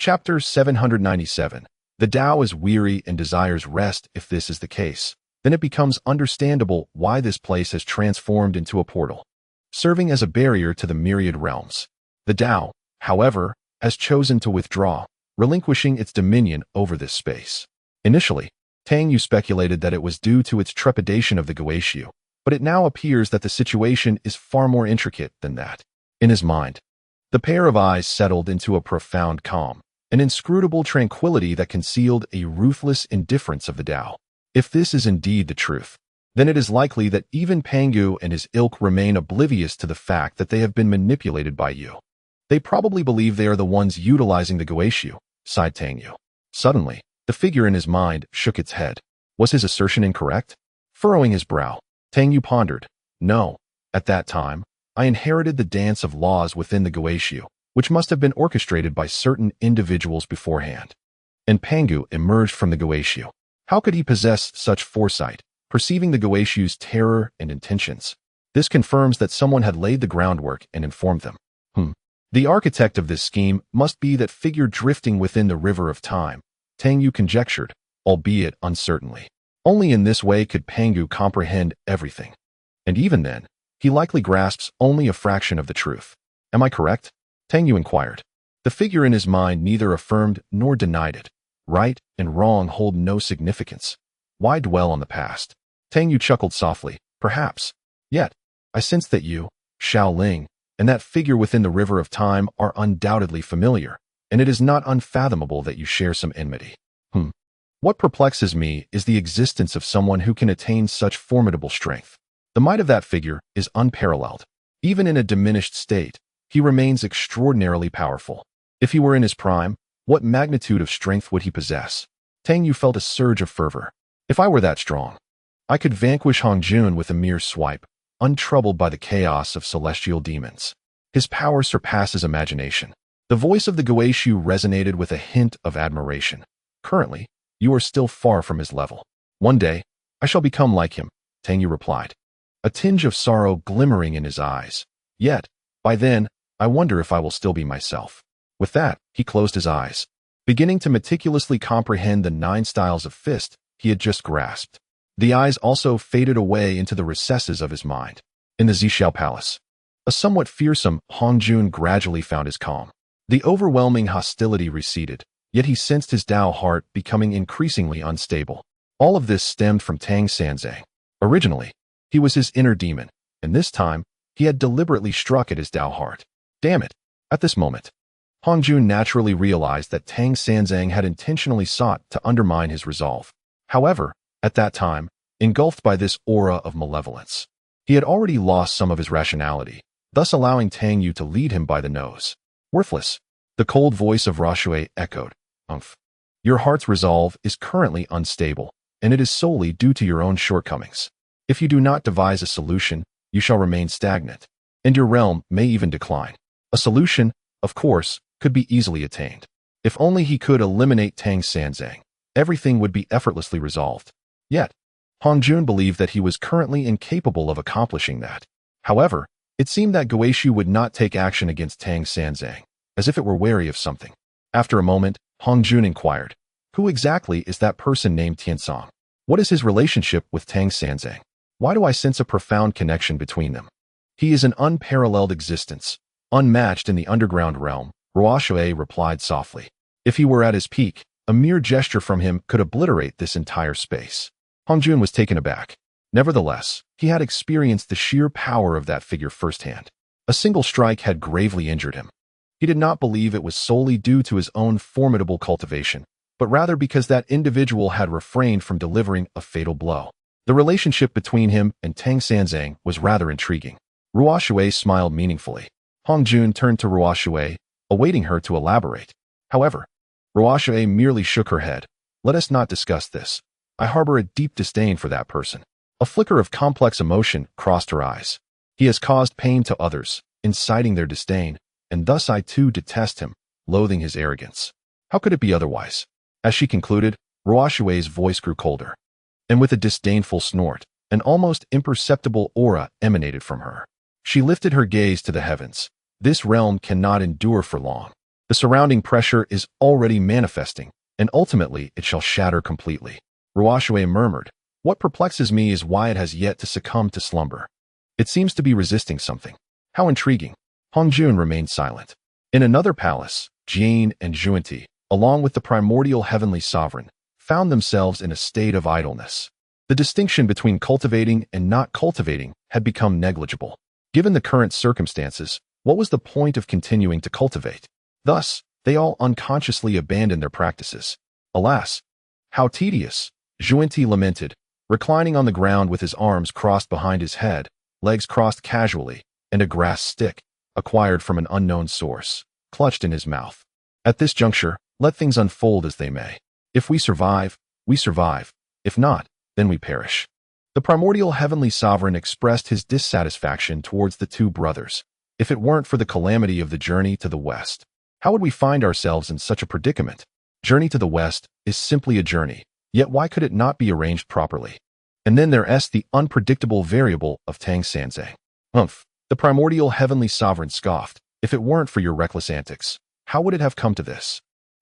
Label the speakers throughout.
Speaker 1: Chapter 797. The Tao is weary and desires rest. If this is the case, then it becomes understandable why this place has transformed into a portal, serving as a barrier to the myriad realms. The Tao, however, has chosen to withdraw, relinquishing its dominion over this space. Initially, Tang Yu speculated that it was due to its trepidation of the Guixu, but it now appears that the situation is far more intricate than that. In his mind, the pair of eyes settled into a profound calm, an inscrutable tranquility that concealed a ruthless indifference of the Tao. If this is indeed the truth, then it is likely that even Pangu and his ilk remain oblivious to the fact that they have been manipulated by you. They probably believe they are the ones utilizing the Guixu, sighed Tang Yu. Suddenly, the figure in his mind shook its head. Was his assertion incorrect? Furrowing his brow, Tang Yu pondered. No. At that time, I inherited the dance of laws within the Guixu, which must have been orchestrated by certain individuals beforehand. And Pangu emerged from the Guixu. How could he possess such foresight, perceiving the Guixu's terror and intentions? This confirms that someone had laid the groundwork and informed them. The architect of this scheme must be that figure drifting within the river of time, Tang Yu conjectured, albeit uncertainly. Only in this way could Pangu comprehend everything. And even then, he likely grasps only a fraction of the truth. Am I correct? Tang Yu inquired. The figure in his mind neither affirmed nor denied it. Right and wrong hold no significance. Why dwell on the past? Tang Yu chuckled softly. Perhaps. Yet, I sense that you, Xiaoling, and that figure within the river of time are undoubtedly familiar, and it is not unfathomable that you share some enmity. What perplexes me is the existence of someone who can attain such formidable strength. The might of that figure is unparalleled. Even in a diminished state, he remains extraordinarily powerful. If he were in his prime, what magnitude of strength would he possess? Tang Yu felt a surge of fervor. If I were that strong, I could vanquish Hongjun with a mere swipe, untroubled by the chaos of celestial demons. His power surpasses imagination. The voice of the Guixu resonated with a hint of admiration. Currently, you are still far from his level. One day, I shall become like him, Tang Yu replied, a tinge of sorrow glimmering in his eyes. Yet, by then, I wonder if I will still be myself. With that, he closed his eyes, beginning to meticulously comprehend the 9 styles of fist he had just grasped. The eyes also faded away into the recesses of his mind. In the Zhixiao Palace, a somewhat fearsome Hongjun gradually found his calm. The overwhelming hostility receded, yet he sensed his Tao heart becoming increasingly unstable. All of this stemmed from Tang Sanzang. Originally, he was his inner demon, and this time, he had deliberately struck at his Tao heart. Damn it! At this moment, Hongjun naturally realized that Tang Sanzang had intentionally sought to undermine his resolve. However, at that time, engulfed by this aura of malevolence, he had already lost some of his rationality, thus allowing Tang Yu to lead him by the nose. Worthless. The cold voice of Rashui echoed. Your heart's resolve is currently unstable, and it is solely due to your own shortcomings. If you do not devise a solution, you shall remain stagnant, and your realm may even decline. A solution, of course, could be easily attained. If only he could eliminate Tang Sanzang, everything would be effortlessly resolved. Yet, Hongjun believed that he was currently incapable of accomplishing that. However, it seemed that Guixu would not take action against Tang Sanzang, as if it were wary of something. After a moment, Hongjun inquired, who exactly is that person named Tiansong? What is his relationship with Tang Sanzang? Why do I sense a profound connection between them? He is an unparalleled existence, unmatched in the underground realm, Ruoshui replied softly. If he were at his peak, a mere gesture from him could obliterate this entire space. Hongjun was taken aback. Nevertheless, he had experienced the sheer power of that figure firsthand. A single strike had gravely injured him. He did not believe it was solely due to his own formidable cultivation, but rather because that individual had refrained from delivering a fatal blow. The relationship between him and Tang Sanzang was rather intriguing. Ruoshui smiled meaningfully. Hongjun turned to Ruoshui, awaiting her to elaborate. However, Ruoshui merely shook her head. Let us not discuss this. I harbor a deep disdain for that person. A flicker of complex emotion crossed her eyes. He has caused pain to others, inciting their disdain, and thus I too detest him, loathing his arrogance. How could it be otherwise? As she concluded, Ruoshui's voice grew colder, and with a disdainful snort, an almost imperceptible aura emanated from her. She lifted her gaze to the heavens. This realm cannot endure for long. The The surrounding pressure is already manifesting, and ultimately it shall shatter completely. Ruoshui murmured, "What perplexes me is why it has yet to succumb to slumber. It seems to be resisting something. How intriguing." Hongjun remained silent. In another palace, Jane and Juanti, along with the primordial heavenly sovereign, found themselves in a state of idleness. The distinction between cultivating and not cultivating had become negligible. Given the current circumstances, what was the point of continuing to cultivate? Thus, they all unconsciously abandoned their practices. Alas, how tedious, Juanti lamented, reclining on the ground with his arms crossed behind his head, legs crossed casually, and a grass stick, acquired from an unknown source, clutched in his mouth. At this juncture, let things unfold as they may. If we survive, we survive. If not, then we perish. The primordial heavenly sovereign expressed his dissatisfaction towards the two brothers. If it weren't for the calamity of the journey to the west, how would we find ourselves in such a predicament? Journey to the west is simply a journey, yet why could it not be arranged properly? And then there's the unpredictable variable of Tang Sanzang. Humph, the primordial heavenly sovereign scoffed. If it weren't for your reckless antics, how would it have come to this?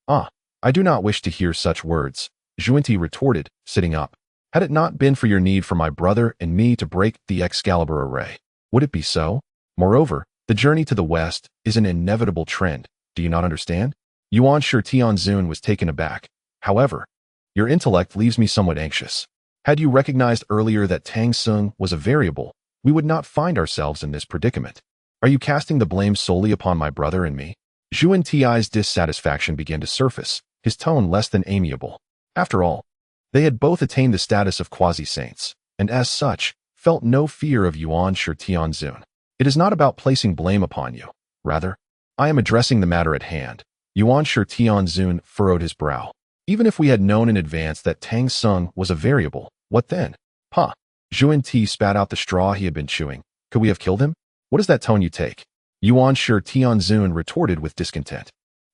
Speaker 1: Ah, I do not wish to hear such words, Juanti retorted, sitting up. Had it not been for your need for my brother and me to break the Excalibur array, would it be so? Moreover, the journey to the west is an inevitable trend. Do you not understand? Yuan Shi Tianzun was taken aback. However, your intellect leaves me somewhat anxious. Had you recognized earlier that Tang Sung was a variable, we would not find ourselves in this predicament. Are you casting the blame solely upon my brother and me? Zhuan Ti's dissatisfaction began to surface, his tone less than amiable. After all, they had both attained the status of quasi-saints, and as such, felt no fear of Yuan Shi Tianzun. It is not about placing blame upon you. Rather, I am addressing the matter at hand. Yuan Shi Tianzun furrowed his brow. Even if we had known in advance that Tang Sung was a variable, what then? Huh. Zhuan Ti spat out the straw he had been chewing. Could we have killed him? What is that tone you take? Yuan Shi Tianzun retorted with discontent.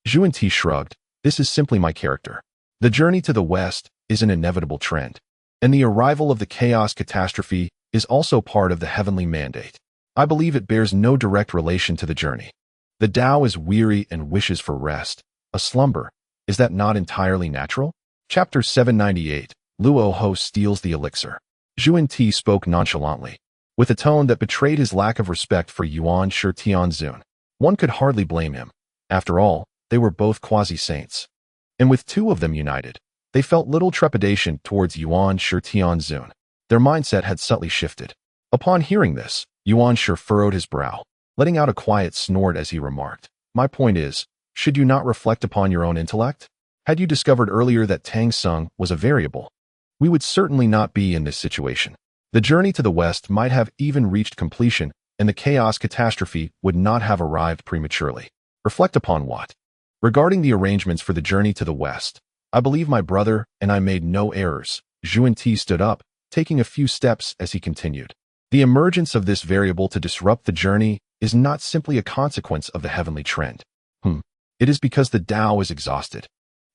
Speaker 1: Zhuan Ti shrugged. This is simply my character. The journey to the west is an inevitable trend, and the arrival of the chaos catastrophe is also part of the heavenly mandate. I believe it bears no direct relation to the journey. The Tao is weary and wishes for rest, a slumber. Is that not entirely natural? Chapter 798, Luo Ho steals the elixir. Zhuan Ti spoke nonchalantly, with a tone that betrayed his lack of respect for Yuan Shi Tianzun. One could hardly blame him. After all, they were both quasi-saints. And with two of them united, they felt little trepidation towards Yuan Shi Tianzun. Their mindset had subtly shifted. Upon hearing this, Yuan Shi furrowed his brow, letting out a quiet snort as he remarked, "My point is, should you not reflect upon your own intellect? Had you discovered earlier that Tang Sung was a variable, we would certainly not be in this situation. The journey to the west might have even reached completion, and the chaos catastrophe would not have arrived prematurely. Reflect upon what? Regarding the arrangements for the journey to the west, I believe my brother and I made no errors." Zhuan Ti stood up, taking a few steps as he continued. The emergence of this variable to disrupt the journey is not simply a consequence of the heavenly trend. It is because the Tao is exhausted,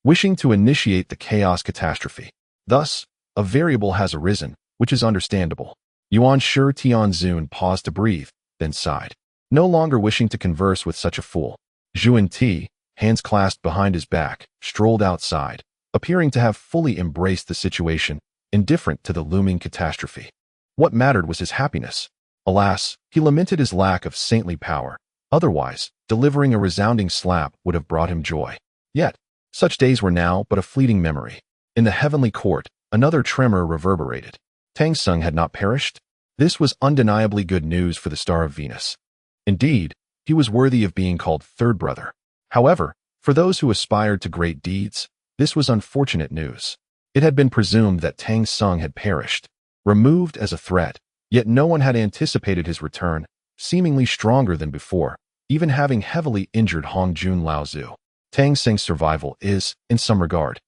Speaker 1: wishing to initiate the chaos catastrophe. Thus, a variable has arisen, which is understandable. Yuan Shi Tianzun paused to breathe, then sighed. No longer wishing to converse with such a fool, Zhuan Ti, hands clasped behind his back, strolled outside, appearing to have fully embraced the situation, indifferent to the looming catastrophe. What mattered was his happiness. Alas, he lamented his lack of saintly power. Otherwise, delivering a resounding slap would have brought him joy. Yet, such days were now but a fleeting memory. In the heavenly court, another tremor reverberated. Tang Sung had not perished? This was undeniably good news for the Star of Venus. Indeed, he was worthy of being called third brother. However, for those who aspired to great deeds, this was unfortunate news. It had been presumed that Tang Sung had perished, removed as a threat, yet no one had anticipated his return, seemingly stronger than before, even having heavily injured Hongjun Laozu. Tang Sung's survival is, in some regard,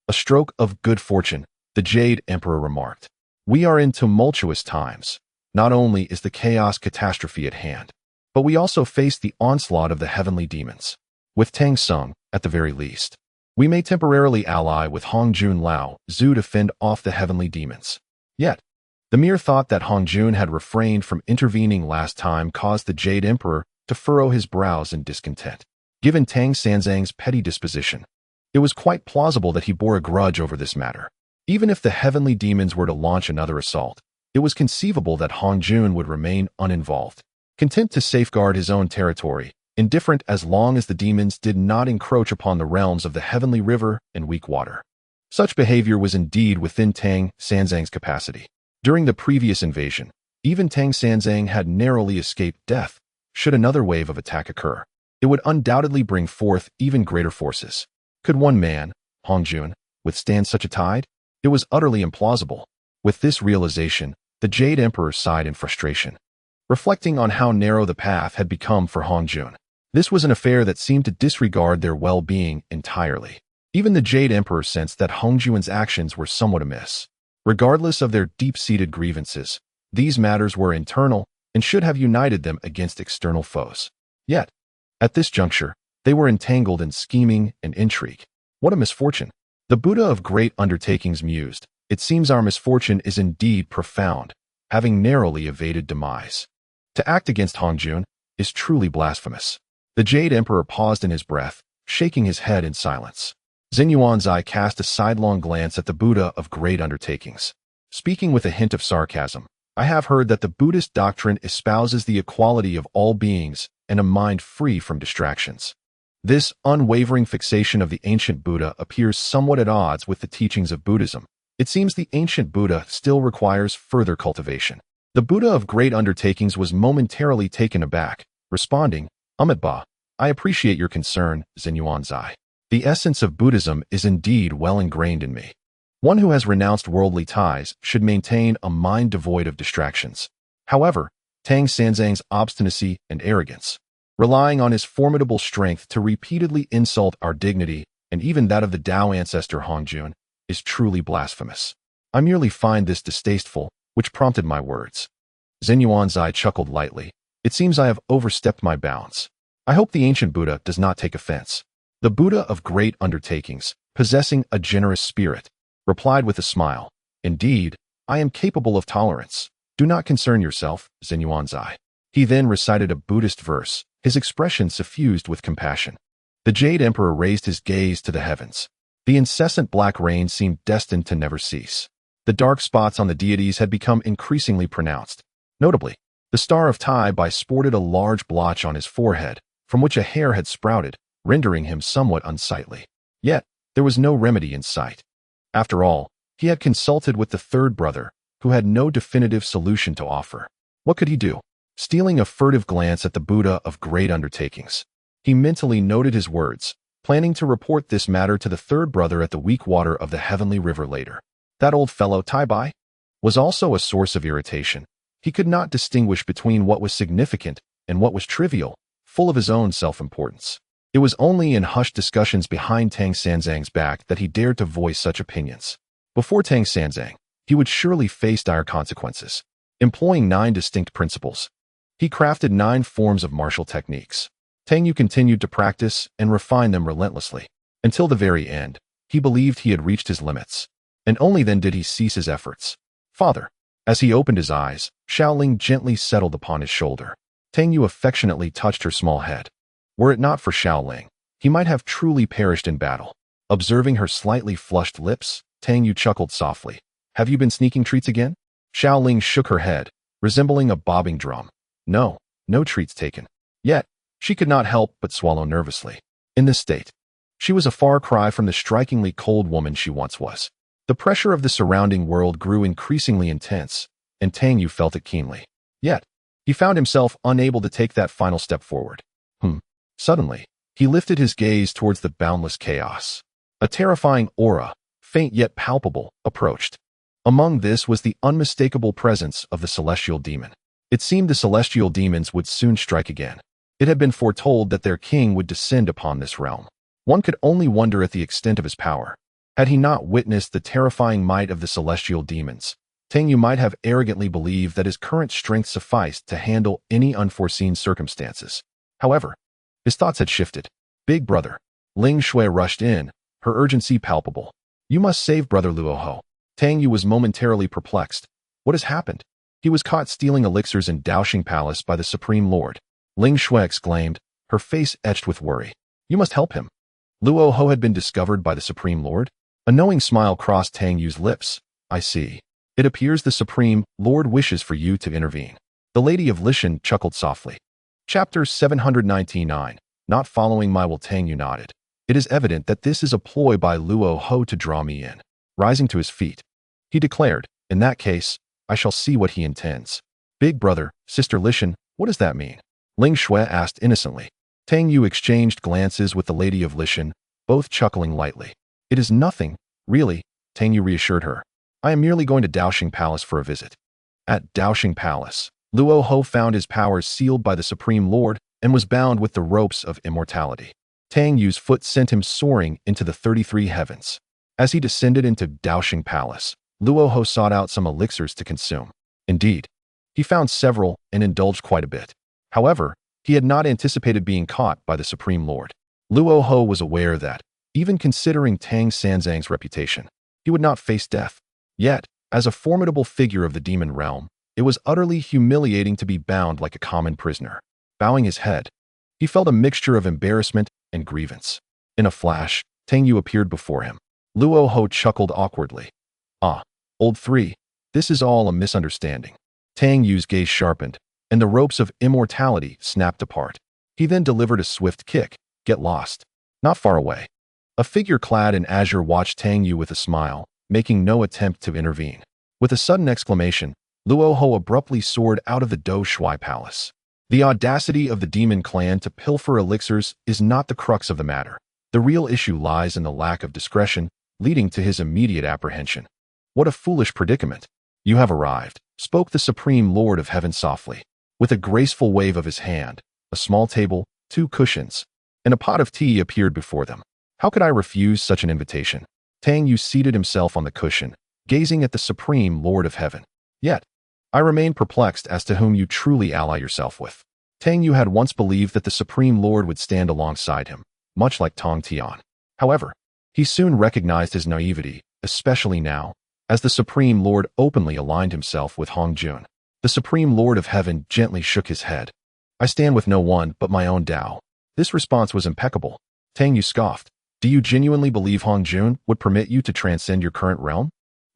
Speaker 1: a stroke of good fortune, the Jade Emperor remarked. We are in tumultuous times. Not only is the chaos catastrophe at hand, but we also face the onslaught of the heavenly demons. With Tang Sung, at the very least, we may temporarily ally with Hongjun Laozu to fend off the heavenly demons. Yet, the mere thought that Hongjun had refrained from intervening last time caused the Jade Emperor to furrow his brows in discontent. given Tang Sanzang's petty disposition. It was quite plausible that he bore a grudge over this matter. Even if the heavenly demons were to launch another assault, it was conceivable that Hongjun would remain uninvolved, content to safeguard his own territory, indifferent as long as the demons did not encroach upon the realms of the heavenly river and weak water. Such behavior was indeed within Tang Sanzang's capacity. During the previous invasion, even Tang Sanzang had narrowly escaped death. Should another wave of attack occur, it would undoubtedly bring forth even greater forces. Could one man, Hongjun, withstand such a tide? It was utterly implausible. With this realization, the Jade Emperor sighed in frustration, reflecting on how narrow the path had become for Hongjun. This was an affair that seemed to disregard their well-being entirely. Even the Jade Emperor sensed that Hongjun's actions were somewhat amiss. Regardless of their deep-seated grievances, these matters were internal and should have united them against external foes. Yet, at this juncture, they were entangled in scheming and intrigue. What a misfortune! The Buddha of great undertakings mused, "It seems our misfortune is indeed profound, having narrowly evaded demise. To act against Hongjun is truly blasphemous." The Jade Emperor paused in his breath, shaking his head in silence. Xinyuan's eye cast a sidelong glance at the Buddha of great undertakings. Speaking with a hint of sarcasm, "I have heard that the Buddhist doctrine espouses the equality of all beings and a mind free from distractions. This unwavering fixation of the ancient Buddha appears somewhat at odds with the teachings of Buddhism. It seems the ancient Buddha still requires further cultivation." The Buddha of great undertakings was momentarily taken aback, responding, "Amitabha, I appreciate your concern, Xinyuan's eye. The essence of Buddhism is indeed well ingrained in me. One who has renounced worldly ties should maintain a mind devoid of distractions." However, Tang Sanzang's obstinacy and arrogance, relying on his formidable strength to repeatedly insult our dignity and even that of the Tao ancestor Hongjun, is truly blasphemous. I merely find this distasteful, which prompted my words. Xinyuan's eye chuckled lightly. "It seems I have overstepped my bounds. I hope the ancient Buddha does not take offense." The Buddha of great undertakings, possessing a generous spirit, replied with a smile, "Indeed, I am capable of tolerance. Do not concern yourself, Xinyuan's eye." He then recited a Buddhist verse, his expression suffused with compassion. The Jade Emperor raised his gaze to the heavens. The incessant black rain seemed destined to never cease. The dark spots on the deities had become increasingly pronounced. Notably, the Star of Tai Bai sported a large blotch on his forehead, from which a hair had sprouted, rendering him somewhat unsightly. Yet, there was no remedy in sight. After all, he had consulted with the third brother, who had no definitive solution to offer. What could he do? Stealing a furtive glance at the Buddha of great undertakings, he mentally noted his words, planning to report this matter to the third brother at the weak water of the heavenly river later. That old fellow Tai Bai was also a source of irritation. He could not distinguish between what was significant and what was trivial, full of his own self-importance. It was only in hushed discussions behind Tang Sanzang's back that he dared to voice such opinions. Before Tang Sanzang, he would surely face dire consequences. Employing 9 distinct principles, he crafted 9 forms of martial techniques. Tang Yu continued to practice and refine them relentlessly. Until the very end, he believed he had reached his limits. And only then did he cease his efforts. "Father." As he opened his eyes, Xiaoling gently settled upon his shoulder. Tang Yu affectionately touched her small head. Were it not for Xiaoling, he might have truly perished in battle. Observing her slightly flushed lips, Tang Yu chuckled softly. "Have you been sneaking treats again?" Xiaoling shook her head, resembling a bobbing drum. No treats taken. Yet, she could not help but swallow nervously. In this state, she was a far cry from the strikingly cold woman she once was. The pressure of the surrounding world grew increasingly intense, and Tang Yu felt it keenly. Yet, he found himself unable to take that final step forward. Suddenly, he lifted his gaze towards the boundless chaos. A terrifying aura, faint yet palpable, approached. Among this was the unmistakable presence of the celestial demon. It seemed the celestial demons would soon strike again. It had been foretold that their king would descend upon this realm. One could only wonder at the extent of his power. Had he not witnessed the terrifying might of the celestial demons, Tang Yu might have arrogantly believed that his current strength sufficed to handle any unforeseen circumstances. However, his thoughts had shifted. "Big brother." Ling Shui rushed in, her urgency palpable. "You must save brother Luoho." Tang Yu was momentarily perplexed. What has happened? He was caught stealing elixirs in Daoxing Palace by the Supreme Lord. Ling Shui exclaimed, her face etched with worry. You must help him. Luo Ho had been discovered by the Supreme Lord? A knowing smile crossed Tang Yu's lips. I see. It appears the Supreme Lord wishes for you to intervene. The Lady of Lishan chuckled softly. Chapter 799. Not following my will. Tang Yu nodded. It is evident that this is a ploy by Luo Ho to draw me in. Rising to his feet, he declared, in that case, I shall see what he intends. Big brother, Sister Lishan, what does that mean? Ling Shui asked innocently. Tang Yu exchanged glances with the Lady of Lishan, both chuckling lightly. It is nothing, really, Tang Yu reassured her. I am merely going to Daoxing Palace for a visit. At Daoxing Palace, Luo Ho found his powers sealed by the Supreme Lord and was bound with the ropes of immortality. Tang Yu's foot sent him soaring into the 33 heavens. As he descended into Daoxing Palace, Luo Ho sought out some elixirs to consume. Indeed, he found several and indulged quite a bit. However, he had not anticipated being caught by the Supreme Lord. Luo Ho was aware that, even considering Tang Sanzang's reputation, he would not face death. Yet, as a formidable figure of the demon realm, it was utterly humiliating to be bound like a common prisoner. Bowing his head, he felt a mixture of embarrassment and grievance. In a flash, Tang Yu appeared before him. Luo Ho chuckled awkwardly. Ah, old three, this is all a misunderstanding. Tang Yu's gaze sharpened, and the ropes of immortality snapped apart. He then delivered a swift kick. Get lost. Not far away. A figure clad in azure watched Tang Yu with a smile, making no attempt to intervene. With a sudden exclamation, Luo Ho abruptly soared out of the Do Shui Palace. The audacity of the demon clan to pilfer elixirs is not the crux of the matter. The real issue lies in the lack of discretion, leading to his immediate apprehension. What a foolish predicament. You have arrived, spoke the Supreme Lord of Heaven softly. With a graceful wave of his hand, a small table, 2 cushions, and a pot of tea appeared before them. How could I refuse such an invitation? Tang Yu seated himself on the cushion, gazing at the Supreme Lord of Heaven. Yet, I remain perplexed as to whom you truly ally yourself with. Tang Yu had once believed that the Supreme Lord would stand alongside him, much like Tong Tian. However, he soon recognized his naivety, especially now, as the Supreme Lord openly aligned himself with Hong Jun. The Supreme Lord of Heaven gently shook his head. I stand with no one but my own Tao. This response was impeccable. Tang Yu scoffed. Do you genuinely believe Hong Jun would permit you to transcend your current realm?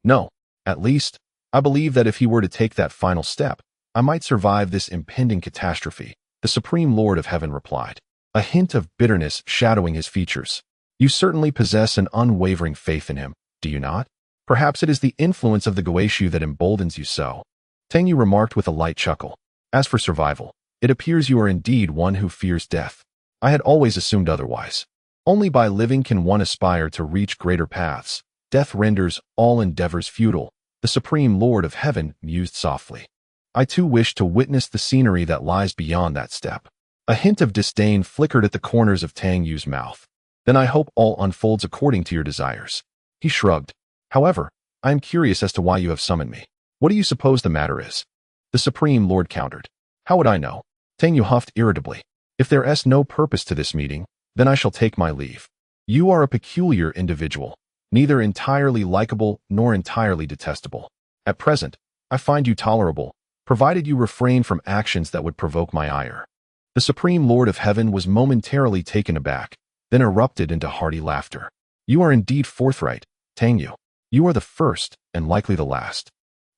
Speaker 1: No. At least, I believe that if he were to take that final step, I might survive this impending catastrophe, the Supreme Lord of Heaven replied, a hint of bitterness shadowing his features. You certainly possess an unwavering faith in him, do you not? Perhaps it is the influence of the Guixu that emboldens you so. Tang Yu remarked with a light chuckle. As for survival, it appears you are indeed one who fears death. I had always assumed otherwise. Only by living can one aspire to reach greater paths. Death renders all endeavors futile, the Supreme Lord of Heaven mused softly. I too wish to witness the scenery that lies beyond that step. A hint of disdain flickered at the corners of Tang Yu's mouth. Then I hope all unfolds according to your desires. He shrugged. However, I am curious as to why you have summoned me. What do you suppose the matter is? The Supreme Lord countered. How would I know? Tang Yu huffed irritably. If there is no purpose to this meeting, then I shall take my leave. You are a peculiar individual, neither entirely likable nor entirely detestable. At present, I find you tolerable, provided you refrain from actions that would provoke my ire. The Supreme Lord of Heaven was momentarily taken aback, then erupted into hearty laughter. You are indeed forthright, Tang Yu. You are the first, and likely the last,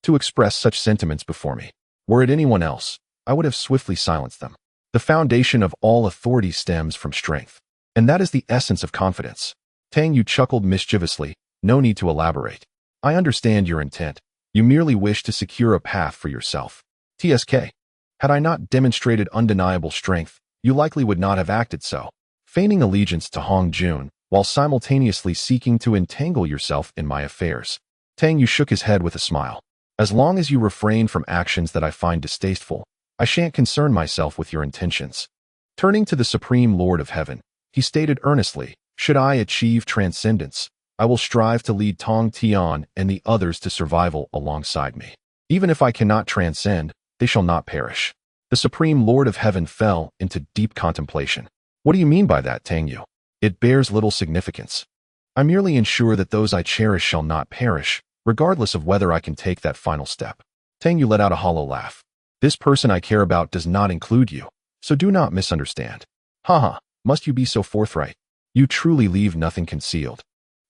Speaker 1: to express such sentiments before me. Were it anyone else, I would have swiftly silenced them. The foundation of all authority stems from strength, and that is the essence of confidence. Tang Yu chuckled mischievously. No need to elaborate. I understand your intent. You merely wish to secure a path for yourself. TSK. Had I not demonstrated undeniable strength, you likely would not have acted so, feigning allegiance to Hong Jun, while simultaneously seeking to entangle yourself in my affairs. Tang Yu shook his head with a smile. As long as you refrain from actions that I find distasteful, I shan't concern myself with your intentions. Turning to the Supreme Lord of Heaven, he stated earnestly, should I achieve transcendence, I will strive to lead Tong Tian and the others to survival alongside me. Even if I cannot transcend, they shall not perish. The Supreme Lord of Heaven fell into deep contemplation. What do you mean by that, Tang Yu? It bears little significance. I merely ensure that those I cherish shall not perish, regardless of whether I can take that final step. Tang Yu let out a hollow laugh. This person I care about does not include you, so do not misunderstand. Haha, Must you be so forthright? You truly leave nothing concealed.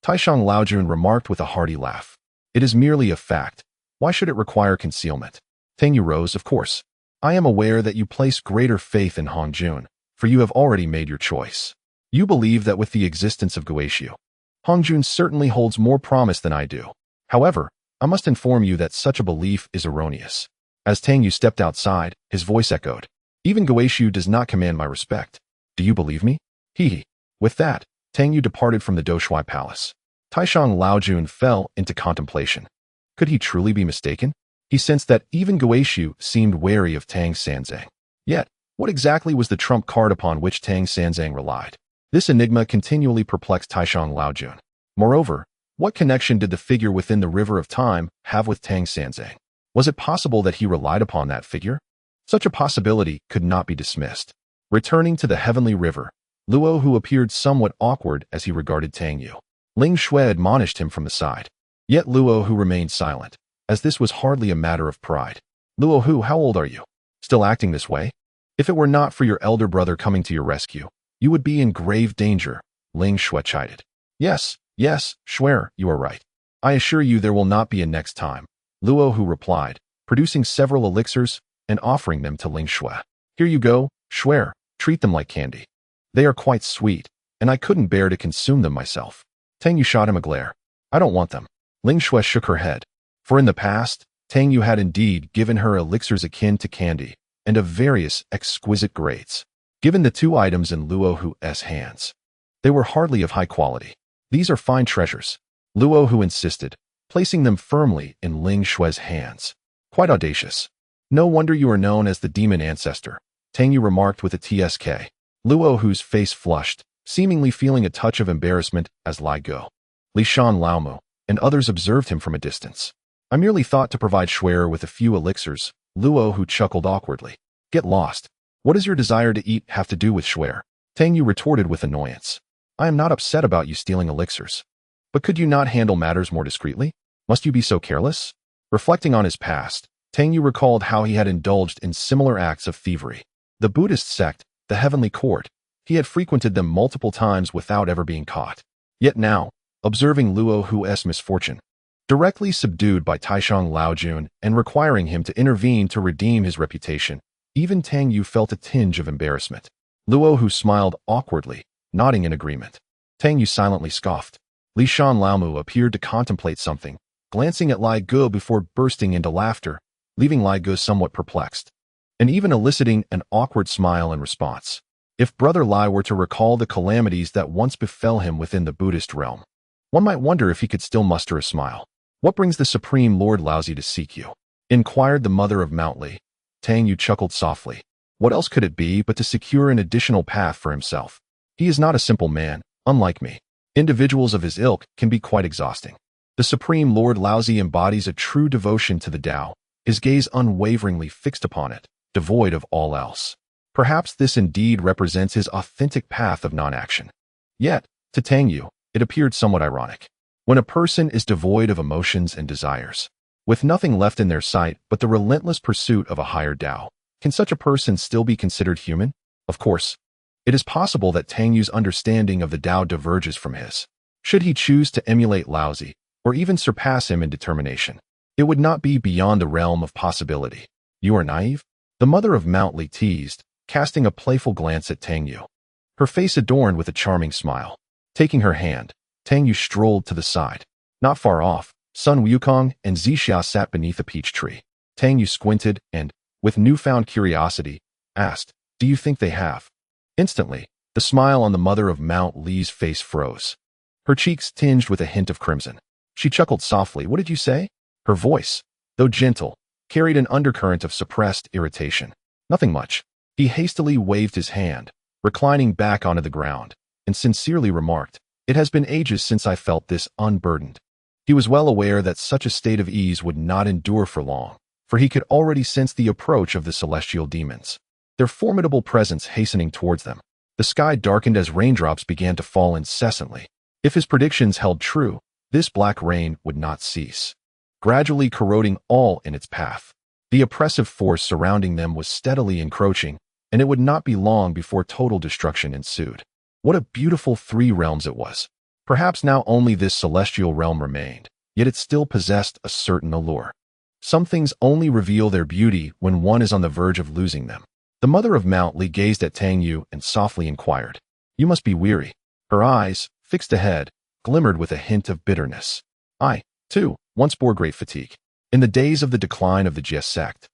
Speaker 1: Taishang Laojun remarked with a hearty laugh. It is merely a fact. Why should it require concealment? Tang Yu rose, of course. I am aware that you place greater faith in Hongjun, for you have already made your choice. You believe that with the existence of Guixu, Hongjun certainly holds more promise than I do. However, I must inform you that such a belief is erroneous. As Tang Yu stepped outside, his voice echoed. Even Guixu does not command my respect. Do you believe me? Hee. With that, Tang Yu departed from the Doshui Palace. Taishang Laojun fell into contemplation. Could he truly be mistaken? He sensed that even Guixu seemed wary of Tang Sanzang. Yet, what exactly was the trump card upon which Tang Sanzang relied? This enigma continually perplexed Taishang Laojun. Moreover, what connection did the figure within the river of time have with Tang Sanzang? Was it possible that he relied upon that figure? Such a possibility could not be dismissed. Returning to the heavenly river, Luo Hu appeared somewhat awkward as he regarded Tang Yu. Ling Shui admonished him from the side. Yet Luo Hu remained silent, as this was hardly a matter of pride. Luo Hu, how old are you? Still acting this way? If it were not for your elder brother coming to your rescue, you would be in grave danger, Ling Shui chided. Yes, Shuer, you are right. I assure you there will not be a next time, Luo Hu replied, producing several elixirs and offering them to Ling Shui. Here you go, Shuer, treat them like candy. They are quite sweet, and I couldn't bear to consume them myself. Tang Yu shot him a glare. I don't want them. Ling Shui shook her head. For in the past, Tang Yu had indeed given her elixirs akin to candy, and of various exquisite grades. Given the two items in Luo Hu's hands, they were hardly of high quality. These are fine treasures, Luo Hu insisted, placing them firmly in Ling Shui's hands. Quite audacious. No wonder you are known as the demon ancestor, Tang Yu remarked with a tsk. Luo Hu's face flushed, seemingly feeling a touch of embarrassment as Lai Go, Li Shan Laomu, and others observed him from a distance. I merely thought to provide Shuer with a few elixirs, Luo Hu chuckled awkwardly. Get lost. What does your desire to eat have to do with Shuer? Tang Yu retorted with annoyance. I am not upset about you stealing elixirs. But could you not handle matters more discreetly? Must you be so careless? Reflecting on his past, Tang Yu recalled how he had indulged in similar acts of thievery. The Buddhist sect, the heavenly court, he had frequented them multiple times without ever being caught. Yet now, observing Luo Hu's misfortune, directly subdued by Taishang Laojun and requiring him to intervene to redeem his reputation, even Tang Yu felt a tinge of embarrassment. Luo Hu smiled awkwardly, nodding in agreement. Tang Yu silently scoffed. Li Shan Laomu appeared to contemplate something, glancing at Lai Ge before bursting into laughter, leaving Lai Ge somewhat perplexed, and even eliciting an awkward smile in response. If Brother Lai were to recall the calamities that once befell him within the Buddhist realm, one might wonder if he could still muster a smile. What brings the Supreme Lord Laozi to seek you? Inquired the mother of Mount Li. Tang Yu chuckled softly. What else could it be but to secure an additional path for himself? He is not a simple man, unlike me. Individuals of his ilk can be quite exhausting. The Supreme Lord Laozi embodies a true devotion to the Tao, his gaze unwaveringly fixed upon it, devoid of all else. Perhaps this indeed represents his authentic path of non-action. Yet, to Tang Yu, it appeared somewhat ironic. When a person is devoid of emotions and desires, with nothing left in their sight but the relentless pursuit of a higher Tao, can such a person still be considered human? Of course. It is possible that Tang Yu's understanding of the Tao diverges from his. Should he choose to emulate Laozi, or even surpass him in determination, it would not be beyond the realm of possibility. You are naive? The mother of Mount Li teased, casting a playful glance at Tang Yu, her face adorned with a charming smile. Taking her hand, Tang Yu strolled to the side. Not far off, Sun Wukong and Zixia sat beneath a peach tree. Tang Yu squinted and, with newfound curiosity, asked, Do you think they have? Instantly, the smile on the mother of Mount Li's face froze. Her cheeks tinged with a hint of crimson. She chuckled softly. What did you say? Her voice, though gentle, carried an undercurrent of suppressed irritation. Nothing much. He hastily waved his hand, reclining back onto the ground, and sincerely remarked, It has been ages since I felt this unburdened. He was well aware that such a state of ease would not endure for long, for he could already sense the approach of the celestial demons, their formidable presence hastening towards them. The sky darkened as raindrops began to fall incessantly. If his predictions held true, this black rain would not cease, gradually corroding all in its path. The oppressive force surrounding them was steadily encroaching, and it would not be long before total destruction ensued. What a beautiful 3 realms it was. Perhaps now only this celestial realm remained, yet it still possessed a certain allure. Some things only reveal their beauty when one is on the verge of losing them. The mother of Mount Li gazed at Tang Yu and softly inquired, "You must be weary." Her eyes, fixed ahead, glimmered with a hint of bitterness. "I, too, once bore great fatigue. In the days of the decline of the Jie sect,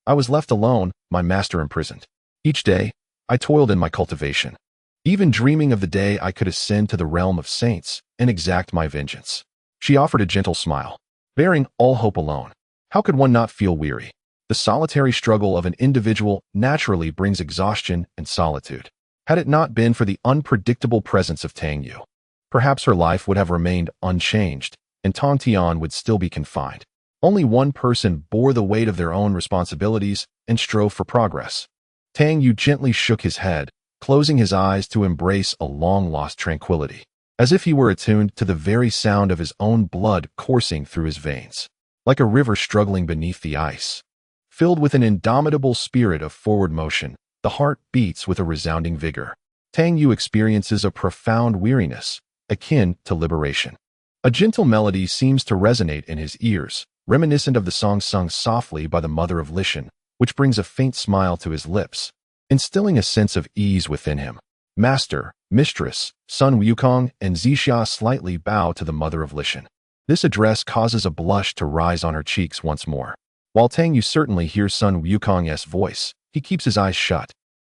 Speaker 1: I was left alone, my master imprisoned. Each day, I toiled in my cultivation, even dreaming of the day I could ascend to the realm of saints and exact my vengeance." She offered a gentle smile. "Bearing all hope alone, how could one not feel weary? The solitary struggle of an individual naturally brings exhaustion and solitude. Had it not been for the unpredictable presence of Tang Yu, perhaps her life would have remained unchanged, and Tang Tian would still be confined. Only one person bore the weight of their own responsibilities and strove for progress." Tang Yu gently shook his head, closing his eyes to embrace a long-lost tranquility, as if he were attuned to the very sound of his own blood coursing through his veins. Like a river struggling beneath the ice, filled with an indomitable spirit of forward motion, the heart beats with a resounding vigor. Tang Yu experiences a profound weariness, akin to liberation. A gentle melody seems to resonate in his ears, reminiscent of the song sung softly by the mother of Lishan, which brings a faint smile to his lips, instilling a sense of ease within him. Master, mistress, Sun Wukong, and Zixia slightly bow to the mother of Lishan. This address causes a blush to rise on her cheeks once more. While Tang Yu certainly hears Sun Wukong's voice, he keeps his eyes shut,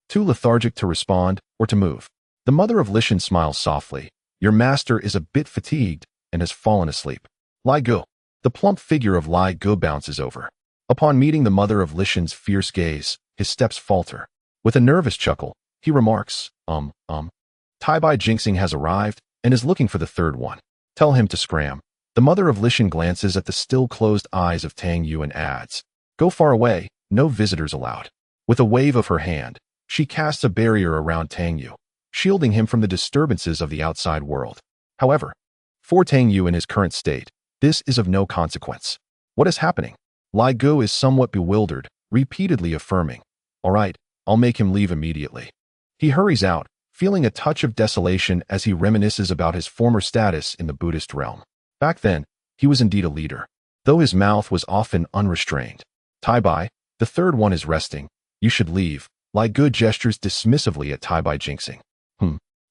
Speaker 1: too lethargic to respond or to move. The mother of Lishan smiles softly. "Your master is a bit fatigued and has fallen asleep." Lai Gu. The plump figure of Lai Gu bounces over. Upon meeting the mother of Lishan's fierce gaze, his steps falter. With a nervous chuckle, he remarks, Tai Bai Jinxing has arrived and is looking for the third one. Tell him to scram." The mother of Lishan glances at the still-closed eyes of Tang Yu and adds, "Go far away, no visitors allowed." With a wave of her hand, she casts a barrier around Tang Yu, shielding him from the disturbances of the outside world. However, for Tang Yu in his current state, this is of no consequence. What is happening? Lai Gu is somewhat bewildered, repeatedly affirming, "All right, I'll make him leave immediately." He hurries out, feeling a touch of desolation as he reminisces about his former status in the Buddhist realm. Back then, he was indeed a leader, though his mouth was often unrestrained. "Tai Bai, the third one is resting. You should leave." Lai Gu gestures dismissively at Tai Bai Jinxing.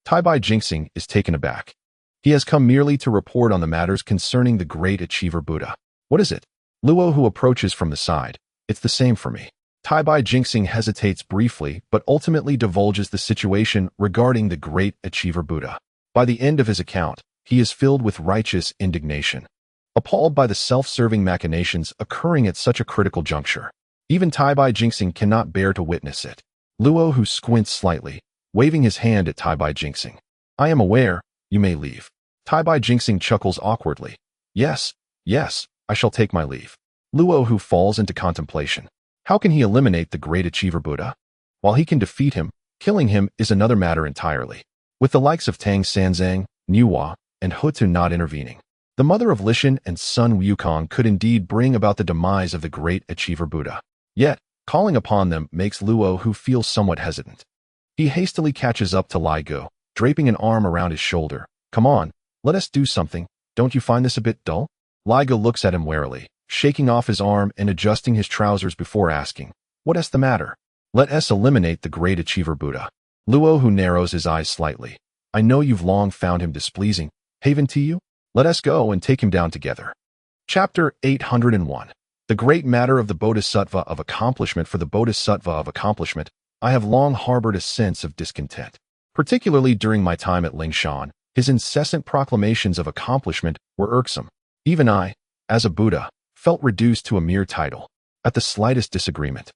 Speaker 1: Tai Bai Jinxing is taken aback. He has come merely to report on the matters concerning the great achiever Buddha. "What is it?" Luo, who approaches from the side. "It's the same for me." Tai Bai Jinxing hesitates briefly but ultimately divulges the situation regarding the great achiever Buddha. By the end of his account, he is filled with righteous indignation, appalled by the self-serving machinations occurring at such a critical juncture. Even Tai Bai Jinxing cannot bear to witness it. Luo, who squints slightly, waving his hand at Tai Bai Jinxing. "I am aware, you may leave." Tai Bai Jinxing chuckles awkwardly. Yes, I shall take my leave." Luo, who falls into contemplation. How can he eliminate the great achiever Buddha? While he can defeat him, killing him is another matter entirely. With the likes of Tang Sanzang, Niuhua, and Hutu not intervening, the mother of Lishan and Sun Wukong could indeed bring about the demise of the great achiever Buddha. Yet, calling upon them makes Luo, who feels somewhat hesitant. He hastily catches up to Lai Gu, draping an arm around his shoulder. "Come on, let us do something. Don't you find this a bit dull?" Lai Gu looks at him warily, shaking off his arm and adjusting his trousers before asking, "What's the matter?" "Let us eliminate the great achiever Buddha." Luo, who narrows his eyes slightly. "I know you've long found him displeasing. Haven to you? Let us go and take him down together." Chapter 801. The great matter of the Bodhisattva of accomplishment. For the Bodhisattva of accomplishment, I have long harbored a sense of discontent. Particularly during my time at Lingshan, his incessant proclamations of accomplishment were irksome. Even I, as a Buddha, felt reduced to a mere title. At the slightest disagreement,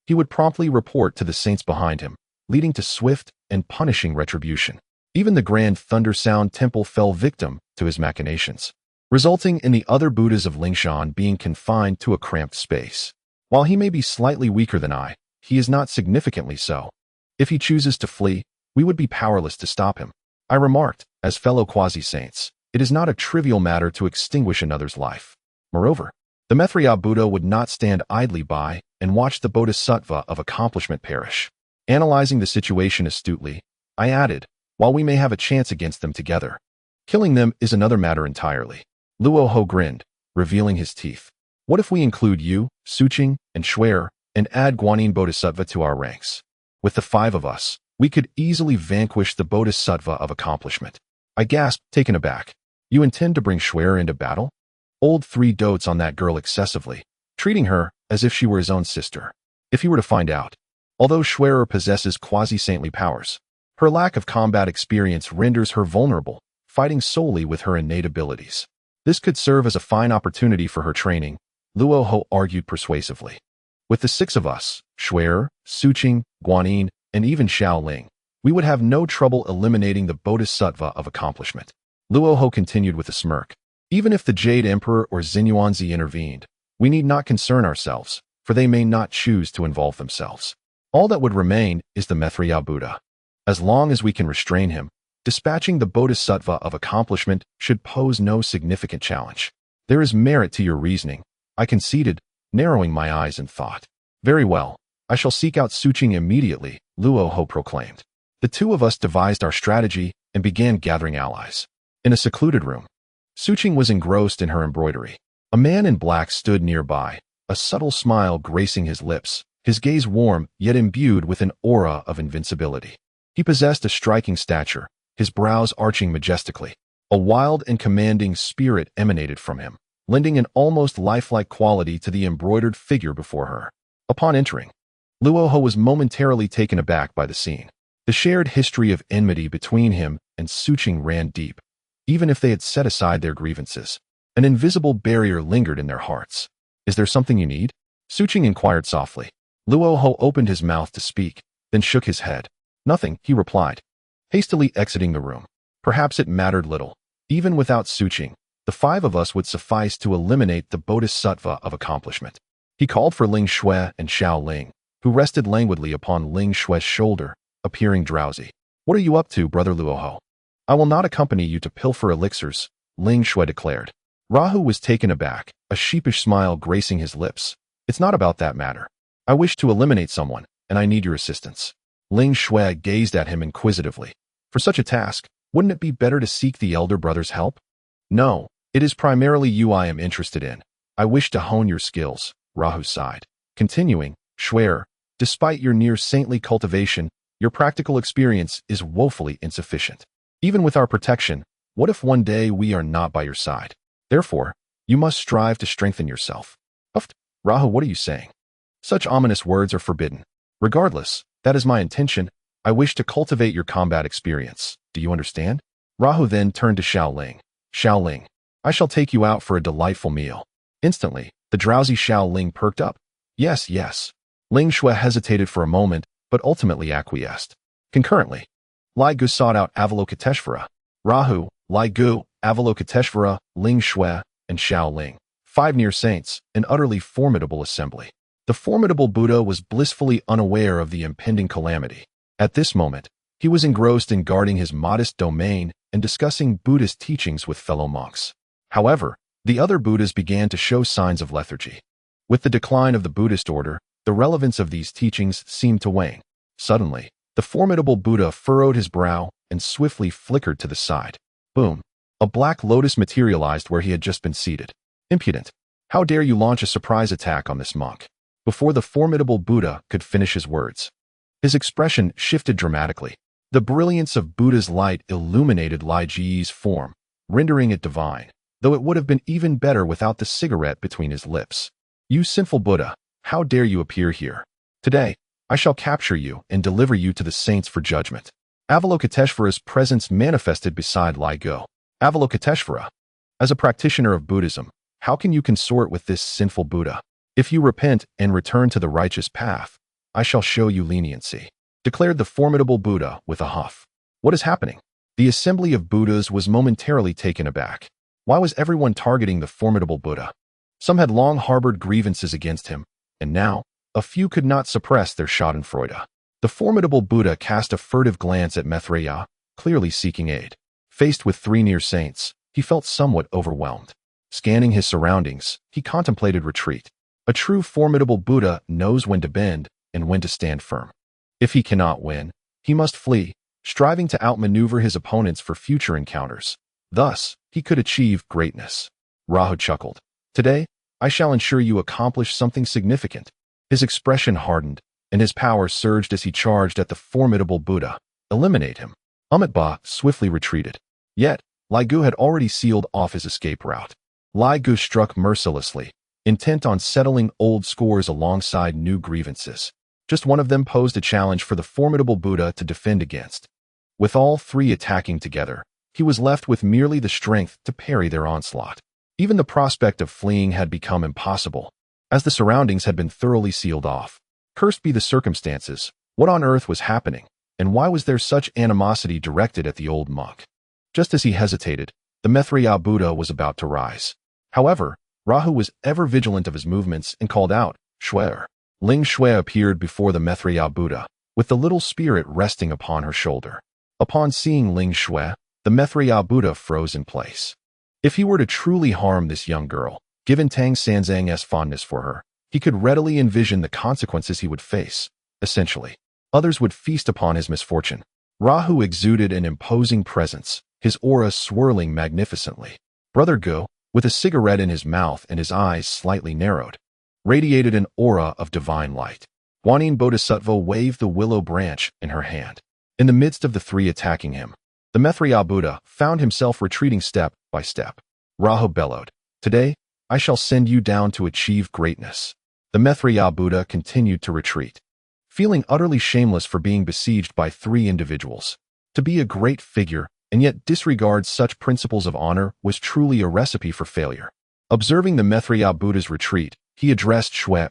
Speaker 1: he would promptly report to the saints behind him, leading to swift and punishing retribution. Even the Grand Thunder Sound Temple fell victim to his machinations, resulting in the other Buddhas of Lingshan being confined to a cramped space. While he may be slightly weaker than I, he is not significantly so. If he chooses to flee, we would be powerless to stop him. I remarked, as fellow quasi-saints, it is not a trivial matter to extinguish another's life. Moreover, the myriad Buddha would not stand idly by and watch the Bodhisattva of accomplishment perish. Analyzing the situation astutely, I added, while we may have a chance against them together, killing them is another matter entirely. Luoho grinned, revealing his teeth. What if we include you, Suqing, and Shuer, and add Guanyin Bodhisattva to our ranks? With the 5 of us, we could easily vanquish the Bodhisattva of accomplishment. I gasped, taken aback. You intend to bring Shuer into battle? Old 3 dotes on that girl excessively, treating her as if she were his own sister. If he were to find out, although Shuer possesses quasi-saintly powers, her lack of combat experience renders her vulnerable, fighting solely with her innate abilities. This could serve as a fine opportunity for her training, Luoho argued persuasively. With the 6 of us, Shuer, Suqing, Guanyin, and even Xiaoling, we would have no trouble eliminating the Bodhisattva of accomplishment. Luoho continued with a smirk. Even if the Jade Emperor or Xinyuanzi intervened, we need not concern ourselves, for they may not choose to involve themselves. All that would remain is the myriad Buddha. As long as we can restrain him, dispatching the Bodhisattva of accomplishment should pose no significant challenge. There is merit to your reasoning, I conceded, narrowing my eyes in thought. Very well, I shall seek out Suqing immediately, Luoho proclaimed. The 2 of us devised our strategy and began gathering allies. In a secluded room, Suqing was engrossed in her embroidery. A man in black stood nearby, a subtle smile gracing his lips, his gaze warm yet imbued with an aura of invincibility. He possessed a striking stature, his brows arching majestically. A wild and commanding spirit emanated from him, lending an almost lifelike quality to the embroidered figure before her. Upon entering, Luoho was momentarily taken aback by the scene. The shared history of enmity between him and Suqing ran deep. Even if they had set aside their grievances, an invisible barrier lingered in their hearts. Is there something you need? Suqing inquired softly. Luoho opened his mouth to speak, then shook his head. Nothing, he replied, hastily exiting the room. Perhaps it mattered little. Even without Suqing, the 5 of us would suffice to eliminate the Bodhisattva of accomplishment. He called for Ling Shui and Xiao Ling, who rested languidly upon Ling Shui's shoulder, appearing drowsy. What are you up to, brother Luoho? I will not accompany you to pilfer elixirs, Ling Shui declared. Rahu was taken aback, a sheepish smile gracing his lips. It's not about that matter. I wish to eliminate someone, and I need your assistance. Ling Shui gazed at him inquisitively. For such a task, wouldn't it be better to seek the elder brother's help? No, it is primarily you I am interested in. I wish to hone your skills, Rahu sighed. Continuing, Shuer, despite your near-saintly cultivation, your practical experience is woefully insufficient. Even with our protection, what if one day we are not by your side? Therefore, you must strive to strengthen yourself. Uft, Rahu, what are you saying? Such ominous words are forbidden. Regardless, that is my intention. I wish to cultivate your combat experience. Do you understand? Rahu then turned to Xiao Ling. Xiao Ling, I shall take you out for a delightful meal. Instantly, the drowsy Xiao Ling perked up. Yes, yes. Ling Shui hesitated for a moment, but ultimately acquiesced. Concurrently, Lai Gu sought out Avalokiteshvara. Rahu, Lai Gu, Avalokiteshvara, Ling Shui, and Xiao Ling, 5 near saints, an utterly formidable assembly. The formidable Buddha was blissfully unaware of the impending calamity. At this moment, he was engrossed in guarding his modest domain and discussing Buddhist teachings with fellow monks. However, the other Buddhas began to show signs of lethargy. With the decline of the Buddhist order, the relevance of these teachings seemed to wane. Suddenly, the formidable Buddha furrowed his brow and swiftly flickered to the side. Boom! A black lotus materialized where he had just been seated. Impudent! How dare you launch a surprise attack on this monk? Before the formidable Buddha could finish his words, his expression shifted dramatically. The brilliance of Buddha's light illuminated Lai Ji's form, rendering it divine, though it would have been even better without the cigarette between his lips. You sinful Buddha, how dare you appear here? Today, I shall capture you and deliver you to the saints for judgment. Avalokiteshvara's presence manifested beside Lai Gu. Avalokiteshvara, as a practitioner of Buddhism, how can you consort with this sinful Buddha? If you repent and return to the righteous path, I shall show you leniency, declared the formidable Buddha with a huff. What is happening? The assembly of Buddhas was momentarily taken aback. Why was everyone targeting the formidable Buddha? Some had long harbored grievances against him, and now, a few could not suppress their schadenfreude. The formidable Buddha cast a furtive glance at myriad, clearly seeking aid. Faced with 3 near saints, he felt somewhat overwhelmed. Scanning his surroundings, he contemplated retreat. A true formidable Buddha knows when to bend and when to stand firm. If he cannot win, he must flee, striving to outmaneuver his opponents for future encounters. Thus, he could achieve greatness. Rahu chuckled. Today, I shall ensure you accomplish something significant. His expression hardened, and his power surged as he charged at the formidable Buddha. Eliminate him. Amitabha swiftly retreated. Yet, Li Gu had already sealed off his escape route. Li Gu struck mercilessly, intent on settling old scores alongside new grievances. Just one of them posed a challenge for the formidable Buddha to defend against. With all three attacking together, he was left with merely the strength to parry their onslaught. Even the prospect of fleeing had become impossible, as the surroundings had been thoroughly sealed off. Cursed be the circumstances, what on earth was happening, and why was there such animosity directed at the old monk? Just as he hesitated, the myriad Buddha was about to rise. However, Rahu was ever vigilant of his movements and called out, Shui. Ling Shui appeared before the myriad Buddha, with the little spirit resting upon her shoulder. Upon seeing Ling Shui, the myriad Buddha froze in place. If he were to truly harm this young girl, given Tang Sanzang's fondness for her, he could readily envision the consequences he would face. Essentially, others would feast upon his misfortune. Rahu exuded an imposing presence, his aura swirling magnificently. Brother Gu, with a cigarette in his mouth and his eyes slightly narrowed, radiated an aura of divine light. Guanyin Bodhisattva waved the willow branch in her hand. In the midst of the three attacking him, the myriad Buddha found himself retreating step by step. Rahu bellowed, Today, I shall send you down to achieve greatness. The myriad Buddha continued to retreat, feeling utterly shameless for being besieged by three individuals. To be a great figure and yet disregard such principles of honor was truly a recipe for failure. Observing the myriad Buddha's retreat, he addressed Shui,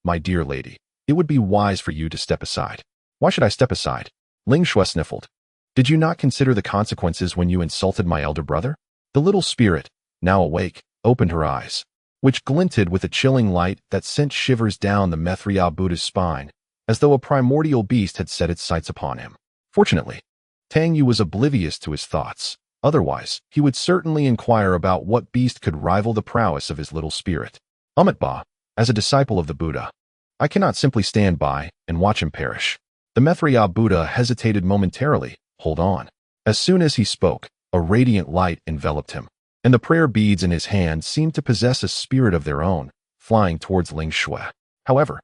Speaker 1: my dear lady, it would be wise for you to step aside. Why should I step aside? Ling Shui sniffled. Did you not consider the consequences when you insulted my elder brother? The little spirit, now awake, opened her eyes, which glinted with a chilling light that sent shivers down the myriad Buddha's spine, as though a primordial beast had set its sights upon him. Fortunately, Tang Yu was oblivious to his thoughts. Otherwise, he would certainly inquire about what beast could rival the prowess of his little spirit. Amitabha, as a disciple of the Buddha, I cannot simply stand by and watch him perish. The myriad Buddha hesitated momentarily. Hold on. As soon as he spoke, a radiant light enveloped him, and the prayer beads in his hand seemed to possess a spirit of their own, flying towards Ling Shui. However,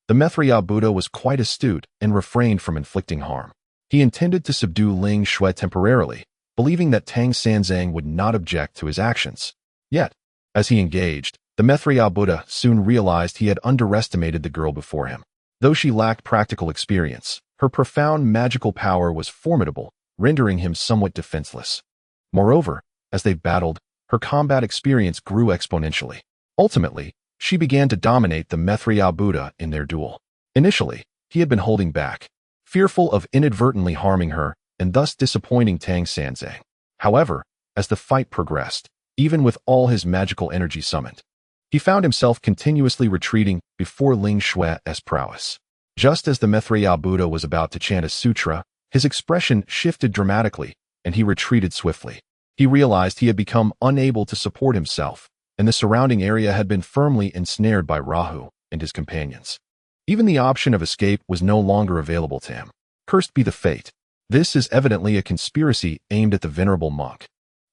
Speaker 1: the myriad Buddha was quite astute and refrained from inflicting harm. He intended to subdue Ling Shui temporarily, believing that Tang Sanzang would not object to his actions. Yet, as he engaged, the myriad Buddha soon realized he had underestimated the girl before him. Though she lacked practical experience, her profound magical power was formidable, rendering him somewhat defenseless. Moreover, as they battled, her combat experience grew exponentially. Ultimately, she began to dominate the myriad Buddha in their duel. Initially, he had been holding back, fearful of inadvertently harming her and thus disappointing Tang Sanzang. However, as the fight progressed, even with all his magical energy summoned, he found himself continuously retreating before Ling Shui's prowess. Just as the myriad Buddha was about to chant a sutra, his expression shifted dramatically, and he retreated swiftly. He realized he had become unable to support himself, and the surrounding area had been firmly ensnared by Rahu and his companions. Even the option of escape was no longer available to him. Cursed be the fate. This is evidently a conspiracy aimed at the venerable monk.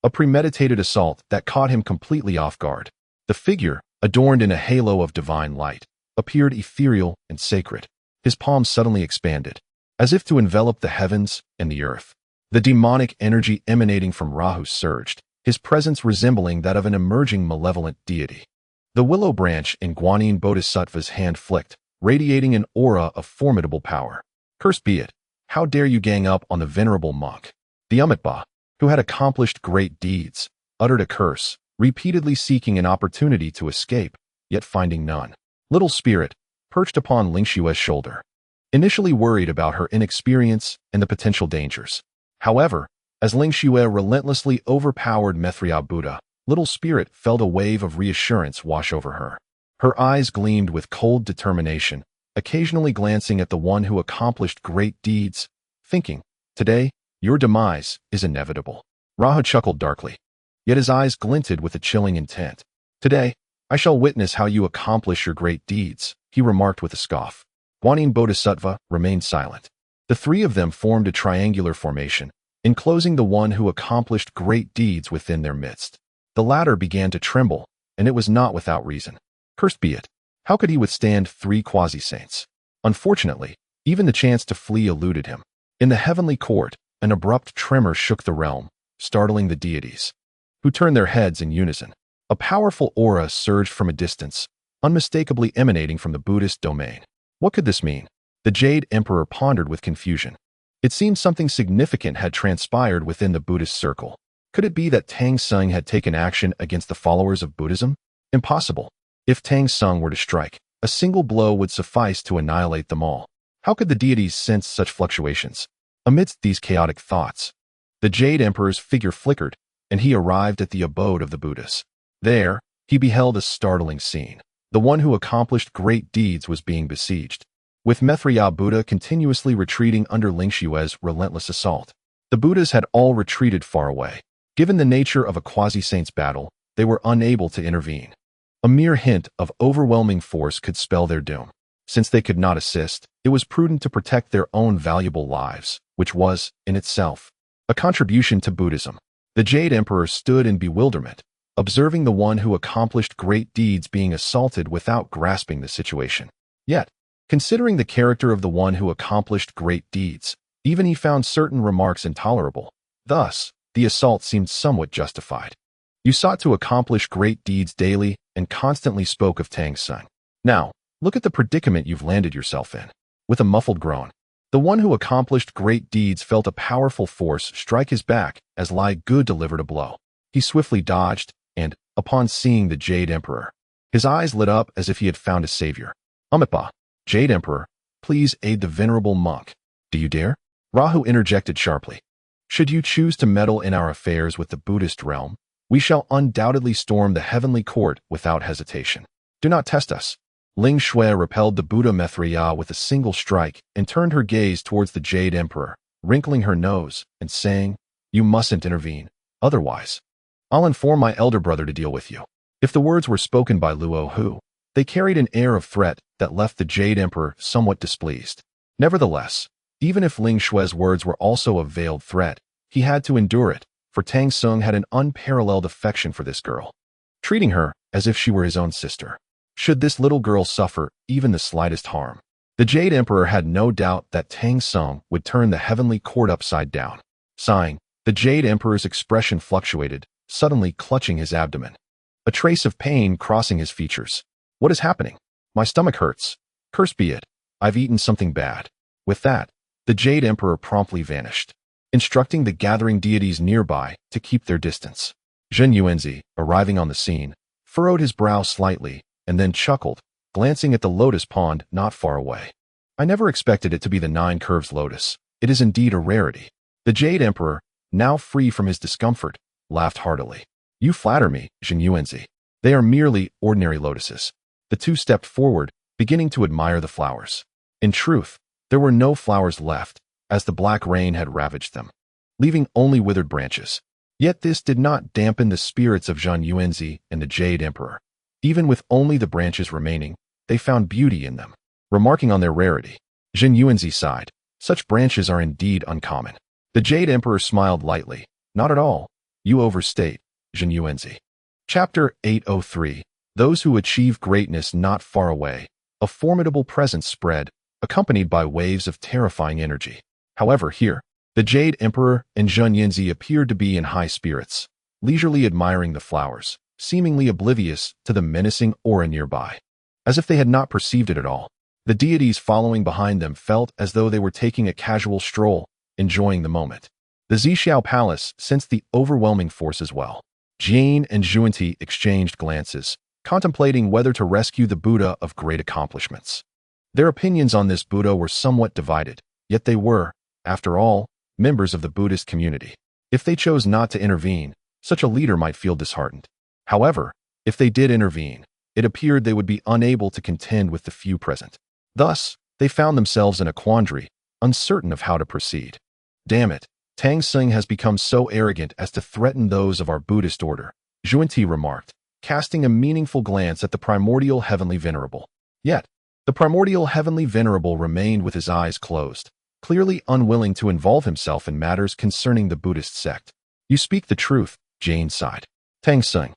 Speaker 1: A premeditated assault that caught him completely off guard. The figure, adorned in a halo of divine light, appeared ethereal and sacred. His palms suddenly expanded, as if to envelop the heavens and the earth. The demonic energy emanating from Rahu surged, his presence resembling that of an emerging malevolent deity. The willow branch in Guanyin Bodhisattva's hand flicked, radiating an aura of formidable power. Cursed be it, how dare you gang up on the venerable monk? The Amitabha, who had accomplished great deeds, uttered a curse, repeatedly seeking an opportunity to escape, yet finding none. Little spirit, perched upon Ling Shui's shoulder, initially worried about her inexperience and the potential dangers. However, as Ling Shui relentlessly overpowered myriad Buddha, little spirit felt a wave of reassurance wash over her. Her eyes gleamed with cold determination, occasionally glancing at the one who accomplished great deeds, thinking, today, your demise is inevitable. Rahu chuckled darkly, yet his eyes glinted with a chilling intent. Today, I shall witness how you accomplish your great deeds, he remarked with a scoff. Guanyin Bodhisattva remained silent. The three of them formed a triangular formation, enclosing the one who accomplished great deeds within their midst. The latter began to tremble, and it was not without reason. Cursed be it! How could he withstand three quasi-saints? Unfortunately, even the chance to flee eluded him. In the heavenly court, an abrupt tremor shook the realm, startling the deities, who turned their heads in unison. A powerful aura surged from a distance, unmistakably emanating from the Buddhist domain. What could this mean? The Jade Emperor pondered with confusion. It seemed something significant had transpired within the Buddhist circle. Could it be that Tang Sung had taken action against the followers of Buddhism? Impossible. If Tang Sung were to strike, a single blow would suffice to annihilate them all. How could the deities sense such fluctuations? Amidst these chaotic thoughts, the Jade Emperor's figure flickered, and he arrived at the abode of the Buddhas. There, he beheld a startling scene. The one who accomplished great deeds was being besieged, with myriad Buddha continuously retreating under Guixu's relentless assault. The Buddhas had all retreated far away. Given the nature of a quasi-saint's battle, they were unable to intervene. A mere hint of overwhelming force could spell their doom. Since they could not assist, it was prudent to protect their own valuable lives, which was, in itself, a contribution to Buddhism. The Jade Emperor stood in bewilderment, observing the one who accomplished great deeds being assaulted without grasping the situation. Yet, considering the character of the one who accomplished great deeds, even he found certain remarks intolerable. Thus, the assault seemed somewhat justified. You sought to accomplish great deeds daily and constantly spoke of Tang Sung. Now, look at the predicament you've landed yourself in. With a muffled groan, the one who accomplished great deeds felt a powerful force strike his back as Lai Gu delivered a blow. He swiftly dodged, and, upon seeing the Jade Emperor, his eyes lit up as if he had found a savior. Amipa, Jade Emperor, please aid the venerable monk. Do you dare? Rahu interjected sharply. Should you choose to meddle in our affairs with the Buddhist realm, we shall undoubtedly storm the heavenly court without hesitation. Do not test us. Ling Shui repelled the Buddha myriad with a single strike and turned her gaze towards the Jade Emperor, wrinkling her nose and saying, You mustn't intervene, otherwise I'll inform my elder brother to deal with you. If the words were spoken by Luo Hu, they carried an air of threat that left the Jade Emperor somewhat displeased. Nevertheless, even if Ling Shui's words were also a veiled threat, he had to endure it, for Tang Sung had an unparalleled affection for this girl, treating her as if she were his own sister. Should this little girl suffer even the slightest harm, the Jade Emperor had no doubt that Tang Sung would turn the heavenly court upside down. Sighing, the Jade Emperor's expression fluctuated, suddenly clutching his abdomen, a trace of pain crossing his features. What is happening? My stomach hurts. Cursed be it. I've eaten something bad. With that, the Jade Emperor promptly vanished, instructing the gathering deities nearby to keep their distance. Zhen Yuanzi, arriving on the scene, furrowed his brow slightly and then chuckled, glancing at the lotus pond not far away. I never expected it to be the 9 curves lotus. It is indeed a rarity. The Jade Emperor, now free from his discomfort, laughed heartily. You flatter me, Zhen Yuanzi. They are merely ordinary lotuses. The two stepped forward, beginning to admire the flowers. In truth, there were no flowers left, as the black rain had ravaged them, leaving only withered branches. Yet this did not dampen the spirits of Zhen Yuanzi and the Jade Emperor. Even with only the branches remaining, they found beauty in them. Remarking on their rarity, Zhen Yuanzi sighed. Such branches are indeed uncommon. The Jade Emperor smiled lightly. Not at all. You overstate, Zhen Yuanzi. Chapter 803. Those who achieve greatness not far away. A formidable presence spread, accompanied by waves of terrifying energy. However, here, the Jade Emperor and Zhen Yuanzi appeared to be in high spirits, leisurely admiring the flowers, seemingly oblivious to the menacing aura nearby. As if they had not perceived it at all, the deities following behind them felt as though they were taking a casual stroll, enjoying the moment. The Zixiao Palace sensed the overwhelming force as well. Jane and Zhuanti exchanged glances, contemplating whether to rescue the Buddha of great accomplishments. Their opinions on this Buddha were somewhat divided, yet they were, after all, members of the Buddhist community. If they chose not to intervene, such a leader might feel disheartened. However, if they did intervene, it appeared they would be unable to contend with the few present. Thus, they found themselves in a quandary, uncertain of how to proceed. Damn it, Tang Sung has become so arrogant as to threaten those of our Buddhist order, Zhuanti remarked, casting a meaningful glance at the primordial heavenly venerable. Yet, the primordial heavenly venerable remained with his eyes closed, clearly unwilling to involve himself in matters concerning the Buddhist sect. You speak the truth, Jane sighed. Tang Sung,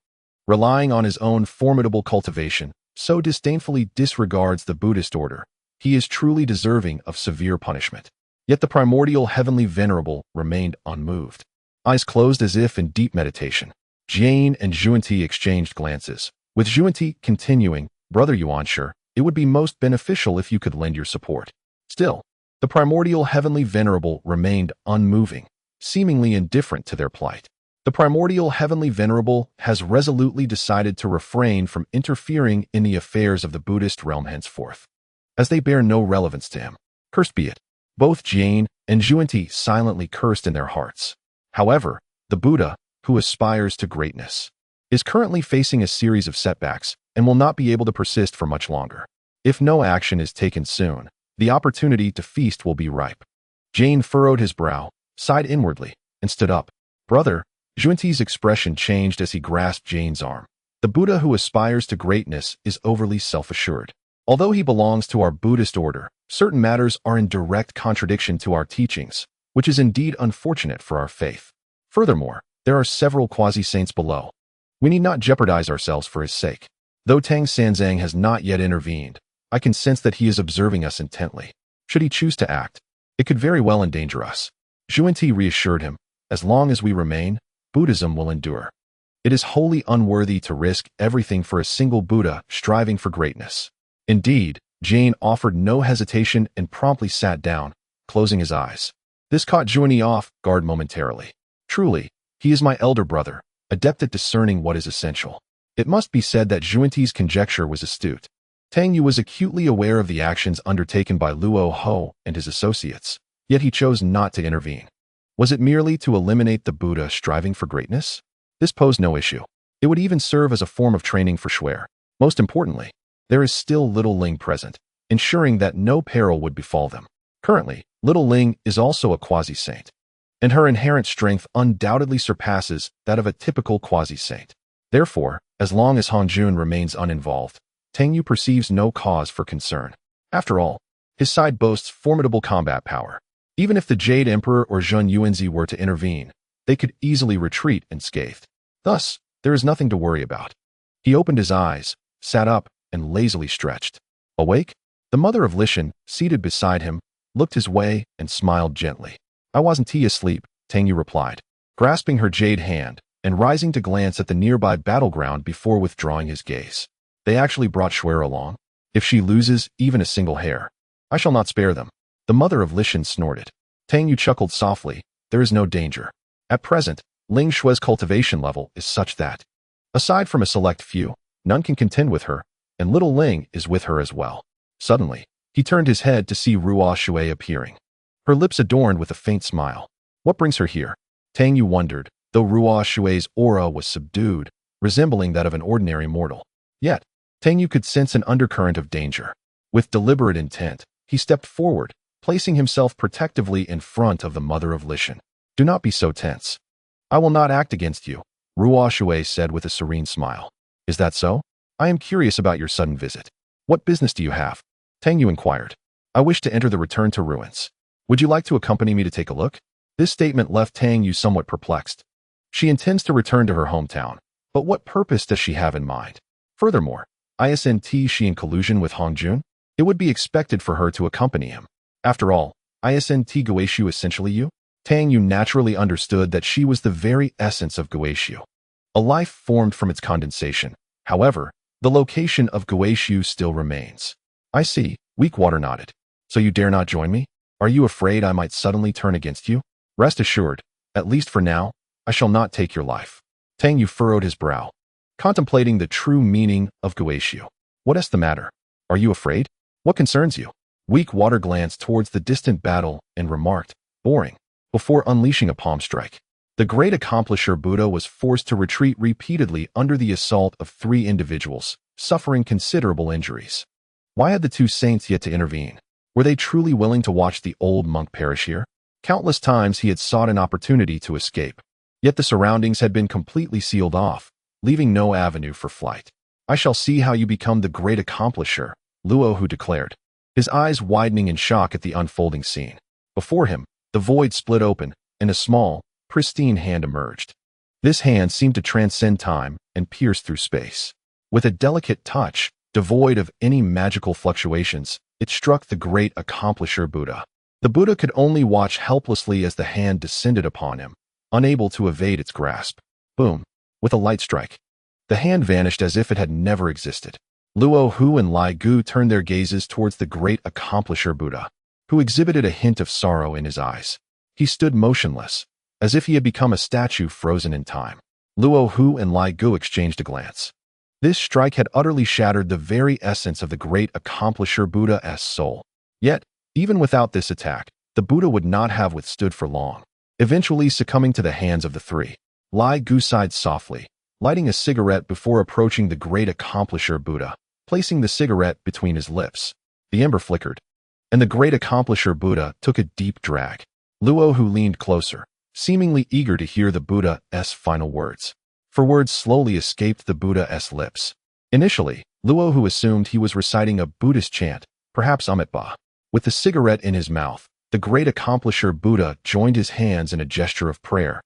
Speaker 1: relying on his own formidable cultivation, so disdainfully disregards the Buddhist order. He is truly deserving of severe punishment. Yet the primordial heavenly venerable remained unmoved. Eyes closed as if in deep meditation, Jane and Xuanti exchanged glances, with Xuanti continuing, Brother Yuansher, it would be most beneficial if you could lend your support. Still, the primordial heavenly venerable remained unmoving, seemingly indifferent to their plight. The primordial heavenly venerable has resolutely decided to refrain from interfering in the affairs of the Buddhist realm henceforth, as they bear no relevance to him. Cursed be it. Both Jane and Xuanti silently cursed in their hearts. However, the Buddha, who aspires to greatness, is currently facing a series of setbacks and will not be able to persist for much longer. If no action is taken soon, the opportunity to feast will be ripe. Jane furrowed his brow, sighed inwardly, and stood up. Brother, Xuanti's expression changed as he grasped Jane's arm. The Buddha who aspires to greatness is overly self-assured. Although he belongs to our Buddhist order, certain matters are in direct contradiction to our teachings, which is indeed unfortunate for our faith. Furthermore, there are several quasi-saints below. We need not jeopardize ourselves for his sake. Though Tang Sanzang has not yet intervened, I can sense that he is observing us intently. Should he choose to act, it could very well endanger us. Xuanti reassured him, as long as we remain, Buddhism will endure. It is wholly unworthy to risk everything for a single Buddha striving for greatness. Indeed, Jane offered no hesitation and promptly sat down, closing his eyes. This caught Xuanti off guard momentarily. Truly, he is my elder brother, adept at discerning what is essential. It must be said that Xuanti's conjecture was astute. Tang Yu was acutely aware of the actions undertaken by Luo Ho and his associates, yet he chose not to intervene. Was it merely to eliminate the Buddha striving for greatness? This posed no issue. It would even serve as a form of training for Shuer. Most importantly, there is still Little Ling present, ensuring that no peril would befall them. Currently, Little Ling is also a quasi-saint, and her inherent strength undoubtedly surpasses that of a typical quasi-saint. Therefore, as long as Hongjun remains uninvolved, Tang Yu perceives no cause for concern. After all, his side boasts formidable combat power. Even if the Jade Emperor or Zhun Yuanzi were to intervene, they could easily retreat unscathed. Thus, there is nothing to worry about. He opened his eyes, sat up, and lazily stretched. Awake? The mother of Lishan, seated beside him, looked his way and smiled gently. I wasn't asleep, Tang Yu replied, grasping her jade hand and rising to glance at the nearby battleground before withdrawing his gaze. They actually brought Shuer along. If she loses even a single hair, I shall not spare them. The mother of Lishan snorted. Tang Yu chuckled softly. There is no danger. At present, Ling Shue's cultivation level is such that, aside from a select few, none can contend with her, and little Ling is with her as well. Suddenly, he turned his head to see Ruo Shui appearing, her lips adorned with a faint smile. What brings her here? Tang Yu wondered, though Ruo Shui's aura was subdued, resembling that of an ordinary mortal. Yet, Tang Yu could sense an undercurrent of danger. With deliberate intent, he stepped forward, placing himself protectively in front of the mother of Lishan. Do not be so tense. I will not act against you, Ruo Shui said with a serene smile. Is that so? I am curious about your sudden visit. What business do you have? Tang Yu inquired. I wish to enter the Return to Ruins. Would you like to accompany me to take a look? This statement left Tang Yu somewhat perplexed. She intends to return to her hometown, but what purpose does she have in mind? Furthermore, isn't she in collusion with Hongjun? It would be expected for her to accompany him. After all, isn't Guixu essentially you? Tang Yu naturally understood that she was the very essence of Guixu, a life formed from its condensation. However, the location of Guixu still remains. I see, Weakwater nodded. So you dare not join me? Are you afraid I might suddenly turn against you? Rest assured, at least for now, I shall not take your life. Tang Yu furrowed his brow, contemplating the true meaning of Guixu. What is the matter? Are you afraid? What concerns you? Weakwater glanced towards the distant battle and remarked, boring, before unleashing a palm strike. The great accomplisher Buddha was forced to retreat repeatedly under the assault of 3 individuals, suffering considerable injuries. Why had the 2 saints yet to intervene? Were they truly willing to watch the old monk perish here? Countless times he had sought an opportunity to escape, yet the surroundings had been completely sealed off, leaving no avenue for flight. I shall see how you become the great accomplisher, Luo Hu declared, his eyes widening in shock at the unfolding scene. Before him, the void split open, and a small, pristine hand emerged. This hand seemed to transcend time and pierce through space. With a delicate touch, devoid of any magical fluctuations, it struck the great accomplisher Buddha. The Buddha could only watch helplessly as the hand descended upon him, unable to evade its grasp. Boom! With a light strike, the hand vanished as if it had never existed. Luo Hu and Lai Gu turned their gazes towards the great accomplisher Buddha, who exhibited a hint of sorrow in his eyes. He stood motionless, as if he had become a statue frozen in time. Luo Hu and Lai Gu exchanged a glance. This strike had utterly shattered the very essence of the great accomplisher Buddha's soul. Yet, even without this attack, the Buddha would not have withstood for long, eventually succumbing to the hands of the three. Lai Gu sighed softly, lighting a cigarette before approaching the great accomplisher Buddha, placing the cigarette between his lips. The ember flickered, and the great accomplisher Buddha took a deep drag. Luo Hu leaned closer, seemingly eager to hear the Buddha's final words. For words slowly escaped the Buddha's lips. Initially, Luo Hu assumed he was reciting a Buddhist chant, perhaps Amitabha. With the cigarette in his mouth, the great accomplisher Buddha joined his hands in a gesture of prayer,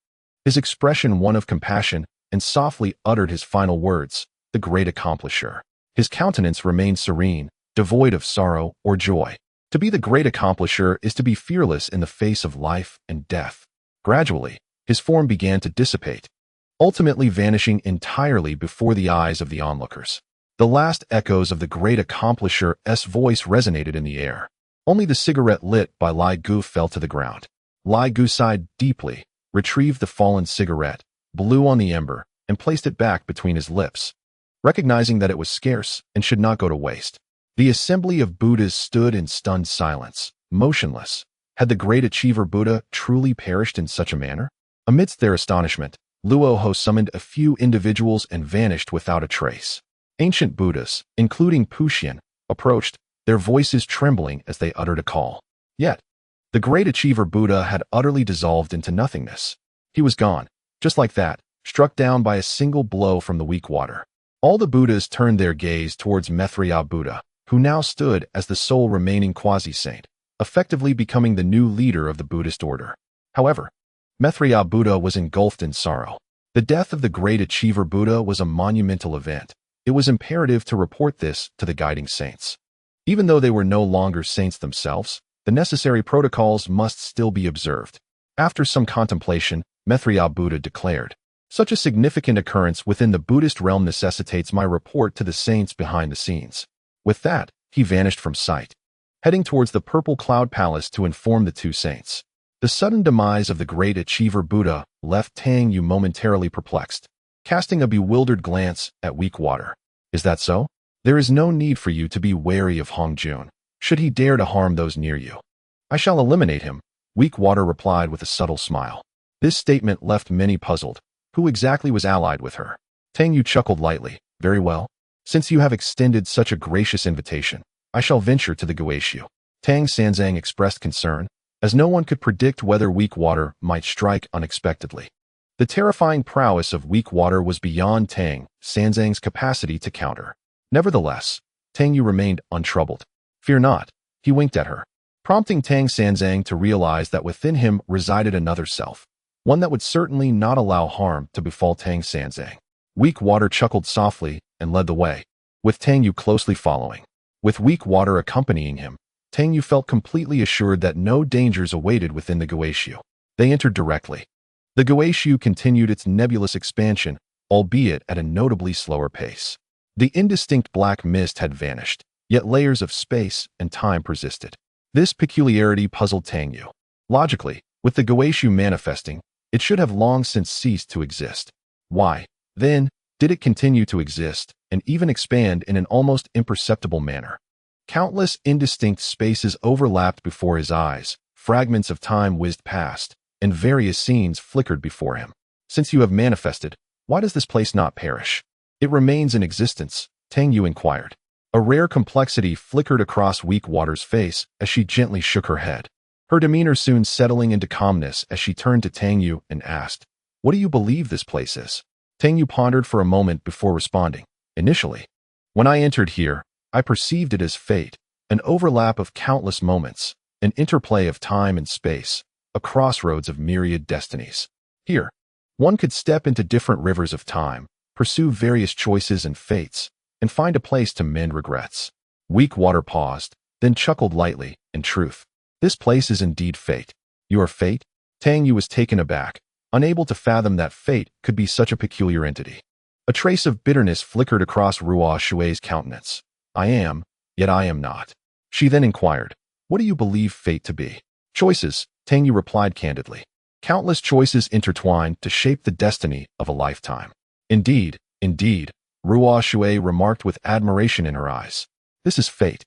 Speaker 1: his expression one of compassion, and softly uttered his final words, the great accomplisher. His countenance remained serene, devoid of sorrow or joy. To be the great accomplisher is to be fearless in the face of life and death. Gradually, his form began to dissipate, ultimately vanishing entirely before the eyes of the onlookers. The last echoes of the great accomplisher's voice resonated in the air. Only the cigarette lit by Lai Gu fell to the ground. Lai Gu sighed deeply, retrieved the fallen cigarette, blew on the ember, and placed it back between his lips, recognizing that it was scarce and should not go to waste. The assembly of Buddhas stood in stunned silence, motionless. Had the great achiever Buddha truly perished in such a manner? Amidst their astonishment, Luo Hu summoned a few individuals and vanished without a trace. Ancient Buddhas, including Puxian, approached, their voices trembling as they uttered a call. Yet, the great achiever Buddha had utterly dissolved into nothingness. He was gone, just like that, struck down by a single blow from the weak water. All the Buddhas turned their gaze towards myriad Buddha, who now stood as the sole remaining quasi-saint, effectively becoming the new leader of the Buddhist order. However, myriad Buddha was engulfed in sorrow. The death of the great achiever Buddha was a monumental event. It was imperative to report this to the guiding saints. Even though they were no longer saints themselves, the necessary protocols must still be observed. After some contemplation, myriad Buddha declared, "Such a significant occurrence within the Buddhist realm necessitates my report to the saints behind the scenes." With that, he vanished from sight, heading towards the Purple Cloud Palace to inform the two saints. The sudden demise of the great achiever Buddha left Tang Yu momentarily perplexed, casting a bewildered glance at weak water. "Is that so? There is no need for you to be wary of Hong Jun, should he dare to harm those near you." "I shall eliminate him," weak water replied with a subtle smile. This statement left many puzzled. Who exactly was allied with her? Tang Yu chuckled lightly. "Very well. Since you have extended such a gracious invitation, I shall venture to the Guixu." Tang Sanzang expressed concern, as no one could predict whether weak water might strike unexpectedly. The terrifying prowess of weak water was beyond Tang Sanzang's capacity to counter. Nevertheless, Tang Yu remained untroubled. "Fear not," he winked at her, prompting Tang Sanzang to realize that within him resided another self, one that would certainly not allow harm to befall Tang Sanzang. Weak water chuckled softly and led the way, with Tang Yu closely following. With weak water accompanying him, Tang Yu felt completely assured that no dangers awaited within the Guixu. They entered directly. The Guixu continued its nebulous expansion, albeit at a notably slower pace. The indistinct black mist had vanished, yet layers of space and time persisted. This peculiarity puzzled Tang Yu. Logically, with the Guixu manifesting, it should have long since ceased to exist. Why, then, did it continue to exist, and even expand in an almost imperceptible manner? Countless indistinct spaces overlapped before his eyes, fragments of time whizzed past, and various scenes flickered before him. "Since you have manifested, why does this place not perish?" "It remains in existence," Tang Yu inquired. A rare complexity flickered across weak water's face as she gently shook her head, her demeanor soon settling into calmness as she turned to Tang Yu and asked, "What do you believe this place is?" Tang Yu pondered for a moment before responding. "Initially, when I entered here, I perceived it as fate, an overlap of countless moments, an interplay of time and space, a crossroads of myriad destinies. Here, one could step into different rivers of time, pursue various choices and fates, and find a place to mend regrets. Weak water paused, then chuckled lightly. In truth, this place is indeed fate. Your fate? Tang Yu was taken aback, unable to fathom that fate could be such a peculiar entity. A trace of bitterness flickered across Ruo Shui's countenance. I am, yet I am not. She then inquired, what do you believe fate to be? Choices, Tang Yu replied candidly. Countless choices intertwined to shape the destiny of a lifetime. Indeed, Ruo Shui remarked with admiration in her eyes. This is fate.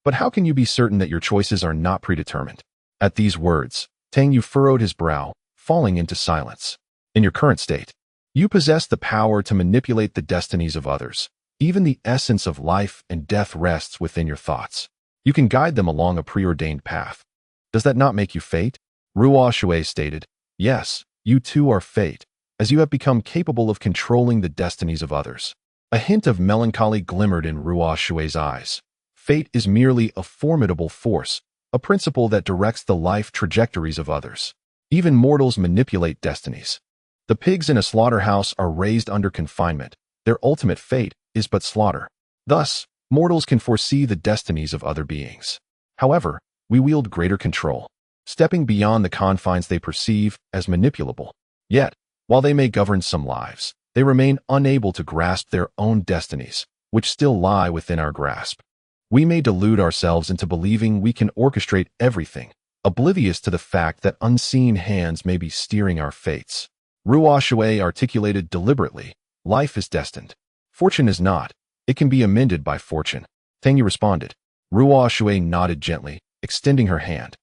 Speaker 1: But how can you be certain that your choices are not predetermined? At these words, Tang Yu furrowed his brow, falling into silence. In your current state, you possess the power to manipulate the destinies of others. Even the essence of life and death rests within your thoughts. You can guide them along a preordained path. Does that not make you fate? Ruo Shui stated, yes, you too are fate, as you have become capable of controlling the destinies of others. A hint of melancholy glimmered in Ruo Shui's eyes. Fate is merely a formidable force, a principle that directs the life trajectories of others. Even mortals manipulate destinies. The pigs in a slaughterhouse are raised under confinement. Their ultimate fate is but slaughter. Thus, mortals can foresee the destinies of other beings. However, we wield greater control, stepping beyond the confines they perceive as manipulable. Yet, while they may govern some lives, they remain unable to grasp their own destinies, which still lie within our grasp. We may delude ourselves into believing we can orchestrate everything, oblivious to the fact that unseen hands may be steering our fates. Ruo Shui articulated deliberately, life is destined. Fortune is not. It can be amended by fortune. Tang Yu responded. Ruo Shui nodded gently, extending her hand.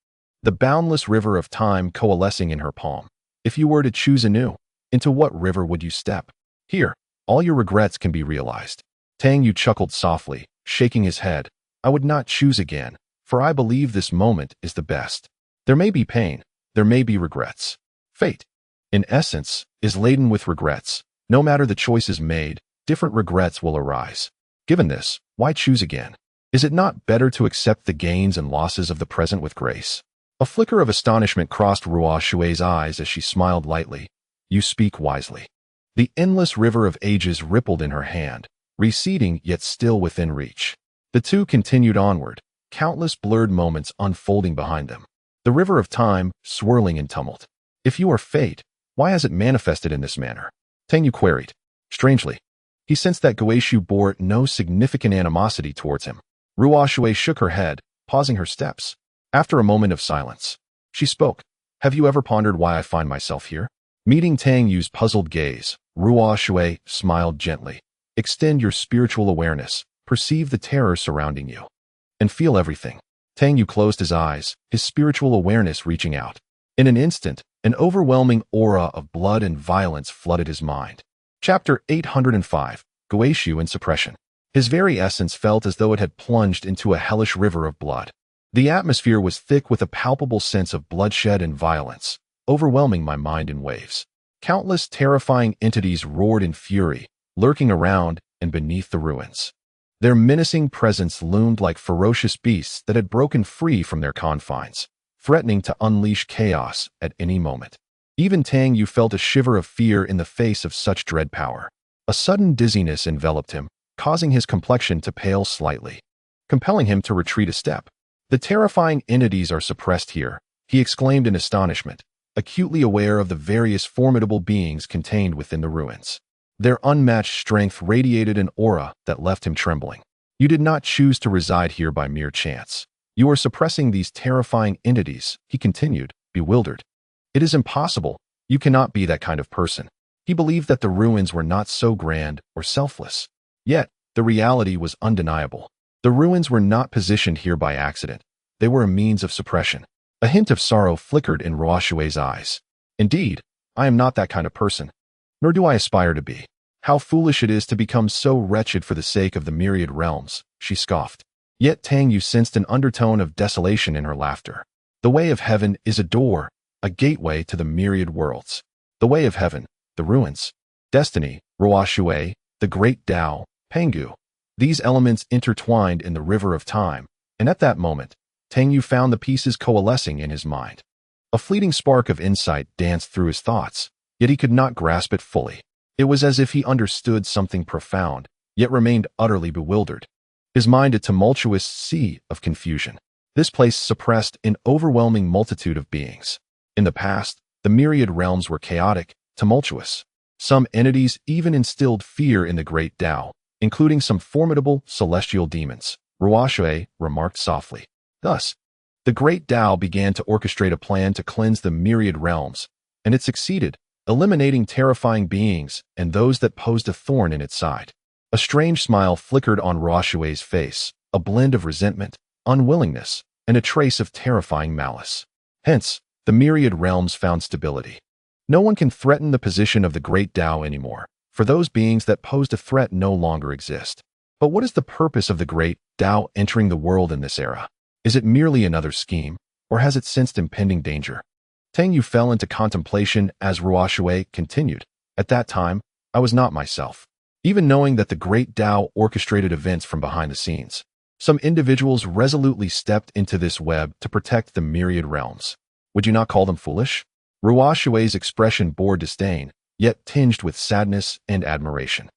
Speaker 1: The boundless river of time coalescing in her palm. If you were to choose anew, into what river would you step? Here, all your regrets can be realized. Tang Yu chuckled softly, shaking his head. I would not choose again, for I believe this moment is the best. There may be pain, there may be regrets. Fate, in essence, is laden with regrets. No matter the choices made, different regrets will arise. Given this, why choose again? Is it not better to accept the gains and losses of the present with grace? A flicker of astonishment crossed Ruo Shui's eyes as she smiled lightly. You speak wisely. The endless river of ages rippled in her hand, receding yet still within reach. The two continued onward, countless blurred moments unfolding behind them. The river of time swirling in tumult. If you are fate, why has it manifested in this manner? Tang Yu queried. Strangely, he sensed that Guixu bore no significant animosity towards him. Ruo Shui shook her head, pausing her steps. After a moment of silence, she spoke. Have you ever pondered why I find myself here? Meeting Tang Yu's puzzled gaze, Ruo Shui smiled gently. Extend your spiritual awareness, perceive the terror surrounding you, and feel everything. Tang Yu closed his eyes, his spiritual awareness reaching out. In an instant, an overwhelming aura of blood and violence flooded his mind. Chapter 805, Guixu and Suppression. His very essence felt as though it had plunged into a hellish river of blood. The atmosphere was thick with a palpable sense of bloodshed and violence, overwhelming my mind in waves. Countless terrifying entities roared in fury, lurking around and beneath the ruins. Their menacing presence loomed like ferocious beasts that had broken free from their confines, threatening to unleash chaos at any moment. Even Tang Yu felt a shiver of fear in the face of such dread power. A sudden dizziness enveloped him, causing his complexion to pale slightly, compelling him to retreat a step. The terrifying entities are suppressed here, he exclaimed in astonishment, acutely aware of the various formidable beings contained within the ruins. Their unmatched strength radiated an aura that left him trembling. You did not choose to reside here by mere chance. You are suppressing these terrifying entities, he continued, bewildered. It is impossible. You cannot be that kind of person. He believed that the ruins were not so grand or selfless. Yet, the reality was undeniable. The ruins were not positioned here by accident. They were a means of suppression. A hint of sorrow flickered in Ruo Shui's eyes. Indeed, I am not that kind of person. Nor do I aspire to be. How foolish it is to become so wretched for the sake of the myriad realms, she scoffed. Yet Tang Yu sensed an undertone of desolation in her laughter. The way of heaven is a door, a gateway to the myriad worlds. The way of heaven, the ruins. Destiny, Ruo Shui, the great Tao, Pangu. These elements intertwined in the river of time, and at that moment, Tang Yu found the pieces coalescing in his mind. A fleeting spark of insight danced through his thoughts, yet he could not grasp it fully. It was as if he understood something profound, yet remained utterly bewildered. His mind a tumultuous sea of confusion. This place suppressed an overwhelming multitude of beings. In the past, the myriad realms were chaotic, tumultuous. Some entities even instilled fear in the great Tao, including some formidable celestial demons, Ruoshui remarked softly. Thus, the great Tao began to orchestrate a plan to cleanse the myriad realms, and it succeeded, eliminating terrifying beings and those that posed a thorn in its side. A strange smile flickered on Ruoshui's face, a blend of resentment, unwillingness, and a trace of terrifying malice. Hence, the myriad realms found stability. No one can threaten the position of the great Tao anymore, for those beings that posed a threat no longer exist. But what is the purpose of the great Tao entering the world in this era? Is it merely another scheme, or has it sensed impending danger? Tang Yu fell into contemplation as Ruoshui continued. At that time, I was not myself. Even knowing that the great Tao orchestrated events from behind the scenes, some individuals resolutely stepped into this web to protect the myriad realms. Would you not call them foolish? Ruoshui's expression bore disdain, yet tinged with sadness and admiration.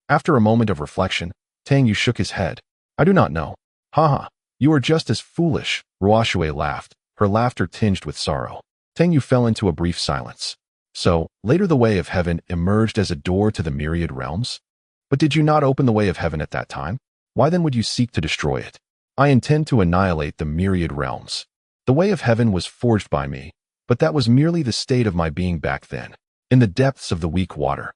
Speaker 1: After a moment of reflection, Tang Yu shook his head. I do not know. Haha, you are just as foolish, Ruoshui laughed, her laughter tinged with sorrow. Tang Yu fell into a brief silence. So, later the way of heaven emerged as a door to the myriad realms? But did you not open the way of heaven at that time? Why then would you seek to destroy it? I intend to annihilate the myriad realms. The way of heaven was forged by me, but that was merely the state of my being back then, in the depths of the weak water.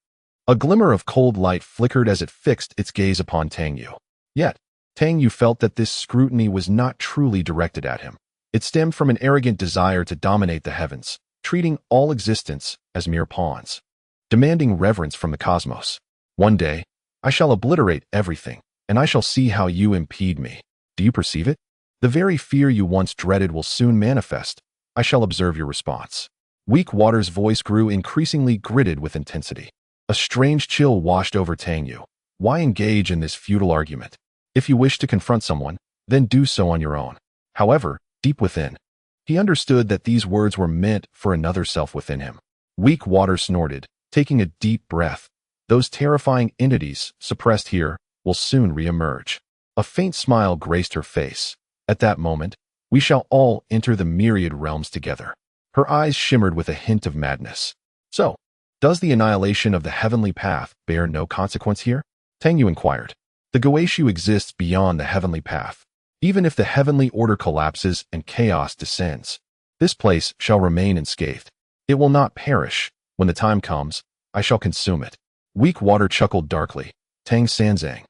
Speaker 1: A glimmer of cold light flickered as it fixed its gaze upon Tang Yu. Yet, Tang Yu felt that this scrutiny was not truly directed at him. It stemmed from an arrogant desire to dominate the heavens, treating all existence as mere pawns, demanding reverence from the cosmos. One day, I shall obliterate everything, and I shall see how you impede me. Do you perceive it? The very fear you once dreaded will soon manifest. I shall observe your response. Weak Water's voice grew increasingly gritted with intensity. A strange chill washed over Tang Yu. Why engage in this futile argument? If you wish to confront someone, then do so on your own. However, deep within, he understood that these words were meant for another self within him. Weak Water snorted, taking a deep breath. Those terrifying entities, suppressed here, will soon re-emerge. A faint smile graced her face. At that moment, we shall all enter the myriad realms together. Her eyes shimmered with a hint of madness. So, does the annihilation of the heavenly path bear no consequence here? Tang Yu inquired. The Guixu exists beyond the heavenly path. Even if the heavenly order collapses and chaos descends, this place shall remain unscathed. It will not perish. When the time comes, I shall consume it. Weak Water chuckled darkly. Tang Sanzang.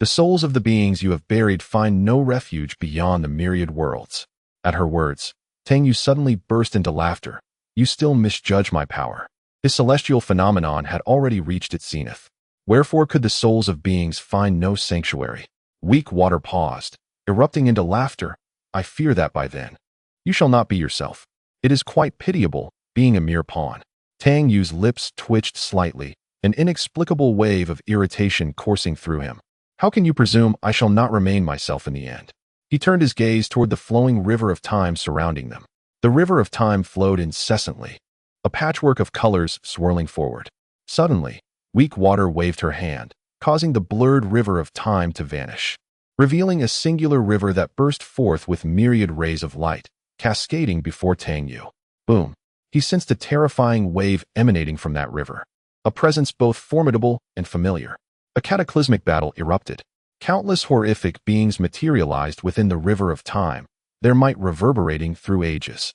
Speaker 1: The souls of the beings you have buried find no refuge beyond the myriad worlds. At her words, Tang Yu suddenly burst into laughter. You still misjudge my power. This celestial phenomenon had already reached its zenith. Wherefore could the souls of beings find no sanctuary? Weak Water paused, erupting into laughter. I fear that by then, you shall not be yourself. It is quite pitiable, being a mere pawn. Tang Yu's lips twitched slightly, an inexplicable wave of irritation coursing through him. How can you presume I shall not remain myself in the end? He turned his gaze toward the flowing river of time surrounding them. The river of time flowed incessantly, a patchwork of colors swirling forward. Suddenly, Weak Water waved her hand, causing the blurred river of time to vanish, revealing a singular river that burst forth with myriad rays of light, cascading before Tang Yu. Boom! He sensed a terrifying wave emanating from that river, a presence both formidable and familiar. A cataclysmic battle erupted. Countless horrific beings materialized within the river of time, their might reverberating through ages,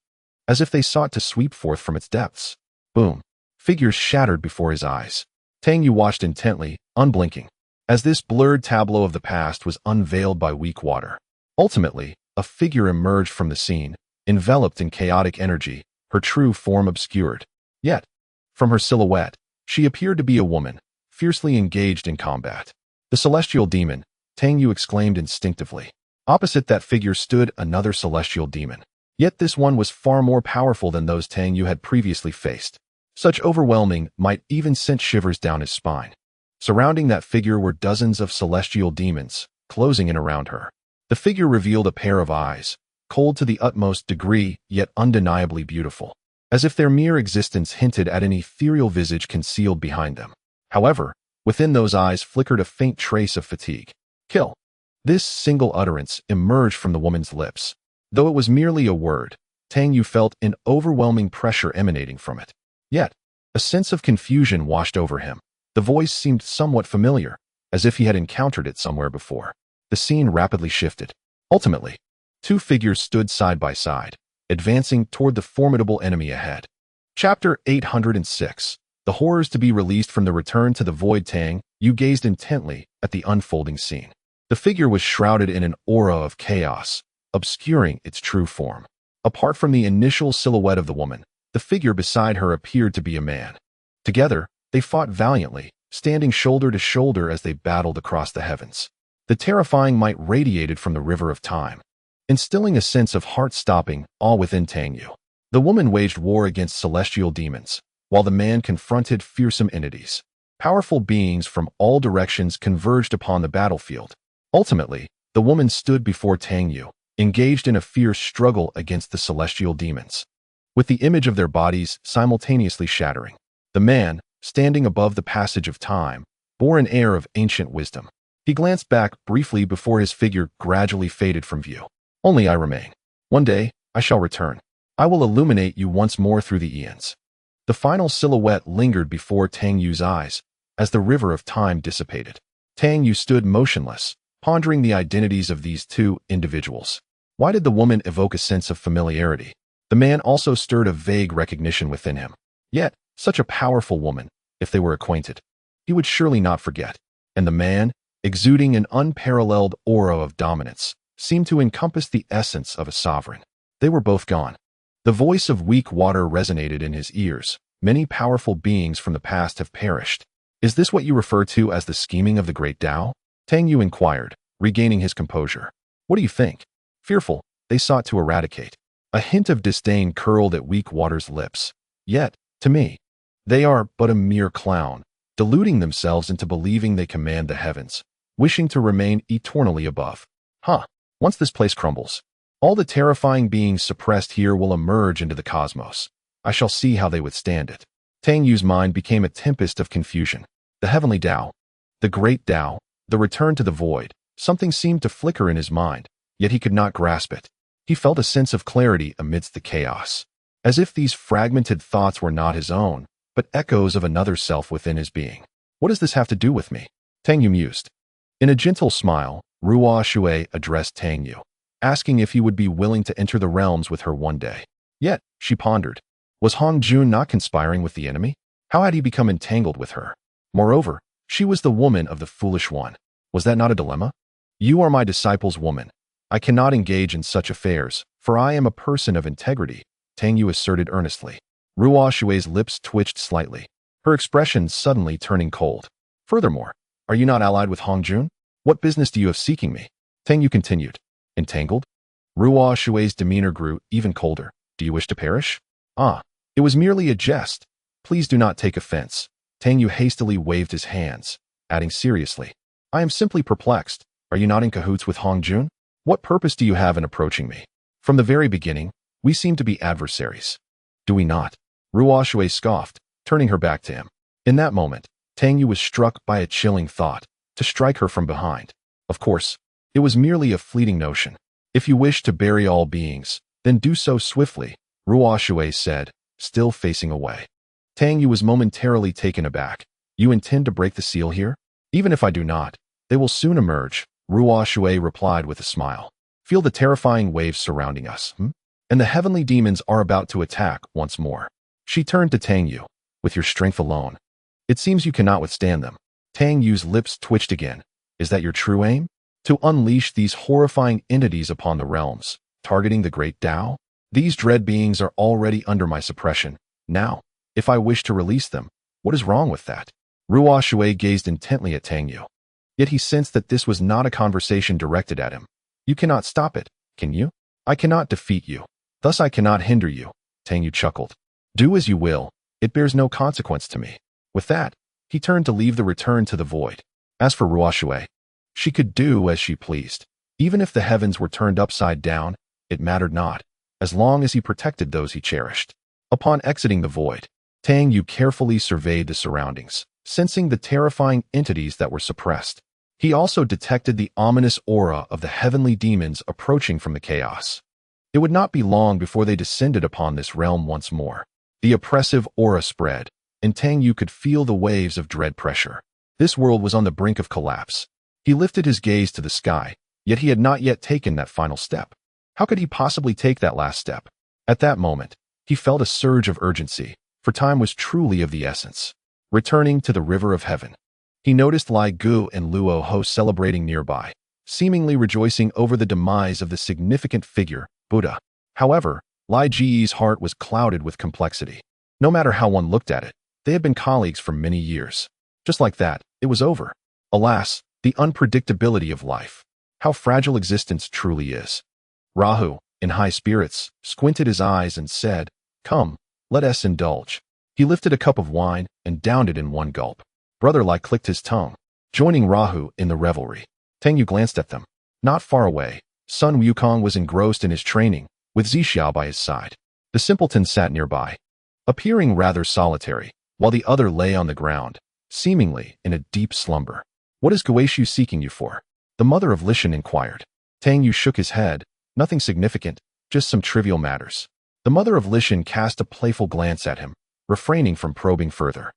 Speaker 1: as if they sought to sweep forth from its depths. Boom! Figures shattered before his eyes. Tang Yu watched intently, unblinking, as this blurred tableau of the past was unveiled by Weak Water. Ultimately, a figure emerged from the scene, enveloped in chaotic energy, her true form obscured. Yet, from her silhouette, she appeared to be a woman, fiercely engaged in combat. The celestial demon, Tang Yu exclaimed instinctively. Opposite that figure stood another celestial demon. Yet this one was far more powerful than those Tang Yu had previously faced. Such overwhelming might even sent shivers down his spine. Surrounding that figure were dozens of celestial demons, closing in around her. The figure revealed a pair of eyes, cold to the utmost degree, yet undeniably beautiful, as if their mere existence hinted at an ethereal visage concealed behind them. However, within those eyes flickered a faint trace of fatigue. Kill. This single utterance emerged from the woman's lips. Though it was merely a word, Tang Yu felt an overwhelming pressure emanating from it. Yet, a sense of confusion washed over him. The voice seemed somewhat familiar, as if he had encountered it somewhere before. The scene rapidly shifted. Ultimately, two figures stood side by side, advancing toward the formidable enemy ahead. Chapter 806. The horrors to be released from the return to the void. Tang Yu gazed intently at the unfolding scene. The figure was shrouded in an aura of chaos, obscuring its true form. Apart from the initial silhouette of the woman, the figure beside her appeared to be a man. Together, they fought valiantly, standing shoulder to shoulder as they battled across the heavens. The terrifying might radiated from the river of time, instilling a sense of heart-stopping awe within Tang Yu. The woman waged war against celestial demons, while the man confronted fearsome entities. Powerful beings from all directions converged upon the battlefield. Ultimately, the woman stood before Tang Yu, engaged in a fierce struggle against the celestial demons, with the image of their bodies simultaneously shattering. The man, standing above the passage of time, bore an air of ancient wisdom. He glanced back briefly before his figure gradually faded from view. Only I remain. One day, I shall return. I will illuminate you once more through the eons. The final silhouette lingered before Tang Yu's eyes as the river of time dissipated. Tang Yu stood motionless, pondering the identities of these two individuals. Why did the woman evoke a sense of familiarity? The man also stirred a vague recognition within him. Yet, such a powerful woman, if they were acquainted, he would surely not forget. And the man, exuding an unparalleled aura of dominance, seemed to encompass the essence of a sovereign. They were both gone. The voice of weak water resonated in his ears. Many powerful beings from the past have perished. Is this what you refer to as the scheming of the great Tao? Tang Yu inquired, regaining his composure. What do you think? Fearful, they sought to eradicate. A hint of disdain curled at weak water's lips. Yet, to me, they are but a mere clown, deluding themselves into believing they command the heavens, wishing to remain eternally above. Once this place crumbles, all the terrifying beings suppressed here will emerge into the cosmos. I shall see how they withstand it. Tang Yu's mind became a tempest of confusion. The heavenly Tao, the great Tao, the return to the void. Something seemed to flicker in his mind, yet he could not grasp it. He felt a sense of clarity amidst the chaos, as if these fragmented thoughts were not his own, but echoes of another self within his being. What does this have to do with me? Tang Yu mused. In a gentle smile, Ruo Shui addressed Tang Yu, asking if he would be willing to enter the realms with her one day. Yet, she pondered. Was Hong Jun not conspiring with the enemy? How had he become entangled with her? Moreover, she was the woman of the foolish one. Was that not a dilemma? You are my disciple's woman. I cannot engage in such affairs, for I am a person of integrity, Tang Yu asserted earnestly. Ruo Shui's lips twitched slightly, her expression suddenly turning cold. Furthermore, are you not allied with Hong Jun? What business do you have seeking me? Tang Yu continued. Entangled? Ruo Shui's demeanor grew even colder. Do you wish to perish? It was merely a jest. Please do not take offense. Tang Yu hastily waved his hands, adding seriously. I am simply perplexed. Are you not in cahoots with Hong Jun? What purpose do you have in approaching me? From the very beginning, we seem to be adversaries. Do we not? Ruo Shui scoffed, turning her back to him. In that moment, Tang Yu was struck by a chilling thought, to strike her from behind. Of course, it was merely a fleeting notion. If you wish to bury all beings, then do so swiftly, Ruo Shui said, still facing away. Tang Yu was momentarily taken aback. You intend to break the seal here? Even if I do not, they will soon emerge, Ruo Shui replied with a smile. Feel the terrifying waves surrounding us, And the heavenly demons are about to attack once more. She turned to Tang Yu. With your strength alone, it seems you cannot withstand them. Tang Yu's lips twitched again. Is that your true aim? To unleash these horrifying entities upon the realms, targeting the great Tao? These dread beings are already under my suppression. Now, if I wish to release them, what is wrong with that? Ruo Shui gazed intently at Tang Yu. Yet he sensed that this was not a conversation directed at him. You cannot stop it, can you? I cannot defeat you. Thus I cannot hinder you. Tang Yu chuckled. Do as you will. It bears no consequence to me. With that, he turned to leave the return to the void. As for Ruo Shui, she could do as she pleased. Even if the heavens were turned upside down, it mattered not, as long as he protected those he cherished. Upon exiting the void, Tang Yu carefully surveyed the surroundings, sensing the terrifying entities that were suppressed. He also detected the ominous aura of the heavenly demons approaching from the chaos. It would not be long before they descended upon this realm once more. The oppressive aura spread, and Tang Yu could feel the waves of dread pressure. This world was on the brink of collapse. He lifted his gaze to the sky, yet he had not yet taken that final step. How could he possibly take that last step? At that moment, he felt a surge of urgency, for time was truly of the essence. Returning to the river of heaven, he noticed Lai Gu and Luo Ho celebrating nearby, seemingly rejoicing over the demise of the significant figure, Buddha. However, Lai Ji's heart was clouded with complexity. No matter how one looked at it, they had been colleagues for many years. Just like that, it was over. Alas, the unpredictability of life. How fragile existence truly is. Rahu, in high spirits, squinted his eyes and said, "Come, let us indulge." He lifted a cup of wine and downed it in one gulp. Brother Lai clicked his tongue, joining Rahu in the revelry. Tang Yu glanced at them. Not far away, Sun Wukong was engrossed in his training, with Zixiao by his side. The simpleton sat nearby, appearing rather solitary, while the other lay on the ground, seemingly in a deep slumber. "What is Guixu seeking you for?" the mother of Lishan inquired. Tang Yu shook his head. "Nothing significant, just some trivial matters." The mother of Lishan cast a playful glance at him, refraining from probing further.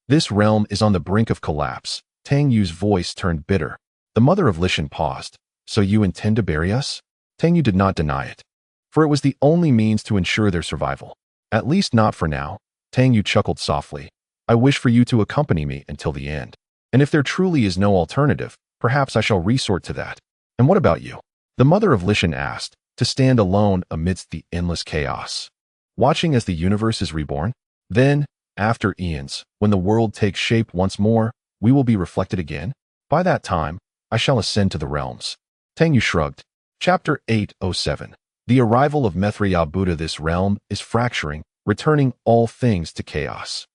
Speaker 1: "This realm is on the brink of collapse." Tang Yu's voice turned bitter. The mother of Lishan paused. "So you intend to bury us?" Tang Yu did not deny it, for it was the only means to ensure their survival. "At least not for now." Tang Yu chuckled softly. "I wish for you to accompany me until the end. And if there truly is no alternative, perhaps I shall resort to that." "And what about you?" the mother of Lishan asked, "to stand alone amidst the endless chaos, watching as the universe is reborn? Then, after eons, when the world takes shape once more, we will be reflected again. By that time, I shall ascend to the realms." Tang Yu shrugged. Chapter 807. The arrival of myriad Buddha. This realm is fracturing, returning all things to chaos.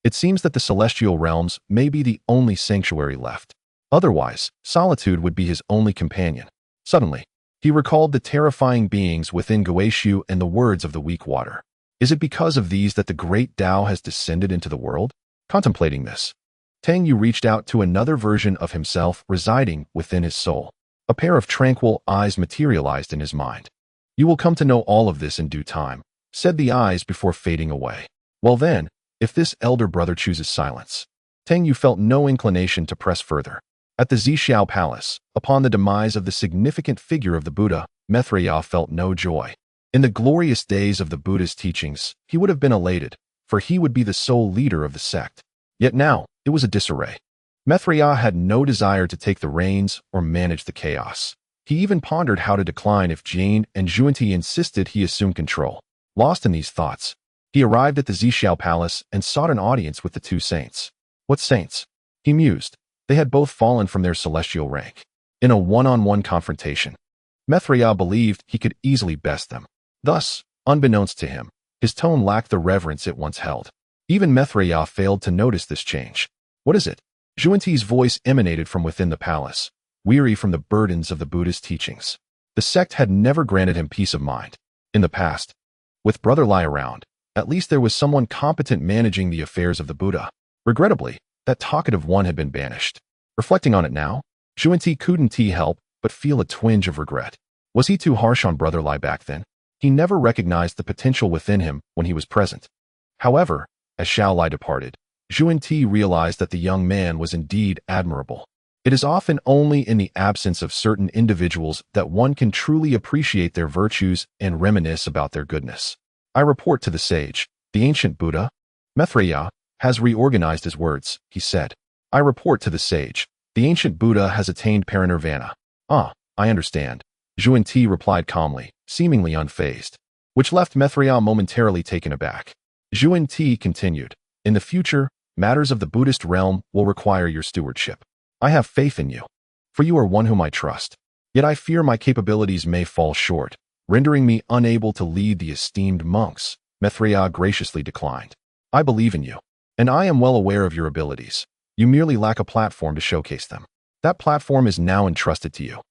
Speaker 1: It seems that the celestial realms may be the only sanctuary left. Otherwise, solitude would be his only companion. Suddenly, he recalled the terrifying beings within Guixu and the words of the weak water. Is it because of these that the great Tao has descended into the world? Contemplating this, Tang Yu reached out to another version of himself residing within his soul. A pair of tranquil eyes materialized in his mind. "You will come to know all of this in due time," said the eyes before fading away. "Well then, if this elder brother chooses silence." Tang Yu felt no inclination to press further. At the Zixiao Palace, upon the demise of the significant figure of the Buddha, myriad felt no joy. In the glorious days of the Buddha's teachings, he would have been elated, for he would be the sole leader of the sect. Yet now, it was a disarray. myriad had no desire to take the reins or manage the chaos. He even pondered how to decline if Jane and Zhuanti insisted he assume control. Lost in these thoughts, he arrived at the Zixiao Palace and sought an audience with the two saints. What saints? He mused. They had both fallen from their celestial rank. In a one-on-one confrontation, myriad believed he could easily best them. Thus, unbeknownst to him, his tone lacked the reverence it once held. Even myriad failed to notice this change. "What is it?" Zhuanti's voice emanated from within the palace, weary from the burdens of the Buddha's teachings. The sect had never granted him peace of mind. In the past, with Brother Lai around, at least there was someone competent managing the affairs of the Buddha. Regrettably, that talkative one had been banished. Reflecting on it now, Zhuanti couldn't help but feel a twinge of regret. Was he too harsh on Brother Lai back then? He never recognized the potential within him when he was present. However, as Xiao Lai departed, Zhuanti realized that the young man was indeed admirable. It is often only in the absence of certain individuals that one can truly appreciate their virtues and reminisce about their goodness. "I report to the sage, the ancient Buddha." myriad has reorganized his words, he said. "I report to the sage, the ancient Buddha has attained parinirvana." "Ah, I understand," Zhuanti replied calmly, seemingly unfazed, which left myriad momentarily taken aback. Zhuanti continued, "In the future, matters of the Buddhist realm will require your stewardship. I have faith in you, for you are one whom I trust. Yet I fear my capabilities may fall short, rendering me unable to lead the esteemed monks." myriad graciously declined. "I believe in you, and I am well aware of your abilities. You merely lack a platform to showcase them. That platform is now entrusted to you."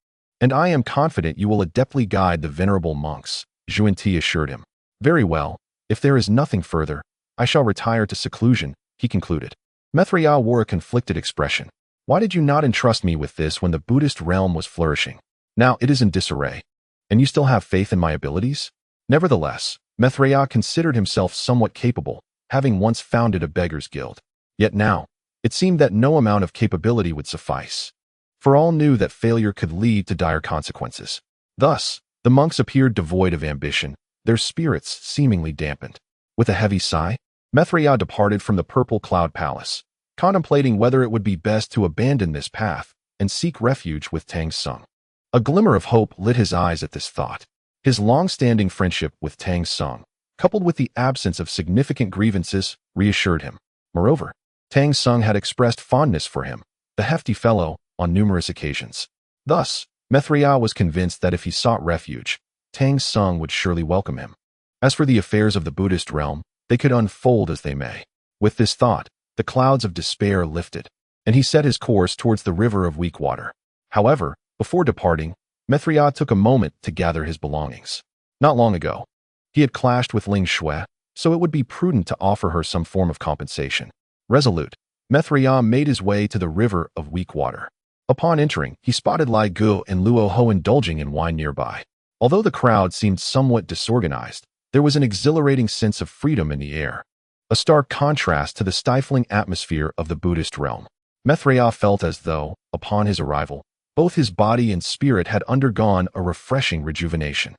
Speaker 1: And I am confident you will adeptly guide the venerable monks, Zhuan assured him. Very well, if there is nothing further, I shall retire to seclusion, he concluded. Mithriya wore a conflicted expression. Why did you not entrust me with this when the Buddhist realm was flourishing? Now it is in disarray. And you still have faith in my abilities? Nevertheless, Mithriya considered himself somewhat capable, having once founded a beggar's guild. Yet now, it seemed that no amount of capability would suffice. For all knew that failure could lead to dire consequences. Thus, the monks appeared devoid of ambition, their spirits seemingly dampened. With a heavy sigh, Mithriya departed from the Purple Cloud Palace, contemplating whether it would be best to abandon this path and seek refuge with Tang Sung. A glimmer of hope lit his eyes at this thought. His long-standing friendship with Tang Sung, coupled with the absence of significant grievances, reassured him. Moreover, Tang Sung had expressed fondness for him, the hefty fellow, on numerous occasions. Thus, Mithriya was convinced that if he sought refuge, Tang Sung would surely welcome him. As for the affairs of the Buddhist realm, they could unfold as they may. With this thought, the clouds of despair lifted, and he set his course towards the river of weak water. However, before departing, Mithriya took a moment to gather his belongings. Not long ago, he had clashed with Ling Shui, so it would be prudent to offer her some form of compensation. Resolute, Mithriya made his way to the river of weak water. Upon entering, he spotted Lai Gu and Luo Ho indulging in wine nearby. Although the crowd seemed somewhat disorganized, there was an exhilarating sense of freedom in the air, a stark contrast to the stifling atmosphere of the Buddhist realm. Mithriya felt as though, upon his arrival, both his body and spirit had undergone a refreshing rejuvenation.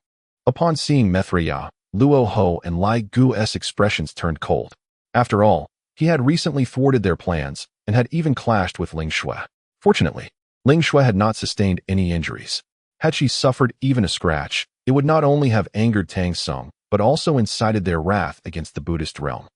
Speaker 1: Upon seeing Mithriya, Luo Ho and Lai Gu's expressions turned cold. After all, he had recently thwarted their plans and had even clashed with Ling Shui. Fortunately, Ling Shui had not sustained any injuries. Had she suffered even a scratch, it would not only have angered Tang Sung, but also incited their wrath against the Buddhist realm.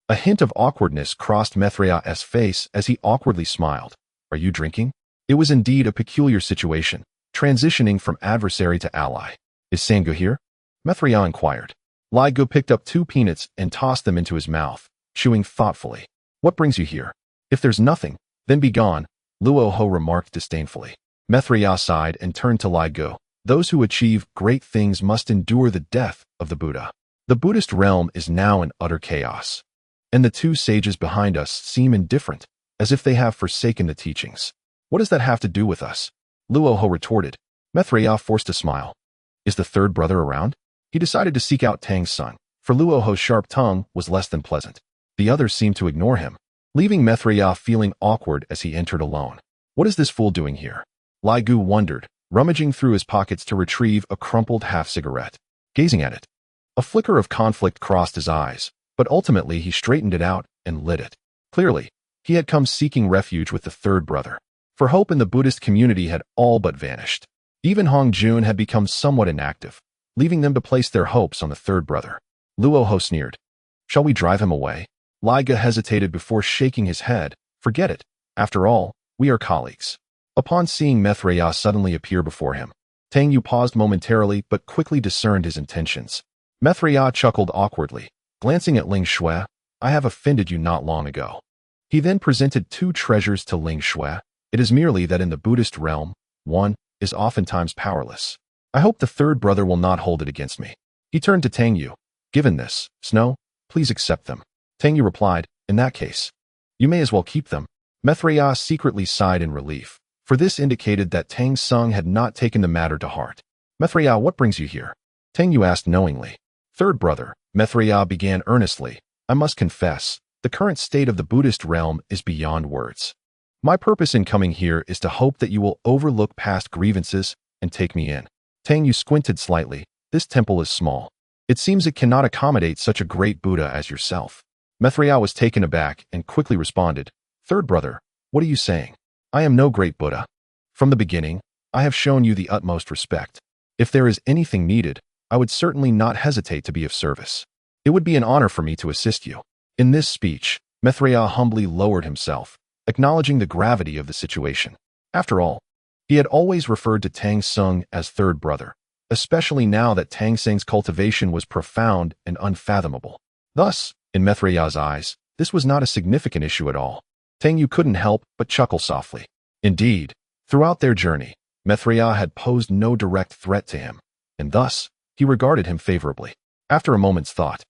Speaker 1: A hint of awkwardness crossed Mithriya's face as he awkwardly smiled. Are you drinking? It was indeed a peculiar situation, transitioning from adversary to ally. Is Sangu here? Mithriya inquired. Lai Gu picked up 2 peanuts and tossed them into his mouth, chewing thoughtfully. What brings you here? If there's nothing, then be gone, Luo Ho remarked disdainfully. Mithriya sighed and turned to Lai Gu. Those who achieve great things must endure the death of the Buddha. The Buddhist realm is now in utter chaos, and the 2 sages behind us seem indifferent, as if they have forsaken the teachings. What does that have to do with us? Luo Ho retorted. Mithriya forced a smile. Is the 3rd brother around? He decided to seek out Tang Sung, for Luo Ho's sharp tongue was less than pleasant. The others seemed to ignore him, leaving Mithriya feeling awkward as he entered alone. What is this fool doing here? Lai Gu wondered, rummaging through his pockets to retrieve a crumpled half-cigarette. Gazing at it, a flicker of conflict crossed his eyes, but ultimately he straightened it out and lit it. Clearly, he had come seeking refuge with the 3rd brother, for hope in the Buddhist community had all but vanished. Even Hong Jun had become somewhat inactive, leaving them to place their hopes on the 3rd brother. Luo Ho sneered. Shall we drive him away? Lai Gu hesitated before shaking his head. Forget it. After all, we are colleagues. Upon seeing Mithriya suddenly appear before him, Tang Yu paused momentarily but quickly discerned his intentions. Mithriya chuckled awkwardly, glancing at Ling Shui. I have offended you not long ago. He then presented 2 treasures to Ling Shui. It is merely that in the Buddhist realm, one is oftentimes powerless. I hope the 3rd brother will not hold it against me. He turned to Tang Yu. Given this, Snow, please accept them. Tang Yu replied, in that case, you may as well keep them. Mithriya secretly sighed in relief, for this indicated that Tang Sung had not taken the matter to heart. Mithriya, what brings you here? Tang Yu asked knowingly. 3rd brother, Mithriya began earnestly. I must confess, the current state of the Buddhist realm is beyond words. My purpose in coming here is to hope that you will overlook past grievances and take me in. Tang Yu squinted slightly. This temple is small. It seems it cannot accommodate such a great Buddha as yourself. Mithriya was taken aback and quickly responded, 3rd brother, what are you saying? I am no great Buddha. From the beginning, I have shown you the utmost respect. If there is anything needed, I would certainly not hesitate to be of service. It would be an honor for me to assist you. In this speech, Mithriya humbly lowered himself, acknowledging the gravity of the situation. After all, he had always referred to Tang Sung as 3rd brother, especially now that Tang Sung's cultivation was profound and unfathomable. Thus, in Mithriya's eyes, this was not a significant issue at all. Tang Yu couldn't help but chuckle softly. Indeed, throughout their journey, myriad had posed no direct threat to him, and thus, he regarded him favorably. After a moment's thought,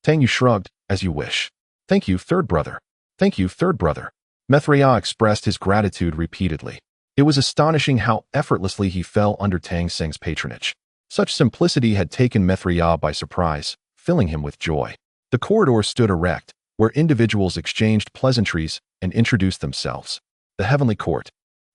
Speaker 1: Tang Yu shrugged, "As you wish." "Thank you, third brother." "Thank you, third brother." myriad expressed his gratitude repeatedly. It was astonishing how effortlessly he fell under Tang Seng's patronage. Such simplicity had taken myriad by surprise, filling him with joy. The corridor stood erect, where individuals exchanged pleasantries and introduced themselves. The heavenly court,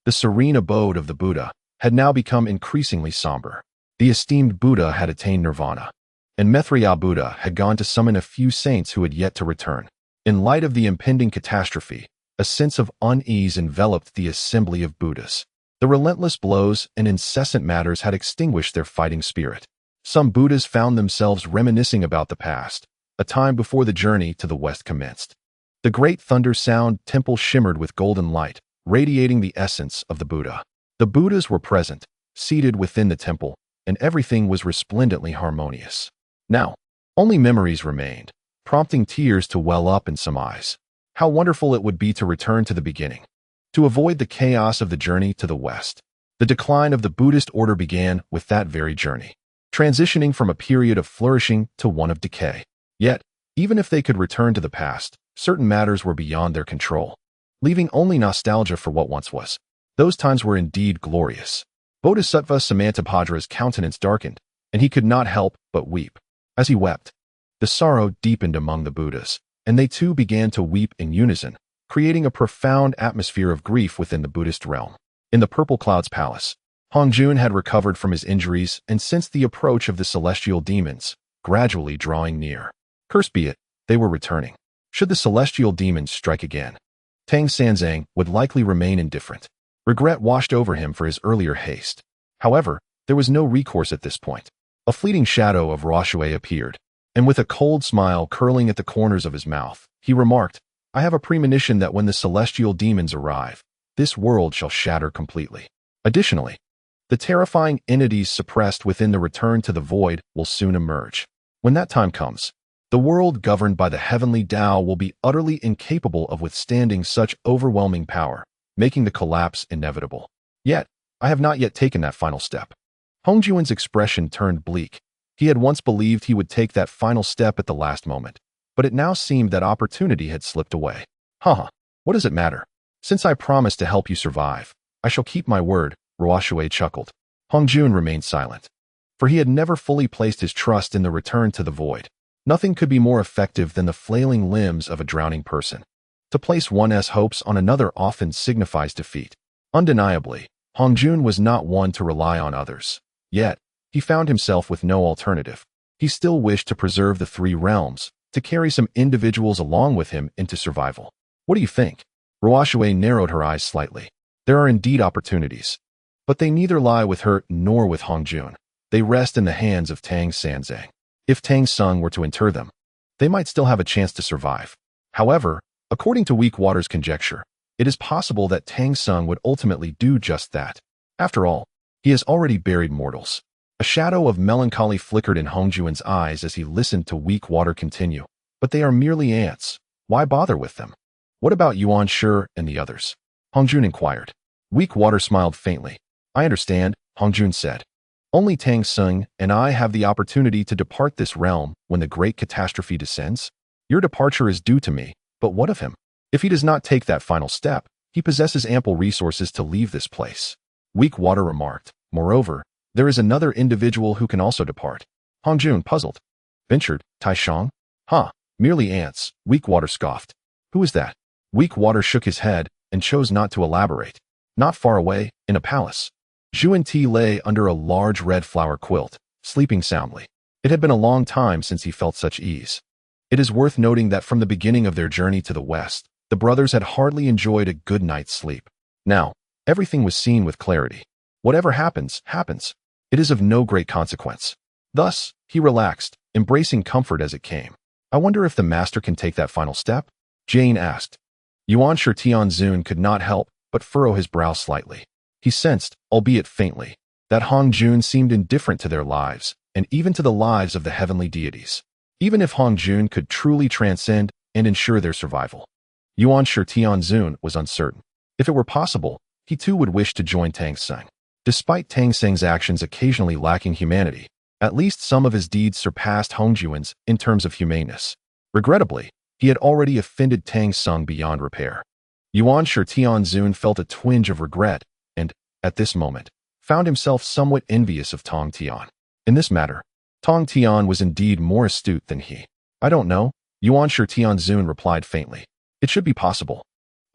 Speaker 1: the serene abode of the Buddha, had now become increasingly somber. The esteemed Buddha had attained nirvana, and myriad Buddha had gone to summon a few saints who had yet to return. In light of the impending catastrophe, a sense of unease enveloped the assembly of Buddhas. The relentless blows and incessant matters had extinguished their fighting spirit. Some Buddhas found themselves reminiscing about the past, a time before the journey to the west commenced. The great thunder sound temple shimmered with golden light, radiating the essence of the Buddha. The Buddhas were present, seated within the temple, and everything was resplendently harmonious. Now, only memories remained, prompting tears to well up in some eyes. How wonderful it would be to return to the beginning, to avoid the chaos of the journey to the west. The decline of the Buddhist order began with that very journey, transitioning from a period of flourishing to one of decay. Yet, even if they could return to the past, certain matters were beyond their control, leaving only nostalgia for what once was. Those times were indeed glorious. Bodhisattva Samantabhadra's countenance darkened, and he could not help but weep. As he wept, the sorrow deepened among the Buddhas, and they too began to weep in unison, creating a profound atmosphere of grief within the Buddhist realm. In the Purple Cloud's palace, Hongjun had recovered from his injuries and sensed the approach of the celestial demons, gradually drawing near. Cursed be it, they were returning. Should the celestial demons strike again, Tang Sanzang would likely remain indifferent. Regret washed over him for his earlier haste. However, there was no recourse at this point. A fleeting shadow of Roshuai appeared, and with a cold smile curling at the corners of his mouth, he remarked, "I have a premonition that when the celestial demons arrive, this world shall shatter completely. Additionally, the terrifying entities suppressed within the return to the void will soon emerge. When that time comes, the world governed by the heavenly Tao will be utterly incapable of withstanding such overwhelming power, making the collapse inevitable. Yet, I have not yet taken that final step." Hongjuan's expression turned bleak. He had once believed he would take that final step at the last moment, but it now seemed that opportunity had slipped away. Haha, what does it matter? Since I promised to help you survive, I shall keep my word, Ruoshui chuckled. Hongjun remained silent, for he had never fully placed his trust in the return to the void. Nothing could be more effective than the flailing limbs of a drowning person. To place one's hopes on another often signifies defeat. Undeniably, Hongjun was not one to rely on others. Yet, he found himself with no alternative. He still wished to preserve the three realms, to carry some individuals along with him into survival. What do you think? Ruoshui narrowed her eyes slightly. There are indeed opportunities, but they neither lie with her nor with Hongjun. They rest in the hands of Tang Sanzang. If Tang Sung were to inter them, they might still have a chance to survive. However, according to Weakwater's conjecture, it is possible that Tang Sung would ultimately do just that. After all, he has already buried mortals. A shadow of melancholy flickered in Hongjuan's eyes as he listened to Weakwater continue. But they are merely ants. Why bother with them? What about Yuan Shi and the others? Hongjun inquired. Weakwater smiled faintly. I understand, Hongjun said. Only Tang Sung and I have the opportunity to depart this realm when the great catastrophe descends. Your departure is due to me, but what of him? If he does not take that final step, he possesses ample resources to leave this place. Weakwater remarked. Moreover, there is another individual who can also depart. Hongjun, puzzled, ventured, Taishang? Merely ants, Weakwater scoffed. Who is that? Weakwater shook his head and chose not to elaborate. Not far away, in a palace, Zhuan Ti lay under a large red flower quilt, sleeping soundly. It had been a long time since he felt such ease. It is worth noting that from the beginning of their journey to the west, the brothers had hardly enjoyed a good night's sleep. Now, everything was seen with clarity. Whatever happens, happens. It is of no great consequence. Thus, he relaxed, embracing comfort as it came. I wonder if the master can take that final step? Jane asked. Yuan Shi Tianzun could not help but furrow his brow slightly. He sensed, albeit faintly, that Hongjun seemed indifferent to their lives, and even to the lives of the heavenly deities. Even if Hongjun could truly transcend and ensure their survival, Yuan Shi Tianzun was uncertain. If it were possible, he too would wish to join Tang Sung. Despite Tang Seng's actions occasionally lacking humanity, at least some of his deeds surpassed Hongjuan's in terms of humaneness. Regrettably, he had already offended Tang Sung beyond repair. Yuan Shi Tianzun felt a twinge of regret and, at this moment, found himself somewhat envious of Tong Tian. In this matter, Tong Tian was indeed more astute than he. I don't know, Yuan Shi Tianzun replied faintly. It should be possible.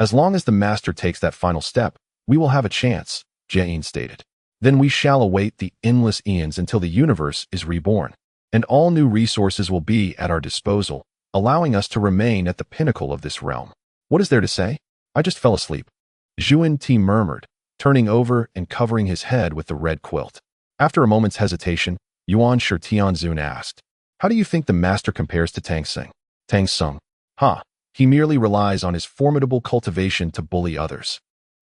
Speaker 1: As long as the master takes that final step, we will have a chance, Jiayin stated. Then we shall await the endless eons until the universe is reborn, and all new resources will be at our disposal, allowing us to remain at the pinnacle of this realm. What is there to say? I just fell asleep. Zhuan Ti murmured, turning over and covering his head with the red quilt. After a moment's hesitation, Yuan Shi Tianzun asked, how do you think the master compares to Tang Seng? Tang Sung. He merely relies on his formidable cultivation to bully others.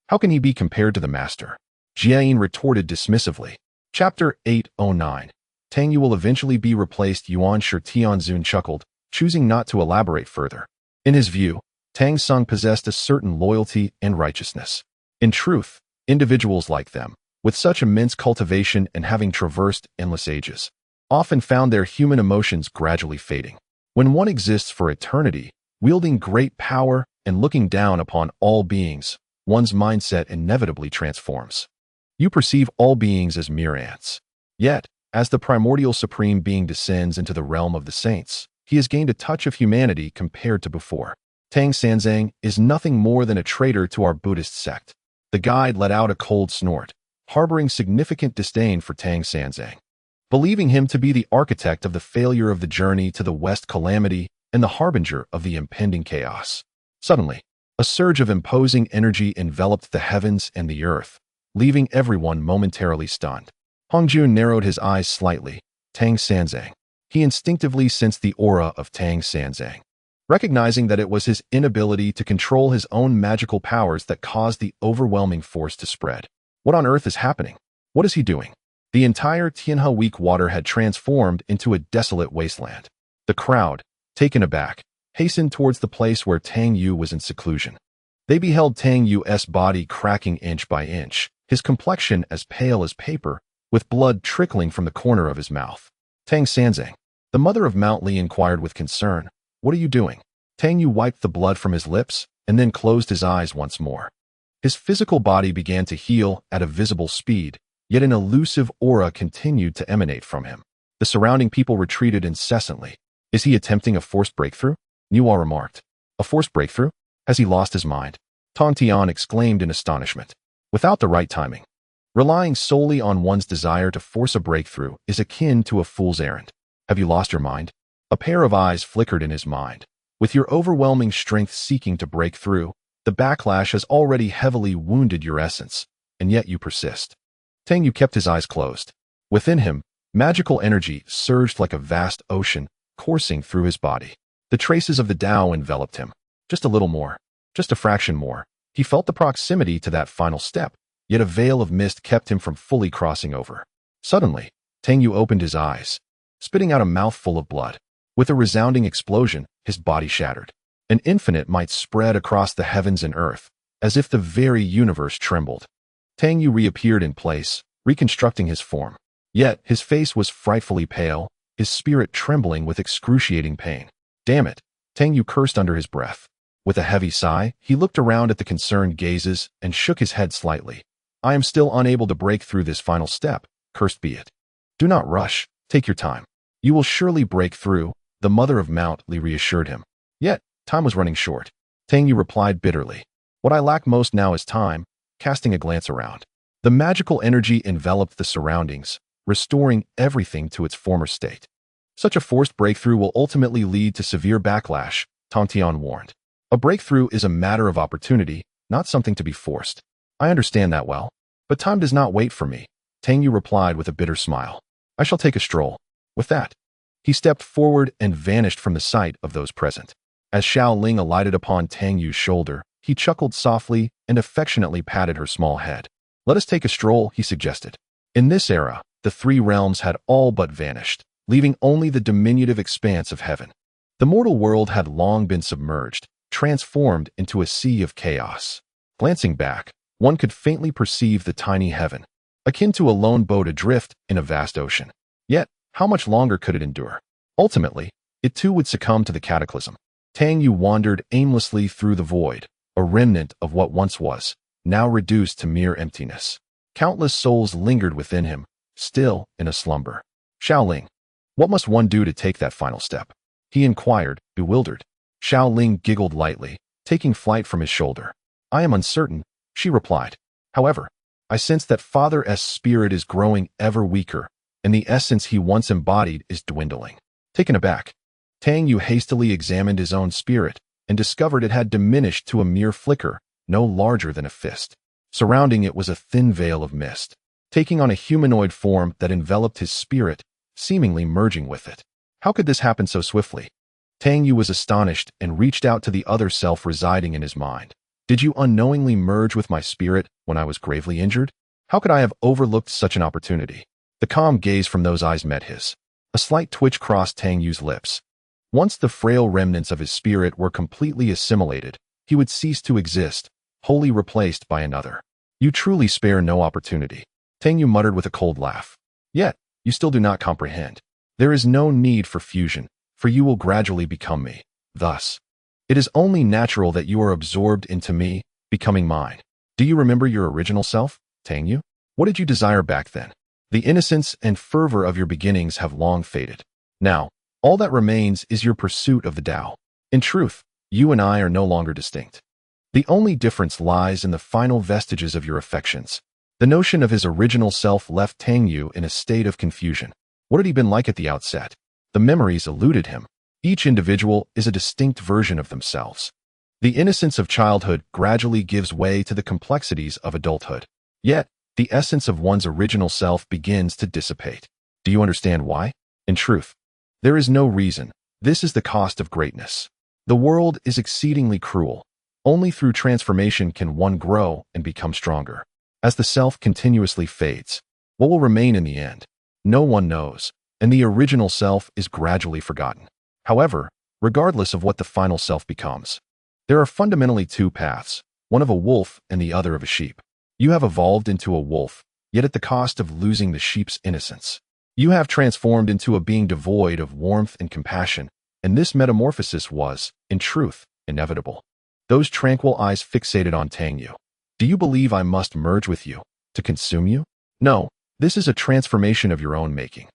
Speaker 1: How can he be compared to the master? Jiayin retorted dismissively. Chapter 809. Tang Yu will eventually be replaced. Yuan Shi Tianzun chuckled, choosing not to elaborate further. In his view, Tang Sung possessed a certain loyalty and righteousness. In truth, individuals like them, with such immense cultivation and having traversed endless ages, often found their human emotions gradually fading. When one exists for eternity, wielding great power and looking down upon all beings, one's mindset inevitably transforms. You perceive all beings as myriads. Yet, as the primordial supreme being descends into the realm of the saints, he has gained a touch of humanity compared to before. Tang Sanzang is nothing more than a traitor to our Buddhist sect. The guide let out a cold snort, harboring significant disdain for Tang Sanzang. Believing him to be the architect of the failure of the journey to the West calamity and the harbinger of the impending chaos. Suddenly, a surge of imposing energy enveloped the heavens and the earth, leaving everyone momentarily stunned. Hongjun narrowed his eyes slightly. Tang Sanzang. He instinctively sensed the aura of Tang Sanzang, recognizing that it was his inability to control his own magical powers that caused the overwhelming force to spread. What on earth is happening? What is he doing? The entire Tianhe Week water had transformed into a desolate wasteland. The crowd, taken aback, hastened towards the place where Tang Yu was in seclusion. They beheld Tang Yu's body cracking inch by inch, his complexion as pale as paper, with blood trickling from the corner of his mouth. Tang Sanzang. The mother of Mount Li inquired with concern, "What are you doing?" Tang Yu wiped the blood from his lips and then closed his eyes once more. His physical body began to heal at a visible speed, yet an elusive aura continued to emanate from him. The surrounding people retreated incessantly. Is he attempting a forced breakthrough? Nuwa remarked. A forced breakthrough? Has he lost his mind? Tong Tian exclaimed in astonishment. Without the right timing. Relying solely on one's desire to force a breakthrough is akin to a fool's errand. Have you lost your mind? A pair of eyes flickered in his mind. With your overwhelming strength seeking to break through, the backlash has already heavily wounded your essence, and yet you persist. Tang Yu kept his eyes closed. Within him, magical energy surged like a vast ocean, coursing through his body. The traces of the Tao enveloped him. Just a little more. Just a fraction more. He felt the proximity to that final step, yet a veil of mist kept him from fully crossing over. Suddenly, Tang Yu opened his eyes, spitting out a mouthful of blood. With a resounding explosion, his body shattered. An infinite might spread across the heavens and earth, as if the very universe trembled. Tang Yu reappeared in place, reconstructing his form. Yet, his face was frightfully pale, his spirit trembling with excruciating pain. Damn it, Tang Yu cursed under his breath. With a heavy sigh, he looked around at the concerned gazes and shook his head slightly. I am still unable to break through this final step, cursed be it. Do not rush, take your time. You will surely break through, the mother of Mount Li reassured him. Yet, time was running short. Tang Yu replied bitterly. What I lack most now is time, casting a glance around. The magical energy enveloped the surroundings, restoring everything to its former state. Such a forced breakthrough will ultimately lead to severe backlash, Tong Tian warned. A breakthrough is a matter of opportunity, not something to be forced. I understand that well. But time does not wait for me, Tang Yu replied with a bitter smile. I shall take a stroll. With that, he stepped forward and vanished from the sight of those present. As Xiao Ling alighted upon Tang Yu's shoulder, he chuckled softly and affectionately patted her small head. Let us take a stroll, he suggested. In this era, the three realms had all but vanished, leaving only the diminutive expanse of heaven. The mortal world had long been submerged, transformed into a sea of chaos. Glancing back, one could faintly perceive the tiny heaven, akin to a lone boat adrift in a vast ocean. Yet, how much longer could it endure? Ultimately, it too would succumb to the cataclysm. Tang Yu wandered aimlessly through the void, a remnant of what once was, now reduced to mere emptiness. Countless souls lingered within him, still in a slumber. Xiaoling, what must one do to take that final step? He inquired, bewildered. Xiaoling giggled lightly, taking flight from his shoulder. I am uncertain, she replied. However, I sense that Father's spirit is growing ever weaker, and the essence he once embodied is dwindling. Taken aback, Tang Yu hastily examined his own spirit and discovered it had diminished to a mere flicker, no larger than a fist. Surrounding it was a thin veil of mist, taking on a humanoid form that enveloped his spirit, seemingly merging with it. How could this happen so swiftly? Tang Yu was astonished and reached out to the other self residing in his mind. Did you unknowingly merge with my spirit when I was gravely injured? How could I have overlooked such an opportunity? The calm gaze from those eyes met his. A slight twitch crossed Tang Yu's lips. Once the frail remnants of his spirit were completely assimilated, he would cease to exist, wholly replaced by another. You truly spare no opportunity. Tang Yu muttered with a cold laugh. Yet, you still do not comprehend. There is no need for fusion, for you will gradually become me. Thus, it is only natural that you are absorbed into me, becoming mine. Do you remember your original self, Tang Yu? What did you desire back then? The innocence and fervor of your beginnings have long faded. Now, all that remains is your pursuit of the Tao. In truth, you and I are no longer distinct. The only difference lies in the final vestiges of your affections. The notion of his original self left Tang Yu in a state of confusion. What had he been like at the outset? The memories eluded him. Each individual is a distinct version of themselves. The innocence of childhood gradually gives way to the complexities of adulthood. Yet, the essence of one's original self begins to dissipate. Do you understand why? In truth, there is no reason. This is the cost of greatness. The world is exceedingly cruel. Only through transformation can one grow and become stronger. As the self continuously fades, what will remain in the end? No one knows, and the original self is gradually forgotten. However, regardless of what the final self becomes, there are fundamentally two paths, one of a wolf and the other of a sheep. You have evolved into a wolf, yet at the cost of losing the sheep's innocence. You have transformed into a being devoid of warmth and compassion, and this metamorphosis was, in truth, inevitable. Those tranquil eyes fixated on Tang Yu. Do you believe I must merge with you, to consume you? No, this is a transformation of your own making.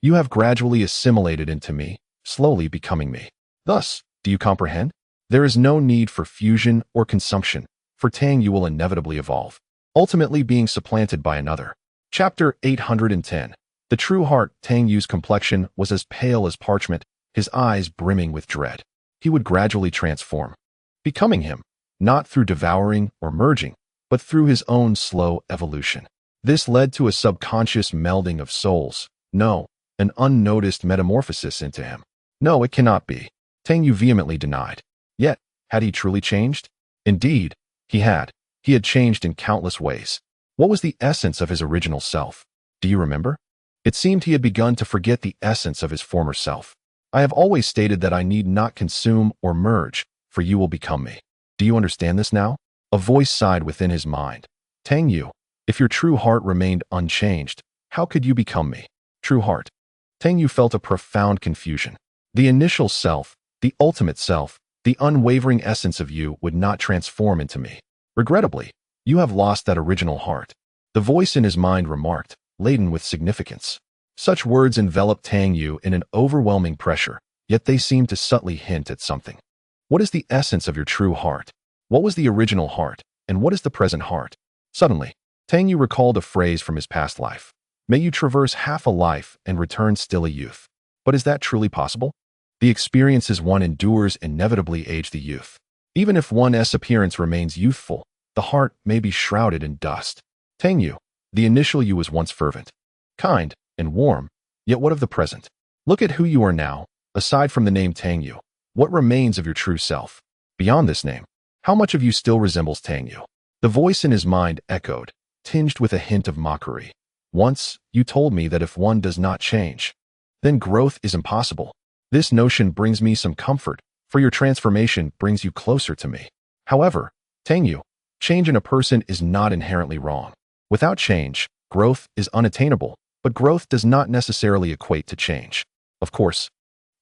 Speaker 1: You have gradually assimilated into me, slowly becoming me. Thus, do you comprehend? There is no need for fusion or consumption, for Tang Yu will inevitably evolve, ultimately being supplanted by another. Chapter 810. The true heart. Tang Yu's complexion was as pale as parchment, his eyes brimming with dread. He would gradually transform, becoming him, not through devouring or merging, but through his own slow evolution. This led to a subconscious melding of souls. No, an unnoticed metamorphosis into him. No, it cannot be. Tang Yu vehemently denied. Yet, had he truly changed? Indeed, he had. He had changed in countless ways. What was the essence of his original self? Do you remember? It seemed he had begun to forget the essence of his former self. I have always stated that I need not consume or merge, for you will become me. Do you understand this now? A voice sighed within his mind. Tang Yu, if your true heart remained unchanged, how could you become me? True heart. Tang Yu felt a profound confusion. The initial self, the ultimate self, the unwavering essence of you would not transform into me. Regrettably, you have lost that original heart. The voice in his mind remarked, laden with significance. Such words enveloped Tang Yu in an overwhelming pressure, yet they seemed to subtly hint at something. What is the essence of your true heart? What was the original heart, and what is the present heart? Suddenly, Tang Yu recalled a phrase from his past life. May you traverse half a life and return still a youth. But is that truly possible? The experiences one endures inevitably age the youth. Even if one's appearance remains youthful, the heart may be shrouded in dust. Tang Yu, the initial you was once fervent, kind, and warm, yet what of the present? Look at who you are now, aside from the name Tang Yu. What remains of your true self? Beyond this name, how much of you still resembles Tang Yu? The voice in his mind echoed, tinged with a hint of mockery. Once, you told me that if one does not change, then growth is impossible. This notion brings me some comfort, for your transformation brings you closer to me. However, Tang Yu, change in a person is not inherently wrong. Without change, Growth is unattainable, but growth does not necessarily equate to change. Of course,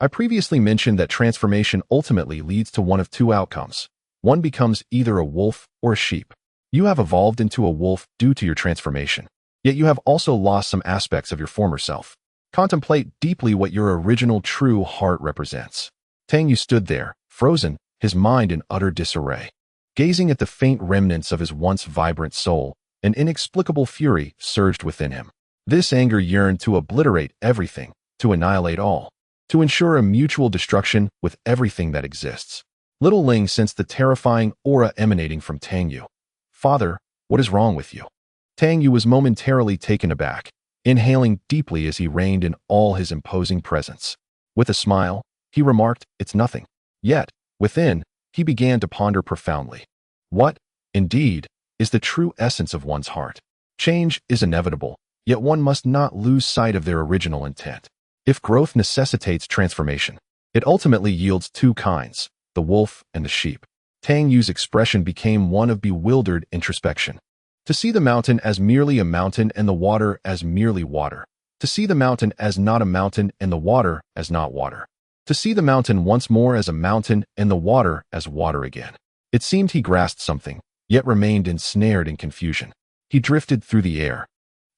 Speaker 1: I previously mentioned that transformation ultimately leads to one of two outcomes. One becomes either a wolf or a sheep. You have evolved into a wolf due to your transformation, yet you have also lost some aspects of your former self. Contemplate deeply what your original true heart represents. Tang Yu stood there, frozen, his mind in utter disarray. Gazing at the faint remnants of his once vibrant soul, an inexplicable fury surged within him. This anger yearned to obliterate everything, to annihilate all, to ensure a mutual destruction with everything that exists. Little Ling sensed the terrifying aura emanating from Tang Yu. "Father, what is wrong with you?" Tang Yu was momentarily taken aback, inhaling deeply as he reigned in all his imposing presence. With a smile, he remarked, "It's nothing." Yet, within, he began to ponder profoundly. What, indeed, is the true essence of one's heart? Change is inevitable, yet one must not lose sight of their original intent. If growth necessitates transformation, it ultimately yields two kinds, the wolf and the sheep. Tang Yu's expression became one of bewildered introspection. To see the mountain as merely a mountain and the water as merely water. To see the mountain as not a mountain and the water as not water. To see the mountain once more as a mountain and the water as water again. It seemed he grasped something, yet remained ensnared in confusion. He drifted through the air,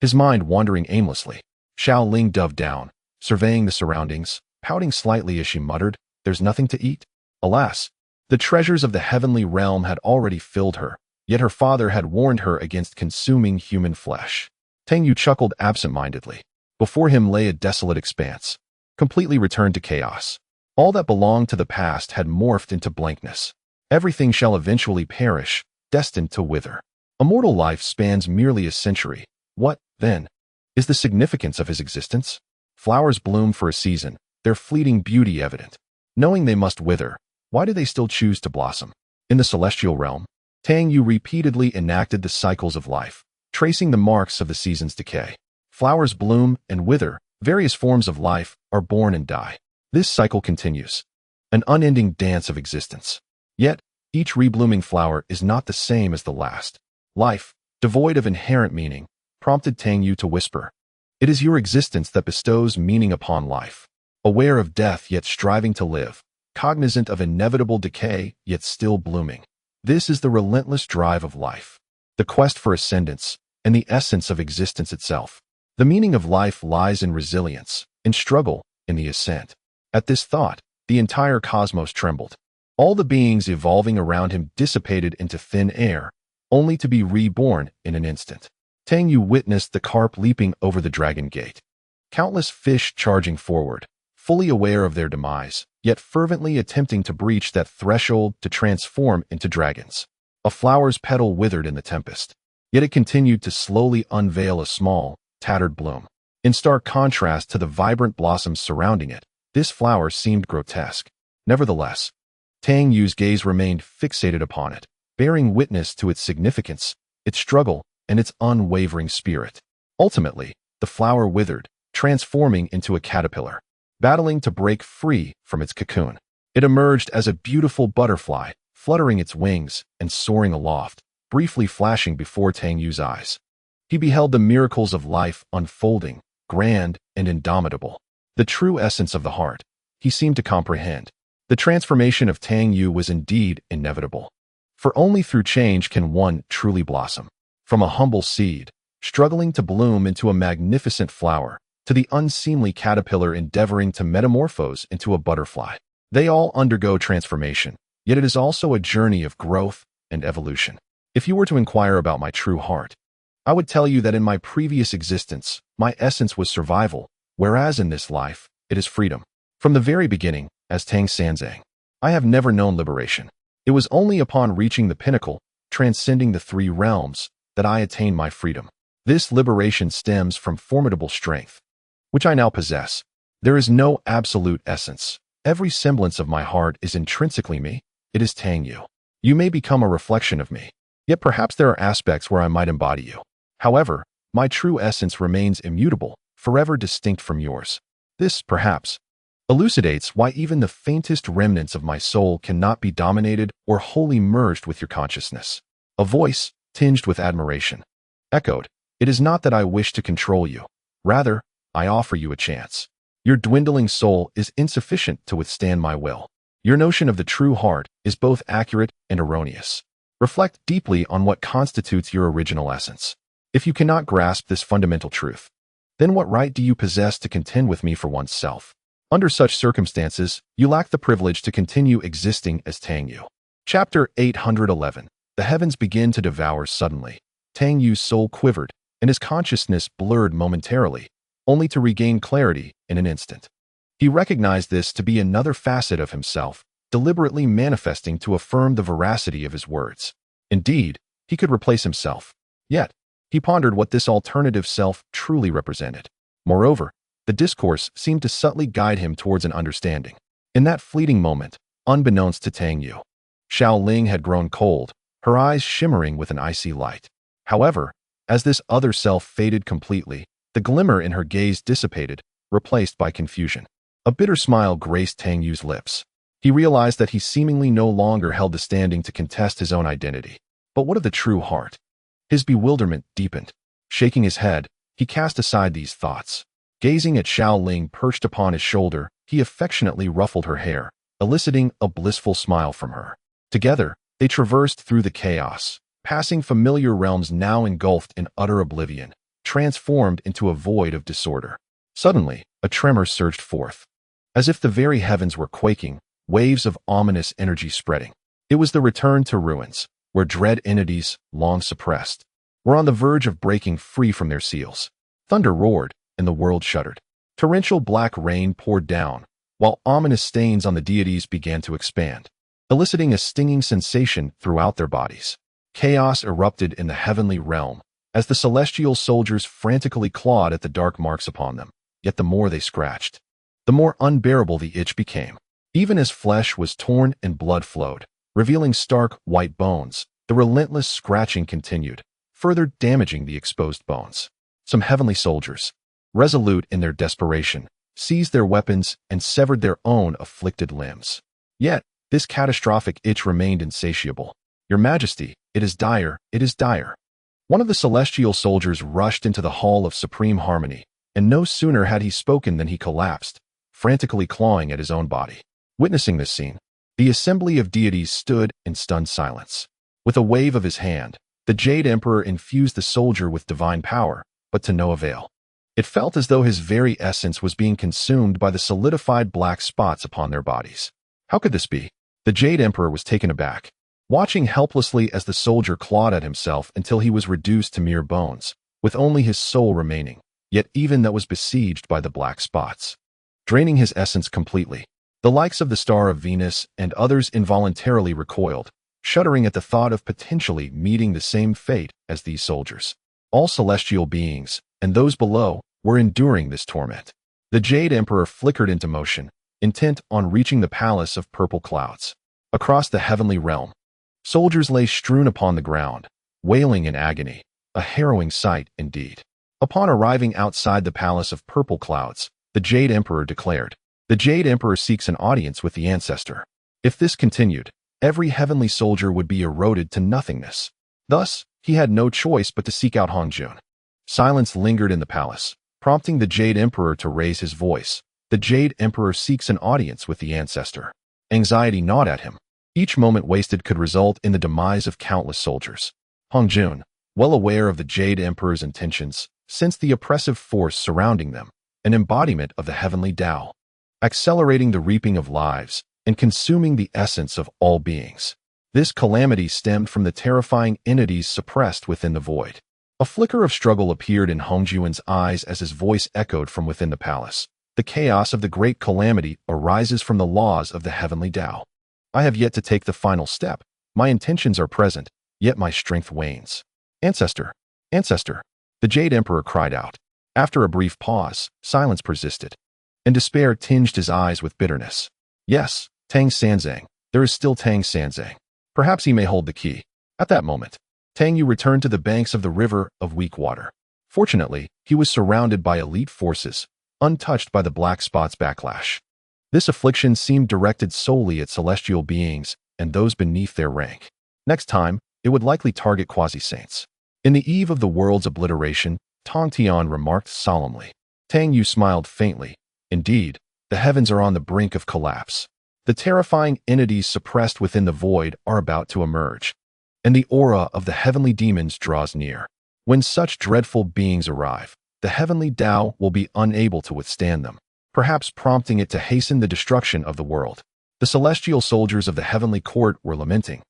Speaker 1: his mind wandering aimlessly. Xiao Ling dove down, surveying the surroundings, pouting slightly as she muttered, "There's nothing to eat." Alas, the treasures of the heavenly realm had already filled her, yet her father had warned her against consuming human flesh. Tang Yu chuckled absent-mindedly. Before him lay a desolate expanse, completely returned to chaos. All that belonged to the past had morphed into blankness. Everything shall eventually perish, destined to wither. A mortal life spans merely a century. What, then, is the significance of his existence? Flowers bloom for a season, their fleeting beauty evident. Knowing they must wither, why do they still choose to blossom? In the celestial realm, Tang Yu repeatedly enacted the cycles of life, tracing the marks of the season's decay. Flowers bloom and wither, various forms of life are born and die. This cycle continues, an unending dance of existence. Yet, each reblooming flower is not the same as the last. Life, devoid of inherent meaning, prompted Tang Yu to whisper, "It is your existence that bestows meaning upon life. Aware of death yet striving to live, cognizant of inevitable decay yet still blooming. This is the relentless drive of life, the quest for ascendance, and the essence of existence itself. The meaning of life lies in resilience, in struggle, in the ascent." At this thought, the entire cosmos trembled. All the beings evolving around him dissipated into thin air, only to be reborn in an instant. Tang Yu witnessed the carp leaping over the dragon gate. Countless fish charging forward, fully aware of their demise, yet fervently attempting to breach that threshold to transform into dragons. A flower's petal withered in the tempest, yet it continued to slowly unveil a small, tattered bloom. In stark contrast to the vibrant blossoms surrounding it, this flower seemed grotesque. Nevertheless, Tang Yu's gaze remained fixated upon it, bearing witness to its significance, its struggle, and its unwavering spirit. Ultimately, the flower withered, transforming into a caterpillar, battling to break free from its cocoon. It emerged as a beautiful butterfly, fluttering its wings and soaring aloft, briefly flashing before Tang Yu's eyes. He beheld the miracles of life unfolding, grand and indomitable. The true essence of the heart, he seemed to comprehend. The transformation of Tang Yu was indeed inevitable. For only through change can one truly blossom. From a humble seed, struggling to bloom into a magnificent flower, to the unseemly caterpillar endeavoring to metamorphose into a butterfly. They all undergo transformation, yet it is also a journey of growth and evolution. If you were to inquire about my true heart, I would tell you that in my previous existence, my essence was survival, whereas in this life, it is freedom. From the very beginning, as Tang Sanzang, I have never known liberation. It was only upon reaching the pinnacle, transcending the three realms, that I attained my freedom. This liberation stems from formidable strength, which I now possess. There is no absolute essence. Every semblance of my heart is intrinsically me. It is Tang Yu. You may become a reflection of me, yet perhaps there are aspects where I might embody you. However, my true essence remains immutable, forever distinct from yours. This, perhaps, elucidates why even the faintest remnants of my soul cannot be dominated or wholly merged with your consciousness. A voice, tinged with admiration, echoed, It is not that I wish to control you. Rather, I offer you a chance. Your dwindling soul is insufficient to withstand my will. Your notion of the true heart is both accurate and erroneous. Reflect deeply on what constitutes your original essence. If you cannot grasp this fundamental truth, then what right do you possess to contend with me for oneself? Under such circumstances, you lack the privilege to continue existing as Tang Yu. Chapter 811. The heavens begin to devour suddenly. Tang Yu's soul quivered, and his consciousness blurred momentarily, only to regain clarity in an instant. He recognized this to be another facet of himself, deliberately manifesting to affirm the veracity of his words. Indeed, he could replace himself. Yet, he pondered what this alternative self truly represented. Moreover, the discourse seemed to subtly guide him towards an understanding. In that fleeting moment, unbeknownst to Tang Yu, Xiao Ling had grown cold, her eyes shimmering with an icy light. However, as this other self faded completely, the glimmer in her gaze dissipated, replaced by confusion. A bitter smile graced Tang Yu's lips. He realized that he seemingly no longer held the standing to contest his own identity. But what of the true heart? His bewilderment deepened. Shaking his head, he cast aside these thoughts. Gazing at Xiao Ling perched upon his shoulder, he affectionately ruffled her hair, eliciting a blissful smile from her. Together, they traversed through the chaos, passing familiar realms now engulfed in utter oblivion, transformed into a void of disorder. Suddenly, a tremor surged forth. As if the very heavens were quaking, waves of ominous energy spreading. It was the return to ruins, where dread entities, long suppressed, were on the verge of breaking free from their seals. Thunder roared, and the world shuddered. Torrential black rain poured down, while ominous stains on the deities began to expand, eliciting a stinging sensation throughout their bodies. Chaos erupted in the heavenly realm, as the celestial soldiers frantically clawed at the dark marks upon them. Yet the more they scratched, the more unbearable the itch became. Even as flesh was torn and blood flowed, revealing stark, white bones, the relentless scratching continued, further damaging the exposed bones. Some heavenly soldiers, resolute in their desperation, seized their weapons and severed their own afflicted limbs. Yet, this catastrophic itch remained insatiable. Your Majesty, it is dire, it is dire. One of the celestial soldiers rushed into the Hall of Supreme Harmony, and no sooner had he spoken than he collapsed, frantically clawing at his own body. Witnessing this scene, the assembly of deities stood in stunned silence. With a wave of his hand, the Jade Emperor infused the soldier with divine power, but to no avail. It felt as though his very essence was being consumed by the solidified black spots upon their bodies. How could this be? The Jade Emperor was taken aback, watching helplessly as the soldier clawed at himself until he was reduced to mere bones, with only his soul remaining, yet even that was besieged by the black spots, draining his essence completely. The likes of the Star of Venus and others involuntarily recoiled, shuddering at the thought of potentially meeting the same fate as these soldiers. All celestial beings, and those below, were enduring this torment. The Jade Emperor flickered into motion, intent on reaching the palace of purple clouds. Across the heavenly realm, soldiers lay strewn upon the ground, wailing in agony, a harrowing sight indeed. Upon arriving outside the palace of purple clouds, the Jade Emperor declared, "The Jade Emperor seeks an audience with the ancestor." If this continued, every heavenly soldier would be eroded to nothingness. Thus, he had no choice but to seek out Hongjun. Silence lingered in the palace, prompting the Jade Emperor to raise his voice. The Jade Emperor seeks an audience with the ancestor. Anxiety gnawed at him. Each moment wasted could result in the demise of countless soldiers. Hongjun, well aware of the Jade Emperor's intentions, sensed the oppressive force surrounding them, an embodiment of the heavenly Tao, accelerating the reaping of lives and consuming the essence of all beings. This calamity stemmed from the terrifying entities suppressed within the void. A flicker of struggle appeared in Hongjun's eyes as his voice echoed from within the palace. The chaos of the great calamity arises from the laws of the heavenly Tao. I have yet to take the final step. My intentions are present, yet my strength wanes. Ancestor, ancestor, the Jade Emperor cried out. After a brief pause, silence persisted, and despair tinged his eyes with bitterness. Yes, Tang Sanzang, there is still Tang Sanzang. Perhaps he may hold the key. At that moment, Tang Yu returned to the banks of the river of weak water. Fortunately, he was surrounded by elite forces, untouched by the black spot's backlash. This affliction seemed directed solely at celestial beings and those beneath their rank. Next time, it would likely target quasi-saints. In the eve of the world's obliteration, Tong Tian remarked solemnly. Tang Yu smiled faintly. Indeed, the heavens are on the brink of collapse. The terrifying entities suppressed within the void are about to emerge, and the aura of the heavenly demons draws near. When such dreadful beings arrive, the heavenly Tao will be unable to withstand them, perhaps prompting it to hasten the destruction of the world. The celestial soldiers of the heavenly court were lamenting,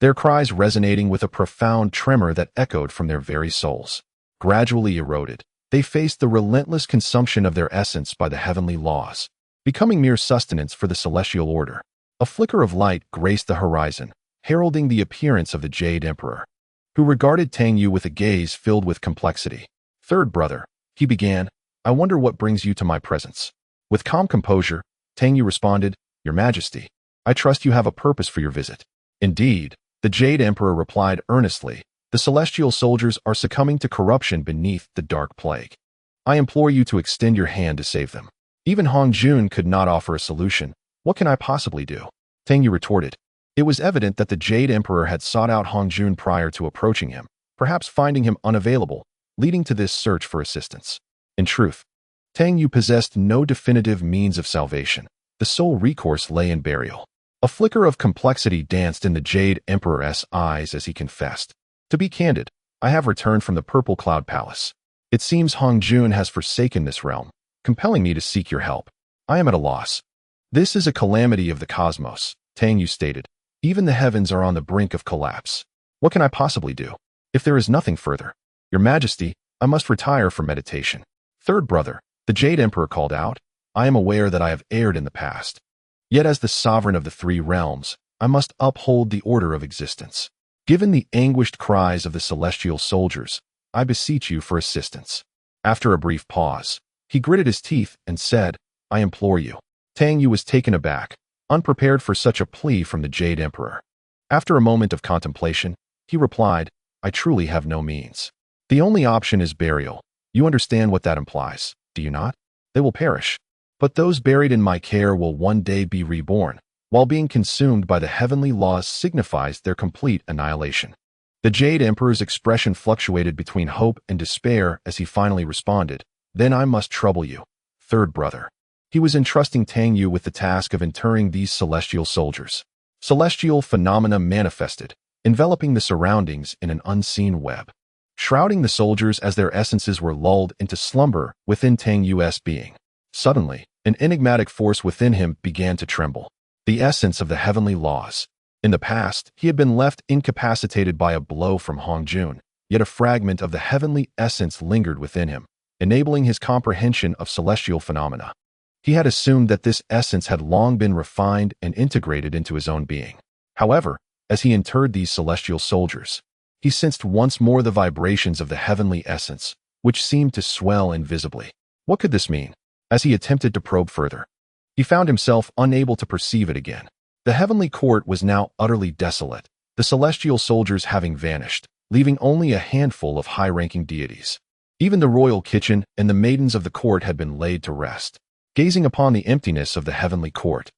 Speaker 1: their cries resonating with a profound tremor that echoed from their very souls. Gradually eroded, they faced the relentless consumption of their essence by the heavenly laws, becoming mere sustenance for the celestial order. A flicker of light graced the horizon, heralding the appearance of the Jade Emperor, who regarded Tang Yu with a gaze filled with complexity. "Third brother," he began, "I wonder what brings you to my presence." With calm composure, Tang Yu responded, "Your Majesty, I trust you have a purpose for your visit." "Indeed," the Jade Emperor replied earnestly, "the celestial soldiers are succumbing to corruption beneath the dark plague. I implore you to extend your hand to save them." Even Hong Jun could not offer a solution. "What can I possibly do?" Tang Yu retorted. It was evident that the Jade Emperor had sought out Hong Jun prior to approaching him, perhaps finding him unavailable, leading to this search for assistance. In truth, Tang Yu possessed no definitive means of salvation. The sole recourse lay in burial. A flicker of complexity danced in the Jade Emperor's eyes as he confessed, "To be candid, I have returned from the Purple Cloud Palace. It seems Hong Jun has forsaken this realm, compelling me to seek your help. I am at a loss." "This is a calamity of the cosmos," Tang Yu stated. "Even the heavens are on the brink of collapse. What can I possibly do? If there is nothing further, Your Majesty, I must retire for meditation." "Third brother," the Jade Emperor called out, "I am aware that I have erred in the past. Yet as the sovereign of the three realms, I must uphold the order of existence. Given the anguished cries of the celestial soldiers, I beseech you for assistance." After a brief pause, he gritted his teeth and said, "I implore you." Tang Yu was taken aback, unprepared for such a plea from the Jade Emperor. After a moment of contemplation, he replied, "I truly have no means. The only option is burial. You understand what that implies, do you not? They will perish. But those buried in my care will one day be reborn, while being consumed by the heavenly laws signifies their complete annihilation." The Jade Emperor's expression fluctuated between hope and despair as he finally responded, "Then I must trouble you, third brother." He was entrusting Tang Yu with the task of interring these celestial soldiers. Celestial phenomena manifested, enveloping the surroundings in an unseen web, shrouding the soldiers as their essences were lulled into slumber within Tang Yu's being. Suddenly, an enigmatic force within him began to tremble. The essence of the heavenly laws. In the past, he had been left incapacitated by a blow from Hong Jun, yet a fragment of the heavenly essence lingered within him, enabling his comprehension of celestial phenomena. He had assumed that this essence had long been refined and integrated into his own being. However, as he interred these celestial soldiers, he sensed once more the vibrations of the heavenly essence, which seemed to swell invisibly. What could this mean? As he attempted to probe further, he found himself unable to perceive it again. The heavenly court was now utterly desolate, the celestial soldiers having vanished, leaving only a handful of high-ranking deities. Even the royal kitchen and the maidens of the court had been laid to rest. Gazing upon the emptiness of the heavenly court,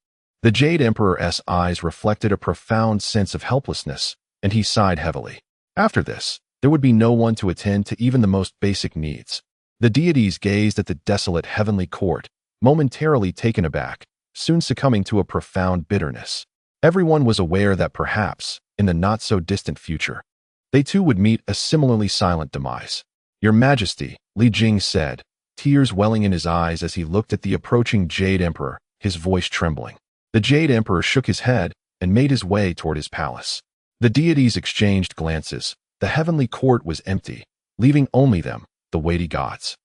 Speaker 1: the Jade Emperor's eyes reflected a profound sense of helplessness, and he sighed heavily. After this, there would be no one to attend to even the most basic needs. The deities gazed at the desolate heavenly court, momentarily taken aback, soon succumbing to a profound bitterness. Everyone was aware that perhaps, in the not-so-distant future, they too would meet a similarly silent demise. "Your Majesty," Li Jing said, tears welling in his eyes as he looked at the approaching Jade Emperor, his voice trembling. The Jade Emperor shook his head and made his way toward his palace. The deities exchanged glances. The heavenly court was empty, leaving only them, the weighty gods.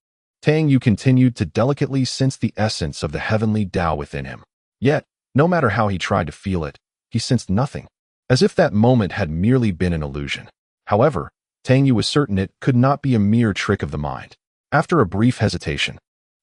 Speaker 1: Tang Yu continued to delicately sense the essence of the heavenly Tao within him. Yet, no matter how he tried to feel it, he sensed nothing, as if that moment had merely been an illusion. However, Tang Yu was certain it could not be a mere trick of the mind. After a brief hesitation,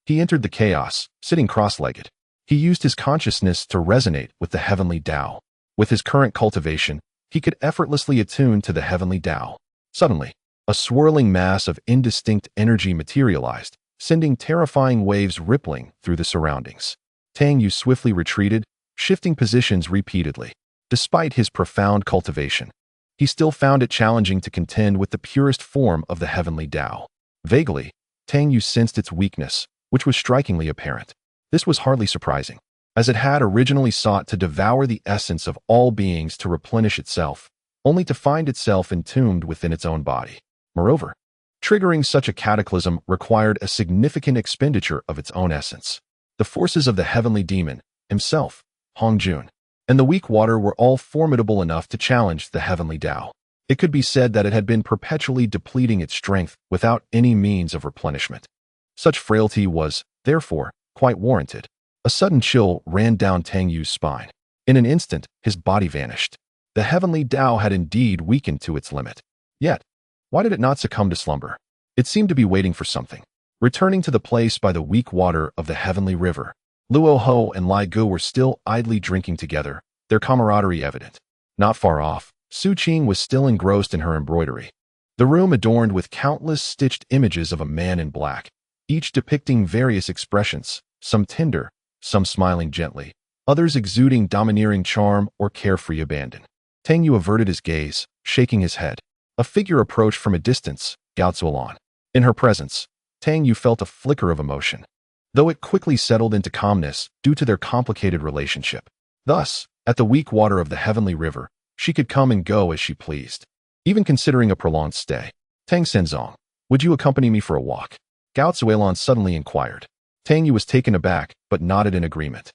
Speaker 1: he entered the chaos, sitting cross-legged. He used his consciousness to resonate with the heavenly Tao. With his current cultivation, he could effortlessly attune to the heavenly Tao. Suddenly, a swirling mass of indistinct energy materialized, sending terrifying waves rippling through the surroundings. Tang Yu swiftly retreated, shifting positions repeatedly. Despite his profound cultivation, he still found it challenging to contend with the purest form of the heavenly Tao. Vaguely, Tang Yu sensed its weakness, which was strikingly apparent. This was hardly surprising, as it had originally sought to devour the essence of all beings to replenish itself, only to find itself entombed within its own body. Moreover, triggering such a cataclysm required a significant expenditure of its own essence. The forces of the heavenly demon, himself, Hongjun, and the weak water were all formidable enough to challenge the heavenly Tao. It could be said that it had been perpetually depleting its strength without any means of replenishment. Such frailty was, therefore, quite warranted. A sudden chill ran down Tang Yu's spine. In an instant, his body vanished. The heavenly Tao had indeed weakened to its limit. Yet, why did it not succumb to slumber? It seemed to be waiting for something. Returning to the place by the weak water of the heavenly river, Luo Ho and Lai Gu were still idly drinking together, their camaraderie evident. Not far off, Su Qing was still engrossed in her embroidery. The room adorned with countless stitched images of a man in black, each depicting various expressions, some tender, some smiling gently, others exuding domineering charm or carefree abandon. Tang Yu averted his gaze, shaking his head. A figure approached from a distance, Guixu. In her presence, Tang Yu felt a flicker of emotion, though it quickly settled into calmness due to their complicated relationship. Thus, at the weak water of the heavenly river, she could come and go as she pleased, even considering a prolonged stay. Tang Senzong, would you accompany me for a walk? Guixu suddenly inquired. Tang Yu was taken aback, but nodded in agreement.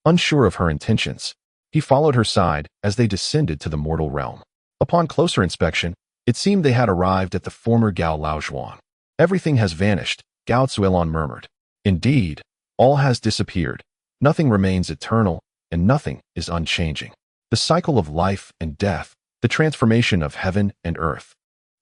Speaker 1: Unsure of her intentions, he followed her side as they descended to the mortal realm. Upon closer inspection, it seemed they had arrived at the former Gao Laozhuan. Everything has vanished, Guixu murmured. Indeed, all has disappeared. Nothing remains eternal, and nothing is unchanging. The cycle of life and death, the transformation of heaven and earth,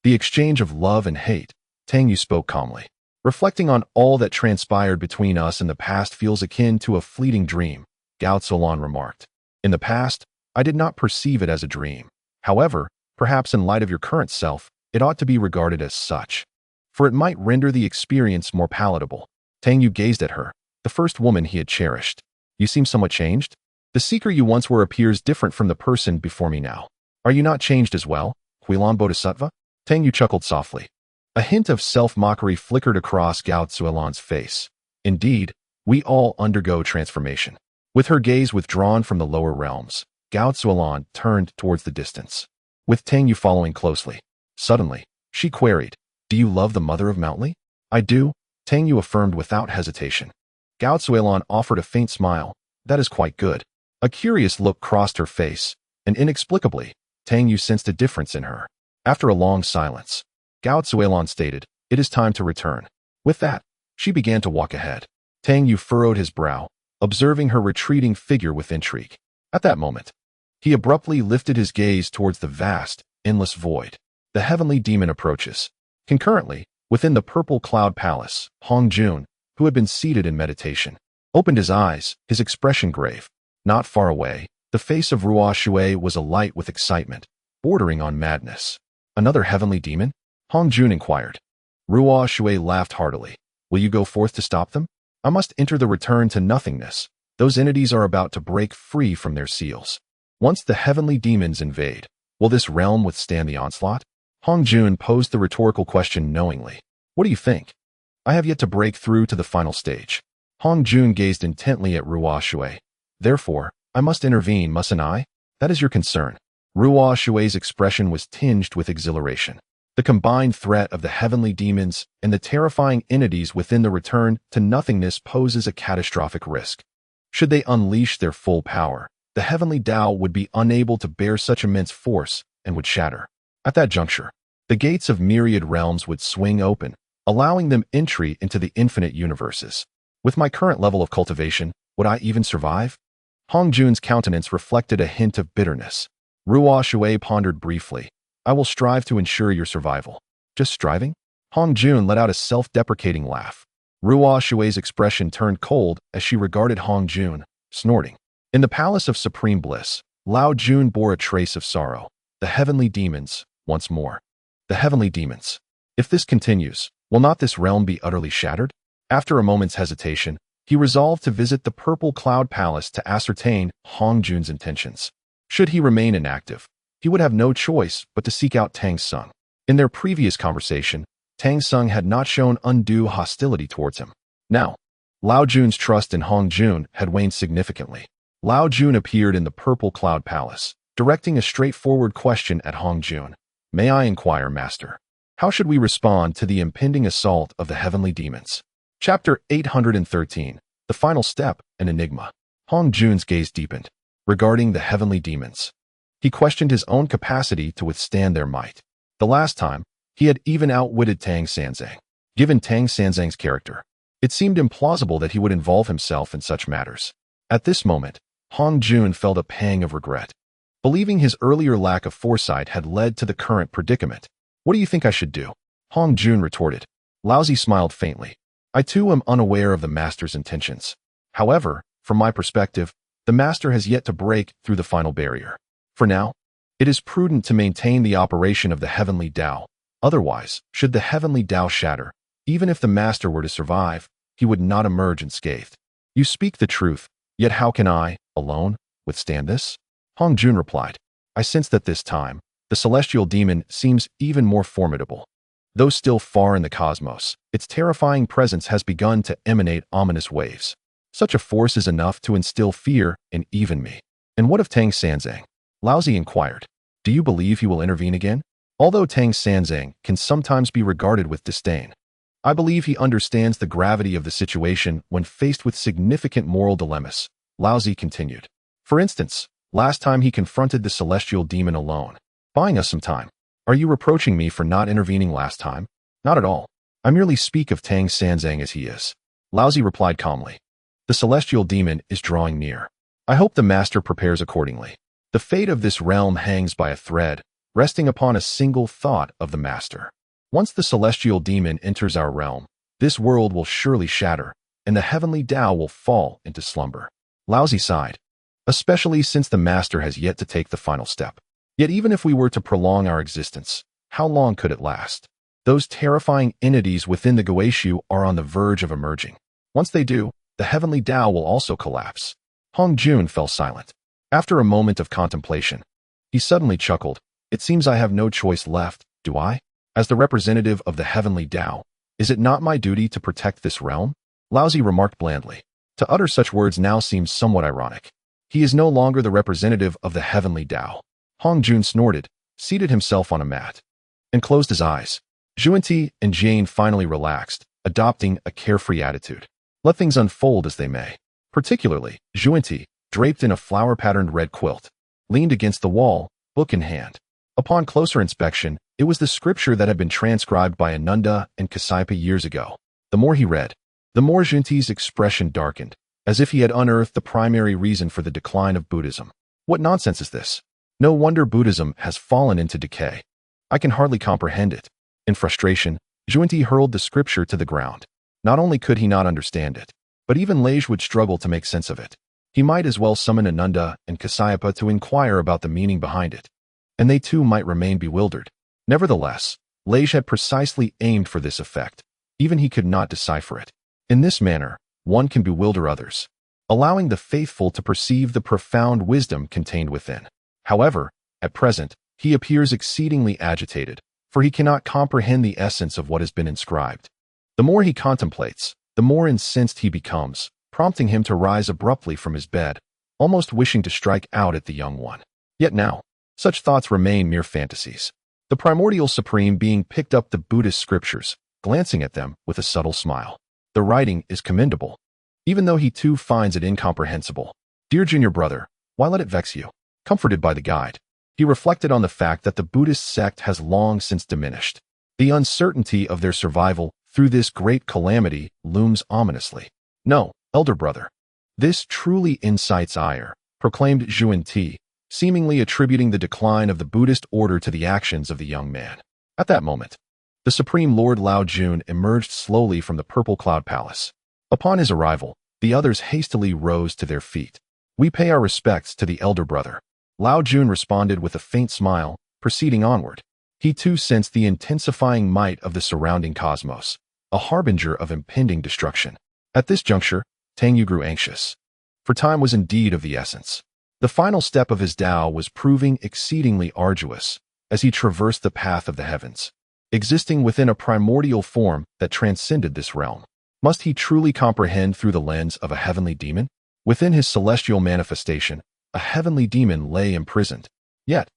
Speaker 1: the exchange of love and hate. Tang Yu spoke calmly. Reflecting on all that transpired between us in the past feels akin to a fleeting dream, Guixu remarked. In the past, I did not perceive it as a dream. However, perhaps in light of your current self, it ought to be regarded as such, for it might render the experience more palatable. Tang Yu gazed at her, the first woman he had cherished. You seem somewhat changed. The seeker you once were appears different from the person before me now. Are you not changed as well, Huilan Bodhisattva? Tang Yu chuckled softly. A hint of self-mockery flickered across Guixu's face. Indeed, we all undergo transformation. With her gaze withdrawn from the lower realms, Guixu turned towards the distance, with Tang Yu following closely. Suddenly, she queried, do you love the mother of Mountly? I do, Tang Yu affirmed without hesitation. Guixu offered a faint smile. That is quite good. A curious look crossed her face, and inexplicably, Tang Yu sensed a difference in her. After a long silence, Guixu stated, it is time to return. With that, she began to walk ahead. Tang Yu furrowed his brow, observing her retreating figure with intrigue. At that moment, he abruptly lifted his gaze towards the vast, endless void. The heavenly demon approaches. Concurrently, within the purple cloud palace, Hongjun, who had been seated in meditation, opened his eyes, his expression grave. Not far away, the face of Ruo Shui was alight with excitement, bordering on madness. Another heavenly demon? Hongjun inquired. Ruo Shui laughed heartily. Will you go forth to stop them? I must enter the return to nothingness. Those entities are about to break free from their seals. Once the heavenly demons invade, will this realm withstand the onslaught? Hongjun posed the rhetorical question knowingly. What do you think? I have yet to break through to the final stage. Hongjun gazed intently at Ruo Shui. Therefore, I must intervene, mustn't I? That is your concern. Ruo Shui's expression was tinged with exhilaration. The combined threat of the heavenly demons and the terrifying entities within the return to nothingness poses a catastrophic risk. Should they unleash their full power, the heavenly Tao would be unable to bear such immense force and would shatter. At that juncture, the gates of myriad realms would swing open, allowing them entry into the infinite universes. With my current level of cultivation, would I even survive? Hongjun's countenance reflected a hint of bitterness. Ruo Shui pondered briefly. I will strive to ensure your survival. Just striving? Hongjun let out a self-deprecating laugh. Ruo Shui's expression turned cold as she regarded Hongjun, snorting. In the palace of supreme bliss, Lao Jun bore a trace of sorrow. The heavenly demons, once more. The heavenly demons. If this continues, will not this realm be utterly shattered? After a moment's hesitation, he resolved to visit the purple cloud palace to ascertain Hongjun's intentions. Should he remain inactive, he would have no choice but to seek out Tang Sung. In their previous conversation, Tang Sung had not shown undue hostility towards him. Now, Lao Jun's trust in Hong Jun had waned significantly. Lao Jun appeared in the Purple Cloud Palace, directing a straightforward question at Hong Jun. "May I inquire, Master? How should we respond to the impending assault of the heavenly demons?" Chapter 813, The Final Step, an Enigma. Hong Jun's gaze deepened. Regarding the heavenly demons, he questioned his own capacity to withstand their might. The last time, he had even outwitted Tang Sanzang. Given Tang Sanzang's character, it seemed implausible that he would involve himself in such matters. At this moment, Hong Jun felt a pang of regret, believing his earlier lack of foresight had led to the current predicament. "What do you think I should do?" Hong Jun retorted. Laozi smiled faintly. "I too am unaware of the master's intentions. However, from my perspective, the master has yet to break through the final barrier. For now, it is prudent to maintain the operation of the heavenly Tao. Otherwise, should the heavenly Tao shatter, even if the master were to survive, he would not emerge unscathed." "You speak the truth, yet how can I, alone, withstand this?" Hong Jun replied. "I sense that this time, the celestial demon seems even more formidable. Though still far in the cosmos, its terrifying presence has begun to emanate ominous waves. Such a force is enough to instill fear in even me." "And what of Tang Sanzang?" Laozi inquired. "Do you believe he will intervene again?" Although Tang Sanzang can sometimes be regarded with disdain, I believe he understands the gravity of the situation when faced with significant moral dilemmas, Laozi continued. "For instance, last time he confronted the celestial demon alone, buying us some time. Are you reproaching me for not intervening last time?" "Not at all. I merely speak of Tang Sanzang as he is." Laozi replied calmly. "The celestial demon is drawing near. I hope the master prepares accordingly. The fate of this realm hangs by a thread, resting upon a single thought of the master. Once the celestial demon enters our realm, this world will surely shatter, and the heavenly Tao will fall into slumber." Laozi sighed. "Especially since the master has yet to take the final step. Yet even if we were to prolong our existence, how long could it last? Those terrifying entities within the Guixu are on the verge of emerging. Once they do, the heavenly Tao will also collapse." Hong Jun fell silent. After a moment of contemplation, he suddenly chuckled. "It seems I have no choice left, do I? As the representative of the heavenly Tao, is it not my duty to protect this realm?" Laozi remarked blandly. To utter such words now seems somewhat ironic. He is no longer the representative of the heavenly Tao. Hong Jun snorted, seated himself on a mat, and closed his eyes. Xuanti and Jane finally relaxed, adopting a carefree attitude. Let things unfold as they may. Particularly, Xuanti, draped in a flower-patterned red quilt, leaned against the wall, book in hand. Upon closer inspection, it was the scripture that had been transcribed by Ananda and Kasyapa years ago. The more he read, the more Xuanti's expression darkened, as if he had unearthed the primary reason for the decline of Buddhism. "What nonsense is this? No wonder Buddhism has fallen into decay. I can hardly comprehend it." In frustration, Xuanti hurled the scripture to the ground. Not only could he not understand it, but even Lage would struggle to make sense of it. He might as well summon Ananda and Kasyapa to inquire about the meaning behind it, and they too might remain bewildered. Nevertheless, Lage had precisely aimed for this effect. Even he could not decipher it. In this manner, one can bewilder others, allowing the faithful to perceive the profound wisdom contained within. However, at present, he appears exceedingly agitated, for he cannot comprehend the essence of what has been inscribed. The more he contemplates, the more incensed he becomes, prompting him to rise abruptly from his bed, almost wishing to strike out at the young one. Yet now, such thoughts remain mere fantasies. The primordial supreme being picked up the Buddhist scriptures, glancing at them with a subtle smile. The writing is commendable, even though he too finds it incomprehensible. "Dear junior brother, why let it vex you?" Comforted by the guide, he reflected on the fact that the Buddhist sect has long since diminished. The uncertainty of their survival through this great calamity looms ominously. "No, elder brother. This truly incites ire," proclaimed Xuanti, seemingly attributing the decline of the Buddhist order to the actions of the young man. At that moment, the Supreme Lord Lao Jun emerged slowly from the Purple Cloud Palace. Upon his arrival, the others hastily rose to their feet. "We pay our respects to the elder brother." Lao Jun responded with a faint smile, proceeding onward. He too sensed the intensifying might of the surrounding cosmos, a harbinger of impending destruction. At this juncture, Tang Yu grew anxious, for time was indeed of the essence. The final step of his Tao was proving exceedingly arduous as he traversed the path of the heavens, existing within a primordial form that transcended this realm. Must he truly comprehend through the lens of a heavenly demon? Within his celestial manifestation, a heavenly demon lay imprisoned. Yet,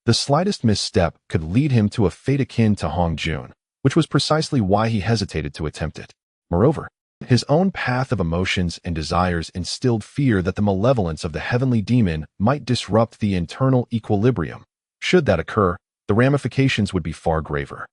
Speaker 1: the slightest misstep could lead him to a fate akin to Hong Jun, which was precisely why he hesitated to attempt it. Moreover, his own path of emotions and desires instilled fear that the malevolence of the heavenly demon might disrupt the internal equilibrium. Should that occur, the ramifications would be far graver.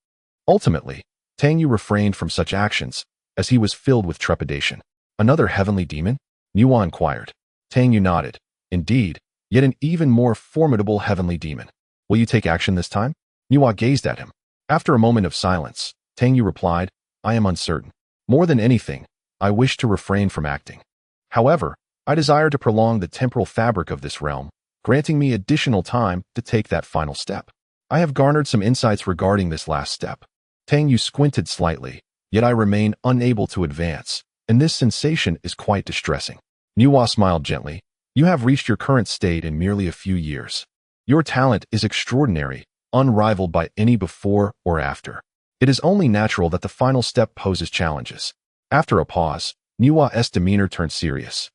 Speaker 1: Ultimately, Tang Yu refrained from such actions, as he was filled with trepidation. Another heavenly demon? Niwa inquired. Tang Yu nodded. Indeed, yet an even more formidable heavenly demon. Will you take action this time? Niwa gazed at him. After a moment of silence, Tang Yu replied, I am uncertain. More than anything, I wish to refrain from acting. However, I desire to prolong the temporal fabric of this realm, granting me additional time to take that final step. I have garnered some insights regarding this last step. Tang Yu squinted slightly, yet I remain unable to advance, and this sensation is quite distressing. Niwa smiled gently. You have reached your current state in merely a few years. Your talent is extraordinary, unrivaled by any before or after. It is only natural that the final step poses challenges. After a pause, Niwa's demeanor turned serious.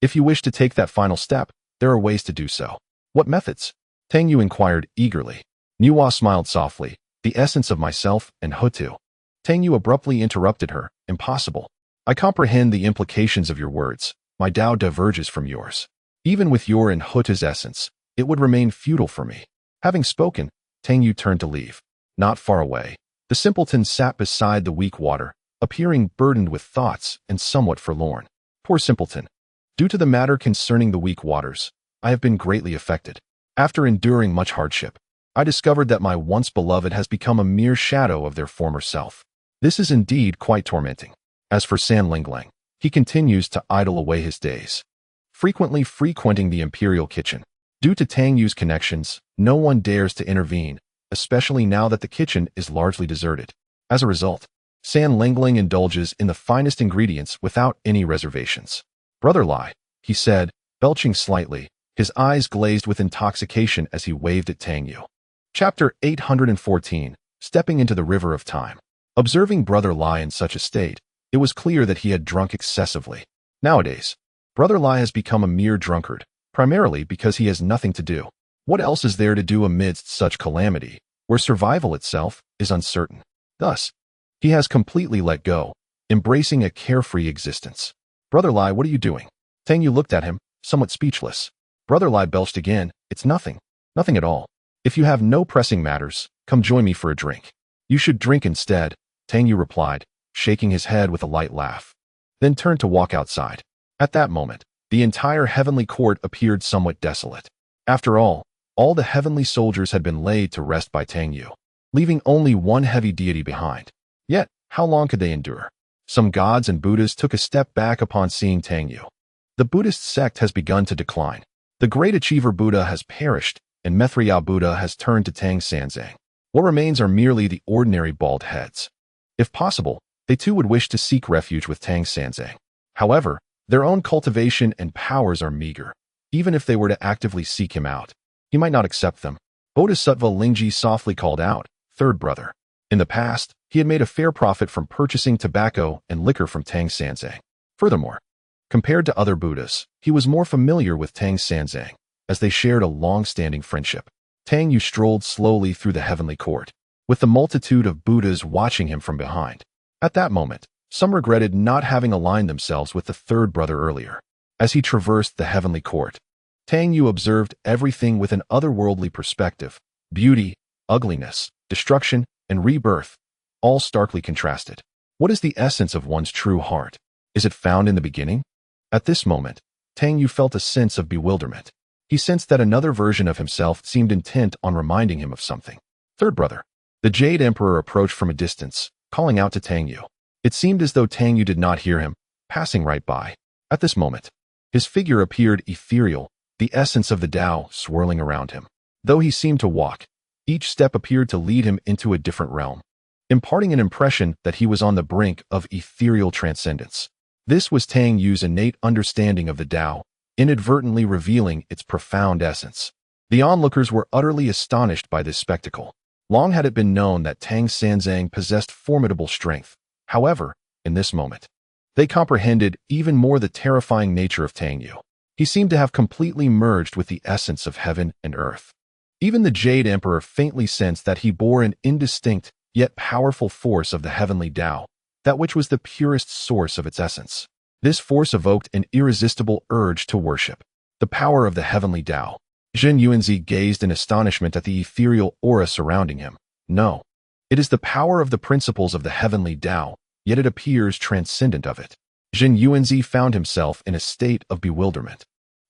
Speaker 1: If you wish to take that final step, there are ways to do so. What methods? Tang Yu inquired eagerly. Niwa smiled softly. The essence of myself and Hutu. Tang Yu abruptly interrupted her. Impossible. I comprehend the implications of your words. My Tao diverges from yours. Even with your and Hutu's essence, it would remain futile for me. Having spoken, Tang Yu turned to leave. Not far away, the simpleton sat beside the weak water, appearing burdened with thoughts and somewhat forlorn. Poor simpleton. Due to the matter concerning the weak waters, I have been greatly affected. After enduring much hardship, I discovered that my once beloved has become a mere shadow of their former self. This is indeed quite tormenting. As for San Linglang, he continues to idle away his days, frequently frequenting the imperial kitchen. Due to Tang Yu's connections, no one dares to intervene, especially now that the kitchen is largely deserted. As a result, San Linglang indulges in the finest ingredients without any reservations. Brother Lai, he said, belching slightly, his eyes glazed with intoxication as he waved at Tang Yu. Chapter 814, Stepping into the River of Time. Observing Brother Lai in such a state, it was clear that he had drunk excessively. Nowadays, Brother Lai has become a mere drunkard, primarily because he has nothing to do. What else is there to do amidst such calamity, where survival itself is uncertain? Thus, he has completely let go, embracing a carefree existence. Brother Lai, what are you doing? Tang Yu looked at him, somewhat speechless. Brother Lai belched again. It's nothing. Nothing at all. If you have no pressing matters, come join me for a drink. You should drink instead, Tang Yu replied, shaking his head with a light laugh. Then turned to walk outside. At that moment, the entire heavenly court appeared somewhat desolate. After all the heavenly soldiers had been laid to rest by Tang Yu, leaving only one heavy deity behind. Yet, how long could they endure? Some gods and Buddhas took a step back upon seeing Tang Yu. The Buddhist sect has begun to decline. The great achiever Buddha has perished, and myriad Buddha has turned to Tang Sanzang. What remains are merely the ordinary bald heads. If possible, they too would wish to seek refuge with Tang Sanzang. However, their own cultivation and powers are meager. Even if they were to actively seek him out, he might not accept them. Bodhisattva Lingji softly called out, Third brother. In the past, he had made a fair profit from purchasing tobacco and liquor from Tang Sanzang. Furthermore, compared to other Buddhas, he was more familiar with Tang Sanzang, as they shared a long-standing friendship. Tang Yu strolled slowly through the heavenly court, with the multitude of Buddhas watching him from behind. At that moment, some regretted not having aligned themselves with the third brother earlier. As he traversed the heavenly court, Tang Yu observed everything with an otherworldly perspective: beauty, ugliness, destruction, and rebirth, all starkly contrasted. What is the essence of one's true heart? Is it found in the beginning? At this moment, Tang Yu felt a sense of bewilderment. He sensed that another version of himself seemed intent on reminding him of something. Third brother. The Jade Emperor approached from a distance, calling out to Tang Yu. It seemed as though Tang Yu did not hear him, passing right by. At this moment, his figure appeared ethereal, the essence of the Tao swirling around him. Though he seemed to walk, each step appeared to lead him into a different realm, imparting an impression that he was on the brink of ethereal transcendence. This was Tang Yu's innate understanding of the Tao, inadvertently revealing its profound essence. The onlookers were utterly astonished by this spectacle. Long had it been known that Tang Sanzang possessed formidable strength. However, in this moment, they comprehended even more the terrifying nature of Tang Yu. He seemed to have completely merged with the essence of heaven and earth. Even the Jade Emperor faintly sensed that he bore an indistinct yet powerful force of the heavenly Tao, that which was the purest source of its essence. This force evoked an irresistible urge to worship. The power of the heavenly Tao. Zhen Yuanzi gazed in astonishment at the ethereal aura surrounding him. No, it is the power of the principles of the heavenly Tao, yet it appears transcendent of it. Zhen Yuanzi found himself in a state of bewilderment.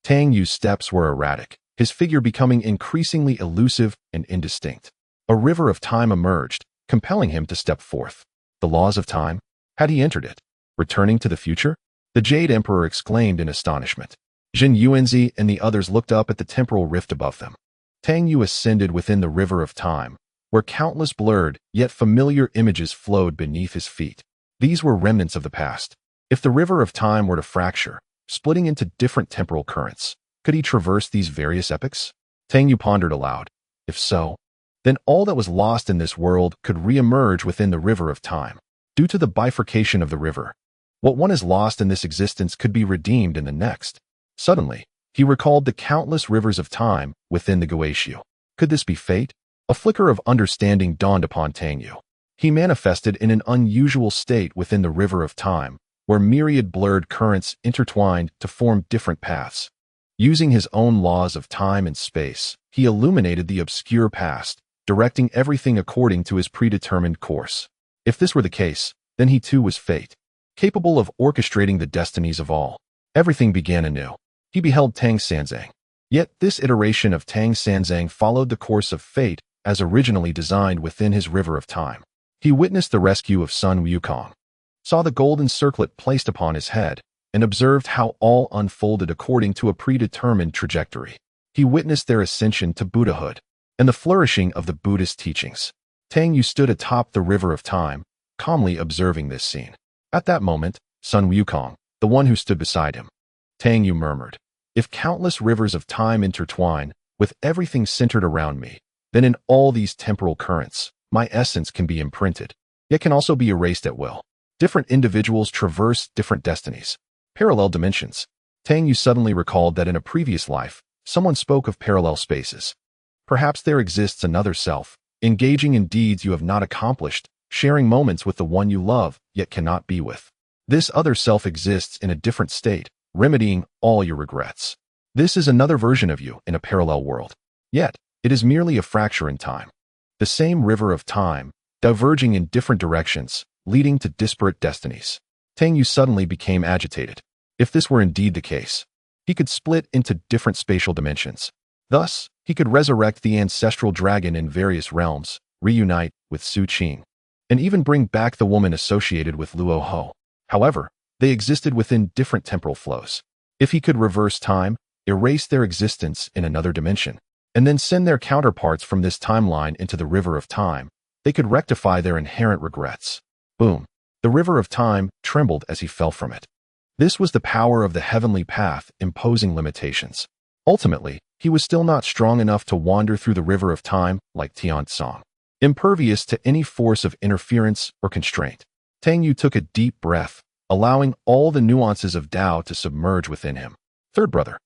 Speaker 1: Tang Yu's steps were erratic, his figure becoming increasingly elusive and indistinct. A river of time emerged, compelling him to step forth. The laws of time? Had he entered it? Returning to the future? The Jade Emperor exclaimed in astonishment. Zhen Yuanzi and the others looked up at the temporal rift above them. Tang Yu ascended within the river of time, where countless blurred yet familiar images flowed beneath his feet. These were remnants of the past. If the river of time were to fracture, splitting into different temporal currents, could he traverse these various epochs? Tang Yu pondered aloud. If so, then all that was lost in this world could re-emerge within the river of time. Due to the bifurcation of the river, what one is lost in this existence could be redeemed in the next. Suddenly, he recalled the countless rivers of time within the Guixu. Could this be fate? A flicker of understanding dawned upon Tang Yu. He manifested in an unusual state within the river of time, where myriad blurred currents intertwined to form different paths. Using his own laws of time and space, he illuminated the obscure past, directing everything according to his predetermined course. If this were the case, then he too was fate, capable of orchestrating the destinies of all. Everything began anew. He beheld Tang Sanzang. Yet this iteration of Tang Sanzang followed the course of fate as originally designed within his river of time. He witnessed the rescue of Sun Wukong, saw the golden circlet placed upon his head, and observed how all unfolded according to a predetermined trajectory. He witnessed their ascension to Buddhahood and the flourishing of the Buddhist teachings. Tang Yu stood atop the river of time, calmly observing this scene. At that moment, Sun Wukong, the one who stood beside him. Tang Yu murmured, "If countless rivers of time intertwine, with everything centered around me, then in all these temporal currents, my essence can be imprinted, yet can also be erased at will. Different individuals traverse different destinies. Parallel dimensions." Tang Yu suddenly recalled that in a previous life, someone spoke of parallel spaces. Perhaps there exists another self, engaging in deeds you have not accomplished, sharing moments with the one you love, yet cannot be with. This other self exists in a different state, remedying all your regrets. This is another version of you in a parallel world. Yet, it is merely a fracture in time. The same river of time, diverging in different directions, leading to disparate destinies. Tang Yu suddenly became agitated. If this were indeed the case, he could split into different spatial dimensions. Thus, he could resurrect the ancestral dragon in various realms, reunite with Su Qing, and even bring back the woman associated with Luo Ho. However, they existed within different temporal flows. If he could reverse time, erase their existence in another dimension, and then send their counterparts from this timeline into the river of time, they could rectify their inherent regrets. Boom. The river of time trembled as he fell from it. This was the power of the heavenly path imposing limitations. Ultimately, he was still not strong enough to wander through the river of time like Tianzong, impervious to any force of interference or constraint. Tang Yu took a deep breath, allowing all the nuances of Tao to submerge within him. Third brother,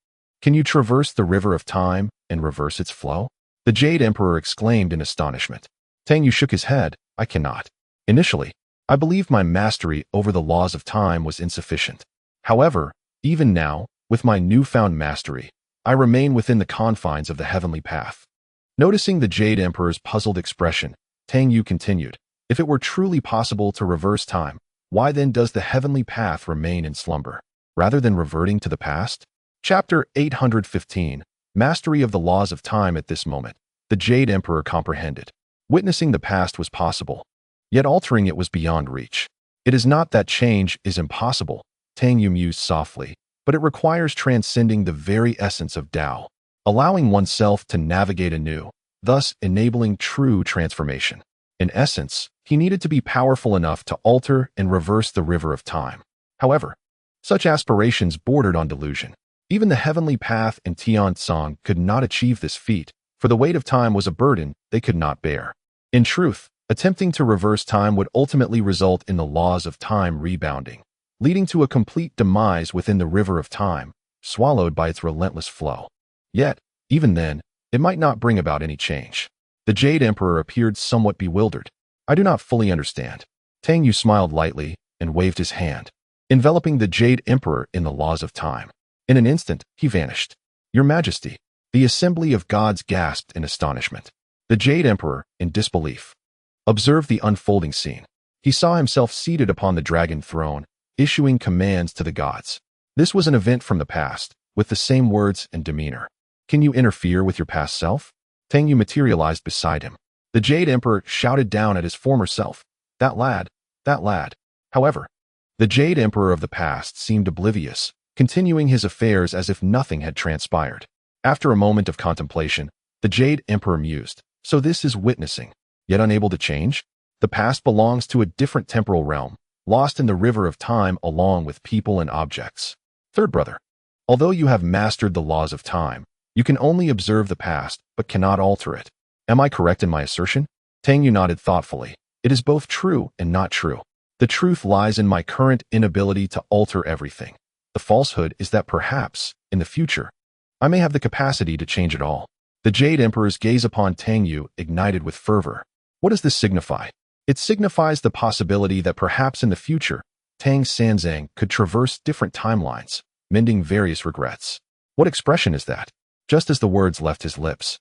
Speaker 1: can you traverse the river of time and reverse its flow? The Jade Emperor exclaimed in astonishment. Tang Yu shook his head. I cannot. Initially, I believed my mastery over the laws of time was insufficient. However, even now, with my newfound mastery, I remain within the confines of the heavenly path. Noticing the Jade Emperor's puzzled expression, Tang Yu continued, if it were truly possible to reverse time, why then does the heavenly path remain in slumber, rather than reverting to the past? Chapter 815, Mastery of the Laws of Time. At this moment, the Jade Emperor comprehended. Witnessing the past was possible, yet altering it was beyond reach. It is not that change is impossible, Tang Yu mused softly, but it requires transcending the very essence of Tao, allowing oneself to navigate anew, thus enabling true transformation. In essence, he needed to be powerful enough to alter and reverse the river of time. However, such aspirations bordered on delusion. Even the heavenly path and Tian Tsang could not achieve this feat, for the weight of time was a burden they could not bear. In truth, attempting to reverse time would ultimately result in the laws of time rebounding, leading to a complete demise within the river of time, swallowed by its relentless flow. Yet, even then, it might not bring about any change. The Jade Emperor appeared somewhat bewildered. I do not fully understand. Tang Yu smiled lightly and waved his hand, enveloping the Jade Emperor in the laws of time. In an instant, he vanished. Your Majesty, the assembly of gods gasped in astonishment. The Jade Emperor, in disbelief, observed the unfolding scene. He saw himself seated upon the dragon throne, issuing commands to the gods. This was an event from the past, with the same words and demeanor. Can you interfere with your past self? Tang Yu materialized beside him. The Jade Emperor shouted down at his former self. That lad, that lad. However, the Jade Emperor of the past seemed oblivious, continuing his affairs as if nothing had transpired. After a moment of contemplation, the Jade Emperor mused, so this is witnessing, yet unable to change? The past belongs to a different temporal realm, lost in the river of time along with people and objects. Third brother, although you have mastered the laws of time, you can only observe the past, but cannot alter it. Am I correct in my assertion? Tang Yu nodded thoughtfully. It is both true and not true. The truth lies in my current inability to alter everything. The falsehood is that perhaps, in the future, I may have the capacity to change it all. The Jade Emperor's gaze upon Tang Yu ignited with fervor. What does this signify? It signifies the possibility that perhaps in the future, Tang Sanzang could traverse different timelines, mending various regrets. What expression is that? Just as the words left his lips,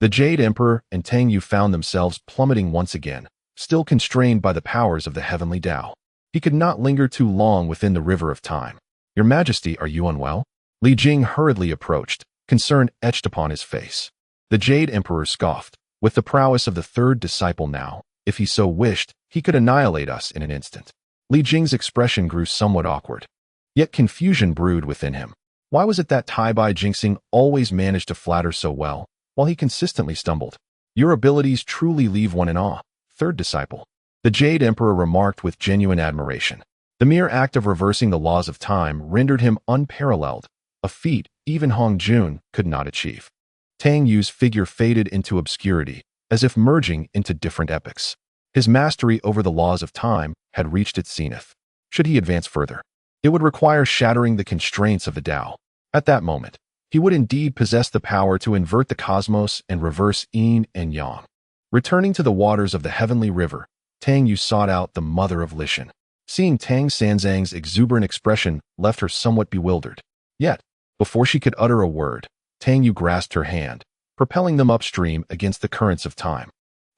Speaker 1: the Jade Emperor and Tang Yu found themselves plummeting once again, still constrained by the powers of the heavenly Tao. He could not linger too long within the river of time. Your Majesty, are you unwell? Li Jing hurriedly approached, concern etched upon his face. The Jade Emperor scoffed. With the prowess of the third disciple now, if he so wished, he could annihilate us in an instant. Li Jing's expression grew somewhat awkward. Yet confusion brewed within him. Why was it that Tai Bai Jinxing always managed to flatter so well, while he consistently stumbled? Your abilities truly leave one in awe, third disciple. The Jade Emperor remarked with genuine admiration. The mere act of reversing the laws of time rendered him unparalleled, a feat even Hong Jun could not achieve. Tang Yu's figure faded into obscurity, as if merging into different epochs. His mastery over the laws of time had reached its zenith. Should he advance further, it would require shattering the constraints of the Tao. At that moment, he would indeed possess the power to invert the cosmos and reverse yin and yang. Returning to the waters of the heavenly river, Tang Yu sought out the mother of Lishan. Seeing Tang Sanzang's exuberant expression left her somewhat bewildered. Yet, before she could utter a word, Tang Yu grasped her hand, propelling them upstream against the currents of time.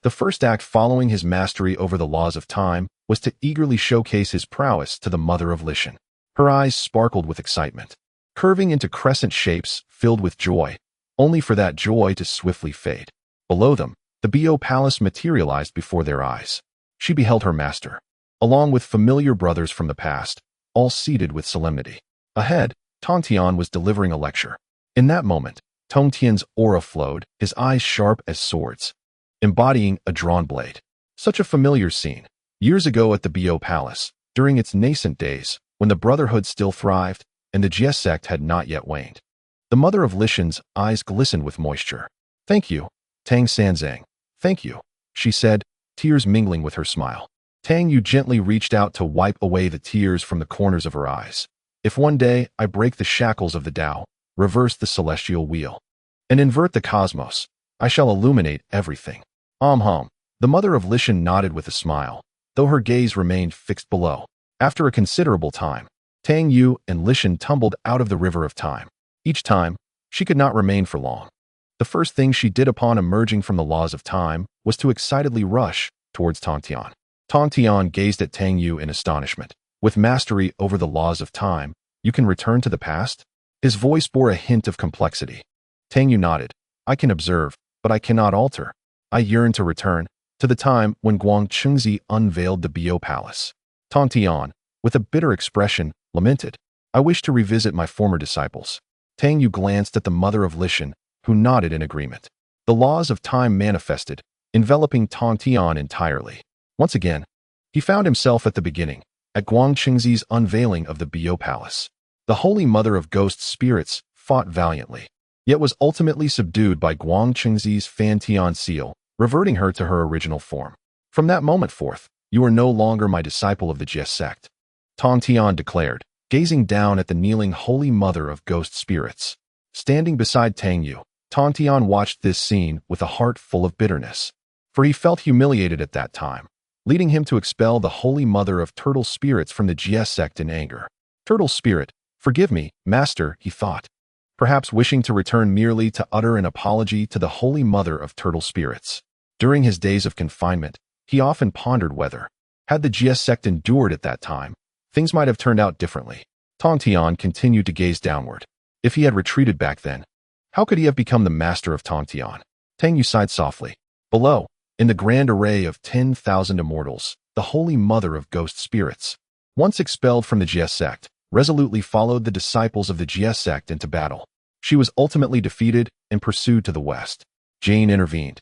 Speaker 1: The first act following his mastery over the laws of time was to eagerly showcase his prowess to the mother of Lishan. Her eyes sparkled with excitement, curving into crescent shapes filled with joy, only for that joy to swiftly fade. Below them, the Bo Palace materialized before their eyes. She beheld her master, along with familiar brothers from the past, all seated with solemnity. Ahead, Tong Tian was delivering a lecture. In that moment, Tong Tian's aura flowed, his eyes sharp as swords, embodying a drawn blade. Such a familiar scene. Years ago at the Bo Palace, during its nascent days, when the Brotherhood still thrived, and the Jie sect had not yet waned. The mother of Lishan's eyes glistened with moisture. Thank you, Tang Sanzang. Thank you, she said, tears mingling with her smile. Tang Yu gently reached out to wipe away the tears from the corners of her eyes. If one day I break the shackles of the Tao, reverse the celestial wheel, and invert the cosmos, I shall illuminate everything. The mother of Lishan nodded with a smile, though her gaze remained fixed below. After a considerable time, Tang Yu and Lishan tumbled out of the river of time. Each time, she could not remain for long. The first thing she did upon emerging from the laws of time was to excitedly rush towards Tong Tian. Tong Tian gazed at Tang Yu in astonishment. With mastery over the laws of time, you can return to the past? His voice bore a hint of complexity. Tang Yu nodded. I can observe, but I cannot alter. I yearn to return to the time when Guang Chengzi unveiled the Bo Palace. Tong Tian, with a bitter expression, lamented. I wish to revisit my former disciples. Tang Yu glanced at the mother of Lishan, who nodded in agreement. The laws of time manifested, enveloping Tong Tian entirely. Once again, he found himself at the beginning, at Guang Chengzi's unveiling of the Bo Palace. The Holy Mother of Ghost Spirits fought valiantly, yet was ultimately subdued by Guangchengzi's Fan Tian seal, reverting her to her original form. From that moment forth, you are no longer my disciple of the Jie sect, Tang Tian declared, gazing down at the kneeling Holy Mother of Ghost Spirits. Standing beside Tang Yu, Tang Tian watched this scene with a heart full of bitterness, for he felt humiliated at that time, leading him to expel the Holy Mother of Turtle Spirits from the Jie sect in anger. Turtle Spirit, forgive me, Master, he thought, perhaps wishing to return merely to utter an apology to the Holy Mother of Turtle Spirits. During his days of confinement, he often pondered whether, had the Jie sect endured at that time, things might have turned out differently. Tang Tian continued to gaze downward. If he had retreated back then, how could he have become the master of Tang Tian? Tang Yu sighed softly. Below, in the grand array of 10,000 immortals, the Holy Mother of Ghost Spirits, once expelled from the Jie sect, resolutely followed the disciples of the Jie sect into battle. She was ultimately defeated and pursued to the west. Jane intervened,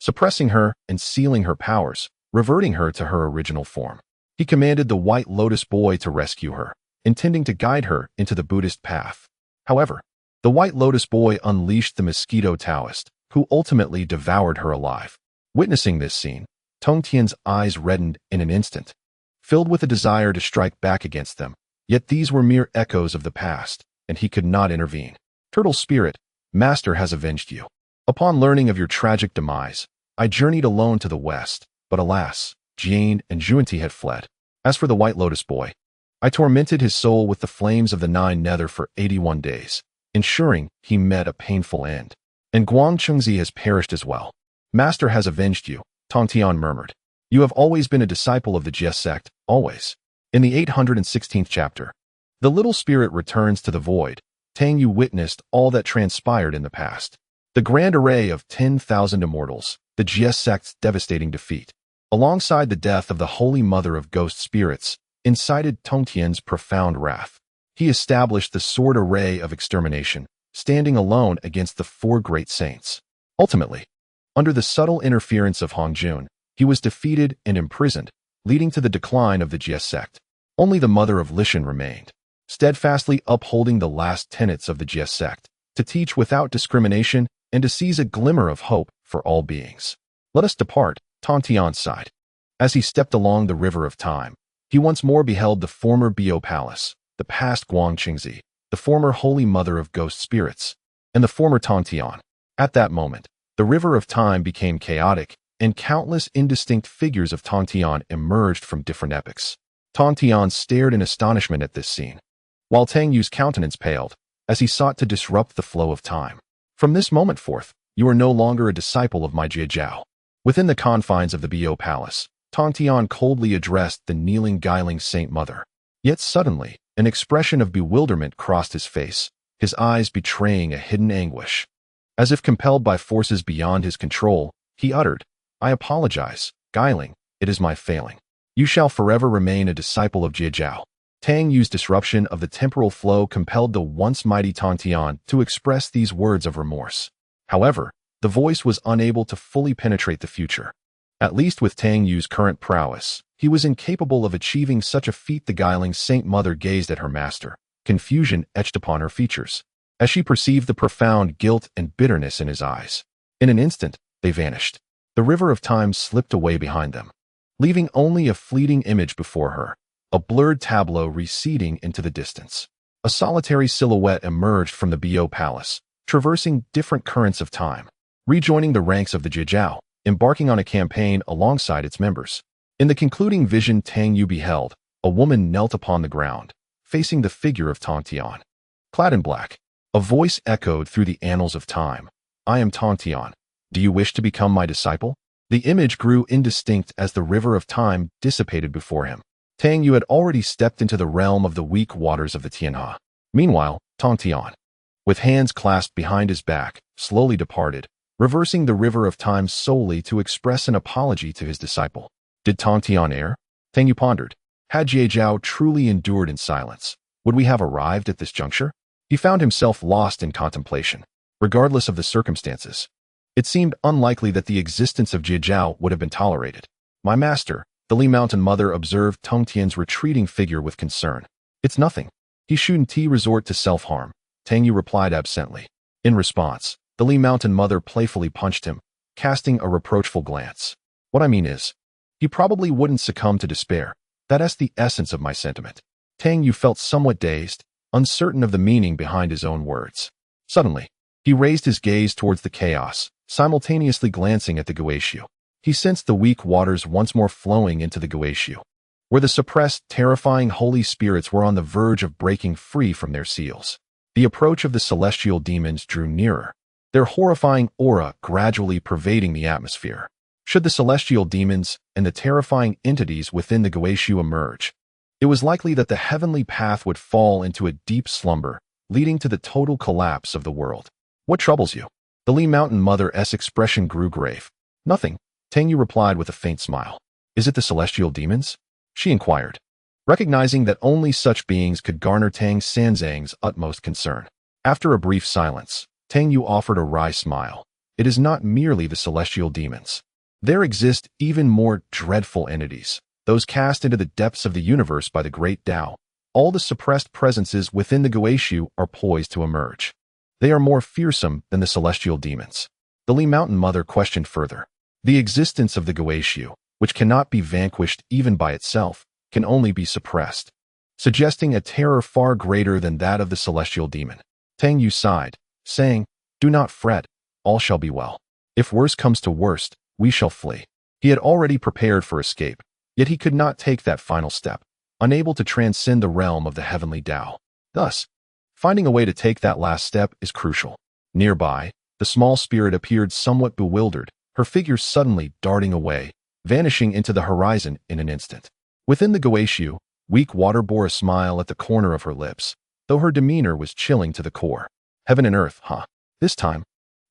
Speaker 1: suppressing her and sealing her powers, reverting her to her original form. He commanded the White Lotus Boy to rescue her, intending to guide her into the Buddhist path. However, the White Lotus Boy unleashed the Mosquito Taoist, who ultimately devoured her alive. Witnessing this scene, Tang Tian's eyes reddened in an instant, filled with a desire to strike back against them. Yet these were mere echoes of the past, and he could not intervene. Turtle Spirit, Master has avenged you. Upon learning of your tragic demise, I journeyed alone to the west, but alas, Jane and Juanti had fled. As for the White Lotus Boy, I tormented his soul with the flames of the Nine Nether for 81 days, ensuring he met a painful end. And Guangchengzi has perished as well. Master has avenged you, Tang Tian murmured. You have always been a disciple of the Jie sect, always. In the 816th chapter, the little spirit returns to the void. Tang Yu witnessed all that transpired in the past. The grand array of 10,000 immortals, the Jie sect's devastating defeat, alongside the death of the Holy Mother of Ghost Spirits, incited Tang Tian's profound wrath. He established the sword array of extermination, standing alone against the four great saints. Ultimately, under the subtle interference of Hongjun, he was defeated and imprisoned, leading to the decline of the Jie sect. Only the Mother of Lishan remained, steadfastly upholding the last tenets of the Jie sect, to teach without discrimination and to seize a glimmer of hope for all beings. Let us depart, Tang Tian sighed. As he stepped along the river of time, he once more beheld the former Bio Palace, the past Guangchengzi, the former Holy Mother of Ghost Spirits, and the former Tang Tian. At that moment, the river of time became chaotic, and countless indistinct figures of Tang Tian emerged from different epochs. Tang Tian stared in astonishment at this scene, while Tang Yu's countenance paled, as he sought to disrupt the flow of time. From this moment forth, you are no longer a disciple of my Jiejiao. Within the confines of the Bio Palace, Tang Tian coldly addressed the kneeling Guiling Saint Mother. Yet suddenly, an expression of bewilderment crossed his face, his eyes betraying a hidden anguish. As if compelled by forces beyond his control, he uttered, I apologize, Guiling, it is my failing. You shall forever remain a disciple of Jiejiao. Tang Yu's disruption of the temporal flow compelled the once mighty Tang Tian to express these words of remorse. However, the voice was unable to fully penetrate the future. At least with Tang Yu's current prowess, he was incapable of achieving such a feat. The Guiling Saint Mother gazed at her master, confusion etched upon her features, as she perceived the profound guilt and bitterness in his eyes. In an instant, they vanished. The river of time slipped away behind them, leaving only a fleeting image before her, a blurred tableau receding into the distance. A solitary silhouette emerged from the Bio Palace, traversing different currents of time, rejoining the ranks of the Jiejiao, embarking on a campaign alongside its members. In the concluding vision Tang Yu beheld, a woman knelt upon the ground, facing the figure of Tang Tian. Clad in black, a voice echoed through the annals of time. I am Tang Tian. Do you wish to become my disciple? The image grew indistinct as the river of time dissipated before him. Tang Yu had already stepped into the realm of the weak waters of the Tianhe. Meanwhile, Tang Tian, with hands clasped behind his back, slowly departed, reversing the river of time solely to express an apology to his disciple. Did Tang Tian err? Tang Yu pondered. Had Jiejiao truly endured in silence, would we have arrived at this juncture? He found himself lost in contemplation. Regardless of the circumstances, it seemed unlikely that the existence of Jiejiao would have been tolerated. My master, the Li Mountain Mother, observed Tang Tian's retreating figure with concern. It's nothing. He shouldn't resort to self-harm. Tang Yu replied absently. In response, the Li Mountain Mother playfully punched him, casting a reproachful glance. What I mean is, he probably wouldn't succumb to despair. That's the essence of my sentiment. Tang Yu felt somewhat dazed, uncertain of the meaning behind his own words. Suddenly, he raised his gaze towards the chaos, simultaneously glancing at the Guixu. He sensed the weak waters once more flowing into the Guixu, where the suppressed, terrifying holy spirits were on the verge of breaking free from their seals. The approach of the celestial demons drew nearer, their horrifying aura gradually pervading the atmosphere. Should the celestial demons and the terrifying entities within the Guixu emerge, it was likely that the heavenly path would fall into a deep slumber, leading to the total collapse of the world. What troubles you? The Li Mountain Mother's expression grew grave. Nothing, Tang Yu replied with a faint smile. Is it the celestial demons? She inquired, recognizing that only such beings could garner Tang Sanzang's utmost concern. After a brief silence, Tang Yu offered a wry smile. It is not merely the celestial demons. There exist even more dreadful entities, those cast into the depths of the universe by the great Tao. All the suppressed presences within the Guixu are poised to emerge. They are more fearsome than the celestial demons. The Li Mountain Mother questioned further. The existence of the Guixu, which cannot be vanquished even by itself, can only be suppressed, suggesting a terror far greater than that of the celestial demon. Tang Yu sighed, saying, "Do not fret, all shall be well. If worst comes to worst, we shall flee." He had already prepared for escape, yet he could not take that final step, unable to transcend the realm of the heavenly Tao. Thus, finding a way to take that last step is crucial. Nearby, the small spirit appeared somewhat bewildered, her figure suddenly darting away, vanishing into the horizon in an instant. Within the Guixu, weak water bore a smile at the corner of her lips, though her demeanor was chilling to the core. Heaven and earth, huh? This time,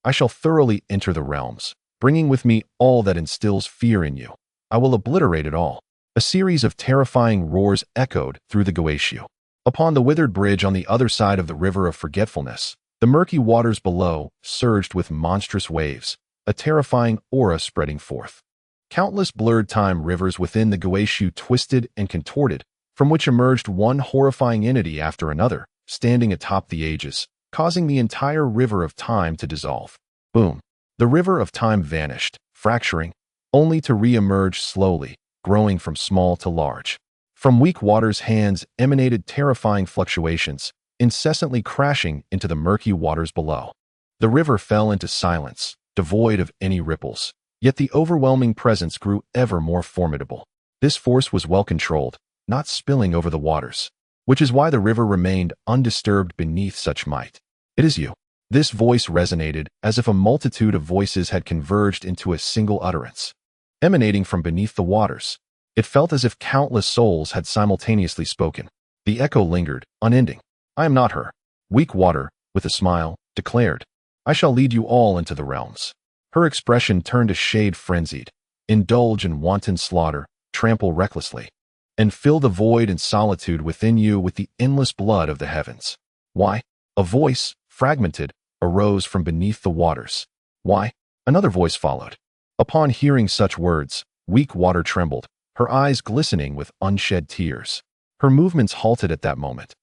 Speaker 1: I shall thoroughly enter the realms, bringing with me all that instills fear in you. I will obliterate it all. A series of terrifying roars echoed through the Guixu. Upon the withered bridge on the other side of the river of forgetfulness, the murky waters below surged with monstrous waves, a terrifying aura spreading forth. Countless blurred time rivers within the Guixu twisted and contorted, from which emerged one horrifying entity after another, standing atop the ages, causing the entire river of time to dissolve. Boom! The river of time vanished, fracturing, only to re-emerge slowly, growing from small to large. From weak water's hands emanated terrifying fluctuations, incessantly crashing into the murky waters below. The river fell into silence, devoid of any ripples, yet the overwhelming presence grew ever more formidable. This force was well controlled, not spilling over the waters, which is why the river remained undisturbed beneath such might. It is you. This voice resonated as if a multitude of voices had converged into a single utterance. Emanating from beneath the waters, it felt as if countless souls had simultaneously spoken. The echo lingered, unending. I am not her. Weak water, with a smile, declared, I shall lead you all into the realms. Her expression turned a shade frenzied. Indulge in wanton slaughter, trample recklessly, and fill the void and solitude within you with the endless blood of the heavens. Why? A voice, fragmented, arose from beneath the waters. Why? Another voice followed. Upon hearing such words, weak water trembled, her eyes glistening with unshed tears. Her movements halted at that moment.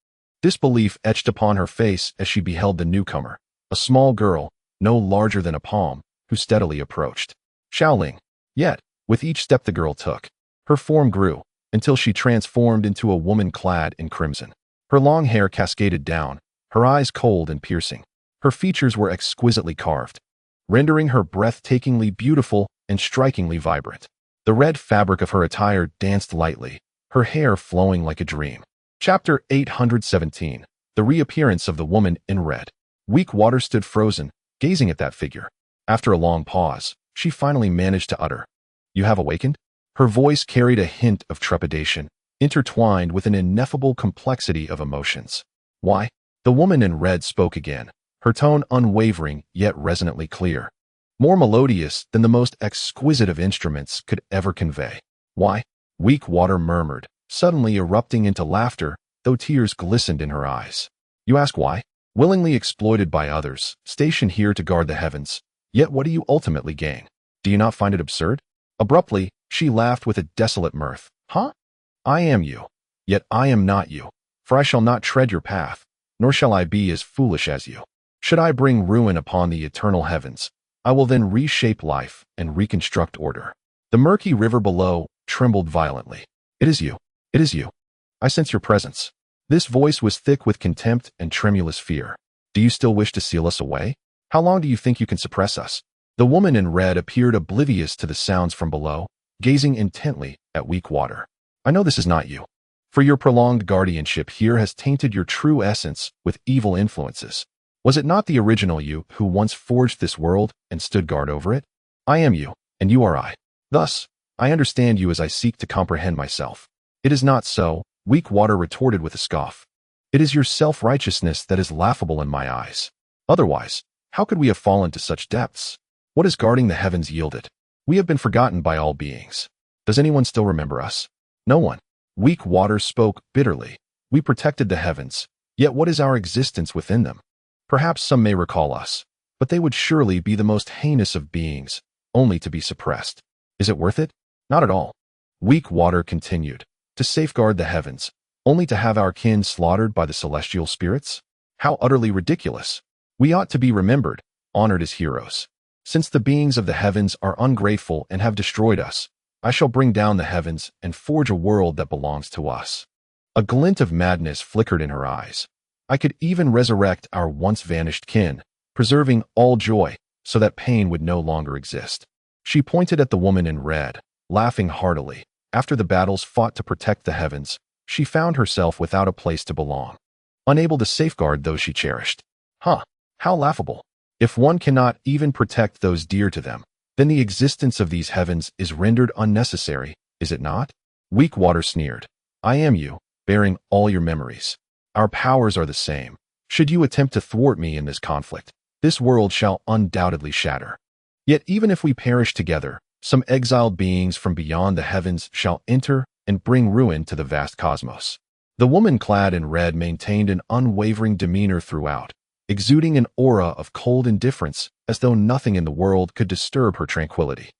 Speaker 1: Disbelief etched upon her face as she beheld the newcomer, a small girl, no larger than a palm, who steadily approached. Shaoling. Yet, with each step the girl took, her form grew, until she transformed into a woman clad in crimson. Her long hair cascaded down, her eyes cold and piercing. Her features were exquisitely carved, rendering her breathtakingly beautiful and strikingly vibrant. The red fabric of her attire danced lightly, her hair flowing like a dream. Chapter 817. The Reappearance of the Woman in Red. Weak water stood frozen, gazing at that figure. After a long pause, she finally managed to utter, You have awakened? Her voice carried a hint of trepidation, intertwined with an ineffable complexity of emotions. Why? The woman in red spoke again, her tone unwavering yet resonantly clear, more melodious than the most exquisite of instruments could ever convey. Why? Weak water murmured, suddenly erupting into laughter, though tears glistened in her eyes. You ask why? Willingly exploited by others, stationed here to guard the heavens, yet what do you ultimately gain? Do you not find it absurd? Abruptly, she laughed with a desolate mirth. Huh? I am you, yet I am not you, for I shall not tread your path. nor shall I be as foolish as you. Should I bring ruin upon the eternal heavens, I will then reshape life and reconstruct order. The murky river below trembled violently. It is you. It is you. I sense your presence. This voice was thick with contempt and tremulous fear. Do you still wish to seal us away? How long do you think you can suppress us? The woman in red appeared oblivious to the sounds from below, gazing intently at weak water. I know this is not you. For your prolonged guardianship here has tainted your true essence with evil influences. Was it not the original you who once forged this world and stood guard over it? I am you, and you are I. Thus, I understand you as I seek to comprehend myself. It is not so, weak water retorted with a scoff. It is your self-righteousness that is laughable in my eyes. Otherwise, how could we have fallen to such depths? What is guarding the heavens yielded? We have been forgotten by all beings. Does anyone still remember us? No one. Weak water spoke bitterly. We protected the heavens, yet what is our existence within them? Perhaps some may recall us, but they would surely be the most heinous of beings, only to be suppressed. Is it worth it? Not at all. Weak water continued. To safeguard the heavens, only to have our kin slaughtered by the celestial spirits? How utterly ridiculous. We ought to be remembered, honored as heroes. Since the beings of the heavens are ungrateful and have destroyed us, I shall bring down the heavens and forge a world that belongs to us. A glint of madness flickered in her eyes. I could even resurrect our once vanished kin, preserving all joy so that pain would no longer exist. She pointed at the woman in red, laughing heartily. After the battles fought to protect the heavens, she found herself without a place to belong, unable to safeguard those she cherished. Huh, how laughable. If one cannot even protect those dear to them, then the existence of these heavens is rendered unnecessary, is it not? Weak water sneered. I am you, bearing all your memories. Our powers are the same. Should you attempt to thwart me in this conflict, this world shall undoubtedly shatter. Yet even if we perish together, some exiled beings from beyond the heavens shall enter and bring ruin to the vast cosmos. The woman clad in red maintained an unwavering demeanor throughout, exuding an aura of cold indifference as though nothing in the world could disturb her tranquility.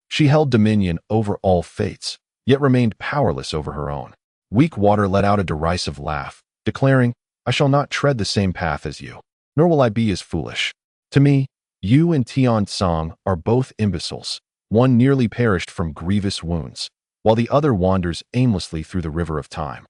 Speaker 1: She held dominion over all fates, yet remained powerless over her own. Weak water let out a derisive laugh, declaring, I shall not tread the same path as you, nor will I be as foolish. To me, you and Tian Tsang are both imbeciles. One nearly perished from grievous wounds, while the other wanders aimlessly through the river of time.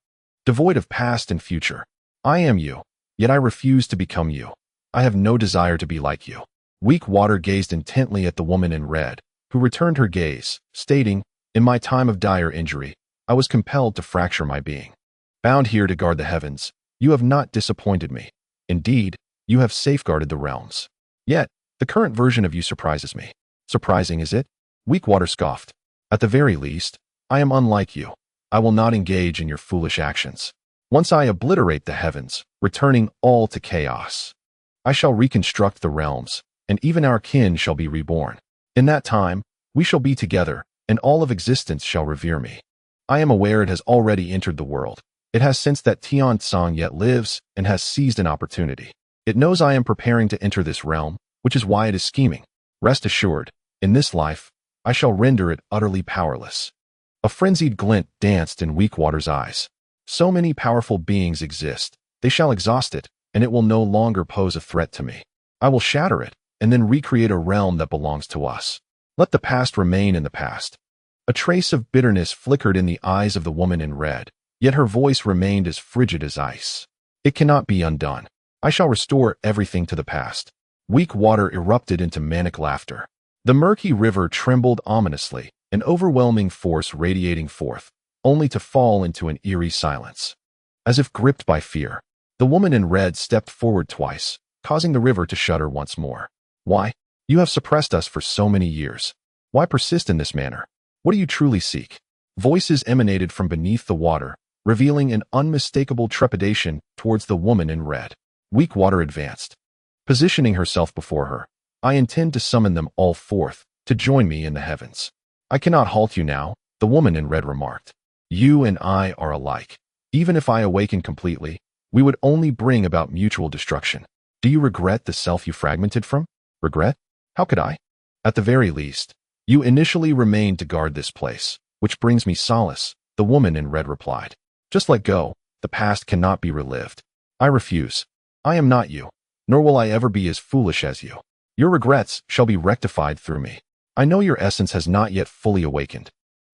Speaker 1: Devoid of past and future, I am you, yet I refuse to become you. I have no desire to be like you. Weak water gazed intently at the woman in red, who returned her gaze, stating, in my time of dire injury, I was compelled to fracture my being. Bound here to guard the heavens, you have not disappointed me. Indeed, you have safeguarded the realms. Yet, the current version of you surprises me. Surprising, is it? Weak water scoffed. At the very least, I am unlike you. I will not engage in your foolish actions. Once I obliterate the heavens, returning all to chaos, I shall reconstruct the realms, and even our kin shall be reborn. In that time, we shall be together, and all of existence shall revere me. I am aware it has already entered the world. It has sensed that Tian Tsang yet lives and has seized an opportunity. It knows I am preparing to enter this realm, which is why it is scheming. Rest assured, in this life, I shall render it utterly powerless. A frenzied glint danced in Weak Water's eyes. So many powerful beings exist, they shall exhaust it, and it will no longer pose a threat to me. I will shatter it, and then recreate a realm that belongs to us. Let the past remain in the past. A trace of bitterness flickered in the eyes of the woman in red, yet her voice remained as frigid as ice. It cannot be undone. I shall restore everything to the past. Weak Water erupted into manic laughter. The murky river trembled ominously, an overwhelming force radiating forth, only to fall into an eerie silence. As if gripped by fear, the woman in red stepped forward twice, causing the river to shudder once more. Why? You have suppressed us for so many years. Why persist in this manner? What do you truly seek? Voices emanated from beneath the water, revealing an unmistakable trepidation towards the woman in red. Weak Water advanced. Positioning herself before her, I intend to summon them all forth, to join me in the heavens. I cannot halt you now, the woman in red remarked. You and I are alike. Even if I awaken completely, we would only bring about mutual destruction. Do you regret the self you fragmented from? Regret? How could I? At the very least, you initially remained to guard this place, which brings me solace, the woman in red replied. Just let go, the past cannot be relived. I refuse. I am not you, nor will I ever be as foolish as you. Your regrets shall be rectified through me. I know your essence has not yet fully awakened,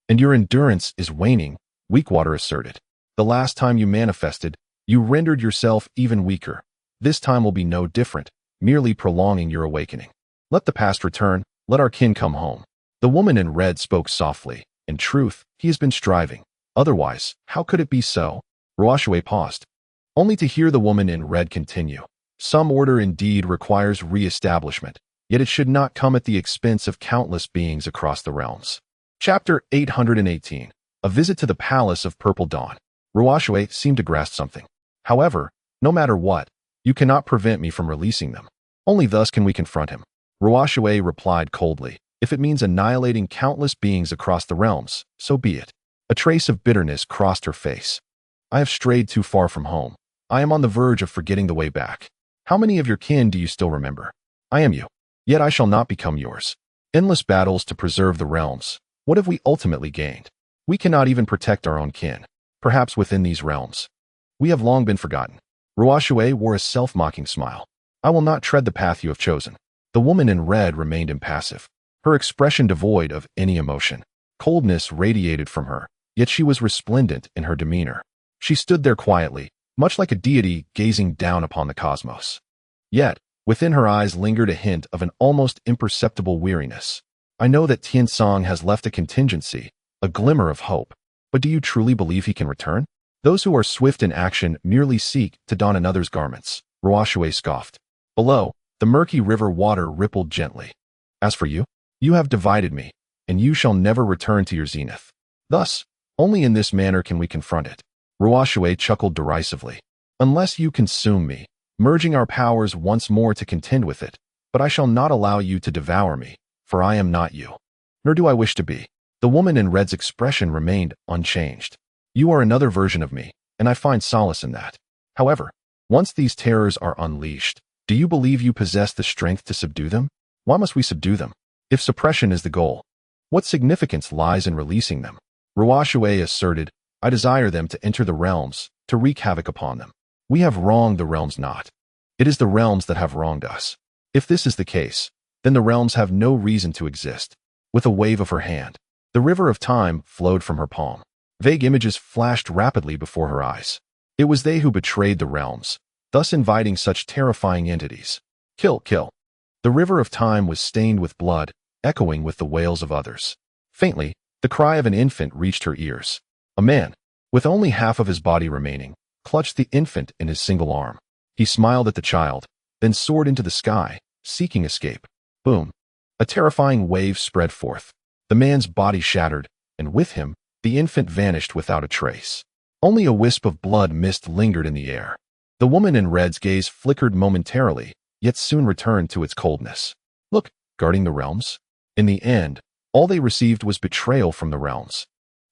Speaker 1: and your endurance is waning, Weakwater asserted. The last time you manifested, you rendered yourself even weaker. This time will be no different, merely prolonging your awakening. Let the past return, let our kin come home. The woman in red spoke softly. In truth, he has been striving. Otherwise, how could it be so? Ruoxue paused, only to hear the woman in red continue. Some order indeed requires re-establishment, yet it should not come at the expense of countless beings across the realms. Chapter 818. A Visit to the Palace of Purple Dawn. Ruoxue seemed to grasp something. However, no matter what, you cannot prevent me from releasing them. Only thus can we confront him. Ruoxue replied coldly. If it means annihilating countless beings across the realms, so be it. A trace of bitterness crossed her face. I have strayed too far from home. I am on the verge of forgetting the way back. How many of your kin do you still remember? I am you. Yet I shall not become yours. Endless battles to preserve the realms. What have we ultimately gained? We cannot even protect our own kin. Perhaps within these realms. We have long been forgotten. Ruoxue wore a self-mocking smile. I will not tread the path you have chosen. The woman in red remained impassive, her expression devoid of any emotion. Coldness radiated from her, yet she was resplendent in her demeanor. She stood there quietly, much like a deity gazing down upon the cosmos. Yet, within her eyes lingered a hint of an almost imperceptible weariness. I know that Tiansong has left a contingency, a glimmer of hope. But do you truly believe he can return? Those who are swift in action merely seek to don another's garments, Ruoxue scoffed. Below, the murky river water rippled gently. As for you, you have divided me, and you shall never return to your zenith. Thus, only in this manner can we confront it. Ruoxue chuckled derisively. Unless you consume me, merging our powers once more to contend with it, but I shall not allow you to devour me, for I am not you. Nor do I wish to be. The woman in red's expression remained unchanged. You are another version of me, and I find solace in that. However, once these terrors are unleashed, do you believe you possess the strength to subdue them? Why must we subdue them? If suppression is the goal, what significance lies in releasing them? Ruoxue asserted, I desire them to enter the realms, to wreak havoc upon them. We have wronged the realms not. It is the realms that have wronged us. If this is the case, then the realms have no reason to exist. With a wave of her hand, the river of time flowed from her palm. Vague images flashed rapidly before her eyes. It was they who betrayed the realms, thus inviting such terrifying entities. Kill, kill. The river of time was stained with blood, echoing with the wails of others. Faintly, the cry of an infant reached her ears. A man, with only half of his body remaining, clutched the infant in his single arm. He smiled at the child, then soared into the sky, seeking escape. Boom. A terrifying wave spread forth. The man's body shattered, and with him, the infant vanished without a trace. Only a wisp of blood mist lingered in the air. The woman in red's gaze flickered momentarily, yet soon returned to its coldness. Look, guarding the realms? In the end, all they received was betrayal from the realms.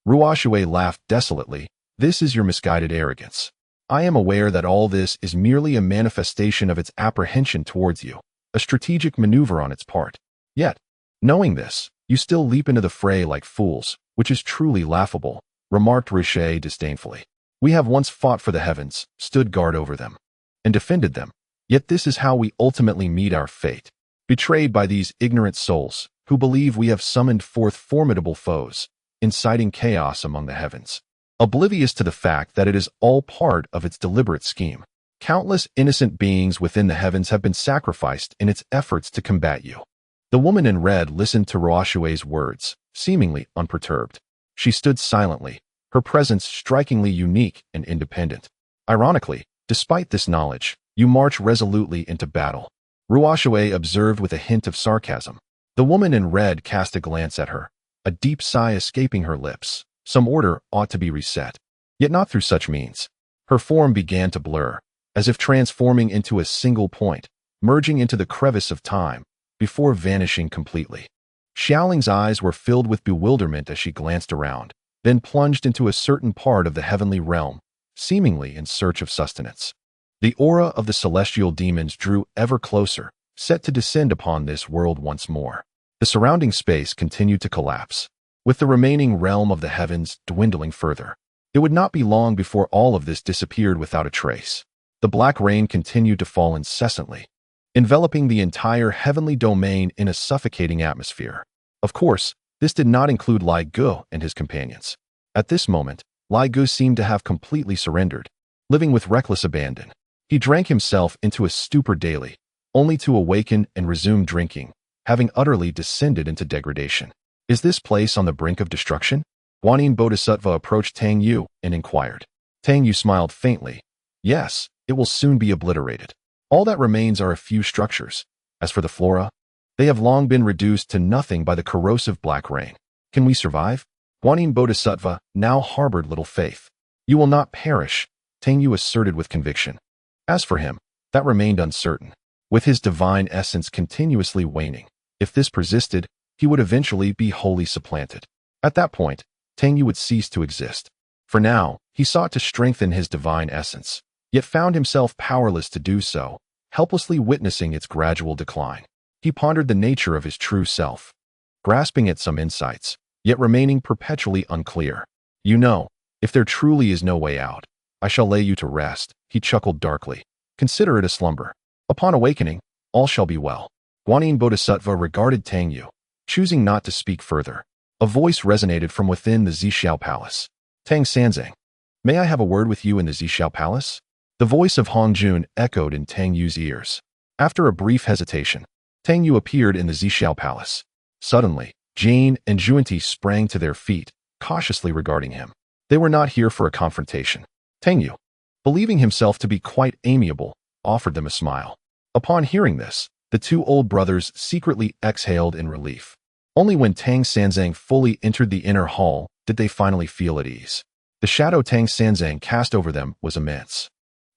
Speaker 1: Ruoxue laughed desolately. This is your misguided arrogance. I am aware that all this is merely a manifestation of its apprehension towards you, a strategic maneuver on its part. Yet, knowing this, you still leap into the fray like fools, which is truly laughable, remarked Riche disdainfully. We have once fought for the heavens, stood guard over them, and defended them, yet this is how we ultimately meet our fate. Betrayed by these ignorant souls, who believe we have summoned forth formidable foes, inciting chaos among the heavens. Oblivious to the fact that it is all part of its deliberate scheme. Countless innocent beings within the heavens have been sacrificed in its efforts to combat you. The woman in red listened to Ruoxue's words, seemingly unperturbed. She stood silently, her presence strikingly unique and independent. Ironically, despite this knowledge, you march resolutely into battle. Ruoxue observed with a hint of sarcasm. The woman in red cast a glance at her, a deep sigh escaping her lips. Some order ought to be reset, yet not through such means. Her form began to blur, as if transforming into a single point, merging into the crevice of time, before vanishing completely. Xiaoling's eyes were filled with bewilderment as she glanced around, then plunged into a certain part of the heavenly realm, seemingly in search of sustenance. The aura of the celestial demons drew ever closer, set to descend upon this world once more. The surrounding space continued to collapse, with the remaining realm of the heavens dwindling further. It would not be long before all of this disappeared without a trace. The black rain continued to fall incessantly, enveloping the entire heavenly domain in a suffocating atmosphere. Of course, this did not include Lai Gu and his companions. At this moment, Lai Gu seemed to have completely surrendered, living with reckless abandon. He drank himself into a stupor daily, only to awaken and resume drinking, having utterly descended into degradation. Is this place on the brink of destruction? Guanyin Bodhisattva approached Tang Yu and inquired. Tang Yu smiled faintly. Yes, it will soon be obliterated. All that remains are a few structures. As for the flora, they have long been reduced to nothing by the corrosive black rain. Can we survive? Guanyin Bodhisattva now harbored little faith. You will not perish, Tang Yu asserted with conviction. As for him, that remained uncertain. With his divine essence continuously waning, if this persisted, he would eventually be wholly supplanted. At that point, Tang Yu would cease to exist. For now, he sought to strengthen his divine essence, yet found himself powerless to do so, helplessly witnessing its gradual decline. He pondered the nature of his true self, grasping at some insights, yet remaining perpetually unclear. You know, if there truly is no way out, I shall lay you to rest, he chuckled darkly. Consider it a slumber. Upon awakening, all shall be well. Guanyin Bodhisattva regarded Tang Yu, choosing not to speak further. A voice resonated from within the Zhixiao Palace. Tang Sanzang, may I have a word with you in the Zhixiao Palace? The voice of Hong Jun echoed in Tang Yu's ears. After a brief hesitation, Tang Yu appeared in the Zhixiao Palace. Suddenly, Jane and Zhuanti sprang to their feet, cautiously regarding him. They were not here for a confrontation. Tang Yu, believing himself to be quite amiable, offered them a smile. Upon hearing this, the two old brothers secretly exhaled in relief. Only when Tang Sanzang fully entered the inner hall did they finally feel at ease. The shadow Tang Sanzang cast over them was immense.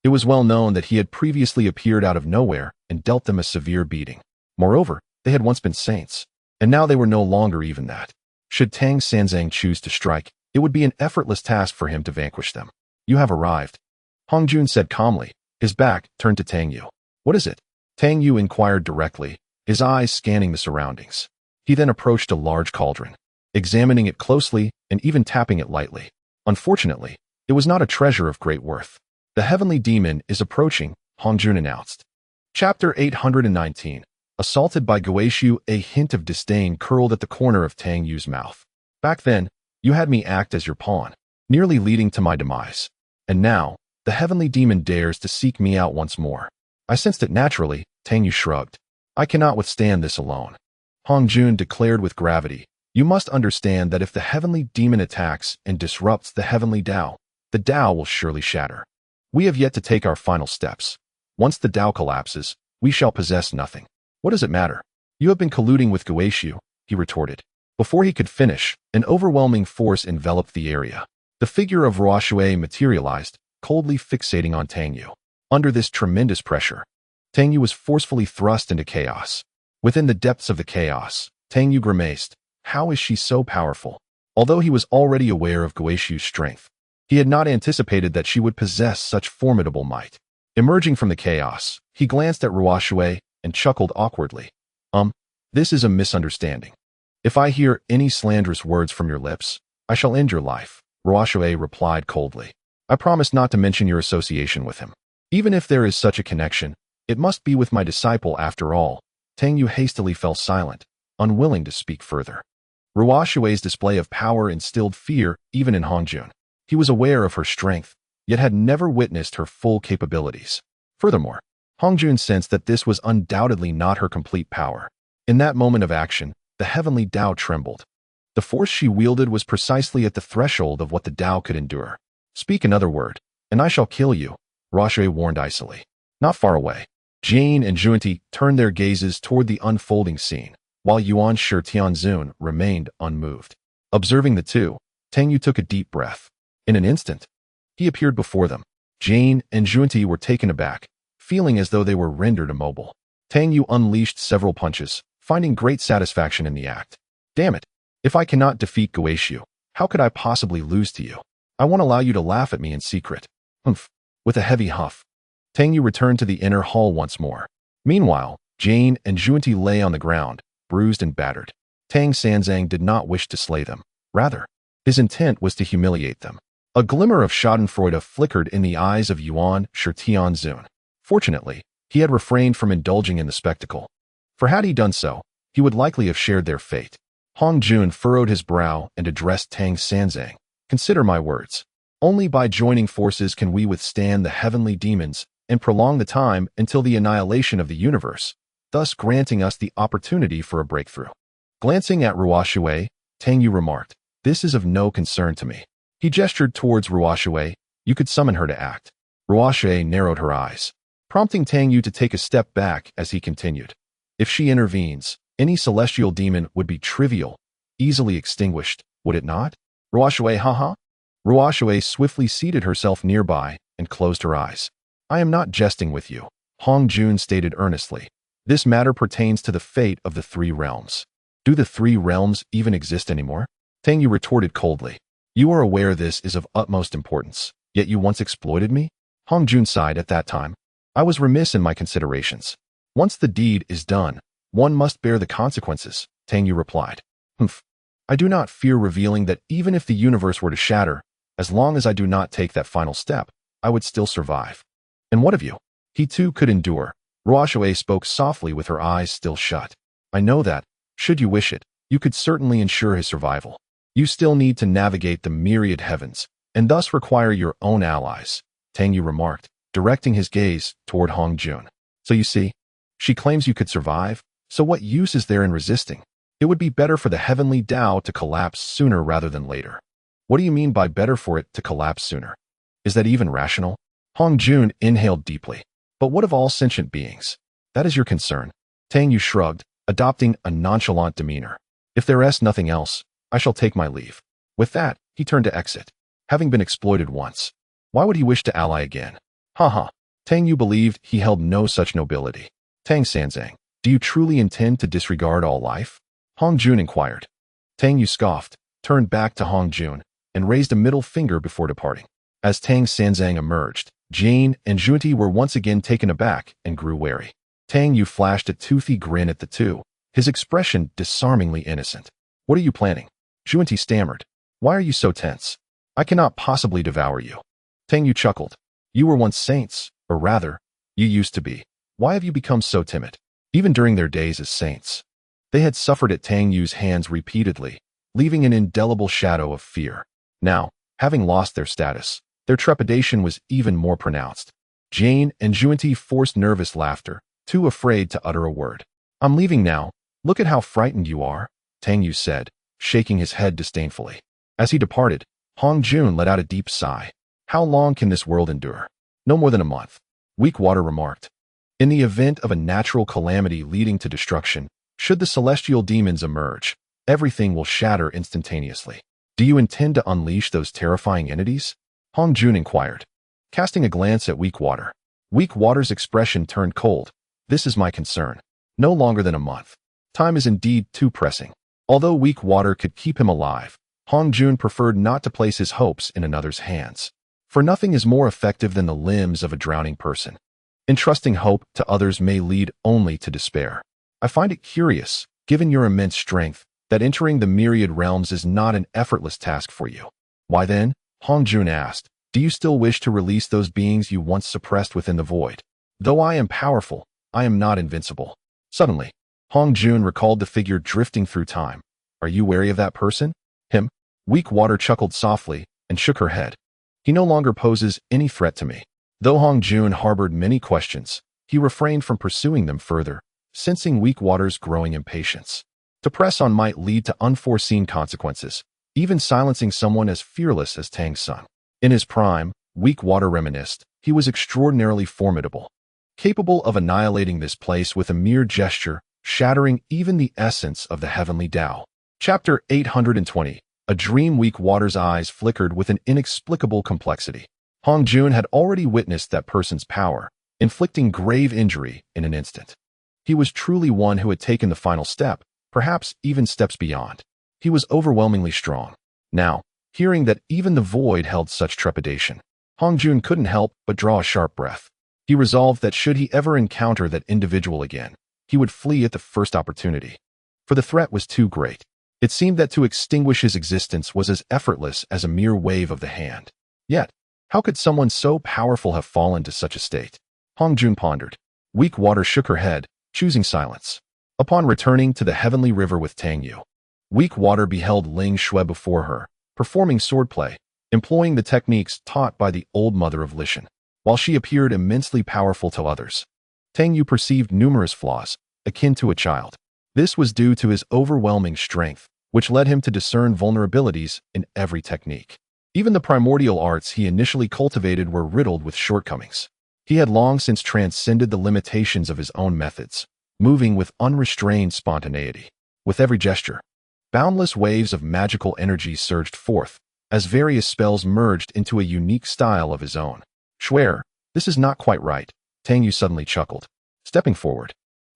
Speaker 1: It was well known that he had previously appeared out of nowhere and dealt them a severe beating. Moreover, they had once been saints, and now they were no longer even that. Should Tang Sanzang choose to strike, it would be an effortless task for him to vanquish them. You have arrived, Hong Jun said calmly, his back turned to Tang Yu. What is it? Tang Yu inquired directly, his eyes scanning the surroundings. He then approached a large cauldron, examining it closely and even tapping it lightly. Unfortunately, it was not a treasure of great worth. The heavenly demon is approaching, Hong Jun announced. Chapter 819. Assaulted by Guixu, a hint of disdain curled at the corner of Tang Yu's mouth. Back then, you had me act as your pawn, nearly leading to my demise. And now, the heavenly demon dares to seek me out once more. I sensed it naturally, Tang Yu shrugged. I cannot withstand this alone. Hong Jun declared with gravity. You must understand that if the heavenly demon attacks and disrupts the heavenly Tao, the Tao will surely shatter. We have yet to take our final steps. Once the Tao collapses, we shall possess nothing. What does it matter? You have been colluding with Guixu, he retorted. Before he could finish, an overwhelming force enveloped the area. The figure of Ruoshui materialized, coldly fixating on Tang Yu. Under this tremendous pressure, Tang Yu was forcefully thrust into chaos. Within the depths of the chaos, Tang Yu grimaced. How is she so powerful? Although he was already aware of Guixu's strength, he had not anticipated that she would possess such formidable might. Emerging from the chaos, he glanced at Ruoshui and chuckled awkwardly. This is a misunderstanding. If I hear any slanderous words from your lips, I shall end your life, Ruoshui replied coldly. I promise not to mention your association with him. Even if there is such a connection, it must be with my disciple after all. Tang Yu hastily fell silent, unwilling to speak further. Ruoshui's display of power instilled fear even in Hong Jun. He was aware of her strength, yet had never witnessed her full capabilities. Furthermore, Hong Jun sensed that this was undoubtedly not her complete power. In that moment of action, the heavenly Tao trembled. The force she wielded was precisely at the threshold of what the Tao could endure. Speak another word, and I shall kill you, Ruoshui warned icily. Not far away, Jane and Zhuanti turned their gazes toward the unfolding scene, while Yuan Shi Tianzun remained unmoved. Observing the two, Tang Yu took a deep breath. In an instant, he appeared before them. Jane and Zhuanti were taken aback, feeling as though they were rendered immobile. Tang Yu unleashed several punches, finding great satisfaction in the act. Damn it! If I cannot defeat Guixu, how could I possibly lose to you? I won't allow you to laugh at me in secret. Humph! With a heavy huff, Tang Yu returned to the inner hall once more. Meanwhile, Jane and Zhuanti lay on the ground, bruised and battered. Tang Sanzang did not wish to slay them. Rather, his intent was to humiliate them. A glimmer of schadenfreude flickered in the eyes of Yuan Shitianzun. Fortunately, he had refrained from indulging in the spectacle. For had he done so, he would likely have shared their fate. Hong Jun furrowed his brow and addressed Tang Sanzang. Consider my words. Only by joining forces can we withstand the heavenly demons and prolong the time until the annihilation of the universe, thus granting us the opportunity for a breakthrough. Glancing at Ruoshui, Tang Yu remarked, "This is of no concern to me." He gestured towards Ruoshui. "You could summon her to act." Ruoshui narrowed her eyes, prompting Tang Yu to take a step back as he continued. "If she intervenes, any celestial demon would be trivial, easily extinguished, would it not?" Ruoshui, haha. Ruoshui swiftly seated herself nearby and closed her eyes. "I am not jesting with you," Hong Jun stated earnestly. "This matter pertains to the fate of the three realms." "Do the three realms even exist anymore?" Tang Yu retorted coldly. "You are aware this is of utmost importance, yet you once exploited me?" Hong Jun sighed at that time. "I was remiss in my considerations. Once the deed is done, one must bear the consequences," Tang Yu replied. "Humph. I do not fear revealing that even if the universe were to shatter, as long as I do not take that final step, I would still survive." "And what of you?" "He too could endure." Ruoshui spoke softly with her eyes still shut. "I know that, should you wish it, you could certainly ensure his survival. You still need to navigate the myriad heavens, and thus require your own allies," Tang Yu remarked, directing his gaze toward Hong Jun. "So you see, she claims you could survive, so what use is there in resisting? It would be better for the heavenly Tao to collapse sooner rather than later." "What do you mean by better for it to collapse sooner? Is that even rational?" Hong Jun inhaled deeply. "But what of all sentient beings? That is your concern." Tang Yu shrugged, adopting a nonchalant demeanor. "If there is nothing else, I shall take my leave." With that, he turned to exit. Having been exploited once, why would he wish to ally again? Ha. Tang Yu believed he held no such nobility. "Tang Sanzang, do you truly intend to disregard all life?" Hong Jun inquired. Tang Yu scoffed, turned back to Hong Jun, and raised a middle finger before departing. As Tang Sanzang emerged, Jane and Junti were once again taken aback and grew wary. Tang Yu flashed a toothy grin at the two, his expression disarmingly innocent. "What are you planning?" Junti stammered. "Why are you so tense?" "I cannot possibly devour you." Tang Yu chuckled. "You were once saints, or rather, you used to be. Why have you become so timid?" Even during their days as saints, they had suffered at Tang Yu's hands repeatedly, leaving an indelible shadow of fear. Now, having lost their status, their trepidation was even more pronounced. Jane and Junti forced nervous laughter, too afraid to utter a word. "I'm leaving now. Look at how frightened you are," Tang Yu said, shaking his head disdainfully. As he departed, Hong Jun let out a deep sigh. "How long can this world endure?" "No more than a month," Weakwater remarked. "In the event of a natural calamity leading to destruction, should the celestial demons emerge, everything will shatter instantaneously." "Do you intend to unleash those terrifying entities?" Hong Jun inquired, casting a glance at Weakwater. Weakwater's expression turned cold. "This is my concern. No longer than a month. Time is indeed too pressing." Although Weakwater could keep him alive, Hong Jun preferred not to place his hopes in another's hands. For nothing is more effective than the limbs of a drowning person. Entrusting hope to others may lead only to despair. "I find it curious, given your immense strength, that entering the myriad realms is not an effortless task for you." "Why then?" Hong Jun asked. "Do you still wish to release those beings you once suppressed within the void?" "Though I am powerful, I am not invincible." Suddenly, Hong Jun recalled the figure drifting through time. "Are you wary of that person?" "Him?" Weakwater chuckled softly and shook her head. "He no longer poses any threat to me." Though Hong Jun harbored many questions, he refrained from pursuing them further, sensing Weakwater's growing impatience. To press on might lead to unforeseen consequences, even silencing someone as fearless as Tang Sun. In his prime, Weakwater reminisced, he was extraordinarily formidable, capable of annihilating this place with a mere gesture, shattering even the essence of the heavenly Tao. Chapter 820. A dream. Weakwater's eyes flickered with an inexplicable complexity. Hong Jun had already witnessed that person's power, inflicting grave injury in an instant. He was truly one who had taken the final step, perhaps even steps beyond. He was overwhelmingly strong. Now, hearing that even the void held such trepidation, Hong Jun couldn't help but draw a sharp breath. He resolved that should he ever encounter that individual again, he would flee at the first opportunity. For the threat was too great. It seemed that to extinguish his existence was as effortless as a mere wave of the hand. Yet, how could someone so powerful have fallen to such a state? Hong Jun pondered. Weak Water shook her head, choosing silence. Upon returning to the heavenly river with Tang Yu, Weak Water beheld Ling Shui before her, performing swordplay, employing the techniques taught by the old mother of Lishan. While she appeared immensely powerful to others, Tang Yu perceived numerous flaws, akin to a child. This was due to his overwhelming strength, which led him to discern vulnerabilities in every technique. Even the primordial arts he initially cultivated were riddled with shortcomings. He had long since transcended the limitations of his own methods, moving with unrestrained spontaneity. With every gesture, boundless waves of magical energy surged forth, as various spells merged into a unique style of his own. Schwer, this is not quite right, Tang Yu suddenly chuckled. Stepping forward,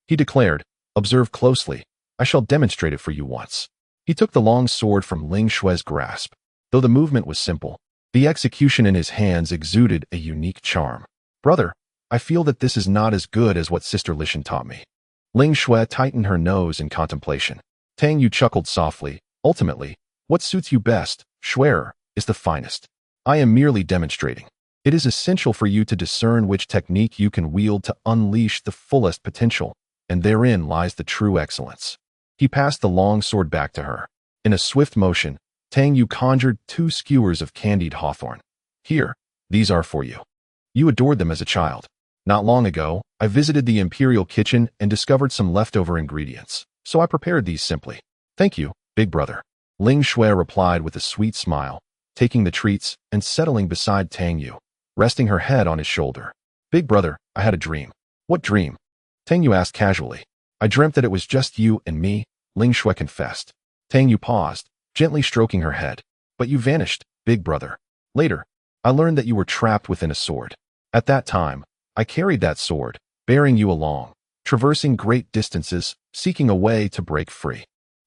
Speaker 1: he declared, observe closely, I shall demonstrate it for you once. He took the long sword from Ling Shui's grasp. Though the movement was simple, the execution in his hands exuded a unique charm. Brother, I feel that this is not as good as what Sister Lishan taught me. Ling Shui tightened her nose in contemplation. Tang Yu chuckled softly. Ultimately, what suits you best, Schwerer, is the finest. I am merely demonstrating. It is essential for you to discern which technique you can wield to unleash the fullest potential, and therein lies the true excellence. He passed the long sword back to her. In a swift motion, Tang Yu conjured 2 skewers of candied hawthorn. Here, these are for you. You adored them as a child. Not long ago, I visited the imperial kitchen and discovered some leftover ingredients, so I prepared these simply. Thank you, big brother. Ling Shui replied with a sweet smile, taking the treats and settling beside Tang Yu, resting her head on his shoulder. Big brother, I had a dream. What dream? Tang Yu asked casually. I dreamt that it was just you and me, Ling Shui confessed. Tang Yu paused, gently stroking her head. But you vanished, big brother. Later, I learned that you were trapped within a sword. At that time, I carried that sword, bearing you along, traversing great distances, seeking a way to break free.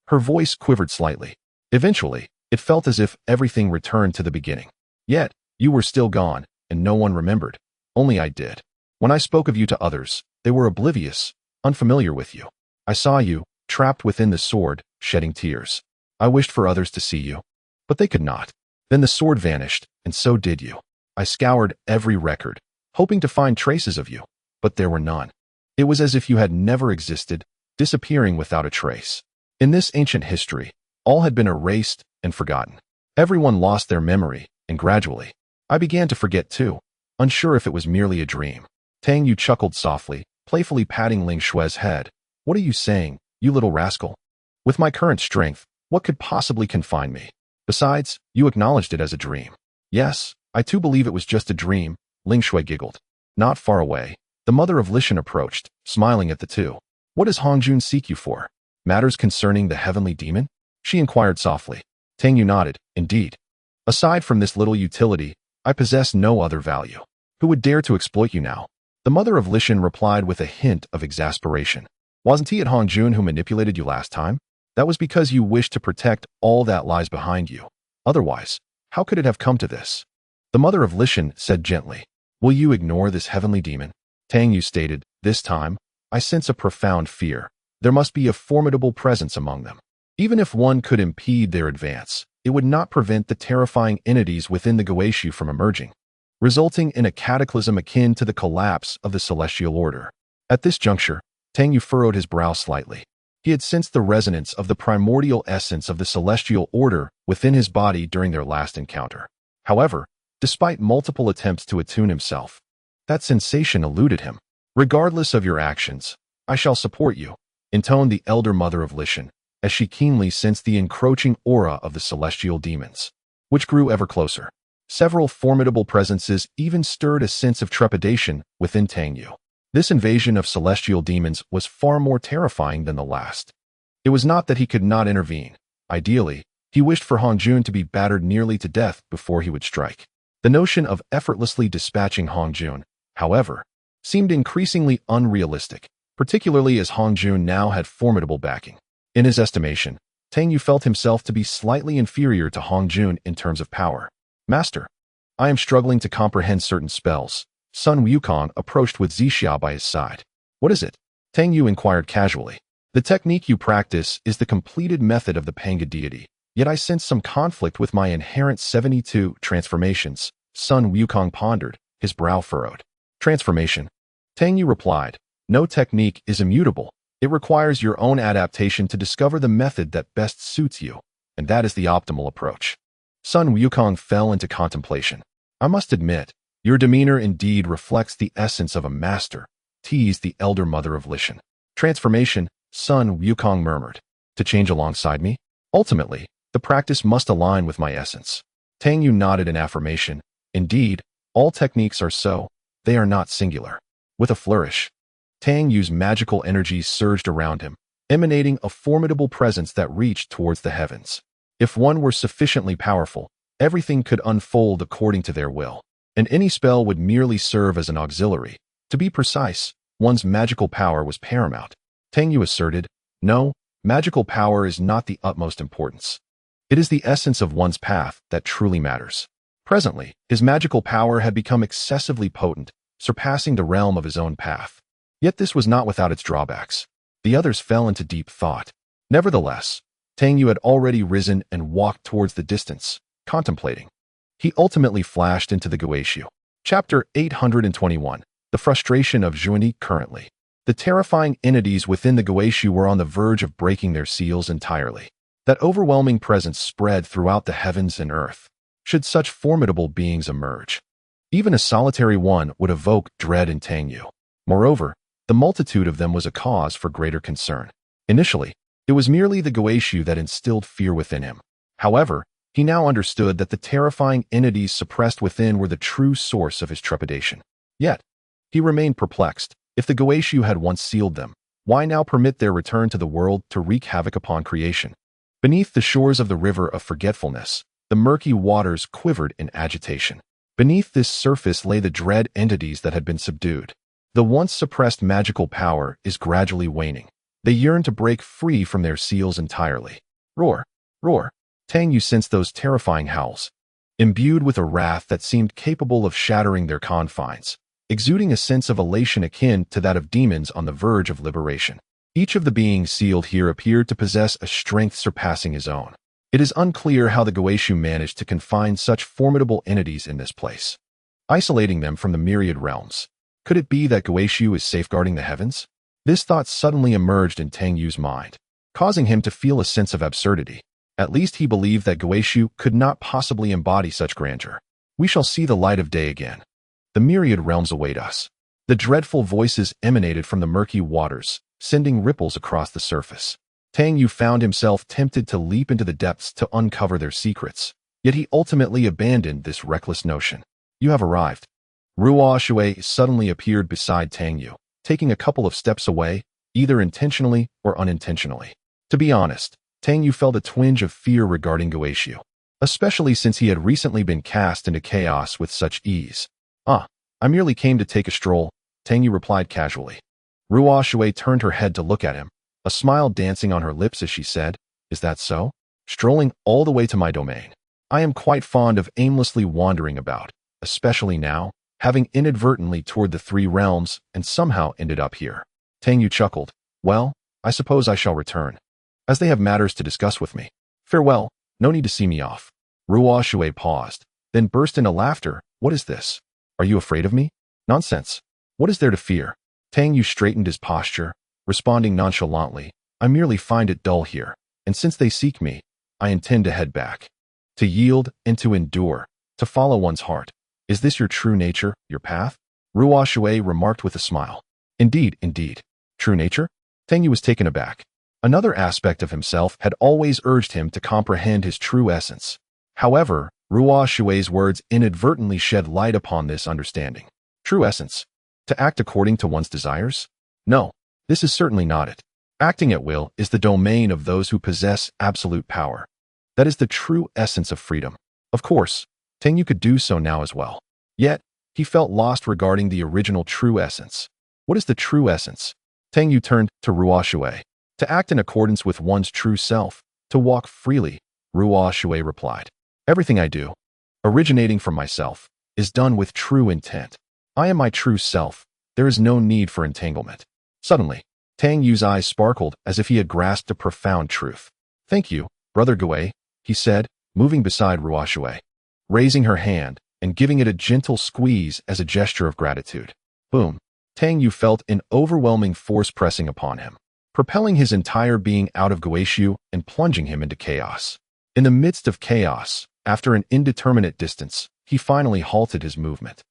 Speaker 1: Her voice quivered slightly. Eventually, it felt as if everything returned to the beginning. Yet, you were still gone, and no one remembered. Only I did. When I spoke of you to others, they were oblivious, unfamiliar with you. I saw you, trapped within the sword, shedding tears. I wished for others to see you, but they could not. Then the sword vanished, and so did you. I scoured every record, hoping to find traces of you, but there were none. It was as if you had never existed, disappearing without a trace. In this ancient history, all had been erased and forgotten. Everyone lost their memory, and gradually, I began to forget too, unsure if it was merely a dream. Tang Yu chuckled softly, playfully patting Ling Shui's head. What are you saying, you little rascal? With my current strength, what could possibly confine me? Besides, you acknowledged it as a dream. Yes, I too believe it was just a dream, Ling Shui giggled. Not far away, the mother of Lishan approached, smiling at the two. What does Hong Jun seek you for? Matters concerning the heavenly demon? She inquired softly. Tang Yu nodded. Indeed. Aside from this little utility, I possess no other value. Who would dare to exploit you now? The mother of Lishan replied with a hint of exasperation. Wasn't he at Hong Jun who manipulated you last time? That was because you wished to protect all that lies behind you. Otherwise, how could it have come to this? The mother of Lishan said gently. Will you ignore this heavenly demon? Tang Yu stated, this time, I sense a profound fear. There must be a formidable presence among them. Even if one could impede their advance, it would not prevent the terrifying entities within the Guixu from emerging, resulting in a cataclysm akin to the collapse of the celestial order. At this juncture, Tang Yu furrowed his brow slightly. He had sensed the resonance of the primordial essence of the celestial order within his body during their last encounter. However, despite multiple attempts to attune himself, that sensation eluded him. Regardless of your actions, I shall support you, intoned the elder mother of Lishan, as she keenly sensed the encroaching aura of the celestial demons, which grew ever closer. Several formidable presences even stirred a sense of trepidation within Tang Yu. This invasion of celestial demons was far more terrifying than the last. It was not that he could not intervene. Ideally, he wished for Hong Jun to be battered nearly to death before he would strike. The notion of effortlessly dispatching Hong Jun, however, seemed increasingly unrealistic, particularly as Hong Jun now had formidable backing. In his estimation, Tang Yu felt himself to be slightly inferior to Hong Jun in terms of power. Master, I am struggling to comprehend certain spells. Sun Wukong approached with Zixia by his side. What is it? Tang Yu inquired casually. The technique you practice is the completed method of the Pangu deity, yet I sense some conflict with my inherent 72 transformations, Sun Wukong pondered, his brow furrowed. Transformation. Tang Yu replied, no technique is immutable. It requires your own adaptation to discover the method that best suits you, and that is the optimal approach. Sun Wukong fell into contemplation. I must admit, your demeanor indeed reflects the essence of a master, teased the elder mother of Lishan. Transformation, Sun Wukong murmured. To change alongside me? Ultimately, the practice must align with my essence. Tang Yu nodded in affirmation. Indeed, all techniques are so. They are not singular. With a flourish, Tang Yu's magical energies surged around him, emanating a formidable presence that reached towards the heavens. If one were sufficiently powerful, everything could unfold according to their will, and any spell would merely serve as an auxiliary. To be precise, one's magical power was paramount. Tang Yu asserted, no, magical power is not the utmost importance. It is the essence of one's path that truly matters. Presently, his magical power had become excessively potent, surpassing the realm of his own path. Yet this was not without its drawbacks. The others fell into deep thought. Nevertheless, Tang Yu had already risen and walked towards the distance, contemplating. He ultimately flashed into the Guixu. Chapter 821. The frustration of Zhuani currently. The terrifying entities within the Guixu were on the verge of breaking their seals entirely. That overwhelming presence spread throughout the heavens and earth. Should such formidable beings emerge, even a solitary one would evoke dread in Tang Yu. Moreover, the multitude of them was a cause for greater concern. Initially, it was merely the Guixu that instilled fear within him. However, he now understood that the terrifying entities suppressed within were the true source of his trepidation. Yet, he remained perplexed. If the Guixu had once sealed them, why now permit their return to the world to wreak havoc upon creation? Beneath the shores of the river of forgetfulness, the murky waters quivered in agitation. Beneath this surface lay the dread entities that had been subdued. The once suppressed magical power is gradually waning. They yearn to break free from their seals entirely. Roar! Roar! Tang Yu sensed those terrifying howls, imbued with a wrath that seemed capable of shattering their confines, exuding a sense of elation akin to that of demons on the verge of liberation. Each of the beings sealed here appeared to possess a strength surpassing his own. It is unclear how the Guixu managed to confine such formidable entities in this place, isolating them from the myriad realms. Could it be that Guixu is safeguarding the heavens? This thought suddenly emerged in Tang Yu's mind, causing him to feel a sense of absurdity. At least he believed that Guixu could not possibly embody such grandeur. We shall see the light of day again. The myriad realms await us. The dreadful voices emanated from the murky waters, sending ripples across the surface. Tang Yu found himself tempted to leap into the depths to uncover their secrets, yet he ultimately abandoned this reckless notion. You have arrived. Ruo Shui suddenly appeared beside Tang Yu, taking a couple of steps away, either intentionally or unintentionally. To be honest, Tang Yu felt a twinge of fear regarding Guixu, especially since he had recently been cast into chaos with such ease. I merely came to take a stroll, Tang Yu replied casually. Ruo Shui turned her head to look at him, a smile dancing on her lips as she said, Is that so? Strolling all the way to my domain. I am quite fond of aimlessly wandering about, especially now, having inadvertently toured the three realms and somehow ended up here. Tang Yu chuckled. Well, I suppose I shall return, as they have matters to discuss with me. Farewell, no need to see me off. Ruo Shui paused, then burst into laughter. What is this? Are you afraid of me? Nonsense. What is there to fear? Tang Yu straightened his posture, responding nonchalantly, I merely find it dull here, and since they seek me, I intend to head back. To yield and to endure, to follow one's heart. Is this your true nature, your path? Ruo Shui remarked with a smile. Indeed, indeed. True nature? Tang Yu was taken aback. Another aspect of himself had always urged him to comprehend his true essence. However, Ruo Shui's words inadvertently shed light upon this understanding. True essence? To act according to one's desires? No, this is certainly not it. Acting at will is the domain of those who possess absolute power. That is the true essence of freedom. Of course, Tang Yu could do so now as well. Yet, he felt lost regarding the original true essence. What is the true essence? Tang Yu turned to Ruo Shui. To act in accordance with one's true self, to walk freely, Ruo Shui replied. Everything I do, originating from myself, is done with true intent. I am my true self. There is no need for entanglement. Suddenly, Tang Yu's eyes sparkled as if he had grasped a profound truth. Thank you, Brother Gui, he said, moving beside Ruo Shui. Raising her hand, and giving it a gentle squeeze as a gesture of gratitude. Boom! Tang Yu felt an overwhelming force pressing upon him, propelling his entire being out of Guixu and plunging him into chaos. In the midst of chaos, after an indeterminate distance, he finally halted his movement.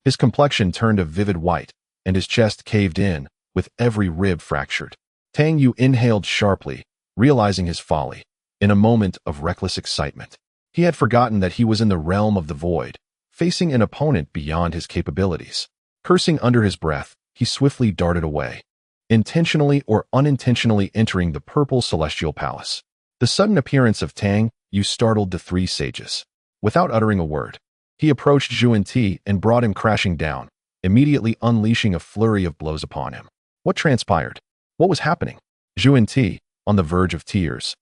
Speaker 1: His complexion turned a vivid white, and his chest caved in, with every rib fractured. Tang Yu inhaled sharply, realizing his folly, in a moment of reckless excitement. He had forgotten that he was in the realm of the void, facing an opponent beyond his capabilities. Cursing under his breath, he swiftly darted away, intentionally or unintentionally entering the purple celestial palace. The sudden appearance of Tang Yu startled the three sages. Without uttering a word, he approached Zhuan-Ti and brought him crashing down, immediately unleashing a flurry of blows upon him. What transpired? What was happening? Zhuan-Ti, on the verge of tears,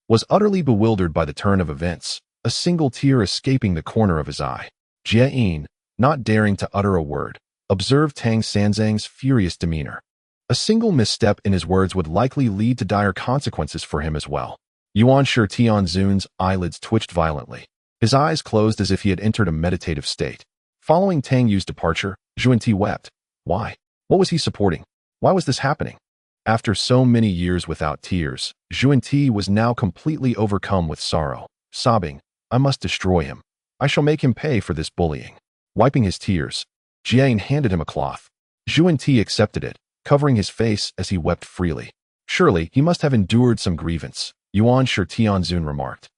Speaker 1: was utterly bewildered by the turn of events, a single tear escaping the corner of his eye. Jie-in, not daring to utter a word, observed Tang Sanzang's furious demeanor. A single misstep in his words would likely lead to dire consequences for him as well. Yuan Shi Tianzun's eyelids twitched violently. His eyes closed as if he had entered a meditative state. Following Tang Yu's departure, Zhuan-Ti wept. Why? What was he supporting? Why was this happening? After so many years without tears, Zhuan-Ti was now completely overcome with sorrow, sobbing, I must destroy him. I shall make him pay for this bullying. Wiping his tears, Jiang handed him a cloth. Zhuan-Ti accepted it, covering his face as he wept freely. Surely he must have endured some grievance, Yuan Shi Tianzun remarked,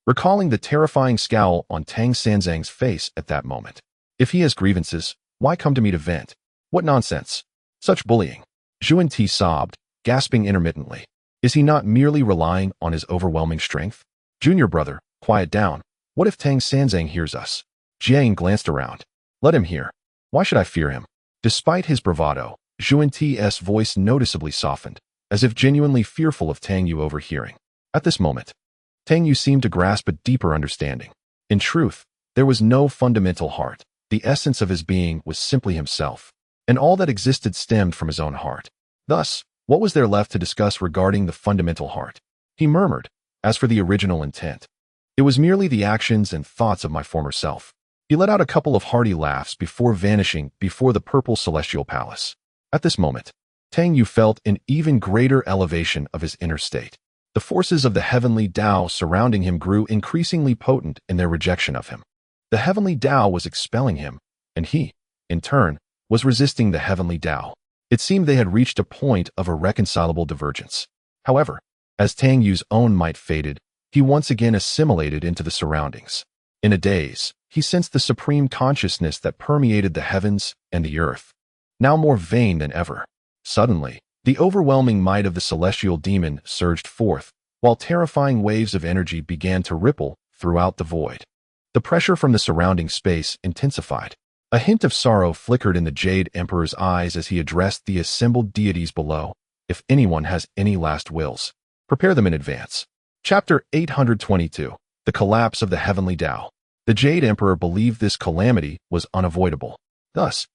Speaker 1: recalling the terrifying scowl on Tang Sanzang's face at that moment. If he has grievances, why come to me to vent? What nonsense! Such bullying! Zhuan-Ti sobbed, gasping intermittently. Is he not merely relying on his overwhelming strength? Junior brother, quiet down. What if Tang Sanzang hears us? Jiang glanced around. Let him hear. Why should I fear him? Despite his bravado, Zhuan-Ti's voice noticeably softened, as if genuinely fearful of Tang Yu overhearing. At this moment, Tang Yu seemed to grasp a deeper understanding. In truth, there was no fundamental heart. The essence of his being was simply himself, and all that existed stemmed from his own heart. Thus, what was there left to discuss regarding the fundamental heart? He murmured, as for the original intent, it was merely the actions and thoughts of my former self. He let out a couple of hearty laughs before vanishing before the purple celestial palace. At this moment, Tang Yu felt an even greater elevation of his inner state. The forces of the heavenly Tao surrounding him grew increasingly potent in their rejection of him. The heavenly Tao was expelling him, and he, in turn, was resisting the heavenly Tao. It seemed they had reached a point of irreconcilable divergence. However, as Tang Yu's own might faded, he once again assimilated into the surroundings. In a daze, he sensed the supreme consciousness that permeated the heavens and the earth, now more vain than ever. Suddenly, the overwhelming might of the celestial demon surged forth, while terrifying waves of energy began to ripple throughout the void. The pressure from the surrounding space intensified. A hint of sorrow flickered in the Jade Emperor's eyes as he addressed the assembled deities below. If anyone has any last wills, prepare them in advance. Chapter 822. The Collapse of the Heavenly Tao. The Jade Emperor believed this calamity was unavoidable. Thus,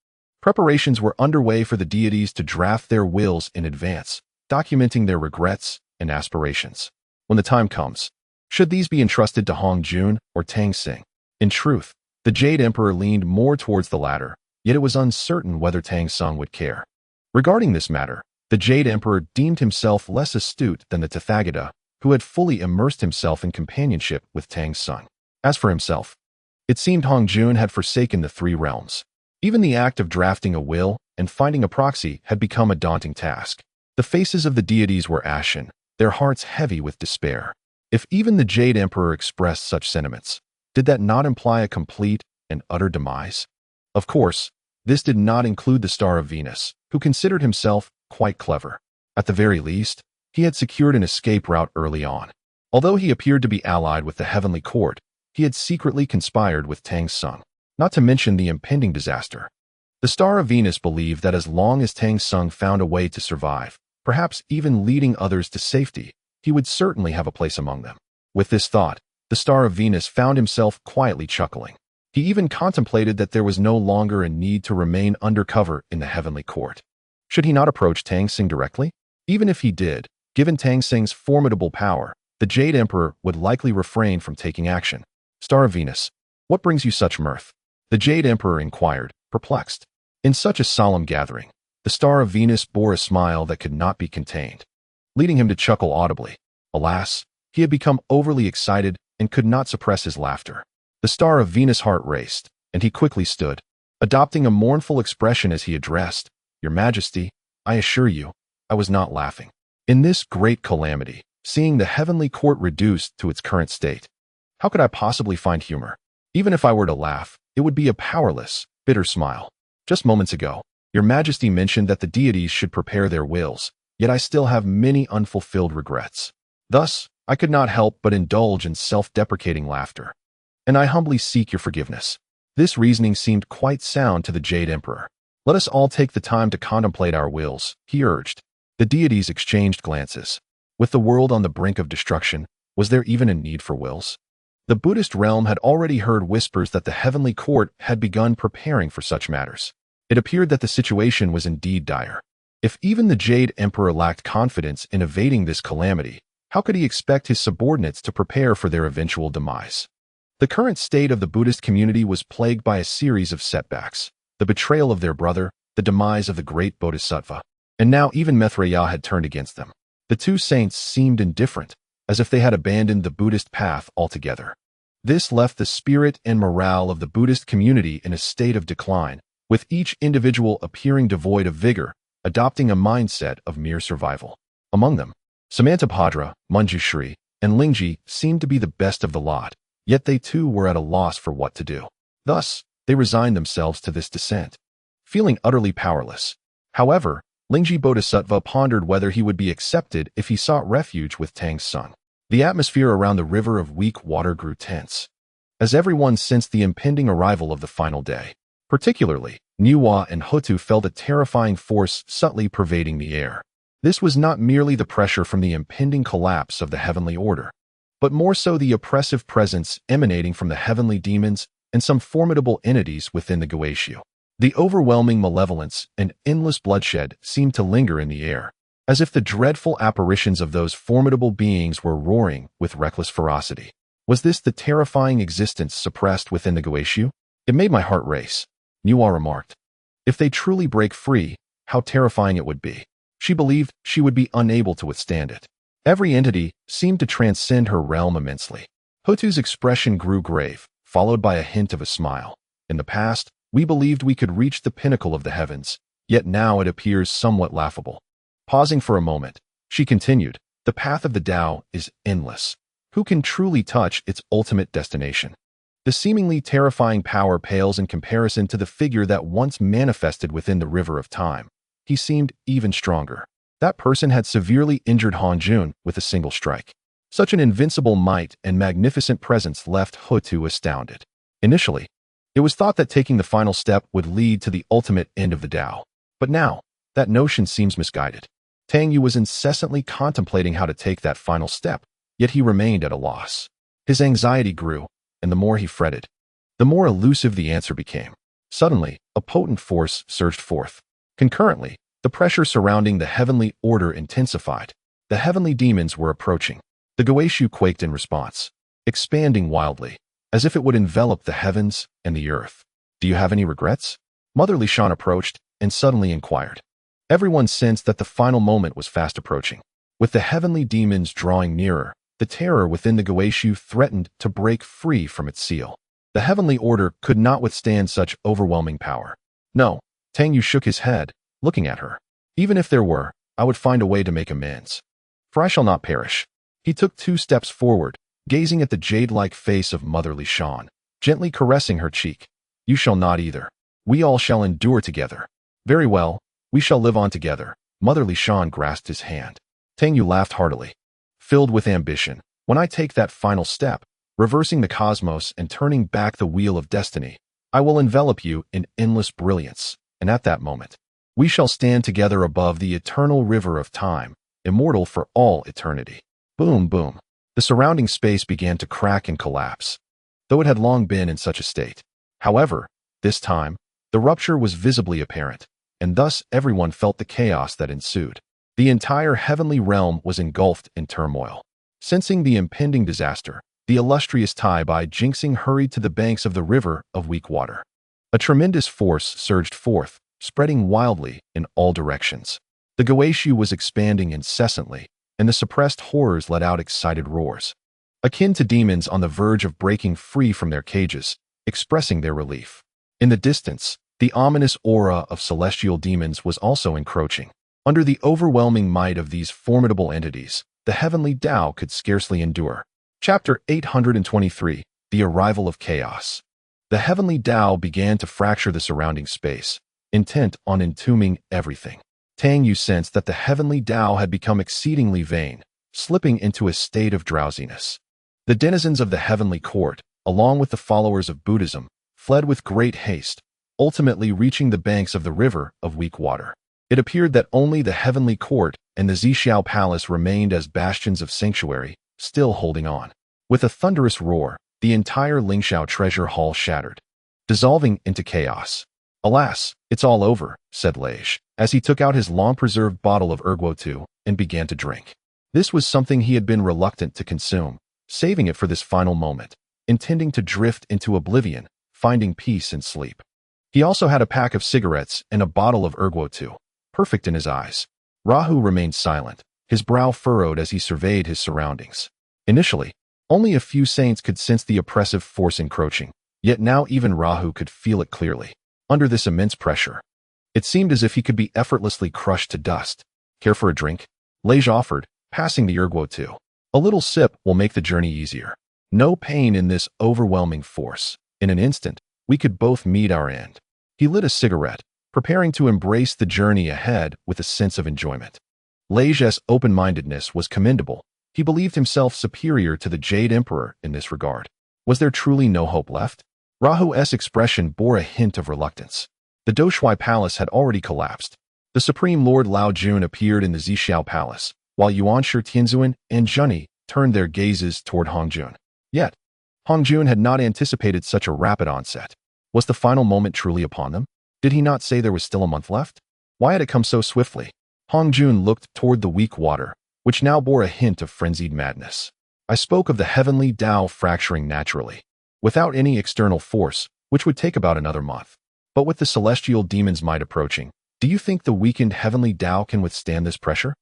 Speaker 1: preparations were underway for the deities to draft their wills in advance, documenting their regrets and aspirations. When the time comes, should these be entrusted to Hong Jun or Tang Xing? In truth, the Jade Emperor leaned more towards the latter, yet it was uncertain whether Tang Xing would care. Regarding this matter, the Jade Emperor deemed himself less astute than the Tathagata, who had fully immersed himself in companionship with Tang Xing. As for himself, it seemed Hong Jun had forsaken the three realms. Even the act of drafting a will and finding a proxy had become a daunting task. The faces of the deities were ashen, their hearts heavy with despair. If even the Jade Emperor expressed such sentiments, did that not imply a complete and utter demise? Of course, this did not include the Star of Venus, who considered himself quite clever. At the very least, he had secured an escape route early on. Although he appeared to be allied with the heavenly court, he had secretly conspired with Tang Xing, not to mention the impending disaster. The Star of Venus believed that as long as Tang Xing found a way to survive, perhaps even leading others to safety, he would certainly have a place among them. With this thought, the Star of Venus found himself quietly chuckling. He even contemplated that there was no longer a need to remain undercover in the heavenly court. Should he not approach Tang Xing directly? Even if he did, given Tang Xing's formidable power, the Jade Emperor would likely refrain from taking action. Star of Venus, what brings you such mirth? The Jade Emperor inquired, perplexed. In such a solemn gathering, the star of Venus bore a smile that could not be contained, leading him to chuckle audibly. Alas, he had become overly excited and could not suppress his laughter. The star of Venus' heart raced, and he quickly stood, adopting a mournful expression as he addressed, "Your Majesty, I assure you, I was not laughing. In this great calamity, seeing the heavenly court reduced to its current state, how could I possibly find humor? Even if I were to laugh, it would be a powerless, bitter smile. Just moments ago, Your Majesty mentioned that the deities should prepare their wills, yet I still have many unfulfilled regrets. Thus, I could not help but indulge in self-deprecating laughter. And I humbly seek your forgiveness." This reasoning seemed quite sound to the Jade Emperor. "Let us all take the time to contemplate our wills," he urged. The deities exchanged glances. With the world on the brink of destruction, was there even a need for wills? The Buddhist realm had already heard whispers that the heavenly court had begun preparing for such matters. It appeared that the situation was indeed dire. If even the Jade Emperor lacked confidence in evading this calamity, how could he expect his subordinates to prepare for their eventual demise? The current state of the Buddhist community was plagued by a series of setbacks: the betrayal of their brother, the demise of the great Bodhisattva, and now even myriad had turned against them. The two saints seemed indifferent, as if they had abandoned the Buddhist path altogether. This left the spirit and morale of the Buddhist community in a state of decline, with each individual appearing devoid of vigor, adopting a mindset of mere survival. Among them, Samantabhadra, Manjushri, and Lingji seemed to be the best of the lot, yet they too were at a loss for what to do. Thus, they resigned themselves to this descent, feeling utterly powerless. However, Lingji Bodhisattva pondered whether he would be accepted if he sought refuge with Tang's son. The atmosphere around the river of weak water grew tense, as everyone sensed the impending arrival of the final day. Particularly, Niwa and Hotu felt a terrifying force subtly pervading the air. This was not merely the pressure from the impending collapse of the heavenly order, but more so the oppressive presence emanating from the heavenly demons and some formidable entities within the Guixu. The overwhelming malevolence and endless bloodshed seemed to linger in the air, as if the dreadful apparitions of those formidable beings were roaring with reckless ferocity. Was this the terrifying existence suppressed within the Guixu? "It made my heart race," Niwa remarked. "If they truly break free, how terrifying it would be." She believed she would be unable to withstand it. Every entity seemed to transcend her realm immensely. Hotu's expression grew grave, followed by a hint of a smile. "In the past, we believed we could reach the pinnacle of the heavens, yet now it appears somewhat laughable." Pausing for a moment, she continued, "The path of the Tao is endless. Who can truly touch its ultimate destination? The seemingly terrifying power pales in comparison to the figure that once manifested within the river of time. He seemed even stronger. That person had severely injured Hanjun with a single strike. Such an invincible might and magnificent presence left Hotu astounded. Initially, it was thought that taking the final step would lead to the ultimate end of the Tao. But now, that notion seems misguided. Tang Yu was incessantly contemplating how to take that final step, yet he remained at a loss. His anxiety grew, and the more he fretted, the more elusive the answer became. Suddenly, a potent force surged forth. Concurrently, the pressure surrounding the heavenly order intensified. The heavenly demons were approaching. The Guixu quaked in response, expanding wildly, as if it would envelop the heavens and the earth. "Do you have any regrets?" Motherly Shan approached and suddenly inquired. Everyone sensed that the final moment was fast approaching. With the heavenly demons drawing nearer, the terror within the Guixu threatened to break free from its seal. The heavenly order could not withstand such overwhelming power. "No," Tang Yu shook his head, looking at her. "Even if there were, I would find a way to make amends. For I shall not perish." He took 2 steps forward, gazing at the jade-like face of Motherly Shan, gently caressing her cheek. "You shall not either. We all shall endure together." "Very well, we shall live on together." Motherly Shan grasped his hand. Tang Yu laughed heartily. "Filled with ambition, when I take that final step, reversing the cosmos and turning back the wheel of destiny, I will envelop you in endless brilliance, and at that moment, we shall stand together above the eternal river of time, immortal for all eternity." Boom, boom. The surrounding space began to crack and collapse, though it had long been in such a state. However, this time, the rupture was visibly apparent, and thus everyone felt the chaos that ensued. The entire heavenly realm was engulfed in turmoil. Sensing the impending disaster, the illustrious Tai Bai Jinxing hurried to the banks of the river of weak water. A tremendous force surged forth, spreading wildly in all directions. The Guixu was expanding incessantly, and the suppressed horrors let out excited roars, akin to demons on the verge of breaking free from their cages, expressing their relief. In the distance, the ominous aura of celestial demons was also encroaching. Under the overwhelming might of these formidable entities, the heavenly Tao could scarcely endure. Chapter 823, The Arrival of Chaos. The heavenly Tao began to fracture the surrounding space, intent on entombing everything. Tang Yu sensed that the heavenly Tao had become exceedingly vain, slipping into a state of drowsiness. The denizens of the heavenly court, along with the followers of Buddhism, fled with great haste, ultimately reaching the banks of the river of weak water. It appeared that only the heavenly court and the Zixiao palace remained as bastions of sanctuary, still holding on. With a thunderous roar, the entire Lingxiao treasure hall shattered, dissolving into chaos. "Alas, it's all over," said Leish, as he took out his long-preserved bottle of erguotu and began to drink. This was something he had been reluctant to consume, saving it for this final moment, intending to drift into oblivion, finding peace in sleep. He also had a pack of cigarettes and a bottle of erguotu, perfect in his eyes. Rahu remained silent, his brow furrowed as he surveyed his surroundings. Initially, only a few saints could sense the oppressive force encroaching, yet now even Rahu could feel it clearly. Under this immense pressure, it seemed as if he could be effortlessly crushed to dust. "Care for a drink?" Leish offered, passing the erguotu. "A little sip will make the journey easier. No pain in this overwhelming force. In an instant, we could both meet our end." He lit a cigarette, preparing to embrace the journey ahead with a sense of enjoyment. Leish's open-mindedness was commendable. He believed himself superior to the Jade Emperor in this regard. Was there truly no hope left? Rahu's expression bore a hint of reluctance. The Doshui Palace had already collapsed. The Supreme Lord Lao Jun appeared in the Zixiao Palace, while Yuanshi Tianzuan and Zheni turned their gazes toward Hongjun. Yet, Hongjun had not anticipated such a rapid onset. Was the final moment truly upon them? Did he not say there was still a month left? Why had it come so swiftly? Hongjun looked toward the weak water, which now bore a hint of frenzied madness. "I spoke of the heavenly Tao fracturing naturally, without any external force, which would take about another month. But with the celestial demon's might approaching, do you think the weakened heavenly Tao can withstand this pressure?"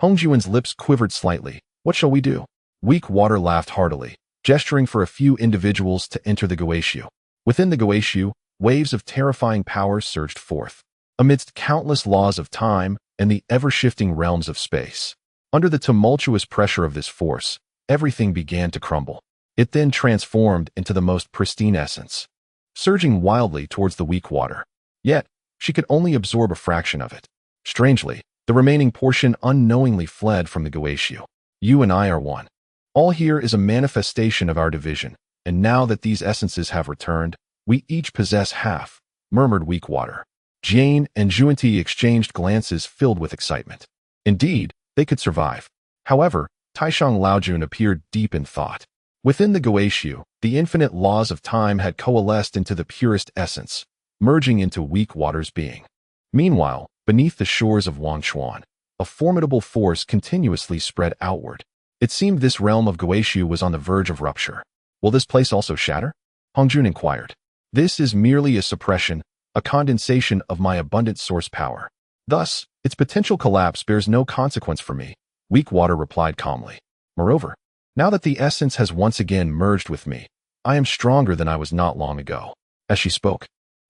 Speaker 1: Hongjuan's lips quivered slightly. "What shall we do?" Weak water laughed heartily, gesturing for a few individuals to enter the Guixu. Within the Guixu, waves of terrifying power surged forth, amidst countless laws of time and the ever-shifting realms of space. Under the tumultuous pressure of this force, everything began to crumble. It then transformed into the most pristine essence, surging wildly towards the weak water. Yet, she could only absorb a fraction of it. Strangely, the remaining portion unknowingly fled from the Guixu. "You and I are one. All here is a manifestation of our division, and now that these essences have returned, we each possess half," murmured weak water. Jane and Zhuanti exchanged glances filled with excitement. Indeed, they could survive. However, Taishang Laojun appeared deep in thought. Within the Guixu, the infinite laws of time had coalesced into the purest essence, merging into weak water's being. Meanwhile, beneath the shores of Wangshuan, a formidable force continuously spread outward. It seemed this realm of Guixu was on the verge of rupture. "Will this place also shatter?" Hongjun inquired. "This is merely a suppression, a condensation of my abundant source power. Thus, its potential collapse bears no consequence for me," weak water replied calmly. "Moreover, now that the essence has once again merged with me, I am stronger than I was not long ago." As she spoke,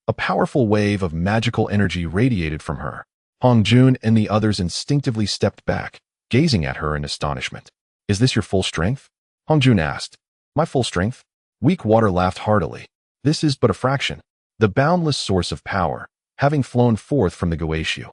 Speaker 1: a powerful wave of magical energy radiated from her. Hongjun and the others instinctively stepped back, gazing at her in astonishment. "Is this your full strength?" Hongjun asked. "My full strength?" Weak water laughed heartily. "This is but a fraction. The boundless source of power, having flown forth from the Guixu,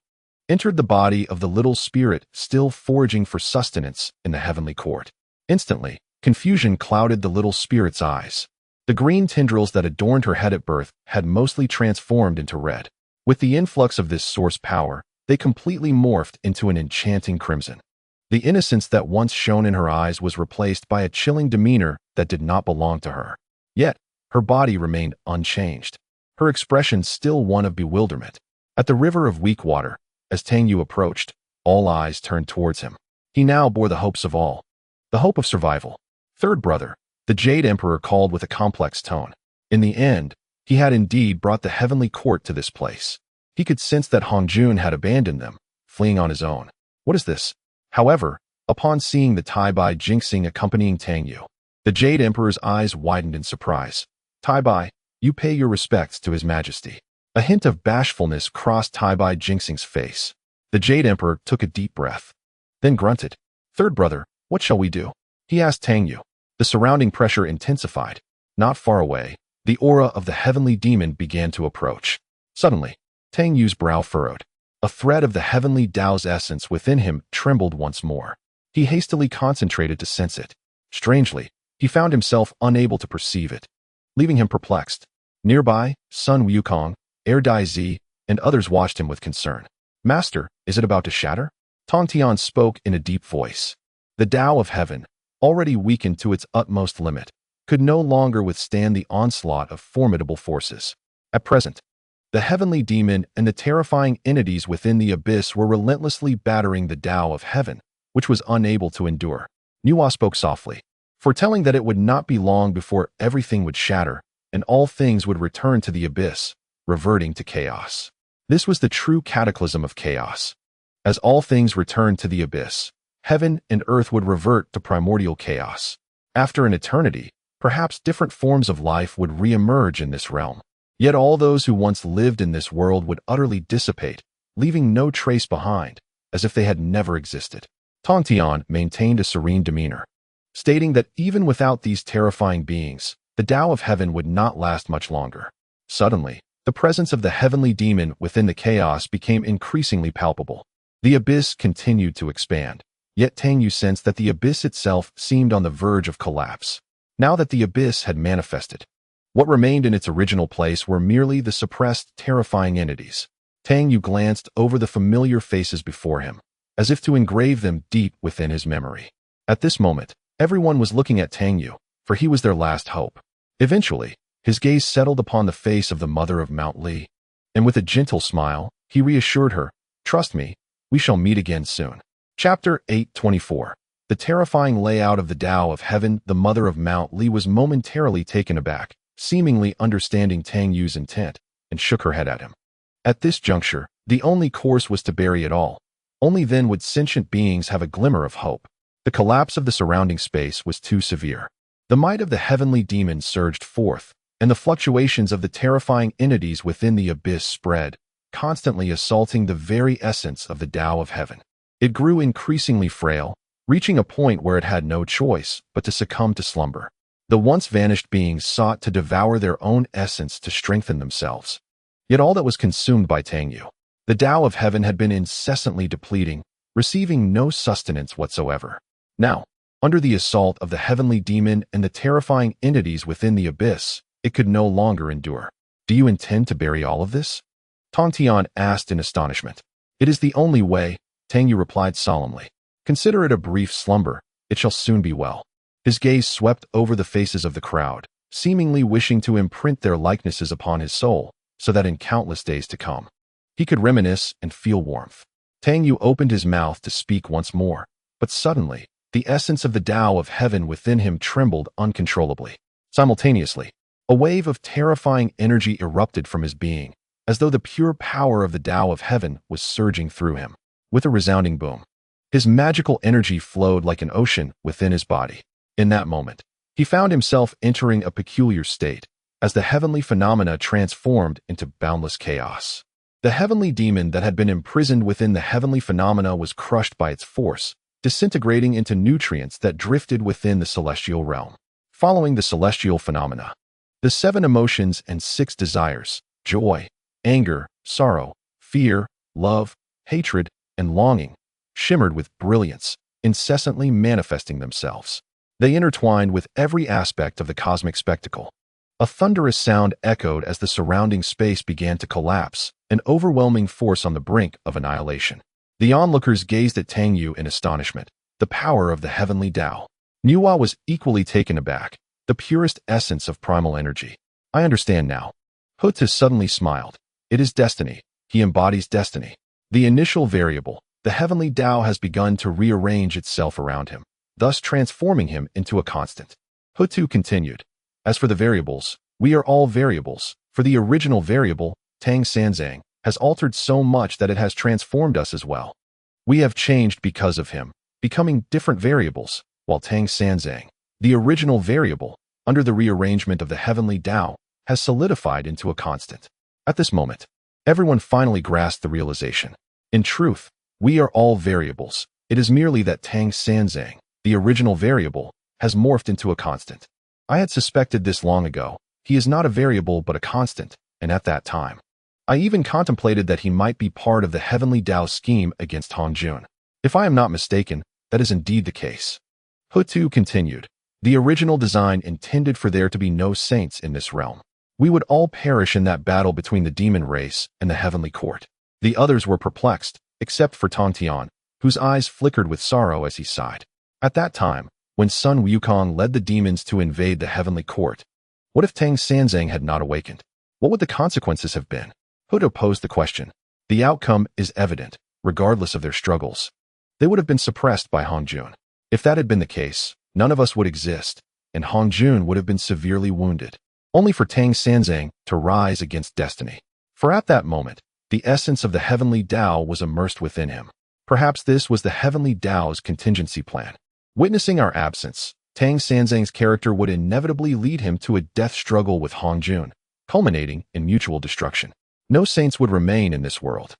Speaker 1: entered the body of the little spirit still foraging for sustenance in the heavenly court. Instantly, confusion clouded the little spirit's eyes. The green tendrils that adorned her head at birth had mostly transformed into red. With the influx of this source power, they completely morphed into an enchanting crimson. The innocence that once shone in her eyes was replaced by a chilling demeanor that did not belong to her. Yet, her body remained unchanged, her expression still one of bewilderment. At the river of weak water, as Tang Yu approached, all eyes turned towards him. He now bore the hopes of all. The hope of survival. "Third brother," the Jade Emperor called with a complex tone. "In the end, He had indeed brought the heavenly court to this place. He could sense that Hongjun had abandoned them, fleeing on his own. What is this? However, upon seeing the Tai Bai Jinxing accompanying Tang Yu, the Jade Emperor's eyes widened in surprise. Tai Bai, you pay your respects to His Majesty. A hint of bashfulness crossed Tai Bai Jinxing's face. The Jade Emperor took a deep breath, then grunted. Third brother, what shall we do? He asked Tang Yu. The surrounding pressure intensified. Not far away, the aura of the heavenly demon began to approach. Suddenly, Tang Yu's brow furrowed. A thread of the heavenly Tao's essence within him trembled once more. He hastily concentrated to sense it. Strangely, he found himself unable to perceive it, leaving him perplexed. Nearby, Sun Wukong, Air Dai Zi, and others watched him with concern. Master, is it about to shatter? Tong Tian spoke in a deep voice. The Tao of heaven, already weakened to its utmost limit, could no longer withstand the onslaught of formidable forces. At present, the heavenly demon and the terrifying entities within the abyss were relentlessly battering the Tao of heaven, which was unable to endure. Nuwa spoke softly, foretelling that it would not be long before everything would shatter, and all things would return to the abyss, reverting to chaos. This was the true cataclysm of chaos. As all things returned to the abyss, heaven and earth would revert to primordial chaos. After an eternity, perhaps different forms of life would re-emerge in this realm. Yet all those who once lived in this world would utterly dissipate, leaving no trace behind, as if they had never existed. Tong Tian maintained a serene demeanor, stating that even without these terrifying beings, the Tao of heaven would not last much longer. Suddenly, the presence of the heavenly demon within the chaos became increasingly palpable. The abyss continued to expand, yet Tang Yu sensed that the abyss itself seemed on the verge of collapse. Now that the abyss had manifested, what remained in its original place were merely the suppressed, terrifying entities. Tang Yu glanced over the familiar faces before him, as if to engrave them deep within his memory. At this moment, everyone was looking at Tang Yu, for he was their last hope. Eventually, his gaze settled upon the face of the mother of Mount Li, and with a gentle smile, he reassured her, "Trust me, we shall meet again soon." Chapter 8:24. The terrifying layout of the Tao of heaven. The mother of Mount Li was momentarily taken aback, seemingly understanding Tang Yu's intent, and shook her head at him. At this juncture, the only course was to bury it all. Only then would sentient beings have a glimmer of hope. The collapse of the surrounding space was too severe. The might of the heavenly demon surged forth, and the fluctuations of the terrifying entities within the abyss spread, constantly assaulting the very essence of the Tao of heaven. It grew increasingly frail, reaching a point where it had no choice but to succumb to slumber. The once vanished beings sought to devour their own essence to strengthen themselves. Yet all that was consumed by Tang Yu, the Tao of heaven, had been incessantly depleting, receiving no sustenance whatsoever. Now, under the assault of the heavenly demon and the terrifying entities within the abyss, it could no longer endure. "Do you intend to bury all of this?" Tong Tian asked in astonishment. "It is the only way," Tang Yu replied solemnly. "Consider it a brief slumber, it shall soon be well." His gaze swept over the faces of the crowd, seemingly wishing to imprint their likenesses upon his soul, so that in countless days to come, he could reminisce and feel warmth. Tang Yu opened his mouth to speak once more, but suddenly, the essence of the Tao of heaven within him trembled uncontrollably. Simultaneously, a wave of terrifying energy erupted from his being, as though the pure power of the Tao of heaven was surging through him. With a resounding boom, his magical energy flowed like an ocean within his body. In that moment, he found himself entering a peculiar state, as the heavenly phenomena transformed into boundless chaos. The heavenly demon that had been imprisoned within the heavenly phenomena was crushed by its force, disintegrating into nutrients that drifted within the celestial realm. Following the celestial phenomena, the 7 emotions and 6 desires, joy, anger, sorrow, fear, love, hatred, and longing, shimmered with brilliance, incessantly manifesting themselves. They intertwined with every aspect of the cosmic spectacle. A thunderous sound echoed as the surrounding space began to collapse, an overwhelming force on the brink of annihilation. The onlookers gazed at Tang Yu in astonishment. The power of the heavenly Tao. Nuwa was equally taken aback. The purest essence of primal energy. "I understand now." Hutu suddenly smiled. "It is destiny. He embodies destiny. The initial variable, the heavenly Tao, has begun to rearrange itself around him, thus transforming him into a constant." Hutu continued, "As for the variables, we are all variables, For the original variable, Tang Sanzang, has altered so much that it has transformed us as well. We have changed because of him, becoming different variables, while Tang Sanzang, the original variable, under the rearrangement of the heavenly Tao, has solidified into a constant. At this moment, everyone finally grasped the realization. In truth, we are all variables. It is merely that Tang Sanzang, the original variable, has morphed into a constant. I had suspected this long ago. He is not a variable but a constant, and at that time, I even contemplated that he might be part of the heavenly Tao scheme against Hongjun. If I am not mistaken, that is indeed the case. Hutu continued. The original design intended for there to be no saints in this realm. We would all perish in that battle between the demon race and the heavenly court. The others were perplexed, except for Tong Tian, whose eyes flickered with sorrow as he sighed. At that time, when Sun Wukong led the demons to invade the heavenly court, what if Tang Sanzang had not awakened? What would the consequences have been? Hutu posed the question. The outcome is evident, regardless of their struggles. They would have been suppressed by Hongjun. If that had been the case, none of us would exist, and Hongjun would have been severely wounded, only for Tang Sanzang to rise against destiny. For at that moment, the essence of the heavenly Tao was immersed within him. Perhaps this was the heavenly Tao's contingency plan. Witnessing our absence, Tang Sanzang's character would inevitably lead him to a death struggle with Hongjun, culminating in mutual destruction. No saints would remain in this world.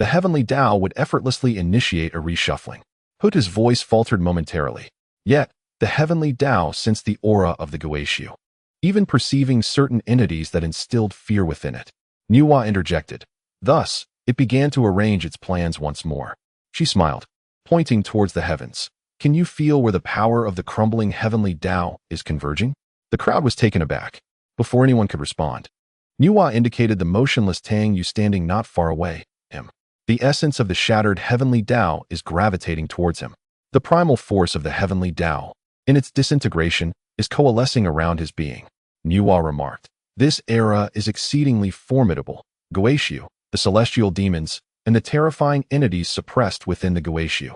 Speaker 1: The heavenly Tao would effortlessly initiate a reshuffling. Hutu's voice faltered momentarily. Yet, the heavenly Tao sensed the aura of the Guixu, even perceiving certain entities that instilled fear within it. Nuwa interjected. Thus, it began to arrange its plans once more. She smiled, pointing towards the heavens. Can you feel where the power of the crumbling heavenly Tao is converging? The crowd was taken aback. Before anyone could respond, Nuwa indicated the motionless Tang Yu standing not far away, him. The essence of the shattered heavenly Tao is gravitating towards him. The primal force of the heavenly Tao, in its disintegration, is coalescing around his being. Nuwa remarked. This era is exceedingly formidable. Guixu, the celestial demons, and the terrifying entities suppressed within the Guixu.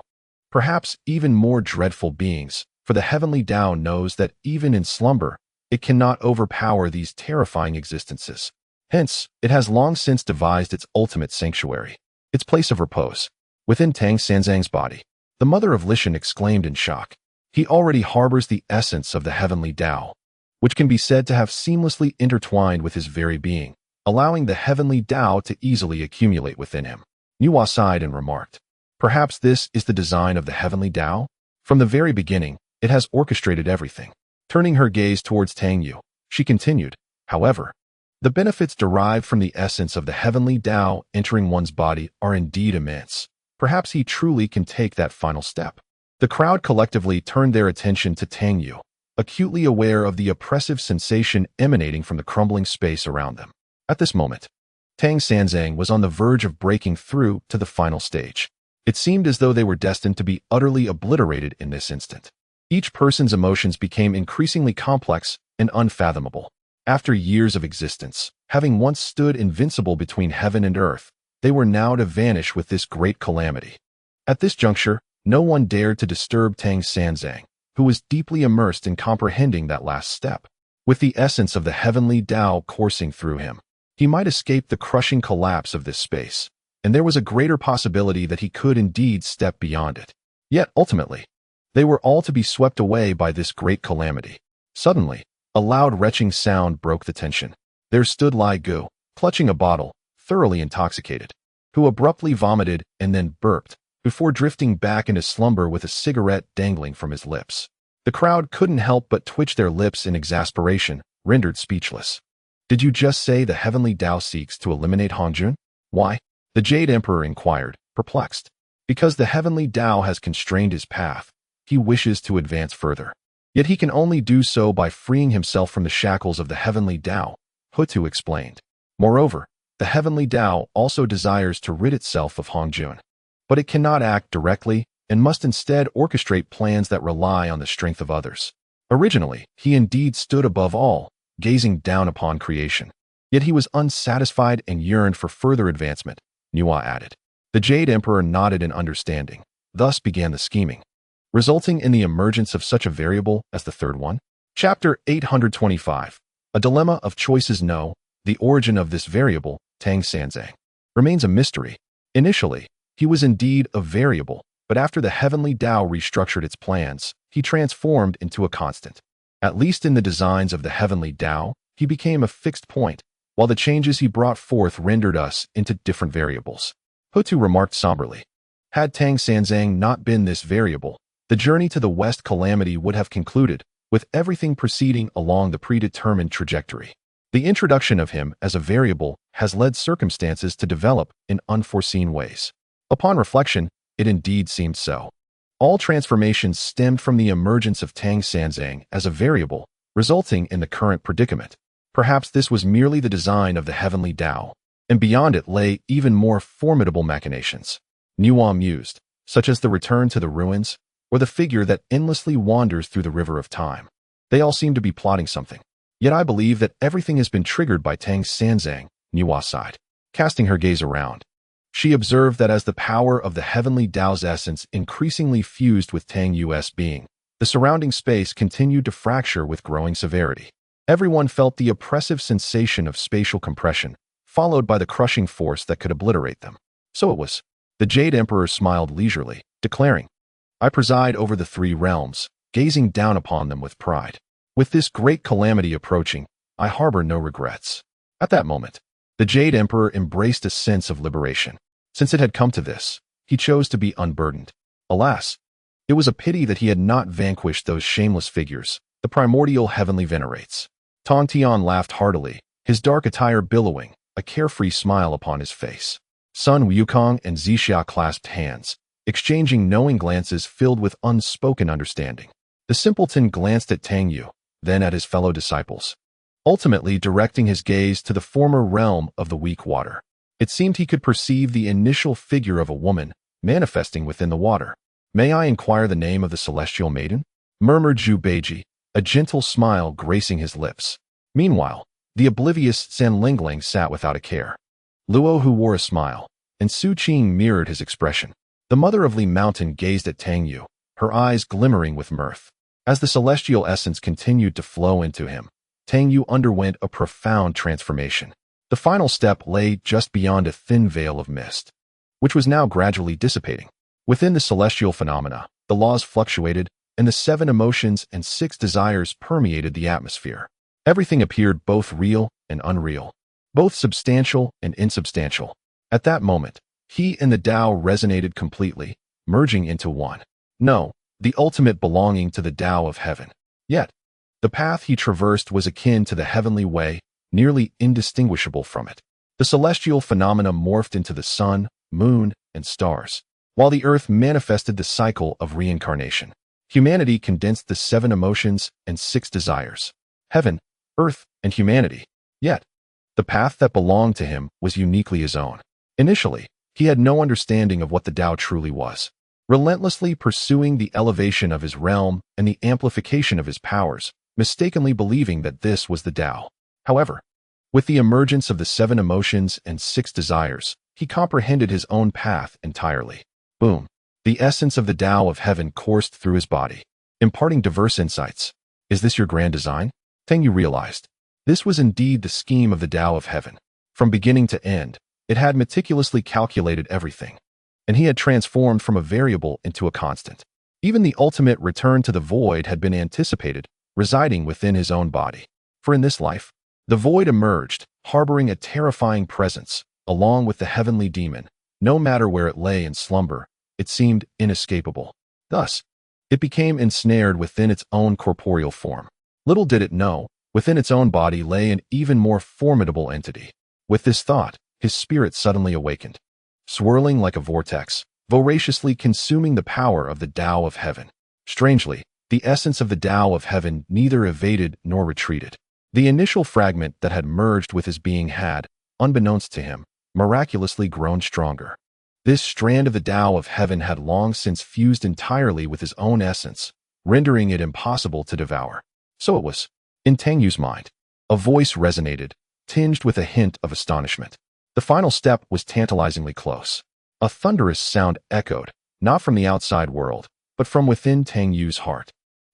Speaker 1: Perhaps even more dreadful beings, for the heavenly Tao knows that even in slumber, it cannot overpower these terrifying existences. Hence, it has long since devised its ultimate sanctuary, its place of repose, within Tang Sanzang's body. The mother of Lishan exclaimed in shock. He already harbors the essence of the heavenly Tao, which can be said to have seamlessly intertwined with his very being, allowing the heavenly Tao to easily accumulate within him. Nuwa sighed and remarked, perhaps this is the design of the heavenly Tao? From the very beginning, it has orchestrated everything. Turning her gaze towards Tang Yu, she continued, however, the benefits derived from the essence of the heavenly Tao entering one's body are indeed immense. Perhaps he truly can take that final step. The crowd collectively turned their attention to Tang Yu, acutely aware of the oppressive sensation emanating from the crumbling space around them. At this moment, Tang Sanzang was on the verge of breaking through to the final stage. It seemed as though they were destined to be utterly obliterated in this instant. Each person's emotions became increasingly complex and unfathomable. After years of existence, having once stood invincible between heaven and earth, they were now to vanish with this great calamity. At this juncture, no one dared to disturb Tang Sanzang, who was deeply immersed in comprehending that last step. With the essence of the heavenly Tao coursing through him, he might escape the crushing collapse of this space, and there was a greater possibility that he could indeed step beyond it. Yet, ultimately, they were all to be swept away by this great calamity. Suddenly, a loud retching sound broke the tension. There stood Lai Gu, clutching a bottle, thoroughly intoxicated, who abruptly vomited and then burped, before drifting back into slumber with a cigarette dangling from his lips. The crowd couldn't help but twitch their lips in exasperation, rendered speechless. Did you just say the heavenly Tao seeks to eliminate Hongjun? Why? The Jade Emperor inquired, perplexed. Because the heavenly Tao has constrained his path, he wishes to advance further. Yet he can only do so by freeing himself from the shackles of the heavenly Tao, Hutu explained. Moreover, the heavenly Tao also desires to rid itself of Hongjun. But it cannot act directly and must instead orchestrate plans that rely on the strength of others. Originally, he indeed stood above all, gazing down upon creation. Yet he was unsatisfied and yearned for further advancement, Nuwa added. The Jade Emperor nodded in understanding. Thus began the scheming, resulting in the emergence of such a variable as the third one. Chapter 825. A dilemma of choices. No, The origin of this variable, Tang Sanzang, remains a mystery. Initially, he was indeed a variable, but after the heavenly Tao restructured its plans, he transformed into a constant. At least in the designs of the heavenly Tao, he became a fixed point, while the changes he brought forth rendered us into different variables. Hutu remarked somberly. Had Tang Sanzang not been this variable, the journey to the West calamity would have concluded, with everything proceeding along the predetermined trajectory. The introduction of him as a variable has led circumstances to develop in unforeseen ways. Upon reflection, it indeed seemed so. All transformations stemmed from the emergence of Tang Sanzang as a variable, resulting in the current predicament. Perhaps this was merely the design of the heavenly Tao, and beyond it lay even more formidable machinations. Nuwa mused, such as the return to the ruins, or the figure that endlessly wanders through the river of time. They all seem to be plotting something. Yet I believe that everything has been triggered by Tang Sanzang, Nuwa sighed. Casting her gaze around, she observed that as the power of the heavenly Tao's essence increasingly fused with Tang Yu's being, the surrounding space continued to fracture with growing severity. Everyone felt the oppressive sensation of spatial compression, followed by the crushing force that could obliterate them. So it was. The Jade Emperor smiled leisurely, declaring, I preside over the three realms, gazing down upon them with pride. With this great calamity approaching, I harbor no regrets. At that moment, the Jade Emperor embraced a sense of liberation. Since it had come to this, he chose to be unburdened. Alas, it was a pity that he had not vanquished those shameless figures, the primordial heavenly venerates. Tong Tian laughed heartily, his dark attire billowing, a carefree smile upon his face. Sun Wukong and Zixia clasped hands, exchanging knowing glances filled with unspoken understanding. The simpleton glanced at Tang Yu, then at his fellow disciples, ultimately directing his gaze to the former realm of the weak water. It seemed he could perceive the initial figure of a woman manifesting within the water. May I inquire the name of the celestial maiden? Murmured Zhu Beiji, a gentle smile gracing his lips. Meanwhile, the oblivious San Lingling sat without a care. Luo Hu wore a smile, and Su Qing mirrored his expression. The mother of Li Mountain gazed at Tang Yu, her eyes glimmering with mirth. As the celestial essence continued to flow into him, Tang Yu underwent a profound transformation. The final step lay just beyond a thin veil of mist, which was now gradually dissipating. Within the celestial phenomena, the laws fluctuated, and the 7 emotions and 6 desires permeated the atmosphere. Everything appeared both real and unreal, both substantial and insubstantial. At that moment, he and the Tao resonated completely, merging into one. No, the ultimate belonging to the Tao of heaven. Yet, the path he traversed was akin to the heavenly way, nearly indistinguishable from it. The celestial phenomena morphed into the sun, moon, and stars, while the earth manifested the cycle of reincarnation. Humanity condensed the 7 emotions and 6 desires. Heaven, earth, and humanity. Yet, the path that belonged to him was uniquely his own. Initially, he had no understanding of what the Tao truly was. Relentlessly pursuing the elevation of his realm and the amplification of his powers, mistakenly believing that this was the Tao. However, with the emergence of the 7 emotions and 6 desires, he comprehended his own path entirely. Boom. The essence of the Tao of heaven coursed through his body, imparting diverse insights. Is this your grand design? Tang Yu realized. This was indeed the scheme of the Tao of heaven. From beginning to end, it had meticulously calculated everything, and he had transformed from a variable into a constant. Even the ultimate return to the void had been anticipated, residing within his own body. For in this life, the void emerged, harboring a terrifying presence, along with the heavenly demon. No matter where it lay in slumber, it seemed inescapable. Thus, it became ensnared within its own corporeal form. Little did it know, within its own body lay an even more formidable entity. With this thought, his spirit suddenly awakened, swirling like a vortex, voraciously consuming the power of the Tao of heaven. Strangely, the essence of the Tao of heaven neither evaded nor retreated. The initial fragment that had merged with his being had, unbeknownst to him, miraculously grown stronger. This strand of the Tao of heaven had long since fused entirely with his own essence, rendering it impossible to devour. So it was. In Tang Yu's mind, a voice resonated, tinged with a hint of astonishment. The final step was tantalizingly close. A thunderous sound echoed, not from the outside world, but from within Tang Yu's heart.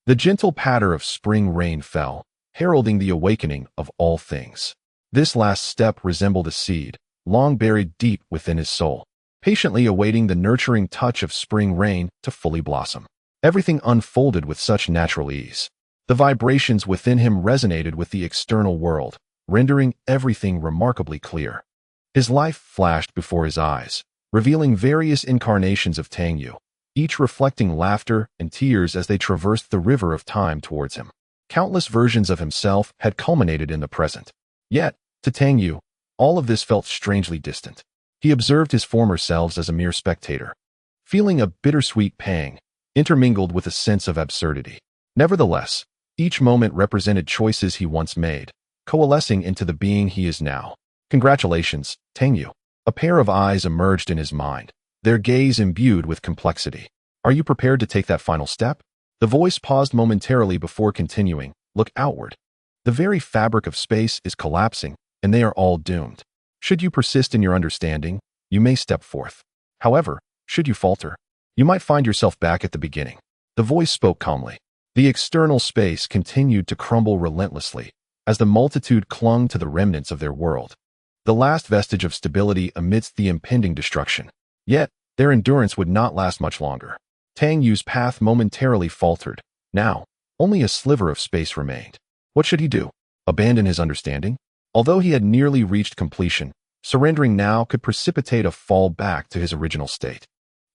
Speaker 1: The gentle patter of spring rain fell, heralding the awakening of all things. This last step resembled a seed, long buried deep within his soul, patiently awaiting the nurturing touch of spring rain to fully blossom. Everything unfolded with such natural ease. The vibrations within him resonated with the external world, rendering everything remarkably clear. His life flashed before his eyes, revealing various incarnations of Tang Yu, each reflecting laughter and tears as they traversed the river of time towards him. Countless versions of himself had culminated in the present. Yet, to Tang Yu, all of this felt strangely distant. He observed his former selves as a mere spectator, feeling a bittersweet pang, intermingled with a sense of absurdity. Nevertheless, each moment represented choices he once made, coalescing into the being he is now. Congratulations, Tang Yu. A pair of eyes emerged in his mind, their gaze imbued with complexity. Are you prepared to take that final step? The voice paused momentarily before continuing. Look outward. The very fabric of space is collapsing, and they are all doomed. Should you persist in your understanding, you may step forth. However, should you falter, you might find yourself back at the beginning. The voice spoke calmly. The external space continued to crumble relentlessly, as the multitude clung to the remnants of their world, the last vestige of stability amidst the impending destruction. Yet, their endurance would not last much longer. Tang Yu's path momentarily faltered. Now, only a sliver of space remained. What should he do? Abandon his understanding? Although he had nearly reached completion, surrendering now could precipitate a fall back to his original state,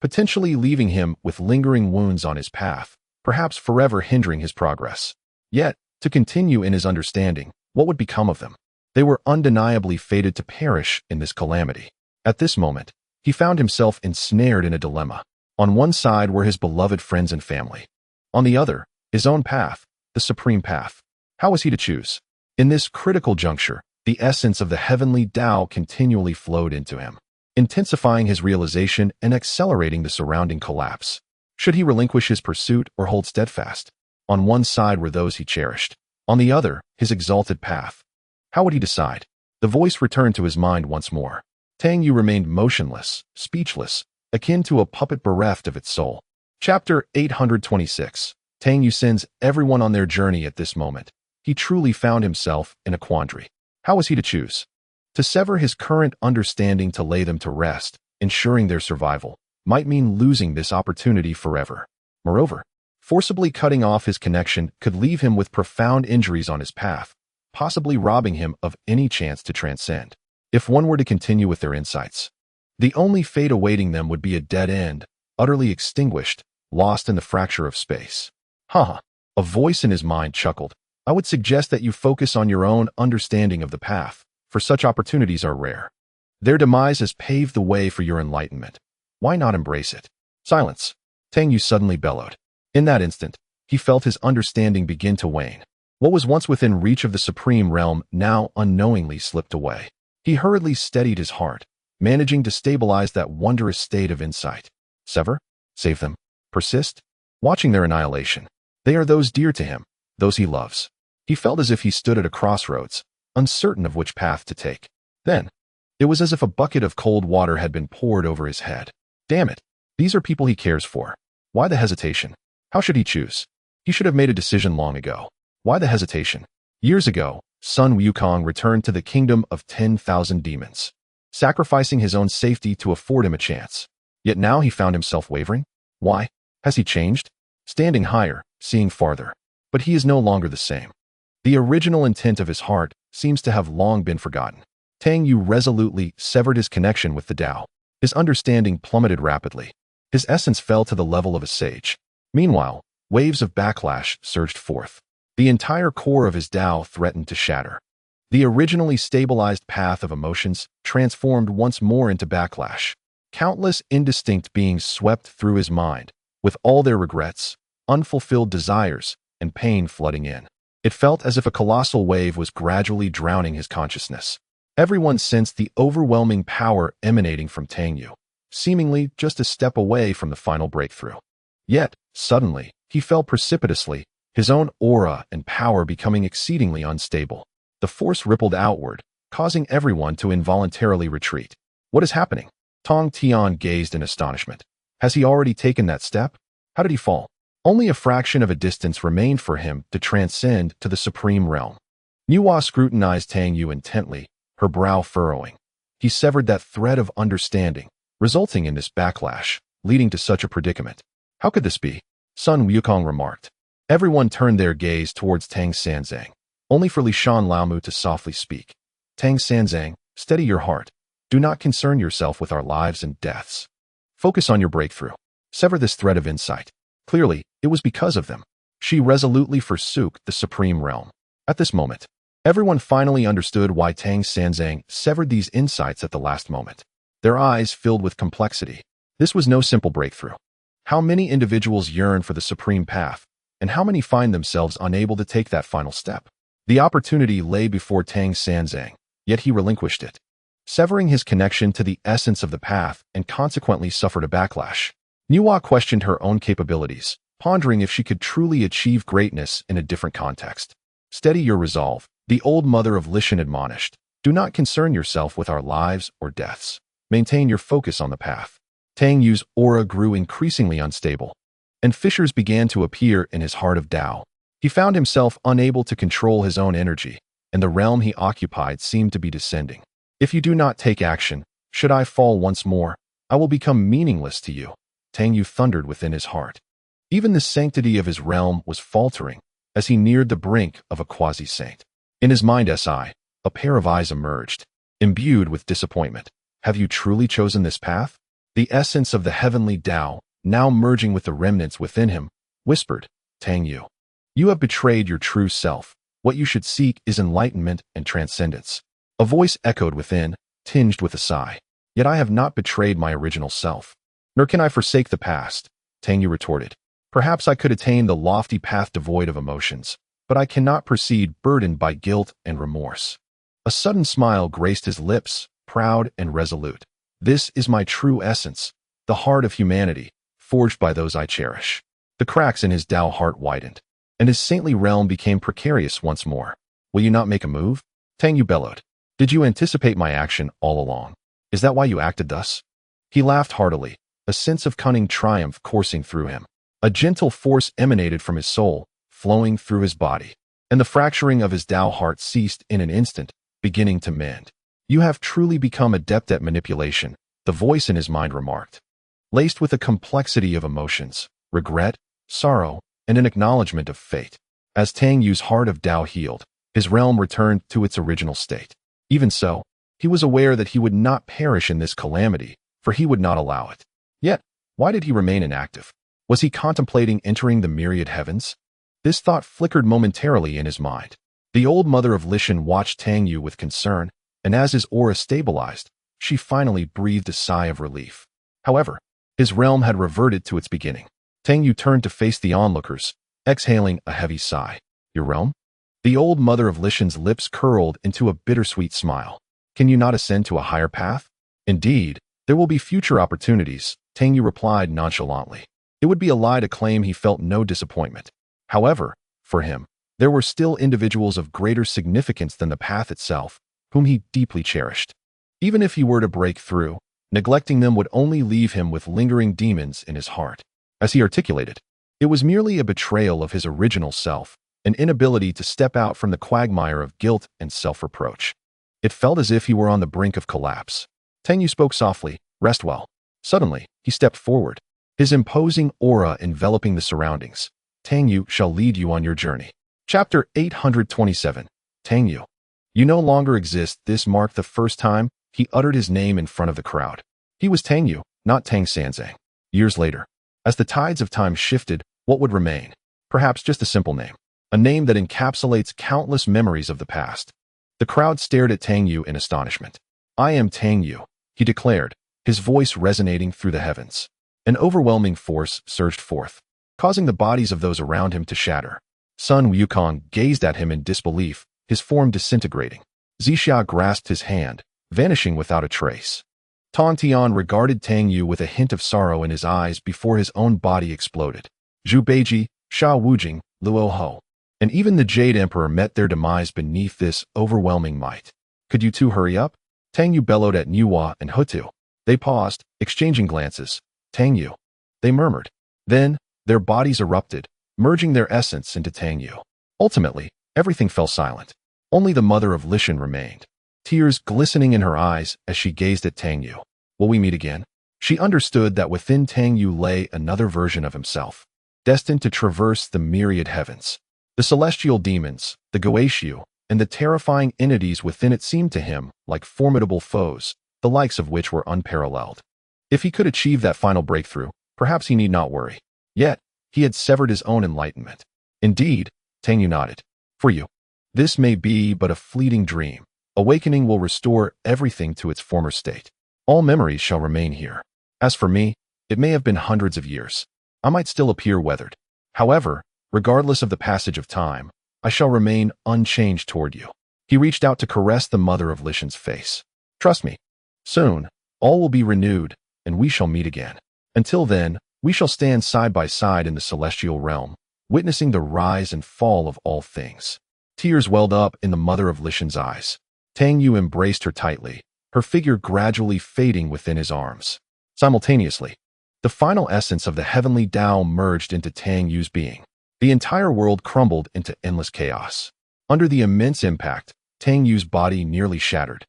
Speaker 1: potentially leaving him with lingering wounds on his path, perhaps forever hindering his progress. Yet, to continue in his understanding, what would become of them? They were undeniably fated to perish in this calamity. At this moment, he found himself ensnared in a dilemma. On one side were his beloved friends and family. On the other, his own path, the supreme path. How was he to choose? In this critical juncture, the essence of the heavenly Tao continually flowed into him, intensifying his realization and accelerating the surrounding collapse. Should he relinquish his pursuit or hold steadfast? On one side were those he cherished. On the other, his exalted path. How would he decide? The voice returned to his mind once more. Tang Yu remained motionless, speechless, akin to a puppet bereft of its soul. Chapter 826. Tang Yu sends everyone on their journey at this moment. He truly found himself in a quandary. How was he to choose? To sever his current understanding to lay them to rest, ensuring their survival, might mean losing this opportunity forever. Moreover, forcibly cutting off his connection could leave him with profound injuries on his path, possibly robbing him of any chance to transcend. If one were to continue with their insights, the only fate awaiting them would be a dead end, utterly extinguished, lost in the fracture of space. Haha, a voice in his mind chuckled. I would suggest that you focus on your own understanding of the path, for such opportunities are rare. Their demise has paved the way for your enlightenment. Why not embrace it? Silence. Tang Yu suddenly bellowed. In that instant, he felt his understanding begin to wane. What was once within reach of the supreme realm now unknowingly slipped away. He hurriedly steadied his heart, managing to stabilize that wondrous state of insight. Sever? Save them? Persist? Watching their annihilation. They are those dear to him, those he loves. He felt as if he stood at a crossroads, uncertain of which path to take. Then, it was as if a bucket of cold water had been poured over his head. Damn it, these are people he cares for. Why the hesitation? How should he choose? He should have made a decision long ago. Why the hesitation? Years ago, Sun Wukong returned to the kingdom of 10,000 demons, sacrificing his own safety to afford him a chance. Yet now he found himself wavering. Why? Has he changed? Standing higher, seeing farther. But he is no longer the same. The original intent of his heart seems to have long been forgotten. Tang Yu resolutely severed his connection with the Tao. His understanding plummeted rapidly. His essence fell to the level of a sage. Meanwhile, waves of backlash surged forth. The entire core of his Tao threatened to shatter. The originally stabilized path of emotions transformed once more into backlash. Countless indistinct beings swept through his mind, with all their regrets, unfulfilled desires, and pain flooding in. It felt as if a colossal wave was gradually drowning his consciousness. Everyone sensed the overwhelming power emanating from Tang Yu, seemingly just a step away from the final breakthrough. Yet, suddenly, he fell precipitously, his own aura and power becoming exceedingly unstable. The force rippled outward, causing everyone to involuntarily retreat. What is happening? Tong Tian gazed in astonishment. Has he already taken that step? How did he fall? Only a fraction of a distance remained for him to transcend to the supreme realm. Nuwa scrutinized Tang Yu intently, her brow furrowing. He severed that thread of understanding, resulting in this backlash, leading to such a predicament. How could this be? Sun Wukong remarked. Everyone turned their gaze towards Tang Sanzang, only for Li Shan Laomu to softly speak. Tang Sanzang, steady your heart. Do not concern yourself with our lives and deaths. Focus on your breakthrough. Sever this thread of insight. Clearly, it was because of them. She resolutely forsook the supreme realm. At this moment, everyone finally understood why Tang Sanzang severed these insights at the last moment. Their eyes filled with complexity. This was no simple breakthrough. How many individuals yearn for the supreme path, and how many find themselves unable to take that final step? The opportunity lay before Tang Sanzang, yet he relinquished it, severing his connection to the essence of the path and consequently suffered a backlash. Nuwa questioned her own capabilities, pondering if she could truly achieve greatness in a different context. Steady your resolve, the old mother of Lishan admonished. Do not concern yourself with our lives or deaths. Maintain your focus on the path. Tang Yu's aura grew increasingly unstable, and fissures began to appear in his heart of Tao. He found himself unable to control his own energy, and the realm he occupied seemed to be descending. If you do not take action, should I fall once more, I will become meaningless to you, Tang Yu thundered within his heart. Even the sanctity of his realm was faltering as he neared the brink of a quasi-saint. In his mind a pair of eyes emerged, imbued with disappointment. Have you truly chosen this path? The essence of the heavenly Tao, now merging with the remnants within him, whispered, Tang Yu. You have betrayed your true self. What you should seek is enlightenment and transcendence. A voice echoed within, tinged with a sigh. Yet I have not betrayed my original self. Nor can I forsake the past, Tang Yu retorted. Perhaps I could attain the lofty path devoid of emotions, but I cannot proceed burdened by guilt and remorse. A sudden smile graced his lips, proud and resolute. This is my true essence, the heart of humanity, forged by those I cherish. The cracks in his Tao heart widened, and his saintly realm became precarious once more. Will you not make a move? Tang Yu bellowed. Did you anticipate my action all along? Is that why you acted thus? He laughed heartily, a sense of cunning triumph coursing through him. A gentle force emanated from his soul, flowing through his body, and the fracturing of his Tao heart ceased in an instant, beginning to mend. You have truly become adept at manipulation, the voice in his mind remarked. Laced with a complexity of emotions, regret, sorrow, and an acknowledgement of fate. As Tang Yu's heart of Tao healed, his realm returned to its original state. Even so, he was aware that he would not perish in this calamity, for he would not allow it. Yet, why did he remain inactive? Was he contemplating entering the myriad heavens? This thought flickered momentarily in his mind. The old mother of Lishan watched Tang Yu with concern, and as his aura stabilized, she finally breathed a sigh of relief. However, his realm had reverted to its beginning. Tang Yu turned to face the onlookers, exhaling a heavy sigh. Your realm? The old mother of Lishan's lips curled into a bittersweet smile. Can you not ascend to a higher path? Indeed, there will be future opportunities, Tang Yu replied nonchalantly. It would be a lie to claim he felt no disappointment. However, for him, there were still individuals of greater significance than the path itself, whom he deeply cherished. Even if he were to break through, neglecting them would only leave him with lingering demons in his heart. As he articulated, it was merely a betrayal of his original self, an inability to step out from the quagmire of guilt and self-reproach. It felt as if he were on the brink of collapse. Tang Yu spoke softly, rest well. Suddenly, he stepped forward, his imposing aura enveloping the surroundings. Tang Yu shall lead you on your journey. Chapter 827. Tang Yu. You no longer exist. This marked the first time he uttered his name in front of the crowd. He was Tang Yu, not Tang Sanzang. Years later, as the tides of time shifted, what would remain? Perhaps just a simple name. A name that encapsulates countless memories of the past. The crowd stared at Tang Yu in astonishment. I am Tang Yu, he declared, his voice resonating through the heavens. An overwhelming force surged forth, causing the bodies of those around him to shatter. Sun Wukong gazed at him in disbelief, his form disintegrating. Zixia grasped his hand, vanishing without a trace. Tong Tian regarded Tang Yu with a hint of sorrow in his eyes before his own body exploded. Zhu Beiji, Sha Wujing, Luo Ho, and even the Jade Emperor met their demise beneath this overwhelming might. Could you two hurry up? Tang Yu bellowed at Nuwa and Hutu. They paused, exchanging glances. Tang Yu, they murmured. Then, their bodies erupted, merging their essence into Tang Yu. Ultimately, everything fell silent. Only the mother of Lishan remained, tears glistening in her eyes as she gazed at Tang Yu. Will we meet again? She understood that within Tang Yu lay another version of himself, destined to traverse the myriad heavens. The celestial demons, the Guixu, and the terrifying entities within it seemed to him like formidable foes, the likes of which were unparalleled. If he could achieve that final breakthrough, perhaps he need not worry. Yet, he had severed his own enlightenment. Indeed, Tang Yu nodded. For you, this may be but a fleeting dream. Awakening will restore everything to its former state. All memories shall remain here. As for me, it may have been hundreds of years. I might still appear weathered. However, regardless of the passage of time, I shall remain unchanged toward you. He reached out to caress the mother of Lishan's face. Trust me. Soon, all will be renewed, and we shall meet again. Until then, we shall stand side by side in the celestial realm, witnessing the rise and fall of all things. Tears welled up in the mother of Lishan's eyes. Tang Yu embraced her tightly, her figure gradually fading within his arms. Simultaneously, the final essence of the heavenly Tao merged into Tang Yu's being. The entire world crumbled into endless chaos. Under the immense impact, Tang Yu's body nearly shattered,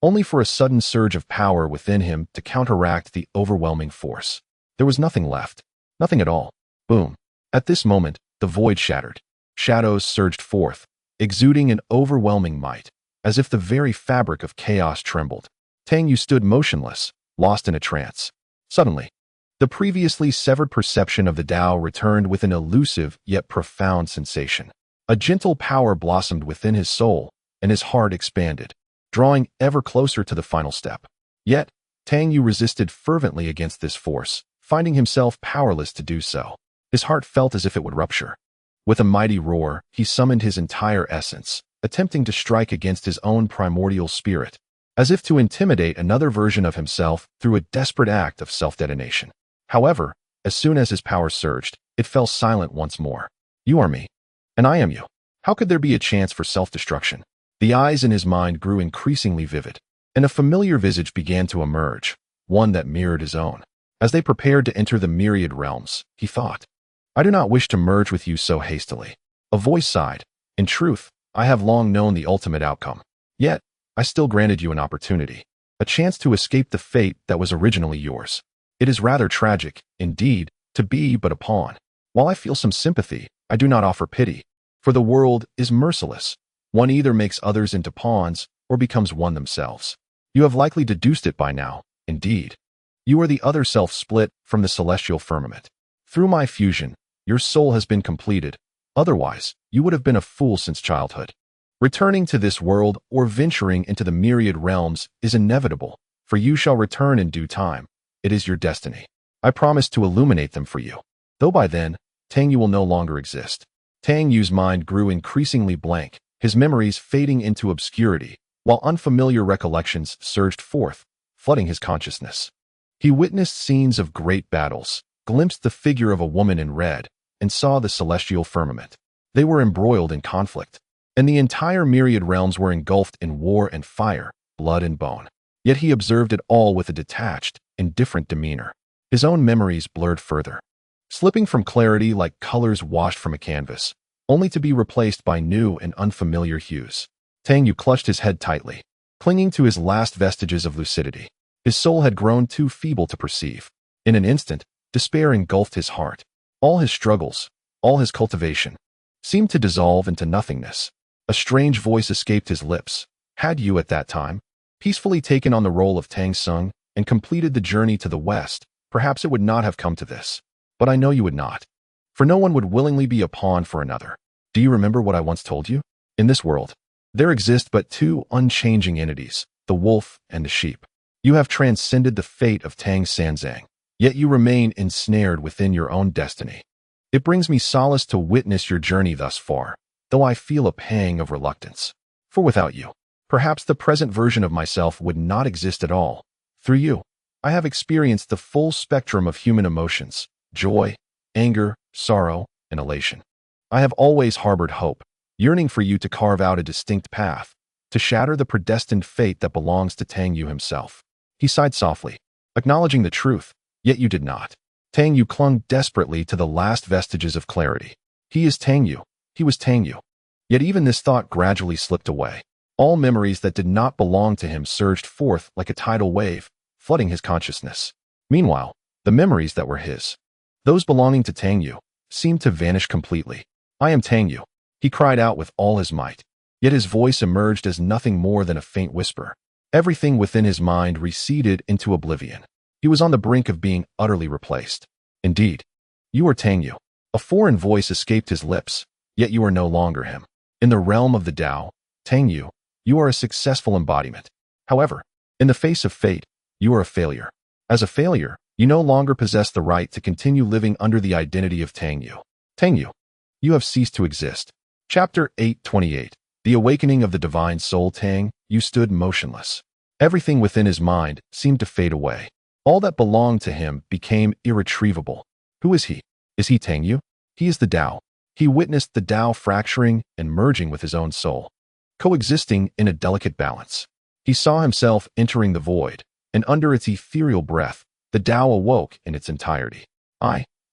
Speaker 1: only for a sudden surge of power within him to counteract the overwhelming force. There was nothing left. Nothing at all. Boom. At this moment, the void shattered. Shadows surged forth, exuding an overwhelming might, as if the very fabric of chaos trembled. Tang Yu stood motionless, lost in a trance. Suddenly, the previously severed perception of the Tao returned with an elusive yet profound sensation. A gentle power blossomed within his soul, and his heart expanded, drawing ever closer to the final step. Yet, Tang Yu resisted fervently against this force, finding himself powerless to do so. His heart felt as if it would rupture. With a mighty roar, he summoned his entire essence, attempting to strike against his own primordial spirit, as if to intimidate another version of himself through a desperate act of self-detonation. However, as soon as his power surged, it fell silent once more. You are me, and I am you. How could there be a chance for self-destruction? The eyes in his mind grew increasingly vivid, and a familiar visage began to emerge, one that mirrored his own. As they prepared to enter the myriad realms, he thought, I do not wish to merge with you so hastily. A voice sighed. In truth, I have long known the ultimate outcome. Yet, I still granted you an opportunity, a chance to escape the fate that was originally yours. It is rather tragic, indeed, to be but a pawn. While I feel some sympathy, I do not offer pity, for the world is merciless. One either makes others into pawns or becomes one themselves. You have likely deduced it by now, indeed. You are the other self split from the celestial firmament. Through my fusion, your soul has been completed. Otherwise, you would have been a fool since childhood. Returning to this world or venturing into the myriad realms is inevitable, for you shall return in due time. It is your destiny. I promise to illuminate them for you. Though by then, Tang Yu will no longer exist. Tang Yu's mind grew increasingly blank, his memories fading into obscurity, while unfamiliar recollections surged forth, flooding his consciousness. He witnessed scenes of great battles, glimpsed the figure of a woman in red, and saw the celestial firmament. They were embroiled in conflict, and the entire myriad realms were engulfed in war and fire, blood and bone. Yet he observed it all with a detached, indifferent demeanor. His own memories blurred further, slipping from clarity like colors washed from a canvas, only to be replaced by new and unfamiliar hues. Tang Yu clutched his head tightly, clinging to his last vestiges of lucidity. His soul had grown too feeble to perceive. In an instant, despair engulfed his heart. All his struggles, all his cultivation, seemed to dissolve into nothingness. A strange voice escaped his lips. Had you at that time peacefully taken on the role of Tang Sung and completed the journey to the west, perhaps it would not have come to this. But I know you would not. For no one would willingly be a pawn for another. Do you remember what I once told you? In this world, there exist but two unchanging entities, the wolf and the sheep. You have transcended the fate of Tang Sanzang, yet you remain ensnared within your own destiny. It brings me solace to witness your journey thus far, though I feel a pang of reluctance. For without you, perhaps the present version of myself would not exist at all. Through you, I have experienced the full spectrum of human emotions, joy, anger, sorrow, and elation. I have always harbored hope, yearning for you to carve out a distinct path, to shatter the predestined fate that belongs to Tang Yu himself. He sighed softly, acknowledging the truth, yet you did not. Tang Yu clung desperately to the last vestiges of clarity. He is Tang Yu. He was Tang Yu. Yet even this thought gradually slipped away. All memories that did not belong to him surged forth like a tidal wave, flooding his consciousness. Meanwhile, the memories that were his, those belonging to Tang Yu, seemed to vanish completely. "I am Tang Yu," he cried out with all his might. Yet his voice emerged as nothing more than a faint whisper. Everything within his mind receded into oblivion. He was on the brink of being utterly replaced. "Indeed, you are Tang Yu." A foreign voice escaped his lips, "yet you are no longer him. In the realm of the Tao, Tang Yu, you are a successful embodiment. However, in the face of fate, you are a failure. As a failure, you no longer possess the right to continue living under the identity of Tang Yu. Tang Yu, you have ceased to exist." Chapter 828. The Awakening of the Divine Soul. Tang Yu stood motionless. Everything within his mind seemed to fade away. All that belonged to him became irretrievable. Who is he? Is he Tang Yu? He is the Tao. He witnessed the Tao fracturing and merging with his own soul, coexisting in a delicate balance. He saw himself entering the void, and under its ethereal breath, the Tao awoke in its entirety.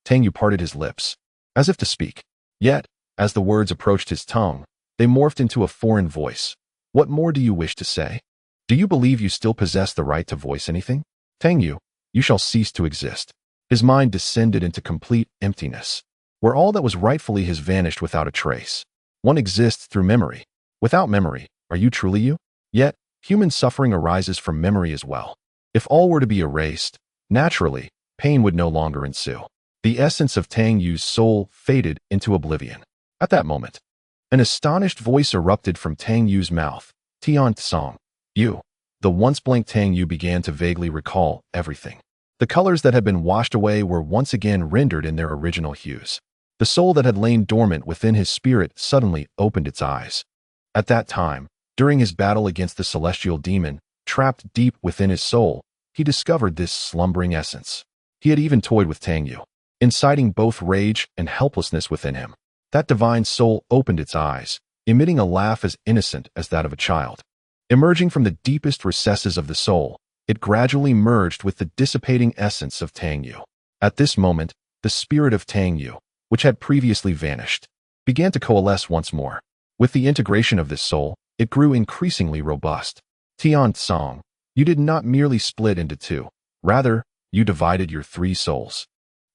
Speaker 1: Tang Yu parted his lips, as if to speak. Yet, as the words approached his tongue, they morphed into a foreign voice. "What more do you wish to say? Do you believe you still possess the right to voice anything? Tang Yu, you shall cease to exist." His mind descended into complete emptiness, where all that was rightfully his vanished without a trace. One exists through memory. Without memory, are you truly you? Yet, human suffering arises from memory as well. If all were to be erased, naturally, pain would no longer ensue. The essence of Tang Yu's soul faded into oblivion. At that moment, an astonished voice erupted from Tang Yu's mouth. "Tian Tsang, you." The once blank Tang Yu began to vaguely recall everything. The colors that had been washed away were once again rendered in their original hues. The soul that had lain dormant within his spirit suddenly opened its eyes. At that time, during his battle against the celestial demon, trapped deep within his soul, he discovered this slumbering essence. He had even toyed with Tang Yu, inciting both rage and helplessness within him. That divine soul opened its eyes, emitting a laugh as innocent as that of a child. Emerging from the deepest recesses of the soul, it gradually merged with the dissipating essence of Tang Yu. At this moment, the spirit of Tang Yu, which had previously vanished, began to coalesce once more. With the integration of this soul, it grew increasingly robust. "Tian Tsang, you did not merely split into two. Rather, you divided your three souls."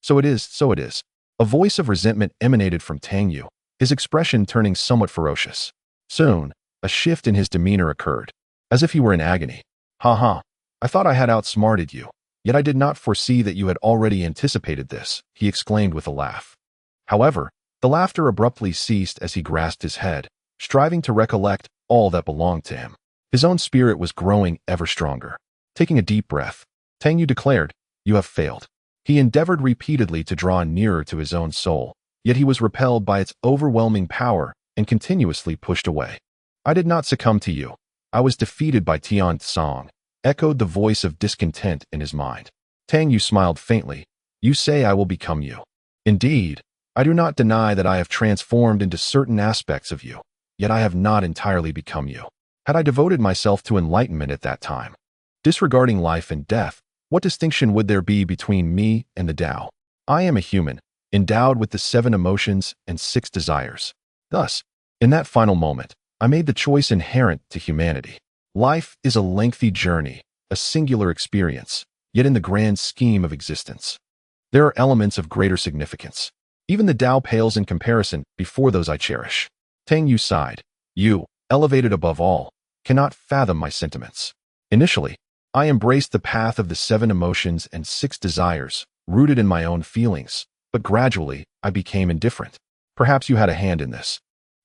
Speaker 1: So it is. A voice of resentment emanated from Tang Yu, his expression turning somewhat ferocious. Soon, a shift in his demeanor occurred, as if he were in agony. "Ha! I thought I had outsmarted you, yet I did not foresee that you had already anticipated this," he exclaimed with a laugh. However, the laughter abruptly ceased as he grasped his head, striving to recollect all that belonged to him. His own spirit was growing ever stronger. Taking a deep breath, Tang Yu declared, "You have failed." He endeavored repeatedly to draw nearer to his own soul, yet he was repelled by its overwhelming power and continuously pushed away. "I did not succumb to you. I was defeated by Tian Tsang," echoed the voice of discontent in his mind. Tang Yu smiled faintly. "You say I will become you. Indeed, I do not deny that I have transformed into certain aspects of you, yet I have not entirely become you. Had I devoted myself to enlightenment at that time, disregarding life and death, what distinction would there be between me and the Tao? I am a human, endowed with the 7 emotions and 6 desires. Thus, in that final moment, I made the choice inherent to humanity. Life is a lengthy journey, a singular experience, yet in the grand scheme of existence, there are elements of greater significance. Even the Tao pales in comparison before those I cherish." Tang Yu sighed. "You, elevated above all, cannot fathom my sentiments. Initially, I embraced the path of the 7 emotions and 6 desires, rooted in my own feelings, but gradually I became indifferent. Perhaps you had a hand in this,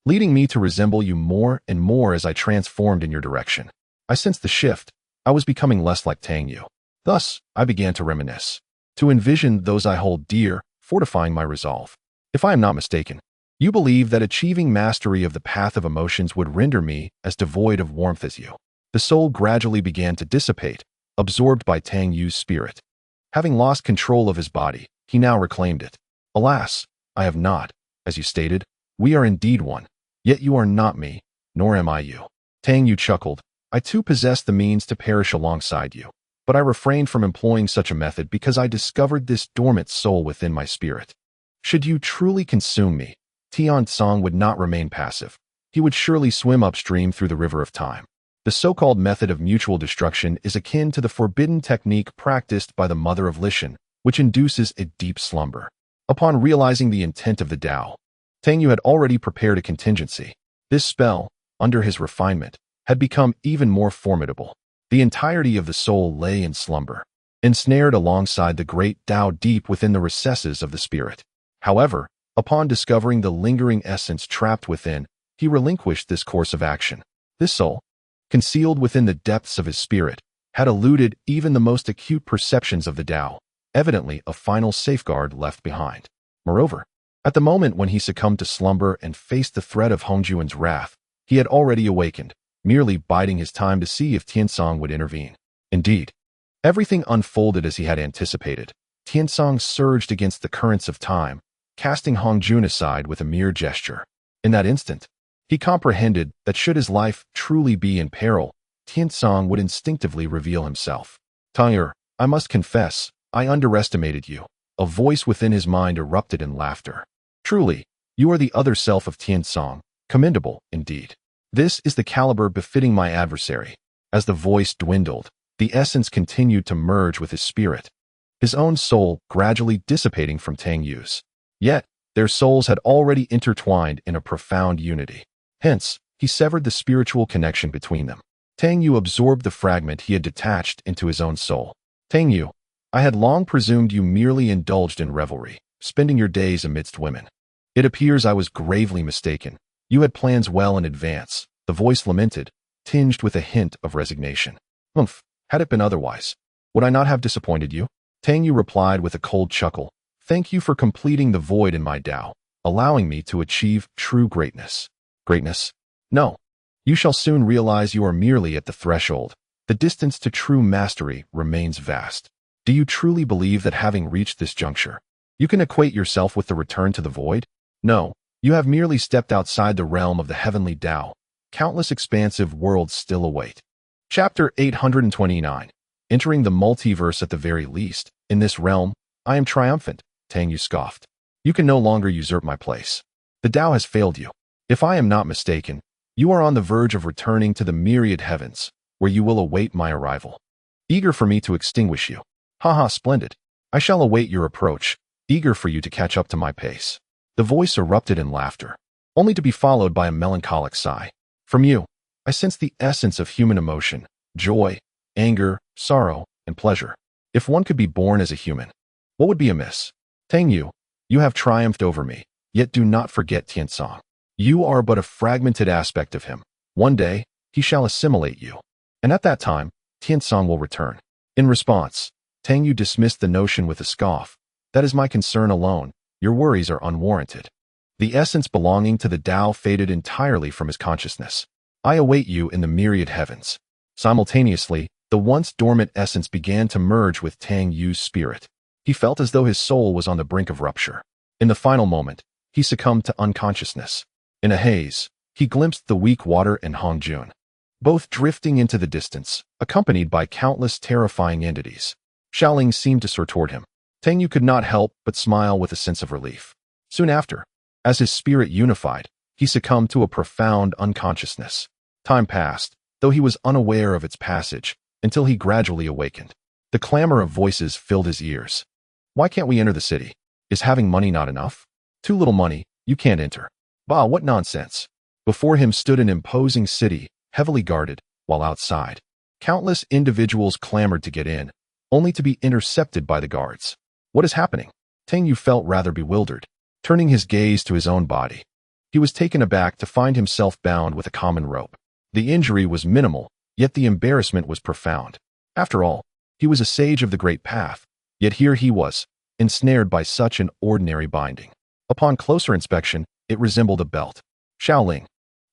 Speaker 1: leading me to resemble you more and more as I transformed in your direction. I sensed the shift. I was becoming less like Tang Yu. Thus, I began to reminisce, to envision those I hold dear, fortifying my resolve. If I am not mistaken, you believe that achieving mastery of the path of emotions would render me as devoid of warmth as you." The soul gradually began to dissipate, absorbed by Tang Yu's spirit. Having lost control of his body, he now reclaimed it. "Alas, I have not. As you stated, we are indeed one. Yet you are not me, nor am I you." Tang Yu chuckled. "I too possess the means to perish alongside you, but I refrained from employing such a method because I discovered this dormant soul within my spirit. Should you truly consume me, Tian Tsang would not remain passive. he would surely swim upstream through the river of time. The so-called method of mutual destruction is akin to the forbidden technique practiced by the mother of Lishan, which induces a deep slumber. Upon realizing the intent of the Tao, Tang Yu had already prepared a contingency. This spell, under his refinement, had become even more formidable. The entirety of the soul lay in slumber, ensnared alongside the great Tao deep within the recesses of the spirit. However, upon discovering the lingering essence trapped within, he relinquished this course of action. This soul, concealed within the depths of his spirit, had eluded even the most acute perceptions of the Tao, evidently a final safeguard left behind. Moreover, at the moment when he succumbed to slumber and faced the threat of Hongjuan's wrath, he had already awakened, merely biding his time to see if Tiansong would intervene. Indeed, everything unfolded as he had anticipated. Tiansong surged against the currents of time, casting Hongjun aside with a mere gesture. In that instant, he comprehended that should his life truly be in peril, Tiansong would instinctively reveal himself. Tang Yu, I must confess, I underestimated you. A voice within his mind erupted in laughter. Truly, you are the other self of Tiansong, commendable, indeed. This is the caliber befitting my adversary. As the voice dwindled, the essence continued to merge with his spirit, his own soul gradually dissipating from Tang Yu's. Yet, their souls had already intertwined in a profound unity. Hence, he severed the spiritual connection between them. Tang Yu absorbed the fragment he had detached into his own soul. Tang Yu, I had long presumed you merely indulged in revelry, spending your days amidst women. It appears I was gravely mistaken. You had plans well in advance, the voice lamented, tinged with a hint of resignation. Humph, had it been otherwise, would I not have disappointed you? Tang Yu replied with a cold chuckle. Thank you for completing the void in my Tao, allowing me to achieve true greatness. Greatness? No. You shall soon realize you are merely at the threshold. The distance to true mastery remains vast. Do you truly believe that having reached this juncture, you can equate yourself with the return to the void? No, you have merely stepped outside the realm of the heavenly Tao. Countless expansive worlds still await. Chapter 829. Entering the multiverse at the very least. In this realm, I am triumphant, Tang Yu scoffed. You can no longer usurp my place. The Tao has failed you. If I am not mistaken, you are on the verge of returning to the myriad heavens, where you will await my arrival. Eager for me to extinguish you. Haha, splendid. I shall await your approach, eager for you to catch up to my pace. The voice erupted in laughter, only to be followed by a melancholic sigh. From you, I sense the essence of human emotion, joy, anger, sorrow, and pleasure. If one could be born as a human, what would be amiss? Tang Yu, you have triumphed over me, yet do not forget Tiansong. You are but a fragmented aspect of him. One day, he shall assimilate you. And at that time, Tiansong will return. In response, Tang Yu dismissed the notion with a scoff. That is my concern alone. Your worries are unwarranted. The essence belonging to the Tao faded entirely from his consciousness. I await you in the myriad heavens. Simultaneously, the once dormant essence began to merge with Tang Yu's spirit. He felt as though his soul was on the brink of rupture. In the final moment, he succumbed to unconsciousness. In a haze, he glimpsed the weak water and Hongjun, both drifting into the distance, accompanied by countless terrifying entities. Xiaoling seemed to soar toward him. Tang Yu could not help but smile with a sense of relief. Soon after, as his spirit unified, he succumbed to a profound unconsciousness. Time passed, though he was unaware of its passage, until he gradually awakened. The clamor of voices filled his ears. Why can't we enter the city? Is having money not enough? Too little money, you can't enter. Bah, what nonsense. Before him stood an imposing city, heavily guarded, while outside, countless individuals clamored to get in, only to be intercepted by the guards. What is happening? Tang Yu felt rather bewildered. Turning his gaze to his own body, he was taken aback to find himself bound with a common rope. The injury was minimal, yet the embarrassment was profound. After all, he was a sage of the great path, yet here he was, ensnared by such an ordinary binding. Upon closer inspection, it resembled a belt. Xiaoling,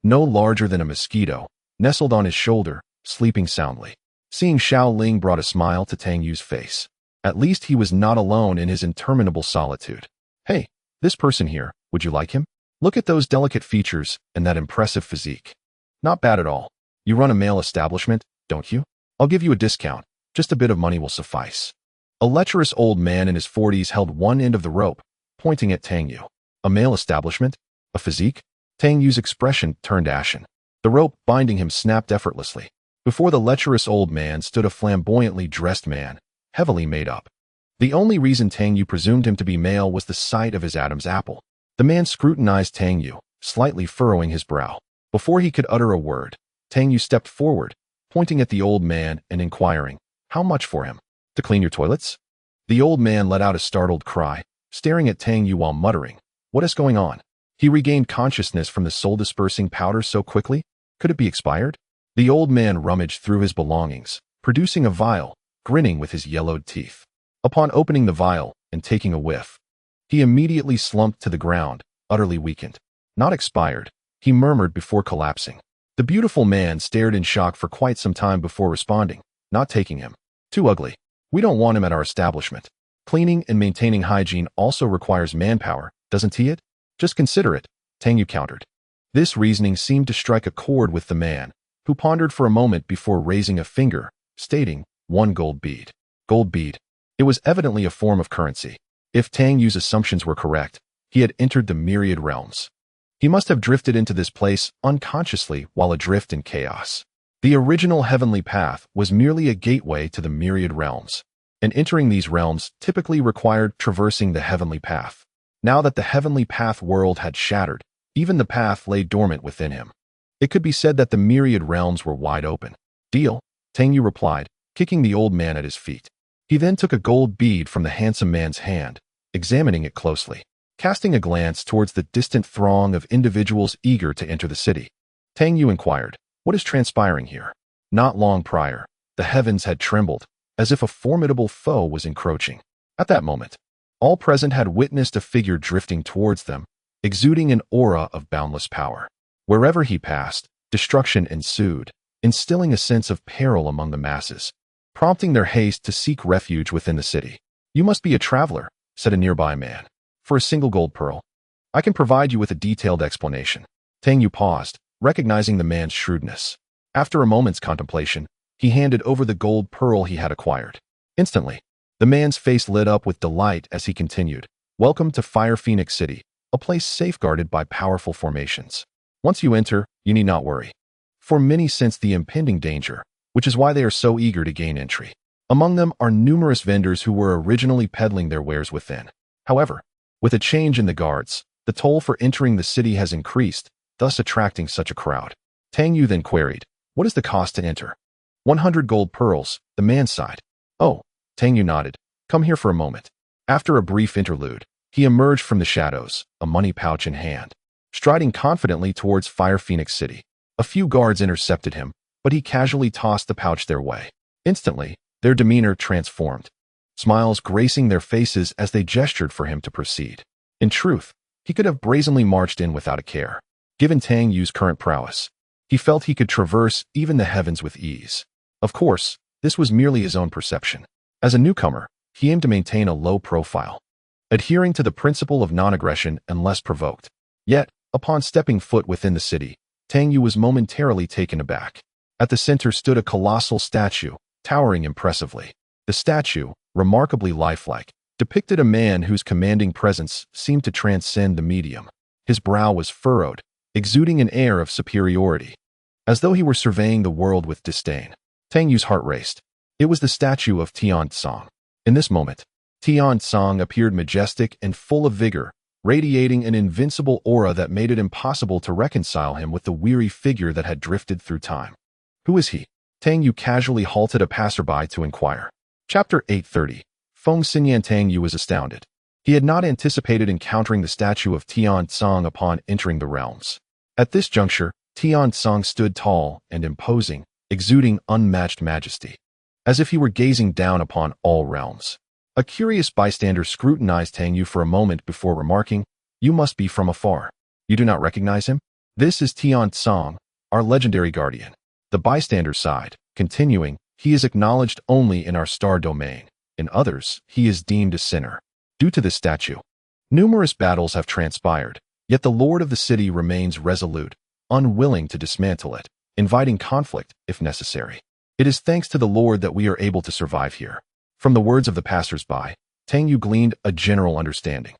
Speaker 1: no larger than a mosquito, nestled on his shoulder, sleeping soundly. Seeing Xiaoling brought a smile to Tang Yu's face. At least he was not alone in his interminable solitude. Hey, this person here, would you like him? Look at those delicate features and that impressive physique. Not bad at all. You run a male establishment, don't you? I'll give you a discount. Just a bit of money will suffice. A lecherous old man in his 40s held one end of the rope, pointing at Tang Yu. A male establishment? A physique? Tang Yu's expression turned ashen. The rope binding him snapped effortlessly. Before the lecherous old man stood a flamboyantly dressed man, heavily made up. The only reason Tang Yu presumed him to be male was the sight of his Adam's apple. The man scrutinized Tang Yu, slightly furrowing his brow. Before he could utter a word, Tang Yu stepped forward, pointing at the old man and inquiring, "How much for him? To clean your toilets?" The old man let out a startled cry, staring at Tang Yu while muttering, "What is going on?" He regained consciousness from the soul-dispersing powder so quickly. Could it be expired? The old man rummaged through his belongings, producing a vial, grinning with his yellowed teeth. Upon opening the vial and taking a whiff, he immediately slumped to the ground, utterly weakened. "Not expired," he murmured before collapsing. The beautiful man stared in shock for quite some time before responding, "Not taking him. Too ugly. We don't want him at our establishment. Cleaning and maintaining hygiene also requires manpower, doesn't he it?" "Just consider it," Tang Yu countered. This reasoning seemed to strike a chord with the man, who pondered for a moment before raising a finger, stating, "1 gold bead." Gold bead. It was evidently a form of currency. If Tang Yu's assumptions were correct, he had entered the myriad realms. He must have drifted into this place unconsciously while adrift in chaos. The original heavenly path was merely a gateway to the myriad realms, and entering these realms typically required traversing the heavenly path. Now that the heavenly path world had shattered, even the path lay dormant within him. It could be said that the myriad realms were wide open. "Deal," Tang Yu replied, kicking the old man at his feet. He then took a gold bead from the handsome man's hand, examining it closely, casting a glance towards the distant throng of individuals eager to enter the city. Tang Yu inquired, "What is transpiring here?" Not long prior, the heavens had trembled, as if a formidable foe was encroaching. At that moment, all present had witnessed a figure drifting towards them, exuding an aura of boundless power. Wherever he passed, destruction ensued, instilling a sense of peril among the masses, prompting their haste to seek refuge within the city. "You must be a traveler," said a nearby man. "For a single gold pearl, I can provide you with a detailed explanation." Tang Yu paused, recognizing the man's shrewdness. After a moment's contemplation, he handed over the gold pearl he had acquired. Instantly, the man's face lit up with delight as he continued, "Welcome to Fire Phoenix City, a place safeguarded by powerful formations. Once you enter, you need not worry, for many sense the impending danger, which is why they are so eager to gain entry. Among them are numerous vendors who were originally peddling their wares within. However, with a change in the guards, the toll for entering the city has increased, thus attracting such a crowd." Tang Yu then queried, "What is the cost to enter?" 100 gold pearls, the man sighed. "Oh," Tang Yu nodded, "come here for a moment." After a brief interlude, he emerged from the shadows, a money pouch in hand, striding confidently towards Fire Phoenix City. A few guards intercepted him, but he casually tossed the pouch their way. Instantly, their demeanor transformed, smiles gracing their faces as they gestured for him to proceed. In truth, he could have brazenly marched in without a care. Given Tang Yu's current prowess, he felt he could traverse even the heavens with ease. Of course, this was merely his own perception. As a newcomer, he aimed to maintain a low profile, adhering to the principle of non-aggression unless provoked. Yet, upon stepping foot within the city, Tang Yu was momentarily taken aback. At the center stood a colossal statue, towering impressively. The statue, remarkably lifelike, depicted a man whose commanding presence seemed to transcend the medium. His brow was furrowed, exuding an air of superiority, as though he were surveying the world with disdain. Tang Yu's heart raced. It was the statue of Tian Tsang. In this moment, Tian Tsang appeared majestic and full of vigor, radiating an invincible aura that made it impossible to reconcile him with the weary figure that had drifted through time. "Who is he?" Tang Yu casually halted a passerby to inquire. Chapter 830. Feng Xinyan. Tang Yu was astounded. He had not anticipated encountering the statue of Tian Tsang upon entering the realms. At this juncture, Tian Tsang stood tall and imposing, exuding unmatched majesty, as if he were gazing down upon all realms. A curious bystander scrutinized Tang Yu for a moment before remarking, "You must be from afar. You do not recognize him?" "This is Tian Tsang, our legendary guardian." The bystander sighed, continuing, "He is acknowledged only in our star domain. In others, he is deemed a sinner." Due to this statue, numerous battles have transpired, yet the lord of the city remains resolute, unwilling to dismantle it, inviting conflict if necessary. It is thanks to the Lord that we are able to survive here. From the words of the passers-by, Tang Yu gleaned a general understanding.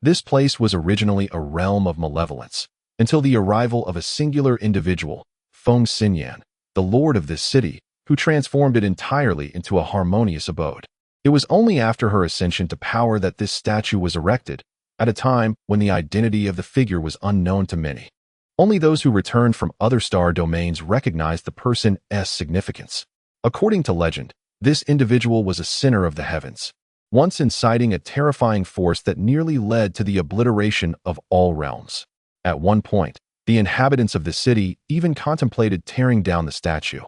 Speaker 1: This place was originally a realm of malevolence, until the arrival of a singular individual, Feng Xinyan, the lord of this city, who transformed it entirely into a harmonious abode. It was only after her ascension to power that this statue was erected, at a time when the identity of the figure was unknown to many. Only those who returned from other star domains recognized the person's significance. According to legend, this individual was a sinner of the heavens, once inciting a terrifying force that nearly led to the obliteration of all realms. At one point, the inhabitants of the city even contemplated tearing down the statue.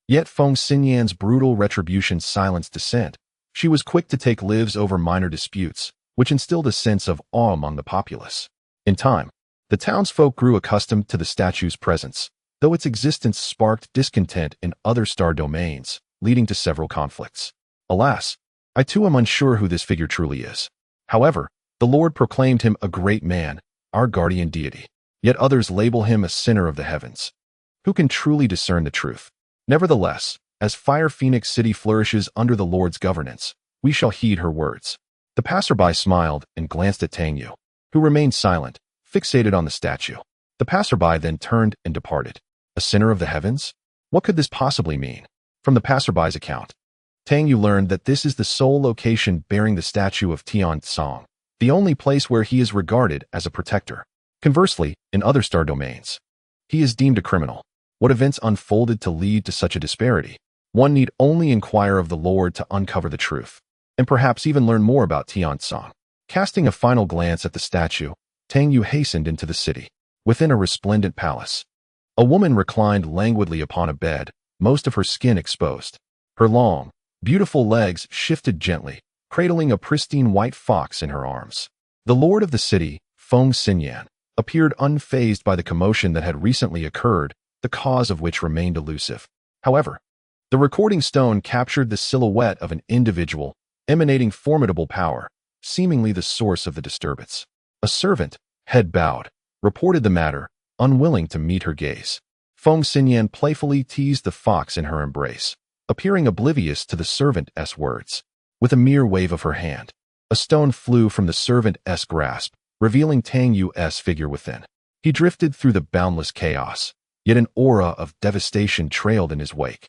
Speaker 1: Yet Feng Xinyan's brutal retribution silenced dissent. She was quick to take lives over minor disputes, which instilled a sense of awe among the populace. In time, the townsfolk grew accustomed to the statue's presence, though its existence sparked discontent in other star domains, leading to several conflicts. Alas, I too am unsure who this figure truly is. However, the Lord proclaimed him a great man, our guardian deity. Yet others label him a sinner of the heavens. Who can truly discern the truth? Nevertheless, as Fire Phoenix City flourishes under the Lord's governance, we shall heed her words. The passerby smiled and glanced at Tang Yu, who remained silent, fixated on the statue. The passerby then turned and departed. A sinner of the heavens? What could this possibly mean? From the passerby's account, Tang Yu learned that this is the sole location bearing the statue of Tian Tsang, the only place where he is regarded as a protector. Conversely, in other star domains, he is deemed a criminal. What events unfolded to lead to such a disparity? One need only inquire of the Lord to uncover the truth, and perhaps even learn more about Tian Tsang. Casting a final glance at the statue, Tang Yu hastened into the city. Within a resplendent palace, a woman reclined languidly upon a bed, most of her skin exposed. Her long, beautiful legs shifted gently, cradling a pristine white fox in her arms. The lord of the city, Feng Xinyan, appeared unfazed by the commotion that had recently occurred, the cause of which remained elusive. However, the recording stone captured the silhouette of an individual, emanating formidable power, seemingly the source of the disturbance. A servant, head bowed, reported the matter, unwilling to meet her gaze. Feng Xinyan playfully teased the fox in her embrace, appearing oblivious to the servant's words. With a mere wave of her hand, a stone flew from the servant's grasp, revealing Tang Yu's figure within. He drifted through the boundless chaos, yet an aura of devastation trailed in his wake,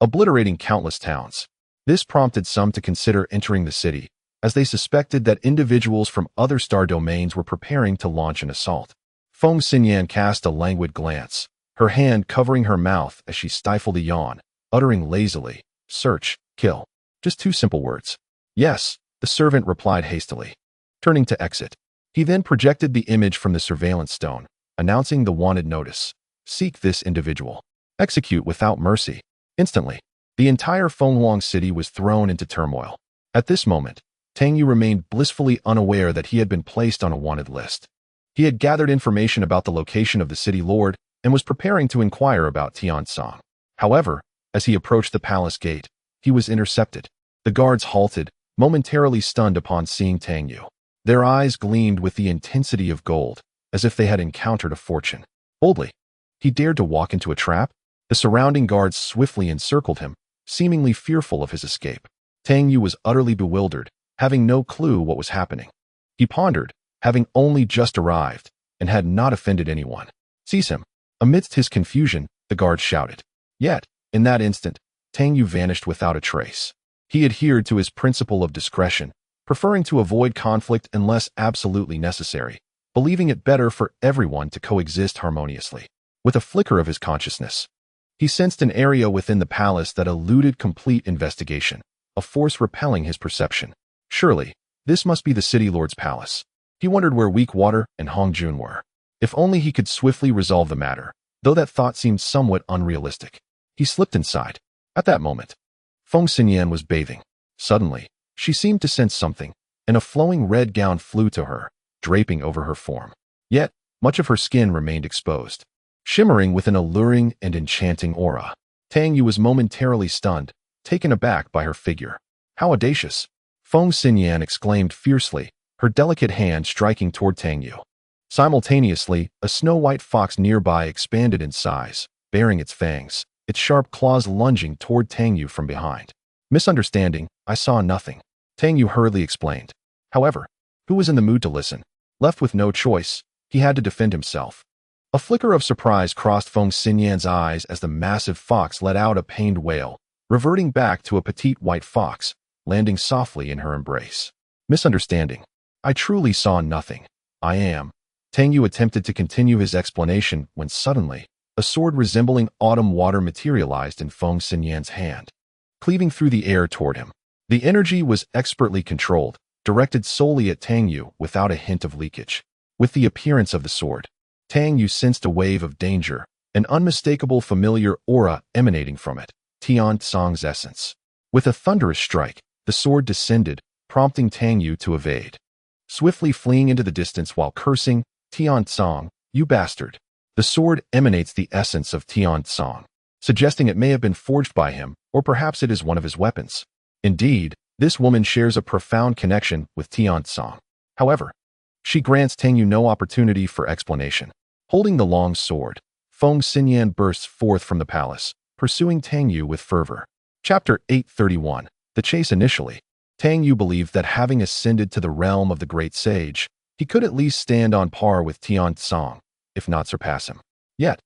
Speaker 1: obliterating countless towns. This prompted some to consider entering the city, as they suspected that individuals from other star domains were preparing to launch an assault. Feng Xinyan cast a languid glance, her hand covering her mouth as she stifled a yawn, uttering lazily, "Search, kill." Just two simple words. "Yes," the servant replied hastily. Turning to exit, he then projected the image from the surveillance stone, announcing the wanted notice. "Seek this individual. Execute without mercy." Instantly, the entire Fenglong city was thrown into turmoil. At this moment, Tang Yu remained blissfully unaware that he had been placed on a wanted list. He had gathered information about the location of the city lord and was preparing to inquire about Tian Tsang. However, as he approached the palace gate, he was intercepted. The guards halted, momentarily stunned upon seeing Tang Yu. Their eyes gleamed with the intensity of gold, as if they had encountered a fortune. Boldly, he dared to walk into a trap? The surrounding guards swiftly encircled him, seemingly fearful of his escape. Tang Yu was utterly bewildered, having no clue what was happening. He pondered, having only just arrived, and had not offended anyone. "Seize him!" Amidst his confusion, the guards shouted. Yet, in that instant, Tang Yu vanished without a trace. He adhered to his principle of discretion, preferring to avoid conflict unless absolutely necessary, believing it better for everyone to coexist harmoniously. With a flicker of his consciousness, he sensed an area within the palace that eluded complete investigation, a force repelling his perception. Surely, this must be the city lord's palace. He wondered where Weak Water and Hong Jun were. If only he could swiftly resolve the matter, though that thought seemed somewhat unrealistic. He slipped inside. At that moment, Feng Xinyan was bathing. Suddenly, she seemed to sense something, and a flowing red gown flew to her, draping over her form. Yet, much of her skin remained exposed, shimmering with an alluring and enchanting aura. Tang Yu was momentarily stunned, taken aback by her figure. "How audacious!" Feng Xinyan exclaimed fiercely, her delicate hand striking toward Tang Yu. Simultaneously, a snow-white fox nearby expanded in size, baring its fangs, its sharp claws lunging toward Tang Yu from behind. "Misunderstanding, I saw nothing," Tang Yu hurriedly explained. However, who was in the mood to listen? Left with no choice, he had to defend himself. A flicker of surprise crossed Feng Xinyan's eyes as the massive fox let out a pained wail, reverting back to a petite white fox, landing softly in her embrace. Misunderstanding. I truly saw nothing. I am. Tang Yu attempted to continue his explanation when suddenly, a sword resembling autumn water materialized in Feng Xinyan's hand, cleaving through the air toward him. The energy was expertly controlled, directed solely at Tang Yu without a hint of leakage. With the appearance of the sword, Tang Yu sensed a wave of danger, an unmistakable familiar aura emanating from it, Tian Tsang's essence. With a thunderous strike, the sword descended, prompting Tang Yu to evade. Swiftly fleeing into the distance while cursing, Tian Tsang, you bastard. The sword emanates the essence of Tian Tsang, suggesting it may have been forged by him, or perhaps it is one of his weapons. Indeed, this woman shares a profound connection with Tian Tsang. However, she grants Tang Yu no opportunity for explanation. Holding the long sword, Feng Xinyan bursts forth from the palace, pursuing Tang Yu with fervor. Chapter 831. The Chase. Initially, Tang Yu believed that having ascended to the realm of the great sage, he could at least stand on par with Tian Tsang, if not surpass him. Yet,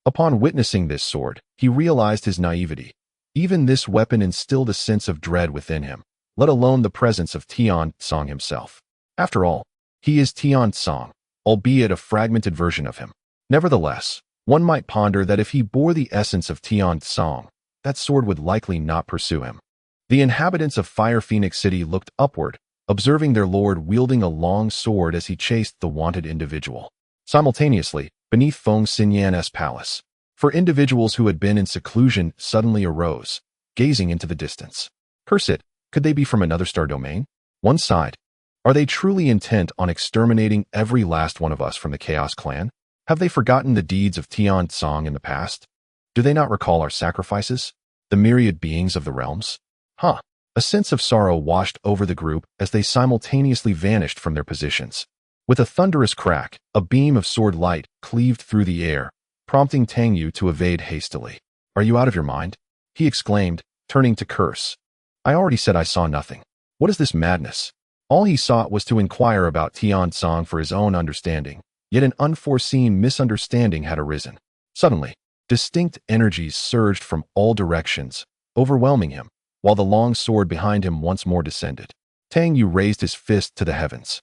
Speaker 1: upon witnessing this sword, he realized his naivety. Even this weapon instilled a sense of dread within him, let alone the presence of Tian Tsang himself. After all, he is Tian Tsang, albeit a fragmented version of him. Nevertheless, one might ponder that if he bore the essence of Tian Tsang, that sword would likely not pursue him. The inhabitants of Fire Phoenix City looked upward, observing their lord wielding a long sword as he chased the wanted individual. Simultaneously, beneath Feng Xinyan's palace, four individuals who had been in seclusion suddenly arose, gazing into the distance. Curse it, could they be from another star domain? One sighed. Are they truly intent on exterminating every last one of us from the Chaos Clan? Have they forgotten the deeds of Tian Tsang in the past? Do they not recall our sacrifices? The myriad beings of the realms? A sense of sorrow washed over the group as they simultaneously vanished from their positions. With a thunderous crack, a beam of sword light cleaved through the air, prompting Tang Yu to evade hastily. Are you out of your mind? He exclaimed, turning to curse. I already said I saw nothing. What is this madness? All he sought was to inquire about Tian Tsang for his own understanding, yet an unforeseen misunderstanding had arisen. Suddenly, distinct energies surged from all directions, overwhelming him, while the long sword behind him once more descended. Tang Yu raised his fist to the heavens,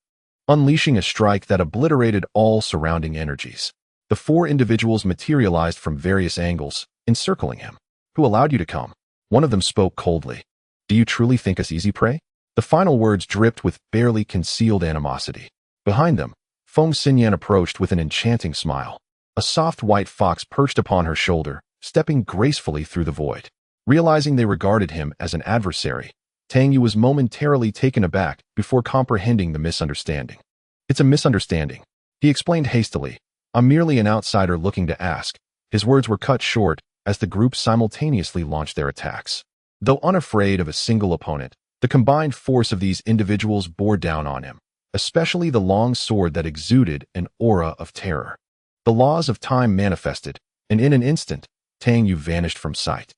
Speaker 1: unleashing a strike that obliterated all surrounding energies. The four individuals materialized from various angles, encircling him. Who allowed you to come? One of them spoke coldly. Do you truly think us easy prey? The final words dripped with barely concealed animosity. Behind them, Feng Xinyan approached with an enchanting smile. A soft white fox perched upon her shoulder, stepping gracefully through the void. Realizing they regarded him as an adversary, Tang Yu was momentarily taken aback before comprehending the misunderstanding. It's a misunderstanding, he explained hastily. I'm merely an outsider looking to ask. His words were cut short as the group simultaneously launched their attacks. Though unafraid of a single opponent, the combined force of these individuals bore down on him, especially the long sword that exuded an aura of terror. The laws of time manifested, and in an instant, Tang Yu vanished from sight.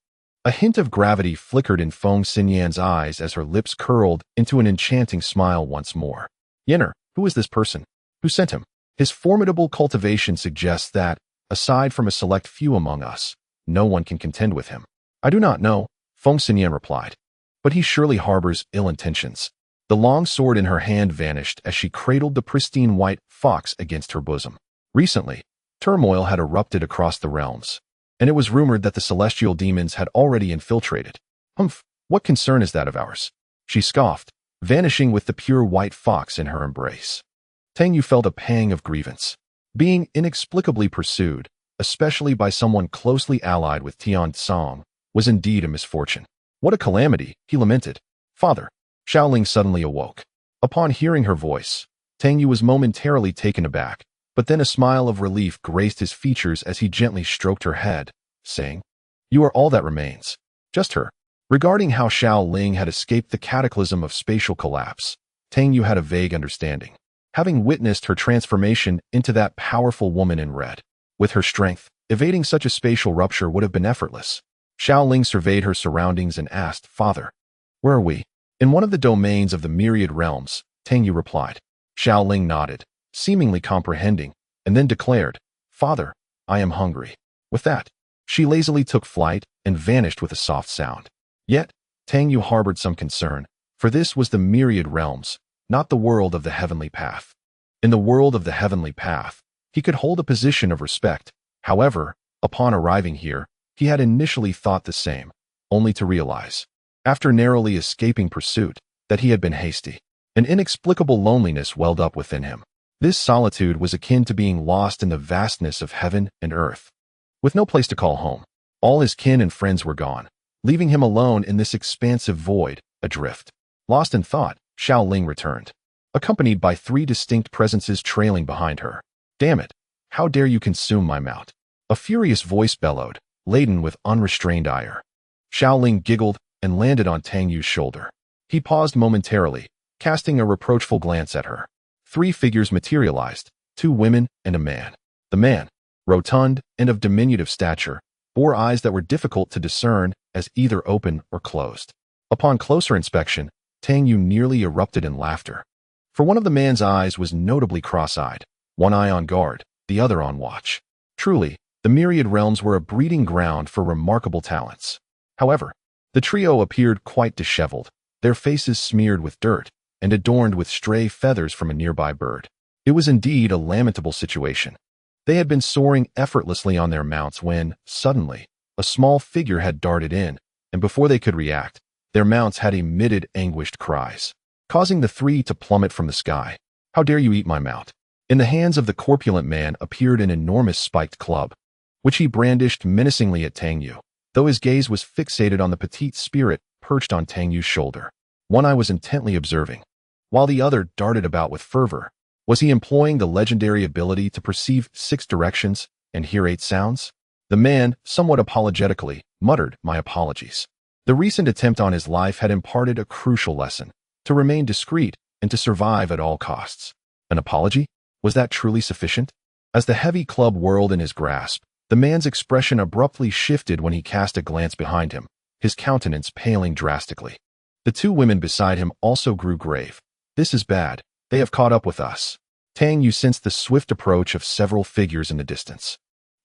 Speaker 1: A hint of gravity flickered in Feng Xinyan's eyes as her lips curled into an enchanting smile once more. Yenner, who is this person? Who sent him? His formidable cultivation suggests that, aside from a select few among us, no one can contend with him. I do not know, Feng Xinyan replied. But he surely harbors ill intentions. The long sword in her hand vanished as she cradled the pristine white fox against her bosom. Recently, turmoil had erupted across the realms, and it was rumored that the celestial demons had already infiltrated. Humph, what concern is that of ours? She scoffed, vanishing with the pure white fox in her embrace. Tang Yu felt a pang of grievance. Being inexplicably pursued, especially by someone closely allied with Tian Tsang, was indeed a misfortune. What a calamity, he lamented. Father. Xiaoling suddenly awoke. Upon hearing her voice, Tang Yu was momentarily taken aback, but then a smile of relief graced his features as he gently stroked her head, saying, You are all that remains. Just her. Regarding how Xiaoling had escaped the cataclysm of spatial collapse, Tang Yu had a vague understanding, having witnessed her transformation into that powerful woman in red. With her strength, evading such a spatial rupture would have been effortless. Xiaoling surveyed her surroundings and asked, Father, where are we? In one of the domains of the myriad realms, Tang Yu replied. Xiaoling nodded, seemingly comprehending, and then declared, "Father, I am hungry." With that, she lazily took flight and vanished with a soft sound. Yet, Tang Yu harbored some concern, for this was the myriad realms, not the world of the heavenly path. In the world of the heavenly path, he could hold a position of respect. However, upon arriving here, he had initially thought the same, only to realize, after narrowly escaping pursuit, that he had been hasty. An inexplicable loneliness welled up within him. This solitude was akin to being lost in the vastness of heaven and earth, with no place to call home. All his kin and friends were gone, leaving him alone in this expansive void, adrift. Lost in thought, Xiao Ling returned, accompanied by 3 distinct presences trailing behind her. "Damn it! How dare you consume my mount?" A furious voice bellowed, laden with unrestrained ire. Xiao Ling giggled and landed on Tang Yu's shoulder. He paused momentarily, casting a reproachful glance at her. 3 figures materialized, 2 women and a man. The man, rotund and of diminutive stature, bore eyes that were difficult to discern as either open or closed. Upon closer inspection, Tang Yu nearly erupted in laughter. For one of the man's eyes was notably cross-eyed, one eye on guard, the other on watch. Truly, the myriad realms were a breeding ground for remarkable talents. However, the trio appeared quite disheveled, their faces smeared with dirt and adorned with stray feathers from a nearby bird. It was indeed a lamentable situation. They had been soaring effortlessly on their mounts when, suddenly, a small figure had darted in, and before they could react, their mounts had emitted anguished cries, causing the 3 to plummet from the sky. "How dare you eat my mount?" In the hands of the corpulent man appeared an enormous spiked club, which he brandished menacingly at Tang Yu, though his gaze was fixated on the petite spirit perched on Tang Yu's shoulder. One eye was intently observing, while the other darted about with fervor. Was he employing the legendary ability to perceive 6 directions and hear 8 sounds? The man, somewhat apologetically, muttered, "My apologies." The recent attempt on his life had imparted a crucial lesson: to remain discreet and to survive at all costs. An apology? Was that truly sufficient? As the heavy club whirled in his grasp, the man's expression abruptly shifted when he cast a glance behind him, his countenance paling drastically. The 2 women beside him also grew grave. "This is bad. They have caught up with us." Tang Yu sensed the swift approach of several figures in the distance,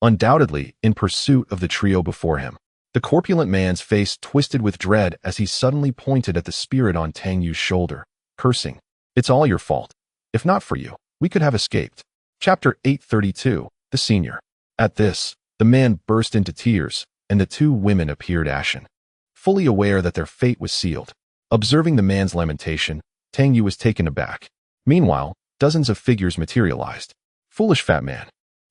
Speaker 1: undoubtedly in pursuit of the trio before him. The corpulent man's face twisted with dread as he suddenly pointed at the spirit on Tang Yu's shoulder, cursing, "It's all your fault. If not for you, we could have escaped." Chapter 832, The Senior. At this, the man burst into tears, and the 2 women appeared ashen, fully aware that their fate was sealed. Observing the man's lamentation, Tang Yu was taken aback. Meanwhile, dozens of figures materialized. "Foolish fat man.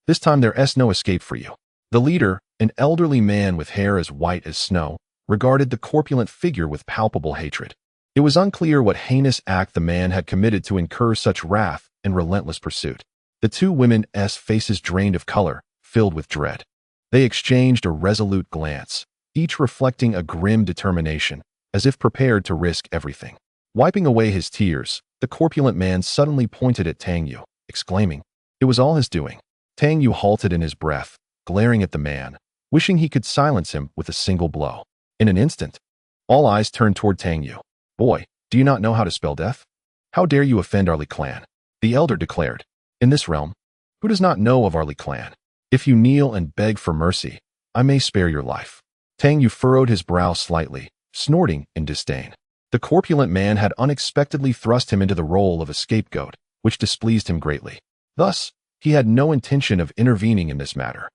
Speaker 1: This time there's no escape for you." The leader, an elderly man with hair as white as snow, regarded the corpulent figure with palpable hatred. It was unclear what heinous act the man had committed to incur such wrath and relentless pursuit. The 2 women's faces drained of color, filled with dread. They exchanged a resolute glance, each reflecting a grim determination, as if prepared to risk everything. Wiping away his tears, the corpulent man suddenly pointed at Tang Yu, exclaiming, "It was all his doing." Tang Yu halted in his breath, glaring at the man, wishing he could silence him with a single blow. In an instant, all eyes turned toward Tang Yu. "Boy, do you not know how to spell death? How dare you offend our Li clan?" The elder declared. "In this realm, who does not know of our Li clan? If you kneel and beg for mercy, I may spare your life." Tang Yu furrowed his brow slightly, snorting in disdain. The corpulent man had unexpectedly thrust him into the role of a scapegoat, which displeased him greatly. Thus, he had no intention of intervening in this matter.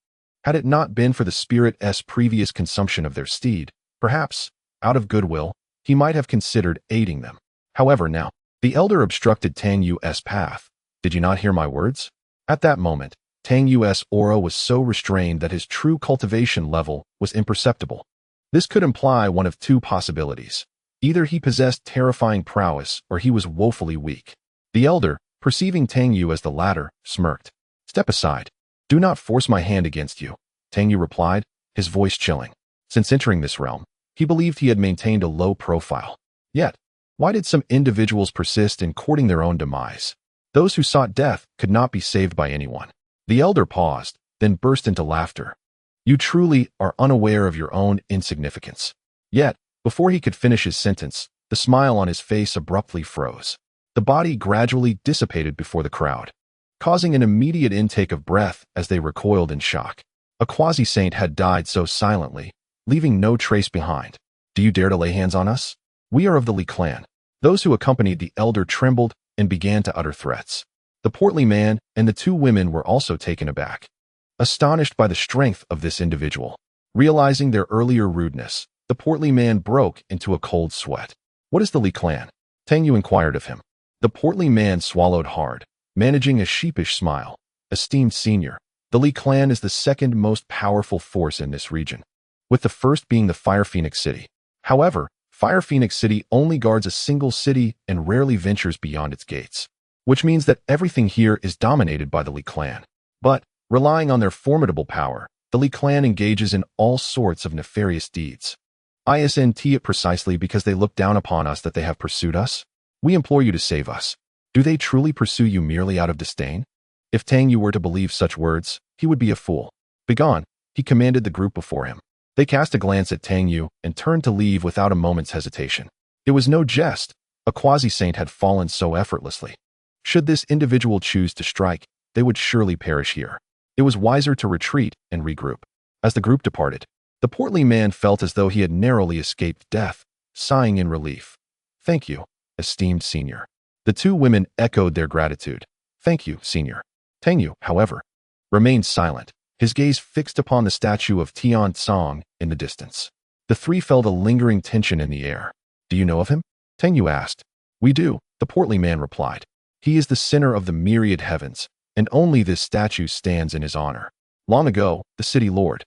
Speaker 1: Had it not been for the spirit's previous consumption of their steed, perhaps, out of goodwill, he might have considered aiding them. However, now, the elder obstructed Tang Yu's path. "Did you not hear my words?" At that moment, Tang Yu's aura was so restrained that his true cultivation level was imperceptible. This could imply one of 2 possibilities. Either he possessed terrifying prowess or he was woefully weak. The elder, perceiving Tang Yu as the latter, smirked. "Step aside. Do not force my hand against you," Tang Yu replied, his voice chilling. Since entering this realm, he believed he had maintained a low profile. Yet, why did some individuals persist in courting their own demise? Those who sought death could not be saved by anyone. The elder paused, then burst into laughter. "You truly are unaware of your own insignificance." Yet, before he could finish his sentence, the smile on his face abruptly froze. The body gradually dissipated before the crowd. causing an immediate intake of breath as they recoiled in shock. A quasi-saint had died so silently, leaving no trace behind. Do you dare to lay hands on us? We are of the Li clan. Those who accompanied the elder trembled and began to utter threats. The portly man and the two women were also taken aback, astonished by the strength of this individual. Realizing their earlier rudeness, the portly man broke into a cold sweat. What is the Li clan? Tang Yu inquired of him. The portly man swallowed hard, managing a sheepish smile. Esteemed senior, the Li clan is the second most powerful force in this region, with the first being the Fire Phoenix City. However, Fire Phoenix City only guards a single city and rarely ventures beyond its gates, which means that everything here is dominated by the Li clan. But, relying on their formidable power, the Li clan engages in all sorts of nefarious deeds. Isn't it precisely because they look down upon us that they have pursued us? We implore you to save us. Do they truly pursue you merely out of disdain? If Tang Yu were to believe such words, he would be a fool. Begone, he commanded the group before him. They cast a glance at Tang Yu and turned to leave without a moment's hesitation. It was no jest. A quasi-saint had fallen so effortlessly. Should this individual choose to strike, they would surely perish here. It was wiser to retreat and regroup. As the group departed, the portly man felt as though he had narrowly escaped death, sighing in relief. Thank you, esteemed senior. The two women echoed their gratitude. Thank you, senior. Tang Yu, however, remained silent, his gaze fixed upon the statue of Tian Tsang in the distance. The three felt a lingering tension in the air. Do you know of him? Tang Yu asked. We do, the portly man replied. He is the center of the myriad heavens, and only this statue stands in his honor. Long ago, the city lord,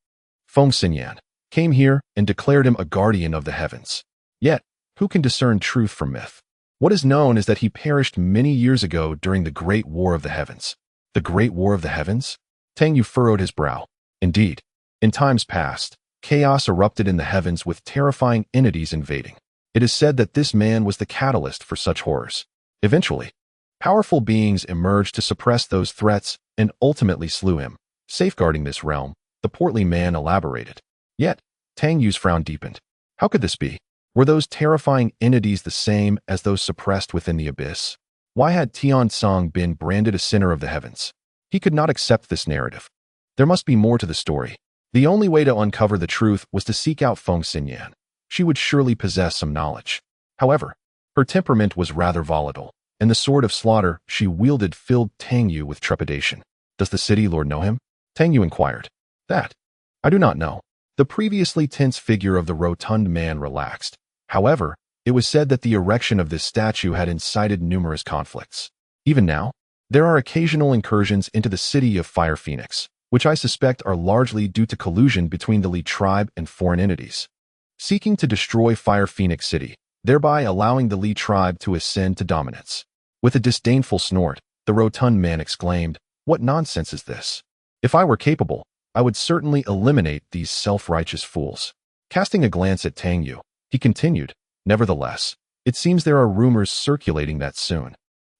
Speaker 1: Feng Xinyan, came here and declared him a guardian of the heavens. Yet, who can discern truth from myth? What is known is that he perished many years ago during the Great War of the Heavens. The Great War of the Heavens? Tang Yu furrowed his brow. Indeed, in times past, chaos erupted in the heavens with terrifying entities invading. It is said that this man was the catalyst for such horrors. Eventually, powerful beings emerged to suppress those threats and ultimately slew him. Safeguarding this realm, the portly man elaborated. Yet, Tang Yu's frown deepened. How could this be? Were those terrifying entities the same as those suppressed within the abyss? Why had Tian Tsang been branded a sinner of the heavens? He could not accept this narrative. There must be more to the story. The only way to uncover the truth was to seek out Feng Xinyan. She would surely possess some knowledge. However, her temperament was rather volatile, and the sword of slaughter she wielded filled Tang Yu with trepidation. Does the city lord know him? Tang Yu inquired. That I do not know. The previously tense figure of the rotund man relaxed. However, it was said that the erection of this statue had incited numerous conflicts. Even now, there are occasional incursions into the city of Fire Phoenix, which I suspect are largely due to collusion between the Li tribe and foreign entities, seeking to destroy Fire Phoenix City, thereby allowing the Li tribe to ascend to dominance. With a disdainful snort, the rotund man exclaimed, "What nonsense is this? If I were capable, I would certainly eliminate these self-righteous fools." Casting a glance at Tang Yu, he continued, "Nevertheless, it seems there are rumors circulating that soon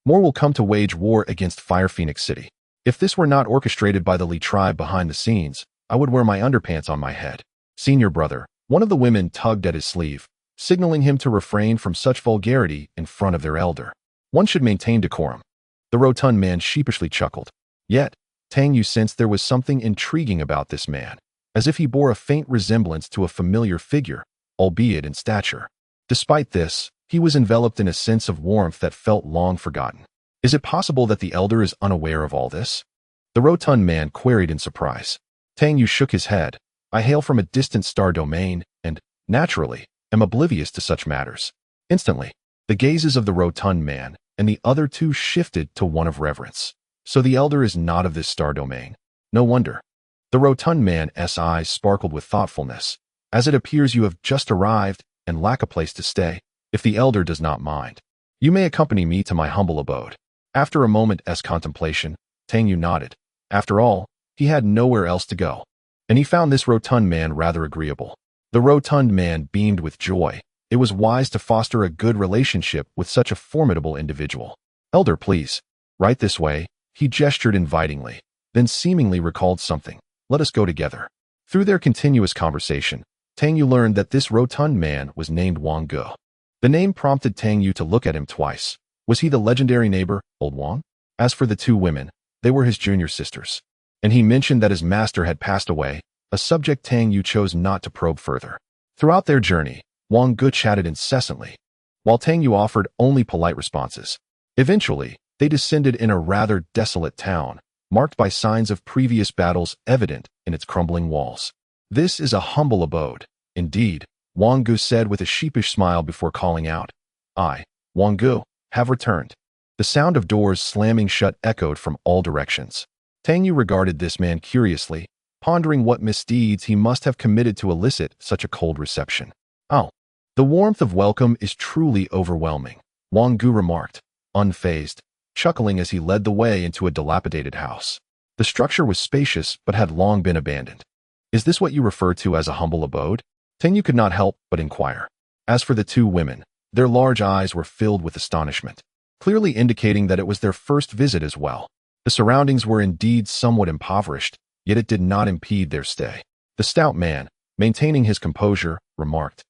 Speaker 1: more will come to wage war against Fire Phoenix City. If this were not orchestrated by the Li tribe behind the scenes, I would wear my underpants on my head." Senior brother, one of the women tugged at his sleeve, signaling him to refrain from such vulgarity in front of their elder. One should maintain decorum. The rotund man sheepishly chuckled. Yet, Tang Yu sensed there was something intriguing about this man, as if he bore a faint resemblance to a familiar figure, albeit in stature. Despite this, he was enveloped in a sense of warmth that felt long forgotten. Is it possible that the elder is unaware of all this? The rotund man queried in surprise. Tang Yu shook his head. I hail from a distant star domain, and, naturally, am oblivious to such matters. Instantly, the gazes of the rotund man and the other two shifted to one of reverence. So the elder is not of this star domain. No wonder. The rotund man's eyes sparkled with thoughtfulness. As it appears you have just arrived and lack a place to stay, if the elder does not mind, you may accompany me to my humble abode. After a moment's contemplation, Tang Yu nodded. After all, he had nowhere else to go, and he found this rotund man rather agreeable. The rotund man beamed with joy. It was wise to foster a good relationship with such a formidable individual. Elder, please. Right this way. He gestured invitingly, then seemingly recalled something. Let us go together. Through their continuous conversation, Tang Yu learned that this rotund man was named Wang Ge. The name prompted Tang Yu to look at him twice. Was he the legendary neighbor, Old Wang? As for the two women, They were his junior sisters. And he mentioned that his master had passed away, a subject Tang Yu chose not to probe further. Throughout their journey, Wang Gu chatted incessantly, while Tang Yu offered only polite responses. Eventually, they descended in a rather desolate town, marked by signs of previous battles evident in its crumbling walls. This is a humble abode. Indeed, Wang Gu said with a sheepish smile before calling out, I, Wang Gu, have returned. The sound of doors slamming shut echoed from all directions. Tang Yu regarded this man curiously, pondering what misdeeds he must have committed to elicit such a cold reception. Oh, the warmth of welcome is truly overwhelming, Wang Gu remarked, unfazed, chuckling as he led the way into a dilapidated house. The structure was spacious but had long been abandoned. Is this what you refer to as a humble abode? Tang Yu could not help but inquire. As for the two women, their large eyes were filled with astonishment, clearly indicating that it was their first visit as well. The surroundings were indeed somewhat impoverished, yet it did not impede their stay. The stout man, maintaining his composure, remarked,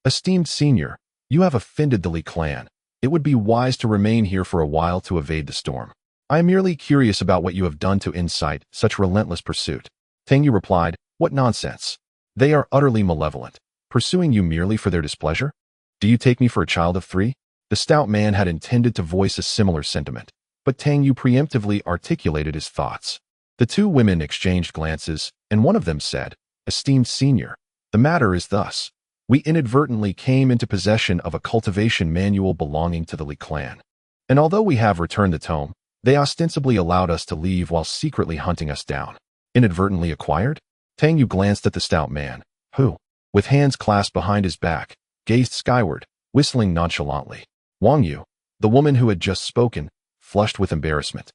Speaker 1: Esteemed senior, you have offended the Li clan. It would be wise to remain here for a while to evade the storm. I am merely curious about what you have done to incite such relentless pursuit. Tang Yu replied, What nonsense! They are utterly malevolent, pursuing you merely for their displeasure? Do you take me for a child of 3? The stout man had intended to voice a similar sentiment, but Tang Yu preemptively articulated his thoughts. The two women exchanged glances, and one of them said, Esteemed senior, the matter is thus. We inadvertently came into possession of a cultivation manual belonging to the Li clan. And although we have returned the tome, they ostensibly allowed us to leave while secretly hunting us down. Inadvertently acquired? Tang Yu glanced at the stout man, who, with hands clasped behind his back, gazed skyward, whistling nonchalantly. Wang Yu, the woman who had just spoken, flushed with embarrassment.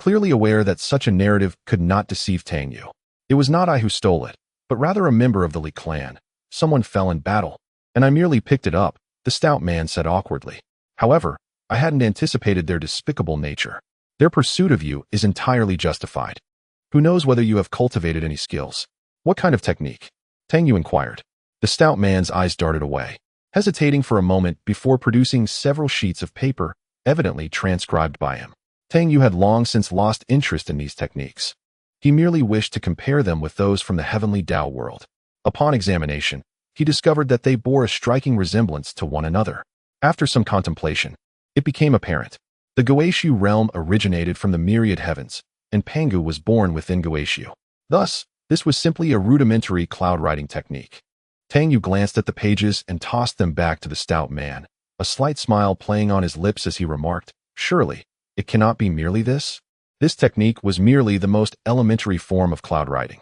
Speaker 1: Clearly aware that such a narrative could not deceive Tang Yu. It was not I who stole it, but rather a member of the Li clan. Someone fell in battle, and I merely picked it up, the stout man said awkwardly. However, I hadn't anticipated their despicable nature. Their pursuit of you is entirely justified. Who knows whether you have cultivated any skills? What kind of technique? Tang Yu inquired. The stout man's eyes darted away, hesitating for a moment before producing several sheets of paper, evidently transcribed by him. Tang Yu had long since lost interest in these techniques. He merely wished to compare them with those from the heavenly Tao world. Upon examination, he discovered that they bore a striking resemblance to one another. After some contemplation, it became apparent. The Guixu realm originated from the myriad heavens, and Pangu was born within Guixu. Thus, this was simply a rudimentary cloud writing technique. Tang Yu glanced at the pages and tossed them back to the stout man, a slight smile playing on his lips as he remarked, Surely, it cannot be merely this? This technique was merely the most elementary form of cloud writing.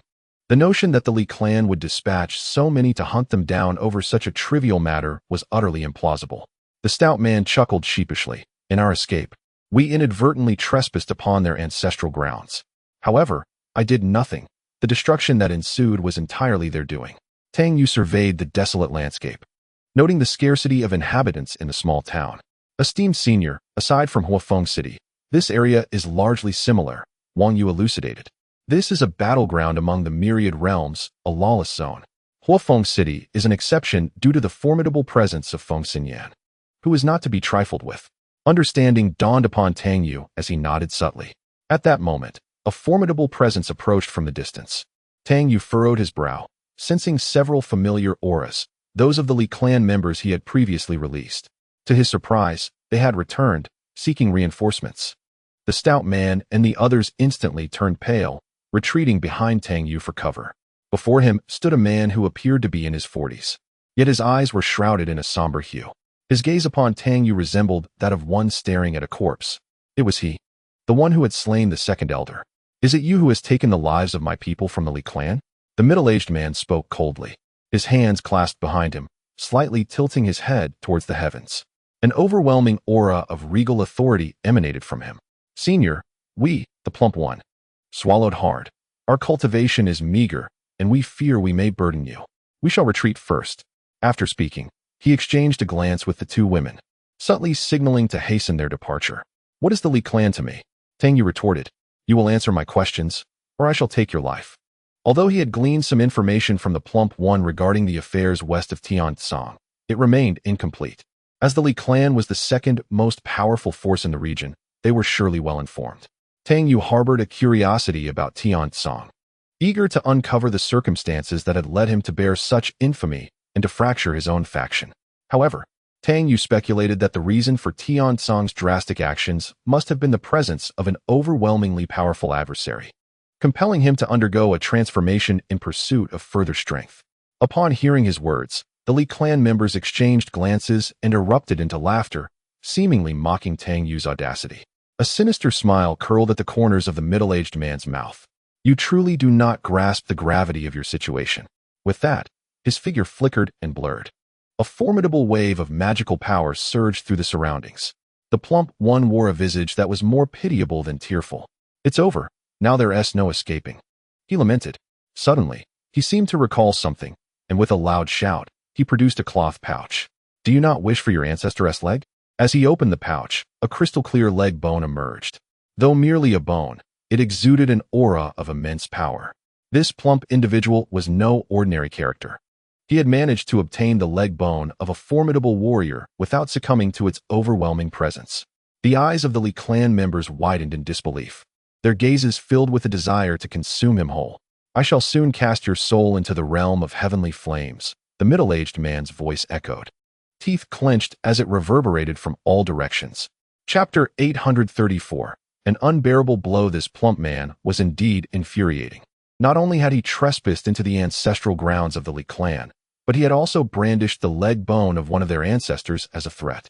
Speaker 1: The notion that the Li clan would dispatch so many to hunt them down over such a trivial matter was utterly implausible. The stout man chuckled sheepishly. In our escape, we inadvertently trespassed upon their ancestral grounds. However, I did nothing. The destruction that ensued was entirely their doing. Tang Yu surveyed the desolate landscape, noting the scarcity of inhabitants in the small town. Esteemed senior, aside from Huafeng City, this area is largely similar, Wang Yu elucidated. This is a battleground among the myriad realms, a lawless zone. Huafeng City is an exception due to the formidable presence of Feng Xinyan, who is not to be trifled with. Understanding dawned upon Tang Yu as he nodded subtly. At that moment, a formidable presence approached from the distance. Tang Yu furrowed his brow, sensing several familiar auras, those of the Li clan members he had previously released. To his surprise, they had returned, seeking reinforcements. The stout man and the others instantly turned pale, retreating behind Tang Yu for cover. Before him stood a man who appeared to be in his 40s. Yet his eyes were shrouded in a somber hue. His gaze upon Tang Yu resembled that of one staring at a corpse. It was he, the one who had slain the second elder. Is it you who has taken the lives of my people from the Li clan? The middle-aged man spoke coldly, his hands clasped behind him, slightly tilting his head towards the heavens. An overwhelming aura of regal authority emanated from him. Senior, we, the plump one, swallowed hard. Our cultivation is meager, and we fear we may burden you. We shall retreat first. After speaking, he exchanged a glance with the two women, subtly signaling to hasten their departure. What is the Li clan to me? Tang Yu retorted. You will answer my questions, or I shall take your life. Although he had gleaned some information from the plump one regarding the affairs west of Tiansong, it remained incomplete. As the Li clan was the second most powerful force in the region, they were surely well informed. Tang Yu harbored a curiosity about Tian Song, eager to uncover the circumstances that had led him to bear such infamy and to fracture his own faction. However, Tang Yu speculated that the reason for Tian Song's drastic actions must have been the presence of an overwhelmingly powerful adversary, compelling him to undergo a transformation in pursuit of further strength. Upon hearing his words, the Li clan members exchanged glances and erupted into laughter, seemingly mocking Tang Yu's audacity. A sinister smile curled at the corners of the middle-aged man's mouth. You truly do not grasp the gravity of your situation. With that, his figure flickered and blurred. A formidable wave of magical power surged through the surroundings. The plump one wore a visage that was more pitiable than tearful. It's over. Now there's no escaping, he lamented. Suddenly, he seemed to recall something, and with a loud shout, he produced a cloth pouch. Do you not wish for your ancestor's leg? As he opened the pouch, a crystal-clear leg bone emerged. Though merely a bone, it exuded an aura of immense power. This plump individual was no ordinary character. He had managed to obtain the leg bone of a formidable warrior without succumbing to its overwhelming presence. The eyes of the Li clan members widened in disbelief, their gazes filled with a desire to consume him whole. I shall soon cast your soul into the realm of heavenly flames, the middle-aged man's voice echoed. Teeth clenched as it reverberated from all directions. Chapter 834. An unbearable blow. This plump man was indeed infuriating. Not only had he trespassed into the ancestral grounds of the Li clan, but he had also brandished the leg bone of one of their ancestors as a threat.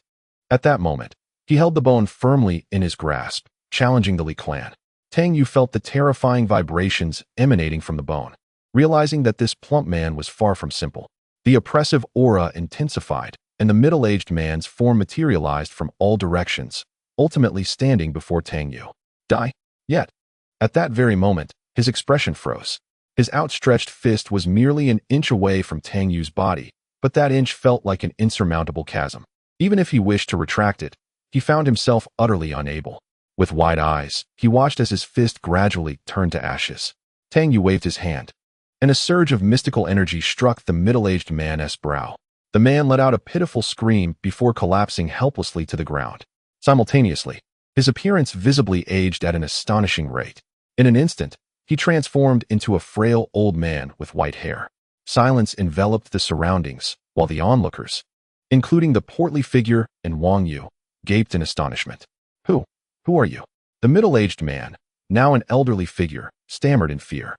Speaker 1: At that moment, he held the bone firmly in his grasp, challenging the Li clan. Tang Yu felt the terrifying vibrations emanating from the bone. Realizing that this plump man was far from simple, the oppressive aura intensified, and the middle-aged man's form materialized from all directions, ultimately standing before Tang Yu. Die? Yet. At that very moment, his expression froze. His outstretched fist was merely an inch away from Tang Yu's body, but that inch felt like an insurmountable chasm. Even if he wished to retract it, he found himself utterly unable. With wide eyes, he watched as his fist gradually turned to ashes. Tang Yu waved his hand, and a surge of mystical energy struck the middle-aged man's brow. The man let out a pitiful scream before collapsing helplessly to the ground. Simultaneously, his appearance visibly aged at an astonishing rate. In an instant, he transformed into a frail old man with white hair. Silence enveloped the surroundings, while the onlookers, including the portly figure and Wang Yu, gaped in astonishment. Who are you? The middle-aged man, now an elderly figure, stammered in fear.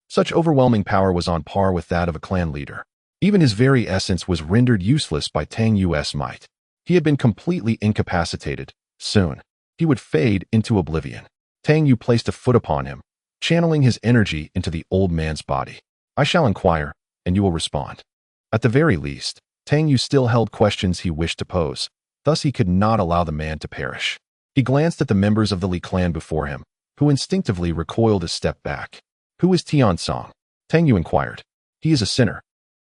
Speaker 1: Such overwhelming power was on par with that of a clan leader. Even his very essence was rendered useless by Tang Yu's might. He had been completely incapacitated. Soon, he would fade into oblivion. Tang Yu placed a foot upon him, channeling his energy into the old man's body. I shall inquire, and you will respond. At the very least, Tang Yu still held questions he wished to pose, thus he could not allow the man to perish. He glanced at the members of the Li clan before him, who instinctively recoiled a step back. Who is Tian Song? Tang Yu inquired. He is a sinner.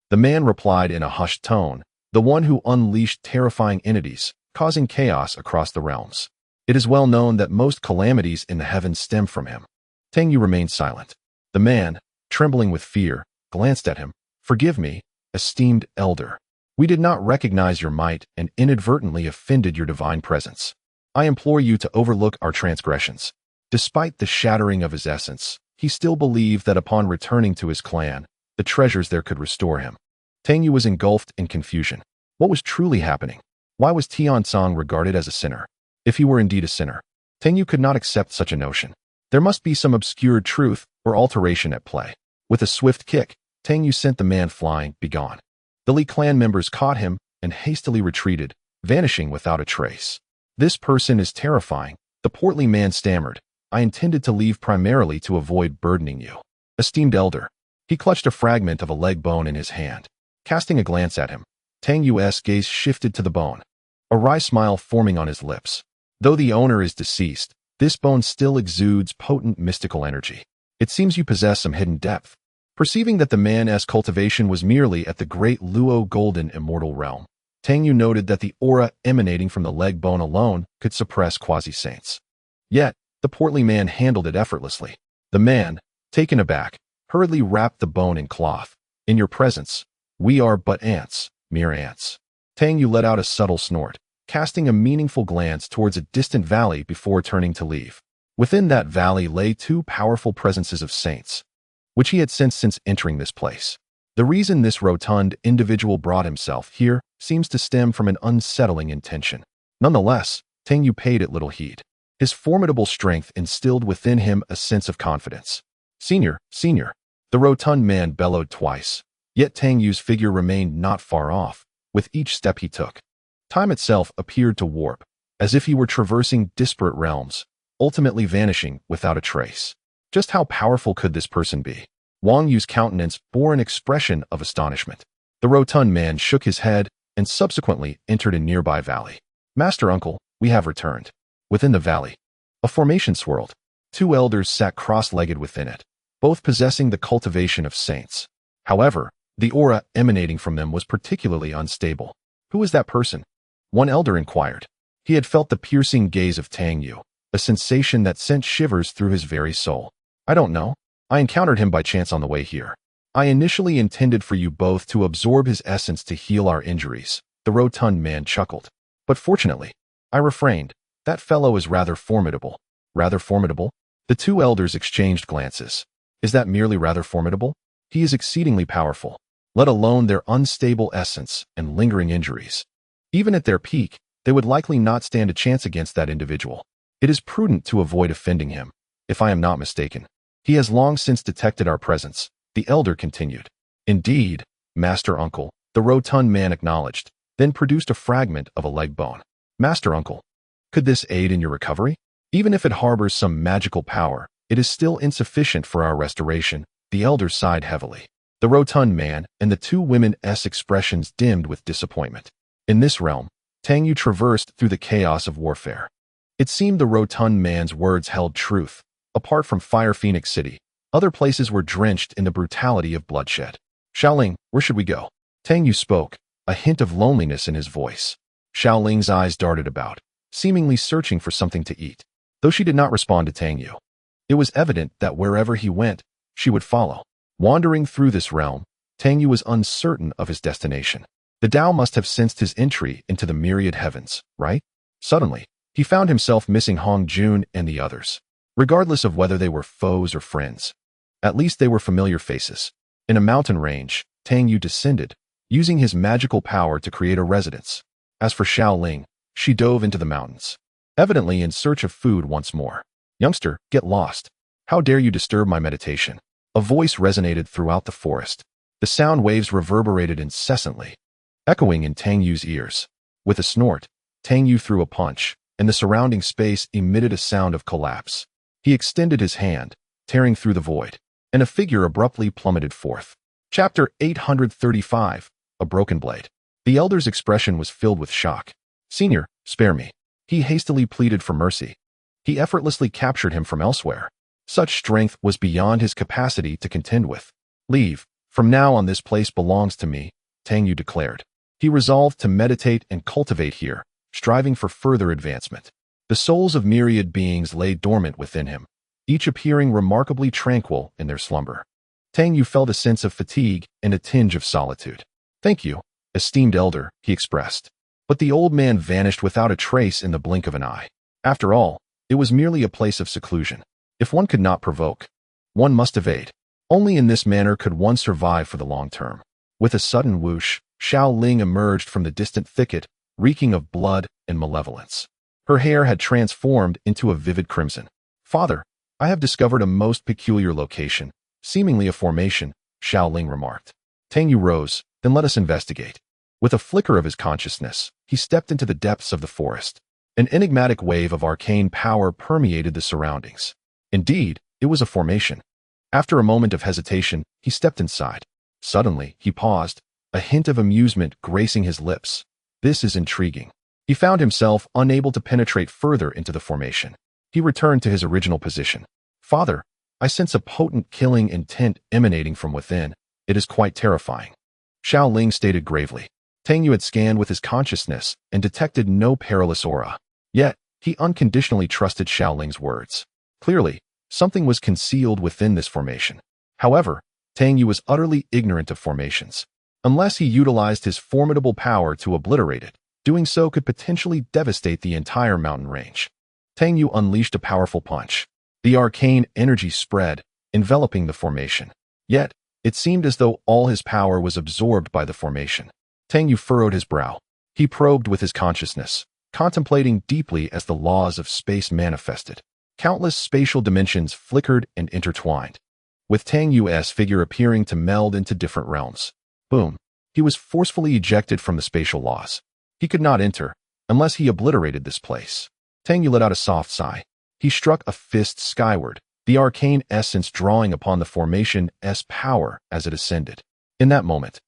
Speaker 1: The man replied in a hushed tone, the one who unleashed terrifying entities, causing chaos across the realms. It is well known that most calamities in the heavens stem from him. Tang Yu remained silent. The man, trembling with fear, glanced at him. Forgive me, esteemed elder. We did not recognize your might and inadvertently offended your divine presence. I implore you to overlook our transgressions. Despite the shattering of his essence, he still believed that upon returning to his clan, the treasures there could restore him. Tang Yu was engulfed in confusion. What was truly happening? Why was Tian Song regarded as a sinner? If he were indeed a sinner, Tang Yu could not accept such a notion. There must be some obscured truth or alteration at play. With a swift kick, Tang Yu sent the man flying. Begone. The Li clan members caught him and hastily retreated, vanishing without a trace. This person is terrifying, the portly man stammered. I intended to leave primarily to avoid burdening you. Esteemed elder. He clutched a fragment of a leg bone in his hand. Casting a glance at him, Tang Yu's gaze shifted to the bone, a wry smile forming on his lips. Though the owner is deceased, this bone still exudes potent mystical energy. It seems you possess some hidden depth. Perceiving that the man's cultivation was merely at the great Luo golden immortal realm, Tang Yu noted that the aura emanating from the leg bone alone could suppress quasi-saints. Yet, the portly man handled it effortlessly. The man, taken aback, hurriedly wrapped the bone in cloth. In your presence, we are but ants, mere ants. Tang Yu let out a subtle snort, casting a meaningful glance towards a distant valley before turning to leave. Within that valley lay two powerful presences of saints, which he had sensed since entering this place. The reason this rotund individual brought himself here seems to stem from an unsettling intention. Nonetheless, Tang Yu paid it little heed. His formidable strength instilled within him a sense of confidence. Senior, senior, the rotund man bellowed twice, yet Tang Yu's figure remained not far off, with each step he took. Time itself appeared to warp, as if he were traversing disparate realms, ultimately vanishing without a trace. Just how powerful could this person be? Wang Yu's countenance bore an expression of astonishment. The rotund man shook his head and subsequently entered a nearby valley. Master Uncle, we have returned. Within the valley, a formation swirled. Two elders sat cross-legged within it, both possessing the cultivation of saints. However, the aura emanating from them was particularly unstable. Who was that person? One elder inquired. He had felt the piercing gaze of Tang Yu, a sensation that sent shivers through his very soul. I don't know. I encountered him by chance on the way here. I initially intended for you both to absorb his essence to heal our injuries. The rotund man chuckled. But fortunately, I refrained. That fellow is rather formidable. Rather formidable? The two elders exchanged glances. Is that merely rather formidable? He is exceedingly powerful, let alone their unstable essence and lingering injuries. Even at their peak, they would likely not stand a chance against that individual. It is prudent to avoid offending him, if I am not mistaken. He has long since detected our presence, the elder continued. Indeed, Master Uncle, the rotund man acknowledged, then produced a fragment of a leg bone. Master Uncle, could this aid in your recovery? Even if it harbors some magical power, it is still insufficient for our restoration, the elder sighed heavily. The rotund man and the two women's expressions dimmed with disappointment. In this realm, Tang Yu traversed through the chaos of warfare. It seemed the rotund man's words held truth. Apart from Fire Phoenix City, other places were drenched in the brutality of bloodshed. Xiaoling, where should we go? Tang Yu spoke, a hint of loneliness in his voice. Xiaoling's eyes darted about, seemingly searching for something to eat. Though she did not respond to Tang Yu, it was evident that wherever he went, she would follow. Wandering through this realm, Tang Yu was uncertain of his destination. The Tao must have sensed his entry into the myriad heavens, right? Suddenly, he found himself missing Hong Jun and the others. Regardless of whether they were foes or friends, at least they were familiar faces. In a mountain range, Tang Yu descended, using his magical power to create a residence. As for Xiaoling, she dove into the mountains, evidently in search of food once more. Youngster, get lost. How dare you disturb my meditation? A voice resonated throughout the forest. The sound waves reverberated incessantly, echoing in Tang Yu's ears. With a snort, Tang Yu threw a punch, and the surrounding space emitted a sound of collapse. He extended his hand, tearing through the void, and a figure abruptly plummeted forth. Chapter 835, A Broken Blade. The elder's expression was filled with shock. Senior, spare me. He hastily pleaded for mercy. He effortlessly captured him from elsewhere. Such strength was beyond his capacity to contend with. Leave. From now on this place belongs to me, Tang Yu declared. He resolved to meditate and cultivate here, striving for further advancement. The souls of myriad beings lay dormant within him, each appearing remarkably tranquil in their slumber. Tang Yu felt a sense of fatigue and a tinge of solitude. Thank you, esteemed elder, he expressed. But the old man vanished without a trace in the blink of an eye. After all, it was merely a place of seclusion. If one could not provoke, one must evade. Only in this manner could one survive for the long term. With a sudden whoosh, Xiaoling emerged from the distant thicket, reeking of blood and malevolence. Her hair had transformed into a vivid crimson. Father, I have discovered a most peculiar location, seemingly a formation, Xiaoling remarked. Tang Yu rose, then let us investigate. With a flicker of his consciousness, he stepped into the depths of the forest. An enigmatic wave of arcane power permeated the surroundings. Indeed, it was a formation. After a moment of hesitation, he stepped inside. Suddenly, he paused, a hint of amusement gracing his lips. This is intriguing. He found himself unable to penetrate further into the formation. He returned to his original position. Father, I sense a potent killing intent emanating from within. It is quite terrifying. Xiaoling stated gravely. Tang Yu had scanned with his consciousness and detected no perilous aura. Yet, he unconditionally trusted Xiaoling's words. Clearly, something was concealed within this formation. However, Tang Yu was utterly ignorant of formations. Unless he utilized his formidable power to obliterate it, doing so could potentially devastate the entire mountain range. Tang Yu unleashed a powerful punch. The arcane energy spread, enveloping the formation. Yet, it seemed as though all his power was absorbed by the formation. Tang Yu furrowed his brow. He probed with his consciousness, contemplating deeply as the laws of space manifested. Countless spatial dimensions flickered and intertwined, with Tang Yu's figure appearing to meld into different realms. Boom. He was forcefully ejected from the spatial laws. He could not enter, unless he obliterated this place. Tang Yu let out a soft sigh. He struck a fist skyward, the arcane essence drawing upon the formation's power as it ascended. In that moment,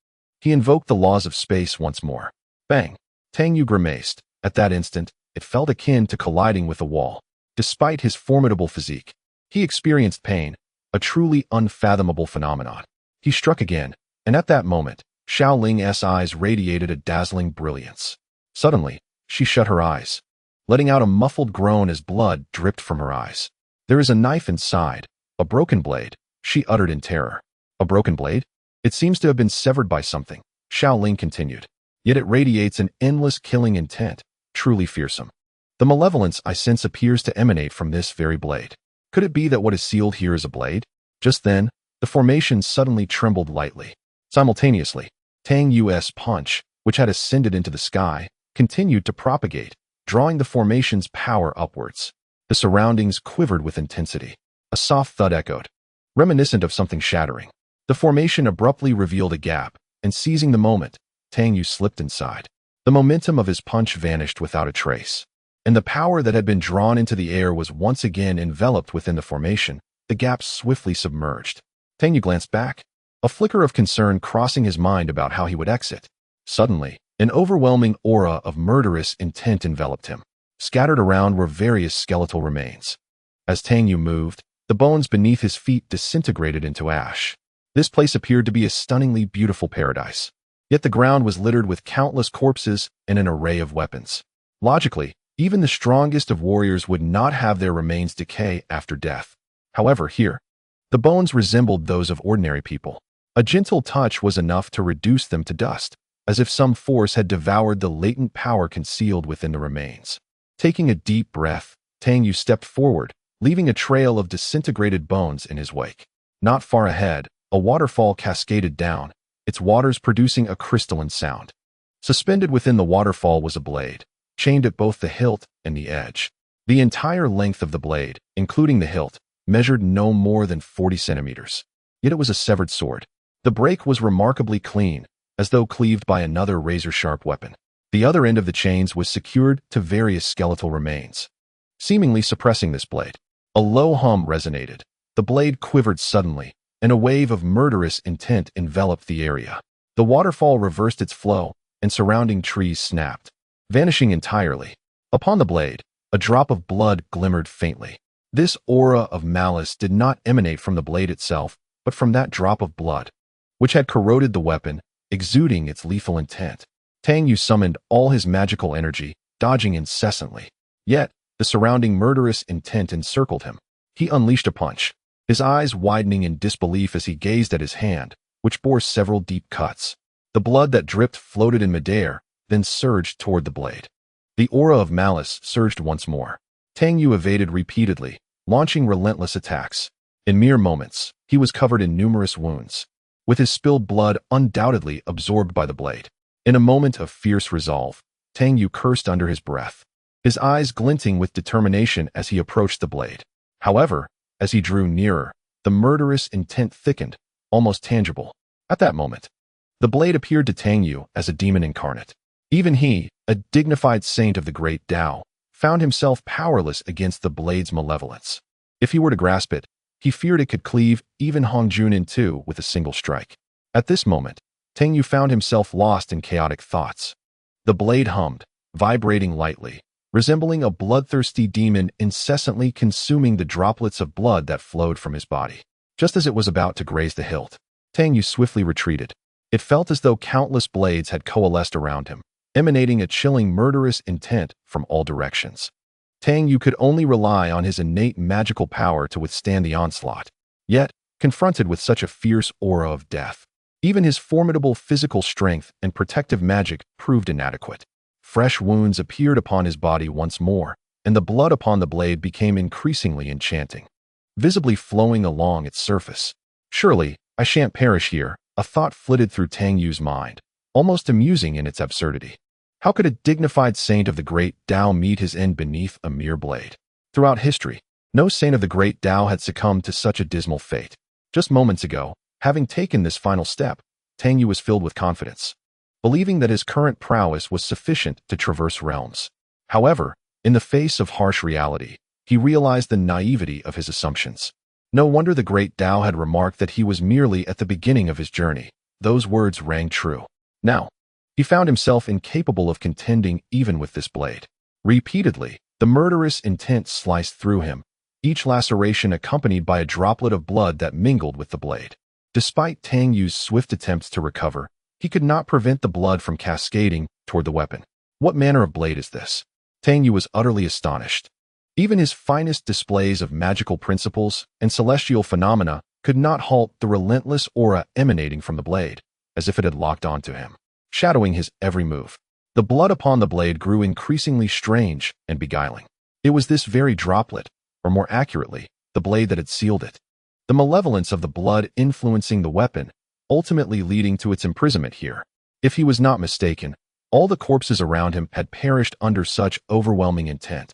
Speaker 1: he invoked the laws of space once more. Bang! Tang Yu grimaced. At that instant, it felt akin to colliding with a wall. Despite his formidable physique, he experienced pain, a truly unfathomable phenomenon. He struck again, and at that moment, Xiaoling's eyes radiated a dazzling brilliance. Suddenly, she shut her eyes, letting out a muffled groan as blood dripped from her eyes. "There is a knife inside, a broken blade," she uttered in terror. "A broken blade? It seems to have been severed by something," Xiaoling continued. "Yet it radiates an endless killing intent, truly fearsome. The malevolence I sense appears to emanate from this very blade. Could it be that what is sealed here is a blade?" Just then, the formation suddenly trembled lightly. Simultaneously, Tang Yu's punch, which had ascended into the sky, continued to propagate, drawing the formation's power upwards. The surroundings quivered with intensity. A soft thud echoed, reminiscent of something shattering. The formation abruptly revealed a gap, and seizing the moment, Tang Yu slipped inside. The momentum of his punch vanished without a trace, and the power that had been drawn into the air was once again enveloped within the formation, the gap swiftly submerged. Tang Yu glanced back, a flicker of concern crossing his mind about how he would exit. Suddenly, an overwhelming aura of murderous intent enveloped him. Scattered around were various skeletal remains. As Tang Yu moved, the bones beneath his feet disintegrated into ash. This place appeared to be a stunningly beautiful paradise. Yet the ground was littered with countless corpses and an array of weapons. Logically, even the strongest of warriors would not have their remains decay after death. However, here, the bones resembled those of ordinary people. A gentle touch was enough to reduce them to dust, as if some force had devoured the latent power concealed within the remains. Taking a deep breath, Tang Yu stepped forward, leaving a trail of disintegrated bones in his wake. Not far ahead, a waterfall cascaded down, its waters producing a crystalline sound. Suspended within the waterfall was a blade, chained at both the hilt and the edge. The entire length of the blade, including the hilt, measured no more than 40 centimeters. Yet it was a severed sword. The break was remarkably clean, as though cleaved by another razor-sharp weapon. The other end of the chains was secured to various skeletal remains, seemingly suppressing this blade. A low hum resonated. The blade quivered suddenly, and a wave of murderous intent enveloped the area. The waterfall reversed its flow, and surrounding trees snapped, vanishing entirely. Upon the blade, a drop of blood glimmered faintly. This aura of malice did not emanate from the blade itself, but from that drop of blood, which had corroded the weapon, exuding its lethal intent. Tang Yu summoned all his magical energy, dodging incessantly. Yet, the surrounding murderous intent encircled him. He unleashed a punch, his eyes widening in disbelief as he gazed at his hand, which bore several deep cuts. The blood that dripped floated in midair, then surged toward the blade. The aura of malice surged once more. Tang Yu evaded repeatedly, launching relentless attacks. In mere moments, he was covered in numerous wounds, with his spilled blood undoubtedly absorbed by the blade. In a moment of fierce resolve, Tang Yu cursed under his breath, his eyes glinting with determination as he approached the blade. However, as he drew nearer, the murderous intent thickened, almost tangible. At that moment, the blade appeared to Tang Yu as a demon incarnate. Even he, a dignified saint of the great Tao, found himself powerless against the blade's malevolence. If he were to grasp it, he feared it could cleave even Hongjun in two with a single strike. At this moment, Tang Yu found himself lost in chaotic thoughts. The blade hummed, vibrating lightly, resembling a bloodthirsty demon incessantly consuming the droplets of blood that flowed from his body. Just as it was about to graze the hilt, Tang Yu swiftly retreated. It felt as though countless blades had coalesced around him, emanating a chilling murderous intent from all directions. Tang Yu could only rely on his innate magical power to withstand the onslaught. Yet, confronted with such a fierce aura of death, even his formidable physical strength and protective magic proved inadequate. Fresh wounds appeared upon his body once more, and the blood upon the blade became increasingly enchanting, visibly flowing along its surface. Surely, I shan't perish here, a thought flitted through Tang Yu's mind, almost amusing in its absurdity. How could a dignified saint of the great Tao meet his end beneath a mere blade? Throughout history, no saint of the great Tao had succumbed to such a dismal fate. Just moments ago, having taken this final step, Tang Yu was filled with confidence, believing that his current prowess was sufficient to traverse realms. However, in the face of harsh reality, he realized the naivety of his assumptions. No wonder the great Tao had remarked that he was merely at the beginning of his journey. Those words rang true. Now, he found himself incapable of contending even with this blade. Repeatedly, the murderous intent sliced through him, each laceration accompanied by a droplet of blood that mingled with the blade. Despite Tang Yu's swift attempts to recover, he could not prevent the blood from cascading toward the weapon. What manner of blade is this? Tang Yu was utterly astonished. Even his finest displays of magical principles and celestial phenomena could not halt the relentless aura emanating from the blade, as if it had locked onto him, shadowing his every move. The blood upon the blade grew increasingly strange and beguiling. It was this very droplet, or more accurately, the blade that had sealed it. The malevolence of the blood influencing the weapon, ultimately leading to its imprisonment here. If he was not mistaken, all the corpses around him had perished under such overwhelming intent,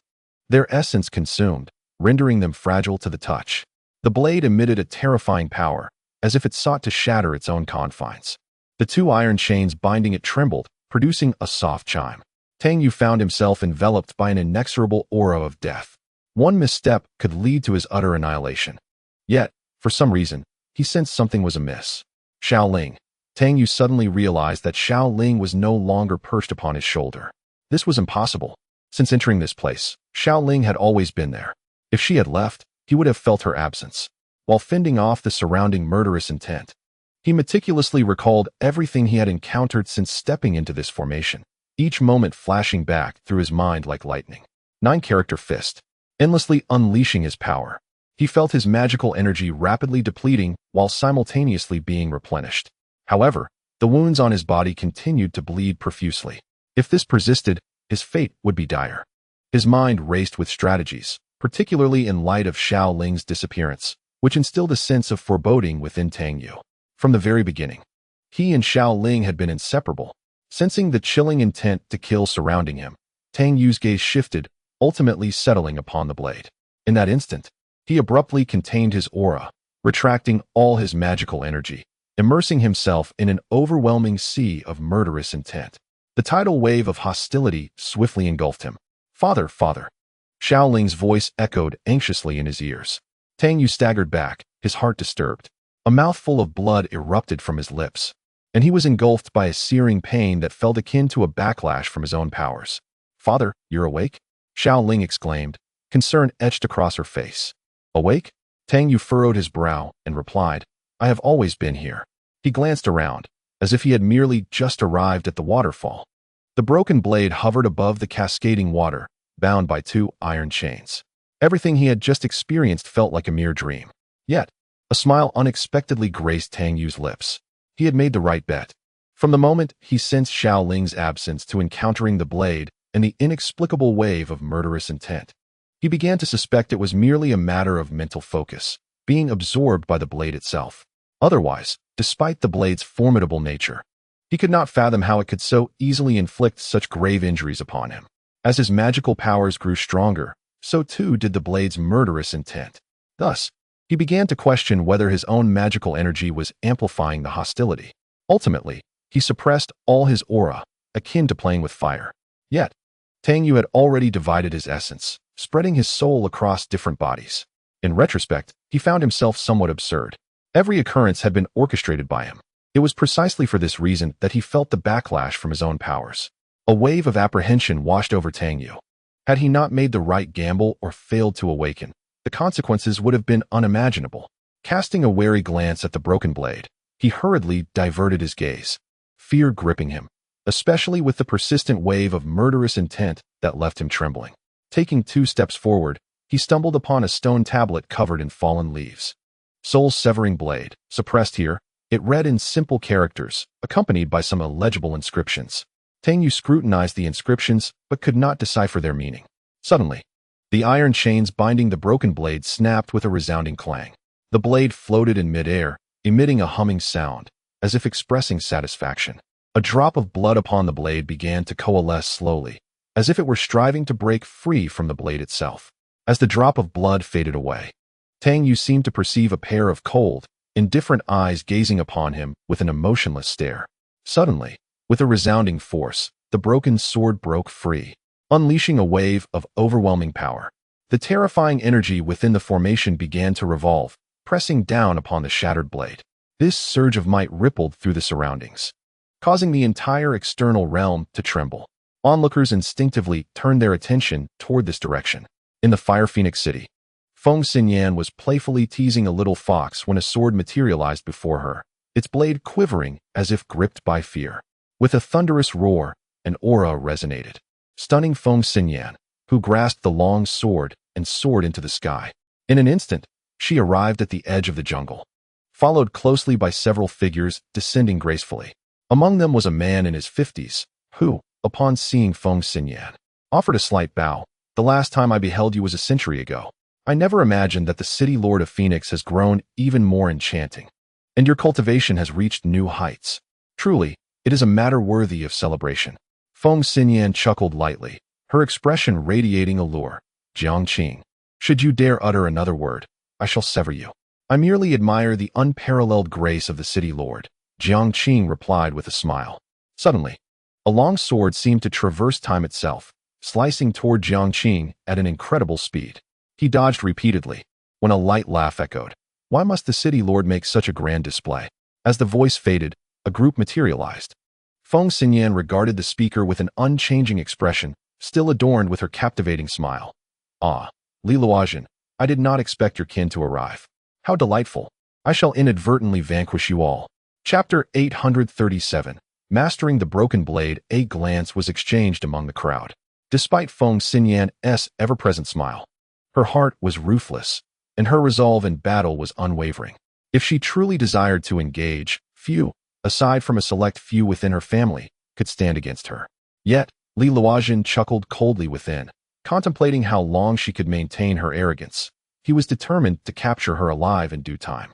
Speaker 1: their essence consumed, rendering them fragile to the touch. The blade emitted a terrifying power, as if it sought to shatter its own confines. The two iron chains binding it trembled, producing a soft chime. Tang Yu found himself enveloped by an inexorable aura of death. One misstep could lead to his utter annihilation. Yet, for some reason, he sensed something was amiss. Xiao Ling. Tang Yu suddenly realized that Xiao Ling was no longer perched upon his shoulder. This was impossible. Since entering this place, Xiao Ling had always been there. If she had left, he would have felt her absence. While fending off the surrounding murderous intent, he meticulously recalled everything he had encountered since stepping into this formation, each moment flashing back through his mind like lightning. 9-character fist, endlessly unleashing his power. He felt his magical energy rapidly depleting while simultaneously being replenished. However, the wounds on his body continued to bleed profusely. If this persisted, his fate would be dire. His mind raced with strategies, particularly in light of Xiao Ling's disappearance, which instilled a sense of foreboding within Tang Yu. From the very beginning, he and Xiao Ling had been inseparable. Sensing the chilling intent to kill surrounding him, Tang Yu's gaze shifted, ultimately settling upon the blade. In that instant, he abruptly contained his aura, retracting all his magical energy, immersing himself in an overwhelming sea of murderous intent. The tidal wave of hostility swiftly engulfed him. Father, father. Xiao Ling's voice echoed anxiously in his ears. Tang Yu staggered back, his heart disturbed. A mouthful of blood erupted from his lips, and he was engulfed by a searing pain that felt akin to a backlash from his own powers. Father, you're awake? Xiao Ling exclaimed, concern etched across her face. Awake? Tang Yu furrowed his brow and replied, I have always been here. He glanced around, as if he had merely just arrived at the waterfall. The broken blade hovered above the cascading water, bound by 2 iron chains. Everything he had just experienced felt like a mere dream. Yet, a smile unexpectedly graced Tang Yu's lips. He had made the right bet. From the moment he sensed Xiao Ling's absence to encountering the blade and the inexplicable wave of murderous intent, he began to suspect it was merely a matter of mental focus, being absorbed by the blade itself. Otherwise, despite the blade's formidable nature, he could not fathom how it could so easily inflict such grave injuries upon him. As his magical powers grew stronger, so too did the blade's murderous intent. Thus, he began to question whether his own magical energy was amplifying the hostility. Ultimately, he suppressed all his aura, akin to playing with fire. Yet, Tang Yu had already divided his essence, spreading his soul across different bodies. In retrospect, he found himself somewhat absurd. Every occurrence had been orchestrated by him. It was precisely for this reason that he felt the backlash from his own powers. A wave of apprehension washed over Tang Yu. Had he not made the right gamble or failed to awaken, the consequences would have been unimaginable. Casting a wary glance at the broken blade, he hurriedly diverted his gaze, fear gripping him, especially with the persistent wave of murderous intent that left him trembling. Taking 2 steps forward, he stumbled upon a stone tablet covered in fallen leaves. Soul-severing blade, suppressed here, it read in simple characters, accompanied by some illegible inscriptions. Tang Yu scrutinized the inscriptions, but could not decipher their meaning. Suddenly, The iron chains binding the broken blade snapped with a resounding clang. The blade floated in midair, emitting a humming sound, as if expressing satisfaction. A drop of blood upon the blade began to coalesce slowly, as if it were striving to break free from the blade itself. As the drop of blood faded away, Tang Yu seemed to perceive a pair of cold, indifferent eyes gazing upon him with an emotionless stare. Suddenly, with a resounding force, the broken sword broke free, unleashing a wave of overwhelming power. The terrifying energy within the formation began to revolve, pressing down upon the shattered blade. This surge of might rippled through the surroundings, causing the entire external realm to tremble. Onlookers instinctively turned their attention toward this direction. In the Fire Phoenix City, Feng Xinyan was playfully teasing a little fox when a sword materialized before her, its blade quivering as if gripped by fear. With a thunderous roar, an aura resonated, stunning Feng Xinyan, who grasped the long sword and soared into the sky. In an instant, she arrived at the edge of the jungle, followed closely by several figures descending gracefully. Among them was a man in his 50s, who, upon seeing Feng Xinyan, offered a slight bow. The last time I beheld you was a century ago. I never imagined that the city lord of Phoenix has grown even more enchanting, and your cultivation has reached new heights. Truly, it is a matter worthy of celebration. Feng Xinyan chuckled lightly, her expression radiating allure. Jiangqing, should you dare utter another word, I shall sever you. I merely admire the unparalleled grace of the city lord, Jiangqing replied with a smile. Suddenly, a long sword seemed to traverse time itself, slicing toward Jiangqing at an incredible speed. He dodged repeatedly, when a light laugh echoed. Why must the city lord make such a grand display? As the voice faded, a group materialized. Feng Xinyan regarded the speaker with an unchanging expression, still adorned with her captivating smile. Ah, Li Luoxin, I did not expect your kin to arrive. How delightful. I shall inadvertently vanquish you all. Chapter 837. Mastering the Broken Blade. A glance was exchanged among the crowd. Despite Feng Xinyan's ever-present smile, her heart was ruthless, and her resolve in battle was unwavering. If she truly desired to engage, few, aside from a select few within her family, could stand against her. Yet, Li Luoxin chuckled coldly within, contemplating how long she could maintain her arrogance. He was determined to capture her alive in due time.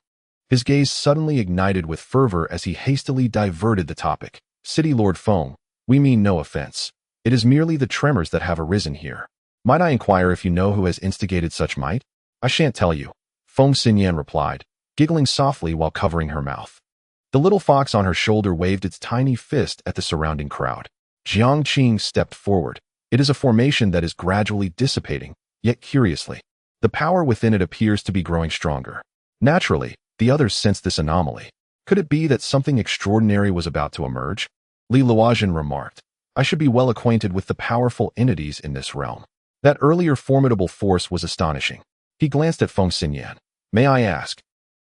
Speaker 1: His gaze suddenly ignited with fervor as he hastily diverted the topic. City Lord Feng, we mean no offense. It is merely the tremors that have arisen here. Might I inquire if you know who has instigated such might? I shan't tell you, Feng Xinyan replied, giggling softly while covering her mouth. The little fox on her shoulder waved its tiny fist at the surrounding crowd. Jiangqing stepped forward. It is a formation that is gradually dissipating, yet curiously, the power within it appears to be growing stronger. Naturally, the others sensed this anomaly. Could it be that something extraordinary was about to emerge? Li Luoxin remarked, I should be well acquainted with the powerful entities in this realm. That earlier formidable force was astonishing. He glanced at Feng Xinyan. May I ask,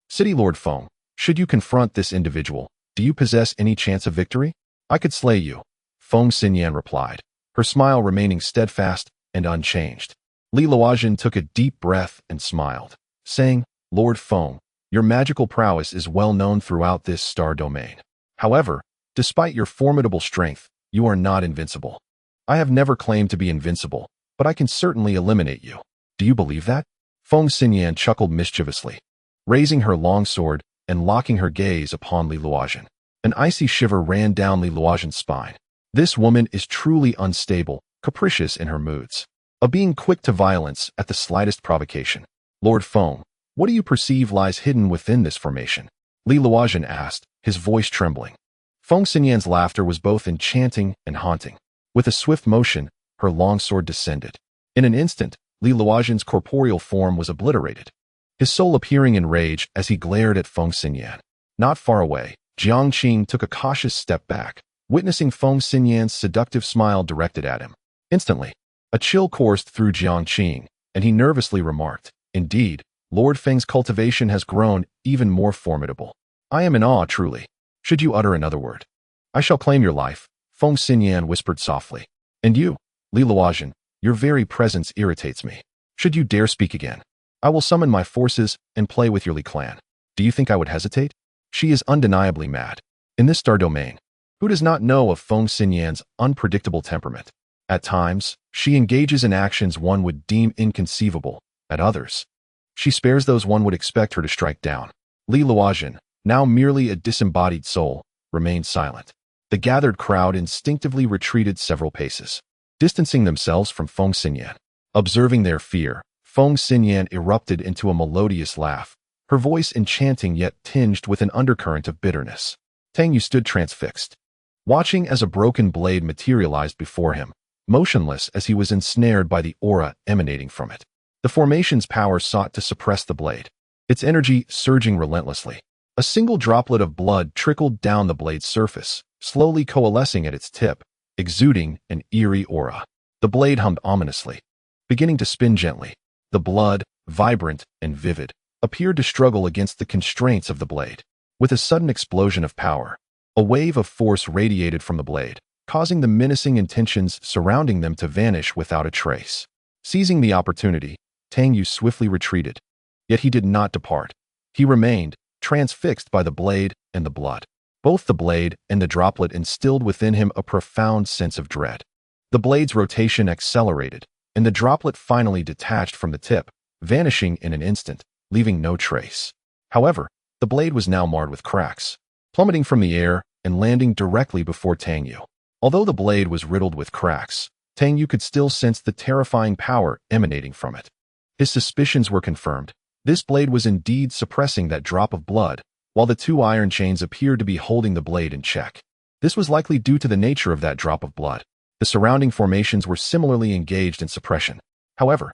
Speaker 1: City Lord Feng, should you confront this individual, do you possess any chance of victory? I could slay you, Feng Xinyan replied, her smile remaining steadfast and unchanged. Li Luoxin took a deep breath and smiled, saying, Lord Feng, your magical prowess is well known throughout this star domain. However, despite your formidable strength, you are not invincible. I have never claimed to be invincible, but I can certainly eliminate you. Do you believe that? Feng Xinyan chuckled mischievously, raising her long sword and locking her gaze upon Li Luoxin. An icy shiver ran down Li Luoxin's spine. This woman is truly unstable, capricious in her moods, a being quick to violence at the slightest provocation. Lord Feng, what do you perceive lies hidden within this formation? Li Luoxin asked, his voice trembling. Feng Xinyan's laughter was both enchanting and haunting. With a swift motion, her long sword descended. In an instant, Li Luoxin's corporeal form was obliterated, his soul appearing in rage as he glared at Feng Xinyan. Not far away, Jiangqing took a cautious step back, witnessing Feng Xinyan's seductive smile directed at him. Instantly, a chill coursed through Jiangqing, and he nervously remarked, Indeed, Lord Feng's cultivation has grown even more formidable. I am in awe, truly. Should you utter another word, I shall claim your life, Feng Xinyan whispered softly. And you, Li Luoxin, your very presence irritates me. Should you dare speak again, I will summon my forces and play with your Li clan. Do you think I would hesitate? She is undeniably mad. In this star domain, who does not know of Feng Xinyan's unpredictable temperament? At times, She engages in actions one would deem inconceivable. At others, she spares those one would expect her to strike down. Li Luozhen, now merely a disembodied soul, remained silent. The gathered crowd instinctively retreated several paces, distancing themselves from Feng Xinyan. Observing their fear, Feng Xinyan erupted into a melodious laugh, her voice enchanting yet tinged with an undercurrent of bitterness. Tang Yu stood transfixed, watching as a broken blade materialized before him, motionless as he was ensnared by the aura emanating from it. The formation's power sought to suppress the blade, its energy surging relentlessly. A single droplet of blood trickled down the blade's surface, slowly coalescing at its tip, exuding an eerie aura. The blade hummed ominously, beginning to spin gently. The blood, vibrant and vivid, appeared to struggle against the constraints of the blade. With a sudden explosion of power, a wave of force radiated from the blade, causing the menacing intentions surrounding them to vanish without a trace. Seizing the opportunity, Tang Yu swiftly retreated. Yet he did not depart. He remained, transfixed by the blade and the blood. Both the blade and the droplet instilled within him a profound sense of dread. The blade's rotation accelerated, and the droplet finally detached from the tip, vanishing in an instant, leaving no trace. However, the blade was now marred with cracks, plummeting from the air and landing directly before Tang Yu. Although the blade was riddled with cracks, Tang Yu could still sense the terrifying power emanating from it. His suspicions were confirmed. This blade was indeed suppressing that drop of blood, while the two iron chains appeared to be holding the blade in check. This was likely due to the nature of that drop of blood. The surrounding formations were similarly engaged in suppression. However,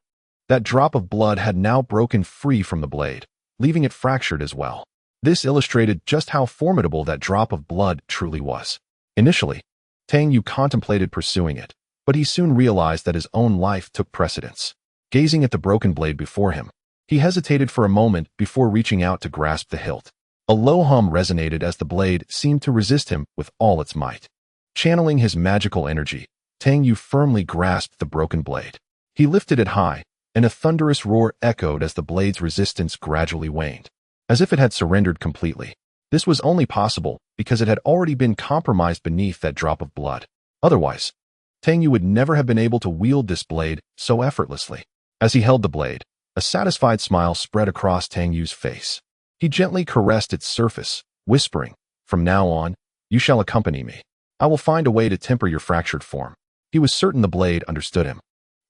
Speaker 1: that drop of blood had now broken free from the blade, leaving it fractured as well. This illustrated just how formidable that drop of blood truly was. Initially, Tang Yu contemplated pursuing it, but he soon realized that his own life took precedence. Gazing at the broken blade before him, he hesitated for a moment before reaching out to grasp the hilt. A low hum resonated as the blade seemed to resist him with all its might. Channeling his magical energy, Tang Yu firmly grasped the broken blade. He lifted it high, and a thunderous roar echoed as the blade's resistance gradually waned, as if it had surrendered completely. This was only possible because it had already been compromised beneath that drop of blood. Otherwise, Tang Yu would never have been able to wield this blade so effortlessly. As he held the blade, a satisfied smile spread across Tang Yu's face. He gently caressed its surface, whispering, "From now on, you shall accompany me. I will find a way to temper your fractured form." He was certain the blade understood him.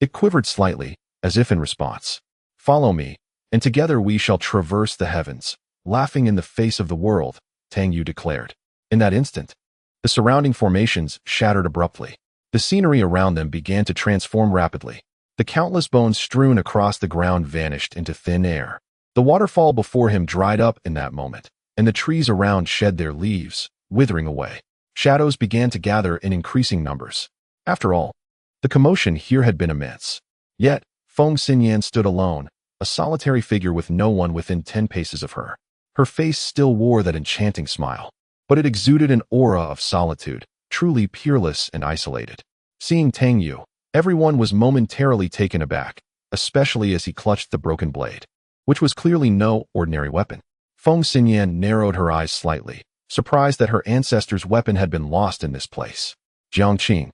Speaker 1: It quivered slightly, as if in response. "Follow me, and together we shall traverse the heavens." Laughing in the face of the world, Tang Yu declared. In that instant, the surrounding formations shattered abruptly. The scenery around them began to transform rapidly. The countless bones strewn across the ground vanished into thin air. The waterfall before him dried up in that moment, and the trees around shed their leaves, withering away. Shadows began to gather in increasing numbers. After all, the commotion here had been immense. Yet, Feng Xinyan stood alone, a solitary figure with no one within 10 paces of her. Her face still wore that enchanting smile, but it exuded an aura of solitude, truly peerless and isolated. Seeing Tang Yu, everyone was momentarily taken aback, especially as he clutched the broken blade, which was clearly no ordinary weapon. Feng Xinyan narrowed her eyes slightly, surprised that her ancestor's weapon had been lost in this place. Jiang Qing,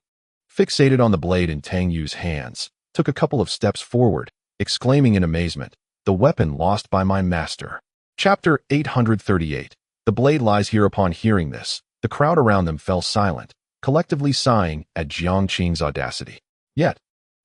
Speaker 1: fixated on the blade in Tang Yu's hands, took a couple of steps forward, exclaiming in amazement, "The weapon lost by my master." Chapter 838. The blade lies here. Upon hearing this, the crowd around them fell silent, collectively sighing at Jiang Qing's audacity. Yet,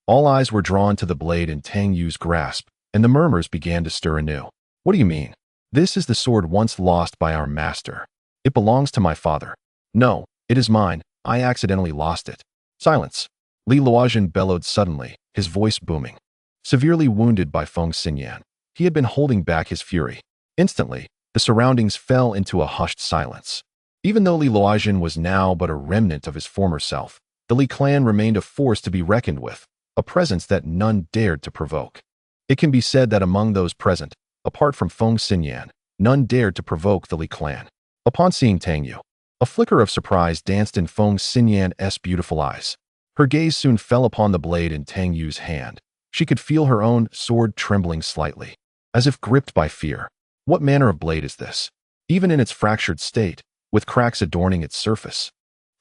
Speaker 1: all eyes were drawn to the blade in Tang Yu's grasp, and the murmurs began to stir anew. "What do you mean? This is the sword once lost by our master. It belongs to my father." "No, it is mine. I accidentally lost it." Silence. Li Luozhen bellowed suddenly, his voice booming. Severely wounded by Feng Xinyan, he had been holding back his fury. Instantly, the surroundings fell into a hushed silence. Even though Li Luozhen was now but a remnant of his former self, the Li clan remained a force to be reckoned with, a presence that none dared to provoke. It can be said that among those present, apart from Feng Xinyan, none dared to provoke the Li clan. Upon seeing Tang Yu, a flicker of surprise danced in Feng Xinyan's beautiful eyes. Her gaze soon fell upon the blade in Tang Yu's hand. She could feel her own sword trembling slightly, as if gripped by fear. What manner of blade is this? Even in its fractured state, with cracks adorning its surface.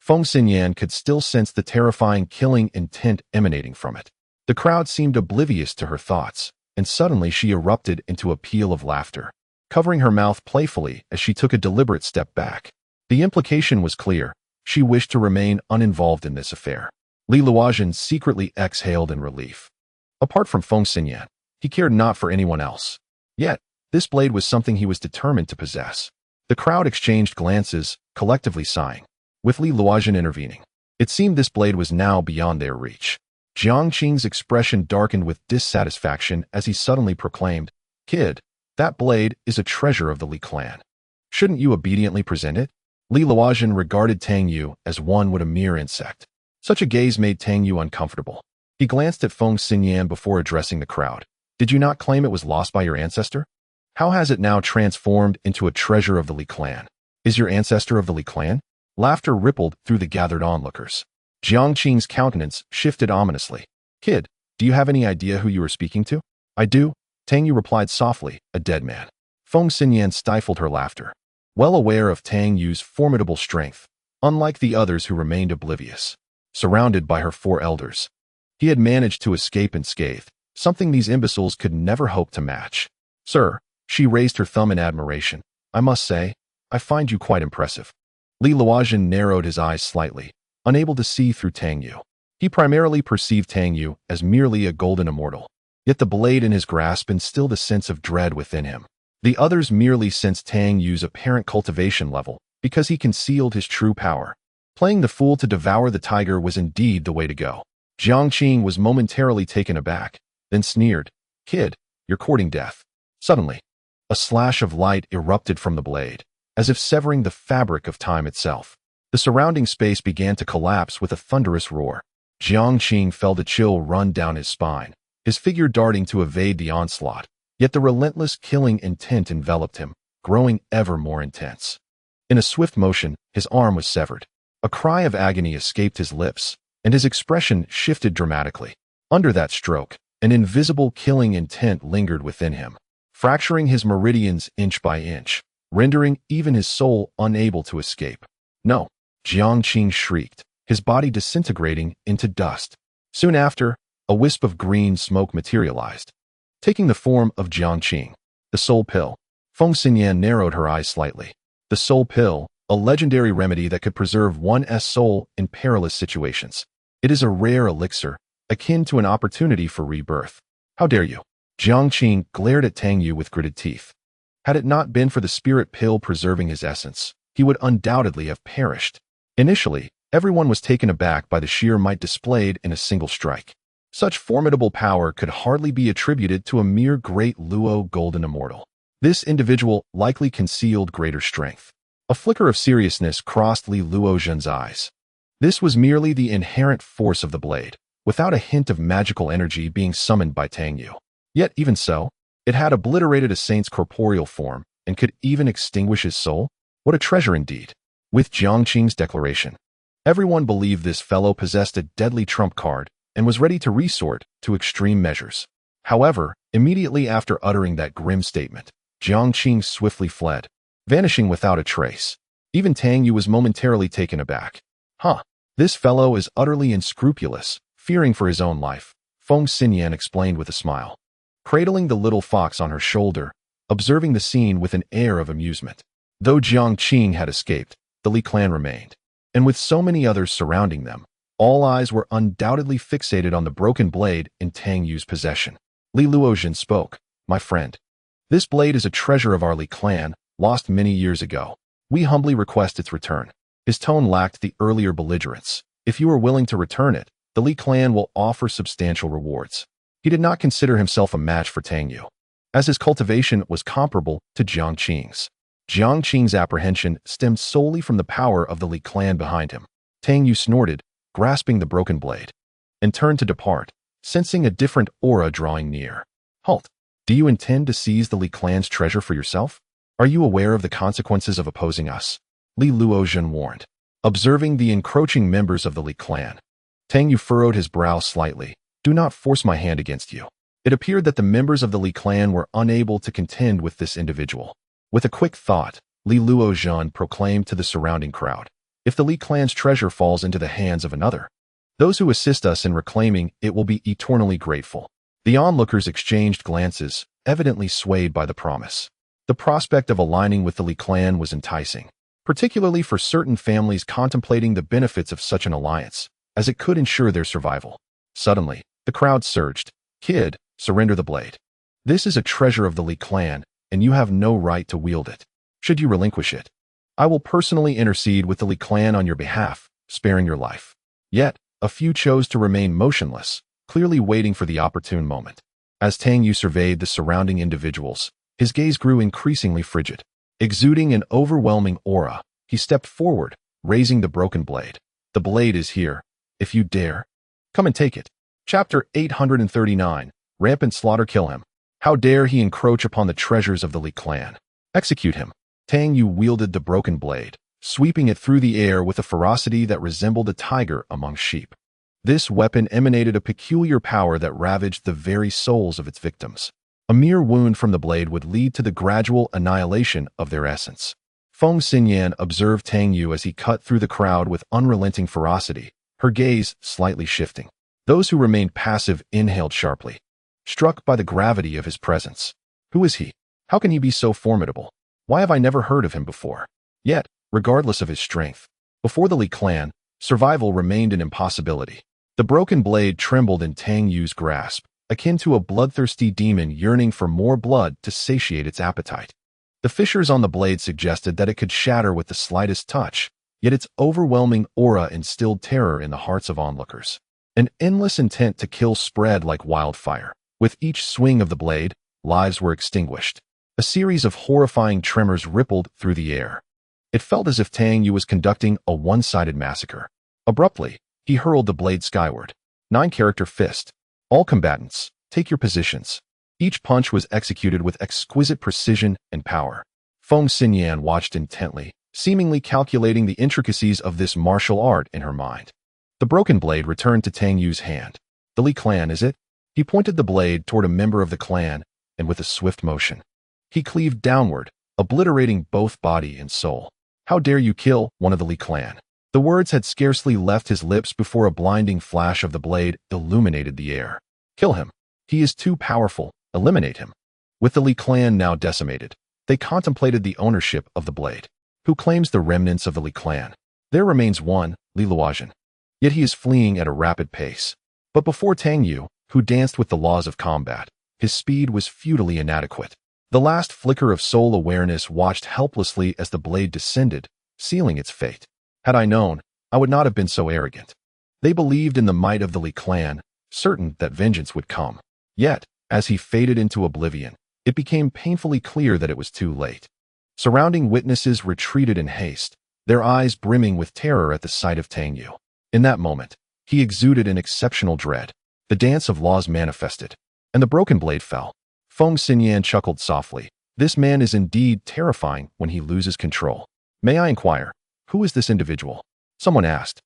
Speaker 1: Feng Xinyan could still sense the terrifying killing intent emanating from it. The crowd seemed oblivious to her thoughts, and suddenly she erupted into a peal of laughter, covering her mouth playfully as she took a deliberate step back. The implication was clear. She wished to remain uninvolved in this affair. Li Luozhen secretly exhaled in relief. Apart from Feng Xinyan, he cared not for anyone else. Yet, this blade was something he was determined to possess. The crowd exchanged glances, collectively sighing, with Li Luozhen intervening. It seemed this blade was now beyond their reach. Jiang Qing's expression darkened with dissatisfaction as he suddenly proclaimed, "Kid, that blade is a treasure of the Li clan. Shouldn't you obediently present it?" Li Luozhen regarded Tang Yu as one would a mere insect. Such a gaze made Tang Yu uncomfortable. He glanced at Feng Xinyan before addressing the crowd. "Did you not claim it was lost by your ancestor? How has it now transformed into a treasure of the Li clan? Is your ancestor of the Li clan?" Laughter rippled through the gathered onlookers. Jiang Qing's countenance shifted ominously. "Kid, do you have any idea who you are speaking to?" "I do," Tang Yu replied softly, "a dead man." Feng Xinyan stifled her laughter. Well aware of Tang Yu's formidable strength, unlike the others who remained oblivious, surrounded by her four elders, he had managed to escape unscathed, something these imbeciles could never hope to match. "Sir," she raised her thumb in admiration, "I must say, I find you quite impressive." Li Luozhen narrowed his eyes slightly, unable to see through Tang Yu. He primarily perceived Tang Yu as merely a golden immortal, yet the blade in his grasp instilled a sense of dread within him. The others merely sensed Tang Yu's apparent cultivation level because he concealed his true power. Playing the fool to devour the tiger was indeed the way to go. Jiang Qing was momentarily taken aback, then sneered, "Kid, you're courting death." Suddenly, a slash of light erupted from the blade, as if severing the fabric of time itself. The surrounding space began to collapse with a thunderous roar. Jiang Qing felt a chill run down his spine, his figure darting to evade the onslaught. Yet the relentless killing intent enveloped him, growing ever more intense. In a swift motion, his arm was severed. A cry of agony escaped his lips, and his expression shifted dramatically. Under that stroke, an invisible killing intent lingered within him, fracturing his meridians inch by inch, rendering even his soul unable to escape. "No!" Jiang Qing shrieked, his body disintegrating into dust. Soon after, a wisp of green smoke materialized, taking the form of Jiang Qing. The soul pill. Feng Xinyan narrowed her eyes slightly. The soul pill, a legendary remedy that could preserve one's soul in perilous situations. It is a rare elixir, akin to an opportunity for rebirth. "How dare you?" Jiang Qing glared at Tang Yu with gritted teeth. Had it not been for the spirit pill preserving his essence, he would undoubtedly have perished. Initially, everyone was taken aback by the sheer might displayed in a single strike. Such formidable power could hardly be attributed to a mere great Luo golden immortal. This individual likely concealed greater strength. A flicker of seriousness crossed Li Luozhen's eyes. This was merely the inherent force of the blade, without a hint of magical energy being summoned by Tang Yu. Yet even so, it had obliterated a saint's corporeal form and could even extinguish his soul. What a treasure indeed. With Jiang Qing's declaration, everyone believed this fellow possessed a deadly trump card and was ready to resort to extreme measures. However, immediately after uttering that grim statement, Jiang Qing swiftly fled, vanishing without a trace. Even Tang Yu was momentarily taken aback. This fellow is utterly unscrupulous, fearing for his own life, Feng Xinyan explained with a smile, cradling the little fox on her shoulder, observing the scene with an air of amusement. Though Jiang Qing had escaped, the Li clan remained, and with so many others surrounding them, all eyes were undoubtedly fixated on the broken blade in Tang Yu's possession. Li Luozhen spoke, "My friend, this blade is a treasure of our Li clan, lost many years ago. We humbly request its return." His tone lacked the earlier belligerence. "If you are willing to return it, the Li clan will offer substantial rewards." He did not consider himself a match for Tang Yu, as his cultivation was comparable to Jiang Qing's. Jiang Qing's apprehension stemmed solely from the power of the Li clan behind him. Tang Yu snorted, grasping the broken blade, and turned to depart, sensing a different aura drawing near. "Halt! Do you intend to seize the Li clan's treasure for yourself? Are you aware of the consequences of opposing us?" Li Luozhen warned, observing the encroaching members of the Li clan. Tang Yu furrowed his brow slightly. "Do not force my hand against you." It appeared that the members of the Li clan were unable to contend with this individual. With a quick thought, Li Luozhen proclaimed to the surrounding crowd, If the Li clan's treasure falls into the hands of another, those who assist us in reclaiming it will be eternally grateful. The onlookers exchanged glances, evidently swayed by the promise. The prospect of aligning with the Li clan was enticing, particularly for certain families contemplating the benefits of such an alliance, as it could ensure their survival. Suddenly, the crowd surged. "Kid, surrender the blade. This is a treasure of the Li clan, and you have no right to wield it. Should you relinquish it, I will personally intercede with the Li clan on your behalf, sparing your life." Yet, a few chose to remain motionless, clearly waiting for the opportune moment. As Tang Yu surveyed the surrounding individuals, his gaze grew increasingly frigid. Exuding an overwhelming aura, he stepped forward, raising the broken blade. "The blade is here. If you dare, come and take it." Chapter 839, Rampant Slaughter. Kill him. How dare he encroach upon the treasures of the Li clan? Execute him. Tang Yu wielded the broken blade, sweeping it through the air with a ferocity that resembled a tiger among sheep. This weapon emanated a peculiar power that ravaged the very souls of its victims. A mere wound from the blade would lead to the gradual annihilation of their essence. Feng Xinyan observed Tang Yu as he cut through the crowd with unrelenting ferocity, her gaze slightly shifting. Those who remained passive inhaled sharply, struck by the gravity of his presence. Who is he? How can he be so formidable? Why have I never heard of him before? Yet, regardless of his strength, before the Li clan, survival remained an impossibility. The broken blade trembled in Tang Yu's grasp, akin to a bloodthirsty demon yearning for more blood to satiate its appetite. The fissures on the blade suggested that it could shatter with the slightest touch, yet its overwhelming aura instilled terror in the hearts of onlookers. An endless intent to kill spread like wildfire. With each swing of the blade, lives were extinguished. A series of horrifying tremors rippled through the air. It felt as if Tang Yu was conducting a one-sided massacre. Abruptly, he hurled the blade skyward. 9-character fist. All combatants, take your positions. Each punch was executed with exquisite precision and power. Feng Xinyan watched intently, seemingly calculating the intricacies of this martial art in her mind. The broken blade returned to Tang Yu's hand. "The Li clan, is it?" He pointed the blade toward a member of the clan, and with a swift motion, he cleaved downward, obliterating both body and soul. "How dare you kill one of the Li clan?" The words had scarcely left his lips before a blinding flash of the blade illuminated the air. "Kill him. He is too powerful. Eliminate him." With the Li clan now decimated, they contemplated the ownership of the blade. Who claims the remnants of the Li clan? There remains one, Li Luozian. Yet he is fleeing at a rapid pace. But before Tang Yu, who danced with the laws of combat, his speed was futilely inadequate. The last flicker of soul awareness watched helplessly as the blade descended, sealing its fate. Had I known, I would not have been so arrogant. They believed in the might of the Li clan, certain that vengeance would come. Yet, as he faded into oblivion, it became painfully clear that it was too late. Surrounding witnesses retreated in haste, their eyes brimming with terror at the sight of Tang Yu. In that moment, he exuded an exceptional dread. The dance of laws manifested, and the broken blade fell. Feng Xinyan chuckled softly. This man is indeed terrifying when he loses control. "May I inquire, who is this individual?" someone asked.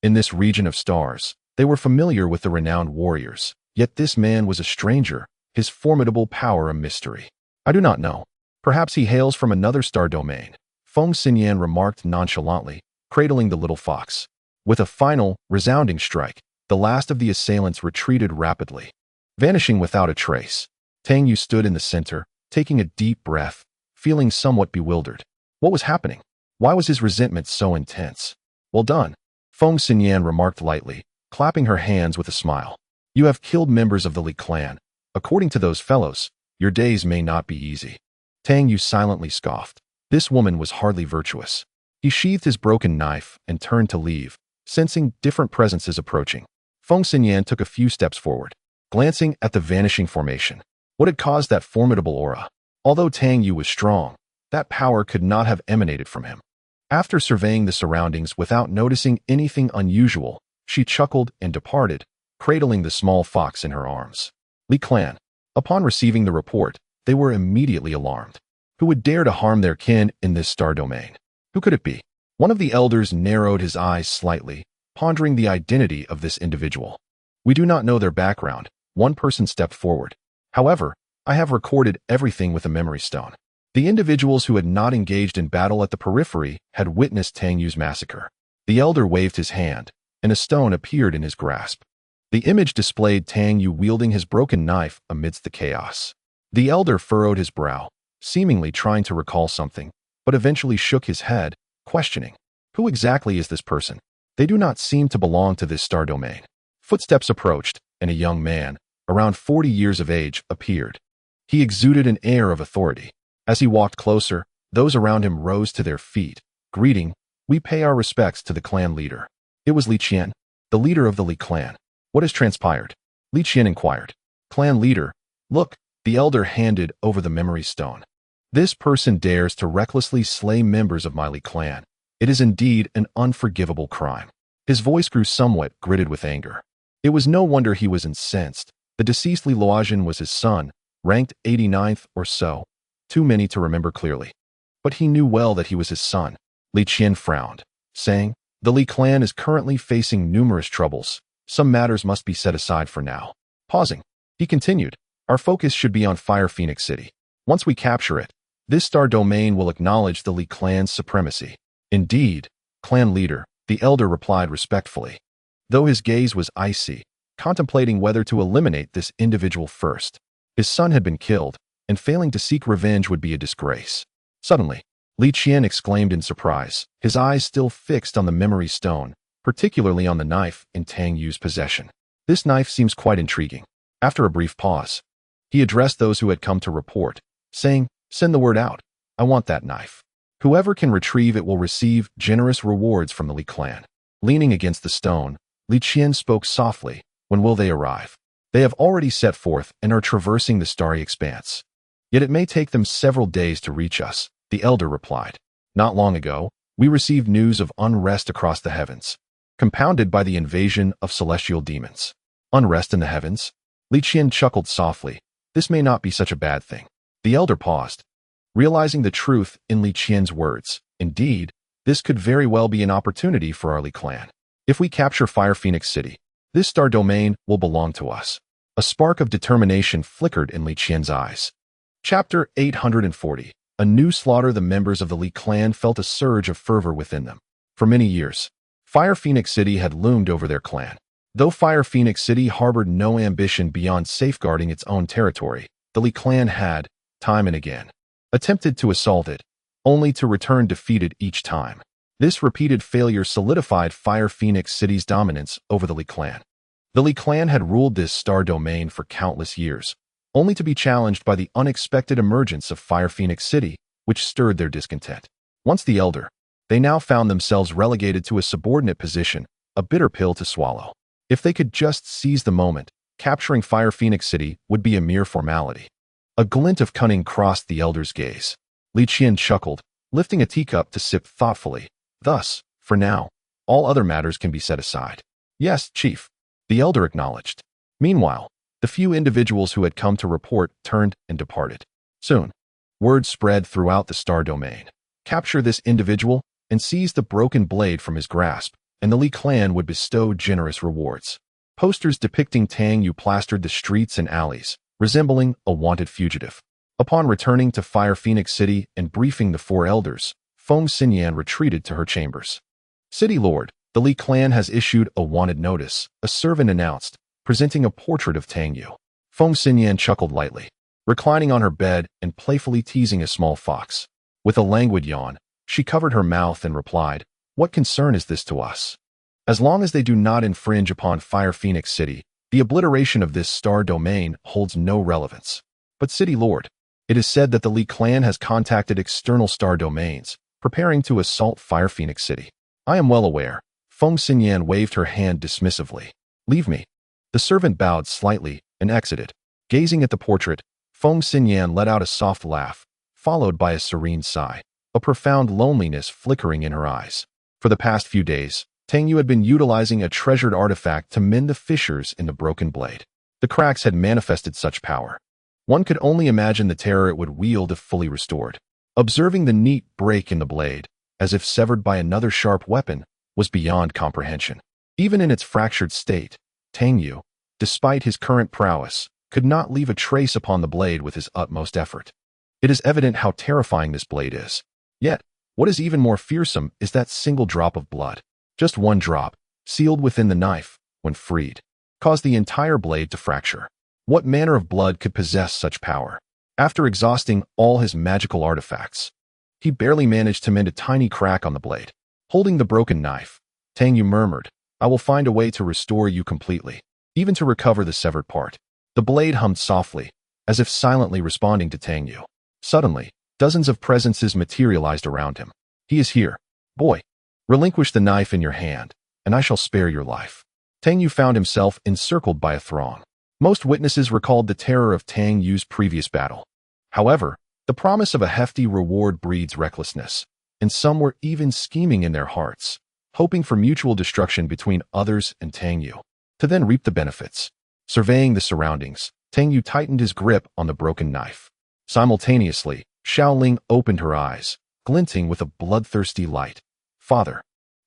Speaker 1: In this region of stars, they were familiar with the renowned warriors, yet this man was a stranger, his formidable power a mystery. "I do not know. Perhaps he hails from another star domain," Feng Xinyan remarked nonchalantly, cradling the little fox. With a final, resounding strike, the last of the assailants retreated rapidly, vanishing without a trace. Tang Yu stood in the center, taking a deep breath, feeling somewhat bewildered. What was happening? Why was his resentment so intense? "Well done," Feng Xinyan remarked lightly, clapping her hands with a smile. "You have killed members of the Li clan. According to those fellows, your days may not be easy." Tang Yu silently scoffed. This woman was hardly virtuous. He sheathed his broken knife and turned to leave, sensing different presences approaching. Feng Xinyan took a few steps forward, glancing at the vanishing formation. What had caused that formidable aura? Although Tang Yu was strong, that power could not have emanated from him. After surveying the surroundings without noticing anything unusual, she chuckled and departed, cradling the small fox in her arms. Li clan. Upon receiving the report, they were immediately alarmed. Who would dare to harm their kin in this star domain? Who could it be? One of the elders narrowed his eyes slightly, pondering the identity of this individual. "We do not know their background," one person stepped forward. "However, I have recorded everything with a memory stone." The individuals who had not engaged in battle at the periphery had witnessed Tang Yu's massacre. The elder waved his hand, and a stone appeared in his grasp. The image displayed Tang Yu wielding his broken knife amidst the chaos. The elder furrowed his brow, seemingly trying to recall something, but eventually shook his head, questioning. Who exactly is this person? They do not seem to belong to this star domain. Footsteps approached, and a young man, around 40 years of age, appeared. He exuded an air of authority. As he walked closer, those around him rose to their feet, greeting, "We pay our respects to the clan leader." It was Li Qian, the leader of the Li clan. "What has transpired?" Li Qian inquired. "Clan leader, look," the elder handed over the memory stone. "This person dares to recklessly slay members of my Li clan. It is indeed an unforgivable crime." His voice grew somewhat gritted with anger. It was no wonder he was incensed. The deceased Li Luojian was his son, ranked 89th or so, too many to remember clearly. But he knew well that he was his son. Li Qian frowned, saying, "The Li clan is currently facing numerous troubles. Some matters must be set aside for now." Pausing, he continued, "Our focus should be on Fire Phoenix City. Once we capture it, this star domain will acknowledge the Li clan's supremacy." "Indeed, clan leader," the elder replied respectfully, though his gaze was icy, contemplating whether to eliminate this individual first. His son had been killed, and failing to seek revenge would be a disgrace. Suddenly, Li Qian exclaimed in surprise, his eyes still fixed on the memory stone, particularly on the knife in Tang Yu's possession. "This knife seems quite intriguing." After a brief pause, he addressed those who had come to report, saying, "Send the word out. I want that knife. Whoever can retrieve it will receive generous rewards from the Li clan." Leaning against the stone, Li Qian spoke softly, "When will they arrive?" "They have already set forth and are traversing the starry expanse. Yet it may take them several days to reach us," the elder replied. "Not long ago, we received news of unrest across the heavens, compounded by the invasion of celestial demons." "Unrest in the heavens?" Li Qian chuckled softly. "This may not be such a bad thing." The elder paused, realizing the truth in Li Qian's words. "Indeed, this could very well be an opportunity for our Li clan. If we capture Fire Phoenix City, this star domain will belong to us." A spark of determination flickered in Li Qian's eyes. Chapter 840. A new slaughter. The members of the Li clan felt a surge of fervor within them. For many years, Fire Phoenix City had loomed over their clan. Though Fire Phoenix City harbored no ambition beyond safeguarding its own territory, the Li clan had, time and again, attempted to assault it, only to return defeated each time. This repeated failure solidified Fire Phoenix City's dominance over the Li clan. The Li clan had ruled this star domain for countless years, only to be challenged by the unexpected emergence of Fire Phoenix City, which stirred their discontent. Once the elder, they now found themselves relegated to a subordinate position, a bitter pill to swallow. If they could just seize the moment, capturing Fire Phoenix City would be a mere formality. A glint of cunning crossed the elder's gaze. Li Qian chuckled, lifting a teacup to sip thoughtfully. "Thus, for now, all other matters can be set aside." "Yes, chief," the elder acknowledged. Meanwhile, the few individuals who had come to report turned and departed. Soon, word spread throughout the star domain. Capture this individual and seize the broken blade from his grasp, and the Li clan would bestow generous rewards. Posters depicting Tang Yu plastered the streets and alleys, resembling a wanted fugitive. Upon returning to Fire Phoenix City and briefing the four elders, Feng Xinyan retreated to her chambers. "City Lord, the Li clan has issued a wanted notice," a servant announced, presenting a portrait of Tang Yu. Feng Xinyan chuckled lightly, reclining on her bed and playfully teasing a small fox. With a languid yawn, she covered her mouth and replied, "What concern is this to us? As long as they do not infringe upon Fire Phoenix City, the obliteration of this star domain holds no relevance." "But City Lord, it is said that the Li clan has contacted external star domains, preparing to assault Fire Phoenix City." "I am well aware." Feng Xinyan waved her hand dismissively. "Leave me." The servant bowed slightly and exited. Gazing at the portrait, Feng Xinyan let out a soft laugh, followed by a serene sigh, a profound loneliness flickering in her eyes. For the past few days, Tang Yu had been utilizing a treasured artifact to mend the fissures in the broken blade. The cracks had manifested such power. One could only imagine the terror it would wield if fully restored. Observing the neat break in the blade, as if severed by another sharp weapon, was beyond comprehension. Even in its fractured state, Tang Yu, despite his current prowess, could not leave a trace upon the blade with his utmost effort. It is evident how terrifying this blade is. Yet, what is even more fearsome is that single drop of blood. Just one drop, sealed within the knife, when freed, caused the entire blade to fracture. What manner of blood could possess such power? After exhausting all his magical artifacts, he barely managed to mend a tiny crack on the blade. Holding the broken knife, Tang Yu murmured, "I will find a way to restore you completely, even to recover the severed part." The blade hummed softly, as if silently responding to Tang Yu. Suddenly, dozens of presences materialized around him. "He is here. Boy, relinquish the knife in your hand, and I shall spare your life." Tang Yu found himself encircled by a throng. Most witnesses recalled the terror of Tang Yu's previous battle. However, the promise of a hefty reward breeds recklessness, and some were even scheming in their hearts, hoping for mutual destruction between others and Tang Yu, to then reap the benefits. Surveying the surroundings, Tang Yu tightened his grip on the broken knife. Simultaneously, Xiaoling opened her eyes, glinting with a bloodthirsty light. "Father,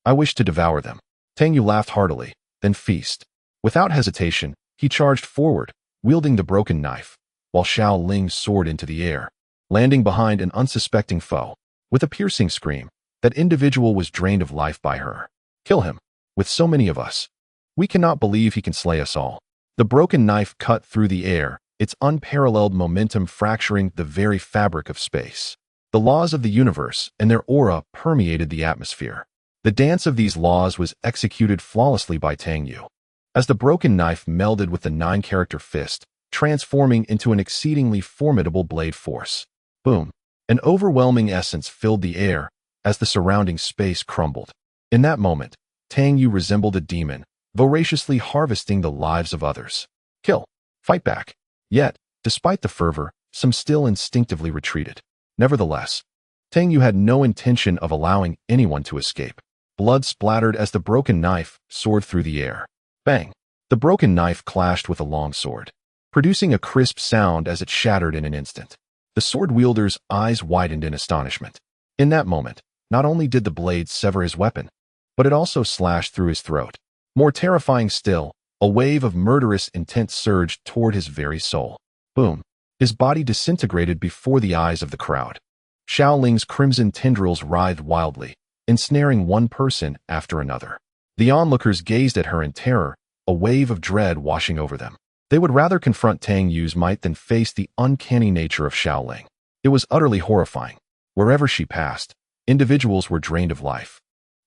Speaker 1: I wish to devour them." Tang Yu laughed heartily, then feast. Without hesitation, he charged forward, wielding the broken knife, while Xiaoling soared into the air, landing behind an unsuspecting foe. With a piercing scream, that individual was drained of life by her. "Kill him. With so many of us, we cannot believe he can slay us all." The broken knife cut through the air, its unparalleled momentum fracturing the very fabric of space. The laws of the universe and their aura permeated the atmosphere. The dance of these laws was executed flawlessly by Tang Yu, as the broken knife melded with the 9-character fist, transforming into an exceedingly formidable blade force. Boom! An overwhelming essence filled the air as the surrounding space crumbled. In that moment, Tang Yu resembled a demon, voraciously harvesting the lives of others. Kill! Fight back! Yet, despite the fervor, some still instinctively retreated. Nevertheless, Tang Yu had no intention of allowing anyone to escape. Blood splattered as the broken knife soared through the air. Bang! The broken knife clashed with a long sword, producing a crisp sound as it shattered in an instant. The sword wielder's eyes widened in astonishment. In that moment, not only did the blade sever his weapon, but it also slashed through his throat. More terrifying still, a wave of murderous intent surged toward his very soul. Boom! His body disintegrated before the eyes of the crowd. Xiaoling's crimson tendrils writhed wildly, ensnaring one person after another. The onlookers gazed at her in terror, a wave of dread washing over them. They would rather confront Tang Yu's might than face the uncanny nature of Xiaoling. It was utterly horrifying. Wherever she passed, individuals were drained of life,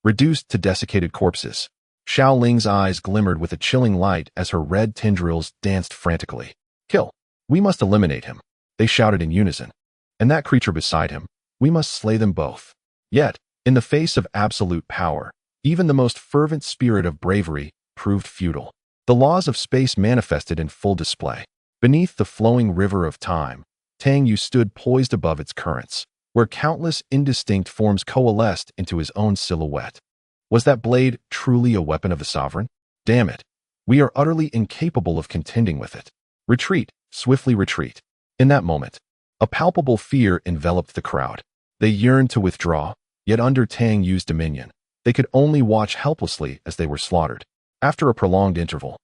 Speaker 1: reduced to desiccated corpses. Xiaoling's eyes glimmered with a chilling light as her red tendrils danced frantically. "Kill! We must eliminate him," they shouted in unison. "And that creature beside him, we must slay them both." Yet, in the face of absolute power, even the most fervent spirit of bravery proved futile. The laws of space manifested in full display. Beneath the flowing river of time, Tang Yu stood poised above its currents, where countless indistinct forms coalesced into his own silhouette. Was that blade truly a weapon of the sovereign? Damn it! We are utterly incapable of contending with it. Retreat, swiftly retreat. In that moment, a palpable fear enveloped the crowd. They yearned to withdraw, yet under Tang Yu's dominion, they could only watch helplessly as they were slaughtered. After a prolonged interval,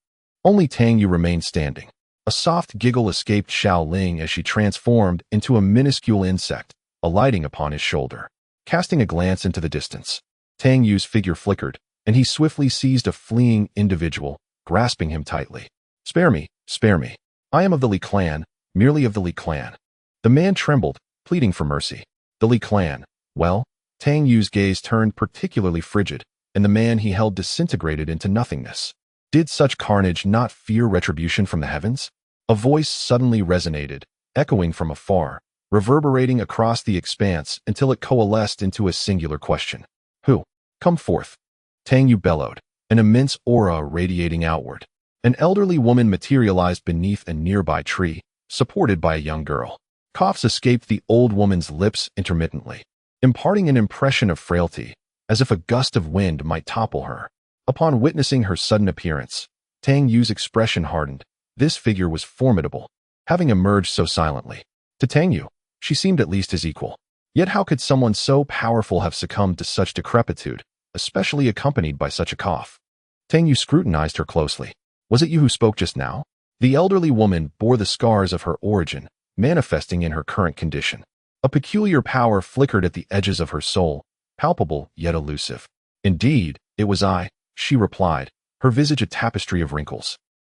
Speaker 1: only Tang Yu remained standing. A soft giggle escaped Xiaoling as she transformed into a minuscule insect, alighting upon his shoulder. Casting a glance into the distance, Tang Yu's figure flickered, and he swiftly seized a fleeing individual, grasping him tightly. Spare me, spare me. I am of the Li clan, merely of the Li clan." The man trembled, pleading for mercy. The Li clan. Well, Tang Yu's gaze turned particularly frigid, and the man he held disintegrated into nothingness. Did such carnage not fear retribution from the heavens? A voice suddenly resonated, echoing from afar, reverberating across the expanse until it coalesced into a singular question. "Who? Come forth." Tang Yu bellowed, an immense aura radiating outward. An elderly woman materialized beneath a nearby tree, supported by a young girl. Coughs escaped the old woman's lips intermittently, imparting an impression of frailty, as if a gust of wind might topple her. Upon witnessing her sudden appearance, Tang Yu's expression hardened. This figure was formidable, having emerged so silently. To Tang Yu, she seemed at least his equal. Yet how could someone so powerful have succumbed to such decrepitude, especially accompanied by such a cough? Tang Yu scrutinized her closely. "Was it you who spoke just now?" The elderly woman bore the scars of her origin, manifesting in her current condition. A peculiar power flickered at the edges of her soul, palpable yet elusive. Indeed, It was I, she replied, her visage a tapestry of wrinkles,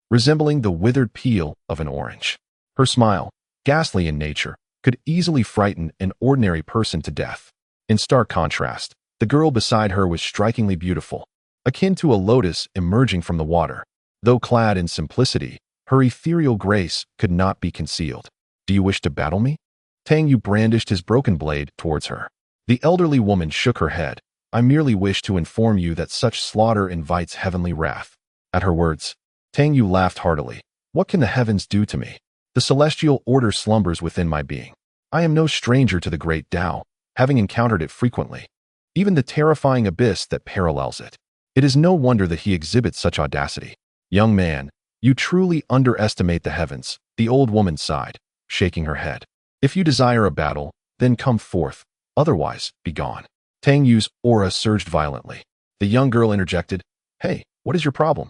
Speaker 1: resembling the withered peel of an orange. Her smile, ghastly in nature, could easily frighten an ordinary person to death. In stark contrast, the girl beside her was strikingly beautiful, akin to a lotus emerging from the water. Though clad in simplicity, her ethereal grace could not be concealed. Do you wish to battle me? Tang Yu brandished his broken blade towards her. The elderly woman shook her head. I merely wish to inform you that such slaughter invites heavenly wrath. At her words, Tang Yu laughed heartily. What can the heavens do to me? The celestial order slumbers within my being. I am no stranger to the great Tao, having encountered it frequently, even the terrifying abyss that parallels it. It is no wonder that he exhibits such audacity. Young man, you truly underestimate the heavens, the old woman sighed, shaking her head. If you desire a battle, then come forth, otherwise, be gone. Tang Yu's aura surged violently. The young girl interjected, Hey, what is your problem?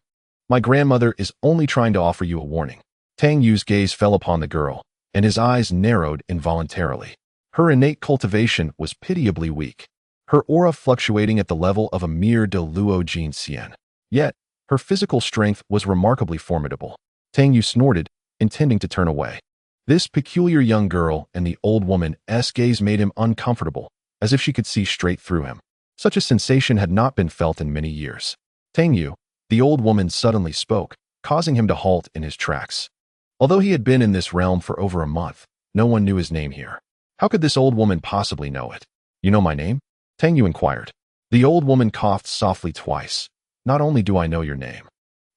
Speaker 1: My grandmother is only trying to offer you a warning. Tang Yu's gaze fell upon the girl, and his eyes narrowed involuntarily. Her innate cultivation was pitiably weak, her aura fluctuating at the level of a mere de luo Jin Xian. Yet, her physical strength was remarkably formidable. Tang Yu snorted, intending to turn away. This peculiar young girl and the old woman's gaze made him uncomfortable, as if she could see straight through him. Such a sensation had not been felt in many years. Tang Yu, the old woman suddenly spoke, causing him to halt in his tracks. Although he had been in this realm for over a month, no one knew his name here. How could this old woman possibly know it? You know my name? Tang Yu inquired. The old woman coughed softly twice. Not only do I know your name,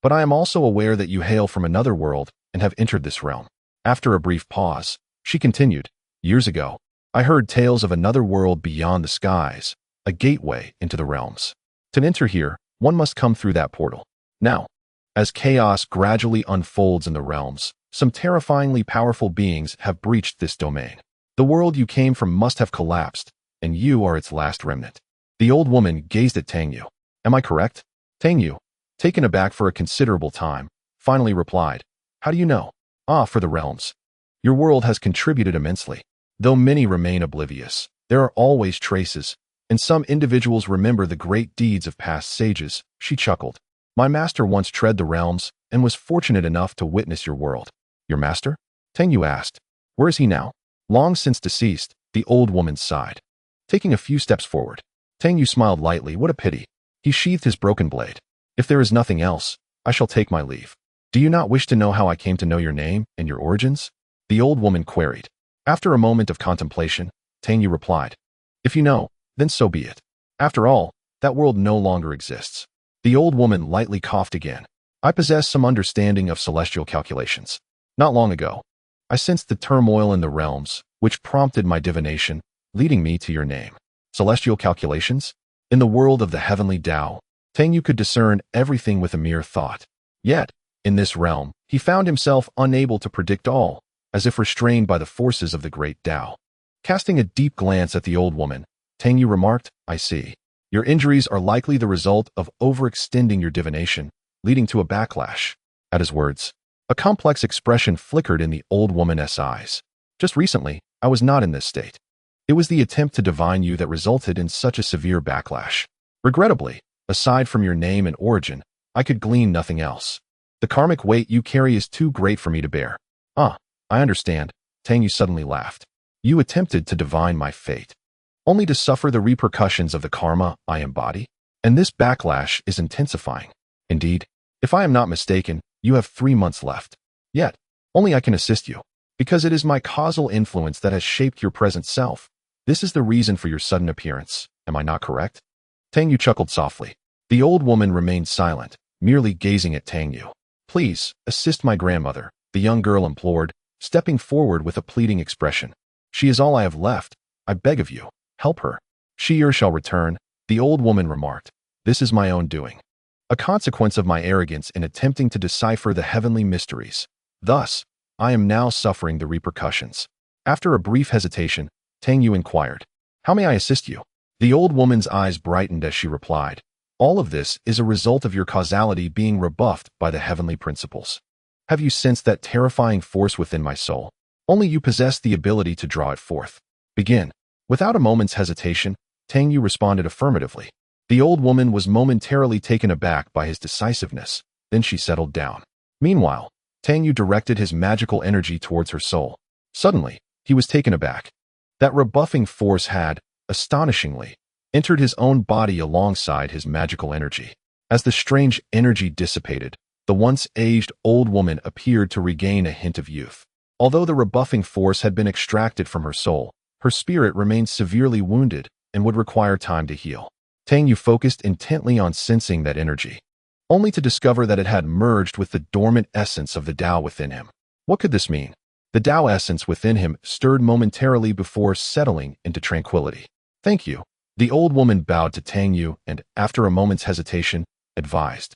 Speaker 1: but I am also aware that you hail from another world and have entered this realm. After a brief pause, she continued, Years ago, I heard tales of another world beyond the skies, a gateway into the realms. To enter here, one must come through that portal. Now, as chaos gradually unfolds in the realms, some terrifyingly powerful beings have breached this domain. The world you came from must have collapsed, and you are its last remnant. The old woman gazed at Tang Yu. Am I correct? Tang Yu, taken aback for a considerable time, finally replied, How do you know? For the realms. Your world has contributed immensely. Though many remain oblivious, there are always traces, and some individuals remember the great deeds of past sages. She chuckled. My master once tread the realms and was fortunate enough to witness your world. Your master? Tang Yu asked. Where is he now? Long since deceased, the old woman sighed. Taking a few steps forward, Tang Yu smiled lightly. What a pity. He sheathed his broken blade. If there is nothing else, I shall take my leave. Do you not wish to know how I came to know your name and your origins? The old woman queried. After a moment of contemplation, Tang Yu replied, If you know, then so be it. After all, that world no longer exists. The old woman lightly coughed again. I possess some understanding of celestial calculations. Not long ago, I sensed the turmoil in the realms, which prompted my divination, leading me to your name. Celestial calculations? In the world of the heavenly Tao, Tang Yu could discern everything with a mere thought. Yet, in this realm, he found himself unable to predict all, as if restrained by the forces of the great Tao. Casting a deep glance at the old woman, Tang Yu remarked, I see. Your injuries are likely the result of overextending your divination, leading to a backlash. At his words, a complex expression flickered in the old woman's eyes. Just recently, I was not in this state. It was the attempt to divine you that resulted in such a severe backlash. Regrettably, aside from your name and origin, I could glean nothing else. The karmic weight you carry is too great for me to bear. I understand. Tang Yu suddenly laughed. You attempted to divine my fate, only to suffer the repercussions of the karma I embody, and this backlash is intensifying. Indeed, if I am not mistaken, you have 3 months left. Yet, only I can assist you, because it is my causal influence that has shaped your present self. This is the reason for your sudden appearance. Am I not correct? Tang Yu chuckled softly. The old woman remained silent, merely gazing at Tang Yu. Please, assist my grandmother, the young girl implored, stepping forward with a pleading expression. She is all I have left. I beg of you, help her. She shall return, the old woman remarked. This is my own doing, a consequence of my arrogance in attempting to decipher the heavenly mysteries. Thus, I am now suffering the repercussions. After a brief hesitation, Tang Yu inquired, How may I assist you? The old woman's eyes brightened as she replied, All of this is a result of your causality being rebuffed by the heavenly principles. Have you sensed that terrifying force within my soul? Only you possess the ability to draw it forth. Begin. Without a moment's hesitation, Tang Yu responded affirmatively. The old woman was momentarily taken aback by his decisiveness, then she settled down. Meanwhile, Tang Yu directed his magical energy towards her soul. Suddenly, he was taken aback. That rebuffing force had, astonishingly, entered his own body alongside his magical energy. As the strange energy dissipated, the once aged old woman appeared to regain a hint of youth. Although the rebuffing force had been extracted from her soul, her spirit remained severely wounded and would require time to heal. Tang Yu focused intently on sensing that energy, only to discover that it had merged with the dormant essence of the Tao within him. What could this mean? The Tao essence within him stirred momentarily before settling into tranquility. Thank you. The old woman bowed to Tang Yu and, after a moment's hesitation, advised.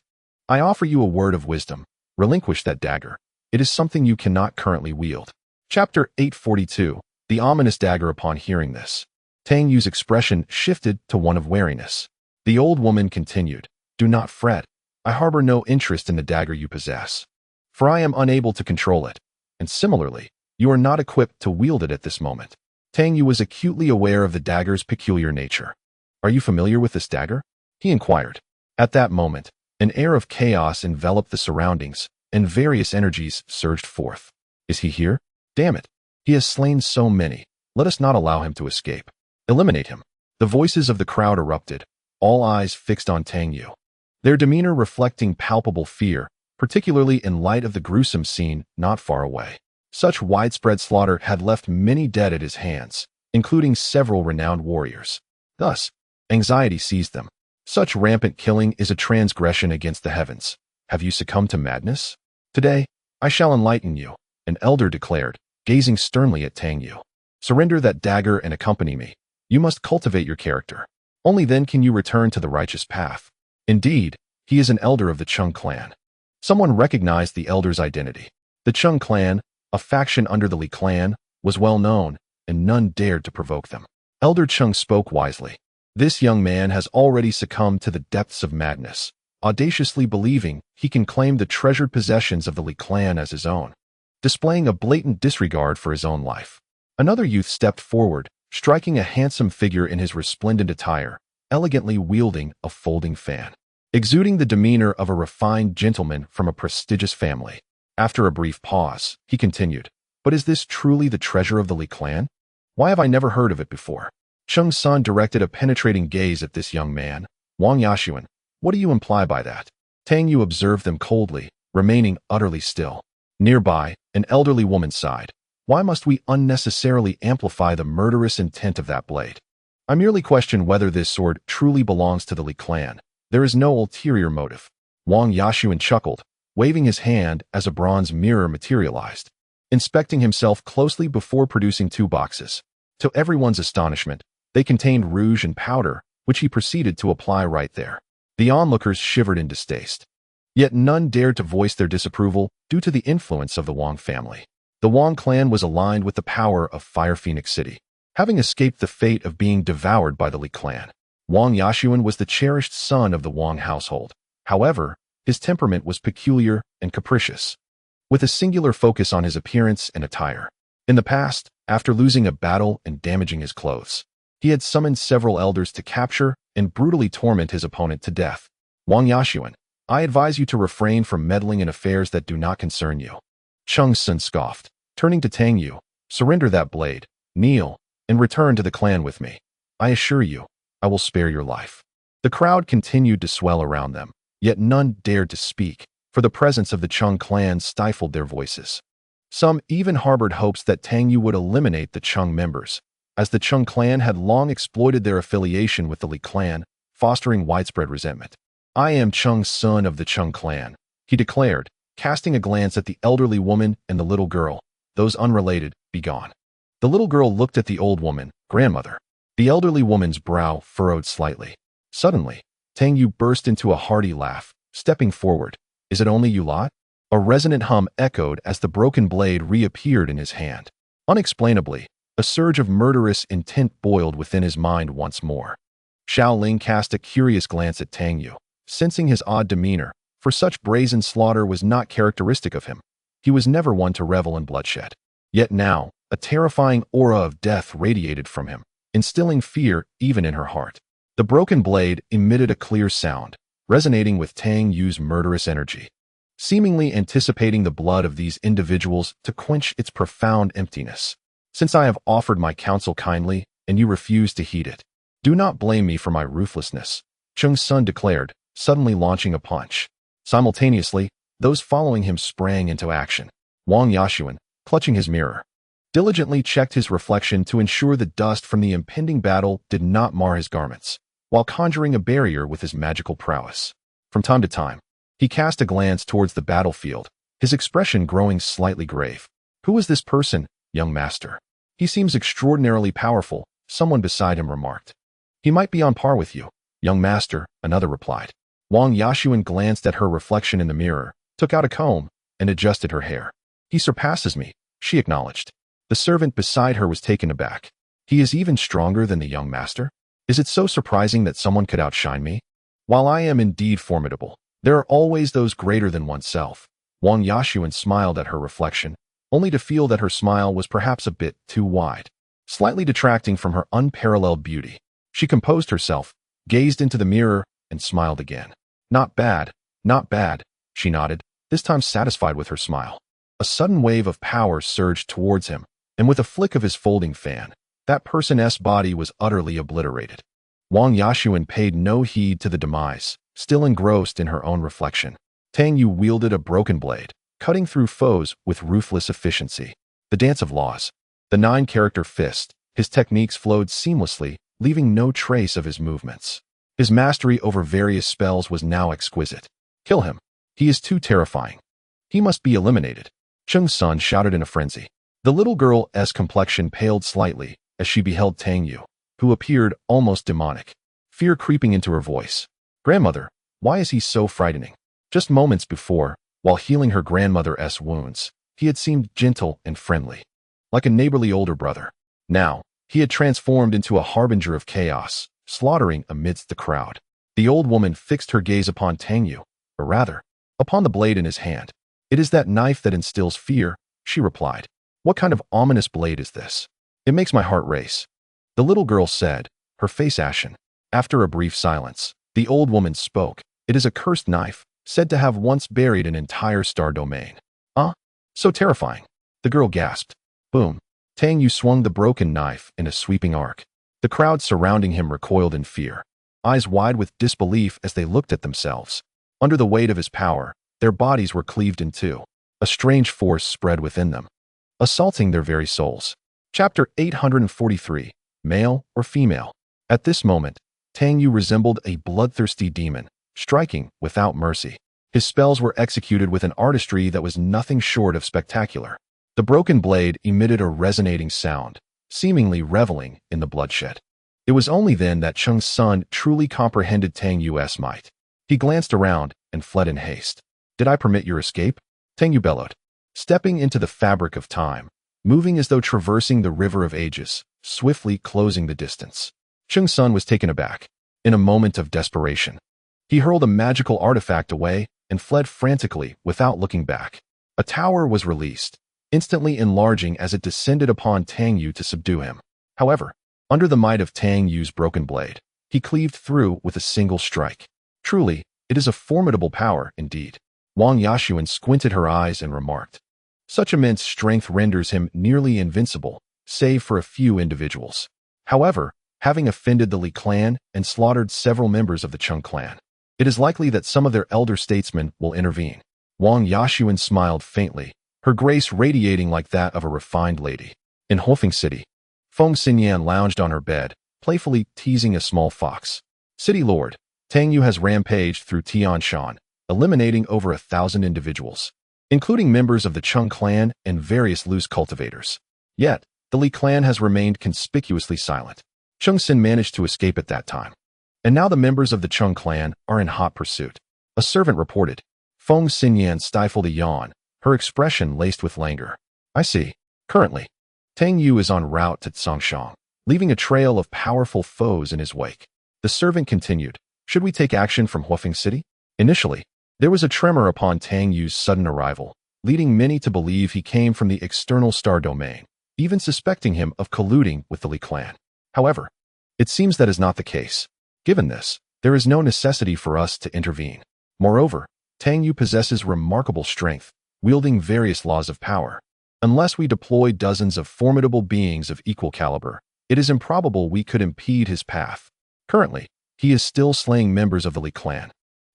Speaker 1: I offer you a word of wisdom. Relinquish that dagger. It is something you cannot currently wield. Chapter 842. The ominous dagger. Upon hearing this, Tang Yu's expression shifted to one of wariness. The old woman continued, Do not fret. I harbor no interest in the dagger you possess, for I am unable to control it, and similarly, you are not equipped to wield it at this moment. Tang Yu was acutely aware of the dagger's peculiar nature. Are you familiar with this dagger? He inquired. At that moment, an air of chaos enveloped the surroundings, and various energies surged forth. Is he here? Damn it. He has slain so many. Let us not allow him to escape. Eliminate him. The voices of the crowd erupted, all eyes fixed on Tang Yu, their demeanor reflecting palpable fear, particularly in light of the gruesome scene not far away. Such widespread slaughter had left many dead at his hands, including several renowned warriors. Thus, anxiety seized them. Such rampant killing is a transgression against the heavens. Have you succumbed to madness? Today, I shall enlighten you, an elder declared, gazing sternly at Tang Yu. Surrender that dagger and accompany me. You must cultivate your character. Only then can you return to the righteous path. Indeed, he is an elder of the Chung clan. Someone recognized the elder's identity. The Chung clan, a faction under the Li clan, was well known, and none dared to provoke them. Elder Chung spoke wisely. This young man has already succumbed to the depths of madness, audaciously believing he can claim the treasured possessions of the Li clan as his own, displaying a blatant disregard for his own life. Another youth stepped forward, striking a handsome figure in his resplendent attire, elegantly wielding a folding fan, exuding the demeanor of a refined gentleman from a prestigious family. After a brief pause, he continued, But is this truly the treasure of the Li clan? Why have I never heard of it before? Chung Sun directed a penetrating gaze at this young man. Wang Yashuan, what do you imply by that? Tang Yu observed them coldly, remaining utterly still. Nearby, an elderly woman sighed. Why must we unnecessarily amplify the murderous intent of that blade? I merely question whether this sword truly belongs to the Li clan. There is no ulterior motive. Wang Yashuan chuckled, waving his hand as a bronze mirror materialized, inspecting himself closely before producing two boxes. To everyone's astonishment, they contained rouge and powder, which he proceeded to apply right there. The onlookers shivered in distaste. Yet none dared to voice their disapproval due to the influence of the Wang family. The Wang clan was aligned with the power of Fire Phoenix City, having escaped the fate of being devoured by the Li clan. Wang Yashuan was the cherished son of the Wang household. However, his temperament was peculiar and capricious, with a singular focus on his appearance and attire. In the past, after losing a battle and damaging his clothes, he had summoned several elders to capture and brutally torment his opponent to death. Wang Yashuan, I advise you to refrain from meddling in affairs that do not concern you. Chung Sun scoffed, turning to Tang Yu. Surrender that blade, kneel, and return to the clan with me. I assure you, I will spare your life. The crowd continued to swell around them, yet none dared to speak, for the presence of the Chung clan stifled their voices. Some even harbored hopes that Tang Yu would eliminate the Chung members, as the Chung clan had long exploited their affiliation with the Li clan, fostering widespread resentment. I am Chung Sun of the Chung clan, he declared, casting a glance at the elderly woman and the little girl. Those unrelated, be gone. The little girl looked at the old woman, grandmother. The elderly woman's brow furrowed slightly. Suddenly, Tang Yu burst into a hearty laugh, stepping forward. Is it only you lot? A resonant hum echoed as the broken blade reappeared in his hand. Unexplainably, a surge of murderous intent boiled within his mind once more. Xiao Ling cast a curious glance at Tang Yu, sensing his odd demeanor, for such brazen slaughter was not characteristic of him. He was never one to revel in bloodshed. Yet now, a terrifying aura of death radiated from him, instilling fear even in her heart. The broken blade emitted a clear sound, resonating with Tang Yu's murderous energy, seemingly anticipating the blood of these individuals to quench its profound emptiness. Since I have offered my counsel kindly, and you refuse to heed it, do not blame me for my ruthlessness, Cheng Sun declared, suddenly launching a punch. Simultaneously, those following him sprang into action. Wang Yashuan, clutching his mirror, diligently checked his reflection to ensure the dust from the impending battle did not mar his garments, while conjuring a barrier with his magical prowess. From time to time, he cast a glance towards the battlefield, his expression growing slightly grave. Who is this person, young master? He seems extraordinarily powerful, someone beside him remarked. He might be on par with you, young master, another replied. Wang Yashuan glanced at her reflection in the mirror, took out a comb, and adjusted her hair. He surpasses me, she acknowledged. The servant beside her was taken aback. He is even stronger than the young master? Is it so surprising that someone could outshine me? While I am indeed formidable, there are always those greater than oneself. Wang Yashuan smiled at her reflection, only to feel that her smile was perhaps a bit too wide, slightly detracting from her unparalleled beauty. She composed herself, gazed into the mirror, and smiled again. Not bad, she nodded, this time satisfied with her smile. A sudden wave of power surged towards him, and with a flick of his folding fan, that person's body was utterly obliterated. Wang Yashuan paid no heed to the demise, still engrossed in her own reflection. Tang Yu wielded a broken blade, cutting through foes with ruthless efficiency. The dance of laws. The 9-character fist, his techniques flowed seamlessly, leaving no trace of his movements. His mastery over various spells was now exquisite. Kill him. He is too terrifying. He must be eliminated. Cheng Sun shouted in a frenzy. The little girl's complexion paled slightly as she beheld Tang Yu, who appeared almost demonic, fear creeping into her voice. Grandmother, why is he so frightening? Just moments before, while healing her grandmother's wounds, he had seemed gentle and friendly, like a neighborly older brother. Now, he had transformed into a harbinger of chaos, slaughtering amidst the crowd. The old woman fixed her gaze upon Tang Yu, or rather, upon the blade in his hand. It is that knife that instills fear, she replied. What kind of ominous blade is this? It makes my heart race. The little girl said, her face ashen. After a brief silence, the old woman spoke. It is a cursed knife, said to have once buried an entire star domain. So terrifying. The girl gasped. Boom. Tang Yu swung the broken knife in a sweeping arc. The crowd surrounding him recoiled in fear, eyes wide with disbelief as they looked at themselves. Under the weight of his power, their bodies were cleaved in two. A strange force spread within them, assaulting their very souls. Chapter 843, Male or Female? At this moment, Tang Yu resembled a bloodthirsty demon, striking without mercy. His spells were executed with an artistry that was nothing short of spectacular. The broken blade emitted a resonating sound, seemingly reveling in the bloodshed. It was only then that Cheng Sun truly comprehended Tang Yu's might. He glanced around and fled in haste. Did I permit your escape? Tang Yu bellowed, stepping into the fabric of time, moving as though traversing the river of ages, swiftly closing the distance. Cheng Sun was taken aback. In a moment of desperation, he hurled a magical artifact away and fled frantically without looking back. A tower was released, instantly enlarging as it descended upon Tang Yu to subdue him. However, under the might of Tang Yu's broken blade, he cleaved through with a single strike. Truly, it is a formidable power indeed. Wang Yashuan squinted her eyes and remarked. Such immense strength renders him nearly invincible, save for a few individuals. However, having offended the Li clan and slaughtered several members of the Cheng clan, it is likely that some of their elder statesmen will intervene. Wang Yashuan smiled faintly, her grace radiating like that of a refined lady. In Hofeng City, Feng Xinyan lounged on her bed, playfully teasing a small fox. City Lord, Tang Yu has rampaged through Tianshan, eliminating over 1,000 individuals, including members of the Cheng clan and various loose cultivators. Yet, the Li clan has remained conspicuously silent. Cheng Xin managed to escape at that time, and now the members of the Cheng clan are in hot pursuit. A servant reported. Feng Xinyan stifled a yawn, her expression laced with languor. I see. Currently, Tang Yu is en route to Tsangshang, leaving a trail of powerful foes in his wake. The servant continued. Should we take action from Hofeng City? Initially, there was a tremor upon Tang Yu's sudden arrival, leading many to believe he came from the external star domain, even suspecting him of colluding with the Li clan. However, it seems that is not the case. Given this, there is no necessity for us to intervene. Moreover, Tang Yu possesses remarkable strength, wielding various laws of power. Unless we deploy dozens of formidable beings of equal caliber, it is improbable we could impede his path. Currently, he is still slaying members of the Li clan.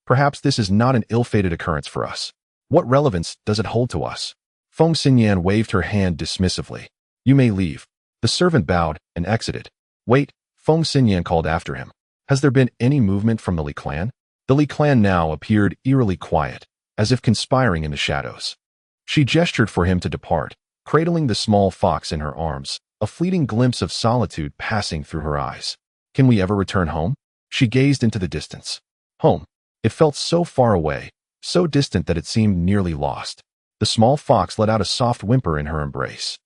Speaker 1: Perhaps this is not an ill-fated occurrence for us. What relevance does it hold to us? Feng Xinyan waved her hand dismissively. You may leave. The servant bowed and exited. Wait, Feng Xinyan called after him. Has there been any movement from the Li clan? The Li clan now appeared eerily quiet, as if conspiring in the shadows. She gestured for him to depart, cradling the small fox in her arms, a fleeting glimpse of solitude passing through her eyes. Can we ever return home? She gazed into the distance. Home. It felt so far away, so distant that it seemed nearly lost. The small fox let out a soft whimper in her embrace.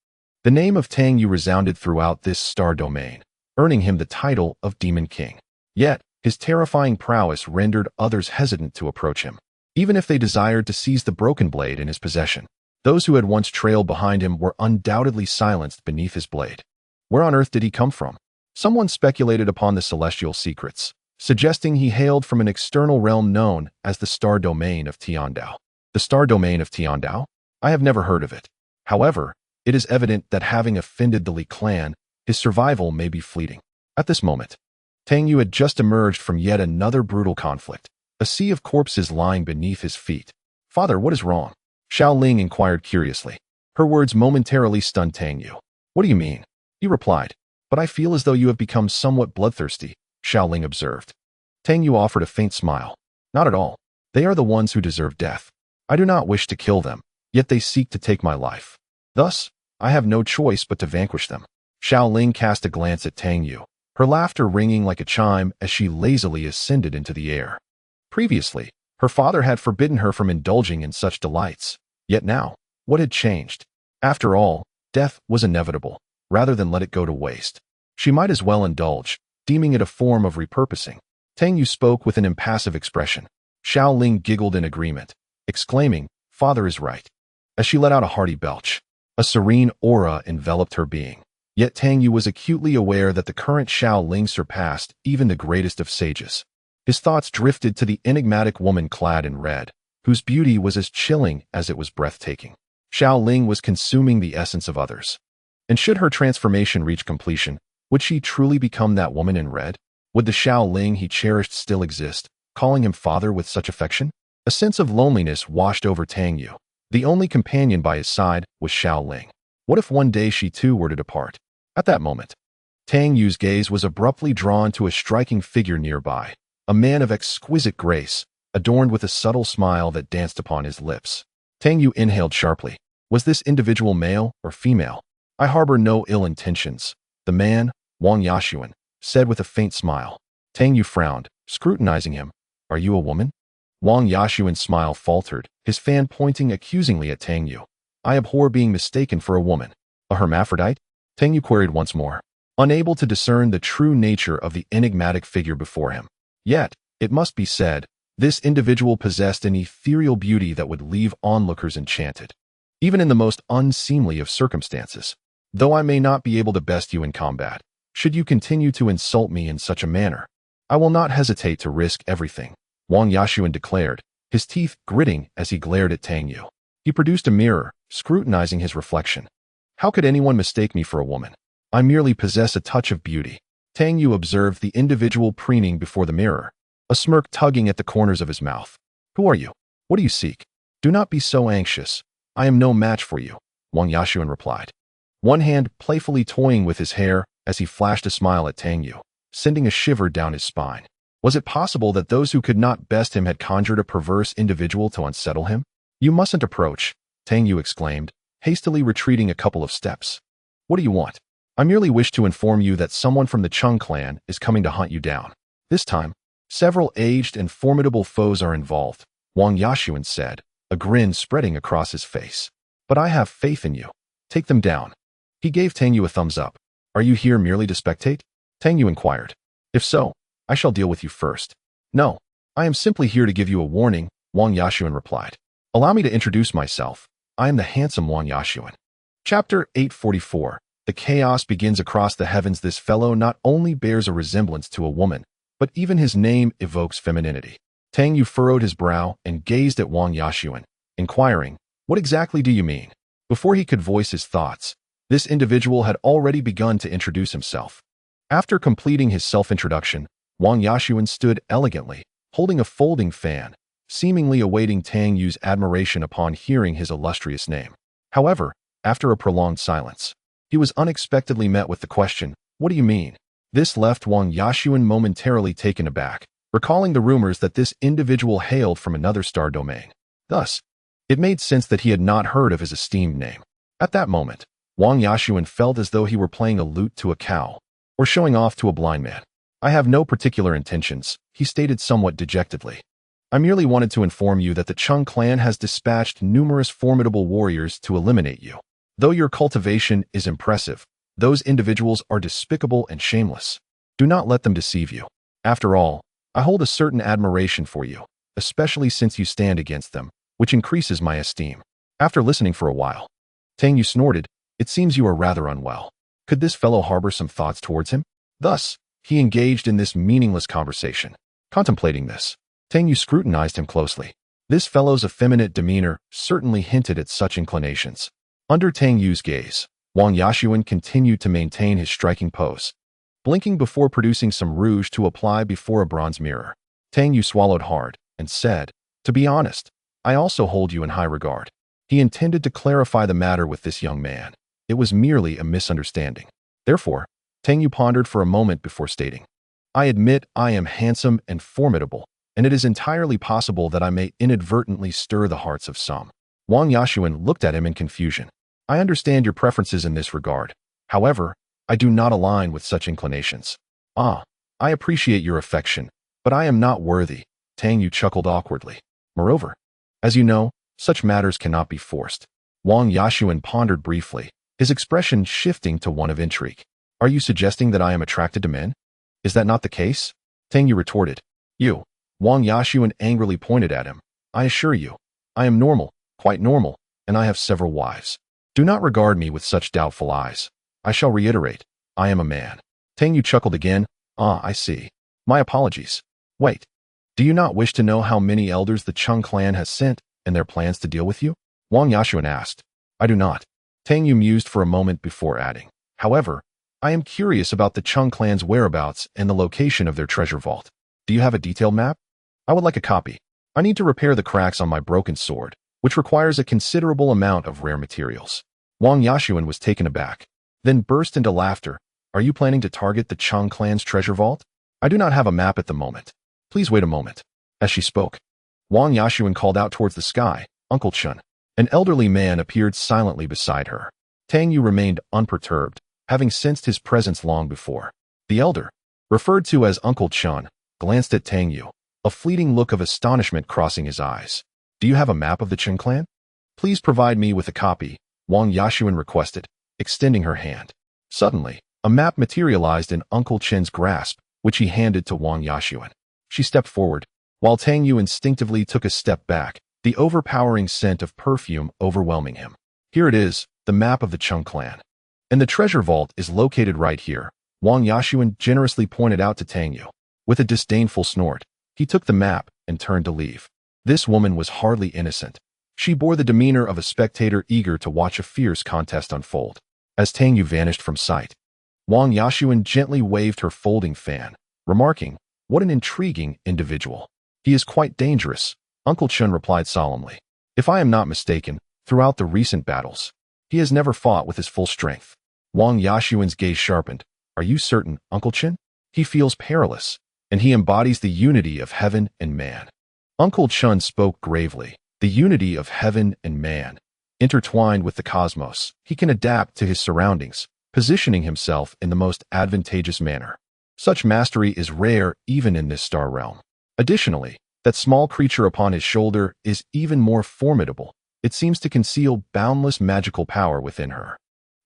Speaker 1: The name of Tang Yu resounded throughout this star domain, earning him the title of Demon King. Yet, his terrifying prowess rendered others hesitant to approach him, even if they desired to seize the broken blade in his possession. Those who had once trailed behind him were undoubtedly silenced beneath his blade. Where on earth did he come from? Someone speculated upon the celestial secrets, suggesting he hailed from an external realm known as the star domain of Tiandao. The star domain of Tiandao? I have never heard of it. However, it is evident that having offended the Li clan, his survival may be fleeting. At this moment, Tang Yu had just emerged from yet another brutal conflict, a sea of corpses lying beneath his feet. Father, what is wrong? Xiao Ling inquired curiously. Her words momentarily stunned Tang Yu. What do you mean? He replied. But I feel as though you have become somewhat bloodthirsty, Xiao Ling observed. Tang Yu offered a faint smile. Not at all. They are the ones who deserve death. I do not wish to kill them, yet they seek to take my life. Thus, I have no choice but to vanquish them. Xiao Ling cast a glance at Tang Yu, her laughter ringing like a chime as she lazily ascended into the air. Previously, her father had forbidden her from indulging in such delights. Yet now, what had changed? After all, death was inevitable. Rather than let it go to waste, she might as well indulge, deeming it a form of repurposing. Tang Yu spoke with an impassive expression. Xiao Ling giggled in agreement, exclaiming, Father is right. As she let out a hearty belch, a serene aura enveloped her being. Yet Tang Yu was acutely aware that the current Xiao Ling surpassed even the greatest of sages. His thoughts drifted to the enigmatic woman clad in red, whose beauty was as chilling as it was breathtaking. Xiao Ling was consuming the essence of others. And should her transformation reach completion, would she truly become that woman in red? Would the Xiao Ling he cherished still exist, calling him father with such affection? A sense of loneliness washed over Tang Yu. The only companion by his side was Xiao Ling. What if one day she too were to depart? At that moment, Tang Yu's gaze was abruptly drawn to a striking figure nearby, a man of exquisite grace, adorned with a subtle smile that danced upon his lips. Tang Yu inhaled sharply. Was this individual male or female? I harbor no ill intentions, the man, Wang Yashuan, said with a faint smile. Tang Yu frowned, scrutinizing him. Are you a woman? Wang Yashuan's smile faltered, his fan pointing accusingly at Tang Yu. I abhor being mistaken for a woman. A hermaphrodite? Tang Yu queried once more, unable to discern the true nature of the enigmatic figure before him. Yet, it must be said, this individual possessed an ethereal beauty that would leave onlookers enchanted, even in the most unseemly of circumstances. Though I may not be able to best you in combat, should you continue to insult me in such a manner, I will not hesitate to risk everything, Wang Yashuan declared, his teeth gritting as he glared at Tang Yu. He produced a mirror, scrutinizing his reflection. How could anyone mistake me for a woman? I merely possess a touch of beauty. Tang Yu observed the individual preening before the mirror, a smirk tugging at the corners of his mouth. Who are you? What do you seek? Do not be so anxious. I am no match for you, Wang Yashuan replied, one hand playfully toying with his hair as he flashed a smile at Tang Yu, sending a shiver down his spine. Was it possible that those who could not best him had conjured a perverse individual to unsettle him? You mustn't approach, Tang Yu exclaimed, hastily retreating a couple of steps. What do you want? I merely wish to inform you that someone from the Chung clan is coming to hunt you down. This time, several aged and formidable foes are involved, Wang Yashuan said, a grin spreading across his face. But I have faith in you. Take them down. He gave Tang Yu a thumbs up. Are you here merely to spectate? Tang Yu inquired. If so, I shall deal with you first. No, I am simply here to give you a warning, Wang Yashuan replied. Allow me to introduce myself. I am the handsome Wang Yashuan. Chapter 844. The chaos begins across the heavens. This fellow not only bears a resemblance to a woman, but even his name evokes femininity. Tang Yu furrowed his brow and gazed at Wang Yaxuan, inquiring, "What exactly do you mean?" Before he could voice his thoughts, this individual had already begun to introduce himself. After completing his self-introduction, Wang Yaxuan stood elegantly, holding a folding fan, seemingly awaiting Tang Yu's admiration upon hearing his illustrious name. However, after a prolonged silence, he was unexpectedly met with the question, "What do you mean?" This left Wang Yaxuan momentarily taken aback, recalling the rumors that this individual hailed from another star domain. Thus, it made sense that he had not heard of his esteemed name. At that moment, Wang Yaxuan felt as though he were playing a lute to a cow, or showing off to a blind man. "I have no particular intentions," he stated somewhat dejectedly. "I merely wanted to inform you that the Chung clan has dispatched numerous formidable warriors to eliminate you. Though your cultivation is impressive, those individuals are despicable and shameless. Do not let them deceive you. After all, I hold a certain admiration for you, especially since you stand against them, which increases my esteem." After listening for a while, Tang Yu snorted, "It seems you are rather unwell. Could this fellow harbor some thoughts towards him?" Thus, he engaged in this meaningless conversation. Contemplating this, Tang Yu scrutinized him closely. This fellow's effeminate demeanor certainly hinted at such inclinations. Under Tang Yu's gaze, Wang Yaxuan continued to maintain his striking pose, blinking before producing some rouge to apply before a bronze mirror. Tang Yu swallowed hard and said, "To be honest, I also hold you in high regard." He intended to clarify the matter with this young man. It was merely a misunderstanding. Therefore, Tang Yu pondered for a moment before stating, "I admit I am handsome and formidable, and it is entirely possible that I may inadvertently stir the hearts of some." Wang Yaxuan looked at him in confusion. "I understand your preferences in this regard. However, I do not align with such inclinations." "Ah, I appreciate your affection, but I am not worthy," Tang Yu chuckled awkwardly. "Moreover, as you know, such matters cannot be forced." Wang Yaxuan pondered briefly, his expression shifting to one of intrigue. "Are you suggesting that I am attracted to men? Is that not the case?" Tang Yu retorted. "You." Wang Yaxuan angrily pointed at him. "I assure you, I am normal, quite normal, and I have several wives. Do not regard me with such doubtful eyes. I shall reiterate, I am a man." Tang Yu chuckled again. "Ah, I see. My apologies. Wait. Do you not wish to know how many elders the Chung clan has sent and their plans to deal with you?" Wang Yaxuan asked. "I do not." Tang Yu mused for a moment before adding, "However, I am curious about the Chung clan's whereabouts and the location of their treasure vault. Do you have a detailed map? I would like a copy. I need to repair the cracks on my broken sword, which requires a considerable amount of rare materials." Wang Yaxuan was taken aback, then burst into laughter. "Are you planning to target the Chung clan's treasure vault? I do not have a map at the moment. Please wait a moment." As she spoke, Wang Yaxuan called out towards the sky, "Uncle Chun." An elderly man appeared silently beside her. Tang Yu remained unperturbed, having sensed his presence long before. The elder, referred to as Uncle Chun, glanced at Tang Yu, a fleeting look of astonishment crossing his eyes. "Do you have a map of the Chun clan? Please provide me with a copy," Wang Yaxuan requested, extending her hand. Suddenly, a map materialized in Uncle Chen's grasp, which he handed to Wang Yaxuan. She stepped forward, while Tang Yu instinctively took a step back, the overpowering scent of perfume overwhelming him. "Here it is, the map of the Chung clan. And the treasure vault is located right here," Wang Yaxuan generously pointed out to Tang Yu. With a disdainful snort, he took the map and turned to leave. This woman was hardly innocent. She bore the demeanor of a spectator eager to watch a fierce contest unfold. As Tang Yu vanished from sight, Wang Yaxuan gently waved her folding fan, remarking, "What an intriguing individual. He is quite dangerous," Uncle Chun replied solemnly. "If I am not mistaken, throughout the recent battles, he has never fought with his full strength." Wang Yaxuan's gaze sharpened. "Are you certain, Uncle Chun? He feels perilous, and he embodies the unity of heaven and man." Uncle Chun spoke gravely. "The unity of heaven and man. Intertwined with the cosmos, he can adapt to his surroundings, positioning himself in the most advantageous manner. Such mastery is rare even in this star realm. Additionally, that small creature upon his shoulder is even more formidable. It seems to conceal boundless magical power within her."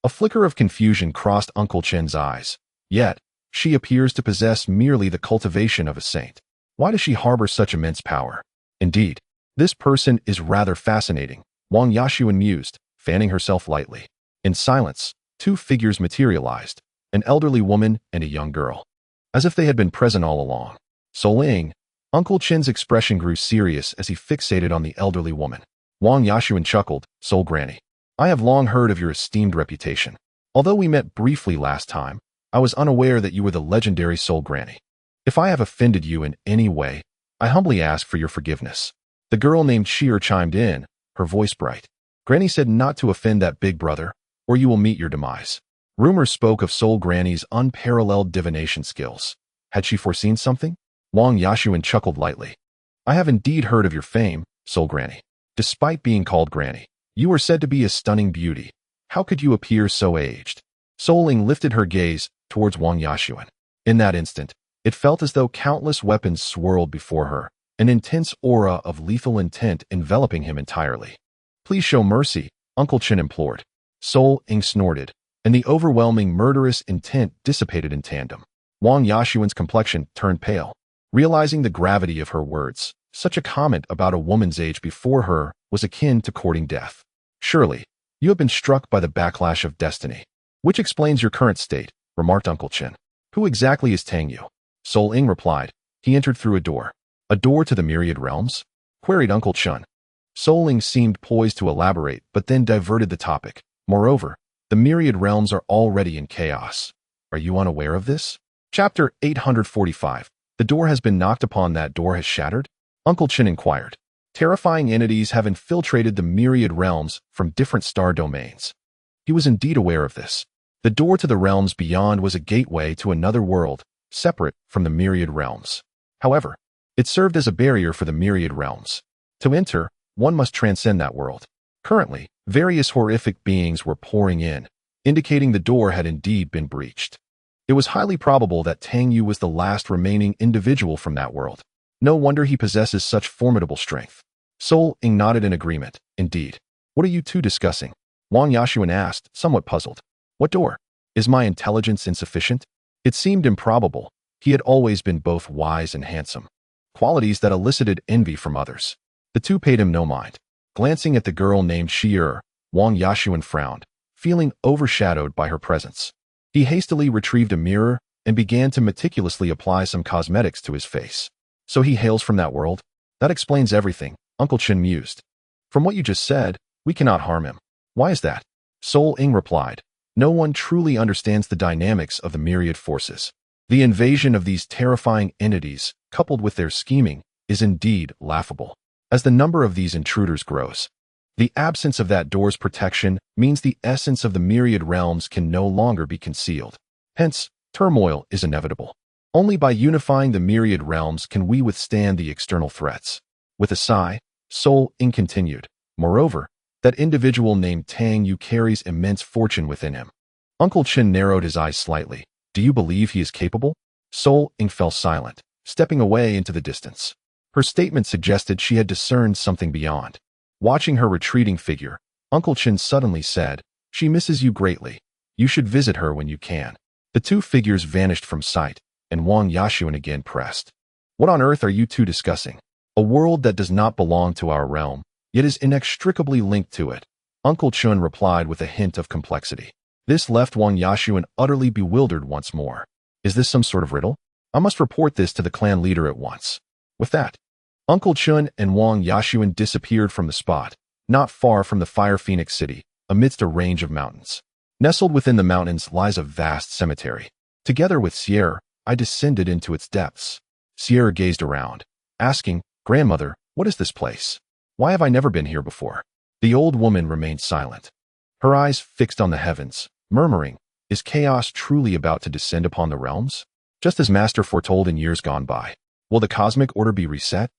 Speaker 1: A flicker of confusion crossed Uncle Chen's eyes. "Yet, she appears to possess merely the cultivation of a saint. Why does she harbor such immense power? Indeed, this person is rather fascinating," Wang Yaxuan mused, fanning herself lightly. In silence, two figures materialized, an elderly woman and a young girl. as if they had been present all along. Soling, Uncle Chin's expression grew serious as he fixated on the elderly woman. Wang Yashuan chuckled, Soul Granny. I have long heard of your esteemed reputation. Although we met briefly last time, I was unaware that you were the legendary Soul Granny. If I have offended you in any way, I humbly ask for your forgiveness. The girl named Sheer chimed in, her voice bright. Granny said not to offend that big brother, or you will meet your demise. Rumors spoke of Soul Granny's unparalleled divination skills. Had she foreseen something? Wang Yashuan chuckled lightly. I have indeed heard of your fame, Soul Granny. Despite being called Granny, you are said to be a stunning beauty. How could you appear so aged? Soling lifted her gaze towards Wang Yashuan. In that instant, it felt as though countless weapons swirled before her, an intense aura of lethal intent enveloping him entirely. Please show mercy, Uncle Chin implored. Soling snorted, and the overwhelming murderous intent dissipated in tandem. Wang Yashuan's complexion turned pale. Realizing the gravity of her words, such a comment about a woman's age before her was akin to courting death. Surely, you have been struck by the backlash of destiny. Which explains your current state, remarked Uncle Chin. Who exactly is Tang Yu? Soling replied. He entered through a door. A door to the myriad realms? Queried Uncle Chin. Soling seemed poised to elaborate, but then diverted the topic. Moreover, the myriad realms are already in chaos. Are you unaware of this? Chapter 845. The door has been knocked upon. That door has shattered? Uncle Chin inquired. Terrifying entities have infiltrated the myriad realms from different star domains. He was indeed aware of this. The door to the realms beyond was a gateway to another world, separate from the myriad realms. However, it served as a barrier for the myriad realms. To enter, one must transcend that world. Currently, various horrific beings were pouring in, indicating the door had indeed been breached. It was highly probable that Tang Yu was the last remaining individual from that world. No wonder he possesses such formidable strength. Soling nodded in agreement. Indeed. What are you two discussing? Wang Yashuan asked, somewhat puzzled. What door? Is my intelligence insufficient? It seemed improbable. He had always been both wise and handsome, qualities that elicited envy from others. The two paid him no mind. Glancing at the girl named Sheer, Wang Yashuan frowned, feeling overshadowed by her presence. He hastily retrieved a mirror and began to meticulously apply some cosmetics to his face. So he hails from that world? That explains everything, Uncle Chin mused. From what you just said, we cannot harm him. Why is that? Soling replied. No one truly understands the dynamics of the myriad forces. The invasion of these terrifying entities, coupled with their scheming, is indeed laughable. As the number of these intruders grows, the absence of that door's protection means the essence of the myriad realms can no longer be concealed. Hence, turmoil is inevitable. Only by unifying the myriad realms can we withstand the external threats. With a sigh, Soling continued. Moreover, that individual named Tang Yu carries immense fortune within him. Uncle Chin narrowed his eyes slightly. Do you believe he is capable? Soling fell silent, stepping away into the distance. Her statement suggested she had discerned something beyond. Watching her retreating figure, Uncle Chin suddenly said, She misses you greatly. You should visit her when you can. The two figures vanished from sight, and Wang Yashuan again pressed. What on earth are you two discussing? A world that does not belong to our realm, yet is inextricably linked to it. Uncle Chin replied with a hint of complexity. This left Wang Yashuan utterly bewildered once more. Is this some sort of riddle? I must report this to the clan leader at once. With that, Uncle Chin and Wang Yashuan disappeared from the spot, not far from the Fire Phoenix City, amidst a range of mountains. Nestled within the mountains lies a vast cemetery. Together with Sierra, I descended into its depths. Sierra gazed around, asking, Grandmother, what is this place? Why have I never been here before? The old woman remained silent, her eyes fixed on the heavens, murmuring, Is chaos truly about to descend upon the realms? Just as Master foretold in years gone by. Will the cosmic order be reset?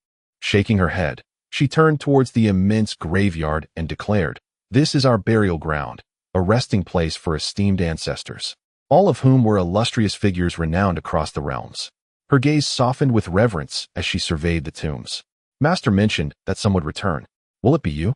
Speaker 1: Shaking her head, she turned towards the immense graveyard and declared, This is our burial ground, a resting place for esteemed ancestors, all of whom were illustrious figures renowned across the realms. Her gaze softened with reverence as she surveyed the tombs. Master mentioned that some would return. Will it be you?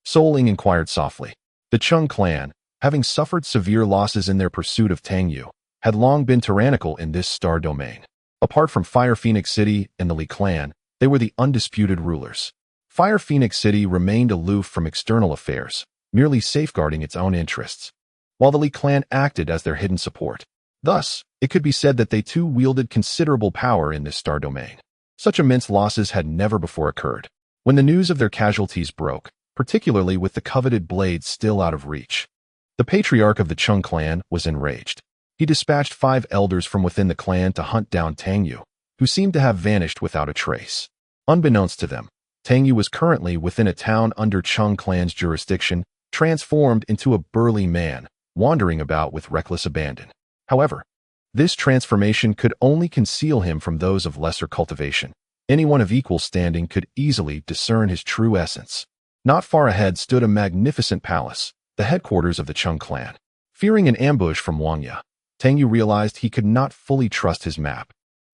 Speaker 1: Soling inquired softly. The Chung clan, having suffered severe losses in their pursuit of Tang Yu, had long been tyrannical in this star domain. Apart from Fire Phoenix City and the Li clan, they were the undisputed rulers. Fire Phoenix City remained aloof from external affairs, merely safeguarding its own interests, while the Li clan acted as their hidden support. Thus, it could be said that they too wielded considerable power in this star domain. Such immense losses had never before occurred. When the news of their casualties broke, particularly with the coveted blades still out of reach, the patriarch of the Chung clan was enraged. He dispatched 5 elders from within the clan to hunt down Tang Yu, who seemed to have vanished without a trace. Unbeknownst to them, Tang Yu was currently within a town under Chung clan's jurisdiction, transformed into a burly man, wandering about with reckless abandon. However, this transformation could only conceal him from those of lesser cultivation. Anyone of equal standing could easily discern his true essence. Not far ahead stood a magnificent palace, the headquarters of the Chung clan. Fearing an ambush from Wangya, Tang Yu realized he could not fully trust his map.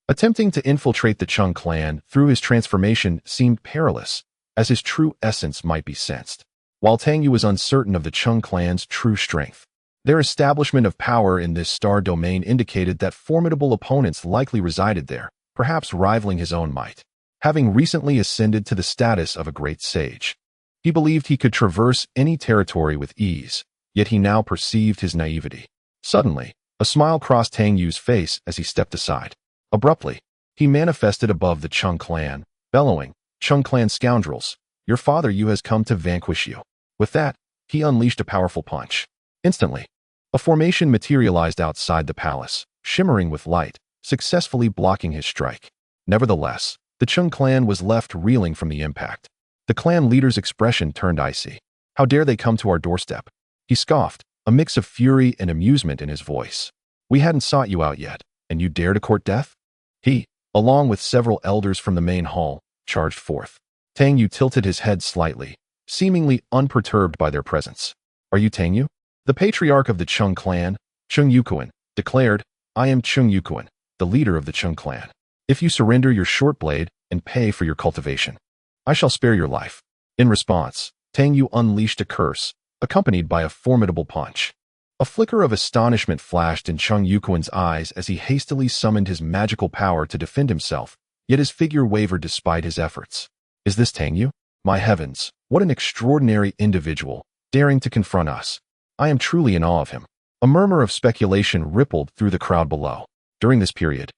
Speaker 1: Attempting to infiltrate the Chung clan through his transformation seemed perilous, as his true essence might be sensed. While Tang Yu was uncertain of the Chung clan's true strength, their establishment of power in this star domain indicated that formidable opponents likely resided there, perhaps rivaling his own might. Having recently ascended to the status of a great sage, he believed he could traverse any territory with ease, yet he now perceived his naivety. Suddenly, a smile crossed Tang Yu's face as he stepped aside. Abruptly, he manifested above the Chung clan, bellowing, "Chung clan scoundrels, your father Yu has come to vanquish you." With that, he unleashed a powerful punch. Instantly, a formation materialized outside the palace, shimmering with light, successfully blocking his strike. Nevertheless, the Chung clan was left reeling from the impact. The clan leader's expression turned icy. "How dare they come to our doorstep?" He scoffed, a mix of fury and amusement in his voice. "We hadn't sought you out yet, and you dare to court death?" He, along with several elders from the main hall, charged forth. Tang Yu tilted his head slightly, seemingly unperturbed by their presence. "Are you Tang Yu?" The patriarch of the Chung clan, Chung Yukuan, declared, "I am Chung Yukuan, the leader of the Chung clan. If you surrender your short blade and pay for your cultivation, I shall spare your life." In response, Tang Yu unleashed a curse, accompanied by a formidable punch. A flicker of astonishment flashed in Chung Yukuan's eyes as he hastily summoned his magical power to defend himself, yet his figure wavered despite his efforts. "Is this Tang Yu? My heavens, what an extraordinary individual, daring to confront us. I am truly in awe of him." A murmur of speculation rippled through the crowd below. During this period,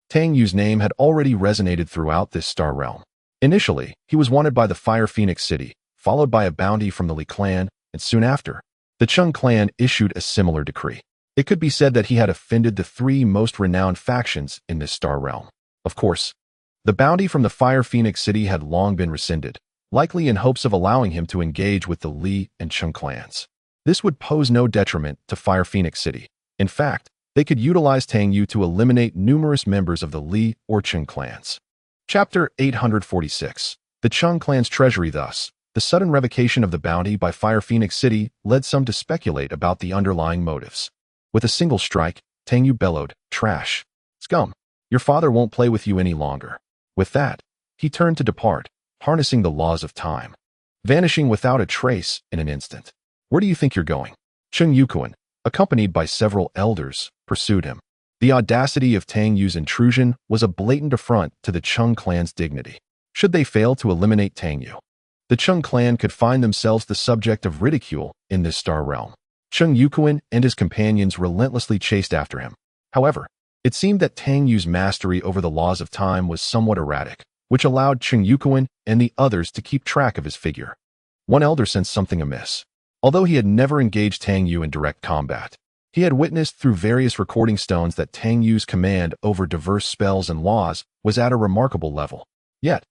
Speaker 1: Tang Yu's name had already resonated throughout this star realm. Initially, he was wanted by the Fire Phoenix City, followed by a bounty from the Li clan, and soon after, the Chung clan issued a similar decree. It could be said that he had offended the 3 most renowned factions in this star realm. Of course, the bounty from the Fire Phoenix City had long been rescinded, likely in hopes of allowing him to engage with the Li and Chung clans. This would pose no detriment to Fire Phoenix City. In fact, they could utilize Tang Yu to eliminate numerous members of the Li or Chung clans. Chapter 846. The Chung clan's treasury. Thus, the sudden revocation of the bounty by Fire Phoenix City led some to speculate about the underlying motives. With a single strike, Tang Yu bellowed, "Trash! Scum! Your father won't play with you any longer." With that, he turned to depart, harnessing the laws of time, vanishing without a trace in an instant. "Where do you think you're going?" Chung Yukuan, accompanied by several elders, pursued him. The audacity of Tang Yu's intrusion was a blatant affront to the Chung clan's dignity. Should they fail to eliminate Tang Yu, the Chung clan could find themselves the subject of ridicule in this star realm. Chung Yukuan and his companions relentlessly chased after him. However, it seemed that Tang Yu's mastery over the laws of time was somewhat erratic, which allowed Chung Yukuan and the others to keep track of his figure. One elder sensed something amiss. Although he had never engaged Tang Yu in direct combat, he had witnessed through various recording stones that Tang Yu's command over diverse spells and laws was at a remarkable level. Yet,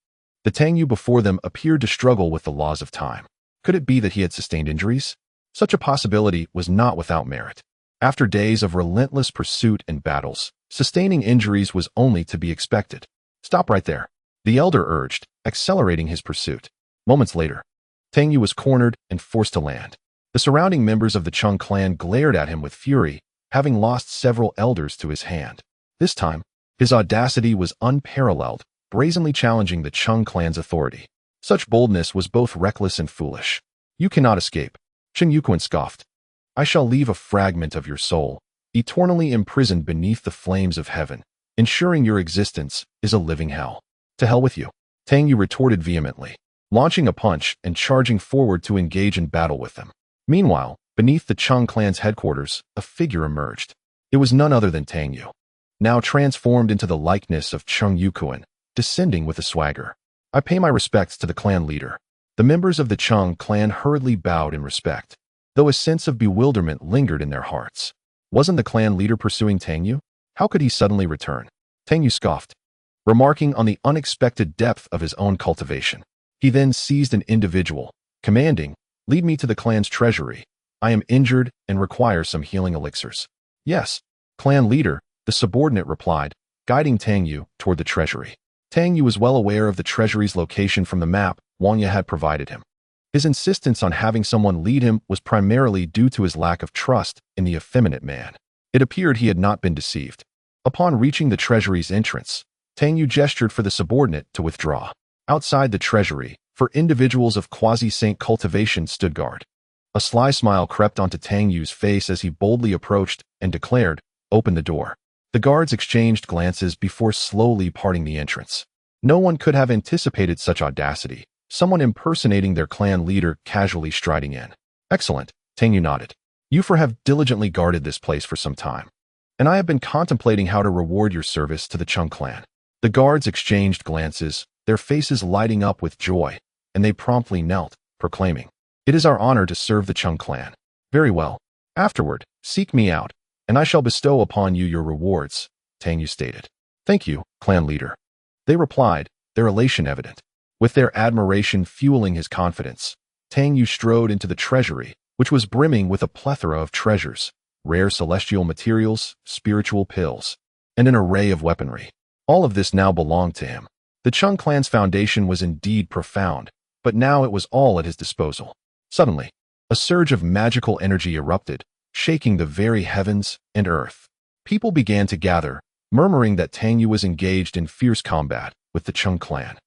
Speaker 1: the Tang Yu before them appeared to struggle with the laws of time. Could it be that he had sustained injuries? Such a possibility was not without merit. After days of relentless pursuit and battles, sustaining injuries was only to be expected. "Stop right there," the elder urged, accelerating his pursuit. Moments later, Tang Yu was cornered and forced to land. The surrounding members of the Chung clan glared at him with fury, having lost several elders to his hand. This time, his audacity was unparalleled, brazenly challenging the Chung clan's authority. Such boldness was both reckless and foolish. "You cannot escape," Chung Yukuan scoffed. "I shall leave a fragment of your soul, eternally imprisoned beneath the flames of heaven, ensuring your existence is a living hell." "To hell with you," Tang Yu retorted vehemently, launching a punch and charging forward to engage in battle with them. Meanwhile, beneath the Chung clan's headquarters, a figure emerged. It was none other than Tang Yu, now transformed into the likeness of Cheng Yukuan, descending with a swagger. I pay my respects to the clan leader. The members of the Cheng clan hurriedly bowed in respect, though a sense of bewilderment lingered in their hearts. Wasn't the clan leader pursuing Tang Yu? How could he suddenly return? Tang Yu scoffed, remarking on the unexpected depth of his own cultivation. He then seized an individual, commanding, "Lead me to the clan's treasury. I am injured and require some healing elixirs." "Yes, clan leader," the subordinate replied, guiding Tang Yu toward the treasury. Tang Yu was well aware of the treasury's location from the map Wang Ye had provided him. His insistence on having someone lead him was primarily due to his lack of trust in the effeminate man. It appeared he had not been deceived. Upon reaching the treasury's entrance, Tang Yu gestured for the subordinate to withdraw. Outside the treasury, for individuals of quasi-saint cultivation stood guard. A sly smile crept onto Tang Yu's face as he boldly approached and declared, "Open the door." The guards exchanged glances before slowly parting the entrance. No one could have anticipated such audacity, someone impersonating their clan leader casually striding in. "Excellent," Tang Yu nodded. "You have diligently guarded this place for some time, and I have been contemplating how to reward your service to the Cheng clan." The guards exchanged glances, their faces lighting up with joy, and they promptly knelt, proclaiming, "It is our honor to serve the Cheng clan." "Very well. Afterward, seek me out, and I shall bestow upon you your rewards," Tang Yu stated. "Thank you, clan leader," they replied, their elation evident. With their admiration fueling his confidence, Tang Yu strode into the treasury, which was brimming with a plethora of treasures, rare celestial materials, spiritual pills, and an array of weaponry. All of this now belonged to him. The Cheng clan's foundation was indeed profound, but now it was all at his disposal. Suddenly, a surge of magical energy erupted, shaking the very heavens and earth. People began to gather, murmuring that Tang Yu was engaged in fierce combat with the Cheng clan.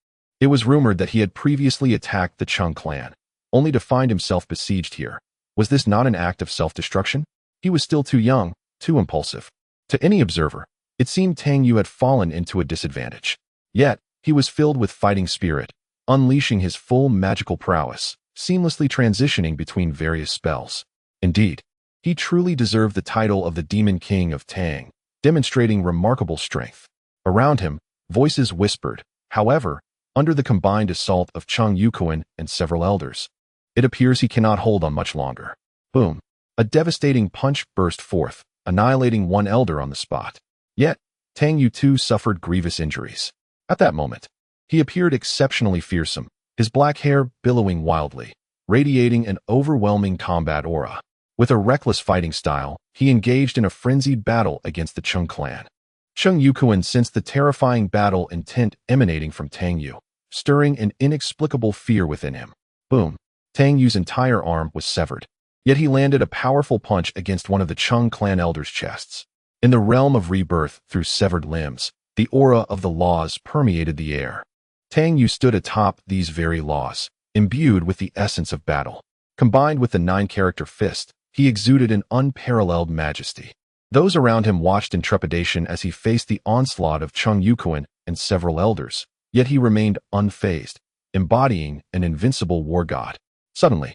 Speaker 1: It was rumored that he had previously attacked the Cheng clan, only to find himself besieged here. Was this not an act of self-destruction? He was still too young, too impulsive. To any observer, it seemed Tang Yu had fallen into a disadvantage. Yet, he was filled with fighting spirit, unleashing his full magical prowess, seamlessly transitioning between various spells. Indeed, he truly deserved the title of the Demon King of Tang, demonstrating remarkable strength. Around him, voices whispered, however, under the combined assault of Cheng Yukuan and several elders, "It appears he cannot hold on much longer." Boom! A devastating punch burst forth, annihilating one elder on the spot. Yet, Tang Yu too suffered grievous injuries. At that moment, he appeared exceptionally fearsome, his black hair billowing wildly, radiating an overwhelming combat aura. With a reckless fighting style, he engaged in a frenzied battle against the Cheng clan. Cheng Yukuan sensed the terrifying battle intent emanating from Tang Yu, stirring an inexplicable fear within him. Boom! Tang Yu's entire arm was severed. Yet he landed a powerful punch against one of the Cheng clan elders' chests. In the realm of rebirth through severed limbs, the aura of the laws permeated the air. Tang Yu stood atop these very laws, imbued with the essence of battle. Combined with the 9-character fist, he exuded an unparalleled majesty. Those around him watched in trepidation as he faced the onslaught of Cheng Yukuan and several elders, yet he remained unfazed, embodying an invincible war god. Suddenly,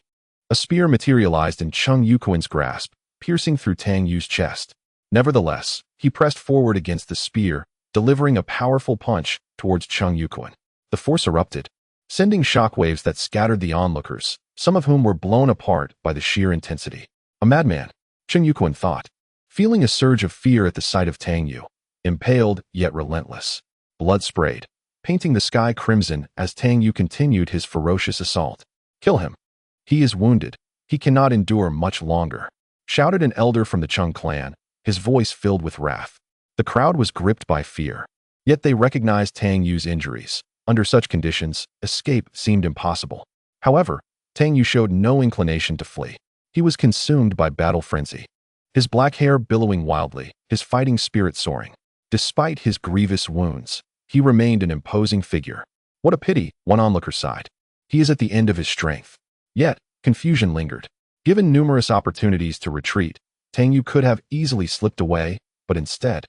Speaker 1: a spear materialized in Cheng Yukuan's grasp, piercing through Tang Yu's chest. Nevertheless, he pressed forward against the spear, delivering a powerful punch towards Cheng Yukuan. The force erupted, sending shockwaves that scattered the onlookers, some of whom were blown apart by the sheer intensity. A madman, Cheng Yukuan thought, feeling a surge of fear at the sight of Tang Yu, impaled yet relentless. Blood sprayed, painting the sky crimson as Tang Yu continued his ferocious assault. "Kill him. He is wounded. He cannot endure much longer," shouted an elder from the Cheng clan, his voice filled with wrath. The crowd was gripped by fear, yet they recognized Tang Yu's injuries. Under such conditions, escape seemed impossible. However, Tang Yu showed no inclination to flee. He was consumed by battle frenzy, his black hair billowing wildly, his fighting spirit soaring. Despite his grievous wounds, he remained an imposing figure. "What a pity," one onlooker sighed. "He is at the end of his strength." Yet, confusion lingered. Given numerous opportunities to retreat, Tang Yu could have easily slipped away, but instead,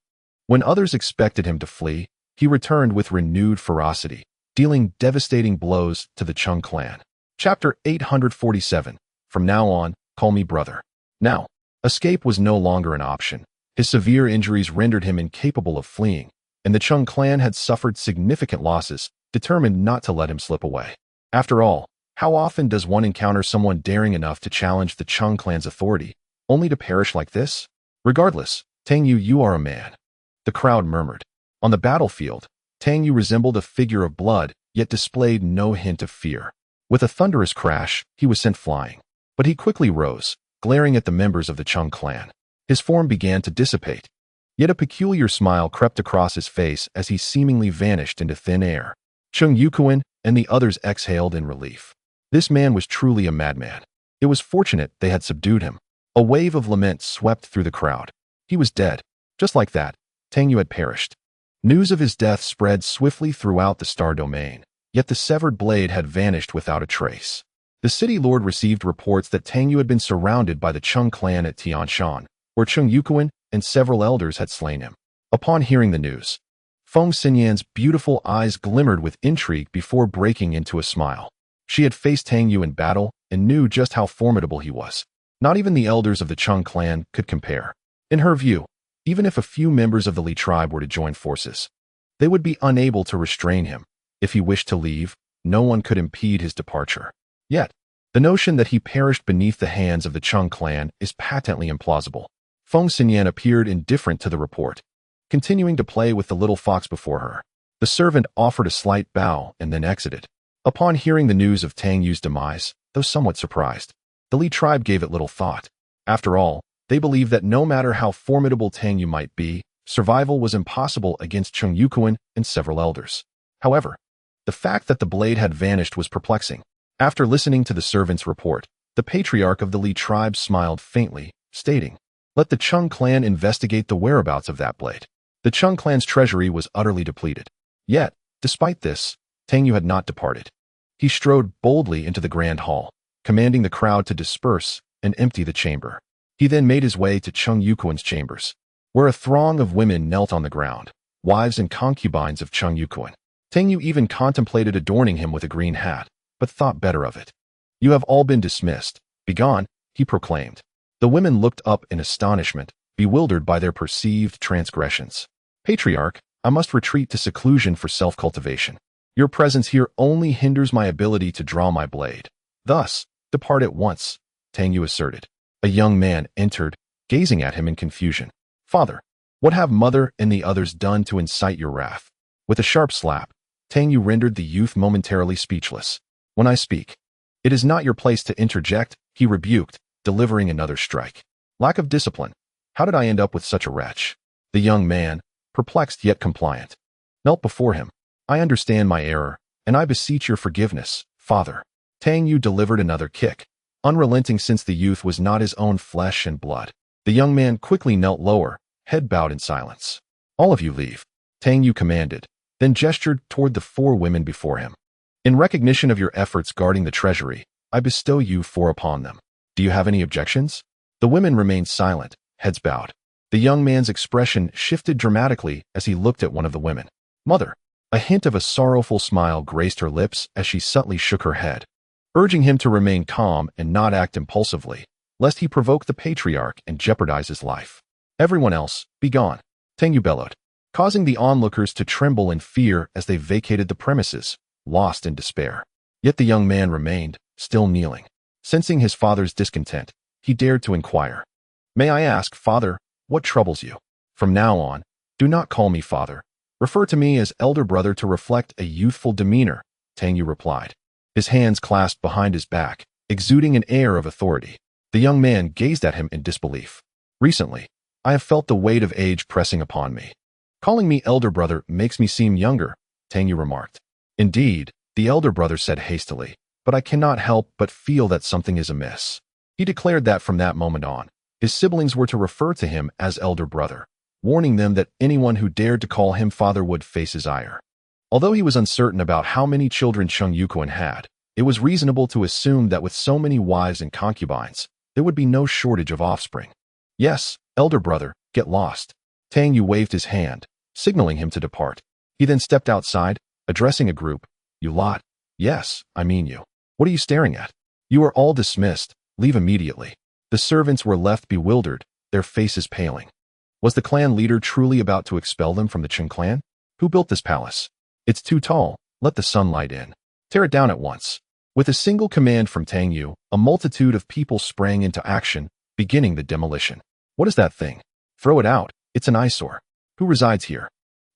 Speaker 1: when others expected him to flee, he returned with renewed ferocity, dealing devastating blows to the Cheng clan. Chapter 847. From now on, call me brother. Now, escape was no longer an option. His severe injuries rendered him incapable of fleeing, and the Chung clan had suffered significant losses, determined not to let him slip away. After all, how often does one encounter someone daring enough to challenge the Chung clan's authority, only to perish like this? Regardless, Tang Yu, you are a man. The crowd murmured. On the battlefield, Tang Yu resembled a figure of blood, yet displayed no hint of fear. With a thunderous crash, he was sent flying. But he quickly rose, glaring at the members of the Chung clan. His form began to dissipate. Yet a peculiar smile crept across his face as he seemingly vanished into thin air. Chung Yukuan and the others exhaled in relief. This man was truly a madman. It was fortunate they had subdued him. A wave of lament swept through the crowd. He was dead. Just like that, Tang Yu had perished. News of his death spread swiftly throughout the Star Domain, yet the severed blade had vanished without a trace. The city lord received reports that Tang Yu had been surrounded by the Chung clan at Tianshan, where Chung Yukuan and several elders had slain him. Upon hearing the news, Feng Xinyan's beautiful eyes glimmered with intrigue before breaking into a smile. She had faced Tang Yu in battle and knew just how formidable he was. Not even the elders of the Chung clan could compare. In her view, even if a few members of the Li tribe were to join forces, they would be unable to restrain him. If he wished to leave, no one could impede his departure. Yet, the notion that he perished beneath the hands of the Chung clan is patently implausible. Feng Xinyan appeared indifferent to the report, continuing to play with the little fox before her. The servant offered a slight bow and then exited. Upon hearing the news of Tang Yu's demise, though somewhat surprised, the Li tribe gave it little thought. After all, they believed that no matter how formidable Tang Yu might be, survival was impossible against Chung Yukuan and several elders. However, the fact that the blade had vanished was perplexing. After listening to the servant's report, the patriarch of the Li tribe smiled faintly, stating, "Let the Chung clan investigate the whereabouts of that blade." The Chung clan's treasury was utterly depleted. Yet, despite this, Tang Yu had not departed. He strode boldly into the grand hall, commanding the crowd to disperse and empty the chamber. He then made his way to Chung Yukuan's chambers, where a throng of women knelt on the ground, wives and concubines of Chung Yukuan. Tang Yu even contemplated adorning him with a green hat, but thought better of it. "You have all been dismissed. Begone," he proclaimed. The women looked up in astonishment, bewildered by their perceived transgressions. "Patriarch, I must retreat to seclusion for self-cultivation. Your presence here only hinders my ability to draw my blade. Thus, depart at once," Tang Yu asserted. A young man entered, gazing at him in confusion. "Father, what have mother and the others done to incite your wrath?" With a sharp slap, Tang Yu rendered the youth momentarily speechless. "When I speak, it is not your place to interject," he rebuked, delivering another strike. "Lack of discipline. How did I end up with such a wretch?" The young man, perplexed yet compliant, knelt before him. "I understand my error, and I beseech your forgiveness, father." Tang Yu delivered another kick, unrelenting since the youth was not his own flesh and blood. The young man quickly knelt lower, head bowed in silence. "All of you leave," Tang Yu commanded, then gestured toward the 4 women before him. "In recognition of your efforts guarding the treasury, I bestow you 4 upon them. Do you have any objections?" The women remained silent, heads bowed. The young man's expression shifted dramatically as he looked at one of the women. "Mother." A hint of a sorrowful smile graced her lips as she subtly shook her head, urging him to remain calm and not act impulsively, lest he provoke the patriarch and jeopardize his life. "Everyone else, be gone," Tang Yu bellowed, causing the onlookers to tremble in fear as they vacated the premises, lost in despair. Yet the young man remained, still kneeling. Sensing his father's discontent, he dared to inquire, "May I ask, father, what troubles you? From now on, do not call me father. Refer to me as elder brother to reflect a youthful demeanor," Tang Yu replied, his hands clasped behind his back, exuding an air of authority. The young man gazed at him in disbelief. "Recently, I have felt the weight of age pressing upon me. Calling me elder brother makes me seem younger," Tang Yu remarked. "Indeed," the elder brother said hastily, "but I cannot help but feel that something is amiss." He declared that from that moment on, his siblings were to refer to him as elder brother, warning them that anyone who dared to call him father would face his ire. Although he was uncertain about how many children Chung Yukuan had, it was reasonable to assume that with so many wives and concubines, there would be no shortage of offspring. "Yes, elder brother, get lost." Tang Yu waved his hand, signaling him to depart. He then stepped outside, addressing a group. "You lot. Yes, I mean you. What are you staring at? You are all dismissed. Leave immediately." The servants were left bewildered, their faces paling. Was the clan leader truly about to expel them from the Qing clan? Who built this palace? It's too tall. Let the sunlight in. Tear it down at once. With a single command from Tang Yu, a multitude of people sprang into action, beginning the demolition. What is that thing? Throw it out. It's an eyesore. Who resides here?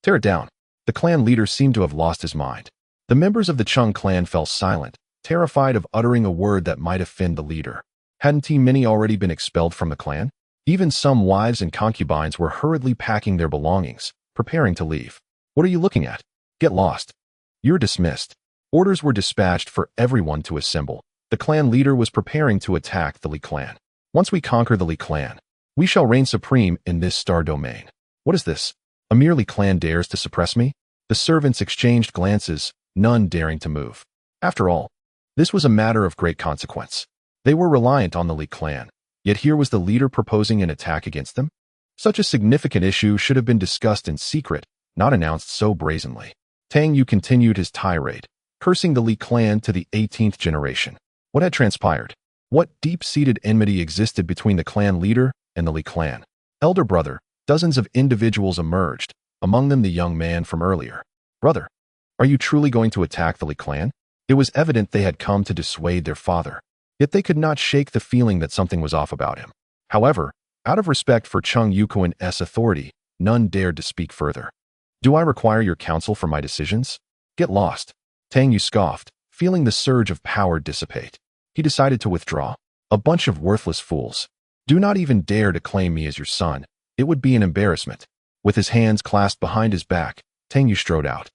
Speaker 1: Tear it down. The clan leader seemed to have lost his mind. The members of the Qing clan fell silent, terrified of uttering a word that might offend the leader. Hadn't many already been expelled from the clan? Even some wives and concubines were hurriedly packing their belongings, preparing to leave. What are you looking at? Get lost. You're dismissed. Orders were dispatched for everyone to assemble. The clan leader was preparing to attack the Li clan. Once we conquer the Li clan, we shall reign supreme in this star domain. What is this? A mere Li clan dares to suppress me? The servants exchanged glances, none daring to move. After all, this was a matter of great consequence. They were reliant on the Li clan, yet here was the leader proposing an attack against them? Such a significant issue should have been discussed in secret, not announced so brazenly. Tang Yu continued his tirade, cursing the Li clan to the 18th generation. What had transpired? What deep-seated enmity existed between the clan leader and the Li clan? Elder brother, dozens of individuals emerged, among them the young man from earlier. Brother, are you truly going to attack the Li clan? It was evident they had come to dissuade their father, yet they could not shake the feeling that something was off about him. However, out of respect for Cheng Yukuan's authority, none dared to speak further. Do I require your counsel for my decisions? Get lost. Tang Yu scoffed, feeling the surge of power dissipate. He decided to withdraw. A bunch of worthless fools. Do not even dare to claim me as your son. It would be an embarrassment. With his hands clasped behind his back, Tang Yu strode out.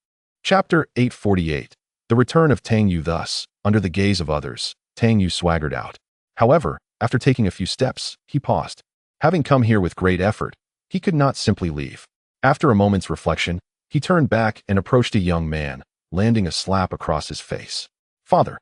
Speaker 1: Chapter 848. The return of Tang Yu. Thus, under the gaze of others, Tang Yu swaggered out. However, after taking a few steps, he paused. Having come here with great effort, he could not simply leave. After a moment's reflection, he turned back and approached a young man, landing a slap across his face. Father,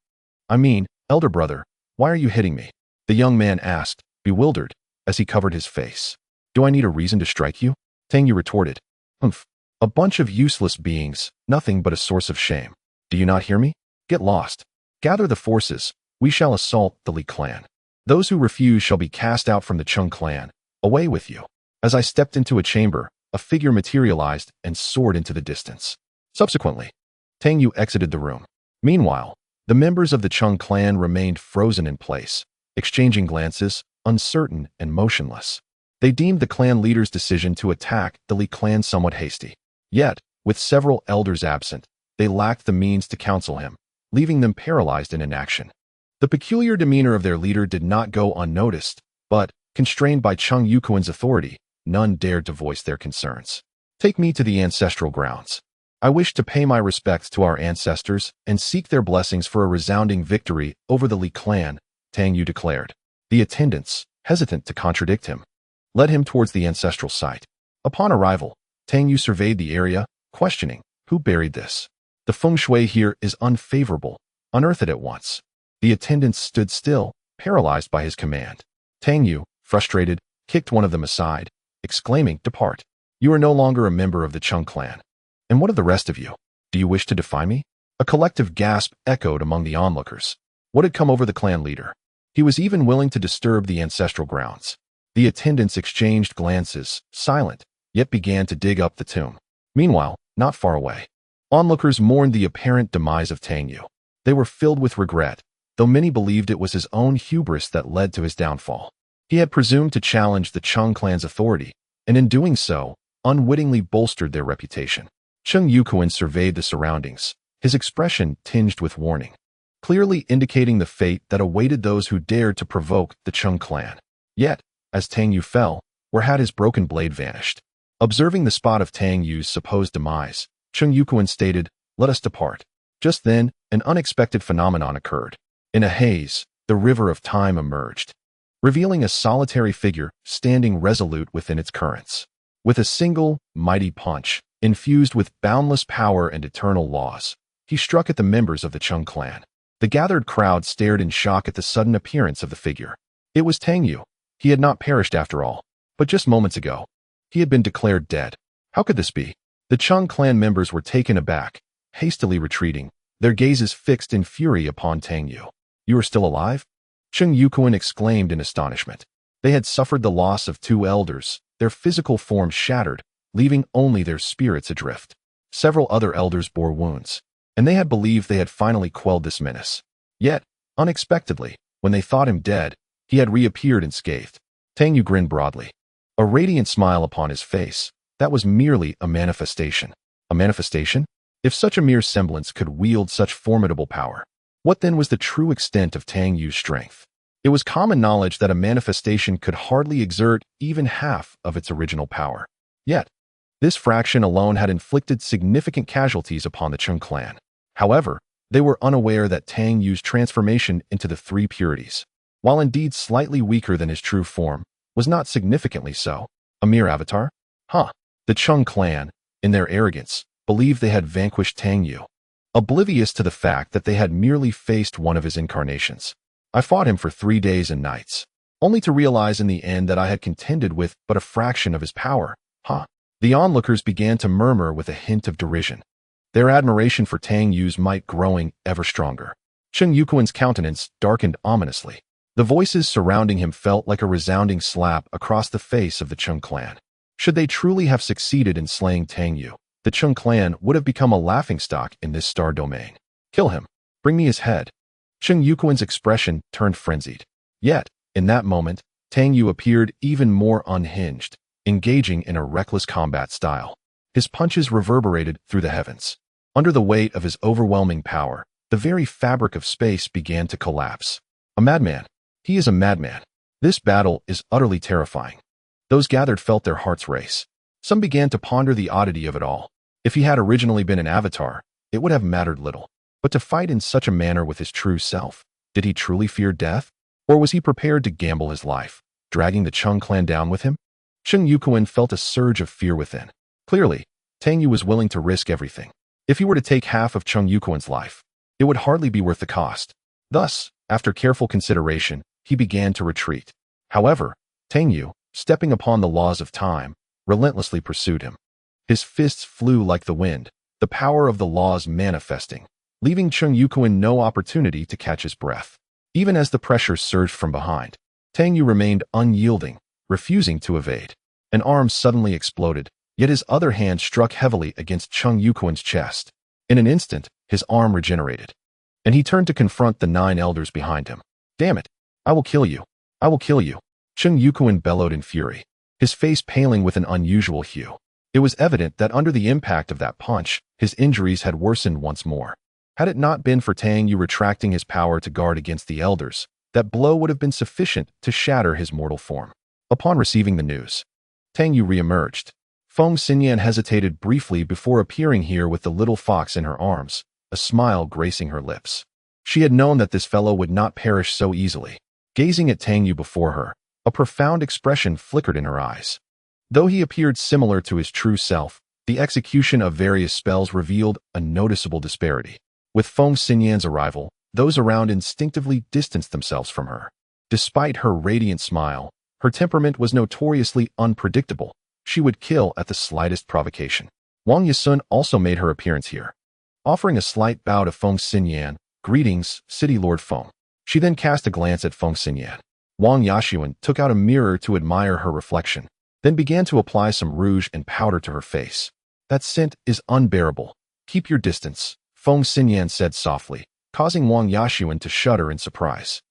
Speaker 1: elder brother, why are you hitting me? The young man asked, bewildered, as he covered his face. Do I need a reason to strike you? Tang Yu retorted. Humph. A bunch of useless beings, nothing but a source of shame. Do you not hear me? Get lost. Gather the forces. We shall assault the Li clan. Those who refuse shall be cast out from the Qing clan. Away with you. As I stepped into a chamber, a figure materialized and soared into the distance. Subsequently, Tang Yu exited the room. Meanwhile, the members of the Qing clan remained frozen in place, exchanging glances, uncertain and motionless. They deemed the clan leader's decision to attack the Li clan somewhat hasty. Yet, with several elders absent, they lacked the means to counsel him, leaving them paralyzed in inaction. The peculiar demeanor of their leader did not go unnoticed, but, constrained by Cheng Yukuan's authority, none dared to voice their concerns. Take me to the ancestral grounds. I wish to pay my respects to our ancestors and seek their blessings for a resounding victory over the Li clan, Tang Yu declared. The attendants, hesitant to contradict him, led him towards the ancestral site. Upon arrival, Tang Yu surveyed the area, questioning, who buried this? The feng shui here is unfavorable. Unearth it at once. The attendants stood still, paralyzed by his command. Tang Yu, frustrated, kicked one of them aside, exclaiming, Depart. You are no longer a member of the Qing clan. And what of the rest of you? Do you wish to defy me? A collective gasp echoed among the onlookers. What had come over the clan leader? He was even willing to disturb the ancestral grounds. The attendants exchanged glances, silent, yet began to dig up the tomb. Meanwhile, not far away, onlookers mourned the apparent demise of Tang Yu. They were filled with regret, though many believed it was his own hubris that led to his downfall. He had presumed to challenge the Qing clan's authority, and in doing so, unwittingly bolstered their reputation. Cheng Yukuan surveyed the surroundings, his expression tinged with warning, clearly indicating the fate that awaited those who dared to provoke the Qing clan. Yet, as Tang Yu fell, where had his broken blade vanished? Observing the spot of Tang Yu's supposed demise, Cheng Yukuan stated, Let us depart. Just then, an unexpected phenomenon occurred. In a haze, the river of time emerged, revealing a solitary figure standing resolute within its currents. With a single, mighty punch, infused with boundless power and eternal laws, he struck at the members of the Qing clan. The gathered crowd stared in shock at the sudden appearance of the figure. It was Tang Yu. He had not perished after all, but just moments ago, he had been declared dead. How could this be? The Qing clan members were taken aback, hastily retreating, their gazes fixed in fury upon Tang Yu. You are still alive? Cheng Yukuan exclaimed in astonishment. They had suffered the loss of 2 elders, their physical forms shattered, leaving only their spirits adrift. Several other elders bore wounds, and they had believed they had finally quelled this menace. Yet, unexpectedly, when they thought him dead, he had reappeared unscathed. Tang Yu grinned broadly, a radiant smile upon his face. That was merely a manifestation. A manifestation? If such a mere semblance could wield such formidable power, what then was the true extent of Tang Yu's strength? It was common knowledge that a manifestation could hardly exert even half of its original power. Yet, this fraction alone had inflicted significant casualties upon the Chung clan. However, they were unaware that Tang Yu's transformation into the 3 purities, while indeed slightly weaker than his true form, was not significantly so. A mere avatar? The Chung clan, in their arrogance, believed they had vanquished Tang Yu, oblivious to the fact that they had merely faced one of his incarnations. I fought him for 3 days and nights, only to realize in the end that I had contended with but a fraction of his power. The onlookers began to murmur with a hint of derision, their admiration for Tang Yu's might growing ever stronger. Cheng Yuquan's countenance darkened ominously. The voices surrounding him felt like a resounding slap across the face of the Chung clan. Should they truly have succeeded in slaying Tang Yu, the Chung clan would have become a laughingstock in this star domain. Kill him. Bring me his head. Cheng Yuquan's expression turned frenzied. Yet, in that moment, Tang Yu appeared even more unhinged, engaging in a reckless combat style. His punches reverberated through the heavens. Under the weight of his overwhelming power, the very fabric of space began to collapse. A madman. He is a madman. This battle is utterly terrifying. Those gathered felt their hearts race. Some began to ponder the oddity of it all. If he had originally been an avatar, it would have mattered little. But to fight in such a manner with his true self, did he truly fear death? Or was he prepared to gamble his life, dragging the Chung clan down with him? Cheng Yuquan felt a surge of fear within. Clearly, Tang Yu was willing to risk everything. If he were to take half of Cheng Yuquan's life, it would hardly be worth the cost. Thus, after careful consideration, he began to retreat. However, Tang Yu, stepping upon the laws of time, relentlessly pursued him. His fists flew like the wind, the power of the laws manifesting, leaving Cheng Yuquan no opportunity to catch his breath. Even as the pressure surged from behind, Tang Yu remained unyielding, refusing to evade. An arm suddenly exploded, yet his other hand struck heavily against Cheng Yuquan's chest. In an instant, his arm regenerated, and he turned to confront the 9 elders behind him. Damn it! I will kill you! I will kill you! Cheng Yuquan bellowed in fury, his face paling with an unusual hue. It was evident that under the impact of that punch, his injuries had worsened once more. Had it not been for Tang Yu retracting his power to guard against the elders, that blow would have been sufficient to shatter his mortal form. Upon receiving the news, Tang Yu re-emerged. Feng Xinyan hesitated briefly before appearing here with the little fox in her arms, a smile gracing her lips. She had known that this fellow would not perish so easily. Gazing at Tang Yu before her, a profound expression flickered in her eyes. Though he appeared similar to his true self, the execution of various spells revealed a noticeable disparity. With Feng Xinyan's arrival, those around instinctively distanced themselves from her. Despite her radiant smile, her temperament was notoriously unpredictable. She would kill at the slightest provocation. Wang Yisun also made her appearance here. Offering a slight bow to Feng Xinyan, "Greetings, City Lord Feng." She then cast a glance at Feng Xinyan. Wang Yashuan took out a mirror to admire her reflection, then began to apply some rouge and powder to her face. "That scent is unbearable. Keep your distance," Feng Xinyan said softly, causing Wang Yashuan to shudder in surprise.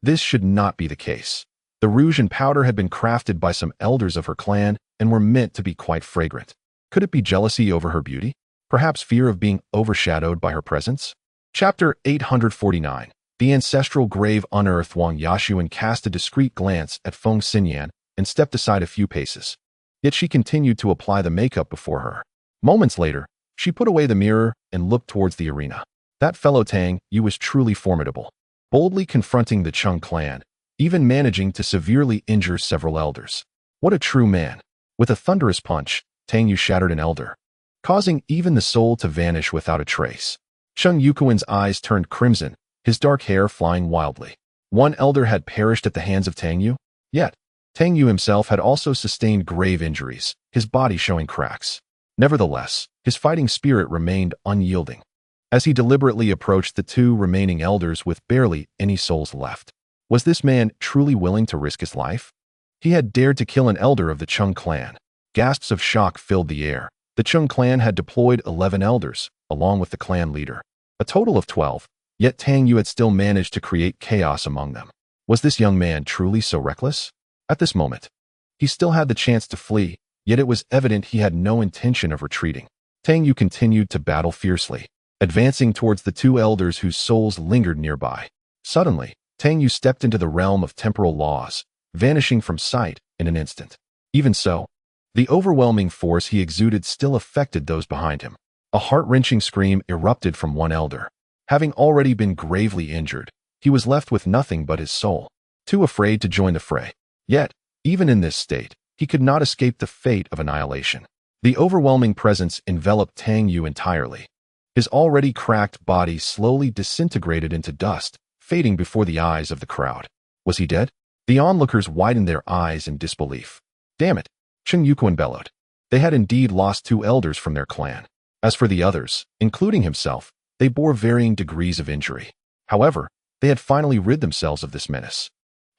Speaker 1: This should not be the case. The rouge and powder had been crafted by some elders of her clan and were meant to be quite fragrant. Could it be jealousy over her beauty? Perhaps fear of being overshadowed by her presence? Chapter 849. The Ancestral Grave Unearthed. Wang Yashuan cast a discreet glance at Feng Xinyan and stepped aside a few paces. Yet she continued to apply the makeup before her. Moments later, she put away the mirror and looked towards the arena. That fellow Tang Yu was truly formidable, boldly confronting the Chung clan, even managing to severely injure several elders. What a true man! With a thunderous punch, Tang Yu shattered an elder, causing even the soul to vanish without a trace. Cheng Yuquan's eyes turned crimson, his dark hair flying wildly. One elder had perished at the hands of Tang Yu, yet Tang Yu himself had also sustained grave injuries, his body showing cracks. Nevertheless, his fighting spirit remained unyielding. As he deliberately approached the 2 remaining elders with barely any souls left, was this man truly willing to risk his life? He had dared to kill an elder of the Chung clan. Gasps of shock filled the air. The Chung clan had deployed 11 elders, along with the clan leader. A total of 12, yet Tang Yu had still managed to create chaos among them. Was this young man truly so reckless? At this moment, he still had the chance to flee, yet it was evident he had no intention of retreating. Tang Yu continued to battle fiercely, advancing towards the two elders whose souls lingered nearby. Suddenly, Tang Yu stepped into the realm of temporal laws, vanishing from sight in an instant. Even so, the overwhelming force he exuded still affected those behind him. A heart-wrenching scream erupted from one elder. Having already been gravely injured, he was left with nothing but his soul, too afraid to join the fray. Yet, even in this state, he could not escape the fate of annihilation. The overwhelming presence enveloped Tang Yu entirely. His already cracked body slowly disintegrated into dust, fading before the eyes of the crowd. Was he dead? The onlookers widened their eyes in disbelief. Damn it! Cheng Yuquan bellowed. They had indeed lost 2 elders from their clan. As for the others, including himself, they bore varying degrees of injury. However, they had finally rid themselves of this menace.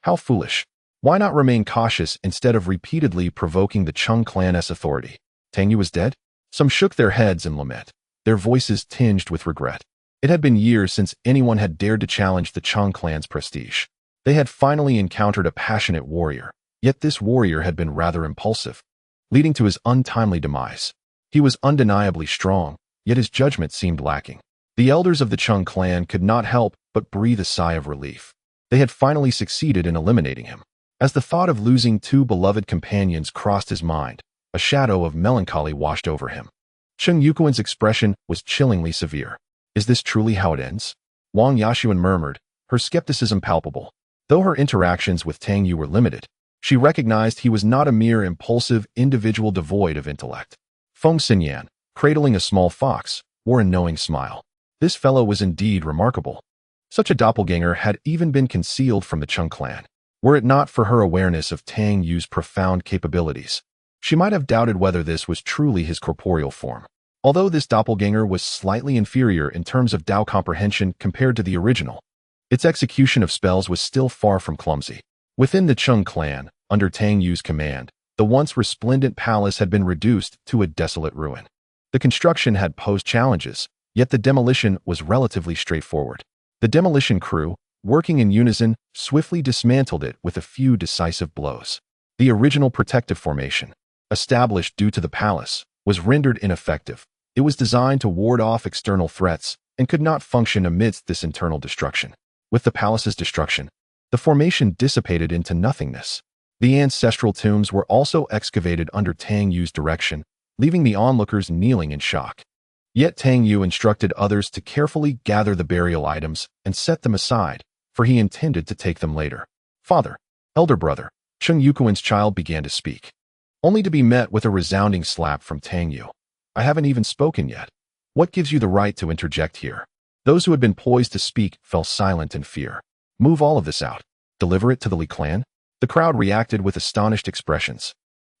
Speaker 1: How foolish. Why not remain cautious instead of repeatedly provoking the Chung clan's authority? Tang Yu was dead? Some shook their heads in lament, their voices tinged with regret. It had been years since anyone had dared to challenge the Chung clan's prestige. They had finally encountered a passionate warrior, yet this warrior had been rather impulsive, leading to his untimely demise. He was undeniably strong, yet his judgment seemed lacking. The elders of the Chung clan could not help but breathe a sigh of relief. They had finally succeeded in eliminating him. As the thought of losing 2 beloved companions crossed his mind, a shadow of melancholy washed over him. Cheng Yuquan's expression was chillingly severe. Is this truly how it ends? Wang Yashuan murmured, her skepticism palpable. Though her interactions with Tang Yu were limited, she recognized he was not a mere impulsive individual devoid of intellect. Feng Xinyan, cradling a small fox, wore a knowing smile. This fellow was indeed remarkable. Such a doppelganger had even been concealed from the Chung clan. Were it not for her awareness of Tang Yu's profound capabilities, she might have doubted whether this was truly his corporeal form. Although this doppelganger was slightly inferior in terms of Dao comprehension compared to the original, its execution of spells was still far from clumsy. Within the Chung clan, under Tang Yu's command, the once resplendent palace had been reduced to a desolate ruin. The construction had posed challenges, yet the demolition was relatively straightforward. The demolition crew, working in unison, swiftly dismantled it with a few decisive blows. The original protective formation, established due to the palace, was rendered ineffective. It was designed to ward off external threats and could not function amidst this internal destruction. With the palace's destruction, the formation dissipated into nothingness. The ancestral tombs were also excavated under Tang Yu's direction, leaving the onlookers kneeling in shock. Yet Tang Yu instructed others to carefully gather the burial items and set them aside, for he intended to take them later. Father, elder brother, Cheng Yuquan's child began to speak, only to be met with a resounding slap from Tang Yu. I haven't even spoken yet. What gives you the right to interject here? Those who had been poised to speak fell silent in fear. Move all of this out. Deliver it to the Li clan? The crowd reacted with astonished expressions.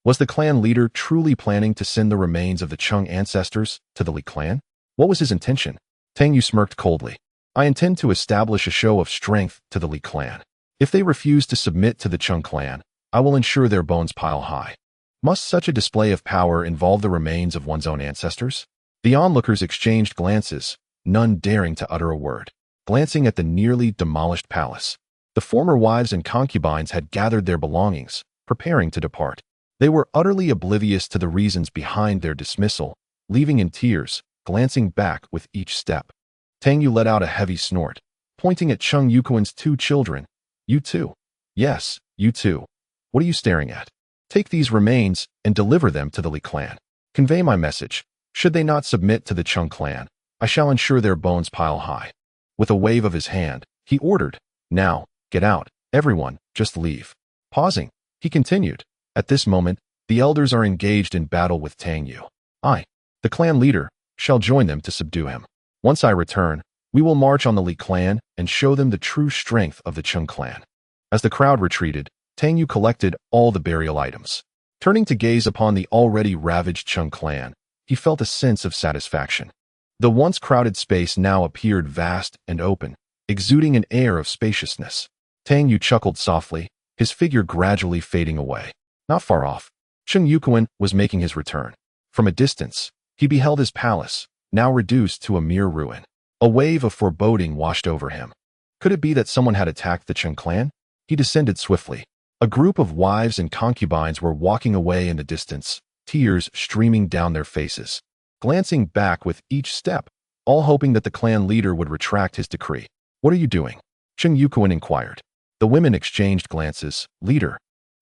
Speaker 1: Was the clan leader truly planning to send the remains of the Chung ancestors to the Li clan? What was his intention? Tang Yu smirked coldly. I intend to establish a show of strength to the Li clan. If they refuse to submit to the Chung clan, I will ensure their bones pile high. Must such a display of power involve the remains of one's own ancestors? The onlookers exchanged glances, none daring to utter a word. Glancing at the nearly demolished palace, the former wives and concubines had gathered their belongings, preparing to depart. They were utterly oblivious to the reasons behind their dismissal, leaving in tears, glancing back with each step. Tang Yu let out a heavy snort, pointing at Cheng Yuquan's 2 children. You too. Yes, you too. What are you staring at? Take these remains and deliver them to the Li clan. Convey my message. Should they not submit to the Chung clan, I shall ensure their bones pile high. With a wave of his hand, he ordered, Now, get out, everyone, just leave. Pausing, he continued, At this moment, the elders are engaged in battle with Tang Yu. I, the clan leader, shall join them to subdue him. Once I return, we will march on the Li clan and show them the true strength of the Chung clan. As the crowd retreated, Tang Yu collected all the burial items. Turning to gaze upon the already ravaged Chung clan, he felt a sense of satisfaction. The once crowded space now appeared vast and open, exuding an air of spaciousness. Tang Yu chuckled softly, his figure gradually fading away. Not far off, Tang Yu was making his return. From a distance, he beheld his palace, now reduced to a mere ruin. A wave of foreboding washed over him. Could it be that someone had attacked the Chen clan? He descended swiftly. A group of wives and concubines were walking away in the distance, tears streaming down their faces, glancing back with each step, all hoping that the clan leader would retract his decree. "What are you doing?" Tang Yu inquired. The women exchanged glances. "Leader,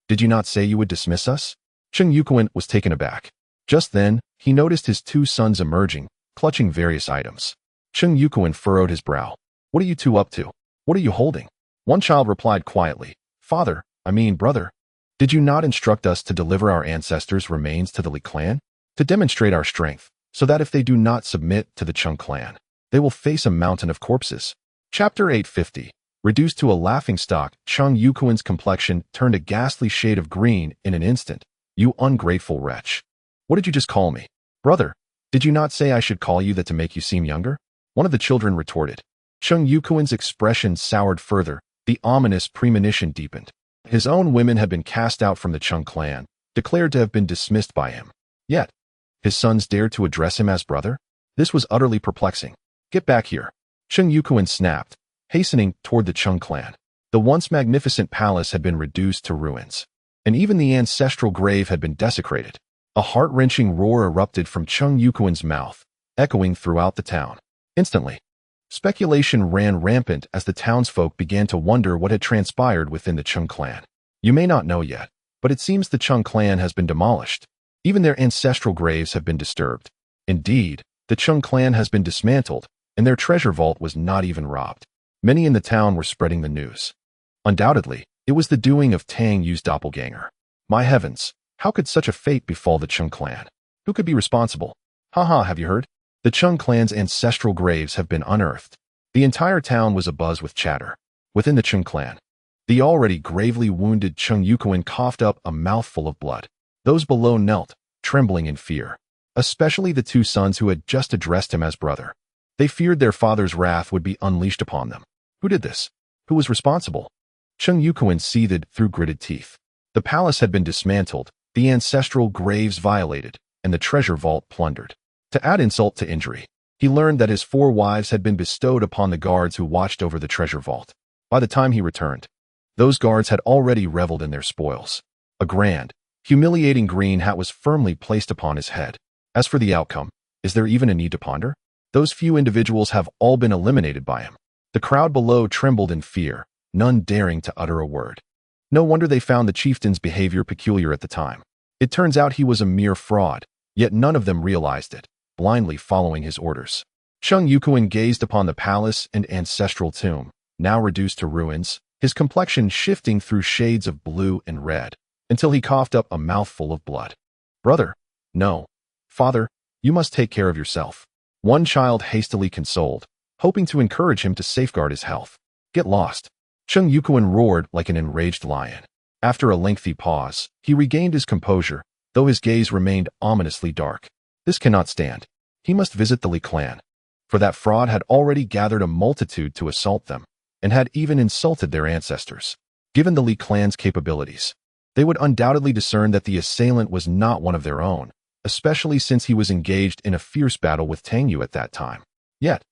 Speaker 1: did you not say you would dismiss us?" Tang Yu was taken aback. Just then, he noticed his two sons emerging, clutching various items. Tang Yu furrowed his brow. "What are you two up to? What are you holding?" One child replied quietly, "Brother, did you not instruct us to deliver our ancestors' remains to the Li clan? To demonstrate our strength, so that if they do not submit to the Chen clan, they will face a mountain of corpses." Chapter 850. Reduced to a laughingstock, Tang Yu's complexion turned a ghastly shade of green in an instant. "You ungrateful wretch. What did you just call me?" "Brother, did you not say I should call you that to make you seem younger?" One of the children retorted. Tang Yu's expression soured further. The ominous premonition deepened. His own women had been cast out from the Chen clan, declared to have been dismissed by him. Yet, his sons dared to address him as brother? This was utterly perplexing. "Get back here!" Tang Yu snapped, hastening toward the Chen clan. The once magnificent palace had been reduced to ruins, and even the ancestral grave had been desecrated. A heart-wrenching roar erupted from Tang Yu's mouth, echoing throughout the town. Instantly, speculation ran rampant as the townsfolk began to wonder what had transpired within the Chen clan. You may not know yet, but it seems the Chen clan has been demolished. Even their ancestral graves have been disturbed. Indeed, the Chen clan has been dismantled, and their treasure vault was not even robbed. Many in the town were spreading the news. Undoubtedly, it was the doing of Tang Yu's doppelganger. My heavens, how could such a fate befall the Chen clan? Who could be responsible? Haha, have you heard? The Chen clan's ancestral graves have been unearthed. The entire town was abuzz with chatter. Within the Chen clan, the already gravely wounded Tang Yu coughed up a mouthful of blood. Those below knelt, trembling in fear, especially the two sons who had just addressed him as brother. They feared their father's wrath would be unleashed upon them. Who did this? Who was responsible? Tang Yu seethed through gritted teeth. The palace had been dismantled, the ancestral graves violated, and the treasure vault plundered. To add insult to injury, he learned that his 4 wives had been bestowed upon the guards who watched over the treasure vault. By the time he returned, those guards had already reveled in their spoils. A grand, humiliating green hat was firmly placed upon his head. As for the outcome, is there even a need to ponder? Those few individuals have all been eliminated by him. The crowd below trembled in fear, none daring to utter a word. No wonder they found the chieftain's behavior peculiar at the time. It turns out he was a mere fraud, yet none of them realized it, blindly following his orders. Tang Yu gazed upon the palace and ancestral tomb, now reduced to ruins, his complexion shifting through shades of blue and red, until he coughed up a mouthful of blood. "Brother, no. Father, you must take care of yourself," one child hastily consoled, hoping to encourage him to safeguard his health. "Get lost." Tang Yu roared like an enraged lion. After a lengthy pause, he regained his composure, though his gaze remained ominously dark. This cannot stand. He must visit the Li clan, for that fraud had already gathered a multitude to assault them, and had even insulted their ancestors. Given the Li clan's capabilities, they would undoubtedly discern that the assailant was not one of their own, especially since he was engaged in a fierce battle with Tang Yu at that time. Yet,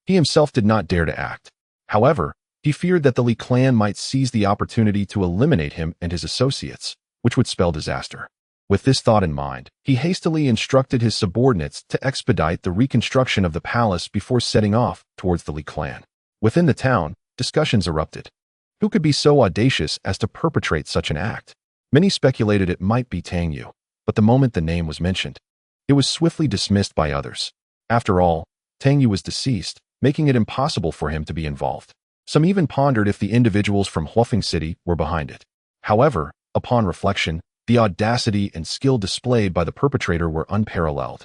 Speaker 1: he himself did not dare to act. However, he feared that the Li clan might seize the opportunity to eliminate him and his associates, which would spell disaster. With this thought in mind, he hastily instructed his subordinates to expedite the reconstruction of the palace before setting off towards the Li clan. Within the town, discussions erupted. Who could be so audacious as to perpetrate such an act? Many speculated it might be Tang Yu, but the moment the name was mentioned, it was swiftly dismissed by others. After all, Tang Yu was deceased, making it impossible for him to be involved. Some even pondered if the individuals from Huofeng City were behind it. However, upon reflection, the audacity and skill displayed by the perpetrator were unparalleled.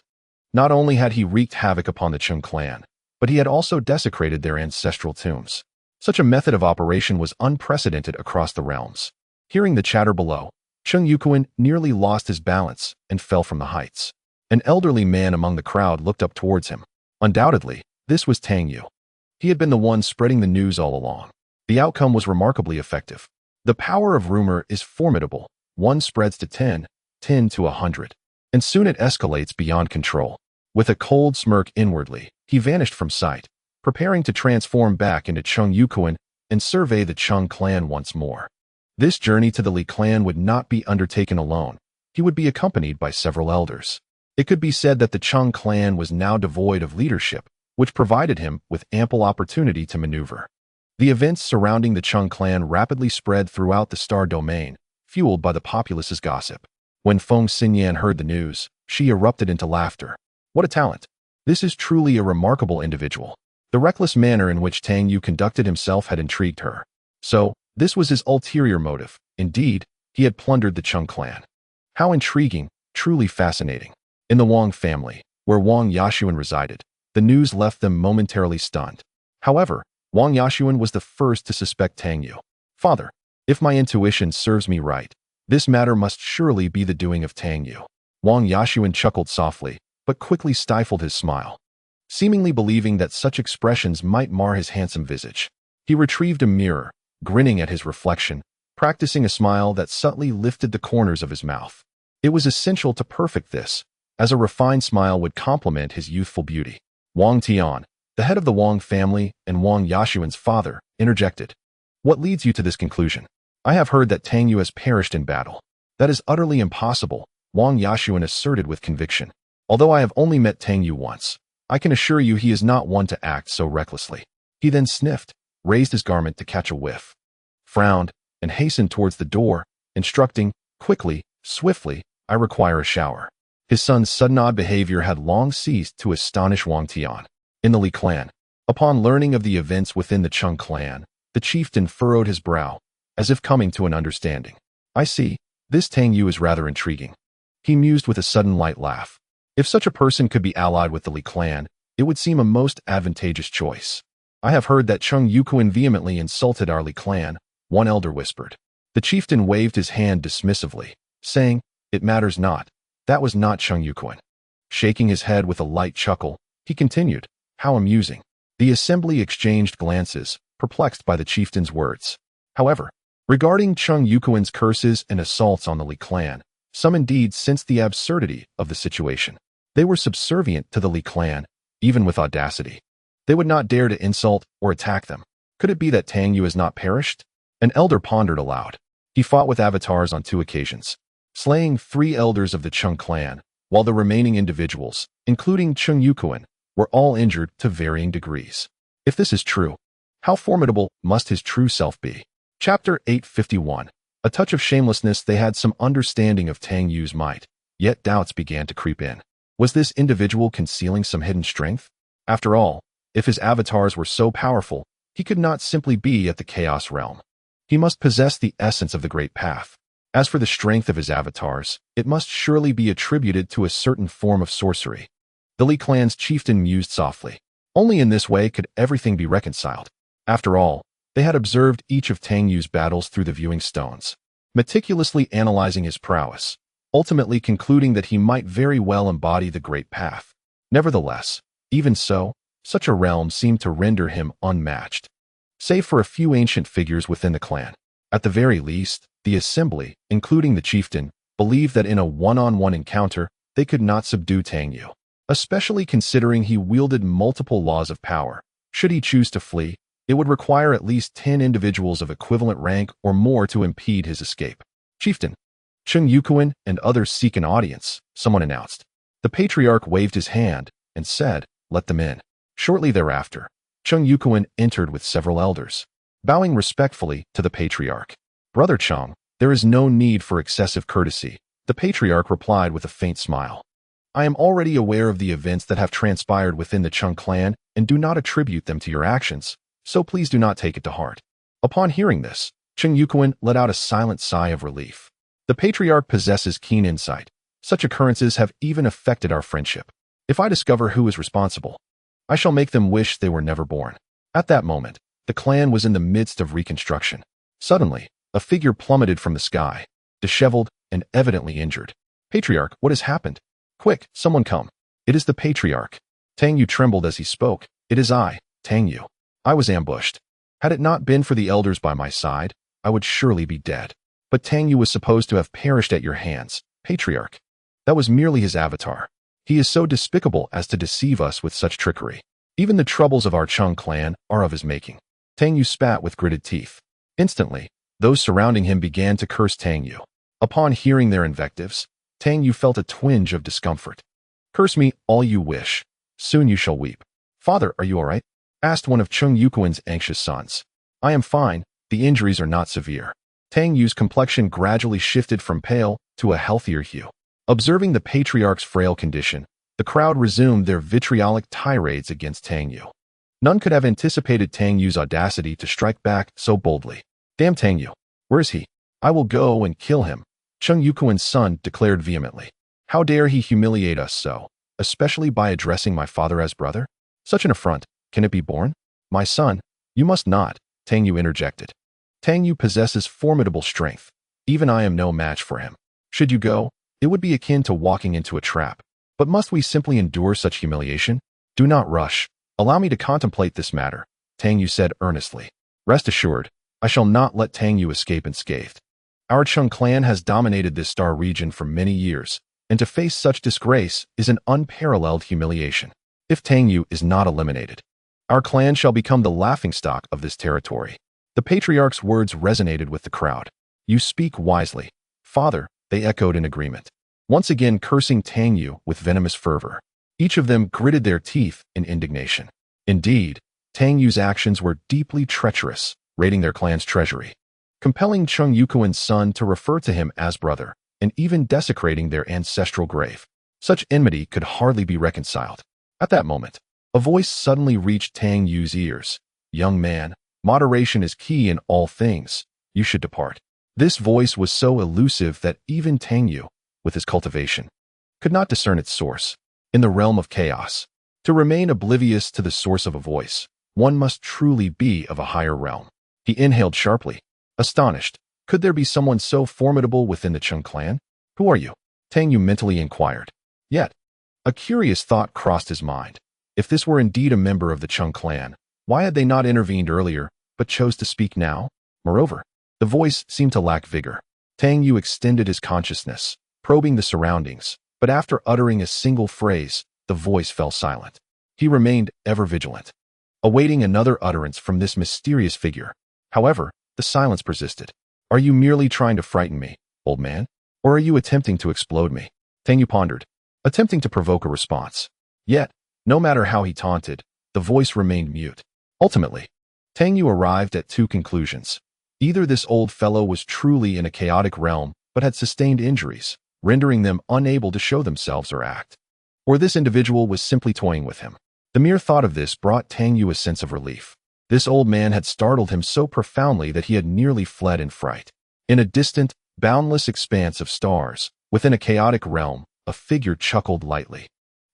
Speaker 1: Not only had he wreaked havoc upon the Chen clan, but he had also desecrated their ancestral tombs. Such a method of operation was unprecedented across the realms. Hearing the chatter below, Tang Yu nearly lost his balance and fell from the heights. An elderly man among the crowd looked up towards him. Undoubtedly, this was Tang Yu. He had been the one spreading the news all along. The outcome was remarkably effective. The power of rumor is formidable. One spreads to 10, 10 to 100. And soon it escalates beyond control. With a cold smirk inwardly, he vanished from sight, preparing to transform back into Tang Yu and survey the Chung clan once more. This journey to the Li clan would not be undertaken alone. He would be accompanied by several elders. It could be said that the Chung clan was now devoid of leadership, which provided him with ample opportunity to maneuver. The events surrounding the Chung clan rapidly spread throughout the Star Domain, fueled by the populace's gossip. When Feng Xinyan heard the news, she erupted into laughter. What a talent! This is truly a remarkable individual. The reckless manner in which Tang Yu conducted himself had intrigued her. So, this was his ulterior motive. Indeed, he had plundered the Chung clan. How intriguing, truly fascinating. In the Wang family, where Wang Yashuan resided, the news left them momentarily stunned. However, Wang Yashuan was the first to suspect Tang Yu. Father, if my intuition serves me right, this matter must surely be the doing of Tang Yu. Wang Yashuan chuckled softly, but quickly stifled his smile. Seemingly believing that such expressions might mar his handsome visage, he retrieved a mirror, grinning at his reflection, practicing a smile that subtly lifted the corners of his mouth. It was essential to perfect this, as a refined smile would complement his youthful beauty. Wang Tian, the head of the Wang family and Wang Yashuan's father, interjected. What leads you to this conclusion? I have heard that Tang Yu has perished in battle. That is utterly impossible, Wang Yashuan asserted with conviction. Although I have only met Tang Yu once, I can assure you he is not one to act so recklessly. He then sniffed, raised his garment to catch a whiff, frowned, and hastened towards the door, instructing, quickly, swiftly, I require a shower. His son's sudden odd behavior had long ceased to astonish Wang Tian. In the Li clan, upon learning of the events within the Chung clan, the chieftain furrowed his brow, as if coming to an understanding. I see, this Tang Yu is rather intriguing. He mused with a sudden light laugh. If such a person could be allied with the Li clan, it would seem a most advantageous choice. I have heard that Tang Yu vehemently insulted our Li clan, one elder whispered. The chieftain waved his hand dismissively, saying, It matters not. That was not Tang Yu. Shaking his head with a light chuckle, he continued, How amusing. The assembly exchanged glances, perplexed by the chieftain's words. However, regarding Tang Yu's curses and assaults on the Li clan, some indeed sensed the absurdity of the situation. They were subservient to the Li clan, even with audacity. They would not dare to insult or attack them. Could it be that Tang Yu has not perished? An elder pondered aloud. He fought with avatars on 2 occasions, slaying 3 elders of the Chung clan, while the remaining individuals, including Tang Yu, were all injured to varying degrees. If this is true, how formidable must his true self be? Chapter 851. A touch of shamelessness. They had some understanding of Tang Yu's might, yet doubts began to creep in. Was this individual concealing some hidden strength? After all, if his avatars were so powerful, he could not simply be at the Chaos Realm. He must possess the essence of the Great Path. As for the strength of his avatars, it must surely be attributed to a certain form of sorcery. The Li clan's chieftain mused softly. Only in this way could everything be reconciled. After all, they had observed each of Tang Yu's battles through the viewing stones, meticulously analyzing his prowess, ultimately concluding that he might very well embody the Great Path. Nevertheless, even so, such a realm seemed to render him unmatched. Save for a few ancient figures within the clan. At the very least, the assembly, including the chieftain, believed that in a one-on-one encounter, they could not subdue Tang Yu, especially considering he wielded multiple laws of power. Should he choose to flee, it would require at least 10 individuals of equivalent rank or more to impede his escape. Chieftain, Tang Yu and others seek an audience, someone announced. The patriarch waved his hand and said, Let them in. Shortly thereafter, Tang Yu entered with several elders, bowing respectfully to the patriarch. Brother Chang, there is no need for excessive courtesy, the patriarch replied with a faint smile. I am already aware of the events that have transpired within the Chung clan and do not attribute them to your actions, so please do not take it to heart. Upon hearing this, Tang Yu let out a silent sigh of relief. The patriarch possesses keen insight. Such occurrences have even affected our friendship. If I discover who is responsible, I shall make them wish they were never born. At that moment, the clan was in the midst of reconstruction. Suddenly, a figure plummeted from the sky, disheveled and evidently injured. Patriarch, what has happened? Quick, someone come. It is the patriarch. Tang Yu trembled as he spoke. It is I, Tang Yu. I was ambushed. Had it not been for the elders by my side, I would surely be dead. But Tang Yu was supposed to have perished at your hands, patriarch. That was merely his avatar. He is so despicable as to deceive us with such trickery. Even the troubles of our Chung clan are of his making. Tang Yu spat with gritted teeth. Instantly, those surrounding him began to curse Tang Yu. Upon hearing their invectives, Tang Yu felt a twinge of discomfort. Curse me all you wish. Soon you shall weep. Father, are you all right? Asked one of Chung Yukuan's anxious sons. I am fine. The injuries are not severe. Tang Yu's complexion gradually shifted from pale to a healthier hue. Observing the patriarch's frail condition, the crowd resumed their vitriolic tirades against Tang Yu. None could have anticipated Tang Yu's audacity to strike back so boldly. Damn Tang Yu. Where is he? I will go and kill him, Chung Yukuan's son declared vehemently. How dare he humiliate us so, especially by addressing my father as brother? Such an affront, can it be borne? My son, you must not, Tang Yu interjected. Tang Yu possesses formidable strength. Even I am no match for him. Should you go, it would be akin to walking into a trap. But must we simply endure such humiliation? Do not rush. Allow me to contemplate this matter, Tang Yu said earnestly. Rest assured, I shall not let Tang Yu escape unscathed. Our Chung clan has dominated this star region for many years, and to face such disgrace is an unparalleled humiliation. If Tang Yu is not eliminated, our clan shall become the laughingstock of this territory. The patriarch's words resonated with the crowd. You speak wisely, father, they echoed in agreement, once again cursing Tang Yu with venomous fervor. Each of them gritted their teeth in indignation. Indeed, Tang Yu's actions were deeply treacherous, raiding their clan's treasury, compelling Chung Yukuan's son to refer to him as brother, and even desecrating their ancestral grave. Such enmity could hardly be reconciled. At that moment, a voice suddenly reached Tang Yu's ears. Young man, moderation is key in all things. You should depart. This voice was so elusive that even Tang Yu, with his cultivation, could not discern its source. In the realm of chaos, to remain oblivious to the source of a voice, one must truly be of a higher realm. He inhaled sharply, astonished. Could there be someone so formidable within the Chung clan? Who are you? Tang Yu mentally inquired. Yet, a curious thought crossed his mind. If this were indeed a member of the Chung clan, why had they not intervened earlier, but chose to speak now? Moreover, the voice seemed to lack vigor. Tang Yu extended his consciousness, probing the surroundings, but after uttering a single phrase, the voice fell silent. He remained ever vigilant, awaiting another utterance from this mysterious figure. However, the silence persisted. Are you merely trying to frighten me, old man? Or are you attempting to explode me? Tang Yu pondered, attempting to provoke a response. Yet, no matter how he taunted, the voice remained mute. Ultimately, Tang Yu arrived at two conclusions. Either this old fellow was truly in a chaotic realm, but had sustained injuries, rendering them unable to show themselves or act, or this individual was simply toying with him. The mere thought of this brought Tang Yu a sense of relief. This old man had startled him so profoundly that he had nearly fled in fright. In a distant, boundless expanse of stars, within a chaotic realm, a figure chuckled lightly.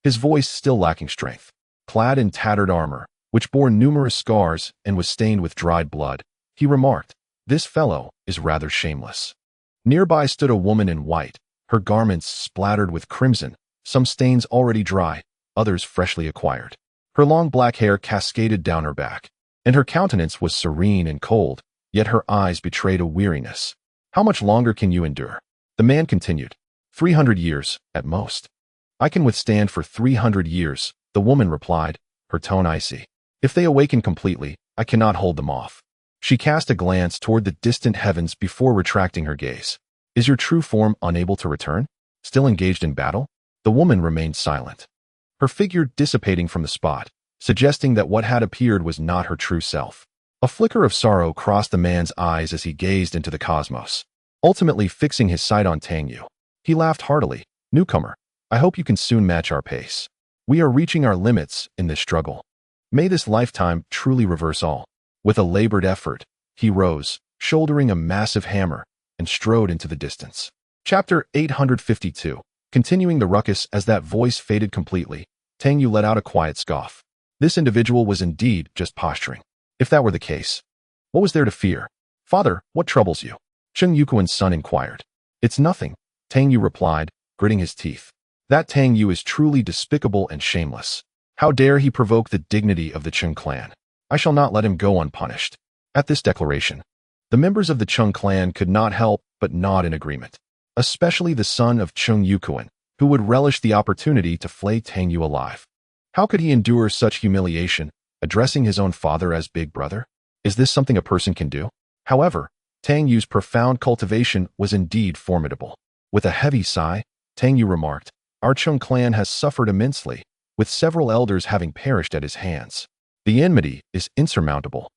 Speaker 1: His voice still lacking strength. Clad in tattered armor, which bore numerous scars and was stained with dried blood, he remarked, "This fellow is rather shameless." Nearby stood a woman in white, her garments splattered with crimson, some stains already dry, others freshly acquired. Her long black hair cascaded down her back, and her countenance was serene and cold, yet her eyes betrayed a weariness. How much longer can you endure? The man continued. 300 years, at most. I can withstand for 300 years, the woman replied, her tone icy. If they awaken completely, I cannot hold them off. She cast a glance toward the distant heavens before retracting her gaze. Is your true form unable to return? Still engaged in battle? The woman remained silent, her figure dissipating from the spot, suggesting that what had appeared was not her true self. A flicker of sorrow crossed the man's eyes as he gazed into the cosmos, ultimately fixing his sight on Tang Yu. He laughed heartily. Newcomer, I hope you can soon match our pace. We are reaching our limits in this struggle. May this lifetime truly reverse all. With a labored effort, he rose, shouldering a massive hammer, and strode into the distance. Chapter 852. Continuing the ruckus as that voice faded completely, Tang Yu let out a quiet scoff. This individual was indeed just posturing. If that were the case, what was there to fear? Father, what troubles you? Chung Yukuan's son inquired. It's nothing, Tang Yu replied, gritting his teeth. That Tang Yu is truly despicable and shameless. How dare he provoke the dignity of the Chung clan? I shall not let him go unpunished. At this declaration, The members of the Chung clan could not help but nod in agreement, especially the son of Chung Yukuan, who would relish the opportunity to flay Tang Yu alive. How could he endure such humiliation, addressing his own father as big brother? Is this something a person can do? However, Tang Yu's profound cultivation was indeed formidable. With a heavy sigh, Tang Yu remarked, "Our Chung clan has suffered immensely, with several elders having perished at his hands. The enmity is insurmountable.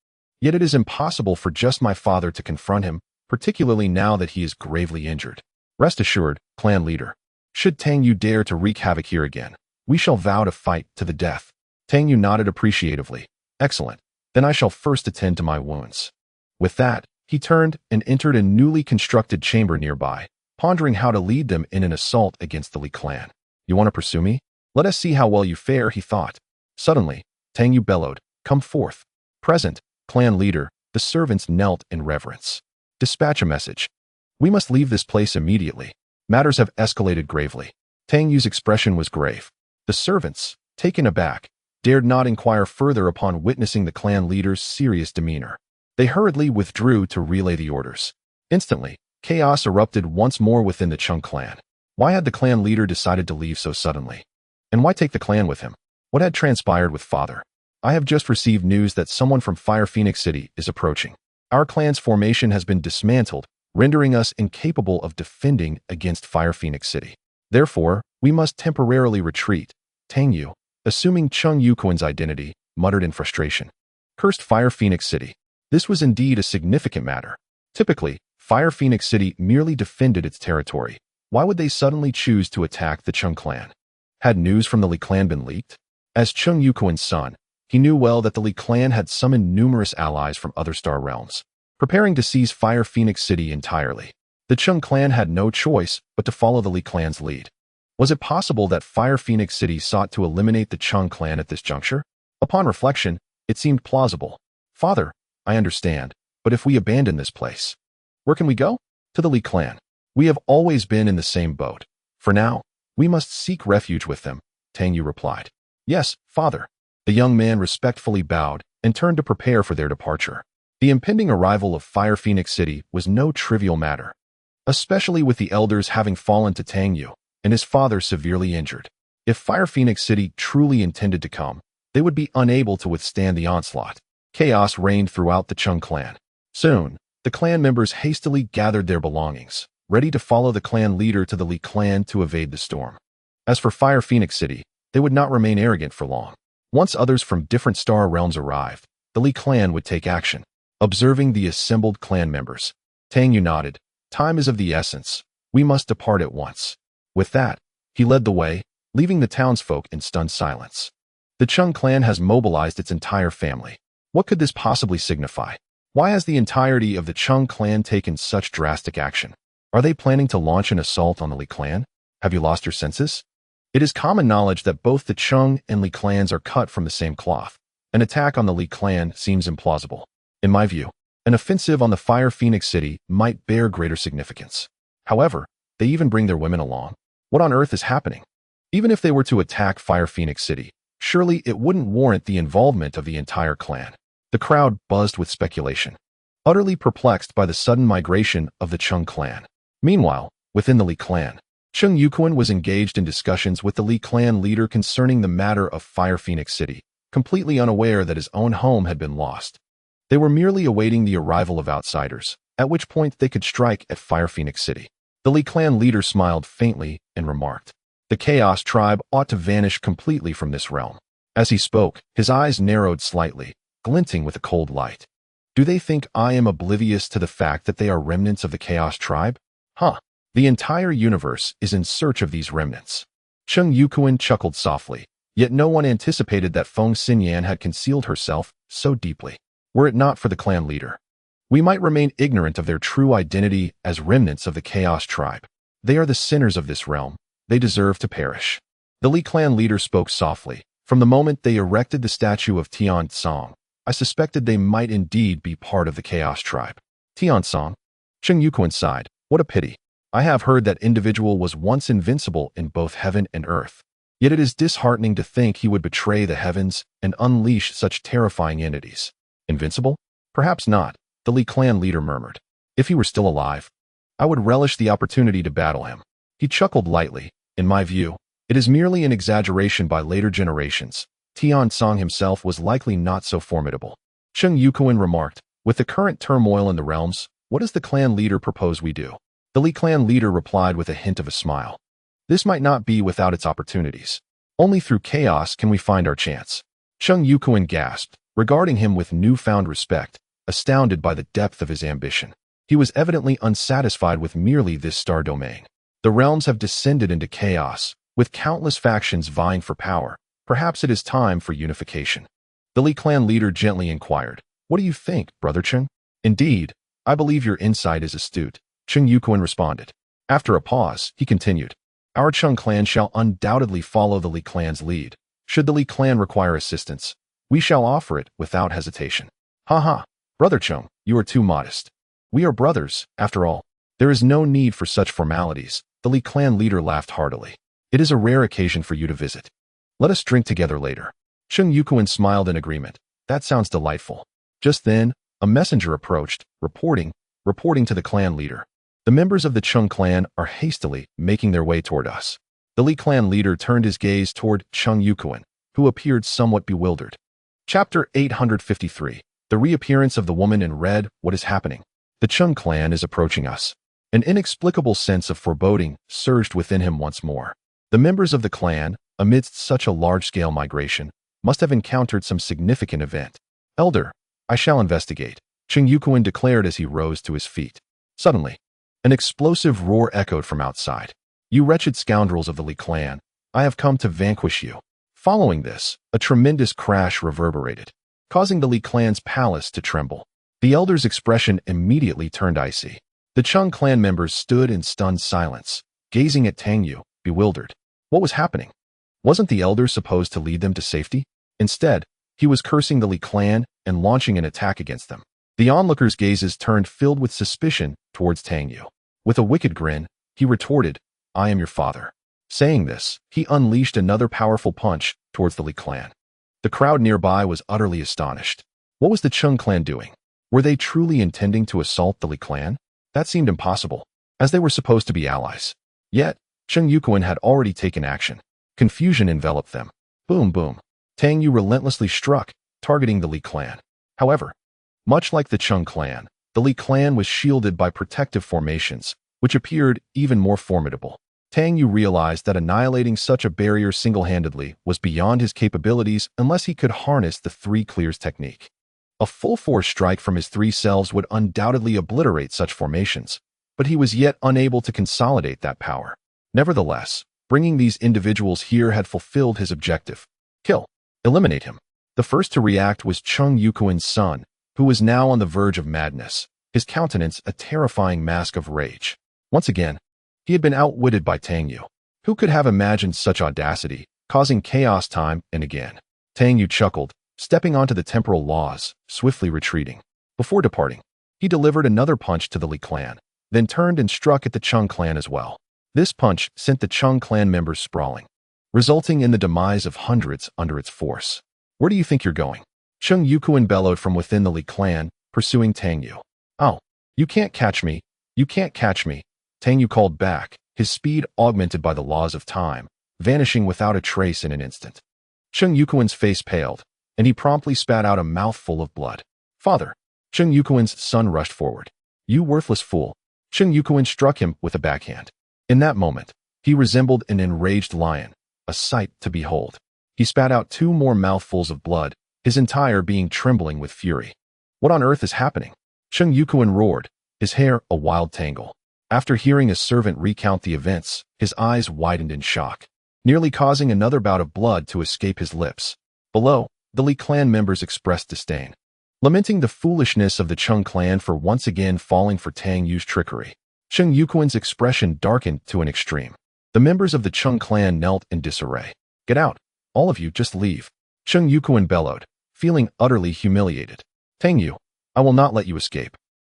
Speaker 1: Yet it is impossible for just my father to confront him, particularly now that he is gravely injured. Rest assured, clan leader, should Tang Yu dare to wreak havoc here again, we shall vow to fight to the death." Tang Yu nodded appreciatively. "Excellent. Then I shall first attend to my wounds." With that, he turned and entered a newly constructed chamber nearby, pondering how to lead them in an assault against the Li clan. "You want to pursue me? Let us see how well you fare," he thought. Suddenly, Tang Yu bellowed, "Come forth." Present, clan leader, the servants knelt in reverence. "Dispatch a message. We must leave this place immediately. Matters have escalated gravely." Tang Yu's expression was grave. The servants, taken aback, dared not inquire further upon witnessing the clan leader's serious demeanor. They hurriedly withdrew to relay the orders. Instantly, chaos erupted once more within the Chung clan. Why had the clan leader decided to leave so suddenly? And why take the clan with him? What had transpired with father? "I have just received news that someone from Fire Phoenix City is approaching. Our clan's formation has been dismantled, rendering us incapable of defending against Fire Phoenix City. Therefore, we must temporarily retreat." Tang Yu, assuming Chung Yukuan's identity, muttered in frustration. Cursed Fire Phoenix City. This was indeed a significant matter. Typically, Fire Phoenix City merely defended its territory. Why would they suddenly choose to attack the Chung clan? Had news from the Li clan been leaked? As Chung Yukuan's son, he knew well that the Li clan had summoned numerous allies from other star realms, preparing to seize Fire Phoenix City entirely. The Chung clan had no choice but to follow the Li clan's lead. Was it possible that Fire Phoenix City sought to eliminate the Chung clan at this juncture? Upon reflection, it seemed plausible. "Father, I understand, but if we abandon this place, where can we go?" "To the Li clan. We have always been in the same boat. For now, we must seek refuge with them," Tang Yu replied. "Yes, father." The young man respectfully bowed and turned to prepare for their departure. The impending arrival of Fire Phoenix City was no trivial matter, especially with the elders having fallen to Tang Yu and his father severely injured. If Fire Phoenix City truly intended to come, they would be unable to withstand the onslaught. Chaos reigned throughout the Chung clan. Soon, the clan members hastily gathered their belongings, ready to follow the clan leader to the Li clan to evade the storm. As for Fire Phoenix City, they would not remain arrogant for long. Once others from different star realms arrived, the Li clan would take action. Observing the assembled clan members, Tang Yu nodded. "Time is of the essence. We must depart at once." With that, he led the way, leaving the townsfolk in stunned silence. The Chung clan has mobilized its entire family. What could this possibly signify? Why has the entirety of the Chung clan taken such drastic action? Are they planning to launch an assault on the Li clan? Have you lost your senses? It is common knowledge that both the Chung and Li clans are cut from the same cloth. An attack on the Li clan seems implausible. In my view, an offensive on the Fire Phoenix City might bear greater significance. However, they even bring their women along. What on earth is happening? Even if they were to attack Fire Phoenix City, surely it wouldn't warrant the involvement of the entire clan. The crowd buzzed with speculation, utterly perplexed by the sudden migration of the Chung clan. Meanwhile, within the Li clan, Chung Yukuan was engaged in discussions with the Li clan leader concerning the matter of Fire Phoenix City, completely unaware that his own home had been lost. They were merely awaiting the arrival of outsiders, at which point they could strike at Fire Phoenix City. The Li clan leader smiled faintly and remarked, "The Chaos tribe ought to vanish completely from this realm." As he spoke, his eyes narrowed slightly, glinting with a cold light. "Do they think I am oblivious to the fact that they are remnants of the Chaos tribe? Huh. The entire universe is in search of these remnants." Chung Yukuan chuckled softly, yet no one anticipated that Feng Xinyan had concealed herself so deeply. Were it not for the clan leader, we might remain ignorant of their true identity as remnants of the Chaos tribe. They are the sinners of this realm. They deserve to perish. The Li clan leader spoke softly. "From the moment they erected the statue of Tian Song, I suspected they might indeed be part of the Chaos tribe." "Tian Song?" Chung Yukuan sighed. "What a pity. I have heard that individual was once invincible in both heaven and earth. Yet it is disheartening to think he would betray the heavens and unleash such terrifying entities." "Invincible? Perhaps not," the Li clan leader murmured. If he were still alive, I would relish the opportunity to battle him. He chuckled lightly. In my view, it is merely an exaggeration by later generations. Tian Song himself was likely not so formidable. Cheng Yukuan remarked, with the current turmoil in the realms, what does the clan leader propose we do? The Li clan leader replied with a hint of a smile. This might not be without its opportunities. Only through chaos can we find our chance. Cheng Yukuan gasped, regarding him with newfound respect, astounded by the depth of his ambition. He was evidently unsatisfied with merely this star domain. The realms have descended into chaos, with countless factions vying for power. Perhaps it is time for unification. The Li clan leader gently inquired, what do you think, Brother Cheng? Indeed, I believe your insight is astute, Cheng Yukuan responded. After a pause, he continued, our Cheng clan shall undoubtedly follow the Li clan's lead. Should the Li clan require assistance, we shall offer it without hesitation. Ha, Brother Cheng, you are too modest. We are brothers, after all. There is no need for such formalities. The Li clan leader laughed heartily. It is a rare occasion for you to visit. Let us drink together later. Cheng Yukuan smiled in agreement. That sounds delightful. Just then, a messenger approached, reporting to the clan leader. The members of the Cheng clan are hastily making their way toward us. The Li clan leader turned his gaze toward Cheng Yukuan, who appeared somewhat bewildered. Chapter 853. The reappearance of the woman in red. What is happening? The Cheng clan is approaching us. An inexplicable sense of foreboding surged within him once more. The members of the clan, amidst such a large-scale migration, must have encountered some significant event. Elder, I shall investigate, Cheng Yukuan declared as he rose to his feet. Suddenly, an explosive roar echoed from outside. You wretched scoundrels of the Li clan, I have come to vanquish you. Following this, a tremendous crash reverberated, causing the Li clan's palace to tremble. The elder's expression immediately turned icy. The Cheng clan members stood in stunned silence, gazing at Tang Yu, bewildered. What was happening? Wasn't the elder supposed to lead them to safety? Instead, he was cursing the Li clan and launching an attack against them. The onlookers' gazes turned filled with suspicion towards Tang Yu. With a wicked grin, he retorted, I am your father. Saying this, he unleashed another powerful punch towards the Li clan. The crowd nearby was utterly astonished. What was the Cheng clan doing? Were they truly intending to assault the Li clan? That seemed impossible, as they were supposed to be allies. Yet, Cheng Yukuan had already taken action. Confusion enveloped them. Boom, boom. Tang Yu relentlessly struck, targeting the Li clan. However, much like the Cheng clan, the Li clan was shielded by protective formations, which appeared even more formidable. Tang Yu realized that annihilating such a barrier single-handedly was beyond his capabilities unless he could harness the three clears technique. A full-force strike from his three selves would undoubtedly obliterate such formations, but he was yet unable to consolidate that power. Nevertheless, bringing these individuals here had fulfilled his objective. Kill. Eliminate him. The first to react was Cheng Yukuan's son, who was now on the verge of madness, his countenance a terrifying mask of rage. Once again, he had been outwitted by Tang Yu. Who could have imagined such audacity, causing chaos time and again? Tang Yu chuckled, stepping onto the temporal laws, swiftly retreating. Before departing, he delivered another punch to the Li clan, then turned and struck at the Cheng clan as well. This punch sent the Cheng clan members sprawling, resulting in the demise of hundreds under its force. Where do you think you're going? Cheng Yukuan bellowed from within the Li clan, pursuing Tang Yu. Oh, you can't catch me. You can't catch me. Tang Yu called back, his speed augmented by the laws of time, vanishing without a trace in an instant. Cheng Yukuan's face paled, and he promptly spat out a mouthful of blood. Father! Cheng Yukuan's son rushed forward. You worthless fool! Cheng Yukuan struck him with a backhand. In that moment, he resembled an enraged lion, a sight to behold. He spat out 2 more mouthfuls of blood, his entire being trembling with fury. What on earth is happening? Cheng Yukuan roared, his hair a wild tangle. After hearing his servant recount the events, his eyes widened in shock, nearly causing another bout of blood to escape his lips. Below, the Li clan members expressed disdain, lamenting the foolishness of the Cheng clan for once again falling for Tang Yu's trickery. Cheng Yukuan's expression darkened to an extreme. The members of the Cheng clan knelt in disarray. Get out! All of you, just leave! Cheng Yukuan bellowed, feeling utterly humiliated. Tang Yu, I will not let you escape.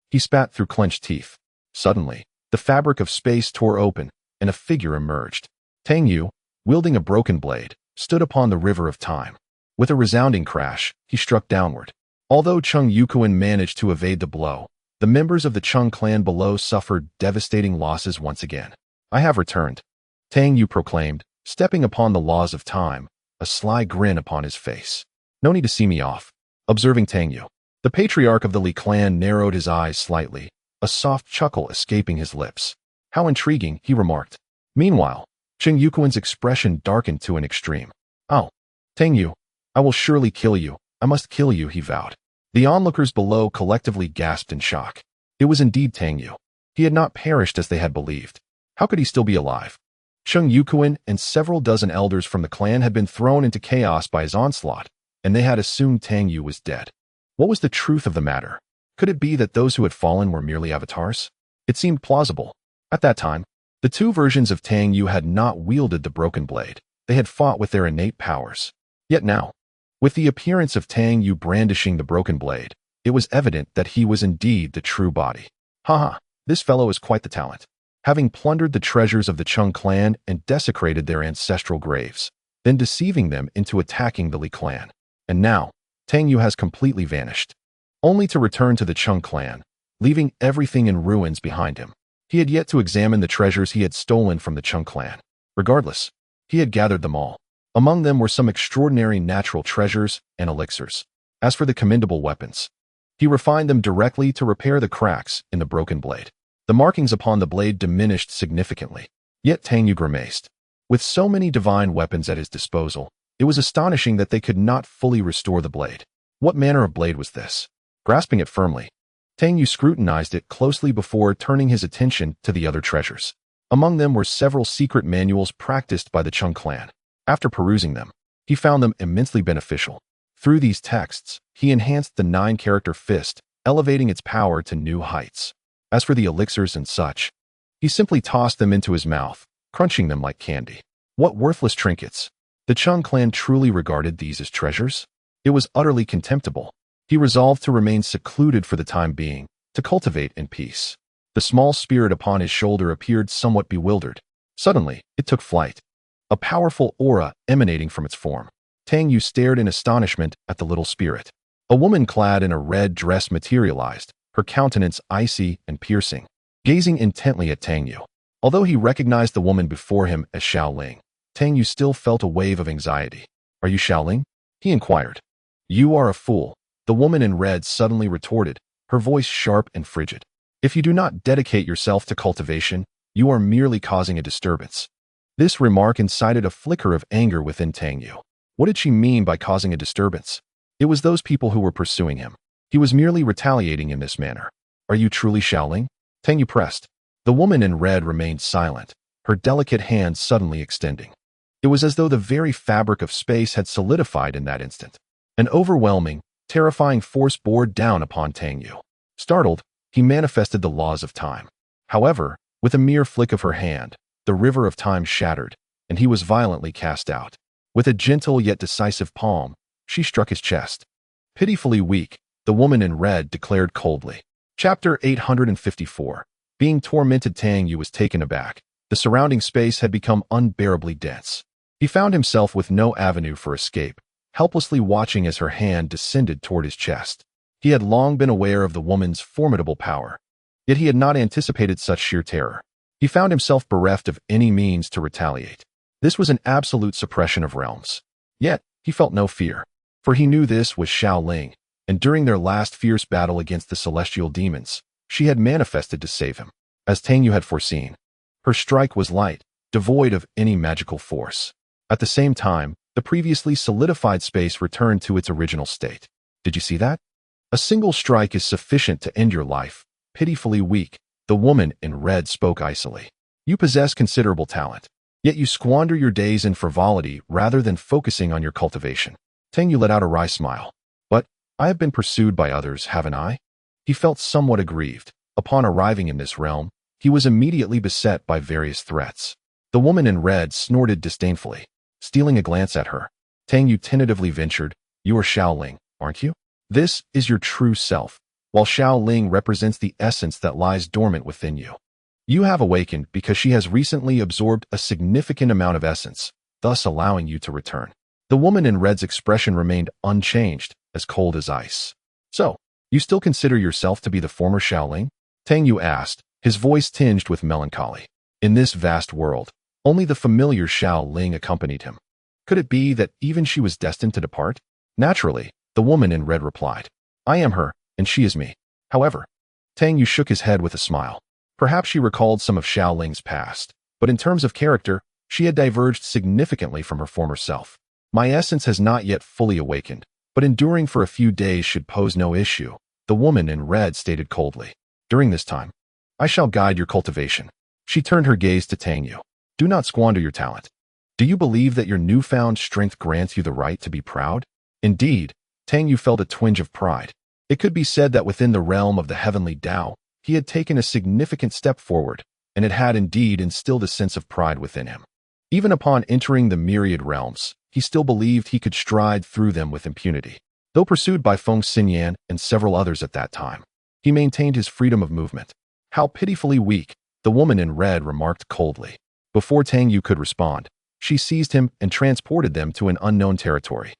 Speaker 1: He spat through clenched teeth. Suddenly, the fabric of space tore open, and a figure emerged. Tang Yu, wielding a broken blade, stood upon the river of time. With a resounding crash, he struck downward. Although Chung Yukuan managed to evade the blow, the members of the Chung clan below suffered devastating losses once again. I have returned, Tang Yu proclaimed, stepping upon the laws of time, a sly grin upon his face. No need to see me off. Observing Tang Yu, the patriarch of the Li clan narrowed his eyes slightly, a soft chuckle escaping his lips. How intriguing, he remarked. Meanwhile, Chung Yukuan's expression darkened to an extreme. Oh, Tang Yu, I will surely kill you. I must kill you, he vowed. The onlookers below collectively gasped in shock. It was indeed Tang Yu. He had not perished as they had believed. How could he still be alive? Chung Yukuan and several dozen elders from the clan had been thrown into chaos by his onslaught, and they had assumed Tang Yu was dead. What was the truth of the matter? Could it be that those who had fallen were merely avatars? It seemed plausible. At that time, the two versions of Tang Yu had not wielded the broken blade. They had fought with their innate powers. Yet now, with the appearance of Tang Yu brandishing the broken blade, it was evident that he was indeed the true body. Haha, this fellow is quite the talent. Having plundered the treasures of the Chung clan and desecrated their ancestral graves, then deceiving them into attacking the Li clan. And now, Tang Yu has completely vanished, only to return to the Chung clan, leaving everything in ruins behind him. He had yet to examine the treasures he had stolen from the Chung clan. Regardless, he had gathered them all. Among them were some extraordinary natural treasures and elixirs. As for the commendable weapons, he refined them directly to repair the cracks in the broken blade. The markings upon the blade diminished significantly. Yet Tang Yu grimaced. With so many divine weapons at his disposal, it was astonishing that they could not fully restore the blade. What manner of blade was this? Grasping it firmly, Tang Yu scrutinized it closely before turning his attention to the other treasures. Among them were several secret manuals practiced by the Chung clan. After perusing them, he found them immensely beneficial. Through these texts, he enhanced the 9-character fist, elevating its power to new heights. As for the elixirs and such, he simply tossed them into his mouth, crunching them like candy. What worthless trinkets! The Chung clan truly regarded these as treasures? It was utterly contemptible. He resolved to remain secluded for the time being, to cultivate in peace. The small spirit upon his shoulder appeared somewhat bewildered. Suddenly, it took flight, a powerful aura emanating from its form. Tang Yu stared in astonishment at the little spirit. A woman clad in a red dress materialized, her countenance icy and piercing, gazing intently at Tang Yu. Although he recognized the woman before him as Xiaoling, Tang Yu still felt a wave of anxiety. Are you Xiaoling? He inquired. You are a fool, the woman in red suddenly retorted, her voice sharp and frigid. If you do not dedicate yourself to cultivation, you are merely causing a disturbance. This remark incited a flicker of anger within Tang Yu. What did she mean by causing a disturbance? It was those people who were pursuing him. He was merely retaliating in this manner. Are you truly Xiaoling? Tang Yu pressed. The woman in red remained silent, her delicate hand suddenly extending. It was as though the very fabric of space had solidified in that instant. An overwhelming, terrifying force bore down upon Tang Yu. Startled, he manifested the laws of time. However, with a mere flick of her hand, the river of time shattered, and he was violently cast out. With a gentle yet decisive palm, she struck his chest. Pitifully weak, the woman in red declared coldly. Chapter 854. Being tormented, Tang Yu was taken aback. The surrounding space had become unbearably dense. He found himself with no avenue for escape, helplessly watching as her hand descended toward his chest. He had long been aware of the woman's formidable power, yet he had not anticipated such sheer terror. He found himself bereft of any means to retaliate. This was an absolute suppression of realms. Yet, he felt no fear, for he knew this was Xiaoling, and during their last fierce battle against the celestial demons, she had manifested to save him. As Tang Yu had foreseen, her strike was light, devoid of any magical force. At the same time, the previously solidified space returned to its original state. Did you see that? A single strike is sufficient to end your life. Pitifully weak, the woman in red spoke icily. You possess considerable talent, yet you squander your days in frivolity rather than focusing on your cultivation. Tang Yu let out a wry smile. But I have been pursued by others, haven't I? He felt somewhat aggrieved. Upon arriving in this realm, he was immediately beset by various threats. The woman in red snorted disdainfully. Stealing a glance at her, Tang Yu tentatively ventured, You are Xiaoling, aren't you? This is your true self, while Xiaoling represents the essence that lies dormant within you. You have awakened because she has recently absorbed a significant amount of essence, thus allowing you to return. The woman in red's expression remained unchanged, as cold as ice. So, you still consider yourself to be the former Xiaoling? Tang Yu asked, his voice tinged with melancholy. In this vast world, only the familiar Xiaoling accompanied him. Could it be that even she was destined to depart? Naturally, the woman in red replied. I am her, and she is me. However, Tang Yu shook his head with a smile. Perhaps she recalled some of Xiaoling's past, but in terms of character, she had diverged significantly from her former self. My essence has not yet fully awakened, but enduring for a few days should pose no issue, the woman in red stated coldly. During this time, I shall guide your cultivation. She turned her gaze to Tang Yu. Do not squander your talent. Do you believe that your newfound strength grants you the right to be proud? Indeed, Tang Yu felt a twinge of pride. It could be said that within the realm of the heavenly Tao, he had taken a significant step forward, and it had indeed instilled a sense of pride within him. Even upon entering the myriad realms, he still believed he could stride through them with impunity. Though pursued by Feng Xinyan and several others at that time, he maintained his freedom of movement. How pitifully weak, the woman in red remarked coldly. Before Tang Yu could respond, she seized him and transported them to an unknown territory.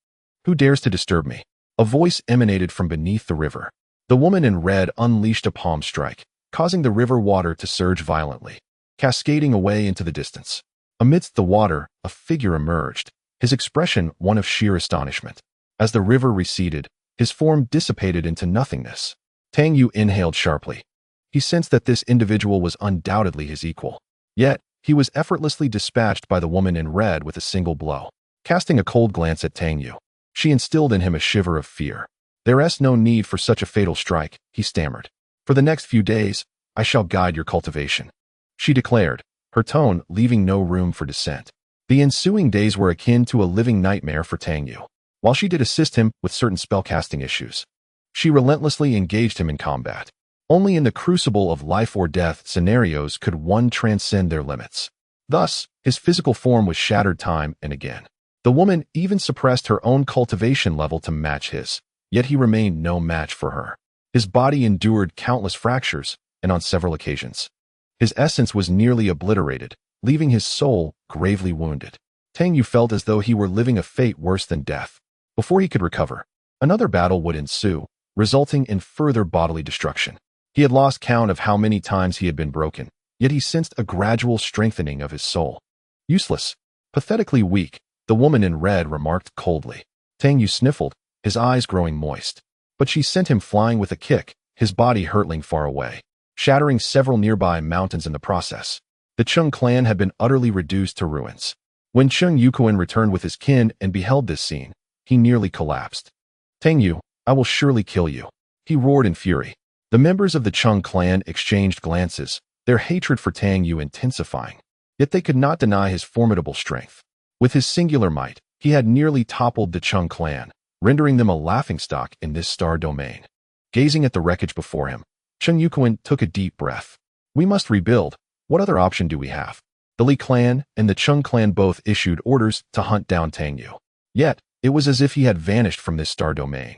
Speaker 1: Who dares to disturb me? A voice emanated from beneath the river. The woman in red unleashed a palm strike, causing the river water to surge violently, cascading away into the distance. Amidst the water, a figure emerged, his expression one of sheer astonishment. As the river receded, his form dissipated into nothingness. Tang Yu inhaled sharply. He sensed that this individual was undoubtedly his equal. Yet, he was effortlessly dispatched by the woman in red with a single blow. Casting a cold glance at Tang Yu, she instilled in him a shiver of fear. There is no need for such a fatal strike, he stammered. For the next few days, I shall guide your cultivation, she declared, her tone leaving no room for dissent. The ensuing days were akin to a living nightmare for Tang Yu. While she did assist him with certain spellcasting issues, she relentlessly engaged him in combat. Only in the crucible of life or death scenarios could one transcend their limits. Thus, his physical form was shattered time and again. The woman even suppressed her own cultivation level to match his, yet he remained no match for her. His body endured countless fractures, and on several occasions, his essence was nearly obliterated, leaving his soul gravely wounded. Tang Yu felt as though he were living a fate worse than death. Before he could recover, another battle would ensue, resulting in further bodily destruction. He had lost count of how many times he had been broken, yet he sensed a gradual strengthening of his soul. Useless, pathetically weak, the woman in red remarked coldly. Tang Yu sniffled, his eyes growing moist. But she sent him flying with a kick, his body hurtling far away, shattering several nearby mountains in the process. The Chung clan had been utterly reduced to ruins. When Chung Yukuan returned with his kin and beheld this scene, he nearly collapsed. Tang Yu, I will surely kill you, he roared in fury. The members of the Chung clan exchanged glances, their hatred for Tang Yu intensifying. Yet they could not deny his formidable strength. With his singular might, he had nearly toppled the Chung clan, rendering them a laughingstock in this star domain. Gazing at the wreckage before him, Chung Yukuan took a deep breath. We must rebuild. What other option do we have? The Li clan and the Chung clan both issued orders to hunt down Tang Yu. Yet, it was as if he had vanished from this star domain,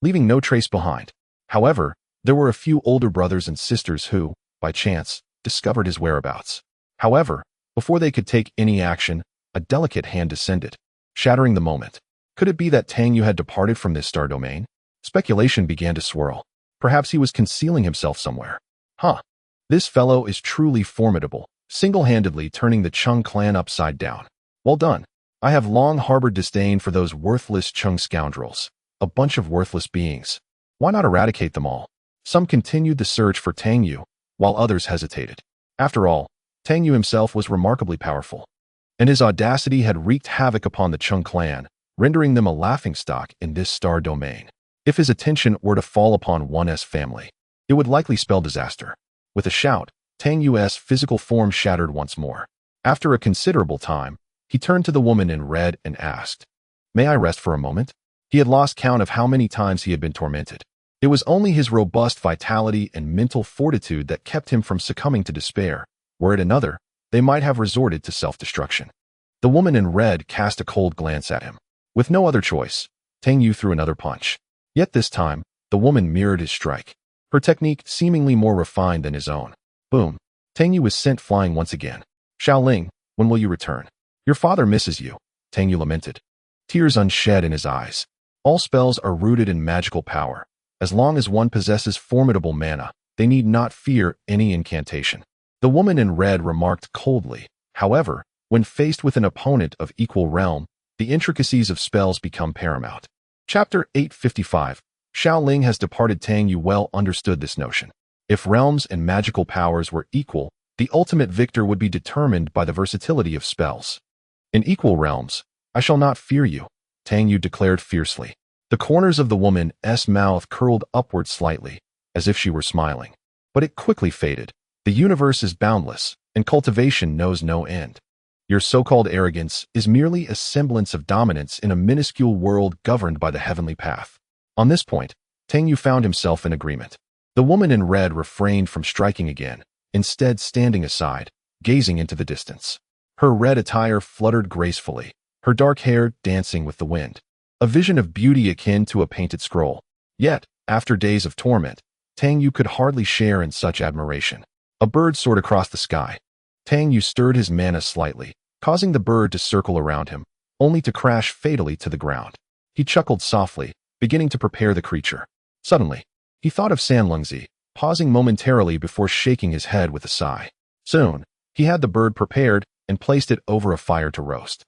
Speaker 1: leaving no trace behind. However, there were a few older brothers and sisters who, by chance, discovered his whereabouts. However, before they could take any action, a delicate hand descended, shattering the moment. Could it be that Tang Yu had departed from this star domain? Speculation began to swirl. Perhaps he was concealing himself somewhere. This fellow is truly formidable, single-handedly turning the Chung clan upside down. Well done. I have long harbored disdain for those worthless Chung scoundrels. A bunch of worthless beings. Why not eradicate them all? Some continued the search for Tang Yu, while others hesitated. After all, Tang Yu himself was remarkably powerful, and his audacity had wreaked havoc upon the Chung clan, rendering them a laughingstock in this star domain. If his attention were to fall upon one's family, it would likely spell disaster. With a shout, Tang Yu's physical form shattered once more. After a considerable time, he turned to the woman in red and asked, May I rest for a moment? He had lost count of how many times he had been tormented. It was only his robust vitality and mental fortitude that kept him from succumbing to despair. Were it another, they might have resorted to self-destruction. The woman in red cast a cold glance at him. With no other choice, Tang Yu threw another punch. Yet this time, the woman mirrored his strike, her technique seemingly more refined than his own. Boom. Tang Yu was sent flying once again. Xiaoling, when will you return? Your father misses you, Tang Yu lamented, tears unshed in his eyes. All spells are rooted in magical power. As long as one possesses formidable mana, they need not fear any incantation. The woman in red remarked coldly. However, when faced with an opponent of equal realm, the intricacies of spells become paramount. Chapter 855. Xiaoling has departed. Tang Yu well understood this notion. If realms and magical powers were equal, the ultimate victor would be determined by the versatility of spells. In equal realms, I shall not fear you, Tang Yu declared fiercely. The corners of the woman's mouth curled upward slightly, as if she were smiling. But it quickly faded. The universe is boundless, and cultivation knows no end. Your so-called arrogance is merely a semblance of dominance in a minuscule world governed by the heavenly path. On this point, Tang Yu found himself in agreement. The woman in red refrained from striking again, instead standing aside, gazing into the distance. Her red attire fluttered gracefully, her dark hair dancing with the wind. A vision of beauty akin to a painted scroll. Yet, after days of torment, Tang Yu could hardly share in such admiration. A bird soared across the sky. Tang Yu stirred his mana slightly, causing the bird to circle around him, only to crash fatally to the ground. He chuckled softly, beginning to prepare the creature. Suddenly, he thought of Sanlungzi, pausing momentarily before shaking his head with a sigh. Soon, he had the bird prepared and placed it over a fire to roast.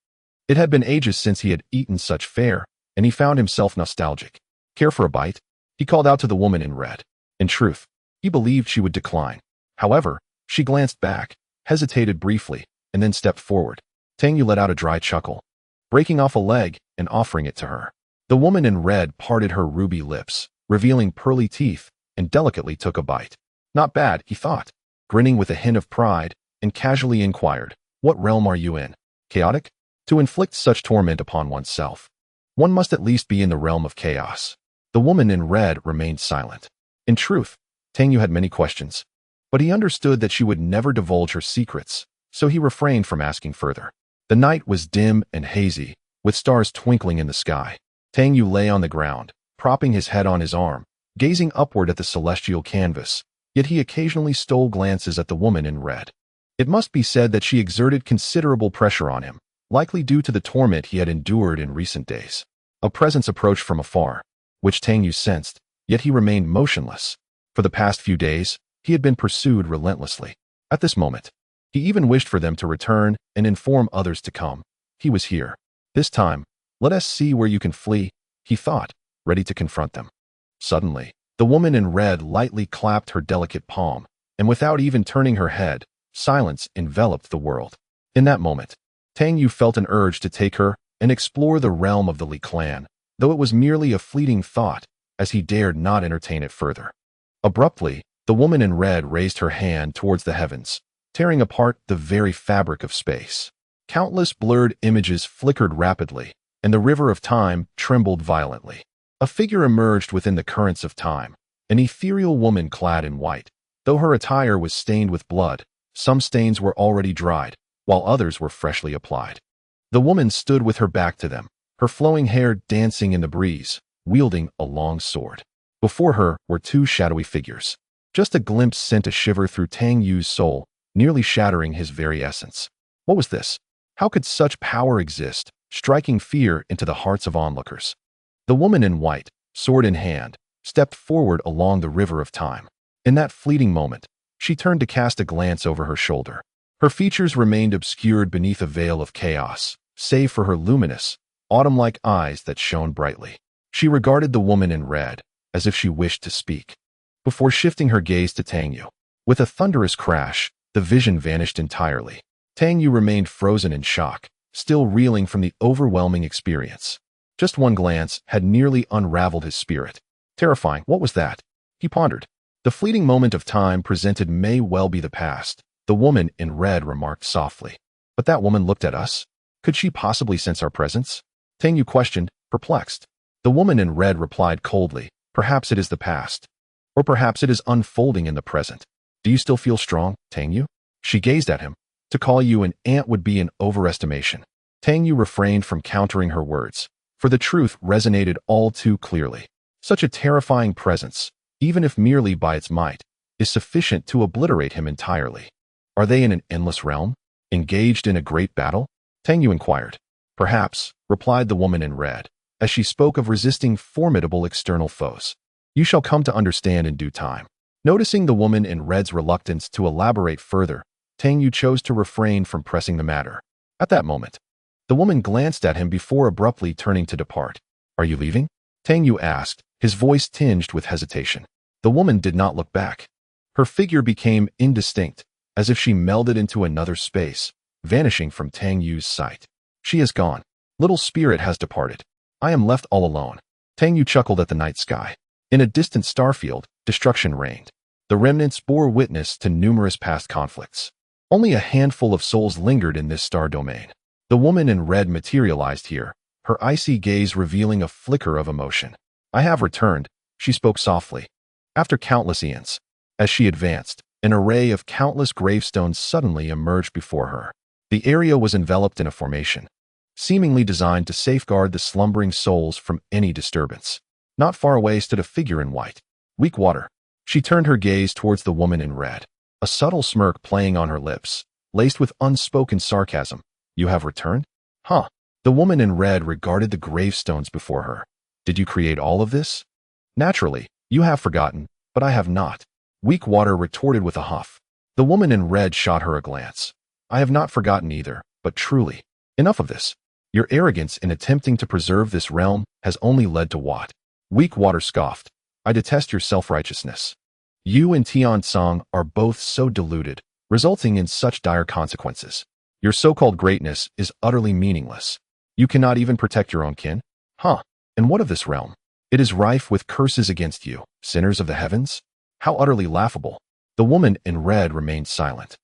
Speaker 1: It had been ages since he had eaten such fare, and he found himself nostalgic. Care for a bite? He called out to the woman in red. In truth, he believed she would decline. However, she glanced back, hesitated briefly, and then stepped forward. Tang Yu let out a dry chuckle, breaking off a leg and offering it to her. The woman in red parted her ruby lips, revealing pearly teeth, and delicately took a bite. Not bad, he thought, grinning with a hint of pride, and casually inquired, "What realm are you in? Chaotic?" To inflict such torment upon oneself, one must at least be in the realm of chaos. The woman in red remained silent. In truth, Tang Yu had many questions, but he understood that she would never divulge her secrets, so he refrained from asking further. The night was dim and hazy, with stars twinkling in the sky. Tang Yu lay on the ground, propping his head on his arm, gazing upward at the celestial canvas, yet he occasionally stole glances at the woman in red. It must be said that she exerted considerable pressure on him, likely due to the torment he had endured in recent days. A presence approached from afar, which Tang Yu sensed, yet he remained motionless. For the past few days, he had been pursued relentlessly. At this moment, he even wished for them to return and inform others to come. He was here. This time, let us see where you can flee, he thought, ready to confront them. Suddenly, the woman in red lightly clapped her delicate palm, and without even turning her head, silence enveloped the world. In that moment, Tang Yu felt an urge to take her and explore the realm of the Li clan, though it was merely a fleeting thought, as he dared not entertain it further. Abruptly, the woman in red raised her hand towards the heavens, tearing apart the very fabric of space. Countless blurred images flickered rapidly, and the river of time trembled violently. A figure emerged within the currents of time, an ethereal woman clad in white. Though her attire was stained with blood, some stains were already dried, while others were freshly applied. The woman stood with her back to them, her flowing hair dancing in the breeze, wielding a long sword. Before her were two shadowy figures. Just a glimpse sent a shiver through Tang Yu's soul, nearly shattering his very essence. What was this? How could such power exist, striking fear into the hearts of onlookers? The woman in white, sword in hand, stepped forward along the river of time. In that fleeting moment, she turned to cast a glance over her shoulder. Her features remained obscured beneath a veil of chaos, save for her luminous, autumn-like eyes that shone brightly. She regarded the woman in red, as if she wished to speak, before shifting her gaze to Tang Yu. With a thunderous crash, the vision vanished entirely. Tang Yu remained frozen in shock, still reeling from the overwhelming experience. Just one glance had nearly unraveled his spirit. Terrifying, what was that? He pondered. The fleeting moment of time presented may well be the past, the woman in red remarked softly. But that woman looked at us. Could she possibly sense our presence? Tang Yu questioned, perplexed. The woman in red replied coldly, perhaps it is the past. Or perhaps it is unfolding in the present. Do you still feel strong, Tang Yu? She gazed at him. To call you an ant would be an overestimation. Tang Yu refrained from countering her words, for the truth resonated all too clearly. Such a terrifying presence, even if merely by its might, is sufficient to obliterate him entirely. Are they in an endless realm, engaged in a great battle? Tang Yu inquired. Perhaps, replied the woman in red, as she spoke of resisting formidable external foes. You shall come to understand in due time. Noticing the woman in red's reluctance to elaborate further, Tang Yu chose to refrain from pressing the matter. At that moment, the woman glanced at him before abruptly turning to depart. Are you leaving? Tang Yu asked, his voice tinged with hesitation. The woman did not look back. Her figure became indistinct, as if she melded into another space, vanishing from Tang Yu's sight. She is gone. Little spirit has departed. I am left all alone. Tang Yu chuckled at the night sky. In a distant starfield, destruction reigned. The remnants bore witness to numerous past conflicts. Only a handful of souls lingered in this star domain. The woman in red materialized here, her icy gaze revealing a flicker of emotion. I have returned, she spoke softly. After countless eons. As she advanced, an array of countless gravestones suddenly emerged before her. The area was enveloped in a formation, seemingly designed to safeguard the slumbering souls from any disturbance. Not far away stood a figure in white. Weak water. She turned her gaze towards the woman in red, a subtle smirk playing on her lips, laced with unspoken sarcasm. You have returned? Huh. The woman in red regarded the gravestones before her. Did you create all of this? Naturally, you have forgotten, but I have not. Weak water retorted with a huff. The woman in red shot her a glance. I have not forgotten either, but truly. Enough of this. Your arrogance in attempting to preserve this realm has only led to what? Weak water scoffed. I detest your self-righteousness. You and Tian Song are both so deluded, resulting in such dire consequences. Your so-called greatness is utterly meaningless. You cannot even protect your own kin? Huh. And what of this realm? It is rife with curses against you, sinners of the heavens. How utterly laughable. The woman in red remained silent.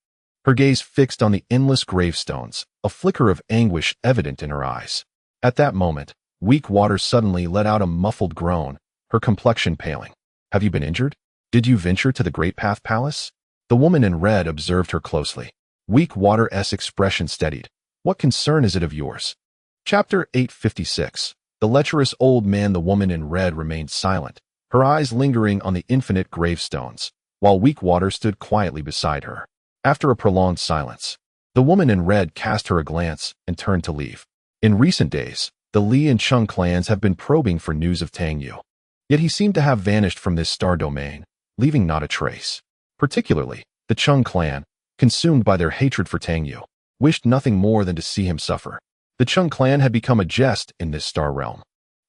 Speaker 1: Her gaze fixed on the endless gravestones, a flicker of anguish evident in her eyes. At that moment, Weak water suddenly let out a muffled groan, her complexion paling. Have you been injured? Did you venture to the Great Path Palace? The woman in red observed her closely. Weak water's expression steadied. What concern is it of yours? Chapter 856. The lecherous old man. The woman in red remained silent, her eyes lingering on the infinite gravestones, while Weak water stood quietly beside her. After a prolonged silence, the woman in red cast her a glance and turned to leave. In recent days, the Li and Chung clans have been probing for news of Tang Yu. Yet he seemed to have vanished from this star domain, leaving not a trace. Particularly, the Chung clan, consumed by their hatred for Tang Yu, wished nothing more than to see him suffer. The Chung clan had become a jest in this star realm,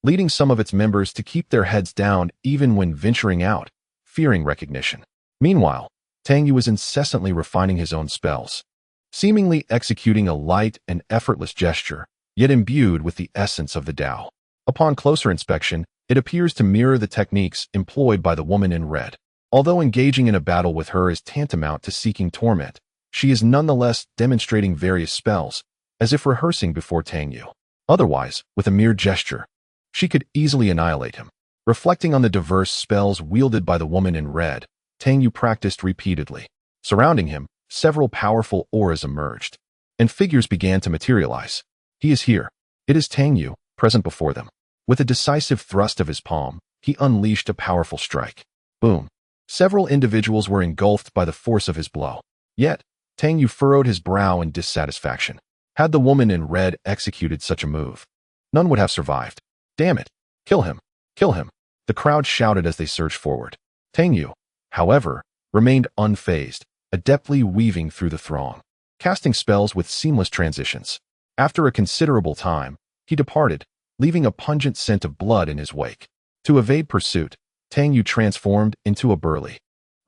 Speaker 1: leading some of its members to keep their heads down even when venturing out, fearing recognition. Meanwhile, Tang Yu was incessantly refining his own spells, seemingly executing a light and effortless gesture, yet imbued with the essence of the Tao. Upon closer inspection, it appears to mirror the techniques employed by the woman in red. Although engaging in a battle with her is tantamount to seeking torment, she is nonetheless demonstrating various spells, as if rehearsing before Tang Yu. Otherwise, with a mere gesture, she could easily annihilate him. Reflecting on the diverse spells wielded by the woman in red, Tang Yu practiced repeatedly. Surrounding him, several powerful auras emerged, and figures began to materialize. He is here. It is Tang Yu, present before them. With a decisive thrust of his palm, he unleashed a powerful strike. Boom. Several individuals were engulfed by the force of his blow. Yet, Tang Yu furrowed his brow in dissatisfaction. Had the woman in red executed such a move, none would have survived. Damn it. Kill him. Kill him. The crowd shouted as they surged forward. Tang Yu, however, remained unfazed, adeptly weaving through the throng, casting spells with seamless transitions. After a considerable time, he departed, leaving a pungent scent of blood in his wake. To evade pursuit, Tang Yu transformed into a burly,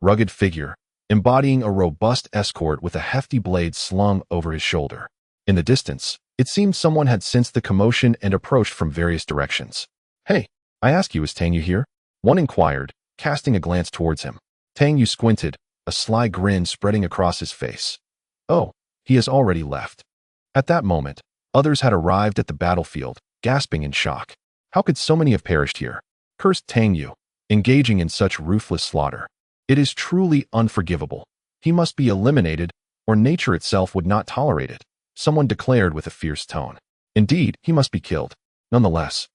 Speaker 1: rugged figure, embodying a robust escort with a hefty blade slung over his shoulder. In the distance, it seemed someone had sensed the commotion and approached from various directions. Hey, I ask you, is Tang Yu here? One inquired, casting a glance towards him. Tang Yu squinted, a sly grin spreading across his face. Oh, he has already left. At that moment, others had arrived at the battlefield, gasping in shock. How could so many have perished here? Cursed Tang Yu, engaging in such ruthless slaughter. It is truly unforgivable. He must be eliminated, or nature itself would not tolerate it, someone declared with a fierce tone. Indeed, he must be killed. Nonetheless,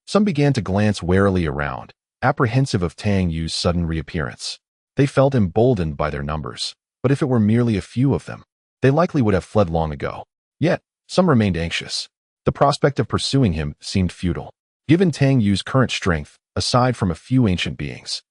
Speaker 1: some began to glance warily around, apprehensive of Tang Yu's sudden reappearance. They felt emboldened by their numbers, but if it were merely a few of them, they likely would have fled long ago. Yet, some remained anxious. The prospect of pursuing him seemed futile. Given Tang Yu's current strength, aside from a few ancient beings.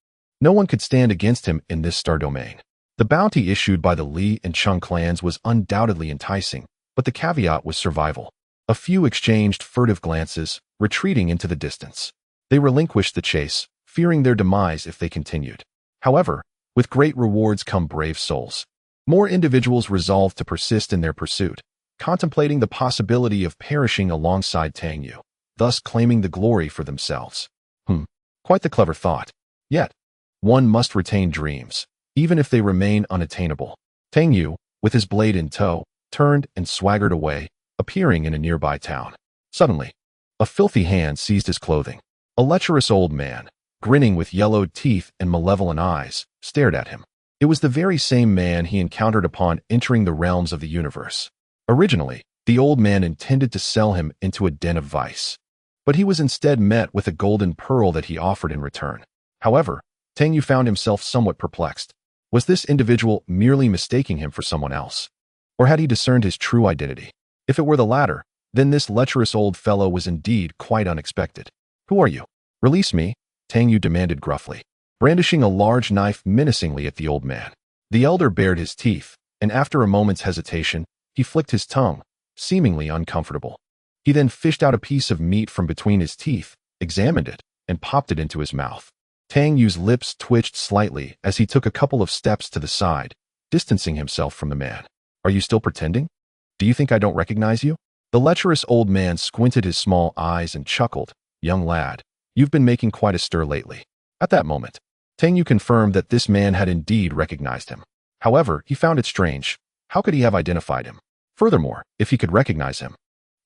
Speaker 1: No one could stand against him in this star domain. The bounty issued by the Li and Chung clans was undoubtedly enticing, but the caveat was survival. A few exchanged furtive glances, retreating into the distance. They relinquished the chase, fearing their demise if they continued. However, with great rewards come brave souls. More individuals resolved to persist in their pursuit, contemplating the possibility of perishing alongside Tang Yu, thus claiming the glory for themselves. Quite the clever thought. Yet, one must retain dreams, even if they remain unattainable. Tang Yu, with his blade in tow, turned and swaggered away, appearing in a nearby town. Suddenly, a filthy hand seized his clothing. A lecherous old man, grinning with yellowed teeth and malevolent eyes, stared at him. It was the very same man he encountered upon entering the realms of the universe. Originally, the old man intended to sell him into a den of vice, but he was instead met with a golden pearl that he offered in return. However, Tang Yu found himself somewhat perplexed. Was this individual merely mistaking him for someone else? Or had he discerned his true identity? If it were the latter, then this lecherous old fellow was indeed quite unexpected. Who are you? Release me, Tang Yu demanded gruffly, brandishing a large knife menacingly at the old man. The elder bared his teeth, and after a moment's hesitation, he flicked his tongue, seemingly uncomfortable. He then fished out a piece of meat from between his teeth, examined it, and popped it into his mouth. Tang Yu's lips twitched slightly as he took a couple of steps to the side, distancing himself from the man. Are you still pretending? Do you think I don't recognize you? The lecherous old man squinted his small eyes and chuckled. Young lad, you've been making quite a stir lately. At that moment, Tang Yu confirmed that this man had indeed recognized him. However, he found it strange. How could he have identified him? Furthermore, if he could recognize him,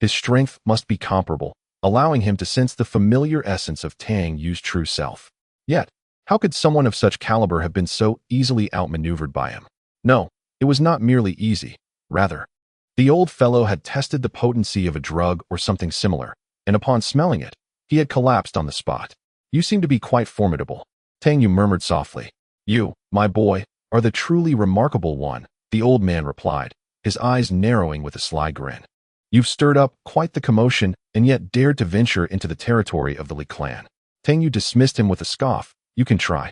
Speaker 1: his strength must be comparable, allowing him to sense the familiar essence of Tang Yu's true self. Yet, how could someone of such caliber have been so easily outmaneuvered by him? No, it was not merely easy. Rather, the old fellow had tested the potency of a drug or something similar, and upon smelling it, he had collapsed on the spot. You seem to be quite formidable, Tang Yu murmured softly. You, my boy, are the truly remarkable one, the old man replied, his eyes narrowing with a sly grin. You've stirred up quite the commotion and yet dared to venture into the territory of the Li clan. Tang Yu dismissed him with a scoff. You can try.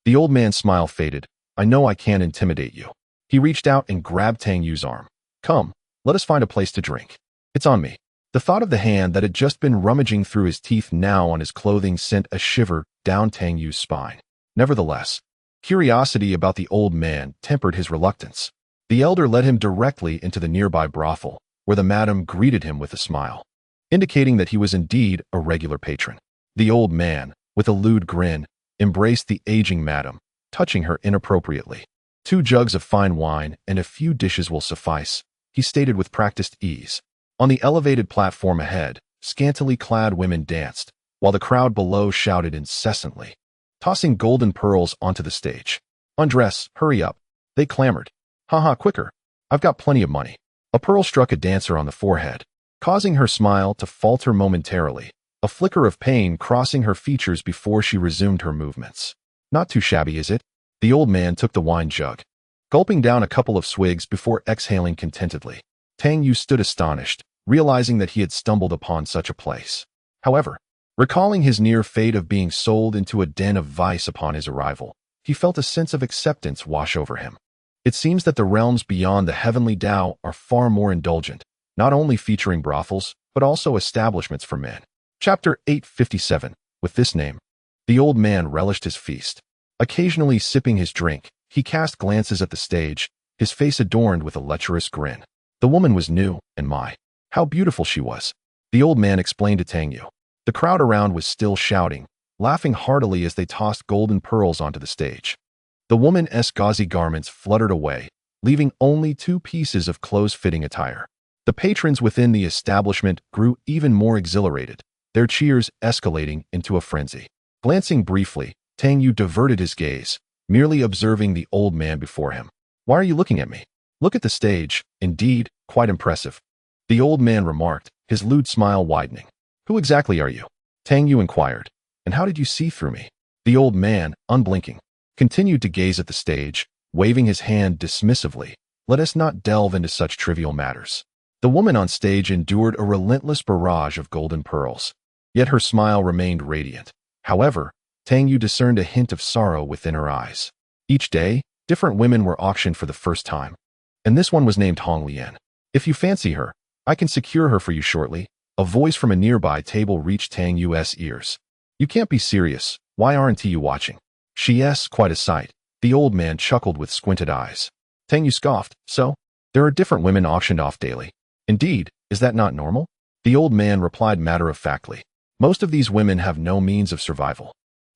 Speaker 1: The old man's smile faded. I know I can't intimidate you. He reached out and grabbed Tang Yu's arm. Come, let us find a place to drink. It's on me. The thought of the hand that had just been rummaging through his teeth now on his clothing sent a shiver down Tang Yu's spine. Nevertheless, curiosity about the old man tempered his reluctance. The elder led him directly into the nearby brothel, where the madam greeted him with a smile, indicating that he was indeed a regular patron. The old man, with a lewd grin, embraced the aging madam, touching her inappropriately. 2 jugs of fine wine and a few dishes will suffice, he stated with practiced ease. On the elevated platform ahead, scantily clad women danced, while the crowd below shouted incessantly, tossing golden pearls onto the stage. Undress, hurry up, they clamored. Haha, quicker. I've got plenty of money. A pearl struck a dancer on the forehead, causing her smile to falter momentarily, a flicker of pain crossing her features before she resumed her movements. Not too shabby, is it? The old man took the wine jug, gulping down a couple of swigs before exhaling contentedly. Tang Yu stood astonished, realizing that he had stumbled upon such a place. However, recalling his near fate of being sold into a den of vice upon his arrival, he felt a sense of acceptance wash over him. It seems that the realms beyond the heavenly Tao are far more indulgent, not only featuring brothels, but also establishments for men. Chapter 857. With this name, the old man relished his feast. Occasionally sipping his drink, he cast glances at the stage, his face adorned with a lecherous grin. The woman was new, and how beautiful she was. The old man explained to Tang Yu. The crowd around was still shouting, laughing heartily as they tossed golden pearls onto the stage. The woman's gauzy garments fluttered away, leaving only 2 pieces of close-fitting attire. The patrons within the establishment grew even more exhilarated, their cheers escalating into a frenzy. Glancing briefly, Tang Yu diverted his gaze, merely observing the old man before him. Why are you looking at me? Look at the stage, indeed, quite impressive. The old man remarked, his lewd smile widening. Who exactly are you? Tang Yu inquired. And how did you see through me? The old man, unblinking, continued to gaze at the stage, waving his hand dismissively. Let us not delve into such trivial matters. The woman on stage endured a relentless barrage of golden pearls, yet her smile remained radiant. However, Tang Yu discerned a hint of sorrow within her eyes. Each day, different women were auctioned for the first time, and this one was named Hong Lian. If you fancy her, I can secure her for you shortly. A voice from a nearby table reached Tang Yu's ears. You can't be serious. Why aren't you watching? Yes, quite a sight. The old man chuckled with squinted eyes. Tang Yu scoffed. So? There are different women auctioned off daily. Indeed, is that not normal? The old man replied matter-of-factly. Most of these women have no means of survival,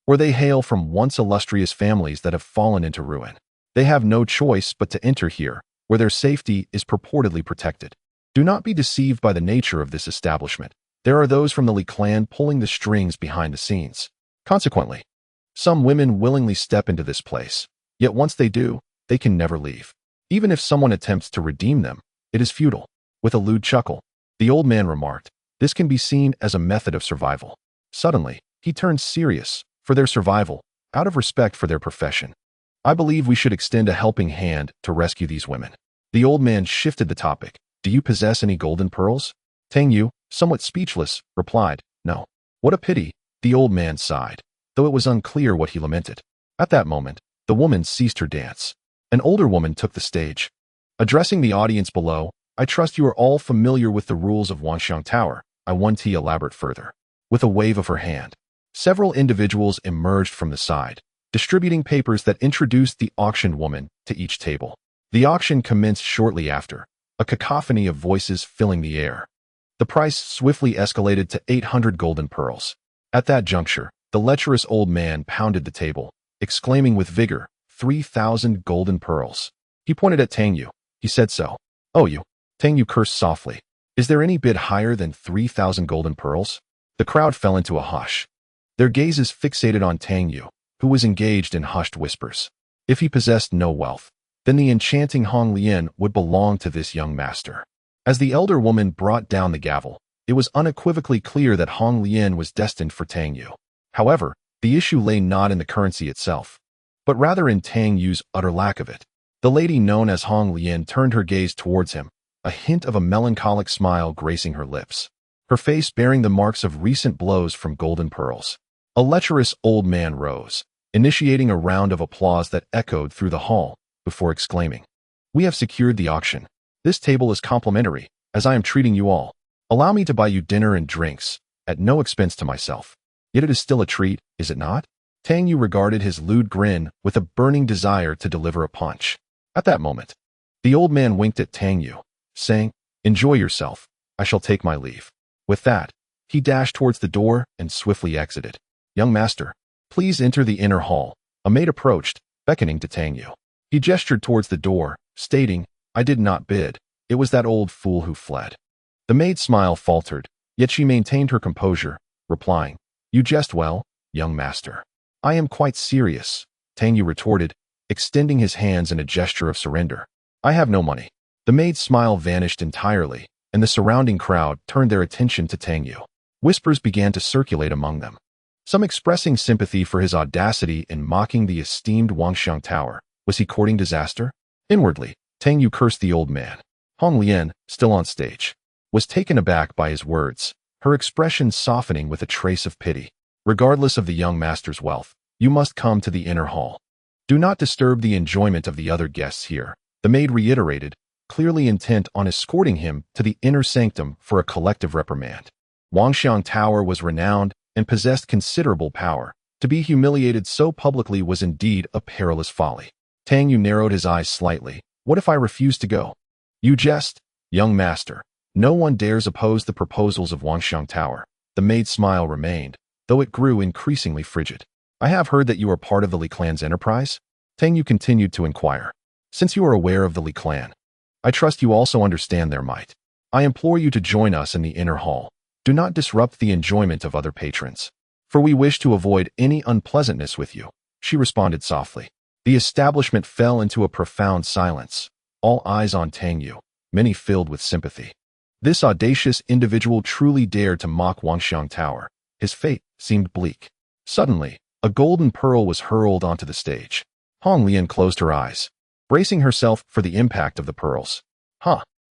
Speaker 1: or they hail from once illustrious families that have fallen into ruin. They have no choice but to enter here, where their safety is purportedly protected. Do not be deceived by the nature of this establishment. There are those from the Li clan pulling the strings behind the scenes. Consequently, some women willingly step into this place, yet once they do, they can never leave. Even if someone attempts to redeem them, it is futile. With a lewd chuckle, the old man remarked, this can be seen as a method of survival. Suddenly, he turned serious. For their survival, out of respect for their profession, I believe we should extend a helping hand to rescue these women. The old man shifted the topic. Do you possess any golden pearls? Tang Yu, somewhat speechless, replied, no. What a pity, the old man sighed, though it was unclear what he lamented. At that moment, the woman ceased her dance. An older woman took the stage. Addressing the audience below, I trust you are all familiar with the rules of Wanxiang Tower. I want to elaborate further. With a wave of her hand, several individuals emerged from the side, distributing papers that introduced the auctioned woman to each table. The auction commenced shortly after, a cacophony of voices filling the air. The price swiftly escalated to 800 golden pearls. At that juncture, the lecherous old man pounded the table, exclaiming with vigor, 3,000 golden pearls. He pointed at Tang Yu. He said so. Oh, you. Tang Yu cursed softly. Is there any bid higher than 3,000 golden pearls? The crowd fell into a hush, their gazes fixated on Tang Yu, who was engaged in hushed whispers. If he possessed no wealth, then the enchanting Hong Lian would belong to this young master. As the elder woman brought down the gavel, it was unequivocally clear that Hong Lian was destined for Tang Yu. However, the issue lay not in the currency itself, but rather in Tang Yu's utter lack of it. The lady known as Hong Lian turned her gaze towards him, a hint of a melancholic smile gracing her lips, her face bearing the marks of recent blows from golden pearls. A lecherous old man rose, initiating a round of applause that echoed through the hall, before exclaiming, we have secured the auction. This table is complimentary, as I am treating you all. Allow me to buy you dinner and drinks, at no expense to myself. Yet it is still a treat, is it not? Tang Yu regarded his lewd grin with a burning desire to deliver a punch. At that moment, the old man winked at Tang Yu, saying, enjoy yourself, I shall take my leave. With that, he dashed towards the door and swiftly exited. Young master, please enter the inner hall. A maid approached, beckoning to Tang Yu. He gestured towards the door, stating, I did not bid. It was that old fool who fled. The maid's smile faltered, yet she maintained her composure, replying, you jest well, young master. I am quite serious, Tang Yu retorted, extending his hands in a gesture of surrender. I have no money. The maid's smile vanished entirely, and the surrounding crowd turned their attention to Tang Yu. Whispers began to circulate among them, some expressing sympathy for his audacity in mocking the esteemed Wanxiang Tower. Was he courting disaster? Inwardly, Tang Yu cursed the old man. Hong Lian, still on stage, was taken aback by his words, her expression softening with a trace of pity. Regardless of the young master's wealth, you must come to the inner hall. Do not disturb the enjoyment of the other guests here, the maid reiterated, clearly intent on escorting him to the inner sanctum for a collective reprimand. Wanxiang Tower was renowned and possessed considerable power. To be humiliated so publicly was indeed a perilous folly. Tang Yu narrowed his eyes slightly. What if I refuse to go? You jest, young master. No one dares oppose the proposals of Wanxiang Tower. The maid's smile remained, though it grew increasingly frigid. I have heard that you are part of the Li clan's enterprise? Tang Yu continued to inquire. Since you are aware of the Li clan, I trust you also understand their might. I implore you to join us in the inner hall. Do not disrupt the enjoyment of other patrons, for we wish to avoid any unpleasantness with you, she responded softly. The establishment fell into a profound silence, all eyes on Tang Yu, many filled with sympathy. This audacious individual truly dared to mock Wanxiang Tower. His fate seemed bleak. Suddenly, a golden pearl was hurled onto the stage. Hong Lian closed her eyes, bracing herself for the impact of the pearls.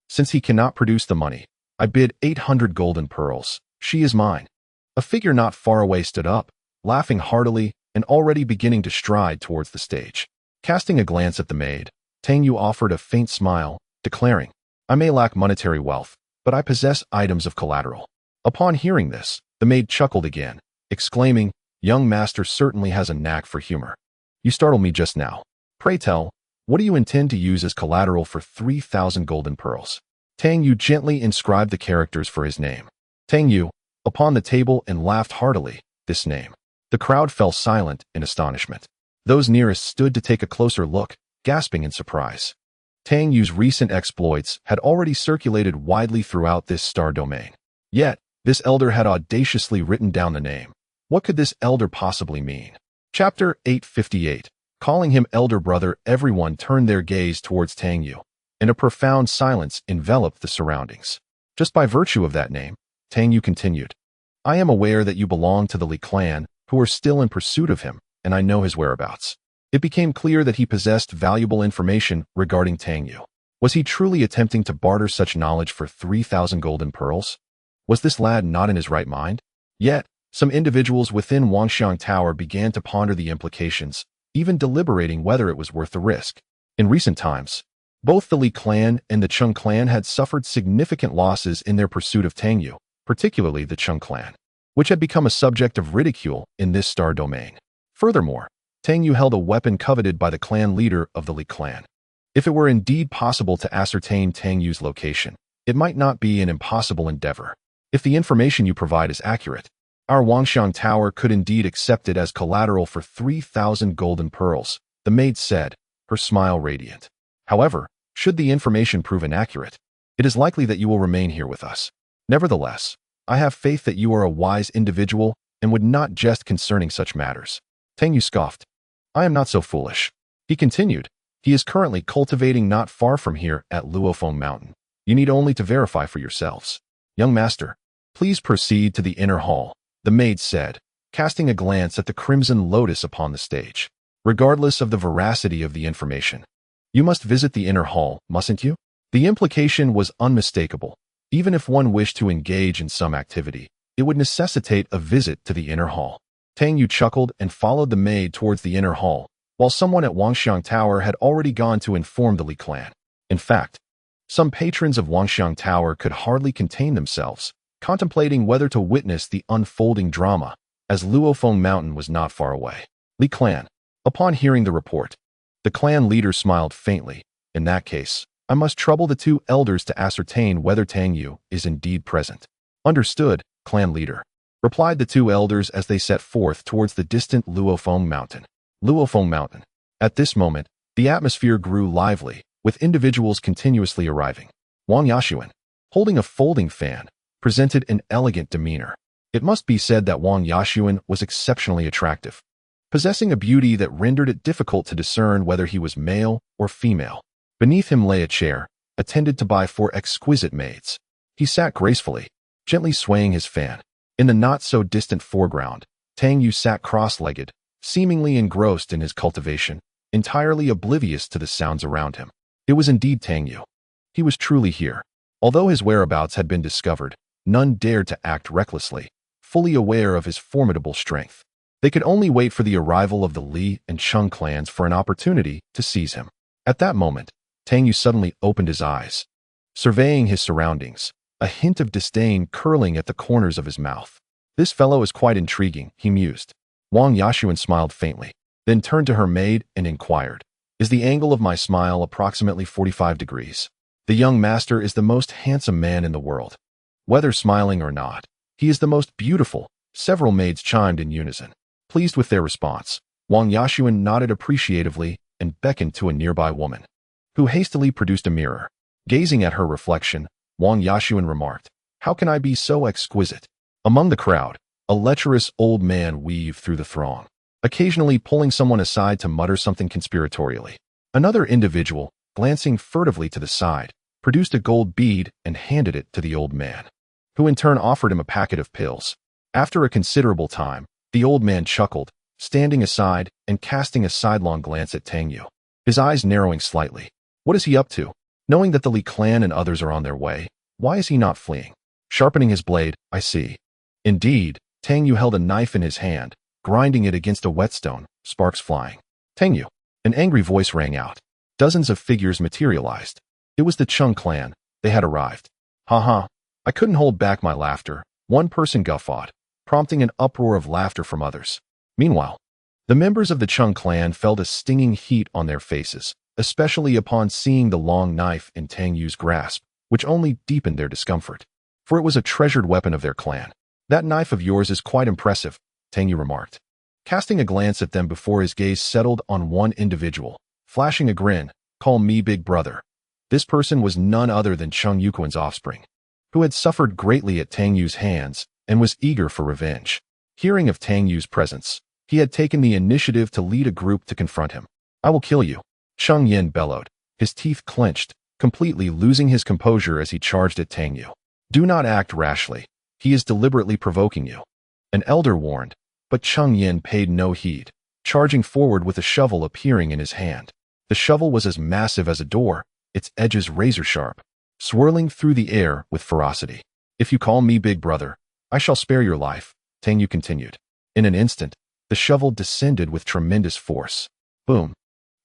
Speaker 1: Since he cannot produce the money, I bid 800 golden pearls. She is mine. A figure not far away stood up, laughing heartily and already beginning to stride towards the stage. Casting a glance at the maid, Tang Yu offered a faint smile, declaring, "I may lack monetary wealth, but I possess items of collateral." Upon hearing this, the maid chuckled again, exclaiming, "Young master certainly has a knack for humor. You startle me just now. Pray tell, what do you intend to use as collateral for 3,000 golden pearls?" Tang Yu gently inscribed the characters for his name, Tang Yu, upon the table and laughed heartily. This name. The crowd fell silent in astonishment. Those nearest stood to take a closer look, gasping in surprise. Tang Yu's recent exploits had already circulated widely throughout this star domain. Yet, this elder had audaciously written down the name. What could this elder possibly mean? Chapter 858. Calling him elder brother, everyone turned their gaze towards Tang Yu, and a profound silence enveloped the surroundings. Just by virtue of that name, Tang Yu continued, "I am aware that you belong to the Li clan, who are still in pursuit of him, and I know his whereabouts." It became clear that he possessed valuable information regarding Tang Yu. Was he truly attempting to barter such knowledge for 3,000 golden pearls? Was this lad not in his right mind? Yet, some individuals within Wangxiang Tower began to ponder the implications, even deliberating whether it was worth the risk. In recent times, both the Li clan and the Cheng clan had suffered significant losses in their pursuit of Tang Yu, particularly the Cheng clan, which had become a subject of ridicule in this star domain. Furthermore, Tang Yu held a weapon coveted by the clan leader of the Li clan. If it were indeed possible to ascertain Tang Yu's location, it might not be an impossible endeavor. If the information you provide is accurate, our Wangxiang Tower could indeed accept it as collateral for 3,000 golden pearls, the maid said, her smile radiant. However, should the information prove inaccurate, it is likely that you will remain here with us. Nevertheless, I have faith that you are a wise individual and would not jest concerning such matters." Tang Yu scoffed. "I am not so foolish." He continued, "He is currently cultivating not far from here at Luofeng Mountain. You need only to verify for yourselves. Young master, please proceed to the inner hall," the maid said, casting a glance at the crimson lotus upon the stage. "Regardless of the veracity of the information, you must visit the inner hall, mustn't you?" The implication was unmistakable. Even if one wished to engage in some activity, it would necessitate a visit to the inner hall. Tang Yu chuckled and followed the maid towards the inner hall, while someone at Wangxiang Tower had already gone to inform the Li clan. In fact, some patrons of Wangxiang Tower could hardly contain themselves, contemplating whether to witness the unfolding drama, as Luofeng Mountain was not far away. Li clan. Upon hearing the report, the clan leader smiled faintly. "In that case, I must trouble the two elders to ascertain whether Tang Yu is indeed present." "Understood, clan leader," replied the two elders as they set forth towards the distant Luofeng Mountain. Luofeng Mountain. At this moment, the atmosphere grew lively, with individuals continuously arriving. Wang Yashuan, holding a folding fan, presented an elegant demeanor. It must be said that Wang Yashuan was exceptionally attractive, possessing a beauty that rendered it difficult to discern whether he was male or female. Beneath him lay a chair, attended to by 4 exquisite maids. He sat gracefully, gently swaying his fan. In the not-so-distant foreground, Tang Yu sat cross-legged, seemingly engrossed in his cultivation, entirely oblivious to the sounds around him. It was indeed Tang Yu. He was truly here. Although his whereabouts had been discovered, none dared to act recklessly, fully aware of his formidable strength. They could only wait for the arrival of the Li and Cheng clans for an opportunity to seize him. At that moment, Tang Yu suddenly opened his eyes, surveying his surroundings, a hint of disdain curling at the corners of his mouth. "This fellow is quite intriguing," he mused. Wang Yashuan smiled faintly, then turned to her maid and inquired, "Is the angle of my smile approximately 45 degrees? The young master is the most handsome man in the world. Whether smiling or not, he is the most beautiful." Several maids chimed in unison. Pleased with their response, Wang Yashuan nodded appreciatively and beckoned to a nearby woman, who hastily produced a mirror. Gazing at her reflection, Wang Yashuan remarked, "How can I be so exquisite?" Among the crowd, a lecherous old man weaved through the throng, occasionally pulling someone aside to mutter something conspiratorially. Another individual, glancing furtively to the side, produced a gold bead and handed it to the old man, who in turn offered him a packet of pills. After a considerable time, the old man chuckled, standing aside and casting a sidelong glance at Tang Yu, his eyes narrowing slightly. What is he up to? Knowing that the Li clan and others are on their way, why is he not fleeing? Sharpening his blade, I see. Indeed, Tang Yu held a knife in his hand, grinding it against a whetstone, sparks flying. Tang Yu. An angry voice rang out. Dozens of figures materialized. It was the Chung clan. They had arrived. Ha ha. I couldn't hold back my laughter. One person guffawed, prompting an uproar of laughter from others. Meanwhile, the members of the Chung clan felt a stinging heat on their faces, especially upon seeing the long knife in Tang Yu's grasp, which only deepened their discomfort. For it was a treasured weapon of their clan. That knife of yours is quite impressive, Tang Yu remarked, casting a glance at them before his gaze settled on one individual, flashing a grin. Call me big brother. This person was none other than Chung Yuquan's offspring, who had suffered greatly at Tang Yu's hands and was eager for revenge. Hearing of Tang Yu's presence, he had taken the initiative to lead a group to confront him. I will kill you, Chung Yin bellowed, his teeth clenched, completely losing his composure as he charged at Tang Yu. Do not act rashly. He is deliberately provoking you. An elder warned, but Chung Yin paid no heed, charging forward with a shovel appearing in his hand. The shovel was as massive as a door, its edges razor-sharp, swirling through the air with ferocity. If you call me big brother, I shall spare your life, Tang Yu continued. In an instant, the shovel descended with tremendous force. Boom.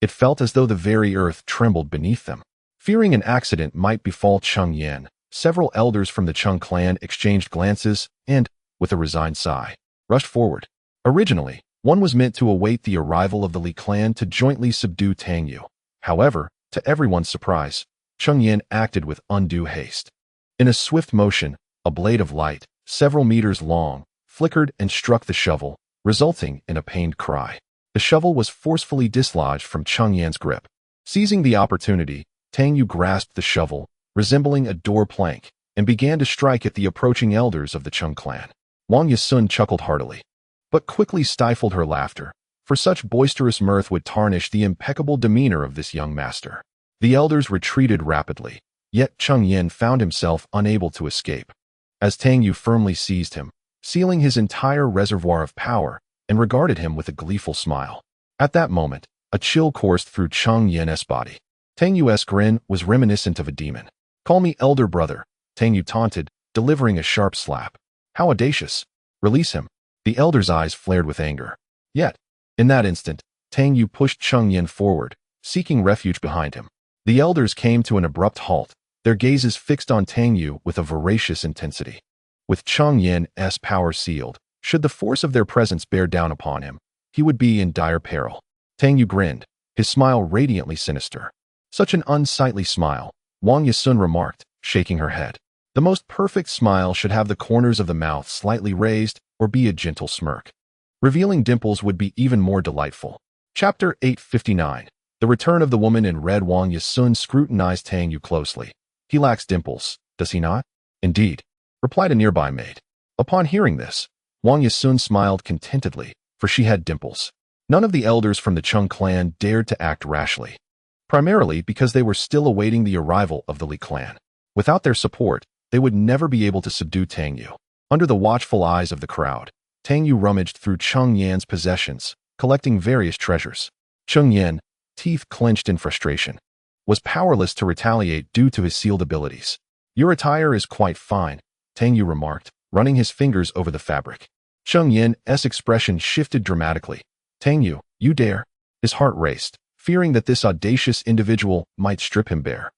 Speaker 1: It felt as though the very earth trembled beneath them. Fearing an accident might befall Chung Yin, several elders from the Chung clan exchanged glances and, with a resigned sigh, rushed forward. Originally, one was meant to await the arrival of the Li clan to jointly subdue Tang Yu. However, to everyone's surprise, Chung Yin acted with undue haste. In a swift motion, a blade of light, several meters long, flickered and struck the shovel, resulting in a pained cry. The shovel was forcefully dislodged from Chung Yin's grip. Seizing the opportunity, Tang Yu grasped the shovel, resembling a door plank, and began to strike at the approaching elders of the Chung clan. Wang Yisun chuckled heartily, but quickly stifled her laughter, for such boisterous mirth would tarnish the impeccable demeanor of this young master. The elders retreated rapidly, yet Chung Yin found himself unable to escape, as Tang Yu firmly seized him, sealing his entire reservoir of power, and regarded him with a gleeful smile. At that moment, a chill coursed through Chung Yin's body. Tang Yu's grin was reminiscent of a demon. Call me elder brother, Tang Yu taunted, delivering a sharp slap. How audacious. Release him. The elder's eyes flared with anger. Yet, in that instant, Tang Yu pushed Chung Yin forward, seeking refuge behind him. The elders came to an abrupt halt, their gazes fixed on Tang Yu with a voracious intensity. With Chung Yin's power sealed, should the force of their presence bear down upon him, he would be in dire peril. Tang Yu grinned, his smile radiantly sinister. Such an unsightly smile, Wang Yisun remarked, shaking her head. The most perfect smile should have the corners of the mouth slightly raised or be a gentle smirk. Revealing dimples would be even more delightful. Chapter 859. The Return of the Woman in Red. Wang Yisun scrutinized Tang Yu closely. He lacks dimples, does he not? Indeed, replied a nearby maid. Upon hearing this, Wang Yisun smiled contentedly, for she had dimples. None of the elders from the Chung clan dared to act rashly, primarily because they were still awaiting the arrival of the Li clan. Without their support, they would never be able to subdue Tang Yu. Under the watchful eyes of the crowd, Tang Yu rummaged through Chung Yin's possessions, collecting various treasures. Chung Yin, teeth clenched in frustration, was powerless to retaliate due to his sealed abilities. Your attire is quite fine, Tang Yu remarked, running his fingers over the fabric. Chung Yin's expression shifted dramatically. Tang Yu, you dare? His heart raced, fearing that this audacious individual might strip him bare.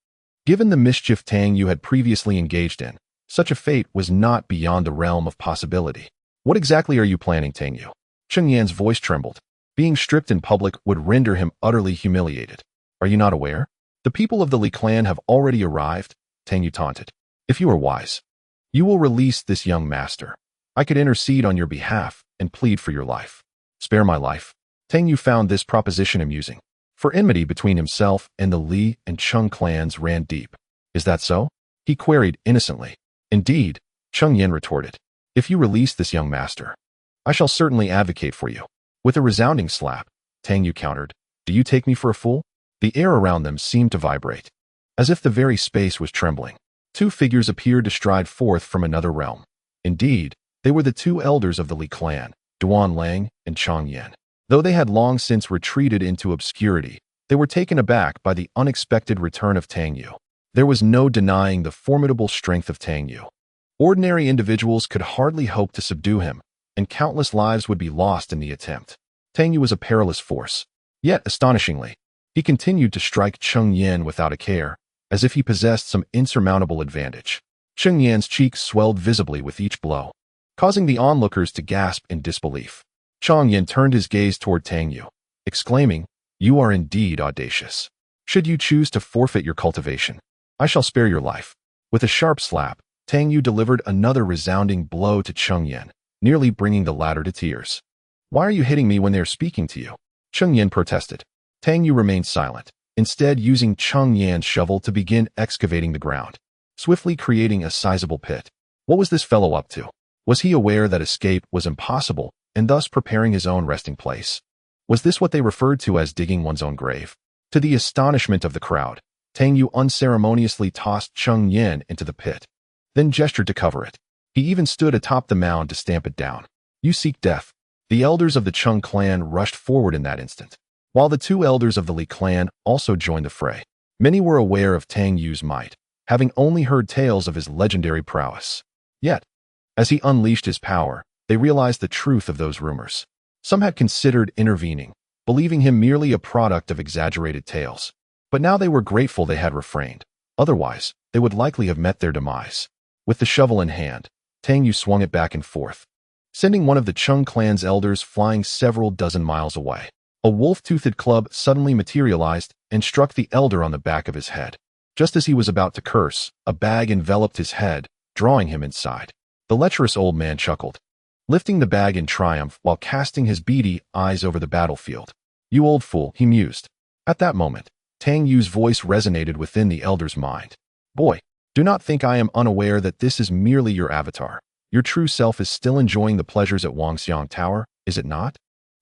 Speaker 1: Given the mischief Tang Yu had previously engaged in, such a fate was not beyond the realm of possibility. What exactly are you planning, Tang Yu? Chung Yin's voice trembled. Being stripped in public would render him utterly humiliated. Are you not aware? The people of the Li clan have already arrived, Tang Yu taunted. If you are wise, you will release this young master. I could intercede on your behalf and plead for your life. Spare my life. Tang Yu found this proposition amusing, for enmity between himself and the Li and Chung clans ran deep. Is that so? He queried innocently. Indeed, Chung Yin retorted. If you release this young master, I shall certainly advocate for you. With a resounding slap, Tang Yu countered. Do you take me for a fool? The air around them seemed to vibrate, as if the very space was trembling. Two figures appeared to stride forth from another realm. Indeed, they were the two elders of the Li clan, Duan Lang and Chang Yin. Though they had long since retreated into obscurity, they were taken aback by the unexpected return of Tang Yu. There was no denying the formidable strength of Tang Yu. Ordinary individuals could hardly hope to subdue him, and countless lives would be lost in the attempt. Tang Yu was a perilous force. Yet, astonishingly, he continued to strike Cheng Yan without a care, as if he possessed some insurmountable advantage. Cheng Yan's cheeks swelled visibly with each blow, causing the onlookers to gasp in disbelief. Cheng Yan turned his gaze toward Tang Yu, exclaiming, "You are indeed audacious. Should you choose to forfeit your cultivation, I shall spare your life." With a sharp slap, Tang Yu delivered another resounding blow to Cheng Yan, nearly bringing the latter to tears. "Why are you hitting me when they are speaking to you?" Cheng Yan protested. Tang Yu remained silent, instead using Cheng Yan's shovel to begin excavating the ground, swiftly creating a sizable pit. What was this fellow up to? Was he aware that escape was impossible, and thus preparing his own resting place? Was this what they referred to as digging one's own grave? To the astonishment of the crowd, Tang Yu unceremoniously tossed Cheng Yan into the pit, then gestured to cover it. He even stood atop the mound to stamp it down. "You seek death." The elders of the Cheng clan rushed forward in that instant, while the two elders of the Li clan also joined the fray. Many were aware of Tang Yu's might, having only heard tales of his legendary prowess. Yet, as he unleashed his power, they realized the truth of those rumors. Some had considered intervening, believing him merely a product of exaggerated tales. But now they were grateful they had refrained. Otherwise, they would likely have met their demise. With the shovel in hand, Tang Yu swung it back and forth, sending one of the Cheng clan's elders flying several dozen miles away. A wolf-toothed club suddenly materialized and struck the elder on the back of his head. Just as he was about to curse, a bag enveloped his head, drawing him inside. The lecherous old man chuckled, lifting the bag in triumph while casting his beady eyes over the battlefield. "You old fool," he mused. At that moment, Tang Yu's voice resonated within the elder's mind. "Boy, do not think I am unaware that this is merely your avatar. Your true self is still enjoying the pleasures at Wangxiang Tower, is it not?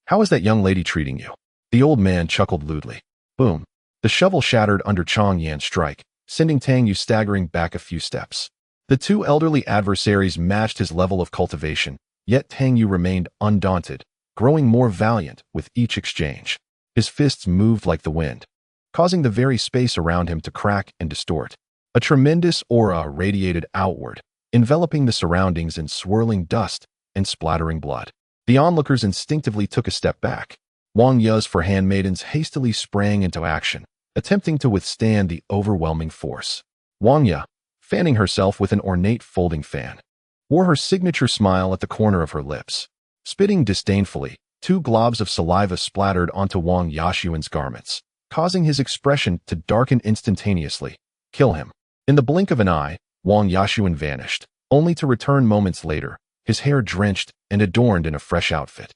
Speaker 1: How is that young lady treating you?" The old man chuckled lewdly. Boom. The shovel shattered under Cheng Yan's strike, sending Tang Yu staggering back a few steps. The two elderly adversaries matched his level of cultivation, yet Tang Yu remained undaunted, growing more valiant with each exchange. His fists moved like the wind, causing the very space around him to crack and distort. A tremendous aura radiated outward, enveloping the surroundings in swirling dust and splattering blood. The onlookers instinctively took a step back. Wang Ya's four handmaidens hastily sprang into action, attempting to withstand the overwhelming force. Wang Ya, fanning herself with an ornate folding fan, wore her signature smile at the corner of her lips. Spitting disdainfully, 2 globs of saliva splattered onto Wang Yashuan's garments, causing his expression to darken instantaneously. Kill him. In the blink of an eye, Wang Yashuan vanished, only to return moments later, his hair drenched and adorned in a fresh outfit.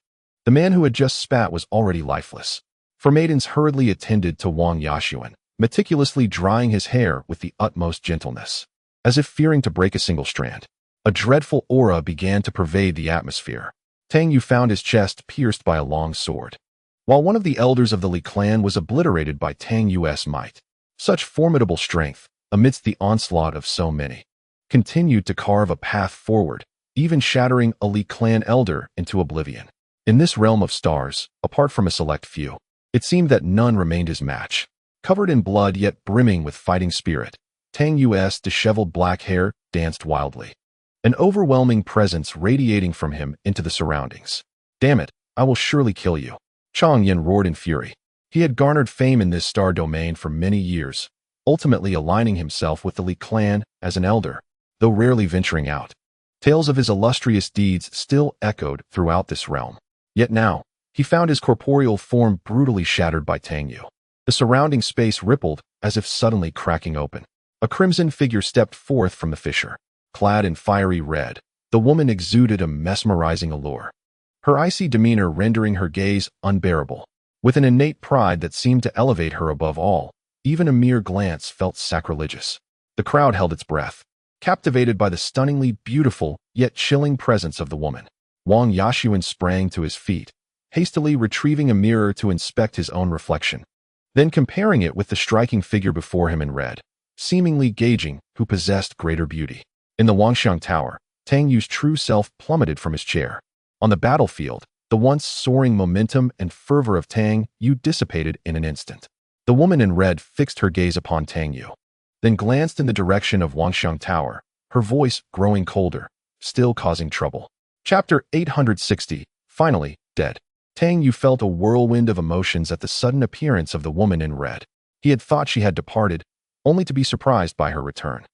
Speaker 1: The man who had just spat was already lifeless. For maidens hurriedly attended to Wang Yashuan, meticulously drying his hair with the utmost gentleness, as if fearing to break a single strand. A dreadful aura began to pervade the atmosphere. Tang Yu found his chest pierced by a long sword, while one of the elders of the Li clan was obliterated by Tang Yu's might. Such formidable strength, amidst the onslaught of so many, continued to carve a path forward, even shattering a Li clan elder into oblivion. In this realm of stars, apart from a select few, it seemed that none remained his match. Covered in blood yet brimming with fighting spirit, Tang Yu's disheveled black hair danced wildly, an overwhelming presence radiating from him into the surroundings. "Damn it, I will surely kill you." Cheng Yan roared in fury. He had garnered fame in this star domain for many years, ultimately aligning himself with the Li clan as an elder, though rarely venturing out. Tales of his illustrious deeds still echoed throughout this realm. Yet now, he found his corporeal form brutally shattered by Tang Yu. The surrounding space rippled as if suddenly cracking open. A crimson figure stepped forth from the fissure. Clad in fiery red, the woman exuded a mesmerizing allure, her icy demeanor rendering her gaze unbearable. With an innate pride that seemed to elevate her above all, even a mere glance felt sacrilegious. The crowd held its breath, captivated by the stunningly beautiful yet chilling presence of the woman. Wang Yashuan sprang to his feet, hastily retrieving a mirror to inspect his own reflection, then comparing it with the striking figure before him in red, seemingly gauging who possessed greater beauty. In the Wangxiang Tower, Tang Yu's true self plummeted from his chair. On the battlefield, the once soaring momentum and fervor of Tang Yu dissipated in an instant. The woman in red fixed her gaze upon Tang Yu, then glanced in the direction of Wangxiang Tower, her voice growing colder, still causing trouble. Chapter 860. Finally, dead. Tang Yu felt a whirlwind of emotions at the sudden appearance of the woman in red. He had thought she had departed, only to be surprised by her return.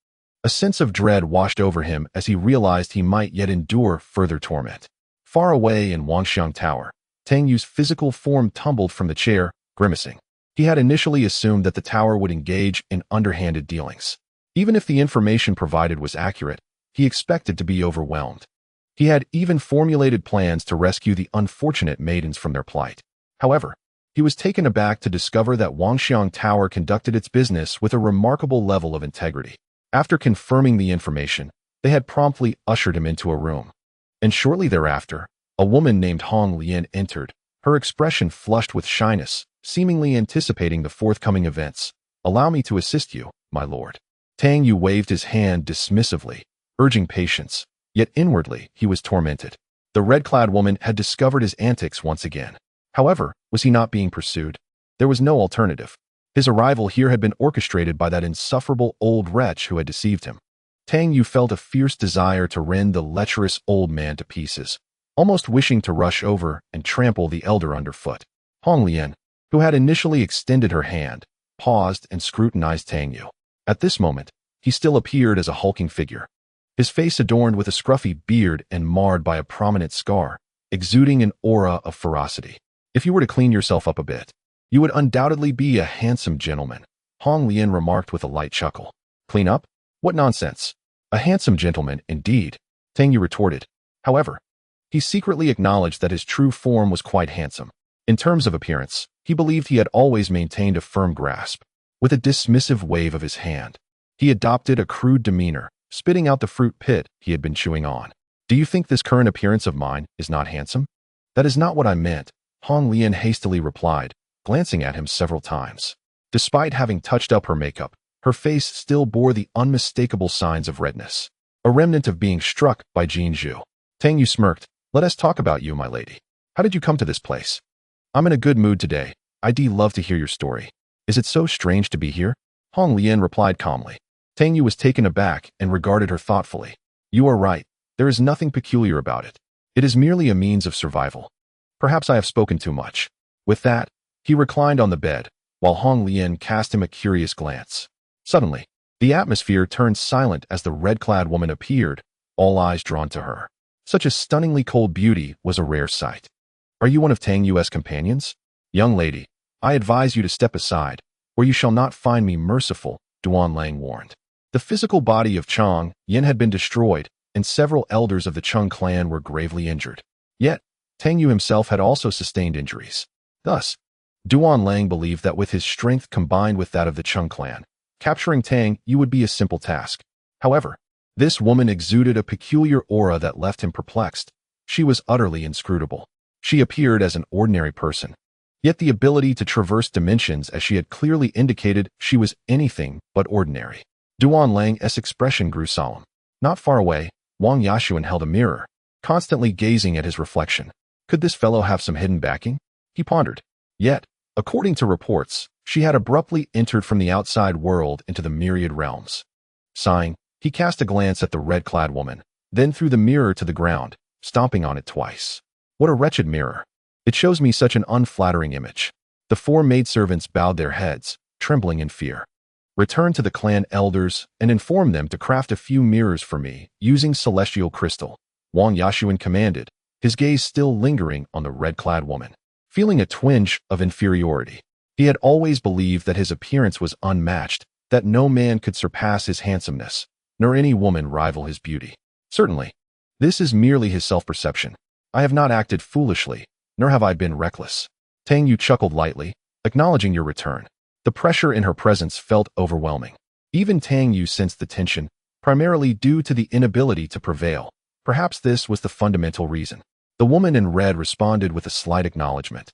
Speaker 1: A sense of dread washed over him as he realized he might yet endure further torment. Far away in Wangxiang Tower, Tang Yu's physical form tumbled from the chair, grimacing. He had initially assumed that the tower would engage in underhanded dealings. Even if the information provided was accurate, he expected to be overwhelmed. He had even formulated plans to rescue the unfortunate maidens from their plight. However, he was taken aback to discover that Wangxiang Tower conducted its business with a remarkable level of integrity. After confirming the information, they had promptly ushered him into a room. And shortly thereafter, a woman named Hong Lian entered, her expression flushed with shyness, seemingly anticipating the forthcoming events. "Allow me to assist you, my lord." Tang Yu waved his hand dismissively, urging patience, yet inwardly he was tormented. The red-clad woman had discovered his antics once again. However, was he not being pursued? There was no alternative. His arrival here had been orchestrated by that insufferable old wretch who had deceived him. Tang Yu felt a fierce desire to rend the lecherous old man to pieces, almost wishing to rush over and trample the elder underfoot. Hong Lian, who had initially extended her hand, paused and scrutinized Tang Yu. At this moment, he still appeared as a hulking figure. His face adorned with a scruffy beard and marred by a prominent scar, exuding an aura of ferocity. "If you were to clean yourself up a bit, you would undoubtedly be a handsome gentleman," Hong Lian remarked with a light chuckle. "Clean up? What nonsense. A handsome gentleman, indeed," Tang Yu retorted. However, he secretly acknowledged that his true form was quite handsome. In terms of appearance, he believed he had always maintained a firm grasp. With a dismissive wave of his hand, he adopted a crude demeanor, spitting out the fruit pit he had been chewing on. "Do you think this current appearance of mine is not handsome?" "That is not what I meant," Hong Lian hastily replied, glancing at him several times. Despite having touched up her makeup, her face still bore the unmistakable signs of redness, a remnant of being struck by Jin Zhu. Tang Yu smirked. "Let us talk about you, my lady. How did you come to this place?" "I'm in a good mood today. I'd love to hear your story." "Is it so strange to be here?" Hong Lian replied calmly. Tang Yu was taken aback and regarded her thoughtfully. "You are right. There is nothing peculiar about it. It is merely a means of survival. Perhaps I have spoken too much." With that, he reclined on the bed, while Hong Lian cast him a curious glance. Suddenly, the atmosphere turned silent as the red-clad woman appeared, all eyes drawn to her. Such a stunningly cold beauty was a rare sight. "Are you one of Tang Yu's companions?" "Young lady, I advise you to step aside, or you shall not find me merciful," Duan Lang warned. The physical body of Chang Yin had been destroyed, and several elders of the Chung clan were gravely injured. Yet, Tang Yu himself had also sustained injuries. Thus, Duan Lang believed that with his strength combined with that of the Chung clan, capturing Tang Yu would be a simple task. However, this woman exuded a peculiar aura that left him perplexed. She was utterly inscrutable. She appeared as an ordinary person, yet the ability to traverse dimensions, as she had clearly indicated, she was anything but ordinary. Duan Lang's expression grew solemn. Not far away, Wang Yashuan held a mirror, constantly gazing at his reflection. Could this fellow have some hidden backing? He pondered. Yet, according to reports, she had abruptly entered from the outside world into the myriad realms. Sighing, he cast a glance at the red-clad woman, then threw the mirror to the ground, stomping on it twice. "What a wretched mirror. It shows me such an unflattering image." The four maidservants bowed their heads, trembling in fear. "Return to the clan elders and inform them to craft a few mirrors for me, using celestial crystal," Wang Yashuan commanded, his gaze still lingering on the red-clad woman. Feeling a twinge of inferiority, he had always believed that his appearance was unmatched, that no man could surpass his handsomeness, nor any woman rival his beauty. Certainly, this is merely his self-perception. I have not acted foolishly, nor have I been reckless. Tang Yu chuckled lightly, acknowledging your return. The pressure in her presence felt overwhelming. Even Tang Yu sensed the tension, primarily due to the inability to prevail. Perhaps this was the fundamental reason. The woman in red responded with a slight acknowledgement,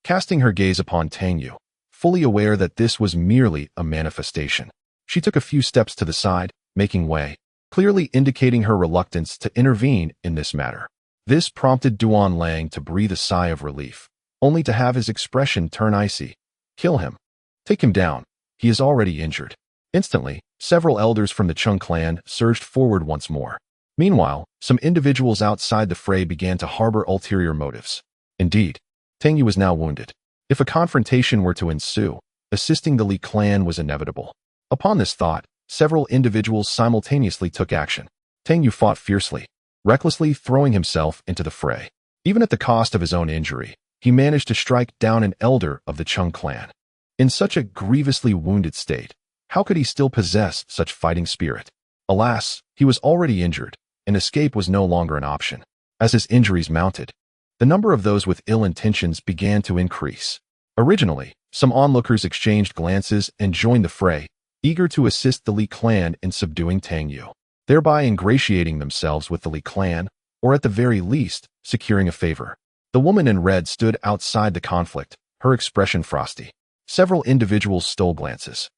Speaker 1: casting her gaze upon Tang Yu, fully aware that this was merely a manifestation. She took a few steps to the side, making way, clearly indicating her reluctance to intervene in this matter. This prompted Duan Lang to breathe a sigh of relief, only to have his expression turn icy. "Kill him. Take him down. He is already injured." Instantly, several elders from the Chung clan surged forward once more. Meanwhile, some individuals outside the fray began to harbor ulterior motives. Indeed, Tang Yu was now wounded. If a confrontation were to ensue, assisting the Li clan was inevitable. Upon this thought, several individuals simultaneously took action. Tang Yu fought fiercely, recklessly throwing himself into the fray. Even at the cost of his own injury, he managed to strike down an elder of the Chung clan. In such a grievously wounded state, how could he still possess such fighting spirit? Alas, he was already injured, and escape was no longer an option. As his injuries mounted, the number of those with ill intentions began to increase. Originally, some onlookers exchanged glances and joined the fray, eager to assist the Li clan in subduing Tang Yu, thereby ingratiating themselves with the Li clan, or at the very least, securing a favor. The woman in red stood outside the conflict, her expression frosty. Several individuals stole glances,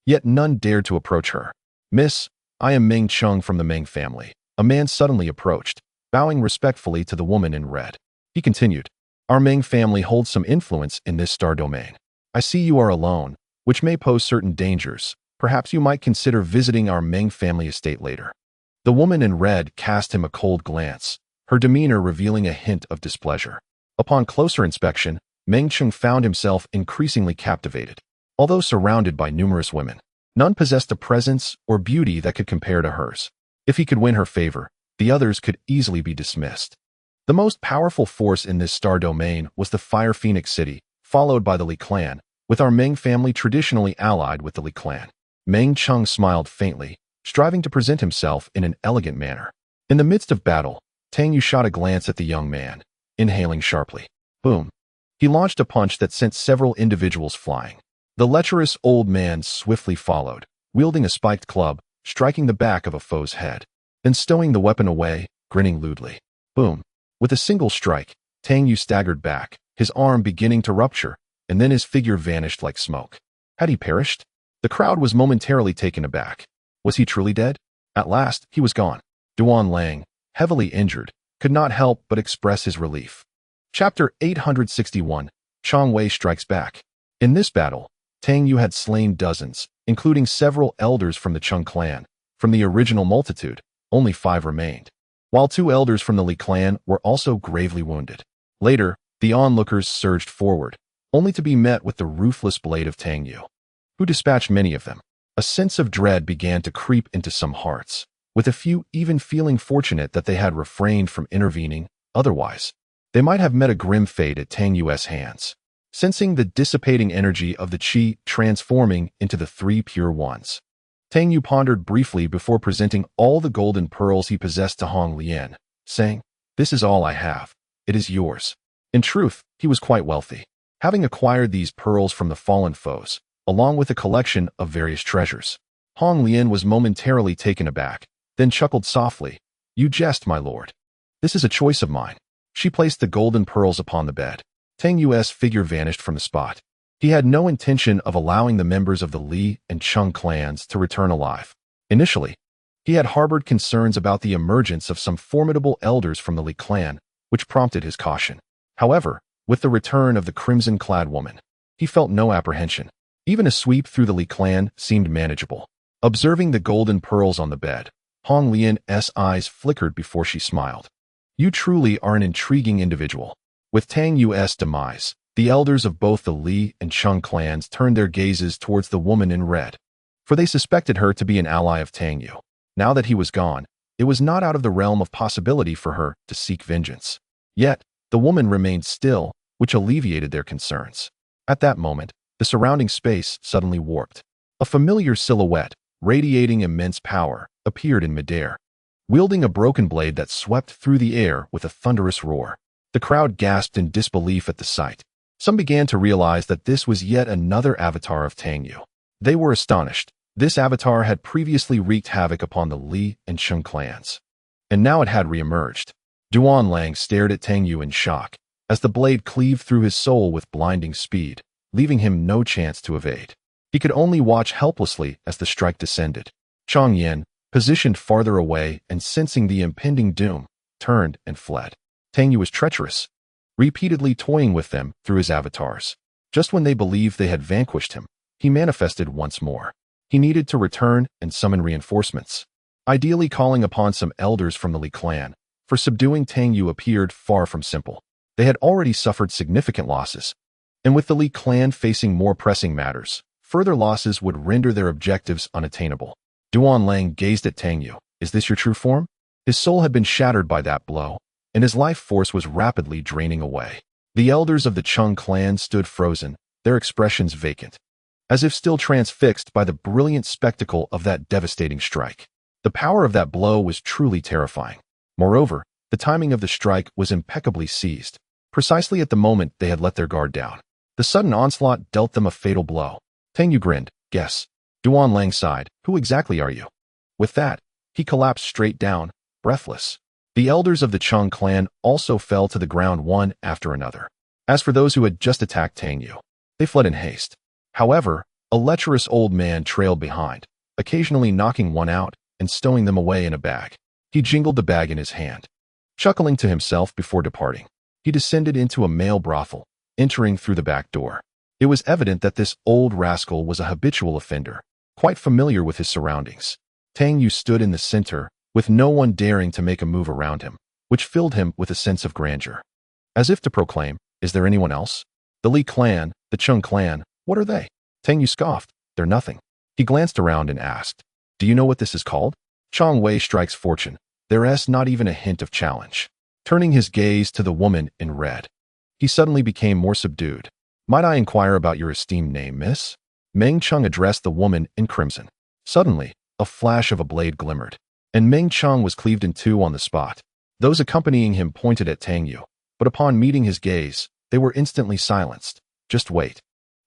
Speaker 1: yet none dared to approach her. "Miss, I am Meng Chung from the Meng family." A man suddenly approached, bowing respectfully to the woman in red. He continued, "Our Meng family holds some influence in this star domain. I see you are alone, which may pose certain dangers. Perhaps you might consider visiting our Meng family estate later." The woman in red cast him a cold glance, her demeanor revealing a hint of displeasure. Upon closer inspection, Meng Chung found himself increasingly captivated. Although surrounded by numerous women, none possessed a presence or beauty that could compare to hers. If he could win her favor, the others could easily be dismissed. The most powerful force in this star domain was the Fire Phoenix City, followed by the Li clan, with our Meng family traditionally allied with the Li clan. Meng Chung smiled faintly, striving to present himself in an elegant manner. In the midst of battle, Tang Yu shot a glance at the young man, inhaling sharply. Boom! He launched a punch that sent several individuals flying. The lecherous old man swiftly followed, wielding a spiked club, striking the back of a foe's head, then stowing the weapon away, grinning lewdly. Boom! With a single strike, Tang Yu staggered back, his arm beginning to rupture, and then his figure vanished like smoke. Had he perished? The crowd was momentarily taken aback. Was he truly dead? At last, he was gone. Duan Lang, heavily injured, could not help but express his relief. Chapter 861, Chong Wei Strikes Back. In this battle, Tang Yu had slain dozens, including several elders from the Chung clan. From the original multitude, only 5 remained, while 2 elders from the Li clan were also gravely wounded. Later, the onlookers surged forward, only to be met with the ruthless blade of Tang Yu, who dispatched many of them. A sense of dread began to creep into some hearts, with a few even feeling fortunate that they had refrained from intervening. Otherwise, they might have met a grim fate at Tang Yu's hands. Sensing the dissipating energy of the qi transforming into the 3 pure ones, Tang Yu pondered briefly before presenting all the golden pearls he possessed to Hong Lian, saying, "This is all I have. It is yours." In truth, he was quite wealthy, having acquired these pearls from the fallen foes, along with a collection of various treasures. Hong Lian was momentarily taken aback, then chuckled softly. "You jest, my lord. This is a choice of mine." She placed the golden pearls upon the bed. Tang Yu's figure vanished from the spot. He had no intention of allowing the members of the Li and Chung clans to return alive. Initially, he had harbored concerns about the emergence of some formidable elders from the Li clan, which prompted his caution. However, with the return of the crimson-clad woman, he felt no apprehension. Even a sweep through the Li clan seemed manageable. Observing the golden pearls on the bed, Hong Lian's eyes flickered before she smiled. "You truly are an intriguing individual." With Tang Yu's demise, the elders of both the Li and Chung clans turned their gazes towards the woman in red, for they suspected her to be an ally of Tang Yu. Now that he was gone, it was not out of the realm of possibility for her to seek vengeance. Yet, the woman remained still, which alleviated their concerns. At that moment, the surrounding space suddenly warped. A familiar silhouette, radiating immense power, appeared in midair, wielding a broken blade that swept through the air with a thunderous roar. The crowd gasped in disbelief at the sight. Some began to realize that this was yet another avatar of Tang Yu. They were astonished. This avatar had previously wreaked havoc upon the Li and Chung clans, and now it had reemerged. Duan Lang stared at Tang Yu in shock, as the blade cleaved through his soul with blinding speed, leaving him no chance to evade. He could only watch helplessly as the strike descended. Chong Yen, positioned farther away and sensing the impending doom, turned and fled. Tang Yu was treacherous, repeatedly toying with them through his avatars. Just when they believed they had vanquished him, he manifested once more. He needed to return and summon reinforcements. ideally calling upon some elders from the Li clan, for subduing Tang Yu appeared far from simple. They had already suffered significant losses, and with the Li clan facing more pressing matters, further losses would render their objectives unattainable. Duan Lang gazed at Tang Yu. Is this your true form? His soul had been shattered by that blow, and his life force was rapidly draining away. The elders of the Chung clan stood frozen, their expressions vacant, as if still transfixed by the brilliant spectacle of that devastating strike. The power of that blow was truly terrifying. Moreover, the timing of the strike was impeccably seized, precisely at the moment they had let their guard down. The sudden onslaught dealt them a fatal blow. Tang Yu grinned. Guess. Duan Lang sighed. Who exactly are you? With that, he collapsed straight down, breathless. The elders of the Chung clan also fell to the ground one after another. As for those who had just attacked Tang Yu, they fled in haste. However, a lecherous old man trailed behind, occasionally knocking one out and stowing them away in a bag. He jingled the bag in his hand, chuckling to himself before departing. He descended into a male brothel, entering through the back door. It was evident that this old rascal was a habitual offender, quite familiar with his surroundings. Tang Yu stood in the center, with no one daring to make a move around him, which filled him with a sense of grandeur. As if to proclaim, is there anyone else? The Li clan, the Chung clan, what are they? Tang Yu scoffed. They're nothing. He glanced around and asked, do you know what this is called? Chong Wei strikes fortune. There's not even a hint of challenge. Turning his gaze to the woman in red, he suddenly became more subdued. Might I inquire about your esteemed name, miss? Meng Chung addressed the woman in crimson. Suddenly, a flash of a blade glimmered, and Meng Chung was cleaved in two on the spot. Those accompanying him pointed at Tang Yu, but upon meeting his gaze, they were instantly silenced. Just wait.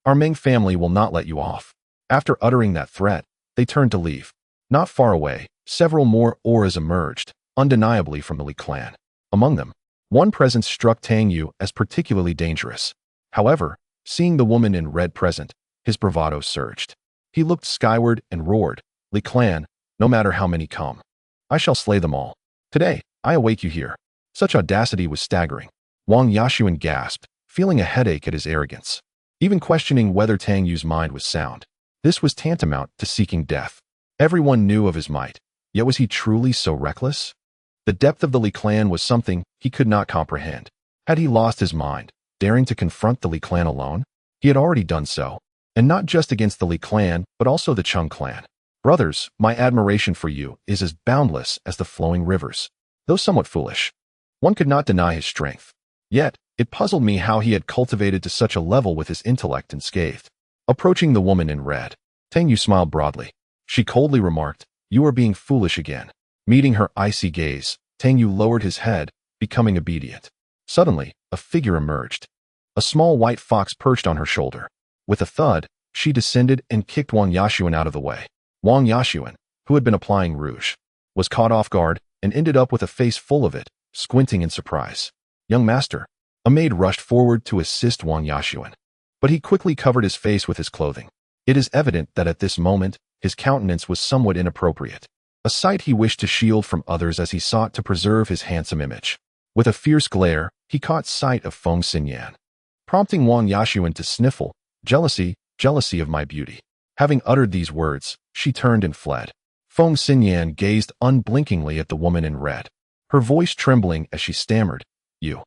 Speaker 1: Our Meng family will not let you off. After uttering that threat, they turned to leave. Not far away, several more auras emerged, undeniably from the Li clan. Among them, one presence struck Tang Yu as particularly dangerous. However, seeing the woman in red present, his bravado surged. He looked skyward and roared, Li clan, no matter how many come, I shall slay them all. Today, I await you here. Such audacity was staggering. Wang Yashuan gasped, feeling a headache at his arrogance, even questioning whether Tang Yu's mind was sound. This was tantamount to seeking death. Everyone knew of his might, yet was he truly so reckless? The depth of the Li clan was something he could not comprehend. Had he lost his mind, daring to confront the Li clan alone? He had already done so, and not just against the Li clan, but also the Chung clan. Brothers, my admiration for you is as boundless as the flowing rivers. Though somewhat foolish, one could not deny his strength. Yet, it puzzled me how he had cultivated to such a level with his intellect unscathed. Approaching the woman in red, Tang Yu smiled broadly. She coldly remarked, you are being foolish again. Meeting her icy gaze, Tang Yu lowered his head, becoming obedient. Suddenly, a figure emerged. A small white fox perched on her shoulder. With a thud, she descended and kicked Wang Yashuan out of the way. Wang Yashuan, who had been applying rouge, was caught off guard and ended up with a face full of it, squinting in surprise. Young master. A maid rushed forward to assist Wang Yashuan, but he quickly covered his face with his clothing. It is evident that at this moment, his countenance was somewhat inappropriate, a sight he wished to shield from others as he sought to preserve his handsome image. With a fierce glare, he caught sight of Feng Xinyan, prompting Wang Yashuan to sniffle, jealousy, jealousy of my beauty. Having uttered these words, she turned and fled. Feng Xinyan gazed unblinkingly at the woman in red, her voice trembling as she stammered, You.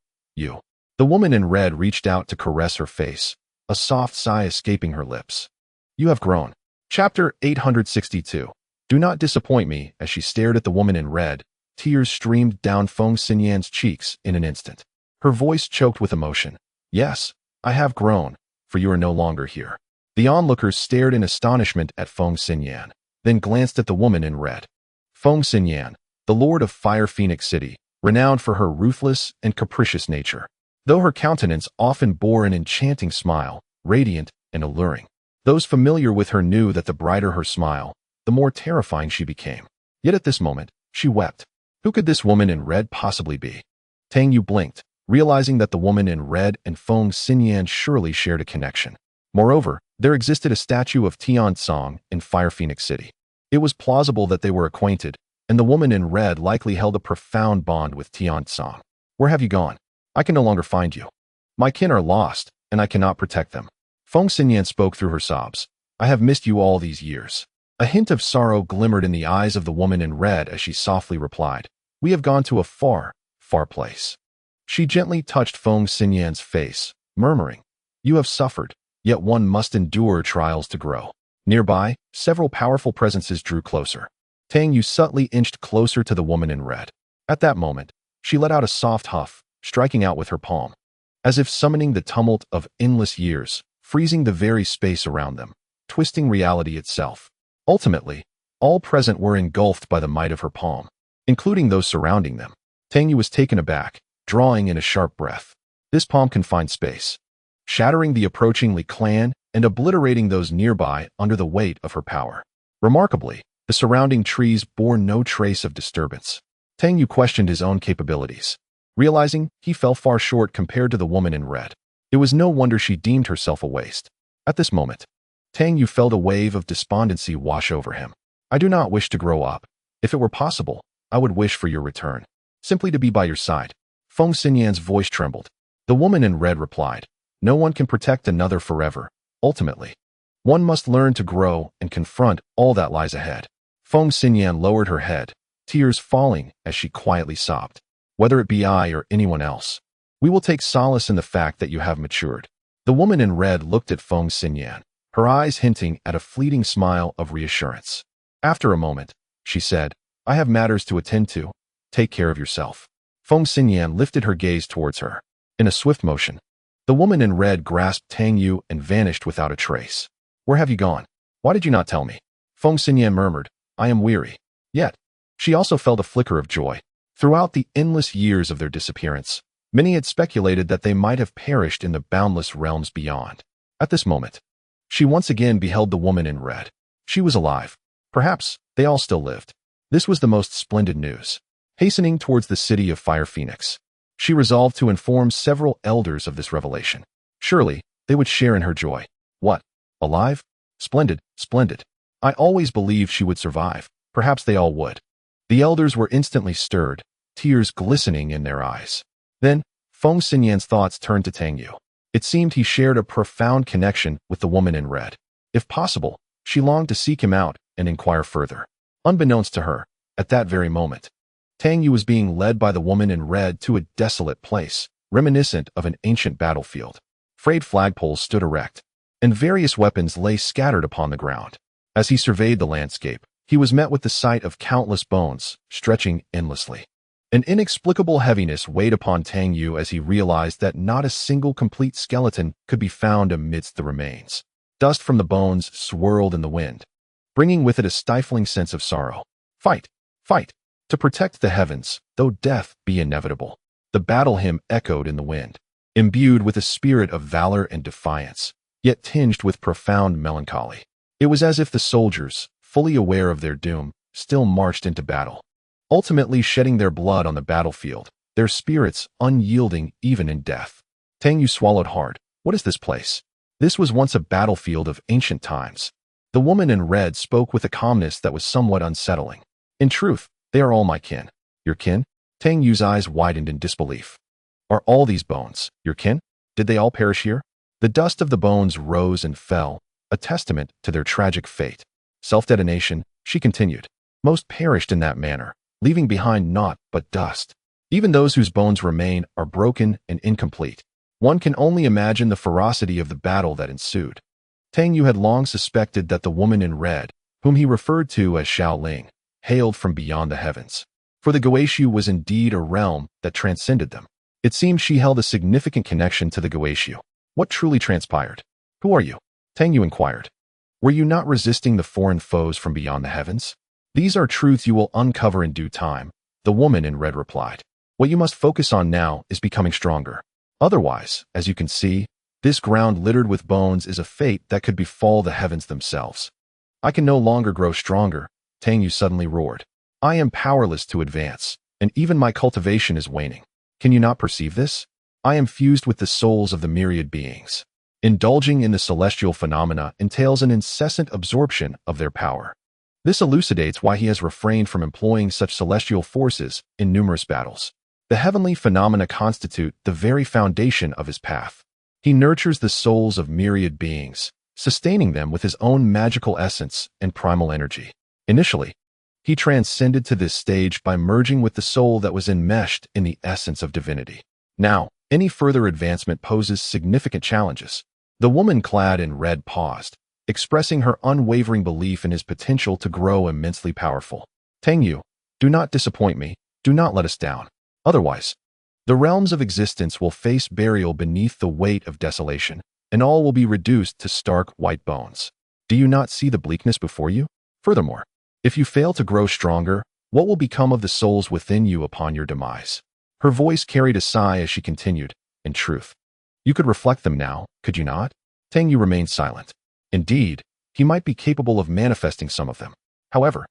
Speaker 1: The woman in red reached out to caress her face, a soft sigh escaping her lips. You have grown. Chapter 862. Do not disappoint me. As she stared at the woman in red, tears streamed down Feng Xinyan's cheeks in an instant. Her voice choked with emotion. Yes, I have grown, for you are no longer here. The onlookers stared in astonishment at Feng Xinyan, then glanced at the woman in red. Feng Xinyan, the lord of Fire Phoenix City, renowned for her ruthless and capricious nature. Though her countenance often bore an enchanting smile, radiant and alluring, those familiar with her knew that the brighter her smile, the more terrifying she became. Yet at this moment, she wept. Who could this woman in red possibly be? Tang Yu blinked, realizing that the woman in red and Feng Xinyan surely shared a connection. Moreover, there existed a statue of Tian Song in Fire Phoenix City. It was plausible that they were acquainted, and the woman in red likely held a profound bond with Tian Song. Where have you gone? I can no longer find you. My kin are lost, and I cannot protect them. Feng Xinyan spoke through her sobs. I have missed you all these years. A hint of sorrow glimmered in the eyes of the woman in red as she softly replied, "We have gone to a far, far place." She gently touched Feng Xinyan's face, murmuring, "You have suffered, yet one must endure trials to grow." Nearby, several powerful presences drew closer. Tang Yu subtly inched closer to the woman in red. At that moment, she let out a soft huff, striking out with her palm, as if summoning the tumult of endless years, freezing the very space around them, twisting reality itself. Ultimately, all present were engulfed by the might of her palm, including those surrounding them. Tang Yu was taken aback, drawing in a sharp breath. This palm confined space, shattering the approaching Li clan and obliterating those nearby under the weight of her power. Remarkably, the surrounding trees bore no trace of disturbance. Tang Yu questioned his own capabilities, realizing he fell far short compared to the woman in red. It was no wonder she deemed herself a waste. At this moment, Tang Yu felt a wave of despondency wash over him. "I do not wish to grow up. If it were possible, I would wish for your return, simply to be by your side." Feng Xinyan's voice trembled. The woman in red replied, "No one can protect another forever. Ultimately, one must learn to grow and confront all that lies ahead." Feng Xinyan lowered her head, tears falling as she quietly sobbed. "Whether it be I or anyone else, we will take solace in the fact that you have matured." The woman in red looked at Feng Xinyan, her eyes hinting at a fleeting smile of reassurance. After a moment, she said, "I have matters to attend to. Take care of yourself." Feng Xinyan lifted her gaze towards her. In a swift motion, the woman in red grasped Tang Yu and vanished without a trace. "Where have you gone? Why did you not tell me?" Feng Xinyan murmured, "I am weary." Yet, she also felt a flicker of joy. Throughout the endless years of their disappearance, many had speculated that they might have perished in the boundless realms beyond. At this moment, she once again beheld the woman in red. She was alive. Perhaps they all still lived. This was the most splendid news. Hastening towards the city of Fire Phoenix, she resolved to inform several elders of this revelation. Surely, they would share in her joy. What? Alive? Splendid, splendid. I always believed she would survive. Perhaps they all would. The elders were instantly stirred, tears glistening in their eyes. Then, Feng Xinyan's thoughts turned to Tang Yu. It seemed he shared a profound connection with the woman in red. If possible, she longed to seek him out and inquire further. Unbeknownst to her, at that very moment, Tang Yu was being led by the woman in red to a desolate place, reminiscent of an ancient battlefield. Frayed flagpoles stood erect, and various weapons lay scattered upon the ground. As he surveyed the landscape, he was met with the sight of countless bones, stretching endlessly. An inexplicable heaviness weighed upon Tang Yu as he realized that not a single complete skeleton could be found amidst the remains. Dust from the bones swirled in the wind, bringing with it a stifling sense of sorrow. "Fight! Fight! To protect the heavens, though death be inevitable." The battle hymn echoed in the wind, imbued with a spirit of valor and defiance, yet tinged with profound melancholy. It was as if the soldiers, fully aware of their doom, still marched into battle, ultimately shedding their blood on the battlefield, their spirits unyielding even in death. Tang Yu swallowed hard. What is this place? This was once a battlefield of ancient times. The woman in red spoke with a calmness that was somewhat unsettling. "In truth, they are all my kin." "Your kin?" Tang Yu's eyes widened in disbelief. "Are all these bones your kin? Did they all perish here?" The dust of the bones rose and fell, a testament to their tragic fate. "Self-detonation," she continued. "Most perished in that manner, leaving behind naught but dust. Even those whose bones remain are broken and incomplete." One can only imagine the ferocity of the battle that ensued. Tang Yu had long suspected that the woman in red, whom he referred to as Xiao Ling, hailed from beyond the heavens. For the Guixu was indeed a realm that transcended them. It seemed she held a significant connection to the Guixu. What truly transpired? "Who are you?" Tang Yu inquired. "Were you not resisting the foreign foes from beyond the heavens?" "These are truths you will uncover in due time," the woman in red replied. "What you must focus on now is becoming stronger. Otherwise, as you can see, this ground littered with bones is a fate that could befall the heavens themselves." "I can no longer grow stronger," Tang Yu suddenly roared. "I am powerless to advance, and even my cultivation is waning. Can you not perceive this? I am fused with the souls of the myriad beings. Indulging in the celestial phenomena entails an incessant absorption of their power. This elucidates why he has refrained from employing such celestial forces in numerous battles. The heavenly phenomena constitute the very foundation of his path. He nurtures the souls of myriad beings, sustaining them with his own magical essence and primal energy. Initially, he transcended to this stage by merging with the soul that was enmeshed in the essence of divinity. Now, any further advancement poses significant challenges. The woman clad in red paused, expressing her unwavering belief in his potential to grow immensely powerful. Tang Yu, do not disappoint me, do not let us down. Otherwise, the realms of existence will face burial beneath the weight of desolation, and all will be reduced to stark white bones. Do you not see the bleakness before you? Furthermore, if you fail to grow stronger, what will become of the souls within you upon your demise? Her voice carried a sigh as she continued, in truth. You could reflect them now, could you not? Tang Yu remained silent. Indeed, he might be capable of manifesting some of them. However,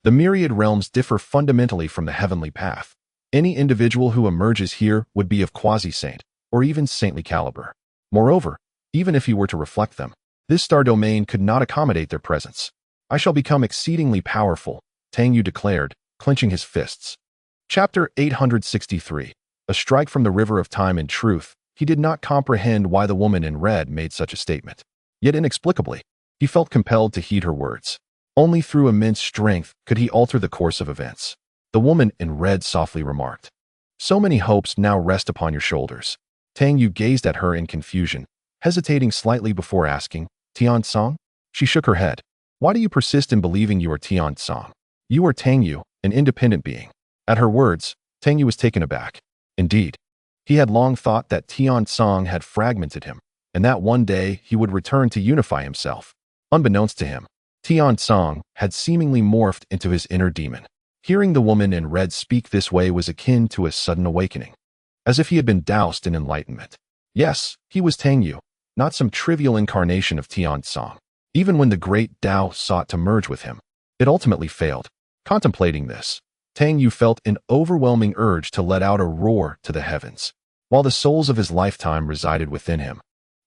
Speaker 1: the myriad realms differ fundamentally from the heavenly path. Any individual who emerges here would be of quasi-saint, or even saintly caliber. Moreover, even if he were to reflect them, this star domain could not accommodate their presence. I shall become exceedingly powerful, Tang Yu declared, clenching his fists. Chapter 863. A strike from the river of time. In truth, he did not comprehend why the woman in red made such a statement. Yet inexplicably, he felt compelled to heed her words. Only through immense strength could he alter the course of events. The woman in red softly remarked, "So many hopes now rest upon your shoulders." Tang Yu gazed at her in confusion, hesitating slightly before asking, "Tian Song?" She shook her head. "Why do you persist in believing you are Tian Song? You are Tang Yu, an independent being." At her words, Tang Yu was taken aback. Indeed, he had long thought that Tian Song had fragmented him, and that one day he would return to unify himself. Unbeknownst to him, Tian Song had seemingly morphed into his inner demon. Hearing the woman in red speak this way was akin to a sudden awakening, as if he had been doused in enlightenment. Yes, he was Tang Yu, not some trivial incarnation of Tian Song. Even when the great Tao sought to merge with him, it ultimately failed. Contemplating this, Tang Yu felt an overwhelming urge to let out a roar to the heavens. While the souls of his lifetime resided within him,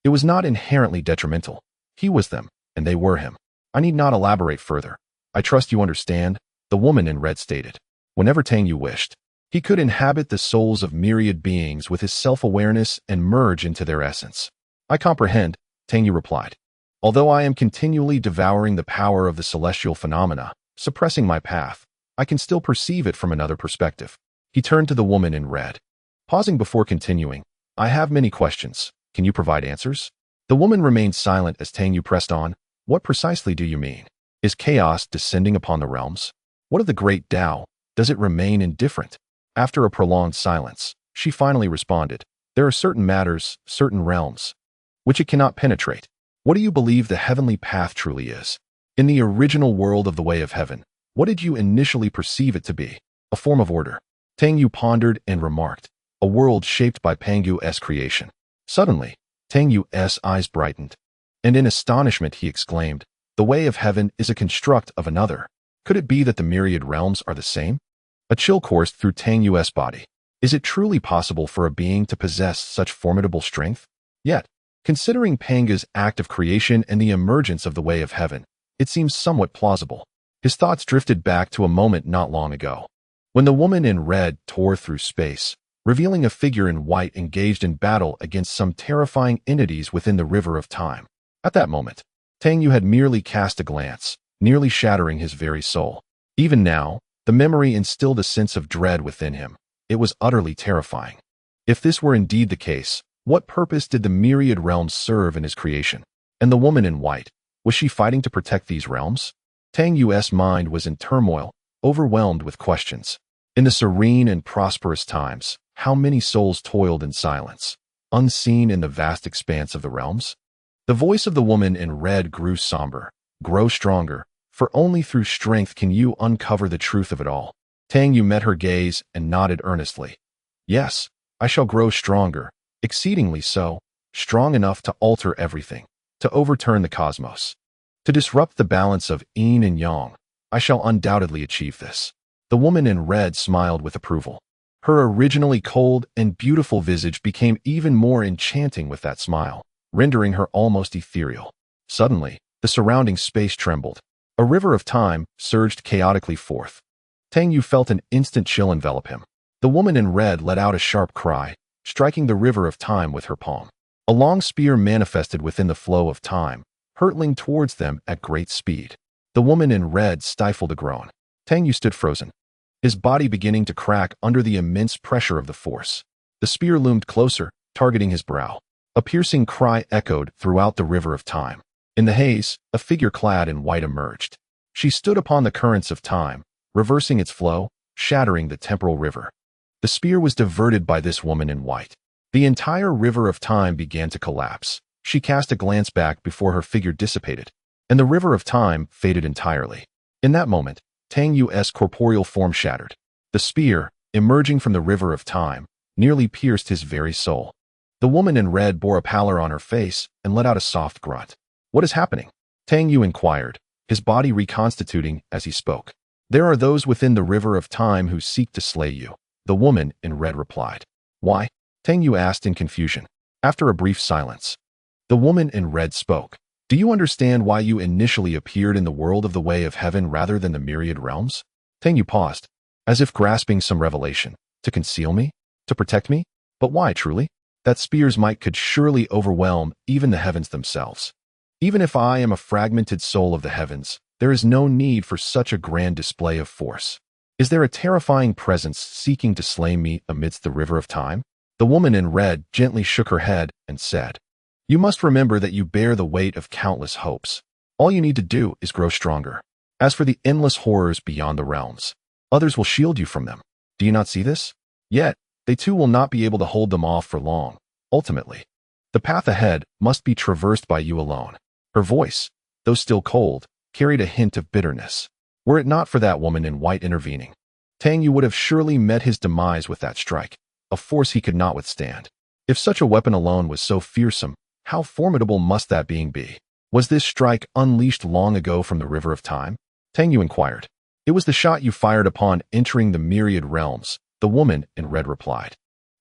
Speaker 1: it was not inherently detrimental. He was them, and they were him. I need not elaborate further. I trust you understand, the woman in red stated. Whenever Tang Yu wished, he could inhabit the souls of myriad beings with his self-awareness and merge into their essence. I comprehend, Tang Yu replied. Although I am continually devouring the power of the celestial phenomena, suppressing my path, I can still perceive it from another perspective. He turned to the woman in red. Pausing before continuing, I have many questions. Can you provide answers? The woman remained silent as Tang Yu pressed on. What precisely do you mean? Is chaos descending upon the realms? What of the great Tao? Does it remain indifferent? After a prolonged silence, she finally responded. There are certain matters, certain realms, which it cannot penetrate. What do you believe the heavenly path truly is? In the original world of the way of heaven, what did you initially perceive it to be? A form of order. Tang Yu pondered and remarked, a world shaped by Pangu's creation. Suddenly, Tang Yu's eyes brightened, and in astonishment he exclaimed, the way of heaven is a construct of another. Could it be that the myriad realms are the same? A chill coursed through Tang Yu's body. Is it truly possible for a being to possess such formidable strength? Yet, considering Pangu's act of creation and the emergence of the way of heaven, it seems somewhat plausible. His thoughts drifted back to a moment not long ago, when the woman in red tore through space, revealing a figure in white engaged in battle against some terrifying entities within the river of time. At that moment, Tang Yu had merely cast a glance, nearly shattering his very soul. Even now, the memory instilled a sense of dread within him. It was utterly terrifying. If this were indeed the case, what purpose did the myriad realms serve in his creation? And the woman in white, was she fighting to protect these realms? Tang Yu's mind was in turmoil, overwhelmed with questions. In the serene and prosperous times, how many souls toiled in silence, unseen in the vast expanse of the realms? The voice of the woman in red grew somber. Grow stronger, for only through strength can you uncover the truth of it all. Tang Yu met her gaze and nodded earnestly. Yes, I shall grow stronger, exceedingly so, strong enough to alter everything, to overturn the cosmos, to disrupt the balance of yin and yang. I shall undoubtedly achieve this. The woman in red smiled with approval. Her originally cold and beautiful visage became even more enchanting with that smile, rendering her almost ethereal. Suddenly, the surrounding space trembled. A river of time surged chaotically forth. Tang Yu felt an instant chill envelop him. The woman in red let out a sharp cry, striking the river of time with her palm. A long spear manifested within the flow of time, hurtling towards them at great speed. The woman in red stifled a groan. Tang Yu stood frozen, his body beginning to crack under the immense pressure of the force. The spear loomed closer, targeting his brow. A piercing cry echoed throughout the river of time. In the haze, a figure clad in white emerged. She stood upon the currents of time, reversing its flow, shattering the temporal river. The spear was diverted by this woman in white. The entire river of time began to collapse. She cast a glance back before her figure dissipated, and the river of time faded entirely. In that moment, Tang Yu's corporeal form shattered. The spear, emerging from the river of time, nearly pierced his very soul. The woman in red bore a pallor on her face and let out a soft grunt. "What is happening?" Tang Yu inquired, his body reconstituting as he spoke. "There are those within the river of time who seek to slay you," the woman in red replied. "Why?" Tang Yu asked in confusion. After a brief silence, the woman in red spoke. "Do you understand why you initially appeared in the world of the way of heaven rather than the myriad realms?" Tang Yu paused, as if grasping some revelation. "To conceal me? To protect me? But why, truly? That spear's might could surely overwhelm even the heavens themselves. Even if I am a fragmented soul of the heavens, there is no need for such a grand display of force. Is there a terrifying presence seeking to slay me amidst the river of time?" The woman in red gently shook her head and said, "You must remember that you bear the weight of countless hopes. All you need to do is grow stronger. As for the endless horrors beyond the realms, others will shield you from them. Do you not see this? Yet, they too will not be able to hold them off for long. Ultimately, the path ahead must be traversed by you alone." Her voice, though still cold, carried a hint of bitterness. Were it not for that woman in white intervening, Tang Yu would have surely met his demise with that strike, a force he could not withstand. If such a weapon alone was so fearsome, how formidable must that being be? Was this strike unleashed long ago from the river of time? Tang Yu inquired. "It was the shot you fired upon entering the myriad realms," the woman in red replied.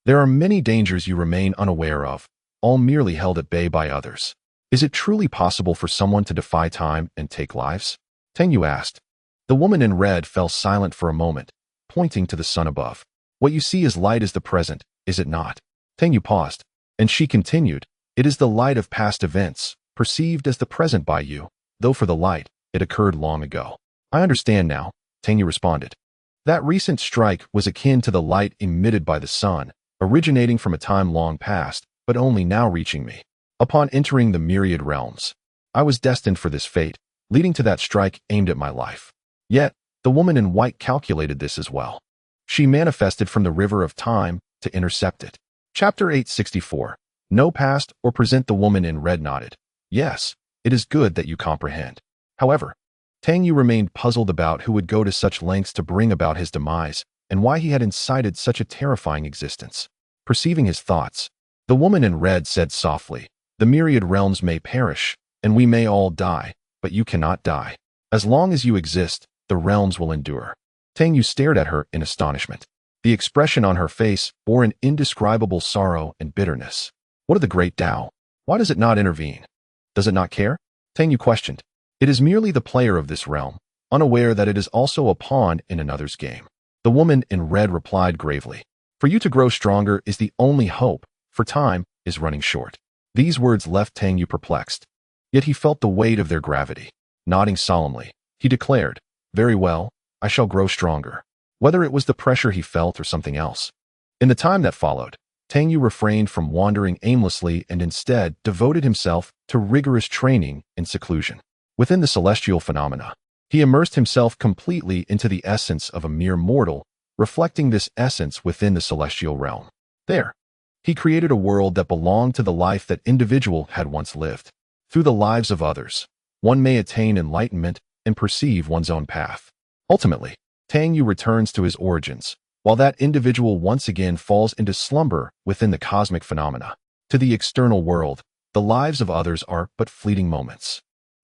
Speaker 1: "There are many dangers you remain unaware of, all merely held at bay by others. Is it truly possible for someone to defy time and take lives?" Tang Yu asked. The woman in red fell silent for a moment, pointing to the sun above. "What you see is light as the present, is it not?" Tang Yu paused, and she continued, "It is the light of past events, perceived as the present by you, though for the light, it occurred long ago." "I understand now," Tang Yu responded. "That recent strike was akin to the light emitted by the sun, originating from a time long past, but only now reaching me. Upon entering the myriad realms, I was destined for this fate, leading to that strike aimed at my life. Yet, the woman in white calculated this as well. She manifested from the river of time to intercept it." Chapter 864. No past or present. The woman in red nodded. "Yes, it is good that you comprehend." However, Tang Yu remained puzzled about who would go to such lengths to bring about his demise, and why he had incited such a terrifying existence. Perceiving his thoughts, the woman in red said softly, "The myriad realms may perish, and we may all die, but you cannot die. As long as you exist, the realms will endure." Tang Yu stared at her in astonishment. The expression on her face bore an indescribable sorrow and bitterness. "What of the great Tao? Why does it not intervene? Does it not care?" Tang Yu questioned. "It is merely the player of this realm, unaware that it is also a pawn in another's game." The woman in red replied gravely, "For you to grow stronger is the only hope, for time is running short." These words left Tang Yu perplexed, yet he felt the weight of their gravity. Nodding solemnly, he declared, "Very well, I shall grow stronger," whether it was the pressure he felt or something else. In the time that followed, Tang Yu refrained from wandering aimlessly and instead devoted himself to rigorous training in seclusion. Within the celestial phenomena, he immersed himself completely into the essence of a mere mortal, reflecting this essence within the celestial realm. There, he created a world that belonged to the life that individual had once lived. Through the lives of others, one may attain enlightenment and perceive one's own path. Ultimately, Tang Yu returns to his origins, while that individual once again falls into slumber within the cosmic phenomena. To the external world, the lives of others are but fleeting moments.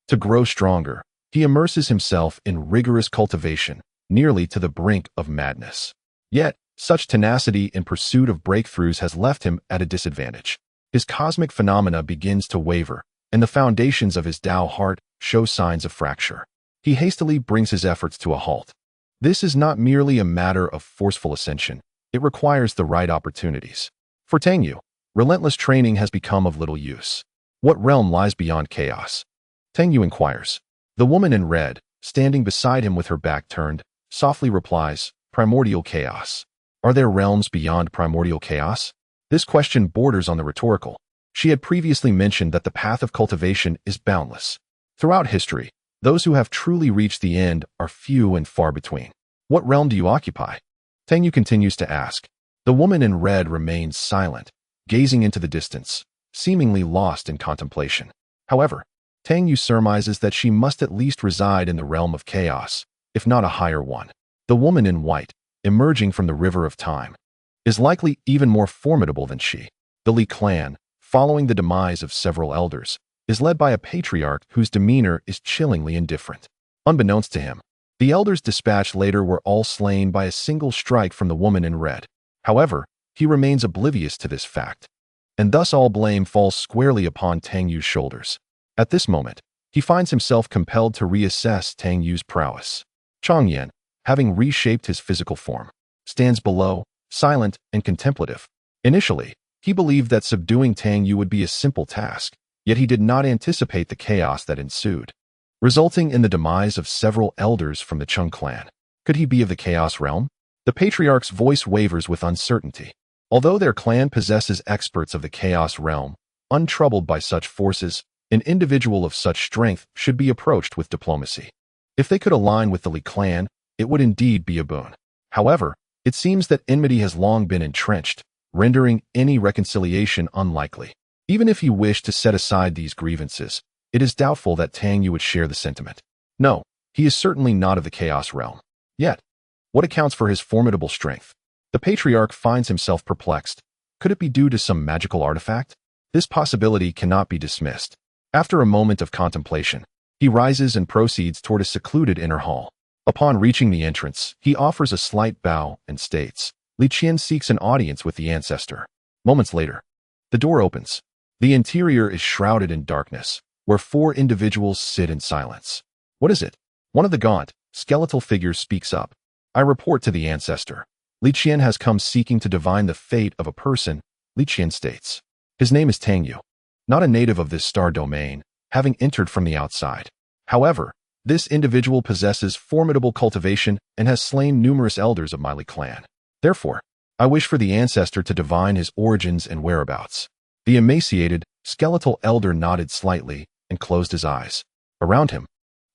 Speaker 1: To grow stronger, he immerses himself in rigorous cultivation, nearly to the brink of madness. Yet, such tenacity in pursuit of breakthroughs has left him at a disadvantage. His cosmic phenomena begins to waver, and the foundations of his Tao heart show signs of fracture. He hastily brings his efforts to a halt. This is not merely a matter of forceful ascension, it requires the right opportunities. For Tang Yu, relentless training has become of little use. What realm lies beyond chaos? Tang Yu inquires. The woman in red, standing beside him with her back turned, softly replies, primordial chaos. Are there realms beyond primordial chaos? This question borders on the rhetorical. She had previously mentioned that the path of cultivation is boundless. Throughout history, those who have truly reached the end are few and far between. What realm do you occupy? Tang Yu continues to ask. The woman in red remains silent, gazing into the distance, seemingly lost in contemplation. However, Tang Yu surmises that she must at least reside in the realm of chaos, if not a higher one. The woman in white, emerging from the river of time, is likely even more formidable than she. The Li clan, following the demise of several elders, is led by a patriarch whose demeanor is chillingly indifferent. Unbeknownst to him, the elders dispatched later were all slain by a single strike from the woman in red. However, he remains oblivious to this fact, and thus all blame falls squarely upon Tang Yu's shoulders. At this moment, he finds himself compelled to reassess Tang Yu's prowess. Changyan, having reshaped his physical form, stands below, silent and contemplative. Initially, he believed that subduing Tang Yu would be a simple task, yet he did not anticipate the chaos that ensued, resulting in the demise of several elders from the Chung clan. Could he be of the Chaos realm? The patriarch's voice wavers with uncertainty. Although their clan possesses experts of the Chaos realm, untroubled by such forces, an individual of such strength should be approached with diplomacy. If they could align with the Li clan, it would indeed be a boon. However, it seems that enmity has long been entrenched, rendering any reconciliation unlikely. Even if he wished to set aside these grievances, it is doubtful that Tang Yu would share the sentiment. No, he is certainly not of the Chaos realm. Yet, what accounts for his formidable strength? The patriarch finds himself perplexed. Could it be due to some magical artifact? This possibility cannot be dismissed. After a moment of contemplation, he rises and proceeds toward a secluded inner hall. Upon reaching the entrance, he offers a slight bow and states, Li Qian seeks an audience with the ancestor. Moments later, the door opens. The interior is shrouded in darkness, where 4 individuals sit in silence. What is it? One of the gaunt, skeletal figures speaks up. I report to the ancestor. Li Qian has come seeking to divine the fate of a person, Li Qian states. His name is Tang Yu, not a native of this star domain, having entered from the outside. However, this individual possesses formidable cultivation and has slain numerous elders of my Li clan. Therefore, I wish for the ancestor to divine his origins and whereabouts. The emaciated, skeletal elder nodded slightly and closed his eyes. Around him,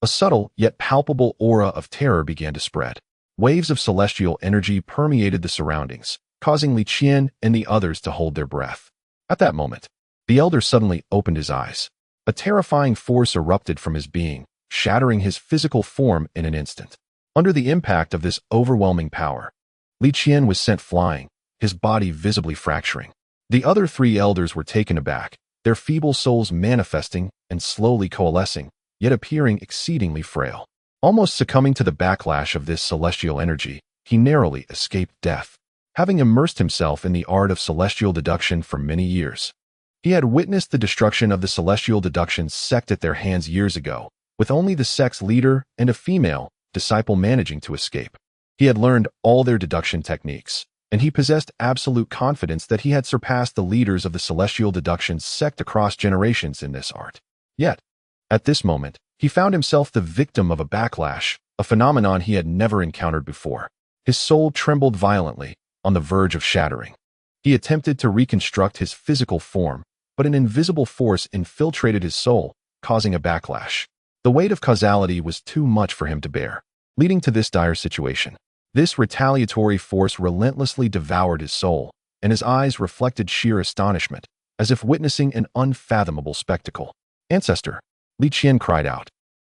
Speaker 1: a subtle yet palpable aura of terror began to spread. Waves of celestial energy permeated the surroundings, causing Li Qian and the others to hold their breath. At that moment, the elder suddenly opened his eyes. A terrifying force erupted from his being, shattering his physical form in an instant. Under the impact of this overwhelming power, Li Qian was sent flying, his body visibly fracturing. The other 3 elders were taken aback, their feeble souls manifesting and slowly coalescing, yet appearing exceedingly frail. Almost succumbing to the backlash of this celestial energy, he narrowly escaped death. Having immersed himself in the art of celestial deduction for many years, he had witnessed the destruction of the celestial deduction sect at their hands years ago, with only the sect's leader and a female disciple managing to escape. He had learned all their deduction techniques, and he possessed absolute confidence that he had surpassed the leaders of the celestial deduction sect across generations in this art. Yet, at this moment, he found himself the victim of a backlash, a phenomenon he had never encountered before. His soul trembled violently, on the verge of shattering. He attempted to reconstruct his physical form, but an invisible force infiltrated his soul, causing a backlash. The weight of causality was too much for him to bear, leading to this dire situation. This retaliatory force relentlessly devoured his soul, and his eyes reflected sheer astonishment, as if witnessing an unfathomable spectacle. Ancestor, Li Qian cried out.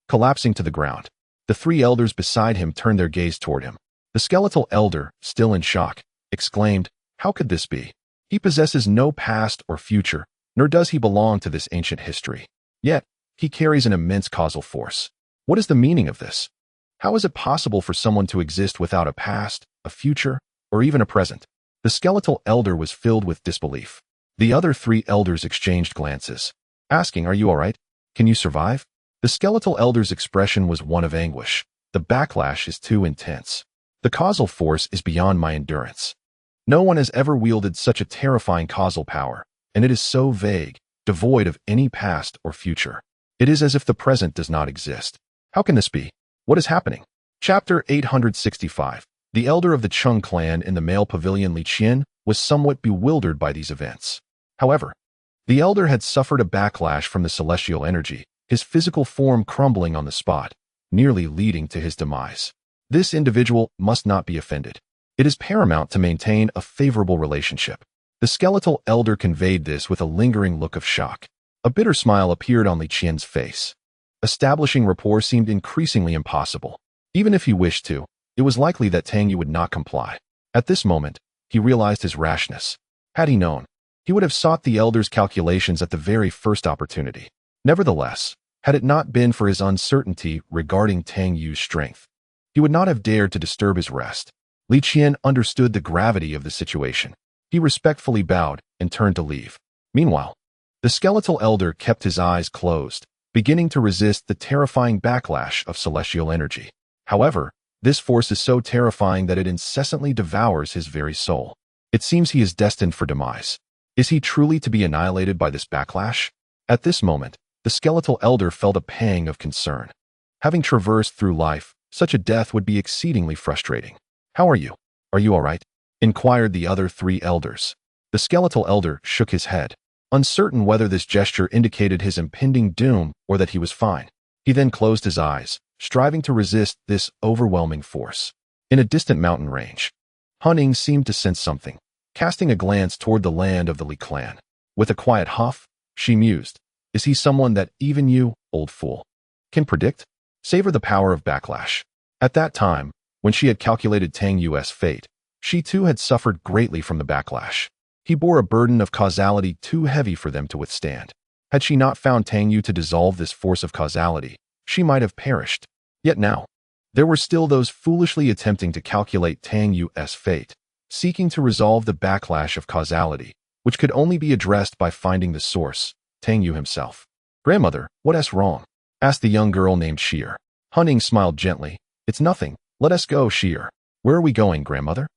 Speaker 1: Collapsing to the ground, the 3 elders beside him turned their gaze toward him. The skeletal elder, still in shock, exclaimed, How could this be? He possesses no past or future, nor does he belong to this ancient history. Yet, he carries an immense causal force. What is the meaning of this? How is it possible for someone to exist without a past, a future, or even a present? The skeletal elder was filled with disbelief. The other 3 elders exchanged glances, asking, Are you all right? Can you survive? The skeletal elder's expression was one of anguish. The backlash is too intense. The causal force is beyond my endurance. No one has ever wielded such a terrifying causal power, and it is so vague, devoid of any past or future. It is as if the present does not exist. How can this be? What is happening? Chapter 865. The elder of the Chung clan in the male pavilion Li Qian was somewhat bewildered by these events. However, the elder had suffered a backlash from the celestial energy, his physical form crumbling on the spot, nearly leading to his demise. This individual must not be offended. It is paramount to maintain a favorable relationship. The skeletal elder conveyed this with a lingering look of shock. A bitter smile appeared on Li Qian's face. Establishing rapport seemed increasingly impossible. Even if he wished to, it was likely that Tang Yu would not comply. At this moment, he realized his rashness. Had he known, he would have sought the elder's calculations at the very first opportunity. Nevertheless, had it not been for his uncertainty regarding Tang Yu's strength, he would not have dared to disturb his rest. Li Qian understood the gravity of the situation. He respectfully bowed and turned to leave. Meanwhile, the skeletal elder kept his eyes closed, beginning to resist the terrifying backlash of celestial energy. However, this force is so terrifying that it incessantly devours his very soul. It seems he is destined for demise. Is he truly to be annihilated by this backlash? At this moment, the skeletal elder felt a pang of concern. Having traversed through life, such a death would be exceedingly frustrating. "How are you? Are you all right?" inquired the other three elders. The skeletal elder shook his head, uncertain whether this gesture indicated his impending doom or that he was fine. He then closed his eyes, striving to resist this overwhelming force. In a distant mountain range, Hunning seemed to sense something, casting a glance toward the land of the Li clan. With a quiet huff, she mused, "Is he someone that even you, old fool, can predict?" Savor the power of backlash. At that time, when she had calculated Tang Yu's fate, she too had suffered greatly from the backlash. He bore a burden of causality too heavy for them to withstand. Had she not found Tang Yu to dissolve this force of causality, she might have perished. Yet now, there were still those foolishly attempting to calculate Tang Yu's fate, seeking to resolve the backlash of causality, which could only be addressed by finding the source, Tang Yu himself. "Grandmother, what's wrong?" asked the young girl named Sheer. Hunning smiled gently. "It's nothing. Let us go, Sheer." "Where are we going, grandmother?"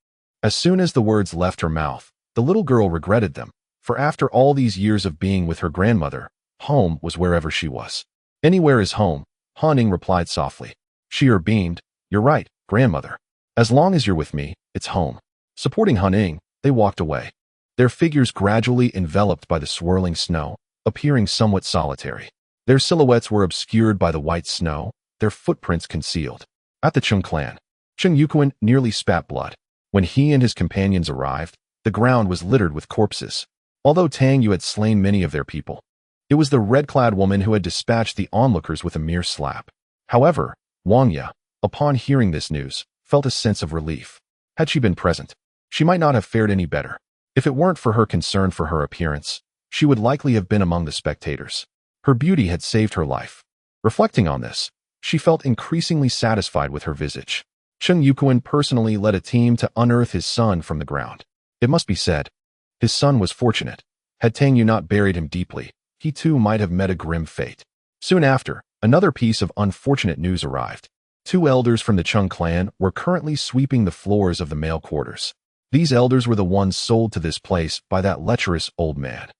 Speaker 1: As soon as the words left her mouth, the little girl regretted them, for after all these years of being with her grandmother, home was wherever she was. "Anywhere is home," Hunning replied softly. Sheer beamed. "You're right, grandmother. As long as you're with me, it's home." Supporting Hunning, they walked away, their figures gradually enveloped by the swirling snow, appearing somewhat solitary. Their silhouettes were obscured by the white snow, their footprints concealed. At the Chung clan, Chung Yuquan nearly spat blood. When he and his companions arrived, the ground was littered with corpses. Although Tang Yu had slain many of their people, it was the red-clad woman who had dispatched the onlookers with a mere slap. However, Wang Ya, upon hearing this news, felt a sense of relief. Had she been present, she might not have fared any better. If it weren't for her concern for her appearance, she would likely have been among the spectators. Her beauty had saved her life. Reflecting on this, she felt increasingly satisfied with her visage. Chung Yuquan personally led a team to unearth his son from the ground. It must be said, his son was fortunate. Had Tang Yu not buried him deeply, he too might have met a grim fate. Soon after, another piece of unfortunate news arrived. Two elders from the Chung clan were currently sweeping the floors of the male quarters. These elders were the ones sold to this place by that lecherous old man.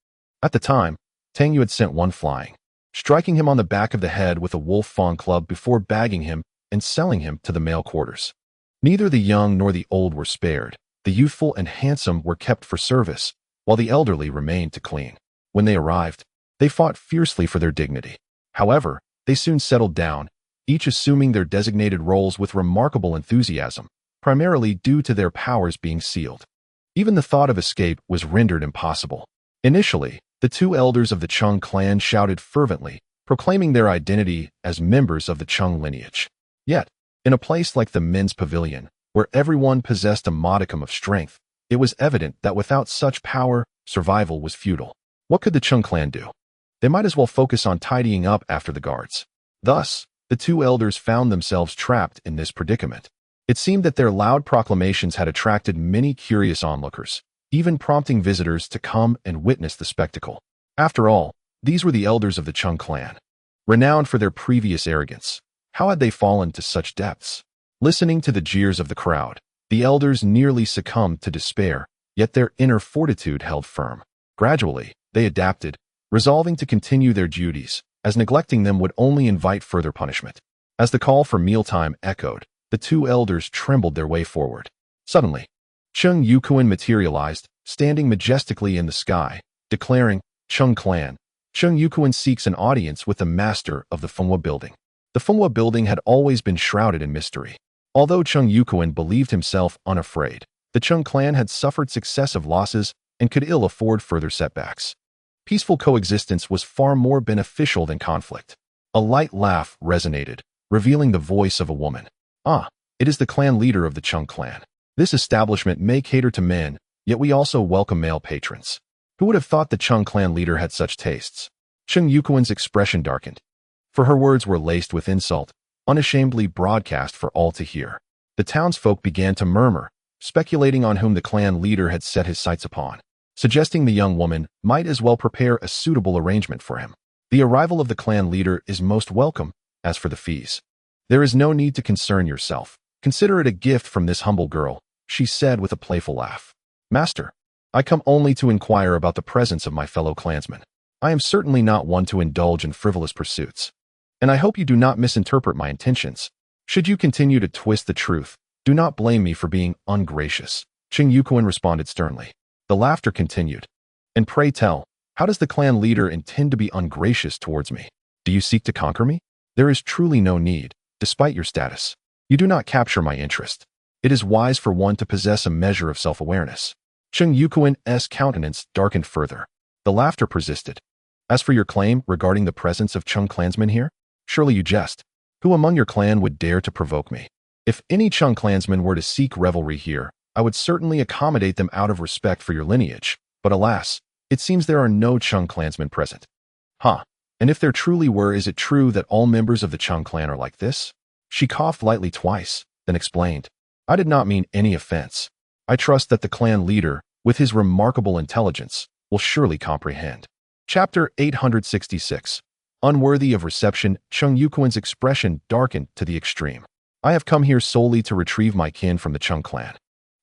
Speaker 1: At the time, Tang Yu had sent one flying, striking him on the back of the head with a wolf fawn club before bagging him and selling him to the male quarters. Neither the young nor the old were spared. The youthful and handsome were kept for service, while the elderly remained to clean. When they arrived, they fought fiercely for their dignity. However, they soon settled down, each assuming their designated roles with remarkable enthusiasm, primarily due to their powers being sealed. Even the thought of escape was rendered impossible. Initially, the two elders of the Chung clan shouted fervently, proclaiming their identity as members of the Chung lineage. Yet, in a place like the men's pavilion, where everyone possessed a modicum of strength, it was evident that without such power, survival was futile. What could the Chung clan do? They might as well focus on tidying up after the guards. Thus, the two elders found themselves trapped in this predicament. It seemed that their loud proclamations had attracted many curious onlookers, even prompting visitors to come and witness the spectacle. After all, these were the elders of the Chung clan. Renowned for their previous arrogance, how had they fallen to such depths? Listening to the jeers of the crowd, the elders nearly succumbed to despair, yet their inner fortitude held firm. Gradually, they adapted, resolving to continue their duties, as neglecting them would only invite further punishment. As the call for mealtime echoed, the two elders trembled their way forward. Suddenly, Tang Yu materialized, standing majestically in the sky, declaring, "Chung clan, Tang Yu seeks an audience with the master of the Pangu building." The Pangu building had always been shrouded in mystery. Although Tang Yu believed himself unafraid, the Chung clan had suffered successive losses and could ill afford further setbacks. Peaceful coexistence was far more beneficial than conflict. A light laugh resonated, revealing the voice of a woman. "Ah, it is the clan leader of the Chung clan. This establishment may cater to men, yet we also welcome male patrons." Who would have thought the Chung clan leader had such tastes? Tang Yu's expression darkened, for her words were laced with insult, unashamedly broadcast for all to hear. The townsfolk began to murmur, speculating on whom the clan leader had set his sights upon, suggesting the young woman might as well prepare a suitable arrangement for him. "The arrival of the clan leader is most welcome. As for the fees, there is no need to concern yourself. Consider it a gift from this humble girl," she said with a playful laugh. "Master, I come only to inquire about the presence of my fellow clansmen. I am certainly not one to indulge in frivolous pursuits, and I hope you do not misinterpret my intentions. Should you continue to twist the truth, do not blame me for being ungracious." Tang Yu responded sternly. The laughter continued. "And pray tell, how does the clan leader intend to be ungracious towards me? Do you seek to conquer me? There is truly no need, despite your status. You do not capture my interest. It is wise for one to possess a measure of self-awareness." Tang Yu's countenance darkened further. The laughter persisted. "As for your claim regarding the presence of Chung clansmen here, surely you jest. Who among your clan would dare to provoke me? If any Chung clansmen were to seek revelry here, I would certainly accommodate them out of respect for your lineage. But alas, it seems there are no Chung clansmen present." "Huh. And if there truly were, is it true that all members of the Chung clan are like this?" She coughed lightly twice, then explained, "I did not mean any offense. I trust that the clan leader, with his remarkable intelligence, will surely comprehend." Chapter 866. Unworthy of reception, Tang Yu's expression darkened to the extreme. "I have come here solely to retrieve my kin from the Chung clan.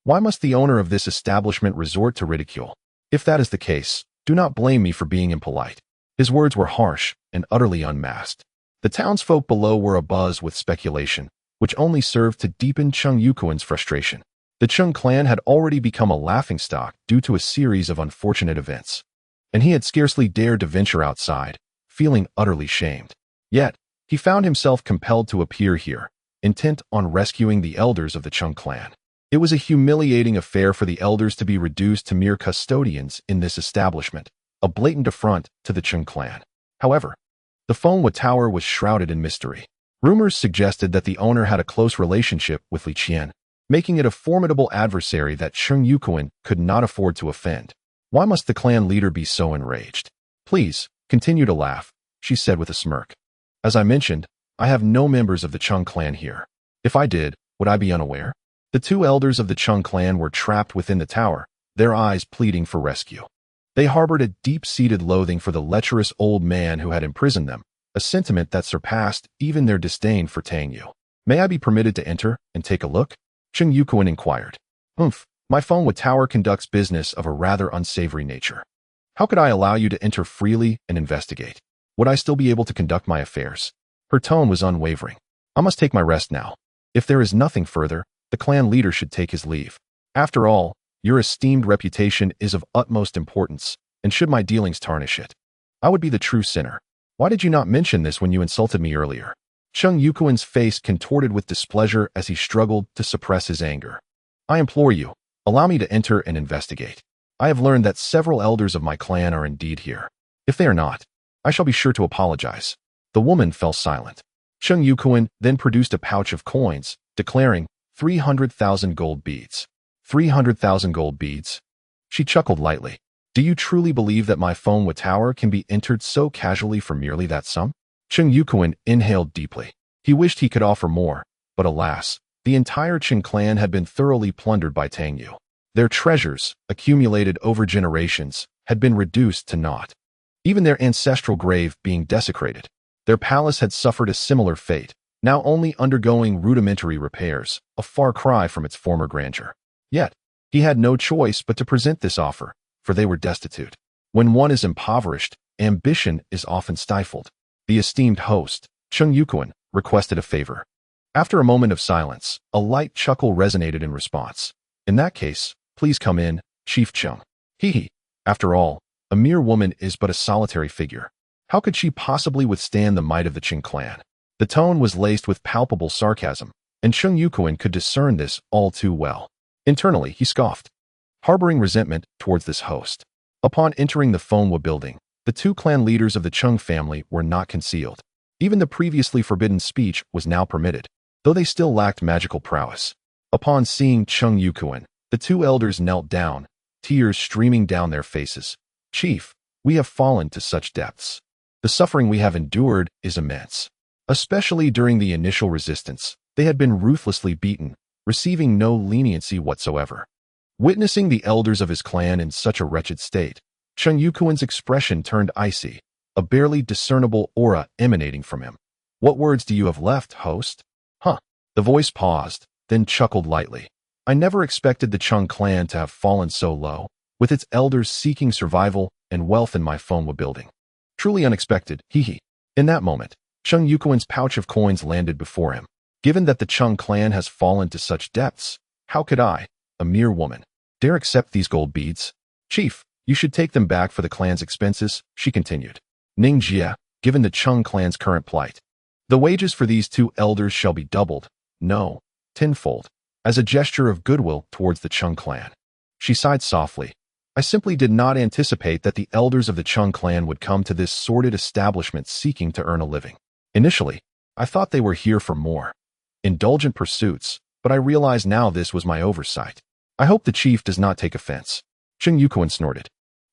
Speaker 1: Why must the owner of this establishment resort to ridicule? If that is the case, do not blame me for being impolite." His words were harsh and utterly unmasked. The townsfolk below were abuzz with speculation, which only served to deepen Tang Yu's frustration. The Chung clan had already become a laughingstock due to a series of unfortunate events, and he had scarcely dared to venture outside, feeling utterly shamed. Yet, he found himself compelled to appear here, intent on rescuing the elders of the Chung clan. It was a humiliating affair for the elders to be reduced to mere custodians in this establishment, a blatant affront to the Chung clan. However, the Pangu Tower was shrouded in mystery. Rumors suggested that the owner had a close relationship with Li Qian, making it a formidable adversary that Tang Yu could not afford to offend. Why must the clan leader be so enraged? "Please, continue to laugh," she said with a smirk. "As I mentioned, I have no members of the Chung clan here. If I did, would I be unaware?" The two elders of the Chung clan were trapped within the tower, their eyes pleading for rescue. They harbored a deep-seated loathing for the lecherous old man who had imprisoned them, a sentiment that surpassed even their disdain for Tang Yu. "May I be permitted to enter and take a look?" Tang Yu inquired. My Pangu Tower conducts business of a rather unsavory nature. How could I allow you to enter freely and investigate? Would I still be able to conduct my affairs?" Her tone was unwavering. "I must take my rest now. If there is nothing further, the clan leader should take his leave. After all, your esteemed reputation is of utmost importance, and should my dealings tarnish it, I would be the true sinner. Why did you not mention this when you insulted me earlier?" Tang Yu's face contorted with displeasure as he struggled to suppress his anger. "I implore you, allow me to enter and investigate. I have learned that several elders of my clan are indeed here. If they are not, I shall be sure to apologize." The woman fell silent. Tang Yu then produced a pouch of coins, declaring, 300,000 gold beads. 300,000 gold beads? She chuckled lightly. "Do you truly believe that my Pangu Tower can be entered so casually for merely that sum?" Tang Yu inhaled deeply. He wished he could offer more, but alas, the entire Chung clan had been thoroughly plundered by Tang Yu. Their treasures, accumulated over generations, had been reduced to naught, even their ancestral grave being desecrated. Their palace had suffered a similar fate, now only undergoing rudimentary repairs, a far cry from its former grandeur. Yet, he had no choice but to present this offer, for they were destitute. When one is impoverished, ambition is often stifled. The esteemed host, Tang Yu, requested a favor. After a moment of silence, a light chuckle resonated in response. In that case, please come in, Chief Tang. Hee. After all, a mere woman is but a solitary figure. How could she possibly withstand the might of the Qing clan? The tone was laced with palpable sarcasm, and Tang Yu could discern this all too well. Internally, he scoffed, harboring resentment towards this host. Upon entering the Pangu building, the two clan leaders of the Qing family were not concealed. Even the previously forbidden speech was now permitted, though they still lacked magical prowess. Upon seeing Tang Yu, the two elders knelt down, tears streaming down their faces. Chief, we have fallen to such depths. The suffering we have endured is immense. Especially during the initial resistance, they had been ruthlessly beaten, receiving no leniency whatsoever. Witnessing the elders of his clan in such a wretched state, Tang Yu's expression turned icy, a barely discernible aura emanating from him. What words do you have left, host? Huh. The voice paused, then chuckled lightly. I never expected the Qing clan to have fallen so low, with its elders seeking survival and wealth in my Pangu building. Truly unexpected, hee. In that moment, Tang Yu's pouch of coins landed before him. Given that the Qing clan has fallen to such depths, how could I, a mere woman, dare accept these gold beads? Chief, you should take them back for the clan's expenses, she continued. Ningjia, given the Qing clan's current plight, the wages for these two elders shall be doubled, no, tenfold, as a gesture of goodwill towards the Qing clan. She sighed softly. I simply did not anticipate that the elders of the Qing clan would come to this sordid establishment seeking to earn a living. Initially, I thought they were here for more indulgent pursuits, but I realize now this was my oversight. I hope the chief does not take offense. Tang Yu snorted,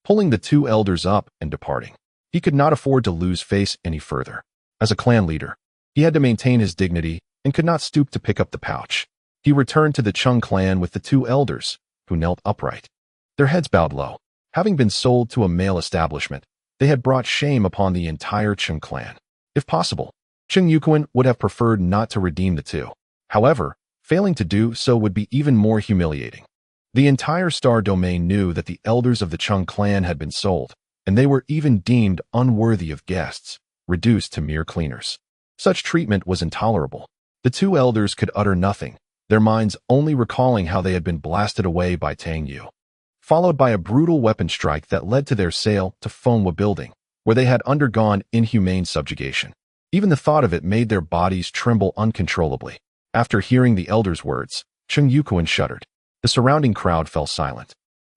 Speaker 1: pulling the two elders up and departing. He could not afford to lose face any further. As a clan leader, he had to maintain his dignity and could not stoop to pick up the pouch. He returned to the Qing clan with the two elders, who knelt upright, their heads bowed low. Having been sold to a male establishment, they had brought shame upon the entire Qing clan. If possible, Tang Yu would have preferred not to redeem the two. However, failing to do so would be even more humiliating. The entire Star Domain knew that the elders of the Qing clan had been sold, and they were even deemed unworthy of guests, reduced to mere cleaners. Such treatment was intolerable. The two elders could utter nothing, their minds only recalling how they had been blasted away by Tang Yu, followed by a brutal weapon strike that led to their sale to Pangu building, where they had undergone inhumane subjugation. Even the thought of it made their bodies tremble uncontrollably. After hearing the elders' words, Tang Yu shuddered. The surrounding crowd fell silent,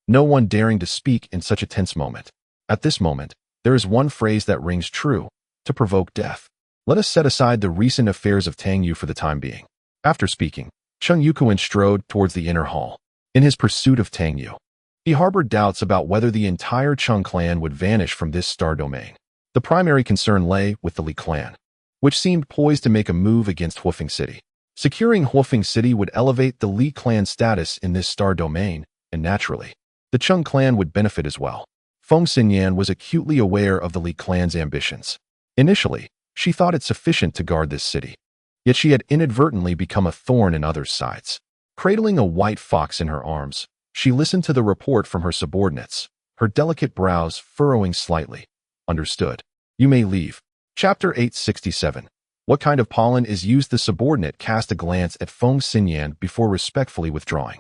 Speaker 1: no one daring to speak in such a tense moment. At this moment, there is one phrase that rings true: to provoke death. Let us set aside the recent affairs of Tang Yu for the time being. After speaking, Tang Yu strode towards the inner hall. In his pursuit of Tang Yu, he harbored doubts about whether the entire Qing clan would vanish from this Star Domain. The primary concern lay with the Li clan, which seemed poised to make a move against Huofeng City. Securing Huofeng City would elevate the Li clan status in this Star Domain, and naturally, the Qing clan would benefit as well. Feng Xinyan was acutely aware of the Li clan's ambitions. Initially, she thought it sufficient to guard this city. Yet she had inadvertently become a thorn in others' sides. Cradling a white fox in her arms, she listened to the report from her subordinates, her delicate brows furrowing slightly. Understood. You may leave. Chapter 867. What kind of pollen is used? The subordinate cast a glance at Feng Xinyan before respectfully withdrawing.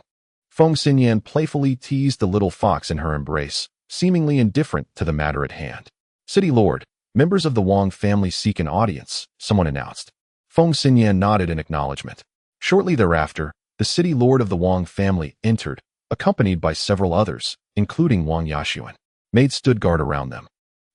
Speaker 1: Feng Xinyan playfully teased the little fox in her embrace, seemingly indifferent to the matter at hand. City Lord, members of the Wang family seek an audience, someone announced. Feng Xinyan nodded in acknowledgement. Shortly thereafter, the city lord of the Wang family entered, accompanied by several others, including Wang Yashuan. Maids stood guard around them,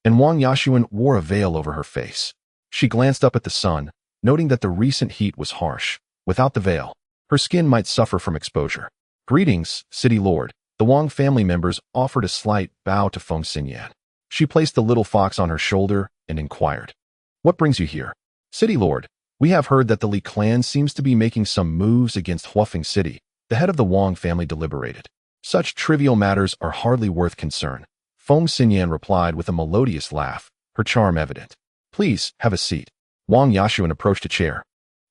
Speaker 1: and Wang Yashuan wore a veil over her face. She glanced up at the sun, noting that the recent heat was harsh. Without the veil, her skin might suffer from exposure. Greetings, City Lord. The Wang family members offered a slight bow to Feng Xinyan. She placed the little fox on her shoulder and inquired, "What brings you here?" City Lord, we have heard that the Li clan seems to be making some moves against Huofeng City. The head of the Wang family deliberated. Such trivial matters are hardly worth concern. Feng Xinyan replied with a melodious laugh, her charm evident. Please, have a seat. Wang Yashuan approached a chair,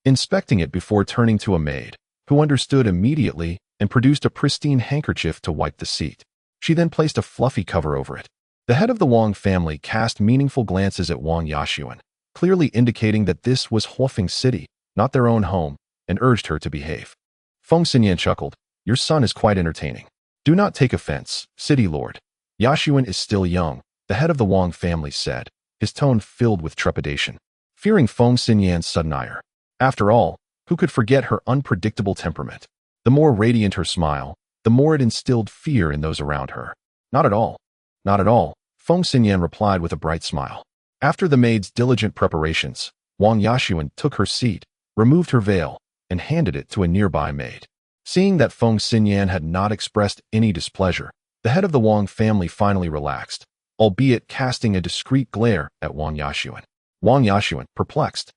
Speaker 1: inspecting it before turning to a maid, who understood immediately and produced a pristine handkerchief to wipe the seat. She then placed a fluffy cover over it. The head of the Wang family cast meaningful glances at Wang Yashuan, clearly indicating that this was Huofeng City, not their own home, and urged her to behave. Feng Xinyan chuckled. Your son is quite entertaining. Do not take offense, city lord. Yaxuan is still young, the head of the Wang family said, his tone filled with trepidation, fearing Feng Xinyan's sudden ire. After all, who could forget her unpredictable temperament? The more radiant her smile, the more it instilled fear in those around her. Not at all. Not at all, Feng Xinyan replied with a bright smile. After the maid's diligent preparations, Wang Yaxuan took her seat, removed her veil, and handed it to a nearby maid. Seeing that Feng Xinyan had not expressed any displeasure, the head of the Wang family finally relaxed, albeit casting a discreet glare at Wang Yaxuan. Wang Yaxuan, perplexed,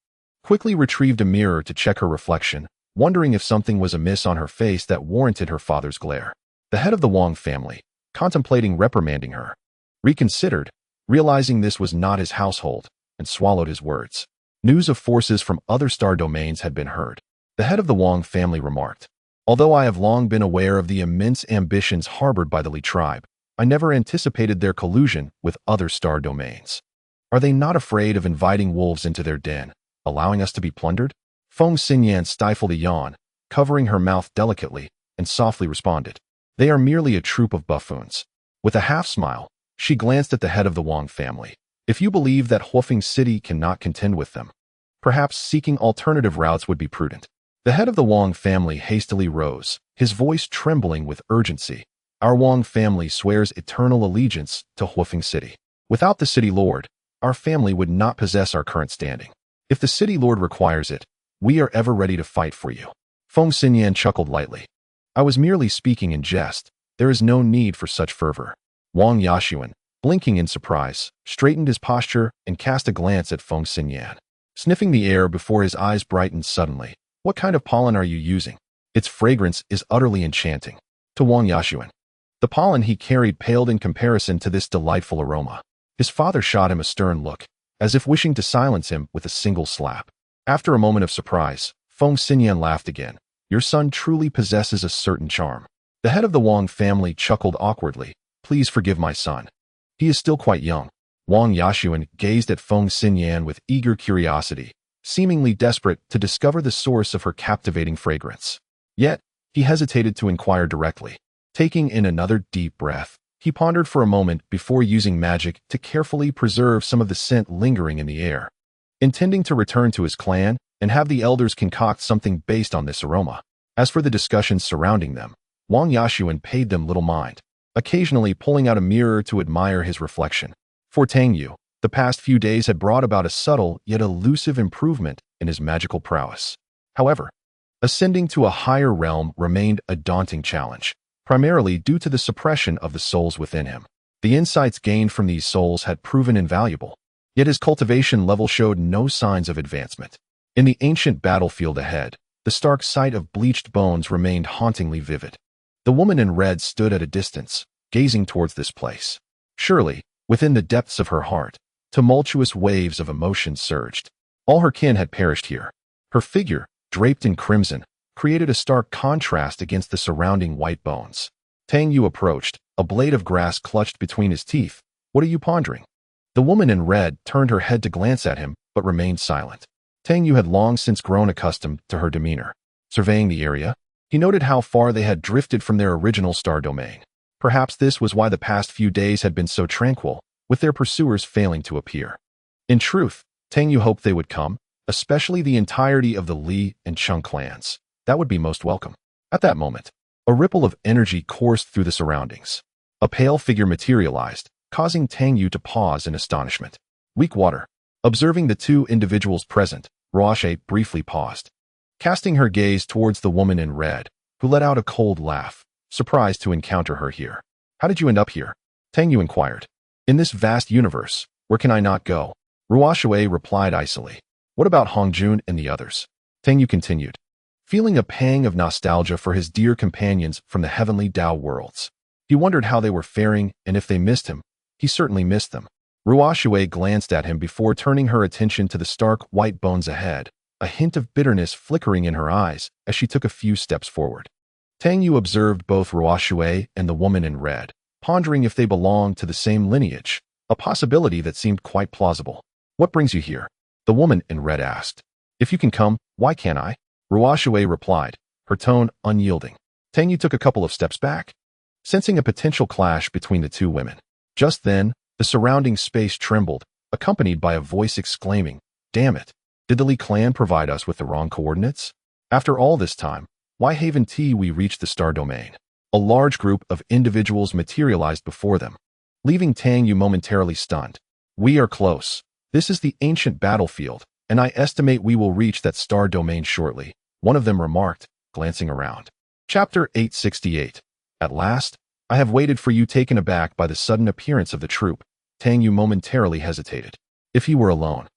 Speaker 1: quickly retrieved a mirror to check her reflection, wondering if something was amiss on her face that warranted her father's glare. The head of the Wang family, contemplating reprimanding her, reconsidered, realizing this was not his household, and swallowed his words. News of forces from other star domains had been heard. The head of the Wang family remarked, although I have long been aware of the immense ambitions harbored by the Li tribe, I never anticipated their collusion with other star domains. Are they not afraid of inviting wolves into their den, allowing us to be plundered? Feng Xinyan stifled a yawn, covering her mouth delicately, and softly responded, they are merely a troop of buffoons. With a half-smile, she glanced at the head of the Wang family. If you believe that Huofeng City cannot contend with them, perhaps seeking alternative routes would be prudent. The head of the Wang family hastily rose, his voice trembling with urgency. Our Wang family swears eternal allegiance to Huofeng City. Without the city lord, our family would not possess our current standing. If the city lord requires it, we are ever ready to fight for you. Feng Xinyan chuckled lightly. I was merely speaking in jest. There is no need for such fervor. Wang Yaxuan, blinking in surprise, straightened his posture and cast a glance at Feng Xinyan, sniffing the air before his eyes brightened suddenly. What kind of pollen are you using? Its fragrance is utterly enchanting. To Wang Yaxuan, the pollen he carried paled in comparison to this delightful aroma. His father shot him a stern look, as if wishing to silence him with a single slap. After a moment of surprise, Feng Xinyan laughed again. Your son truly possesses a certain charm. The head of the Wang family chuckled awkwardly. Please forgive my son. He is still quite young. Wang Yaxuan gazed at Feng Xinyan with eager curiosity, seemingly desperate to discover the source of her captivating fragrance. Yet, he hesitated to inquire directly. Taking in another deep breath, he pondered for a moment before using magic to carefully preserve some of the scent lingering in the air, intending to return to his clan and have the elders concoct something based on this aroma. As for the discussions surrounding them, Wang Yaxuan paid them little mind, occasionally pulling out a mirror to admire his reflection. For Tang Yu, the past few days had brought about a subtle yet elusive improvement in his magical prowess. However, ascending to a higher realm remained a daunting challenge, primarily due to the suppression of the souls within him. The insights gained from these souls had proven invaluable, yet his cultivation level showed no signs of advancement. In the ancient battlefield ahead, the stark sight of bleached bones remained hauntingly vivid. The woman in red stood at a distance, gazing towards this place. Surely, within the depths of her heart, tumultuous waves of emotion surged. All her kin had perished here. Her figure, draped in crimson, created a stark contrast against the surrounding white bones. Tang Yu approached, a blade of grass clutched between his teeth. What are you pondering? The woman in red turned her head to glance at him, but remained silent. Tang Yu had long since grown accustomed to her demeanor. Surveying the area, he noted how far they had drifted from their original star domain. Perhaps this was why the past few days had been so tranquil, with their pursuers failing to appear. In truth, Tang Yu hoped they would come, especially the entirety of the Li and Chung clans. That would be most welcome. At that moment, a ripple of energy coursed through the surroundings. A pale figure materialized, causing Tang Yu to pause in astonishment. Weak water. Observing the two individuals present, Ruoxue briefly paused, casting her gaze towards the woman in red, who let out a cold laugh, surprised to encounter her here. How did you end up here? Tang Yu inquired. In this vast universe, where can I not go? Ruoxue replied icily. What about Hongjun and the others? Tang Yu continued, feeling a pang of nostalgia for his dear companions from the heavenly Dao worlds. He wondered how they were faring, and if they missed him. He certainly missed them. Ruoxue glanced at him before turning her attention to the stark white bones ahead, a hint of bitterness flickering in her eyes as she took a few steps forward. Tang Yu observed both Ruoxue and the woman in red, pondering if they belonged to the same lineage, a possibility that seemed quite plausible. What brings you here? The woman in red asked. If you can come, why can't I? Ruoshui replied, her tone unyielding. Tang Yu took a couple of steps back, sensing a potential clash between the two women. Just then, the surrounding space trembled, accompanied by a voice exclaiming, "Damn it! Did the Li clan provide us with the wrong coordinates?" After all this time, why haven't we reached the star domain? A large group of individuals materialized before them, leaving Tang Yu momentarily stunned. We are close. This is the ancient battlefield, and I estimate we will reach that star domain shortly, one of them remarked, glancing around. Chapter 868. At last, I have waited for you. Taken aback by the sudden appearance of the troop, Tang Yu momentarily hesitated. If he were alone,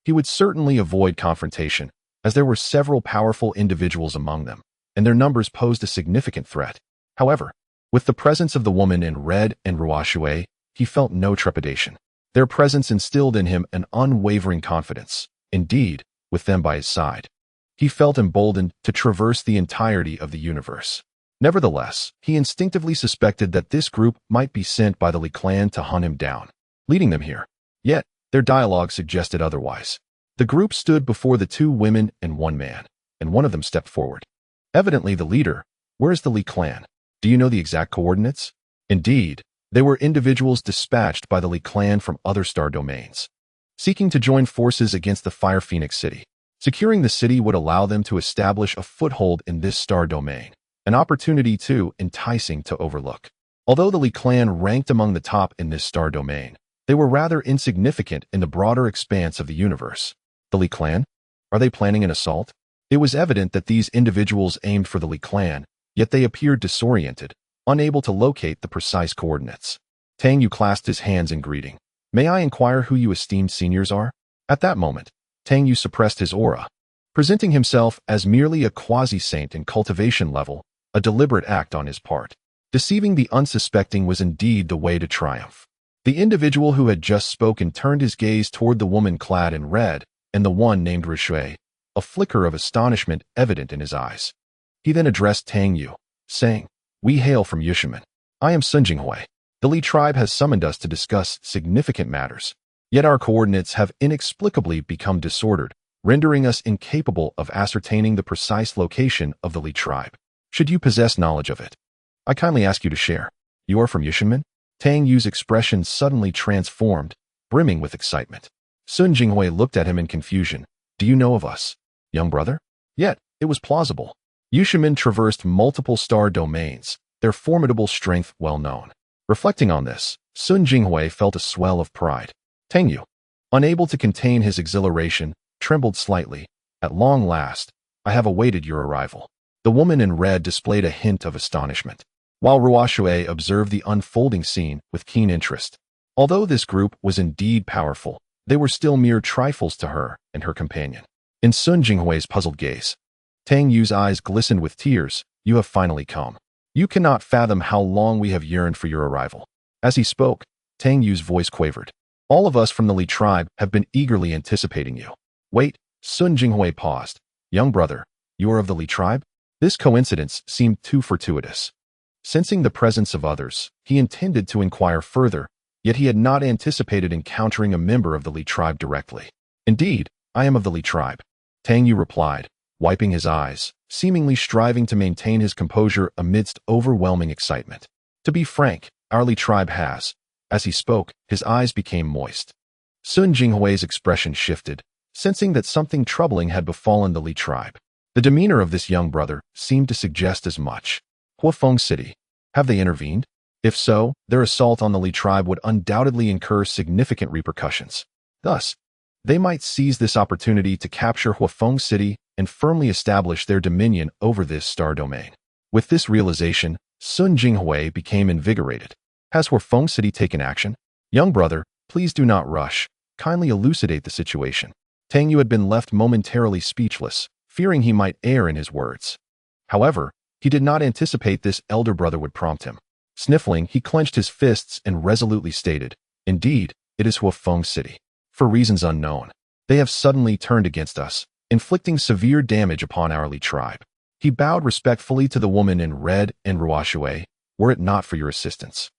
Speaker 1: he would certainly avoid confrontation, as there were several powerful individuals among them, and their numbers posed a significant threat. However, with the presence of the woman in red and Ruoshui, he felt no trepidation. Their presence instilled in him an unwavering confidence. Indeed, with them by his side, he felt emboldened to traverse the entirety of the universe. Nevertheless, he instinctively suspected that this group might be sent by the Li clan to hunt him down, leading them here. Yet, their dialogue suggested otherwise. The group stood before the two women and one man, and one of them stepped forward. Evidently the leader. Where is the Li clan? Do you know the exact coordinates? Indeed, they were individuals dispatched by the Li clan from other star domains, seeking to join forces against the Fire Phoenix city. Securing the city would allow them to establish a foothold in this star domain, an opportunity too enticing to overlook. Although the Li clan ranked among the top in this star domain, they were rather insignificant in the broader expanse of the universe. The Li clan? Are they planning an assault? It was evident that these individuals aimed for the Li clan, yet they appeared disoriented, unable to locate the precise coordinates. Tang Yu clasped his hands in greeting. May I inquire who you esteemed seniors are? At that moment, Tang Yu suppressed his aura, presenting himself as merely a quasi-saint in cultivation level, a deliberate act on his part. Deceiving the unsuspecting was indeed the way to triumph. The individual who had just spoken turned his gaze toward the woman clad in red and the one named Ruoshui, a flicker of astonishment evident in his eyes. He then addressed Tang Yu, saying, We hail from Yushimen. I am Sun Jinghui. The Li tribe has summoned us to discuss significant matters. Yet our coordinates have inexplicably become disordered, rendering us incapable of ascertaining the precise location of the Li tribe. Should you possess knowledge of it, I kindly ask you to share. You are from Yushimen? Tang Yu's expression suddenly transformed, brimming with excitement. Sun Jinghui looked at him in confusion. Do you know of us, young brother? Yet, it was plausible. Yushimen traversed multiple star domains, their formidable strength well known. Reflecting on this, Sun Jinghui felt a swell of pride. Tang Yu, unable to contain his exhilaration, trembled slightly. At long last, I have awaited your arrival. The woman in red displayed a hint of astonishment, while Ruoshui observed the unfolding scene with keen interest. Although this group was indeed powerful, they were still mere trifles to her and her companion. In Sun Jinghui's puzzled gaze, Tang Yu's eyes glistened with tears. You have finally come. You cannot fathom how long we have yearned for your arrival. As he spoke, Tang Yu's voice quavered. All of us from the Li tribe have been eagerly anticipating you. Wait, Sun Jinghui paused. Young brother, you are of the Li tribe? This coincidence seemed too fortuitous. Sensing the presence of others, he intended to inquire further, yet he had not anticipated encountering a member of the Li tribe directly. Indeed, I am of the Li tribe, Tang Yu replied, wiping his eyes, seemingly striving to maintain his composure amidst overwhelming excitement. To be frank, our Li tribe has. As he spoke, his eyes became moist. Sun Jinghui's expression shifted, sensing that something troubling had befallen the Li tribe. The demeanor of this young brother seemed to suggest as much. Huafeng City. Have they intervened? If so, their assault on the Li tribe would undoubtedly incur significant repercussions. Thus, they might seize this opportunity to capture Huafeng City and firmly establish their dominion over this star domain. With this realization, Sun Jinghui became invigorated. Has Huafeng City taken action? Young brother, please do not rush. Kindly elucidate the situation. Tang Yu had been left momentarily speechless, fearing he might err in his words. However, he did not anticipate this elder brother would prompt him. Sniffling, he clenched his fists and resolutely stated, Indeed, it is Huafeng City. For reasons unknown, they have suddenly turned against us, inflicting severe damage upon our Li tribe. He bowed respectfully to the woman in red and Ruoshui, were it not for your assistance.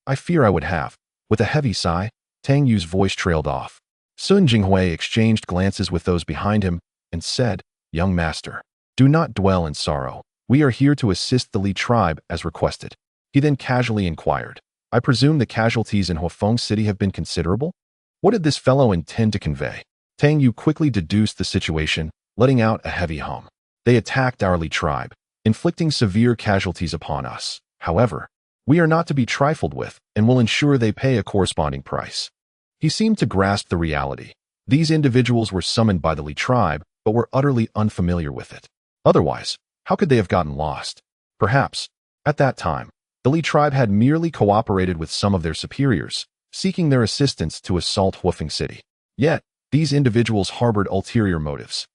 Speaker 1: I fear I would have. With a heavy sigh, Tang Yu's voice trailed off. Sun Jinghui exchanged glances with those behind him and said, "Young master, do not dwell in sorrow. We are here to assist the Li tribe as requested." He then casually inquired, "I presume the casualties in Huafeng City have been considerable?" What did this fellow intend to convey? Tang Yu quickly deduced the situation, letting out a heavy hum. "They attacked our Li tribe, inflicting severe casualties upon us. However, we are not to be trifled with and will ensure they pay a corresponding price." He seemed to grasp the reality. These individuals were summoned by the Li tribe, but were utterly unfamiliar with it. Otherwise, how could they have gotten lost? Perhaps, at that time, the Li tribe had merely cooperated with some of their superiors, seeking their assistance to assault Huafeng City. Yet, these individuals harbored ulterior motives,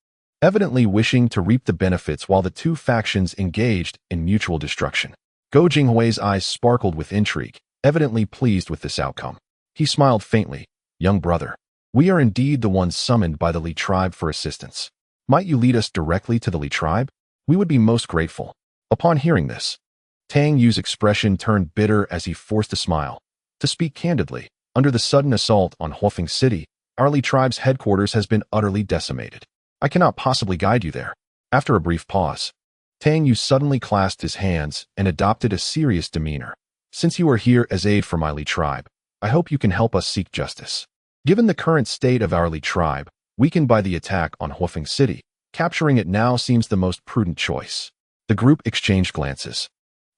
Speaker 1: evidently wishing to reap the benefits while the two factions engaged in mutual destruction. Go Jinghui's eyes sparkled with intrigue, evidently pleased with this outcome. He smiled faintly. "Young brother, we are indeed the ones summoned by the Li tribe for assistance. Might you lead us directly to the Li tribe? We would be most grateful." Upon hearing this, Tang Yu's expression turned bitter as he forced a smile. "To speak candidly, under the sudden assault on Huafeng City, our Li tribe's headquarters has been utterly decimated. I cannot possibly guide you there." After a brief pause, Tang Yu suddenly clasped his hands and adopted a serious demeanor. "Since you are here as aid for my Li tribe, I hope you can help us seek justice. Given the current state of our Li tribe, weakened by the attack on Huafeng City, capturing it now seems the most prudent choice." The group exchanged glances,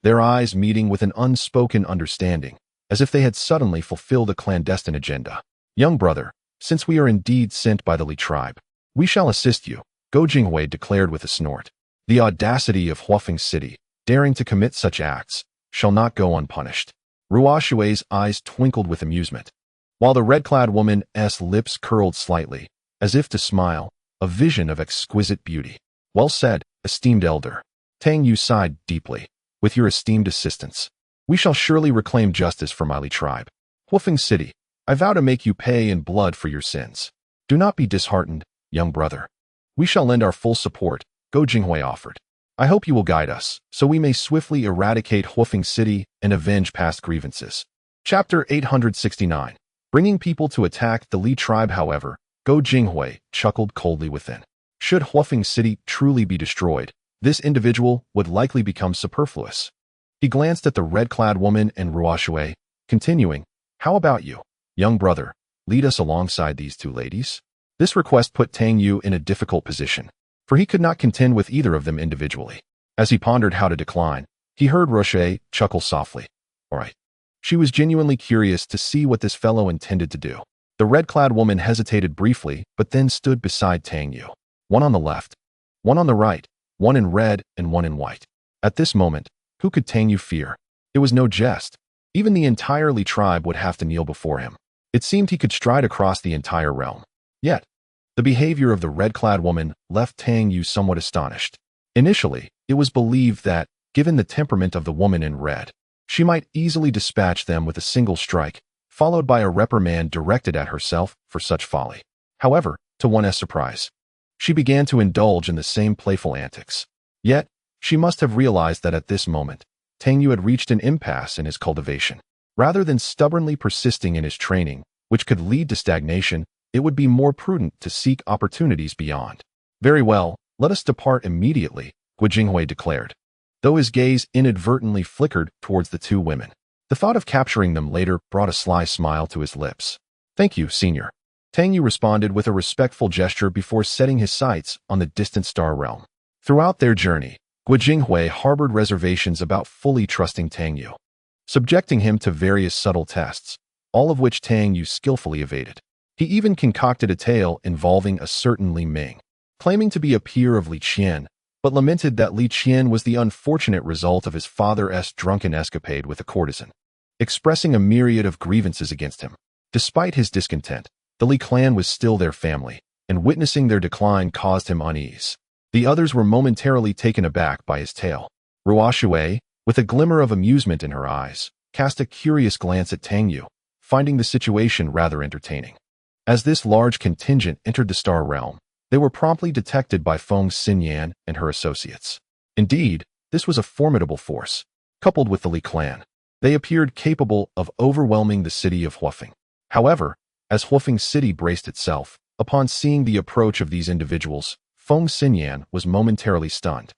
Speaker 1: their eyes meeting with an unspoken understanding, as if they had suddenly fulfilled a clandestine agenda. "Young brother, since we are indeed sent by the Li tribe, we shall assist you," Go Jinghui declared with a snort. "The audacity of Huafeng City, daring to commit such acts, shall not go unpunished." Ruo Shui's eyes twinkled with amusement, while the red-clad woman's lips curled slightly, as if to smile, a vision of exquisite beauty. "Well said, esteemed elder." Tang Yu sighed deeply. "With your esteemed assistance, we shall surely reclaim justice for my Li tribe. Huafeng City, I vow to make you pay in blood for your sins. Do not be disheartened, young brother. We shall lend our full support," Go Jinghui offered. "I hope you will guide us, so we may swiftly eradicate Huafeng City and avenge past grievances." Chapter 869. Bringing people to attack the Li tribe. However, Go Jinghui chuckled coldly within. Should Huafeng City truly be destroyed, this individual would likely become superfluous. He glanced at the red-clad woman and Ruo Shui, continuing, "How about you, young brother? Lead us alongside these two ladies." This request put Tang Yu in a difficult position, for he could not contend with either of them individually. As he pondered how to decline, he heard Roche chuckle softly. "All right." She was genuinely curious to see what this fellow intended to do. The red-clad woman hesitated briefly, but then stood beside Tang Yu. One on the left, one on the right, one in red and one in white. At this moment, who could Tang Yu fear? It was no jest. Even the entire Li tribe would have to kneel before him. It seemed he could stride across the entire realm. Yet, the behavior of the red-clad woman left Tang Yu somewhat astonished. Initially, it was believed that, given the temperament of the woman in red, she might easily dispatch them with a single strike, followed by a reprimand directed at herself for such folly. However, to one's surprise, she began to indulge in the same playful antics. Yet, she must have realized that at this moment, Tang Yu had reached an impasse in his cultivation. Rather than stubbornly persisting in his training, which could lead to stagnation, it would be more prudent to seek opportunities beyond. "Very well, let us depart immediately," Guo Jinghui declared, though his gaze inadvertently flickered towards the two women. The thought of capturing them later brought a sly smile to his lips. "Thank you, senior." Tang Yu responded with a respectful gesture before setting his sights on the distant star realm. Throughout their journey, Guo Jinghui harbored reservations about fully trusting Tang Yu, subjecting him to various subtle tests, all of which Tang Yu skillfully evaded. He even concocted a tale involving a certain Li Ming, claiming to be a peer of Li Qian, but lamented that Li Qian was the unfortunate result of his father's drunken escapade with a courtesan, expressing a myriad of grievances against him. Despite his discontent, the Li clan was still their family, and witnessing their decline caused him unease. The others were momentarily taken aback by his tale. Ruo Shui, with a glimmer of amusement in her eyes, cast a curious glance at Tang Yu, finding the situation rather entertaining. As this large contingent entered the star realm, they were promptly detected by Feng Xinyan and her associates. Indeed, this was a formidable force. Coupled with the Li clan, they appeared capable of overwhelming the city of Huafeng. However, As Huofeng City braced itself, upon seeing the approach of these individuals, Feng Xinyan was momentarily stunned.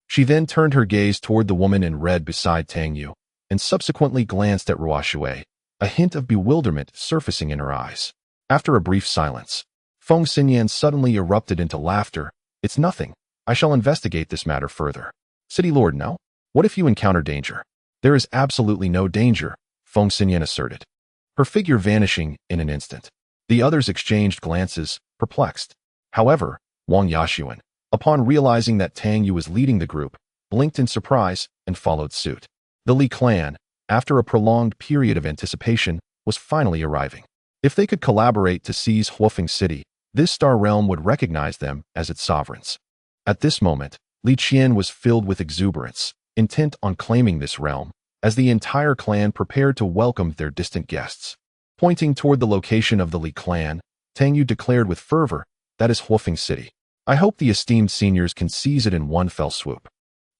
Speaker 1: She then turned her gaze toward the woman in red beside Tang Yu, and subsequently glanced at Ruoshui, a hint of bewilderment surfacing in her eyes. After a brief silence, Feng Xinyan suddenly erupted into laughter. "It's nothing. I shall investigate this matter further." "City Lord, no? What if you encounter danger?" "There is absolutely no danger," Feng Xinyan asserted, her figure vanishing in an instant. The others exchanged glances, perplexed. However, Wang Yashuan, upon realizing that Tang Yu was leading the group, blinked in surprise and followed suit. The Li clan, after a prolonged period of anticipation, was finally arriving. If they could collaborate to seize Huofeng City, this star realm would recognize them as its sovereigns. At this moment, Li Qian was filled with exuberance, intent on claiming this realm, as the entire clan prepared to welcome their distant guests. Pointing toward the location of the Li clan, Tang Yu declared with fervor, "That is Huofeng City. I hope the esteemed seniors can seize it in one fell swoop."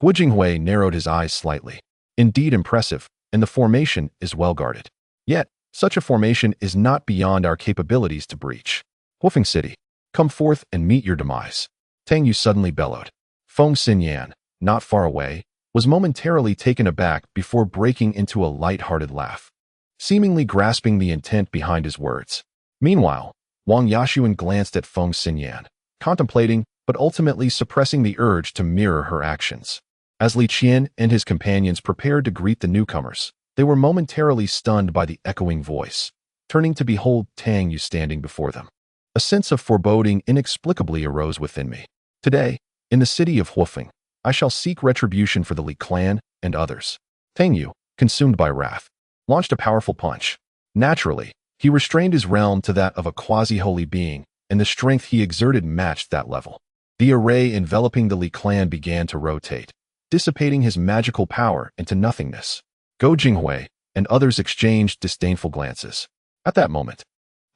Speaker 1: Gu Jinghui narrowed his eyes slightly. "Indeed impressive, and the formation is well guarded. Yet, such a formation is not beyond our capabilities to breach. Huofeng City, come forth and meet your demise." Tang Yu suddenly bellowed. Feng Xinyan, not far away, was momentarily taken aback before breaking into a light-hearted laugh, seemingly grasping the intent behind his words. Meanwhile, Wang Yashuan glanced at Feng Xinyan, contemplating but ultimately suppressing the urge to mirror her actions. As Li Qian and his companions prepared to greet the newcomers, they were momentarily stunned by the echoing voice, turning to behold Tang Yu standing before them. A sense of foreboding inexplicably arose within me. Today, in the city of Huofeng, I shall seek retribution for the Li clan and others. Tang Yu, consumed by wrath, launched a powerful punch. Naturally, he restrained his realm to that of a quasi-holy being, and the strength he exerted matched that level. The array enveloping the Li clan began to rotate, dissipating his magical power into nothingness. Gu Jinghui and others exchanged disdainful glances. At that moment,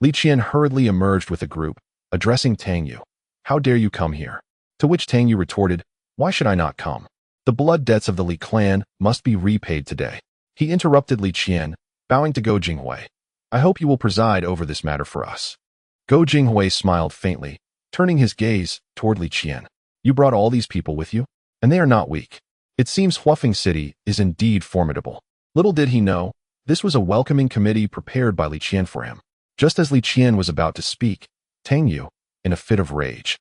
Speaker 1: Li Qian hurriedly emerged with a group, addressing Tang Yu. "How dare you come here?" To which Tang Yu retorted, "Why should I not come? The blood debts of the Li clan must be repaid today." He interrupted Li Qian, bowing to Gu Jinghui. "I hope you will preside over this matter for us." Gu Jinghui smiled faintly, turning his gaze toward Li Qian. "You brought all these people with you? And they are not weak. It seems Huofeng City is indeed formidable." Little did he know, this was a welcoming committee prepared by Li Qian for him. Just as Li Qian was about to speak, Tang Yu, in a fit of rage,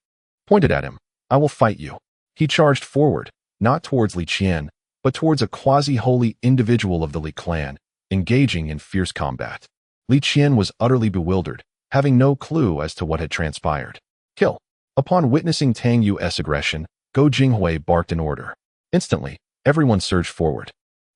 Speaker 1: pointed at him. "I will fight you." He charged forward, not towards Li Qian, but towards a quasi-holy individual of the Li clan, engaging in fierce combat. Li Qian was utterly bewildered, having no clue as to what had transpired. "Kill." Upon witnessing Tang Yu's aggression, Gu Jinghui barked an order. Instantly, everyone surged forward,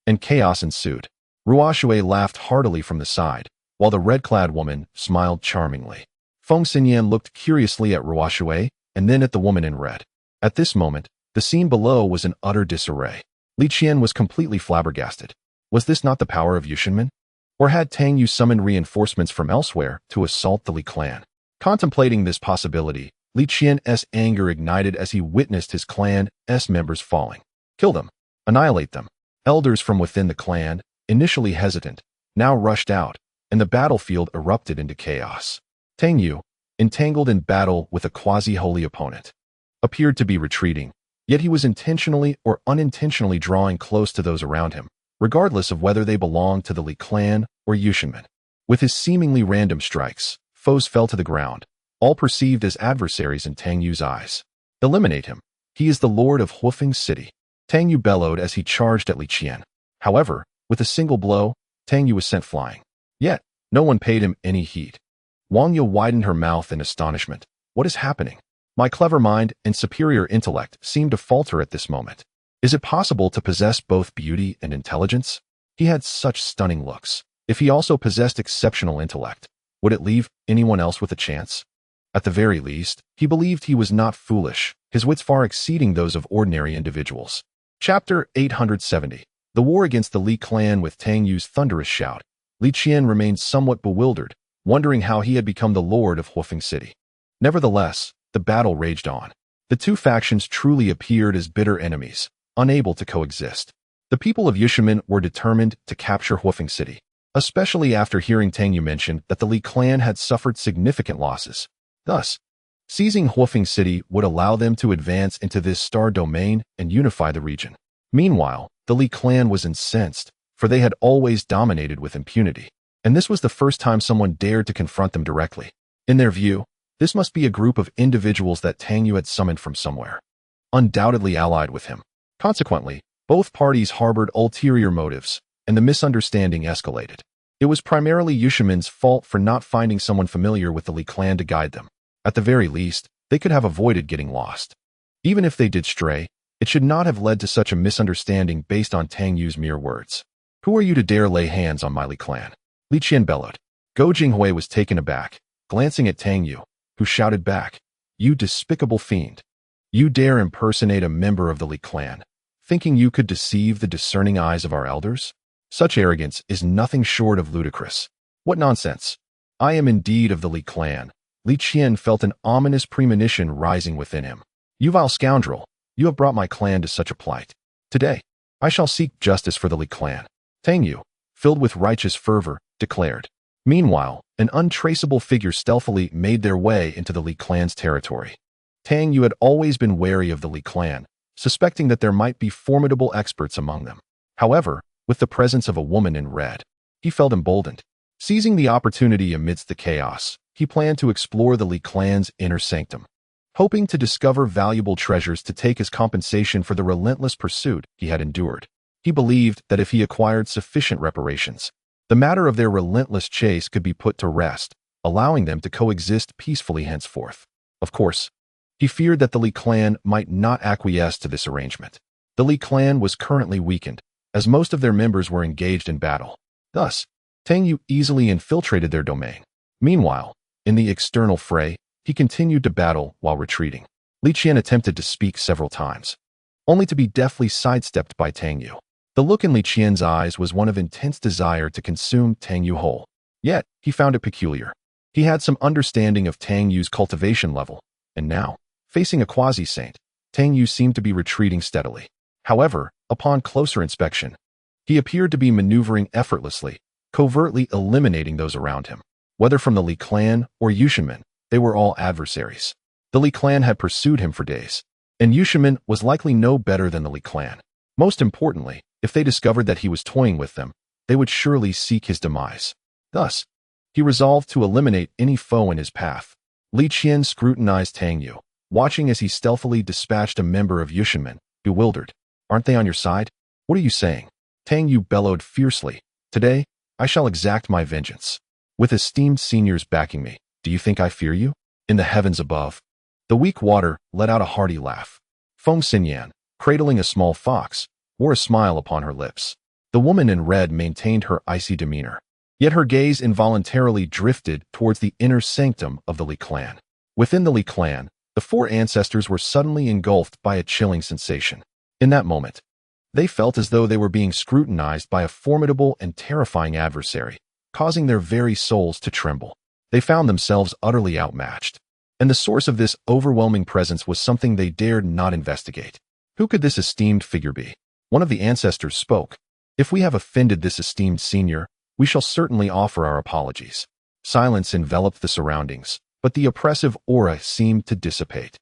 Speaker 1: and chaos ensued. Ruoshui laughed heartily from the side, while the red-clad woman smiled charmingly. Feng Xinyan looked curiously at Ruoshui, and then at the woman in red. At this moment, the scene below was in utter disarray. Li Qian was completely flabbergasted. Was this not the power of Yushinmen? Or had Tang Yu summoned reinforcements from elsewhere to assault the Li clan? Contemplating this possibility, Li Qian's anger ignited as he witnessed his clan's members falling. Kill them. Annihilate them. Elders from within the clan, initially hesitant, now rushed out, and the battlefield erupted into chaos. Tang Yu, entangled in battle with a quasi-holy opponent, appeared to be retreating, yet he was intentionally or unintentionally drawing close to those around him, regardless of whether they belonged to the Li clan or Yushinmen. With his seemingly random strikes, foes fell to the ground, all perceived as adversaries in Tang Yu's eyes. Eliminate him. He is the lord of Huofeng City. Tang Yu bellowed as he charged at Li Qian. However, with a single blow, Tang Yu was sent flying. Yet, no one paid him any heed. Wang Yu widened her mouth in astonishment. What is happening? My clever mind and superior intellect seemed to falter at this moment. Is it possible to possess both beauty and intelligence? He had such stunning looks. If he also possessed exceptional intellect, would it leave anyone else with a chance? At the very least, he believed he was not foolish, his wits far exceeding those of ordinary individuals. Chapter 870. The war against the Li clan. With Tang Yu's thunderous shout, Li Qian remained somewhat bewildered, wondering how he had become the lord of Huofeng City. Nevertheless, the battle raged on. The two factions truly appeared as bitter enemies, unable to coexist. The people of Yushinmen were determined to capture Huofeng City. especially after hearing Tang Yu mention that the Li clan had suffered significant losses. Thus, seizing Huofeng City would allow them to advance into this star domain and unify the region. Meanwhile, the Li clan was incensed, for they had always dominated with impunity, and this was the first time someone dared to confront them directly. In their view, this must be a group of individuals that Tang Yu had summoned from somewhere, undoubtedly allied with him. Consequently, both parties harbored ulterior motives, and the misunderstanding escalated. It was primarily Yushimin's fault for not finding someone familiar with the Li clan to guide them. At the very least, they could have avoided getting lost. Even if they did stray, it should not have led to such a misunderstanding based on Tang Yu's mere words. "Who are you to dare lay hands on my Li clan?" Li Qian bellowed. Go Jinghui was taken aback, glancing at Tang Yu, who shouted back, "You despicable fiend! You dare impersonate a member of the Li clan, thinking you could deceive the discerning eyes of our elders? Such arrogance is nothing short of ludicrous. What nonsense! I am indeed of the Li clan." Li Qian felt an ominous premonition rising within him. "You vile scoundrel, you have brought my clan to such a plight. Today, I shall seek justice for the Li clan," Tang Yu, filled with righteous fervor, declared. Meanwhile, an untraceable figure stealthily made their way into the Li clan's territory. Tang Yu had always been wary of the Li clan, suspecting that there might be formidable experts among them. However, with the presence of a woman in red, he felt emboldened. Seizing the opportunity amidst the chaos, he planned to explore the Li clan's inner sanctum, hoping to discover valuable treasures to take as compensation for the relentless pursuit he had endured. He believed that if he acquired sufficient reparations, the matter of their relentless chase could be put to rest, allowing them to coexist peacefully henceforth. Of course, he feared that the Li clan might not acquiesce to this arrangement. The Li clan was currently weakened, as most of their members were engaged in battle. Thus, Tang Yu easily infiltrated their domain. Meanwhile, in the external fray, he continued to battle while retreating. Li Qian attempted to speak several times, only to be deftly sidestepped by Tang Yu. The look in Li Qian's eyes was one of intense desire to consume Tang Yu whole. Yet, he found it peculiar. He had some understanding of Tang Yu's cultivation level, and now, facing a quasi-saint, Tang Yu seemed to be retreating steadily. However, upon closer inspection, he appeared to be maneuvering effortlessly, covertly eliminating those around him. Whether from the Li clan or Yushimin, they were all adversaries. The Li clan had pursued him for days, and Yushimin was likely no better than the Li clan. Most importantly, if they discovered that he was toying with them, they would surely seek his demise. Thus, he resolved to eliminate any foe in his path. Li Qian scrutinized Tang Yu, watching as he stealthily dispatched a member of Yushimin, bewildered. "Aren't they on your side? What are you saying?" Tang Yu bellowed fiercely. "Today, I shall exact my vengeance. With esteemed seniors backing me, do you think I fear you?" In the heavens above, the weak water let out a hearty laugh. Feng Xinyan, cradling a small fox, wore a smile upon her lips. The woman in red maintained her icy demeanor, yet her gaze involuntarily drifted towards the inner sanctum of the Li clan. Within the Li clan, the four ancestors were suddenly engulfed by a chilling sensation. In that moment, they felt as though they were being scrutinized by a formidable and terrifying adversary, causing their very souls to tremble. They found themselves utterly outmatched, and the source of this overwhelming presence was something they dared not investigate. Who could this esteemed figure be? One of the ancestors spoke. "If we have offended this esteemed senior, we shall certainly offer our apologies." Silence enveloped the surroundings, but the oppressive aura seemed to dissipate,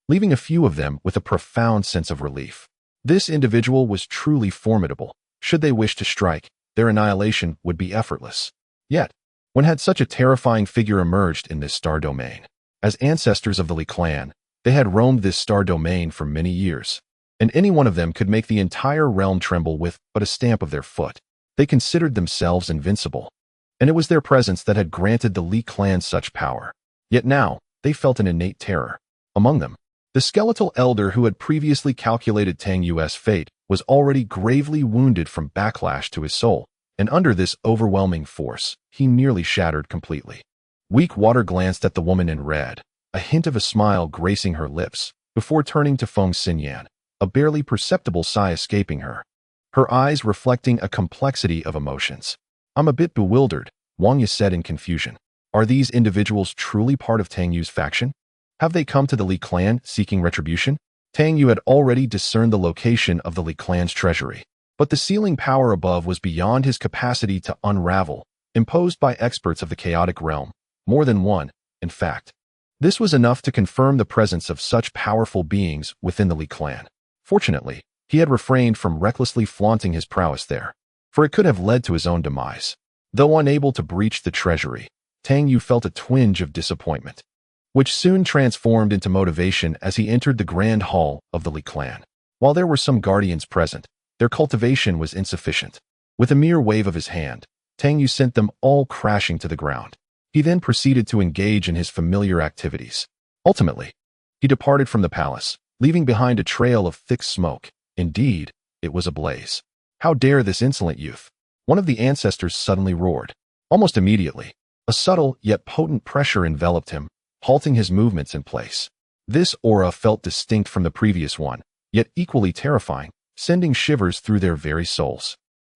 Speaker 1: leaving a few of them with a profound sense of relief. This individual was truly formidable. Should they wish to strike, their annihilation would be effortless. Yet, when had such a terrifying figure emerged in this star domain? As ancestors of the Li clan, they had roamed this star domain for many years, and any one of them could make the entire realm tremble with but a stamp of their foot. They considered themselves invincible, and it was their presence that had granted the Li clan such power. Yet now, they felt an innate terror. Among them, the skeletal elder who had previously calculated Tang Yu's fate was already gravely wounded from backlash to his soul, and under this overwhelming force, he nearly shattered completely. Weak water glanced at the woman in red, a hint of a smile gracing her lips, before turning to Feng Xinyan, a barely perceptible sigh escaping her, her eyes reflecting a complexity of emotions. "I'm a bit bewildered," Wang Yi said in confusion. "Are these individuals truly part of Tang Yu's faction? Have they come to the Li clan seeking retribution?" Tang Yu had already discerned the location of the Li clan's treasury. But the sealing power above was beyond his capacity to unravel, imposed by experts of the chaotic realm, more than one, in fact. This was enough to confirm the presence of such powerful beings within the Li clan. Fortunately, he had refrained from recklessly flaunting his prowess there, for it could have led to his own demise. Though unable to breach the treasury, Tang Yu felt a twinge of disappointment, which soon transformed into motivation as he entered the grand hall of the Li clan. While there were some guardians present, their cultivation was insufficient. With a mere wave of his hand, Tang Yu sent them all crashing to the ground. He then proceeded to engage in his familiar activities. Ultimately, he departed from the palace, leaving behind a trail of thick smoke. Indeed, it was ablaze. How dare this insolent youth? One of the ancestors suddenly roared. Almost immediately, a subtle yet potent pressure enveloped him, halting his movements in place. This aura felt distinct from the previous one, yet equally terrifying, sending shivers through their very souls.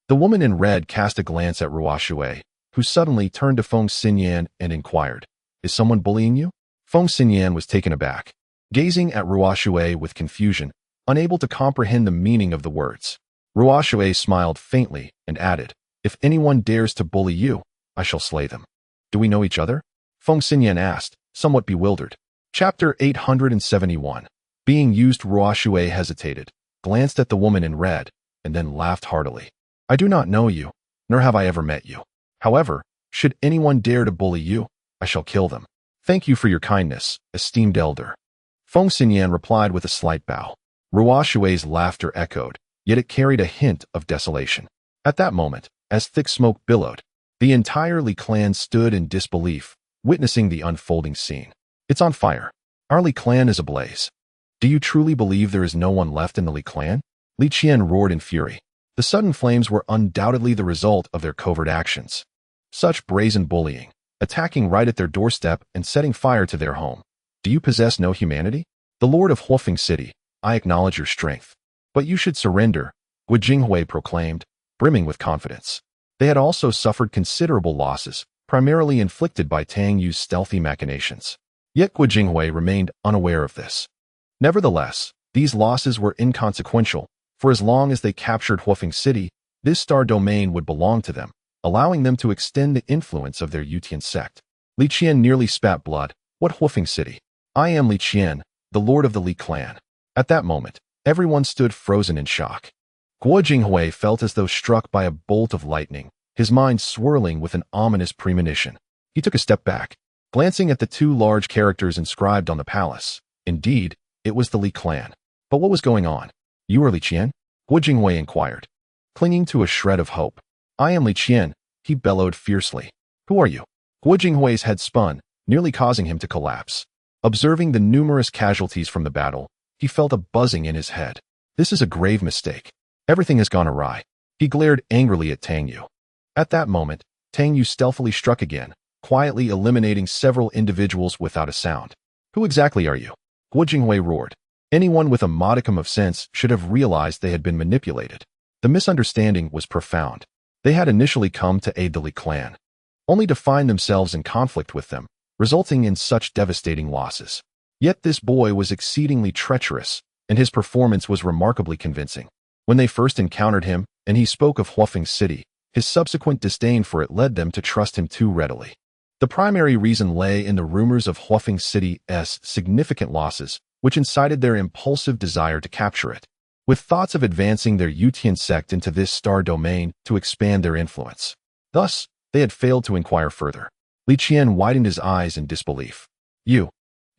Speaker 1: The woman in red cast a glance at Ruoshui, who suddenly turned to Feng Xinyan and inquired, "Is someone bullying you?" Feng Xinyan was taken aback, gazing at Ruoshui with confusion, unable to comprehend the meaning of the words. Ruoshui smiled faintly and added, "If anyone dares to bully you, I shall slay them." "Do we know each other?" Feng Xinyan asked, somewhat bewildered. Chapter 871. Being used. Ruoshui hesitated, glanced at the woman in red, and then laughed heartily. "I do not know you, nor have I ever met you. However, should anyone dare to bully you, I shall kill them. Thank you for your kindness, esteemed elder." Feng Xinyan replied with a slight bow. Ruoshui's laughter echoed, yet it carried a hint of desolation. At that moment, as thick smoke billowed, the entire Li clan stood in disbelief, witnessing the unfolding scene. "It's on fire. Our Li clan is ablaze. Do you truly believe there is no one left in the Li clan?" Li Qian roared in fury. The sudden flames were undoubtedly the result of their covert actions. Such brazen bullying, attacking right at their doorstep and setting fire to their home. "Do you possess no humanity? The Lord of Huofeng City, I acknowledge your strength. But you should surrender," Guixu proclaimed, brimming with confidence. They had also suffered considerable losses, primarily inflicted by Tang Yu's stealthy machinations. Yet Guixu remained unaware of this. Nevertheless, these losses were inconsequential, for as long as they captured Huofeng City, this star domain would belong to them, allowing them to extend the influence of their Yutian sect. Li Qian nearly spat blood. "What Huofeng City? I am Li Qian, the lord of the Li clan." At that moment, everyone stood frozen in shock. Guo felt as though struck by a bolt of lightning, his mind swirling with an ominous premonition. He took a step back, glancing at the two large characters inscribed on the palace. Indeed, it was the Li clan. But what was going on? "You are Li Qian?" Guo inquired, clinging to a shred of hope. "I am Li Qian," he bellowed fiercely. "Who are you?" Guo's head spun, nearly causing him to collapse. Observing the numerous casualties from the battle, he felt a buzzing in his head. This is a grave mistake. Everything has gone awry. He glared angrily at Tang Yu. At that moment, Tang Yu stealthily struck again, quietly eliminating several individuals without a sound. "Who exactly are you?" Guo roared. Anyone with a modicum of sense should have realized they had been manipulated. The misunderstanding was profound. They had initially come to aid the Li clan, only to find themselves in conflict with them, resulting in such devastating losses. Yet this boy was exceedingly treacherous, and his performance was remarkably convincing. When they first encountered him, and he spoke of Huofeng City, his subsequent disdain for it led them to trust him too readily. The primary reason lay in the rumors of Huofeng City's significant losses, which incited their impulsive desire to capture it, with thoughts of advancing their Yutian sect into this star domain to expand their influence. Thus, they had failed to inquire further. Li Qian widened his eyes in disbelief. You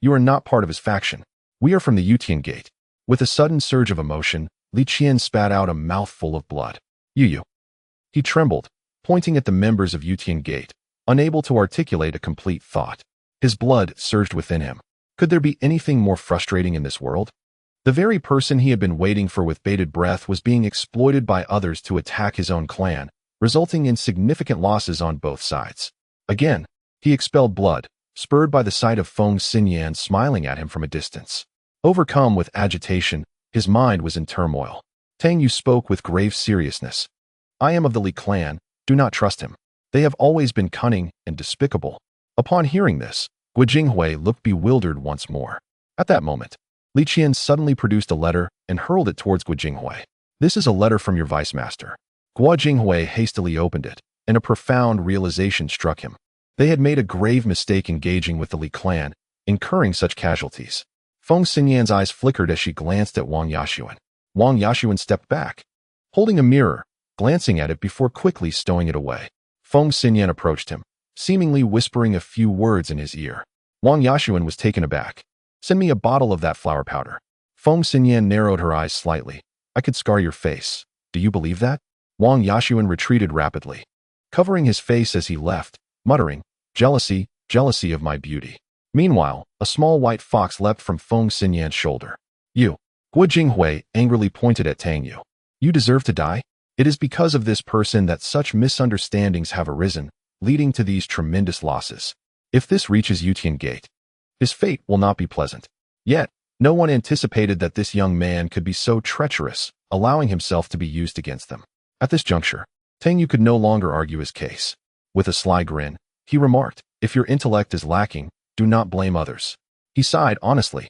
Speaker 1: are not part of his faction. We are from the Yutian Gate." With a sudden surge of emotion, Li Qian spat out a mouthful of blood. You. He trembled, pointing at the members of Yutian Gate, unable to articulate a complete thought. His blood surged within him. Could there be anything more frustrating in this world? The very person he had been waiting for with bated breath was being exploited by others to attack his own clan, resulting in significant losses on both sides. Again, he expelled blood, spurred by the sight of Feng Xinyan smiling at him from a distance. Overcome with agitation, his mind was in turmoil. Tang Yu spoke with grave seriousness. "I am of the Li clan, do not trust him. They have always been cunning and despicable." Upon hearing this, Guixu looked bewildered once more. At that moment, Li Qian suddenly produced a letter and hurled it towards Guixu. This is a letter from your vice master. Guo Jinghui hastily opened it, and a profound realization struck him. They had made a grave mistake engaging with the Li clan, incurring such casualties. Feng Xinyan's eyes flickered as she glanced at Wang Yashuan. Wang Yashuan stepped back, holding a mirror, glancing at it before quickly stowing it away. Feng Xinyan approached him, seemingly whispering a few words in his ear. Wang Yashuan was taken aback. Send me a bottle of that flower powder. Feng Xinyan narrowed her eyes slightly. I could scar your face. Do you believe that? Wang Yashuan retreated rapidly, covering his face as he left, muttering, jealousy, jealousy of my beauty. Meanwhile, a small white fox leapt from Feng Xinyan's shoulder. You. Guo Jinghui angrily pointed at Tang Yu. You deserve to die? It is because of this person that such misunderstandings have arisen, leading to these tremendous losses. If this reaches Yutian Gate, his fate will not be pleasant. Yet, no one anticipated that this young man could be so treacherous, allowing himself to be used against them. At this juncture, Tang Yu could no longer argue his case. With a sly grin, he remarked, if your intellect is lacking, do not blame others. He sighed honestly.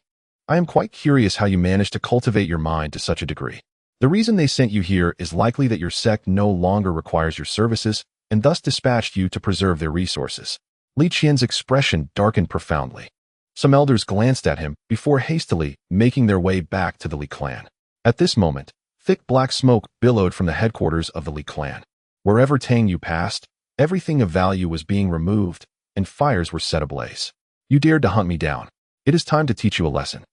Speaker 1: I am quite curious how you managed to cultivate your mind to such a degree. The reason they sent you here is likely that your sect no longer requires your services, and thus dispatched you to preserve their resources. Li Qian's expression darkened profoundly. Some elders glanced at him before hastily making their way back to the Li clan. At this moment, thick black smoke billowed from the headquarters of the Li clan. Wherever Tang Yu passed, everything of value was being removed, and fires were set ablaze. You dared to hunt me down. It is time to teach you a lesson.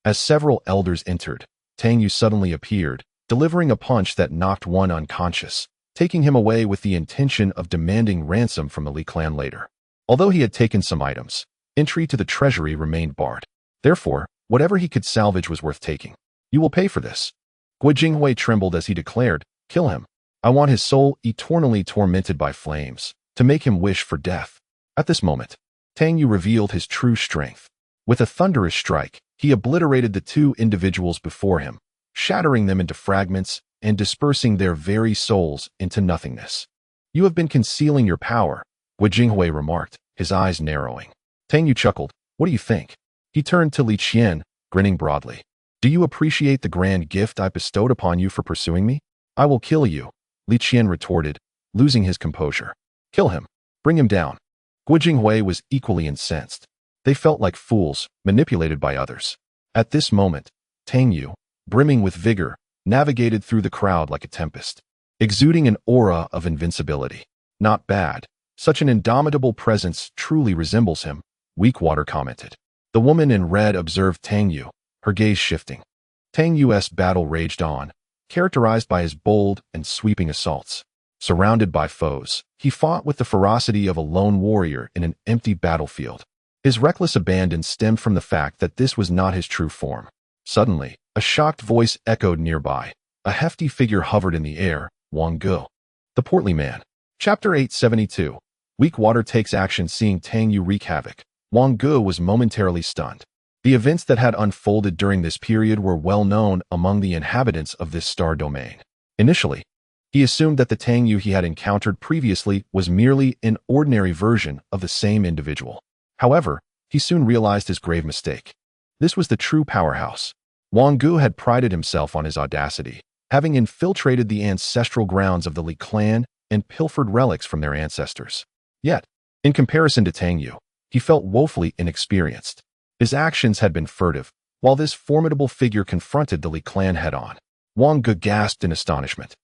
Speaker 1: As several elders entered, Tang Yu suddenly appeared, delivering a punch that knocked one unconscious, taking him away with the intention of demanding ransom from the Li clan later. Although he had taken some items, entry to the treasury remained barred. Therefore, whatever he could salvage was worth taking. You will pay for this. Guo Jinghui trembled as he declared, kill him. I want his soul eternally tormented by flames, to make him wish for death. At this moment, Tang Yu revealed his true strength. With a thunderous strike, he obliterated the two individuals before him, shattering them into fragments and dispersing their very souls into nothingness. You have been concealing your power, Guo Jinghui remarked, his eyes narrowing. Tang Yu chuckled. What do you think? He turned to Li Qian, grinning broadly. Do you appreciate the grand gift I bestowed upon you for pursuing me? I will kill you, Li Qian retorted, losing his composure. Kill him. Bring him down. Guo Jinghui was equally incensed. They felt like fools, manipulated by others. At this moment, Tang Yu, brimming with vigor, navigated through the crowd like a tempest, exuding an aura of invincibility. Not bad. Such an indomitable presence truly resembles him, Weakwater commented. The woman in red observed Tang Yu, her gaze shifting. Tang Yu's battle raged on, characterized by his bold and sweeping assaults. Surrounded by foes, he fought with the ferocity of a lone warrior in an empty battlefield. His reckless abandon stemmed from the fact that this was not his true form. Suddenly, a shocked voice echoed nearby. A hefty figure hovered in the air, Wang Gu. The portly man. Chapter 872. Weakwater takes action. Seeing Tang Yu wreak havoc, Wang Gu was momentarily stunned. The events that had unfolded during this period were well known among the inhabitants of this star domain. Initially, he assumed that the Tang Yu he had encountered previously was merely an ordinary version of the same individual. However, he soon realized his grave mistake. This was the true powerhouse. Wang Gu had prided himself on his audacity, having infiltrated the ancestral grounds of the Li clan and pilfered relics from their ancestors. Yet, in comparison to Tang Yu, he felt woefully inexperienced. His actions had been furtive, while this formidable figure confronted the Li clan head-on. Wang Gu gasped in astonishment.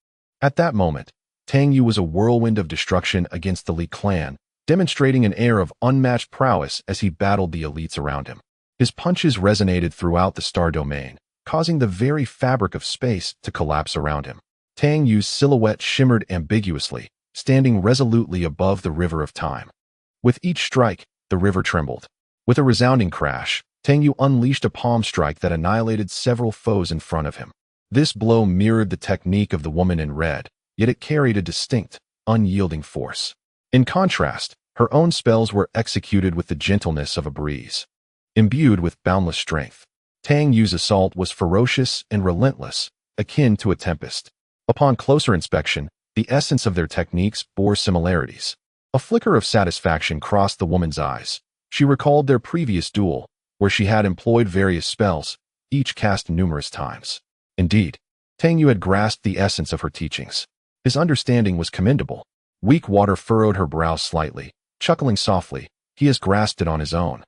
Speaker 1: At that moment, Tang Yu was a whirlwind of destruction against the Li clan, demonstrating an air of unmatched prowess as he battled the elites around him. His punches resonated throughout the star domain, causing the very fabric of space to collapse around him. Tang Yu's silhouette shimmered ambiguously, standing resolutely above the river of time. With each strike, the river trembled. With a resounding crash, Tang Yu unleashed a palm strike that annihilated several foes in front of him. This blow mirrored the technique of the woman in red, yet it carried a distinct, unyielding force. In contrast, her own spells were executed with the gentleness of a breeze. Imbued with boundless strength, Tang Yu's assault was ferocious and relentless, akin to a tempest. Upon closer inspection, the essence of their techniques bore similarities. A flicker of satisfaction crossed the woman's eyes. She recalled their previous duel, where she had employed various spells, each cast numerous times. Indeed, Tang Yu had grasped the essence of her teachings. His understanding was commendable. Weak water furrowed her brow slightly. Chuckling softly, he has grasped it on his own.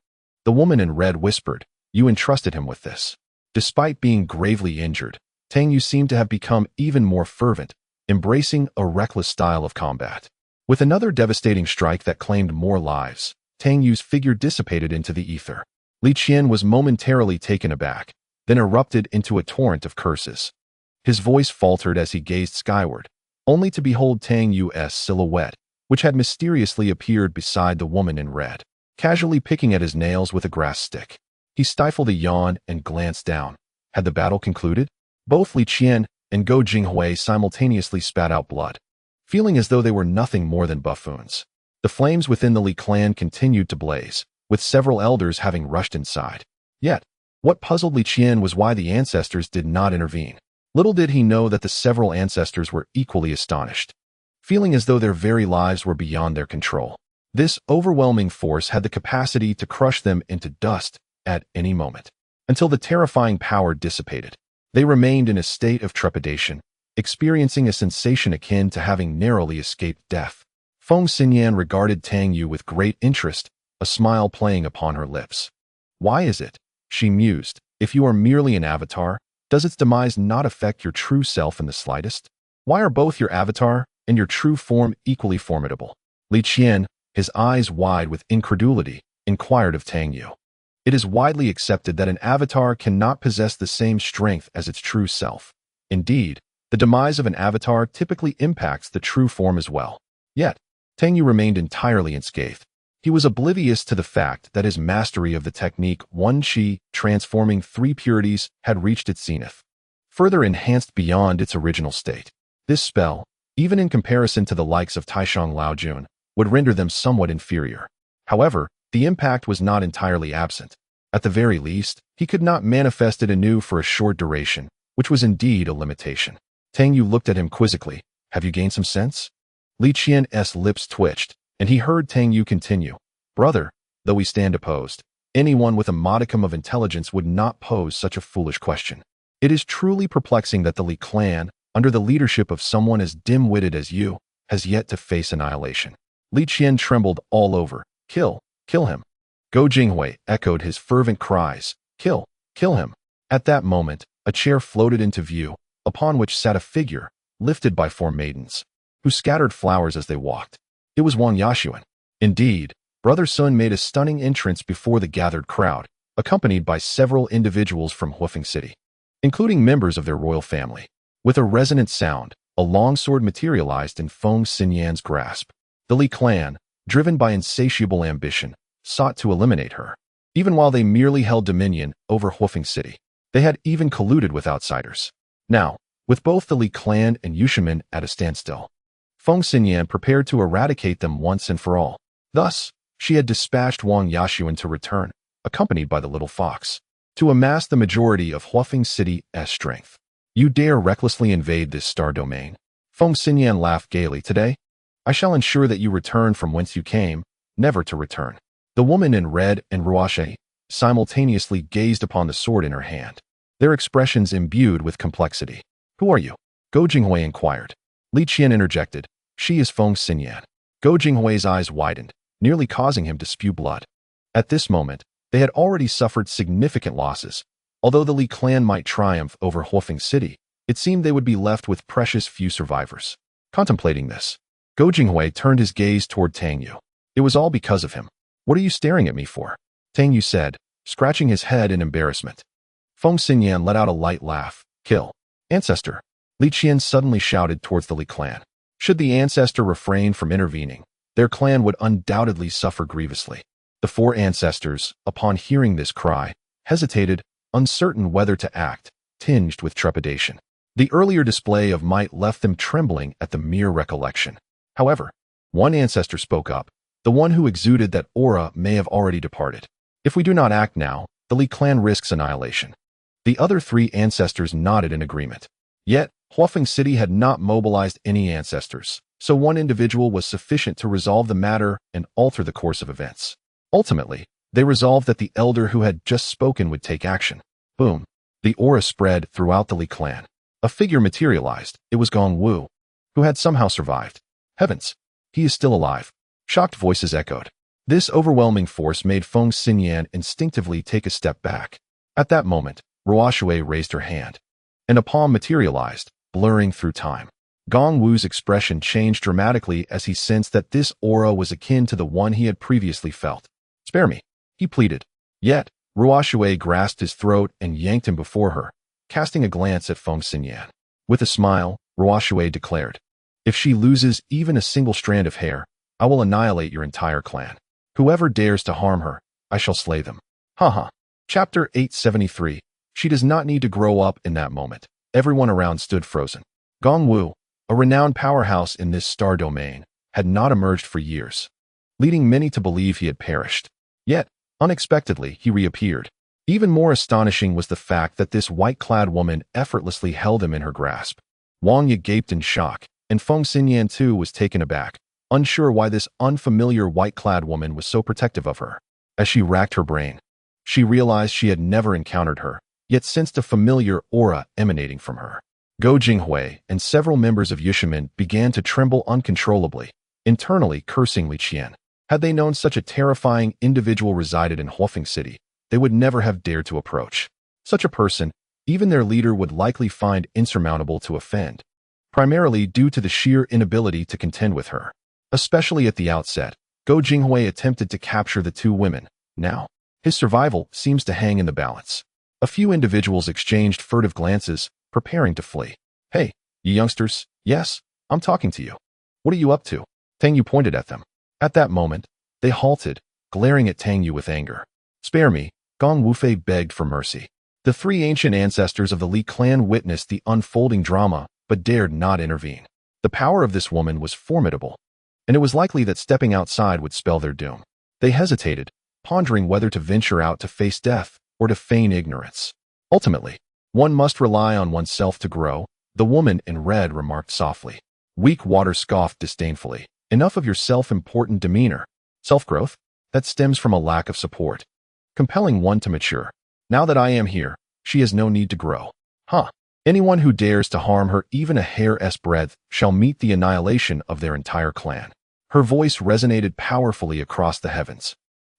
Speaker 1: The woman in red whispered, you entrusted him with this. Despite being gravely injured, Tang Yu seemed to have become even more fervent, embracing a reckless style of combat. With another devastating strike that claimed more lives, Tang Yu's figure dissipated into the ether. Li Qian was momentarily taken aback, then erupted into a torrent of curses. His voice faltered as he gazed skyward, only to behold Tang Yu's silhouette, which had mysteriously appeared beside the woman in red, casually picking at his nails with a grass stick. He stifled a yawn and glanced down. Had the battle concluded? Both Li Qian and Go Jinghui simultaneously spat out blood, feeling as though they were nothing more than buffoons. The flames within the Li clan continued to blaze, with several elders having rushed inside. Yet, what puzzled Li Qian was why the ancestors did not intervene. Little did he know that the several ancestors were equally astonished, feeling as though their very lives were beyond their control. This overwhelming force had the capacity to crush them into dust at any moment. Until the terrifying power dissipated, they remained in a state of trepidation, experiencing a sensation akin to having narrowly escaped death. Feng Xinyan regarded Tang Yu with great interest, a smile playing upon her lips. Why is it, she mused, if you are merely an avatar, does its demise not affect your true self in the slightest? Why are both your avatar and your true form equally formidable? Li Qian, his eyes wide with incredulity, inquired of Tang Yu. It is widely accepted that an avatar cannot possess the same strength as its true self. Indeed, the demise of an avatar typically impacts the true form as well. Yet, Tang Yu remained entirely unscathed. He was oblivious to the fact that his mastery of the technique One Qi, transforming three purities, had reached its zenith, further enhanced beyond its original state. This spell, even in comparison to the likes of Taishang Laojun, would render them somewhat inferior. However, the impact was not entirely absent. At the very least, he could not manifest it anew for a short duration, which was indeed a limitation. Tang Yu looked at him quizzically. Have you gained some sense? Li Qian's lips twitched, and he heard Tang Yu continue. Brother, though we stand opposed, anyone with a modicum of intelligence would not pose such a foolish question. It is truly perplexing that the Li clan, under the leadership of someone as dim-witted as you, has yet to face annihilation. Li Qian trembled all over. Kill him. Go Jinghui echoed his fervent cries. Kill him. At that moment, a chair floated into view, upon which sat a figure, lifted by four maidens, who scattered flowers as they walked. It was Wang Yashuan. Indeed, Brother Sun made a stunning entrance before the gathered crowd, accompanied by several individuals from Huifeng City, including members of their royal family. With a resonant sound, a long sword materialized in Feng Xinyan's grasp. The Li clan, driven by insatiable ambition, sought to eliminate her. Even while they merely held dominion over Huifeng City, they had even colluded with outsiders. Now, with both the Li clan and Yushimen at a standstill, Feng Xinyan prepared to eradicate them once and for all. Thus, she had dispatched Wang Yashuan to return, accompanied by the little fox, to amass the majority of Huifeng City's strength. You dare recklessly invade this star domain? Feng Xinyan laughed gaily. Today, I shall ensure that you return from whence you came, never to return. The woman in red and Ruashe simultaneously gazed upon the sword in her hand, their expressions imbued with complexity. Who are you? Go Jinghui inquired. Li Qian interjected. She is Feng Xinyan. Go Jinghui's eyes widened, nearly causing him to spew blood. At this moment, they had already suffered significant losses. Although the Li clan might triumph over Huifeng City, it seemed they would be left with precious few survivors. Contemplating this, Go Jinghui turned his gaze toward Tang Yu. It was all because of him. What are you staring at me for? Tang Yu said, scratching his head in embarrassment. Feng Xinyan let out a light laugh. Kill. Ancestor. Li Qian suddenly shouted towards the Li clan. Should the ancestor refrain from intervening, their clan would undoubtedly suffer grievously. The four ancestors, upon hearing this cry, hesitated, uncertain whether to act, tinged with trepidation. The earlier display of might left them trembling at the mere recollection. However, one ancestor spoke up. The one who exuded that aura may have already departed. If we do not act now, the Li clan risks annihilation. The other three ancestors nodded in agreement. Yet, Huifeng City had not mobilized any ancestors, so one individual was sufficient to resolve the matter and alter the course of events. Ultimately, they resolved that the elder who had just spoken would take action. Boom. The aura spread throughout the Li clan. A figure materialized. It was Gong Wu, who had somehow survived. Heavens! He is still alive. Shocked voices echoed. This overwhelming force made Feng Xinyan instinctively take a step back. At that moment, Ruoshui raised her hand, and a palm materialized, blurring through time. Gong Wu's expression changed dramatically as he sensed that this aura was akin to the one he had previously felt. "Spare me," he pleaded. Yet, Ruoshui grasped his throat and yanked him before her, casting a glance at Feng Xinyan. With a smile, Ruoshui declared, "If she loses even a single strand of hair, I will annihilate your entire clan. Whoever dares to harm her, I shall slay them." Haha. Chapter 873. She does not need to grow up. In that moment, everyone around stood frozen. Gong Wu, a renowned powerhouse in this star domain, had not emerged for years, leading many to believe he had perished. Yet, unexpectedly, he reappeared. Even more astonishing was the fact that this white-clad woman effortlessly held him in her grasp. Wang Yi gaped in shock, and Feng Xinyan too was taken aback, unsure why this unfamiliar white-clad woman was so protective of her. As she racked her brain, she realized she had never encountered her, yet sensed a familiar aura emanating from her. Go Jinghui and several members of Yushimen began to tremble uncontrollably, internally cursing Li Qian. Had they known such a terrifying individual resided in Huofeng City, they would never have dared to approach. Such a person, even their leader would likely find insurmountable to offend, primarily due to the sheer inability to contend with her. Especially at the outset, Go Jinghui attempted to capture the two women. Now, his survival seems to hang in the balance. A few individuals exchanged furtive glances, preparing to flee. "Hey, you youngsters, yes, I'm talking to you. What are you up to?" Tang Yu pointed at them. At that moment, they halted, glaring at Tang Yu with anger. "Spare me," Gong Wufei begged for mercy. The three ancient ancestors of the Li clan witnessed the unfolding drama, but dared not intervene. The power of this woman was formidable, and it was likely that stepping outside would spell their doom. They hesitated, pondering whether to venture out to face death or to feign ignorance. Ultimately, one must rely on oneself to grow, the woman in red remarked softly. Weak Water scoffed disdainfully. "Enough of your self-important demeanor. Self-growth? That stems from a lack of support, compelling one to mature. Now that I am here, she has no need to grow. Huh. Anyone who dares to harm her even a hair's breadth shall meet the annihilation of their entire clan." Her voice resonated powerfully across the heavens,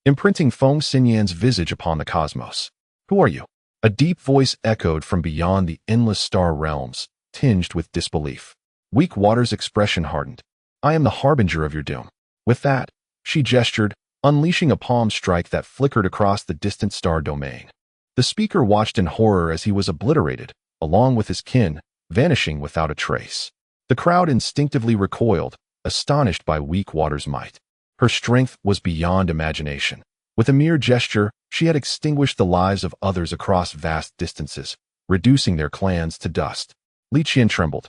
Speaker 1: imprinting Feng Xinyan's visage upon the cosmos. "Who are you?" A deep voice echoed from beyond the endless star realms, tinged with disbelief. Weak Water's expression hardened. "I am the harbinger of your doom." With that, she gestured, unleashing a palm strike that flickered across the distant star domain. The speaker watched in horror as he was obliterated, along with his kin, vanishing without a trace. The crowd instinctively recoiled, astonished by Weak Water's might. Her strength was beyond imagination. With a mere gesture, she had extinguished the lives of others across vast distances, reducing their clans to dust. Li Qian trembled,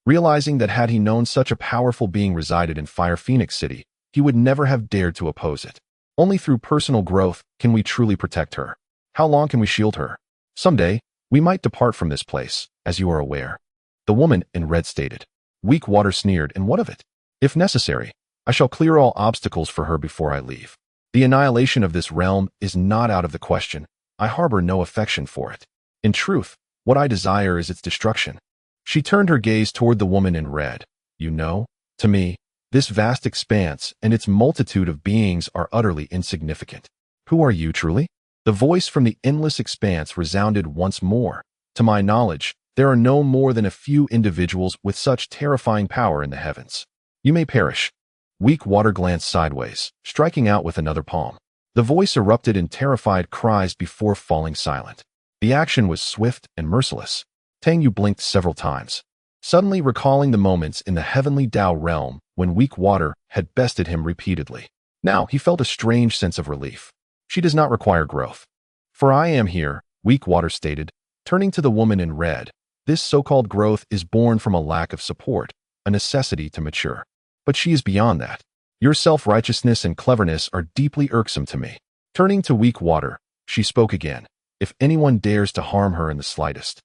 Speaker 1: realizing that had he known such a powerful being resided in Fire Phoenix City, he would never have dared to oppose it. Only through personal growth can we truly protect her. How long can we shield her? Someday, we might depart from this place, as you are aware. The woman in red stated. Weak Water sneered, "And what of it? If necessary, I shall clear all obstacles for her before I leave. The annihilation of this realm is not out of the question. I harbor no affection for it. In truth, what I desire is its destruction." She turned her gaze toward the woman in red. "You know, to me, this vast expanse and its multitude of beings are utterly insignificant. Who are you truly?" The voice from the endless expanse resounded once more. "To my knowledge, there are no more than a few individuals with such terrifying power in the heavens. You may perish." Weak Water glanced sideways, striking out with another palm. The voice erupted in terrified cries before falling silent. The action was swift and merciless. Tang Yu blinked several times, suddenly recalling the moments in the heavenly Tao realm when Weak Water had bested him repeatedly. Now he felt a strange sense of relief. She does not require growth. "For I am here," Weak Water stated, turning to the woman in red. "This so-called growth is born from a lack of support, a necessity to mature. But she is beyond that. Your self-righteousness and cleverness are deeply irksome to me." Turning to Weak Water, she spoke again. "If anyone dares to harm her in the slightest,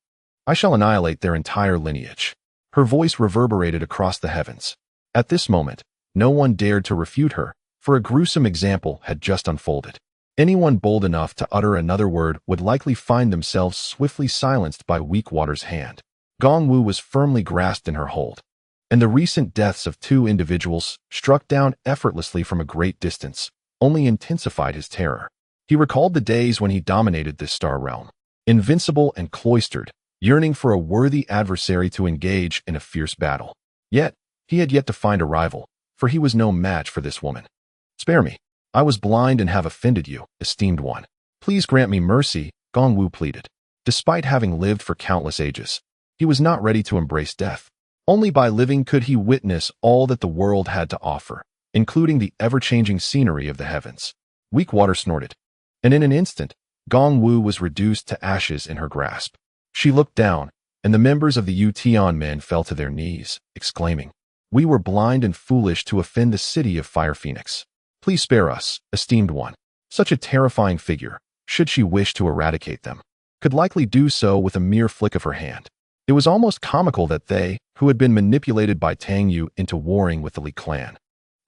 Speaker 1: I shall annihilate their entire lineage." Her voice reverberated across the heavens. At this moment, no one dared to refute her, for a gruesome example had just unfolded. Anyone bold enough to utter another word would likely find themselves swiftly silenced by Weak Water's hand. Gongwu was firmly grasped in her hold, and the recent deaths of 2 individuals struck down effortlessly from a great distance only intensified his terror. He recalled the days when he dominated this star realm, invincible and cloistered, yearning for a worthy adversary to engage in a fierce battle. Yet, he had yet to find a rival, for he was no match for this woman. "Spare me. I was blind and have offended you, esteemed one. Please grant me mercy," Gongwu pleaded. Despite having lived for countless ages, he was not ready to embrace death. Only by living could he witness all that the world had to offer, including the ever-changing scenery of the heavens. Weak water snorted, and in an instant, Gongwu was reduced to ashes in her grasp. She looked down, and the members of the Yutian men fell to their knees, exclaiming, "We were blind and foolish to offend the city of Fire Phoenix. Please spare us, esteemed one." Such a terrifying figure, should she wish to eradicate them, could likely do so with a mere flick of her hand. It was almost comical that they, who had been manipulated by Tang Yu into warring with the Li clan,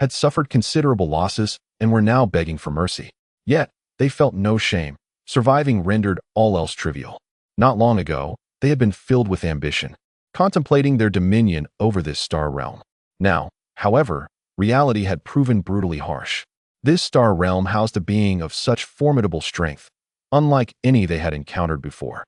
Speaker 1: had suffered considerable losses and were now begging for mercy. Yet, they felt no shame. Surviving rendered all else trivial. Not long ago, they had been filled with ambition, contemplating their dominion over this star realm. Now, however, reality had proven brutally harsh. This star realm housed a being of such formidable strength, unlike any they had encountered before.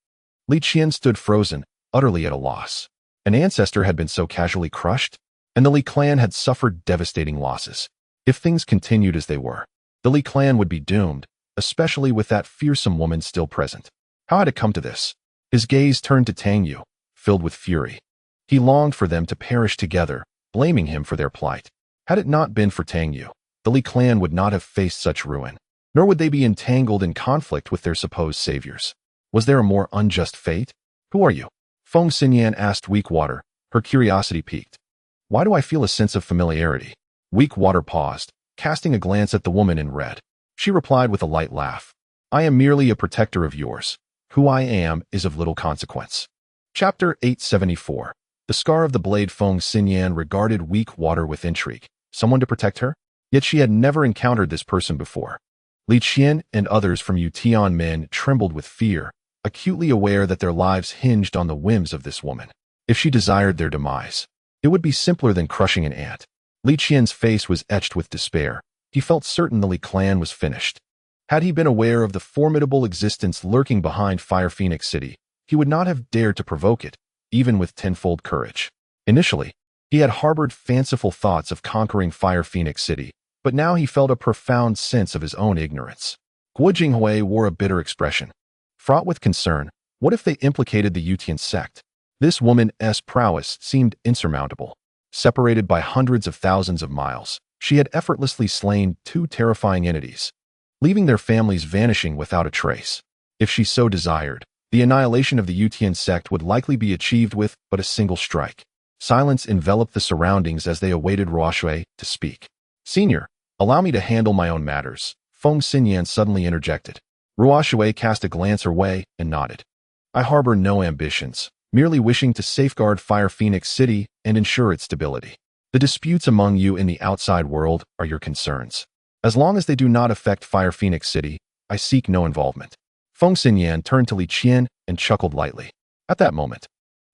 Speaker 1: Li Qian stood frozen, utterly at a loss. An ancestor had been so casually crushed, and the Li clan had suffered devastating losses. If things continued as they were, the Li clan would be doomed, especially with that fearsome woman still present. How had it come to this? His gaze turned to Tang Yu, filled with fury. He longed for them to perish together, blaming him for their plight. Had it not been for Tang Yu, the Li clan would not have faced such ruin, nor would they be entangled in conflict with their supposed saviors. Was there a more unjust fate? "Who are you?" Feng Xinyan asked Weakwater, her curiosity piqued. "Why do I feel a sense of familiarity?" Weakwater paused, casting a glance at the woman in red. She replied with a light laugh. "I am merely a protector of yours. Who I am is of little consequence." Chapter 874. The Scar of the Blade. Feng Xinyan regarded Weakwater with intrigue. Someone to protect her? Yet she had never encountered this person before. Li Qian and others from Yutian men trembled with fear, acutely aware that their lives hinged on the whims of this woman. If she desired their demise, it would be simpler than crushing an ant. Li Qian's face was etched with despair. He felt certain the Li clan was finished. Had he been aware of the formidable existence lurking behind Fire Phoenix City, he would not have dared to provoke it, even with tenfold courage. Initially, he had harbored fanciful thoughts of conquering Fire Phoenix City, but now he felt a profound sense of his own ignorance. Guo Jinghui wore a bitter expression. Fraught with concern, what if they implicated the Yutian sect? This woman's prowess seemed insurmountable. Separated by hundreds of thousands of miles, she had effortlessly slain 2 terrifying entities, leaving their families vanishing without a trace. If she so desired, the annihilation of the Yutian sect would likely be achieved with but a single strike. Silence enveloped the surroundings as they awaited Ruoshui to speak. "Senior, allow me to handle my own matters," Feng Xinyan suddenly interjected. Ruoshui cast a glance her way and nodded. "I harbor no ambitions, merely wishing to safeguard Fire Phoenix City and ensure its stability. The disputes among you in the outside world are your concerns. As long as they do not affect Fire Phoenix City, I seek no involvement." Feng Xinyan turned to Li Qian and chuckled lightly. At that moment,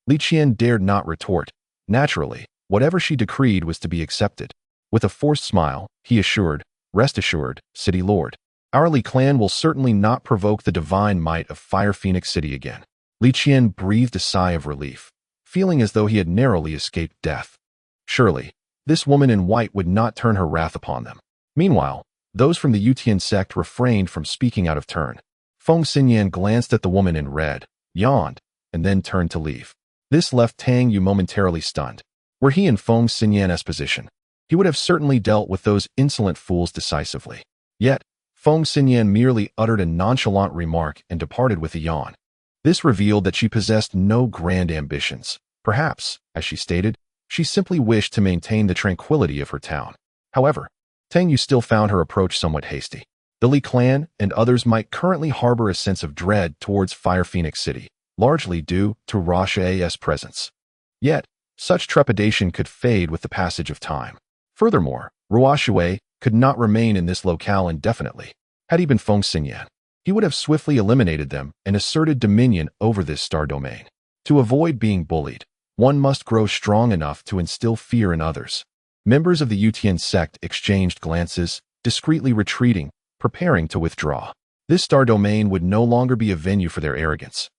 Speaker 1: Li Qian dared not retort. Naturally, whatever she decreed was to be accepted. With a forced smile, he assured, "Rest assured, City Lord. Our Li clan will certainly not provoke the divine might of Fire Phoenix City again." Li Qian breathed a sigh of relief, feeling as though he had narrowly escaped death. Surely, this woman in white would not turn her wrath upon them. Meanwhile, those from the Yutian sect refrained from speaking out of turn. Feng Xinyan glanced at the woman in red, yawned, and then turned to leave. This left Tang Yu momentarily stunned. Were he in Feng Xinyan's position, he would have certainly dealt with those insolent fools decisively. Yet, Feng Xinyan merely uttered a nonchalant remark and departed with a yawn. This revealed that she possessed no grand ambitions. Perhaps, as she stated, she simply wished to maintain the tranquility of her town. However, Tang Yu still found her approach somewhat hasty. The Li clan and others might currently harbor a sense of dread towards Fire Phoenix City, largely due to Ruoshui's presence. Yet, such trepidation could fade with the passage of time. Furthermore, Ruoshui could not remain in this locale indefinitely. Had he been Feng Xinyan, he would have swiftly eliminated them and asserted dominion over this star domain. To avoid being bullied, one must grow strong enough to instill fear in others. Members of the Yutian sect exchanged glances, discreetly retreating, preparing to withdraw. This star domain would no longer be a venue for their arrogance,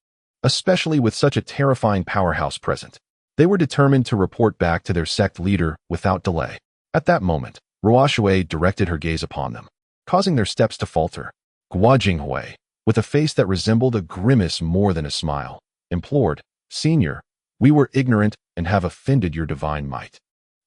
Speaker 1: especially with such a terrifying powerhouse present. They were determined to report back to their sect leader without delay. At that moment, Ruoshui directed her gaze upon them, causing their steps to falter. Guojinghui, with a face that resembled a grimace more than a smile, implored, "Senior, we were ignorant and have offended your divine might.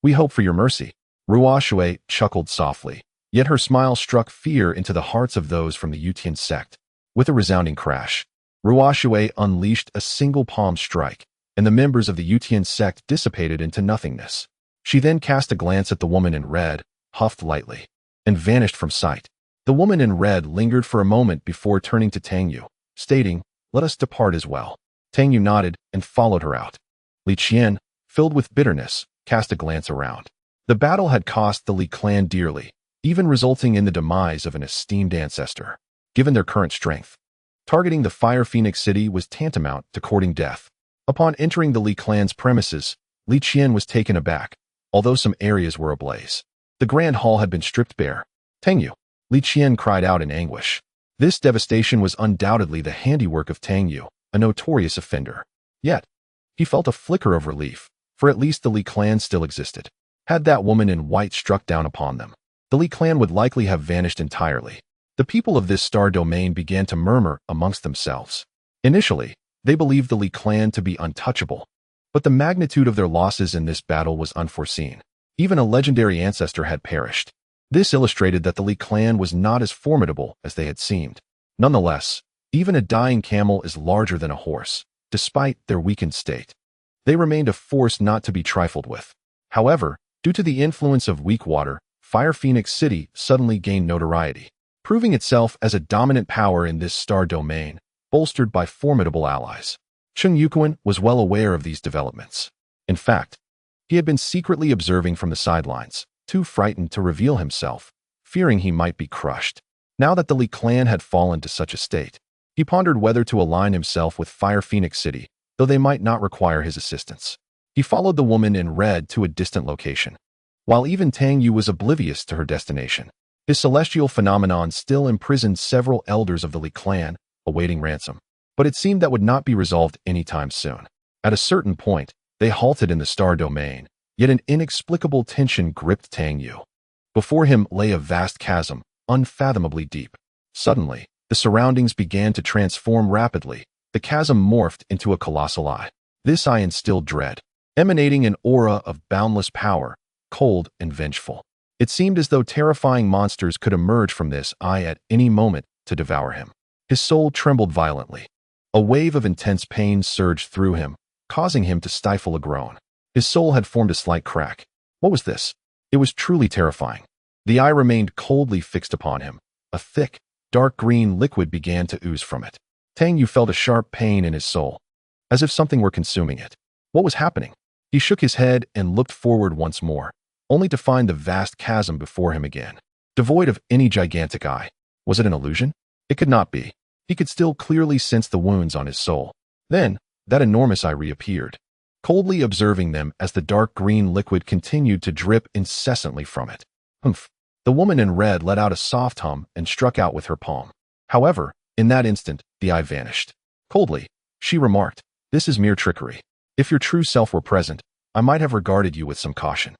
Speaker 1: We hope for your mercy." Ruoshui chuckled softly, yet her smile struck fear into the hearts of those from the Yutian sect. With a resounding crash, Ruoshui unleashed a single palm strike, and the members of the Yutian sect dissipated into nothingness. She then cast a glance at the woman in red, huffed lightly, and vanished from sight. The woman in red lingered for a moment before turning to Tang Yu, stating, "Let us depart as well." Tang Yu nodded and followed her out. Li Qian, filled with bitterness, cast a glance around. The battle had cost the Li clan dearly, even resulting in the demise of an esteemed ancestor. Given their current strength, targeting the Fire Phoenix city was tantamount to courting death. Upon entering the Li clan's premises, Li Qian was taken aback, although some areas were ablaze. The grand hall had been stripped bare. "Tang Yu!" Li Qian cried out in anguish. This devastation was undoubtedly the handiwork of Tang Yu, a notorious offender. Yet, he felt a flicker of relief, for at least the Li clan still existed. Had that woman in white struck down upon them, the Li clan would likely have vanished entirely. The people of this star domain began to murmur amongst themselves. Initially, they believed the Li clan to be untouchable, but the magnitude of their losses in this battle was unforeseen. Even a legendary ancestor had perished. This illustrated that the Li clan was not as formidable as they had seemed. Nonetheless, even a dying camel is larger than a horse, despite their weakened state. They remained a force not to be trifled with. However, due to the influence of weak water, Fire Phoenix City suddenly gained notoriety, proving itself as a dominant power in this star domain, bolstered by formidable allies. Cheng Yuquan was well aware of these developments. In fact, he had been secretly observing from the sidelines, too frightened to reveal himself, fearing he might be crushed. Now that the Li clan had fallen to such a state, he pondered whether to align himself with Fire Phoenix City, though they might not require his assistance. He followed the woman in red to a distant location. While even Tang Yu was oblivious to her destination, his celestial phenomenon still imprisoned several elders of the Li clan, awaiting ransom. But it seemed that would not be resolved anytime soon. At a certain point, they halted in the star domain, yet an inexplicable tension gripped Tang Yu. Before him lay a vast chasm, unfathomably deep. Suddenly, the surroundings began to transform rapidly. The chasm morphed into a colossal eye. This eye instilled dread, emanating an aura of boundless power, cold and vengeful. It seemed as though terrifying monsters could emerge from this eye at any moment to devour him. His soul trembled violently. A wave of intense pain surged through him, causing him to stifle a groan. His soul had formed a slight crack. What was this? It was truly terrifying. The eye remained coldly fixed upon him. A thick, dark green liquid began to ooze from it. Tang Yu felt a sharp pain in his soul, as if something were consuming it. What was happening? He shook his head and looked forward once more, only to find the vast chasm before him again, devoid of any gigantic eye. Was it an illusion? It could not be. He could still clearly sense the wounds on his soul. Then, that enormous eye reappeared, coldly observing them as the dark green liquid continued to drip incessantly from it. Humph. The woman in red let out a soft hum and struck out with her palm. However, in that instant, the eye vanished. Coldly, she remarked, "This is mere trickery. If your true self were present, I might have regarded you with some caution."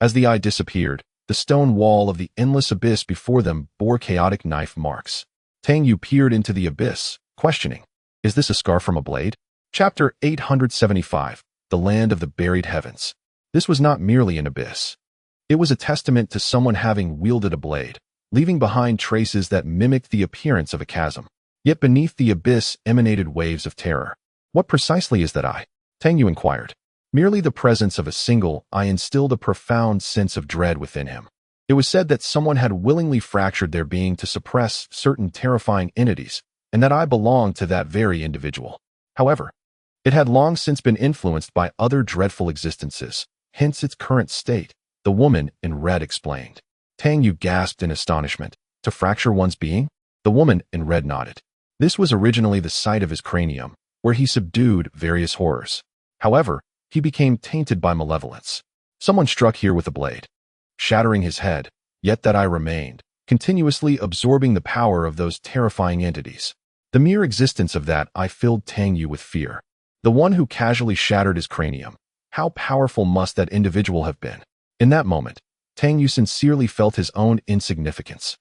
Speaker 1: As the eye disappeared, the stone wall of the endless abyss before them bore chaotic knife marks. Tang Yu peered into the abyss, questioning, "Is this a scar from a blade?" Chapter 875, The Land of the Buried Heavens. This was not merely an abyss. It was a testament to someone having wielded a blade, leaving behind traces that mimicked the appearance of a chasm. Yet beneath the abyss emanated waves of terror. What precisely is that eye? Tang Yu inquired. Merely the presence of a single eye instilled a profound sense of dread within him. It was said that someone had willingly fractured their being to suppress certain terrifying entities, and that eye belonged to that very individual. However, it had long since been influenced by other dreadful existences, hence its current state, the woman in red explained. Tang Yu gasped in astonishment. To fracture one's being? The woman in red nodded. This was originally the site of his cranium, where he subdued various horrors. However, he became tainted by malevolence. Someone struck here with a blade, shattering his head, yet that eye remained, continuously absorbing the power of those terrifying entities. The mere existence of that eye filled Tang Yu with fear. The one who casually shattered his cranium. How powerful must that individual have been? In that moment, Tang Yu sincerely felt his own insignificance.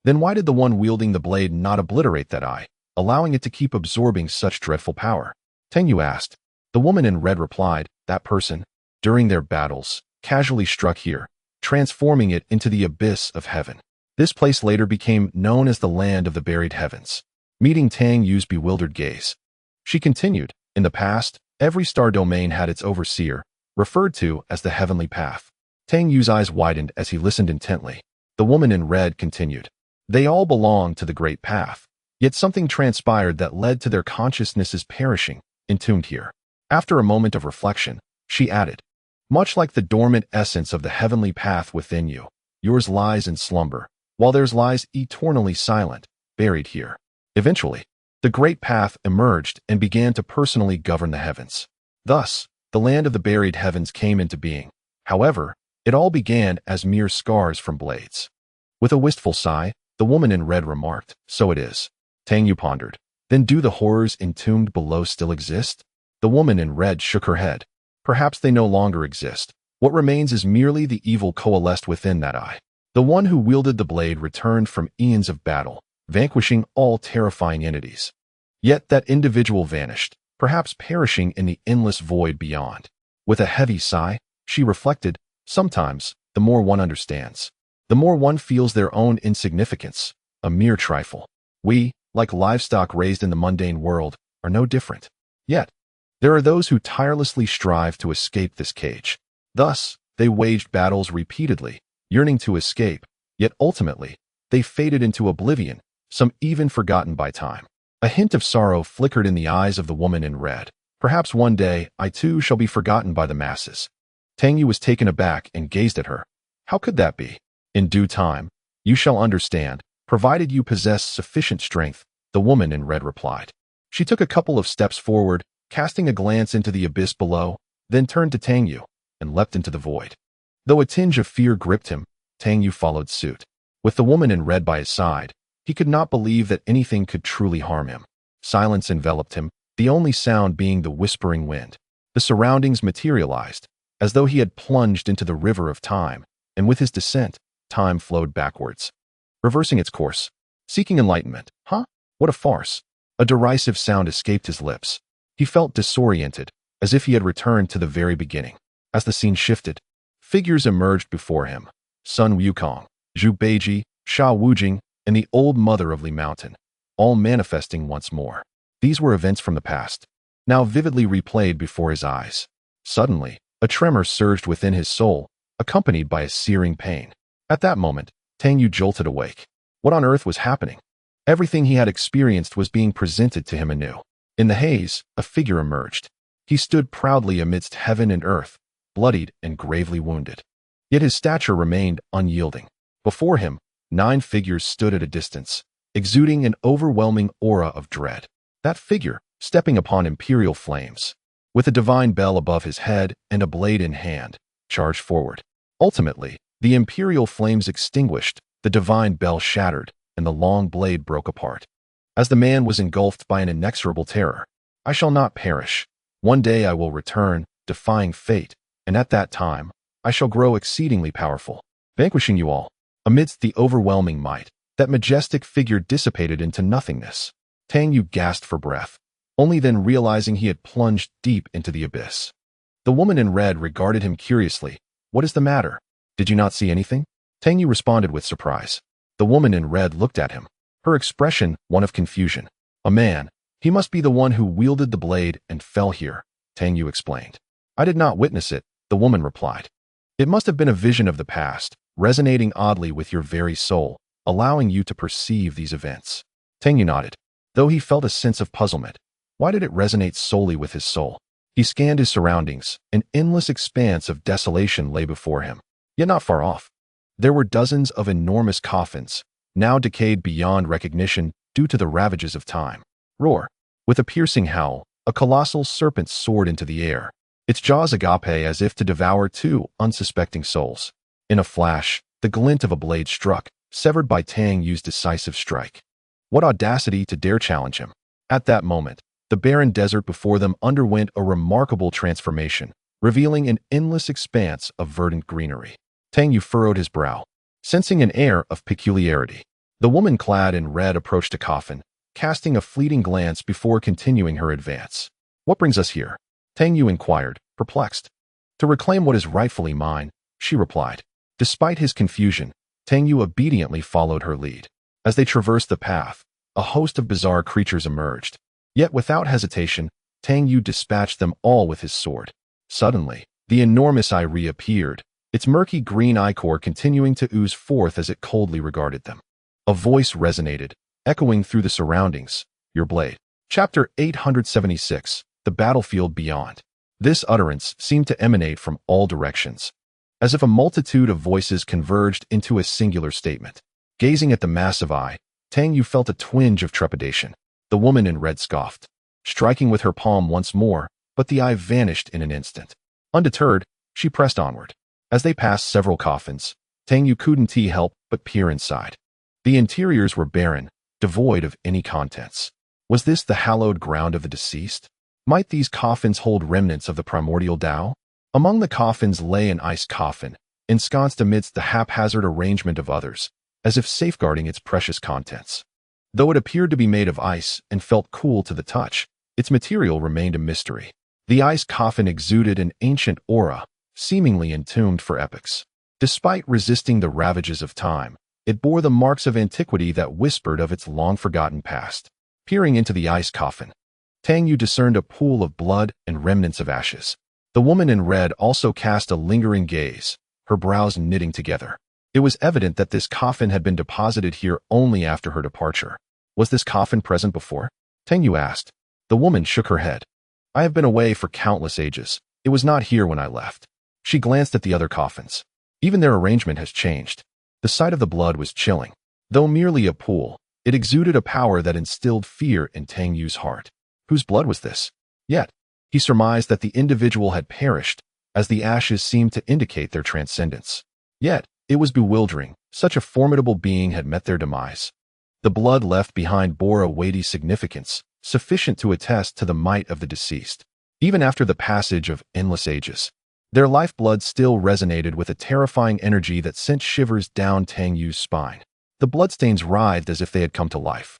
Speaker 1: Then why did the one wielding the blade not obliterate that eye, allowing it to keep absorbing such dreadful power? Tang Yu asked. The woman in red replied, that person, during their battles, casually struck here, transforming it into the abyss of heaven. This place later became known as the land of the buried heavens. Meeting Tang Yu's bewildered gaze, she continued, in the past, every star domain had its overseer, referred to as the heavenly path. Tang Yu's eyes widened as he listened intently. The woman in red continued. They all belonged to the great path, yet something transpired that led to their consciousnesses perishing, entombed here. After a moment of reflection, she added, much like the dormant essence of the heavenly path within you, yours lies in slumber, while theirs lies eternally silent, buried here. Eventually, the great path emerged and began to personally govern the heavens. Thus, the land of the buried heavens came into being. However, it all began as mere scars from blades. With a wistful sigh, the woman in red remarked, so it is. Tang Yu pondered. Then do the horrors entombed below still exist? The woman in red shook her head. Perhaps they no longer exist. What remains is merely the evil coalesced within that eye. The one who wielded the blade returned from eons of battle, vanquishing all terrifying entities. Yet that individual vanished, perhaps perishing in the endless void beyond. With a heavy sigh, she reflected, sometimes, the more one understands, the more one feels their own insignificance, a mere trifle. We, like livestock raised in the mundane world, are no different. Yet, there are those who tirelessly strive to escape this cage. Thus, they waged battles repeatedly, yearning to escape, yet ultimately, they faded into oblivion, some even forgotten by time. A hint of sorrow flickered in the eyes of the woman in red. Perhaps one day, I too shall be forgotten by the masses. Tang Yu was taken aback and gazed at her. How could that be? In due time, you shall understand, provided you possess sufficient strength, the woman in red replied. She took a couple of steps forward, casting a glance into the abyss below, then turned to Tang Yu, and leapt into the void. Though a tinge of fear gripped him, Tang Yu followed suit. With the woman in red by his side, he could not believe that anything could truly harm him. Silence enveloped him, the only sound being the whispering wind. The surroundings materialized, as though he had plunged into the river of time, and with his descent, time flowed backwards, reversing its course. Seeking enlightenment. Huh? What a farce. A derisive sound escaped his lips. He felt disoriented, as if he had returned to the very beginning. As the scene shifted, figures emerged before him. Sun Wukong, Zhu Beiji, Sha Wujing, and the old mother of Li Mountain, all manifesting once more. These were events from the past, now vividly replayed before his eyes. Suddenly, a tremor surged within his soul, accompanied by a searing pain. At that moment, Tang Yu jolted awake. What on earth was happening? Everything he had experienced was being presented to him anew. In the haze, a figure emerged. He stood proudly amidst heaven and earth, bloodied and gravely wounded. Yet his stature remained unyielding. Before him, 9 figures stood at a distance, exuding an overwhelming aura of dread. That figure, stepping upon imperial flames, with a divine bell above his head and a blade in hand, charged forward. Ultimately, the imperial flames extinguished, the divine bell shattered, and the long blade broke apart. As the man was engulfed by an inexorable terror, I shall not perish. One day I will return, defying fate, and at that time, I shall grow exceedingly powerful, vanquishing you all. Amidst the overwhelming might, that majestic figure dissipated into nothingness. Tang Yu gasped for breath, only then realizing he had plunged deep into the abyss. The woman in red regarded him curiously. What is the matter? Did you not see anything? Tang Yu responded with surprise. The woman in red looked at him, her expression one of confusion. A man, he must be the one who wielded the blade and fell here, Tang Yu explained. I did not witness it, the woman replied. It must have been a vision of the past, resonating oddly with your very soul, allowing you to perceive these events. Tang Yu nodded, though he felt a sense of puzzlement. Why did it resonate solely with his soul? He scanned his surroundings. An endless expanse of desolation lay before him, yet not far off. There were dozens of enormous coffins, now decayed beyond recognition due to the ravages of time. Roar. With a piercing howl, A colossal serpent soared into the air, its jaws agape as if to devour two unsuspecting souls. In a flash, the glint of a blade struck, severed by Tang Yu's decisive strike. What audacity to dare challenge him! At that moment, the barren desert before them underwent a remarkable transformation, revealing an endless expanse of verdant greenery. Tang Yu furrowed his brow, sensing an air of peculiarity. The woman clad in red approached a coffin, casting a fleeting glance before continuing her advance. "What brings us here?" Tang Yu inquired, perplexed. "To reclaim what is rightfully mine," she replied. Despite his confusion, Tang Yu obediently followed her lead. As they traversed the path, a host of bizarre creatures emerged. Yet without hesitation, Tang Yu dispatched them all with his sword. Suddenly, the enormous eye reappeared, its murky green ichor continuing to ooze forth as it coldly regarded them. A voice resonated, echoing through the surroundings, "Your blade." Chapter 876, The Battlefield Beyond. This utterance seemed to emanate from all directions, as if a multitude of voices converged into a singular statement. Gazing at the massive eye, Tang Yu felt a twinge of trepidation. The woman in red scoffed, striking with her palm once more, but the eye vanished in an instant. Undeterred, she pressed onward. As they passed several coffins, Tang Yu couldn't help but peer inside. The interiors were barren, devoid of any contents. Was this the hallowed ground of the deceased? Might these coffins hold remnants of the primordial Tao? Among the coffins lay an ice coffin, ensconced amidst the haphazard arrangement of others, as if safeguarding its precious contents. Though it appeared to be made of ice and felt cool to the touch, its material remained a mystery. The ice coffin exuded an ancient aura, seemingly entombed for epochs. Despite resisting the ravages of time, it bore the marks of antiquity that whispered of its long-forgotten past. Peering into the ice coffin, Tang Yu discerned a pool of blood and remnants of ashes. The woman in red also cast a lingering gaze, her brows knitting together. It was evident that this coffin had been deposited here only after her departure. Was this coffin present before? Tang Yu asked. The woman shook her head. "I have been away for countless ages. It was not here when I left." She glanced at the other coffins. Even their arrangement has changed. The sight of the blood was chilling. Though merely a pool, it exuded a power that instilled fear in Tang Yu's heart. Whose blood was this? Yet, he surmised that the individual had perished, as the ashes seemed to indicate their transcendence. Yet, it was bewildering. Such a formidable being had met their demise. The blood left behind bore a weighty significance, sufficient to attest to the might of the deceased. Even after the passage of endless ages, their lifeblood still resonated with a terrifying energy that sent shivers down Tang Yu's spine. The bloodstains writhed as if they had come to life.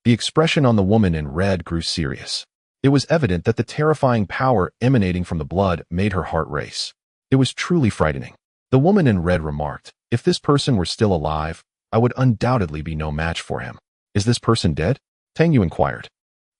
Speaker 1: The expression on the woman in red grew serious. It was evident that the terrifying power emanating from the blood made her heart race. It was truly frightening. The woman in red remarked, "If this person were still alive, I would undoubtedly be no match for him." "Is this person dead?" Tang Yu inquired.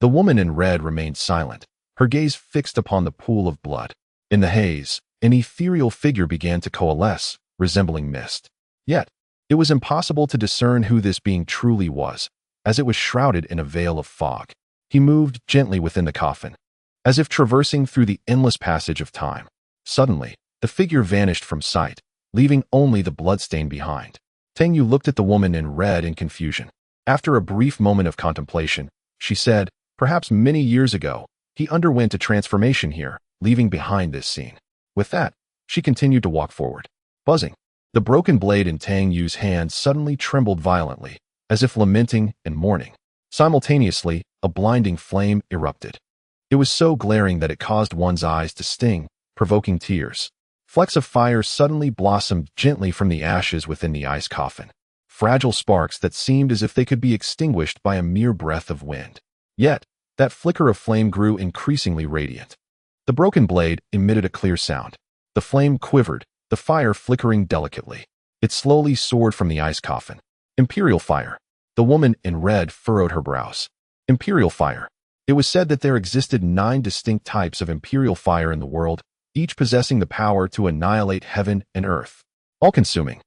Speaker 1: The woman in red remained silent, her gaze fixed upon the pool of blood. In the haze, an ethereal figure began to coalesce, resembling mist. Yet, it was impossible to discern who this being truly was, as it was shrouded in a veil of fog. He moved gently within the coffin, as if traversing through the endless passage of time. Suddenly, the figure vanished from sight, leaving only the bloodstain behind. Tang Yu looked at the woman in red in confusion. After a brief moment of contemplation, she said, "Perhaps many years ago, he underwent a transformation here, leaving behind this scene." With that, she continued to walk forward. Buzzing, the broken blade in Tang Yu's hand suddenly trembled violently, as if lamenting and mourning. Simultaneously, a blinding flame erupted. It was so glaring that it caused one's eyes to sting, provoking tears. Flecks of fire suddenly blossomed gently from the ashes within the ice coffin. Fragile sparks that seemed as if they could be extinguished by a mere breath of wind. Yet, that flicker of flame grew increasingly radiant. The broken blade emitted a clear sound. The flame quivered, the fire flickering delicately. It slowly soared from the ice coffin. Imperial fire. The woman in red furrowed her brows. Imperial fire. It was said that there existed 9 distinct types of imperial fire in the world, each possessing the power to annihilate heaven and earth. All-consuming.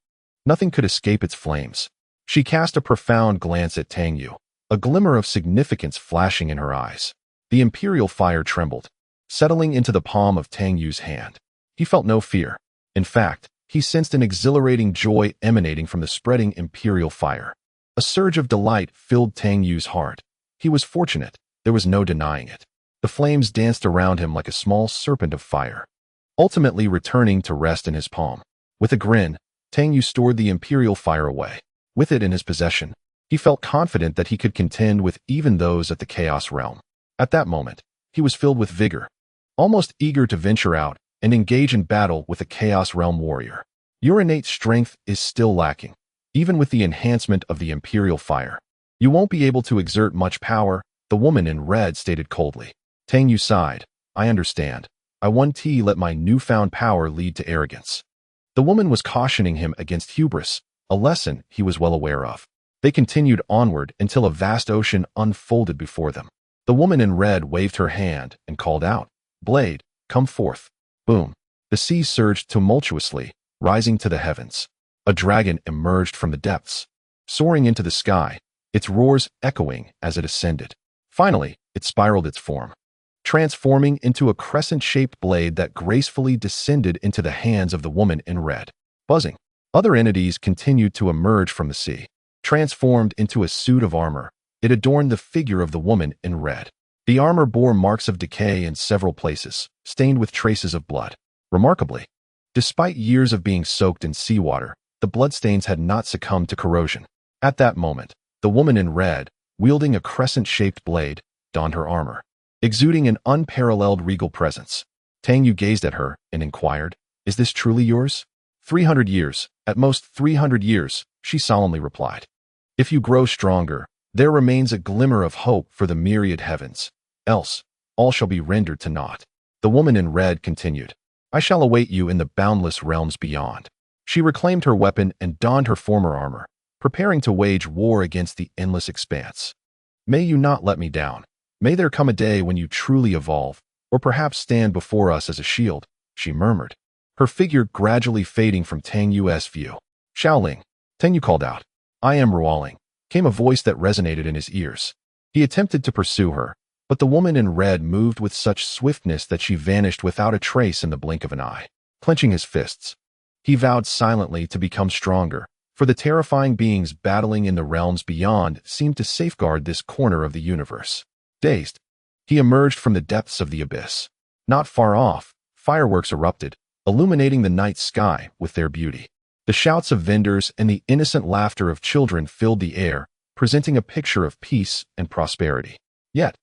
Speaker 1: Nothing could escape its flames. She cast a profound glance at Tang Yu, a glimmer of significance flashing in her eyes. The imperial fire trembled, settling into the palm of Tang Yu's hand. He felt no fear. In fact, he sensed an exhilarating joy emanating from the spreading imperial fire. A surge of delight filled Tang Yu's heart. He was fortunate, there was no denying it. The flames danced around him like a small serpent of fire, ultimately returning to rest in his palm. With a grin, Tang Yu stored the imperial fire away. With it in his possession, he felt confident that he could contend with even those at the Chaos Realm. At that moment, he was filled with vigor, almost eager to venture out and engage in battle with a Chaos Realm warrior. Your innate strength is still lacking, even with the enhancement of the imperial fire. You won't be able to exert much power, the woman in red stated coldly. Tang Yu sighed. I understand. I won't let my newfound power lead to arrogance. The woman was cautioning him against hubris, a lesson he was well aware of. They continued onward until a vast ocean unfolded before them. The woman in red waved her hand and called out, Blade, come forth. Boom. The sea surged tumultuously, rising to the heavens. A dragon emerged from the depths, soaring into the sky, its roars echoing as it ascended. Finally, it spiraled its form, transforming into a crescent-shaped blade that gracefully descended into the hands of the woman in red. Buzzing, other entities continued to emerge from the sea. Transformed into a suit of armor, it adorned the figure of the woman in red. The armor bore marks of decay in several places, stained with traces of blood. Remarkably, despite years of being soaked in seawater, the bloodstains had not succumbed to corrosion. At that moment, the woman in red, wielding a crescent-shaped blade, donned her armor, exuding an unparalleled regal presence. Tang Yu gazed at her and inquired, Is this truly yours? 300 years, at most 300 years, she solemnly replied. If you grow stronger, there remains a glimmer of hope for the myriad heavens. Else, all shall be rendered to naught. The woman in red continued. I shall await you in the boundless realms beyond. She reclaimed her weapon and donned her former armor, preparing to wage war against the endless expanse. May you not let me down. May there come a day when you truly evolve, or perhaps stand before us as a shield, she murmured, her figure gradually fading from Tang Yu's view. Xiaoling, Tang Yu called out. I am Ruoling, came a voice that resonated in his ears. He attempted to pursue her, but the woman in red moved with such swiftness that she vanished without a trace in the blink of an eye. Clenching his fists, he vowed silently to become stronger, for the terrifying beings battling in the realms beyond seemed to safeguard this corner of the universe. Dazed, he emerged from the depths of the abyss. Not far off, fireworks erupted, illuminating the night sky with their beauty. The shouts of vendors and the innocent laughter of children filled the air, presenting a picture of peace and prosperity. Yet,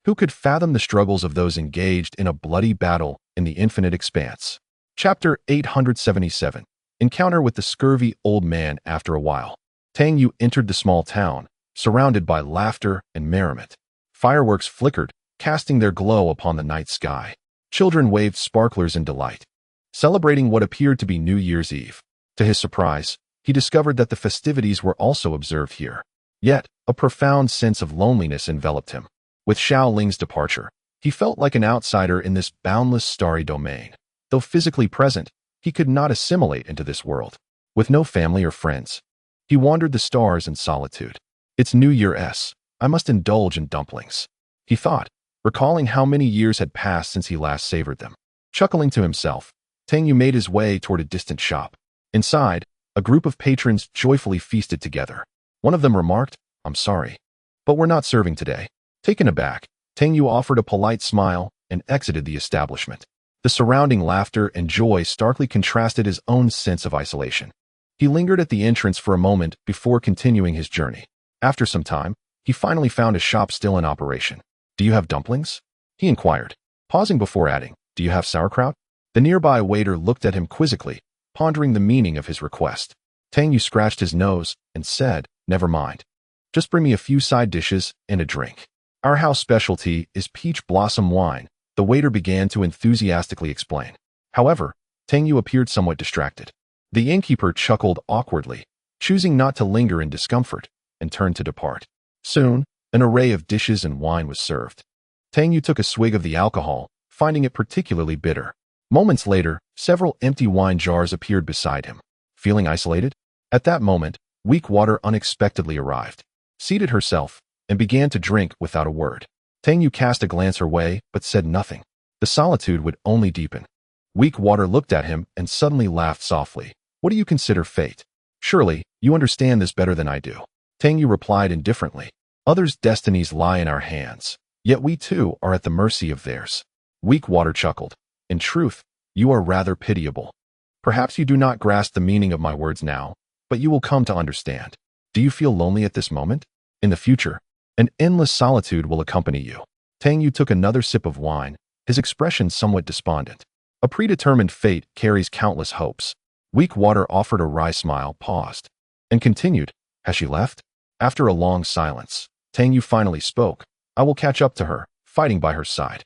Speaker 1: who could fathom the struggles of those engaged in a bloody battle in the infinite expanse? Chapter 877. Encounter with the scurvy old man. After a while, Tang Yu entered the small town, surrounded by laughter and merriment. Fireworks flickered, casting their glow upon the night sky. Children waved sparklers in delight, celebrating what appeared to be New Year's Eve. To his surprise, he discovered that the festivities were also observed here. Yet, a profound sense of loneliness enveloped him. With Xiaoling's departure, he felt like an outsider in this boundless starry domain. Though physically present, he could not assimilate into this world. With no family or friends, he wandered the stars in solitude. It's New Year's. I must indulge in dumplings, he thought, recalling how many years had passed since he last savored them. Chuckling to himself, Tang Yu made his way toward a distant shop. Inside, a group of patrons joyfully feasted together. One of them remarked, I'm sorry, but we're not serving today. Taken aback, Tang Yu offered a polite smile and exited the establishment. The surrounding laughter and joy starkly contrasted his own sense of isolation. He lingered at the entrance for a moment before continuing his journey. After some time, he finally found a shop still in operation. Do you have dumplings? He inquired, pausing before adding, Do you have sauerkraut? The nearby waiter looked at him quizzically, pondering the meaning of his request. Tang Yu scratched his nose and said, Never mind. Just bring me a few side dishes and a drink. Our house specialty is peach blossom wine, the waiter began to enthusiastically explain. However, Tang Yu appeared somewhat distracted. The innkeeper chuckled awkwardly, choosing not to linger in discomfort, and turned to depart. Soon, an array of dishes and wine was served. Tang Yu took a swig of the alcohol, finding it particularly bitter. Moments later, several empty wine jars appeared beside him. Feeling isolated? At that moment, weak water unexpectedly arrived, seated herself, and began to drink without a word. Tang Yu cast a glance her way, but said nothing. The solitude would only deepen. Weak water looked at him and suddenly laughed softly. What do you consider fate? Surely, you understand this better than I do. Tang Yu replied indifferently. Others' destinies lie in our hands. Yet we too are at the mercy of theirs. Weak Water chuckled. In truth, you are rather pitiable. Perhaps you do not grasp the meaning of my words now, but you will come to understand. Do you feel lonely at this moment? In the future, an endless solitude will accompany you. Tang Yu took another sip of wine, his expression somewhat despondent. A predetermined fate carries countless hopes. Weak Water offered a wry smile, paused, and continued. Has she left? After a long silence, Tang Yu finally spoke. I will catch up to her, fighting by her side.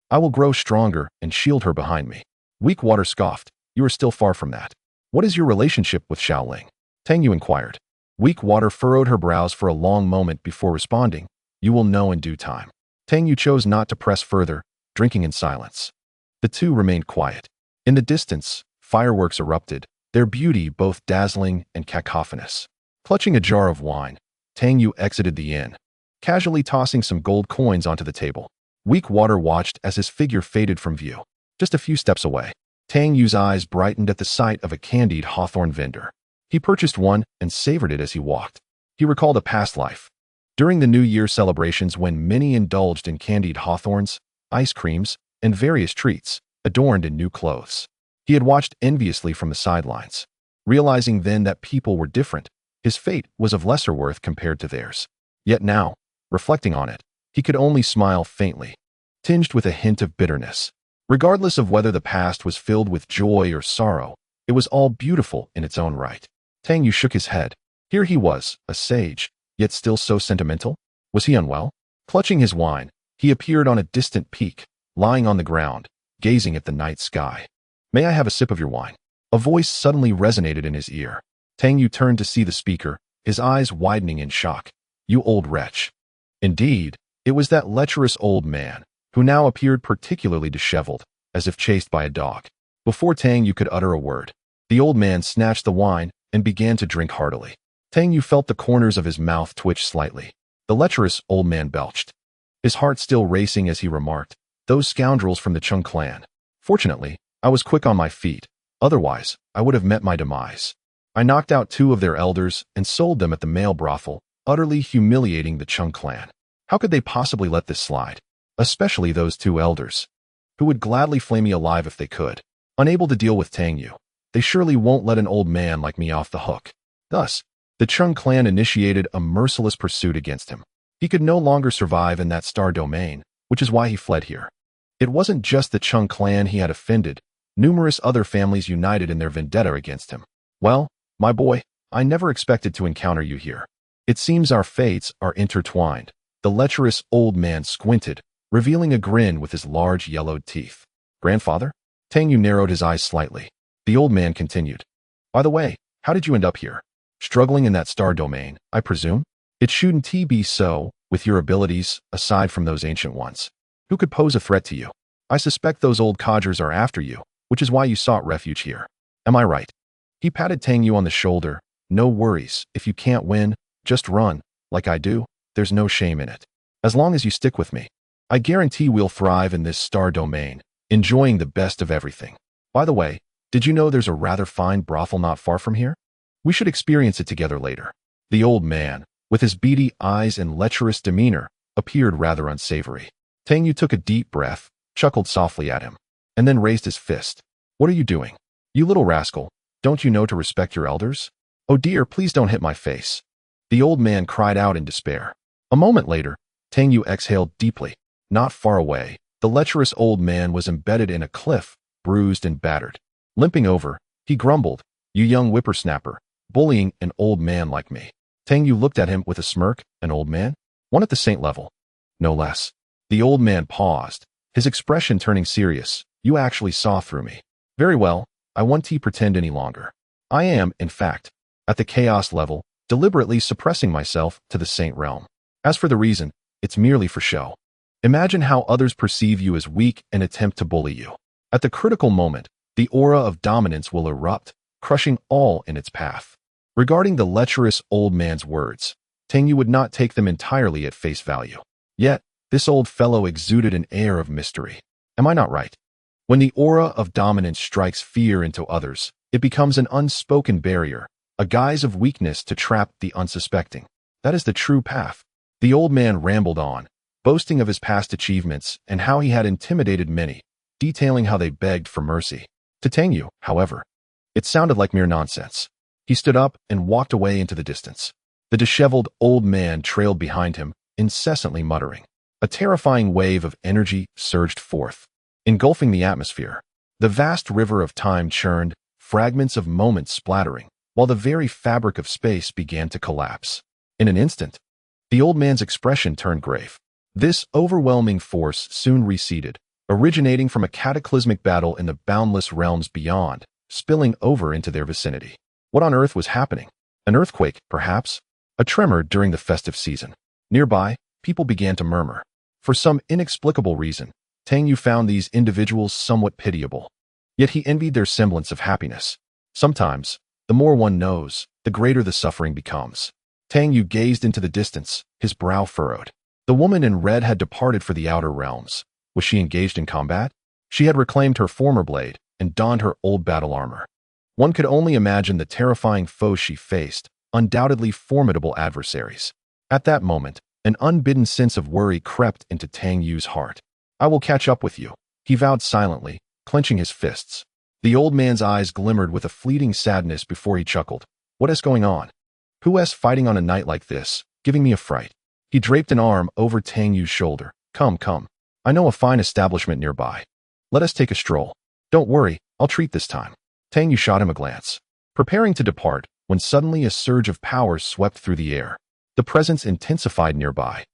Speaker 1: I will grow stronger and shield her behind me. Weak Water scoffed. You are still far from that. What is your relationship with Xiaoling? Tang Yu inquired. Weak Water furrowed her brows for a long moment before responding. You will know in due time. Tang Yu chose not to press further, drinking in silence. The two remained quiet. In the distance, fireworks erupted, their beauty both dazzling and cacophonous. Clutching a jar of wine, Tang Yu exited the inn, casually tossing some gold coins onto the table. Weak Water watched as his figure faded from view. Just a few steps away, Tang Yu's eyes brightened at the sight of a candied hawthorn vendor. He purchased one and savored it as he walked. He recalled a past life. During the New Year celebrations when many indulged in candied hawthorns, ice creams, and various treats, adorned in new clothes. He had watched enviously from the sidelines. Realizing then that people were different, his fate was of lesser worth compared to theirs. Yet now, reflecting on it, he could only smile faintly, tinged with a hint of bitterness. Regardless of whether the past was filled with joy or sorrow, it was all beautiful in its own right. Tang Yu shook his head. Here he was, a sage, yet still so sentimental? Was he unwell? Clutching his wine, he appeared on a distant peak, lying on the ground, gazing at the night sky. May I have a sip of your wine? A voice suddenly resonated in his ear. Tang Yu turned to see the speaker, his eyes widening in shock. You old wretch. Indeed, it was that lecherous old man, who now appeared particularly disheveled, as if chased by a dog. Before Tang Yu could utter a word, the old man snatched the wine and began to drink heartily. Tang Yu felt the corners of his mouth twitch slightly. The lecherous old man belched, his heart still racing as he remarked, those scoundrels from the Chung clan. Fortunately, I was quick on my feet. Otherwise, I would have met my demise. I knocked out 2 of their elders and sold them at the male brothel, utterly humiliating the Chung clan. How could they possibly let this slide? Especially those 2 elders, who would gladly flay me alive if they could. Unable to deal with Tang Yu, they surely won't let an old man like me off the hook. Thus, the Chung clan initiated a merciless pursuit against him. He could no longer survive in that star domain, which is why he fled here. It wasn't just the Chung clan he had offended. Numerous other families united in their vendetta against him. Well, my boy, I never expected to encounter you here. It seems our fates are intertwined. The lecherous old man squinted, revealing a grin with his large yellowed teeth. Grandfather? Tang Yu narrowed his eyes slightly. The old man continued. By the way, how did you end up here? Struggling in that star domain, I presume? It shouldn't be so, with your abilities, aside from those ancient ones. Who could pose a threat to you? I suspect those old codgers are after you, which is why you sought refuge here. Am I right? He patted Tang Yu on the shoulder. No worries, if you can't win, just run, like I do, there's no shame in it. As long as you stick with me, I guarantee we'll thrive in this star domain, enjoying the best of everything. By the way, did you know there's a rather fine brothel not far from here? We should experience it together later. The old man, with his beady eyes and lecherous demeanor, appeared rather unsavory. Tang Yu took a deep breath, chuckled softly at him, and then raised his fist. What are you doing? You little rascal, don't you know to respect your elders? Oh dear, please don't hit my face. The old man cried out in despair. A moment later, Tang Yu exhaled deeply. Not far away, the lecherous old man was embedded in a cliff, bruised and battered. Limping over, he grumbled, You young whippersnapper, bullying an old man like me. Tang Yu looked at him with a smirk. An old man? One at the saint level. No less. The old man paused, his expression turning serious. You actually saw through me. Very well, I won't pretend any longer. I am, in fact, at the chaos level, deliberately suppressing myself to the saint realm. As for the reason, it's merely for show. Imagine how others perceive you as weak and attempt to bully you. At the critical moment, the aura of dominance will erupt, crushing all in its path. Regarding the lecherous old man's words, Tang Yu would not take them entirely at face value. Yet, this old fellow exuded an air of mystery. Am I not right? When the aura of dominance strikes fear into others, it becomes an unspoken barrier, a guise of weakness to trap the unsuspecting. That is the true path. The old man rambled on, boasting of his past achievements and how he had intimidated many, detailing how they begged for mercy. To Tang Yu, however, it sounded like mere nonsense. He stood up and walked away into the distance. The disheveled old man trailed behind him, incessantly muttering. A terrifying wave of energy surged forth, engulfing the atmosphere. The vast river of time churned, fragments of moments splattering, while the very fabric of space began to collapse. In an instant, the old man's expression turned grave. This overwhelming force soon receded, originating from a cataclysmic battle in the boundless realms beyond, spilling over into their vicinity. What on earth was happening? An earthquake, perhaps? A tremor during the festive season. Nearby, people began to murmur. For some inexplicable reason, Tang Yu found these individuals somewhat pitiable. Yet he envied their semblance of happiness. Sometimes, the more one knows, the greater the suffering becomes. Tang Yu gazed into the distance, his brow furrowed. The woman in red had departed for the outer realms. Was she engaged in combat? She had reclaimed her former blade and donned her old battle armor. One could only imagine the terrifying foes she faced, undoubtedly formidable adversaries. At that moment, an unbidden sense of worry crept into Tang Yu's heart. I will catch up with you, he vowed silently, clenching his fists. The old man's eyes glimmered with a fleeting sadness before he chuckled. What is going on? Who is fighting on a night like this, giving me a fright? He draped an arm over Tang Yu's shoulder. Come, come. I know a fine establishment nearby. Let us take a stroll. Don't worry, I'll treat this time. Tang Yu shot him a glance, preparing to depart, when suddenly a surge of power swept through the air. The presence intensified nearby,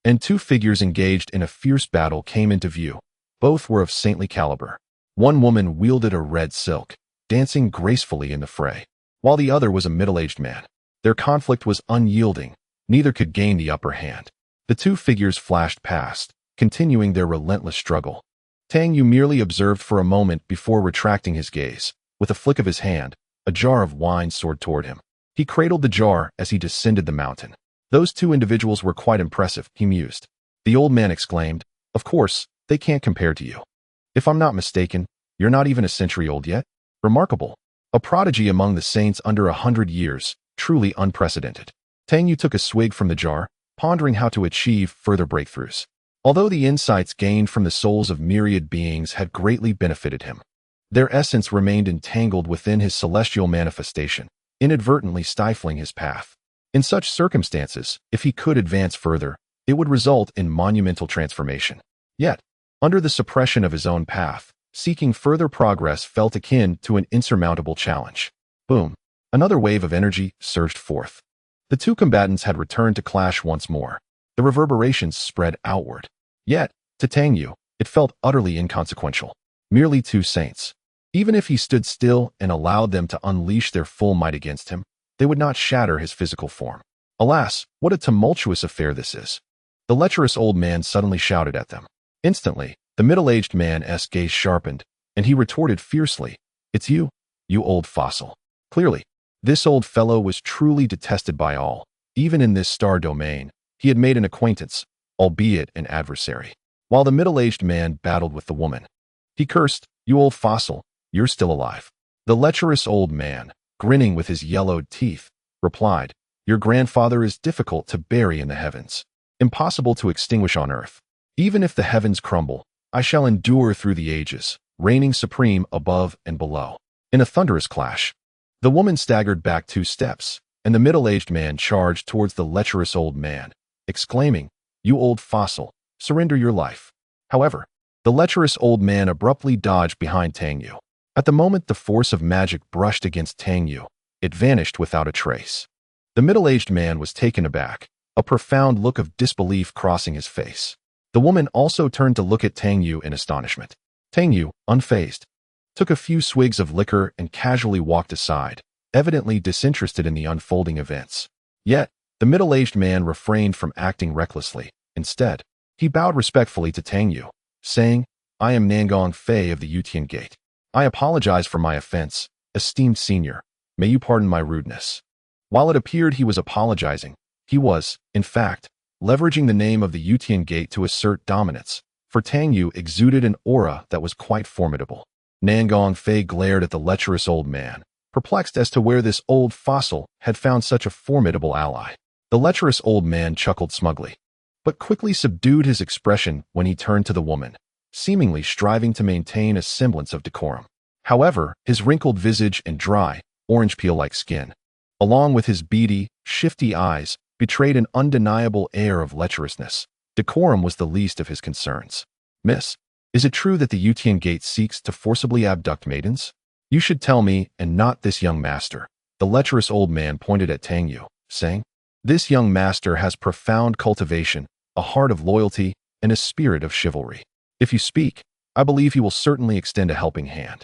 Speaker 1: and two figures engaged in a fierce battle came into view. Both were of saintly caliber. One woman wielded a red silk, dancing gracefully in the fray, while the other was a middle-aged man. Their conflict was unyielding. Neither could gain the upper hand. The two figures flashed past, continuing their relentless struggle. Tang Yu merely observed for a moment before retracting his gaze. With a flick of his hand, a jar of wine soared toward him. He cradled the jar as he descended the mountain. Those two individuals were quite impressive, he mused. The old man exclaimed, Of course, they can't compare to you. If I'm not mistaken, you're not even a century old yet? Remarkable. A prodigy among the saints under 100 years, truly unprecedented. Tang Yu took a swig from the jar, pondering how to achieve further breakthroughs. Although the insights gained from the souls of myriad beings had greatly benefited him, their essence remained entangled within his celestial manifestation, inadvertently stifling his path. In such circumstances, if he could advance further, it would result in monumental transformation. Yet, under the suppression of his own path, seeking further progress felt akin to an insurmountable challenge. Boom! Another wave of energy surged forth. The two combatants had returned to clash once more. The reverberations spread outward. Yet, to Tang Yu, it felt utterly inconsequential. Merely two saints. Even if he stood still and allowed them to unleash their full might against him, they would not shatter his physical form. Alas, what a tumultuous affair this is. The lecherous old man suddenly shouted at them. Instantly, the middle-aged man's gaze sharpened, and he retorted fiercely, It's you, you old fossil. Clearly, this old fellow was truly detested by all. Even in this star domain, he had made an acquaintance, albeit an adversary. While the middle-aged man battled with the woman, he cursed, You old fossil, you're still alive. The lecherous old man, grinning with his yellowed teeth, replied, Your grandfather is difficult to bury in the heavens, impossible to extinguish on earth. Even if the heavens crumble, I shall endure through the ages, reigning supreme above and below. In a thunderous clash, the woman staggered back 2 steps, and the middle-aged man charged towards the lecherous old man, exclaiming, You old fossil, surrender your life. However, the lecherous old man abruptly dodged behind Tang Yu. At the moment the force of magic brushed against Tang Yu, it vanished without a trace. The middle-aged man was taken aback, a profound look of disbelief crossing his face. The woman also turned to look at Tang Yu in astonishment. Tang Yu, unfazed, took a few swigs of liquor and casually walked aside, evidently disinterested in the unfolding events. Yet, the middle-aged man refrained from acting recklessly. Instead, he bowed respectfully to Tang Yu, saying, I am Nangong Fei of the Yutian Gate. I apologize for my offense, esteemed senior. May you pardon my rudeness. While it appeared he was apologizing, he was, in fact, leveraging the name of the Yutian Gate to assert dominance, for Tang Yu exuded an aura that was quite formidable. Nangong Fei glared at the lecherous old man, perplexed as to where this old fossil had found such a formidable ally. The lecherous old man chuckled smugly. but quickly subdued his expression when he turned to the woman, seemingly striving to maintain a semblance of decorum. However, his wrinkled visage and dry, orange peel-like skin, along with his beady, shifty eyes, betrayed an undeniable air of lecherousness. Decorum was the least of his concerns. "Miss, is it true that the Yutian Gate seeks to forcibly abduct maidens? You should tell me, and not this young master." The lecherous old man pointed at Tang Yu, saying, "This young master has profound cultivation, a heart of loyalty, and a spirit of chivalry. If you speak, I believe he will certainly extend a helping hand,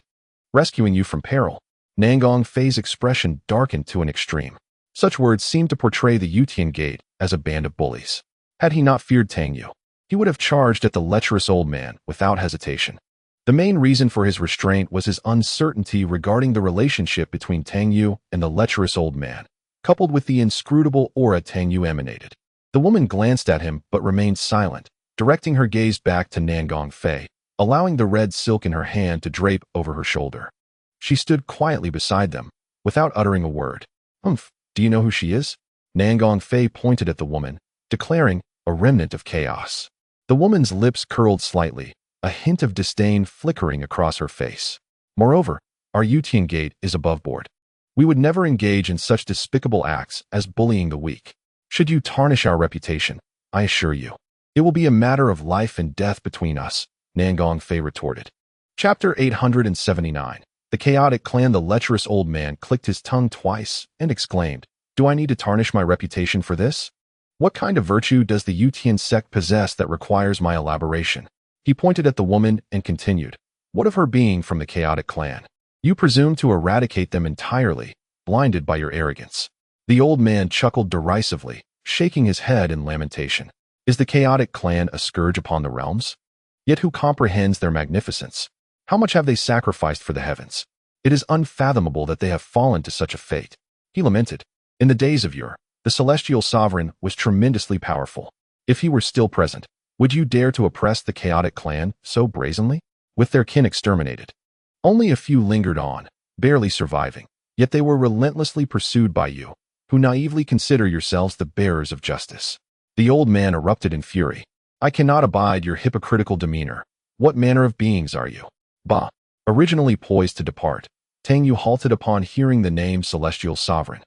Speaker 1: rescuing you from peril." Nangong Fei's expression darkened to an extreme. Such words seemed to portray the Yutian Gate as a band of bullies. Had he not feared Tang Yu, he would have charged at the lecherous old man without hesitation. The main reason for his restraint was his uncertainty regarding the relationship between Tang Yu and the lecherous old man, coupled with the inscrutable aura Tang Yu emanated. The woman glanced at him but remained silent, directing her gaze back to Nangong Fei, allowing the red silk in her hand to drape over her shoulder. She stood quietly beside them, without uttering a word. "Humph, do you know who she is?" Nangong Fei pointed at the woman, declaring, "A remnant of chaos." The woman's lips curled slightly, a hint of disdain flickering across her face. "Moreover, our Yutian Gate is above board. We would never engage in such despicable acts as bullying the weak. Should you tarnish our reputation, I assure you, it will be a matter of life and death between us," Nangong Fei retorted. Chapter 879. The chaotic clan. The lecherous old man clicked his tongue twice and exclaimed, "Do I need to tarnish my reputation for this? What kind of virtue does the Yutian sect possess that requires my elaboration?" He pointed at the woman and continued, "What of her being from the chaotic clan? You presume to eradicate them entirely, blinded by your arrogance." The old man chuckled derisively, shaking his head in lamentation. "Is the chaotic clan a scourge upon the realms? Yet who comprehends their magnificence? How much have they sacrificed for the heavens? It is unfathomable that they have fallen to such a fate." He lamented. "In the days of yore, the celestial sovereign was tremendously powerful. If he were still present, would you dare to oppress the chaotic clan so brazenly? With their kin exterminated, only a few lingered on, barely surviving, yet they were relentlessly pursued by you, who naively consider yourselves the bearers of justice." The old man erupted in fury. "I cannot abide your hypocritical demeanor. What manner of beings are you?" "Bah!" Originally poised to depart, Tang Yu halted upon hearing the name Celestial Sovereign,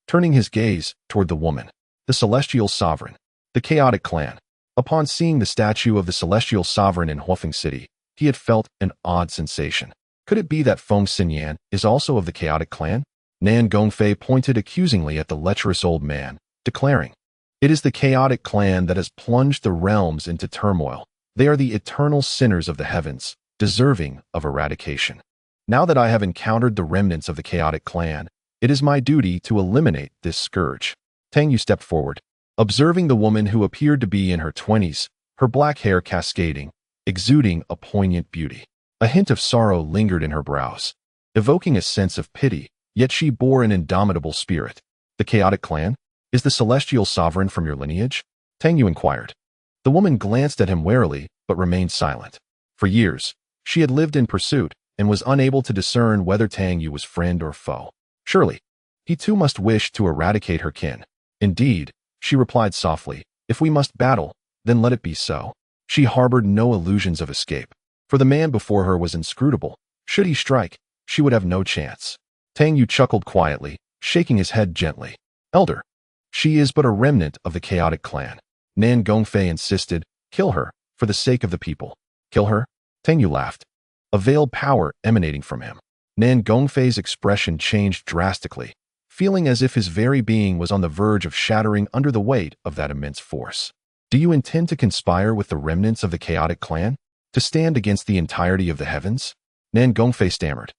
Speaker 1: turning his gaze toward the woman. The Celestial Sovereign, the chaotic clan. Upon seeing the statue of the Celestial Sovereign in Huofeng City, he had felt an odd sensation. Could it be that Feng Xinyan is also of the chaotic clan? Nan Gongfei pointed accusingly at the lecherous old man, declaring, "It is the chaotic clan that has plunged the realms into turmoil. They are the eternal sinners of the heavens, deserving of eradication. Now that I have encountered the remnants of the chaotic clan, it is my duty to eliminate this scourge." Tang Yu stepped forward, observing the woman who appeared to be in her 20s, her black hair cascading, exuding a poignant beauty. A hint of sorrow lingered in her brows, evoking a sense of pity, yet she bore an indomitable spirit. "The chaotic clan? Is the celestial sovereign from your lineage?" Tang Yu inquired. The woman glanced at him warily, but remained silent. For years, she had lived in pursuit and was unable to discern whether Tang Yu was friend or foe. Surely, he too must wish to eradicate her kin. "Indeed," she replied softly, "if we must battle, then let it be so." She harbored no illusions of escape, for the man before her was inscrutable. Should he strike, she would have no chance. Tang Yu chuckled quietly, shaking his head gently. "Elder, she is but a remnant of the chaotic clan." Nan Gongfei insisted, "Kill her, for the sake of the people." "Kill her?" Tang Yu laughed, a veiled power emanating from him. Nan Gongfei's expression changed drastically, feeling as if his very being was on the verge of shattering under the weight of that immense force. "Do you intend to conspire with the remnants of the chaotic clan? To stand against the entirety of the heavens?" Nan Gongfei stammered.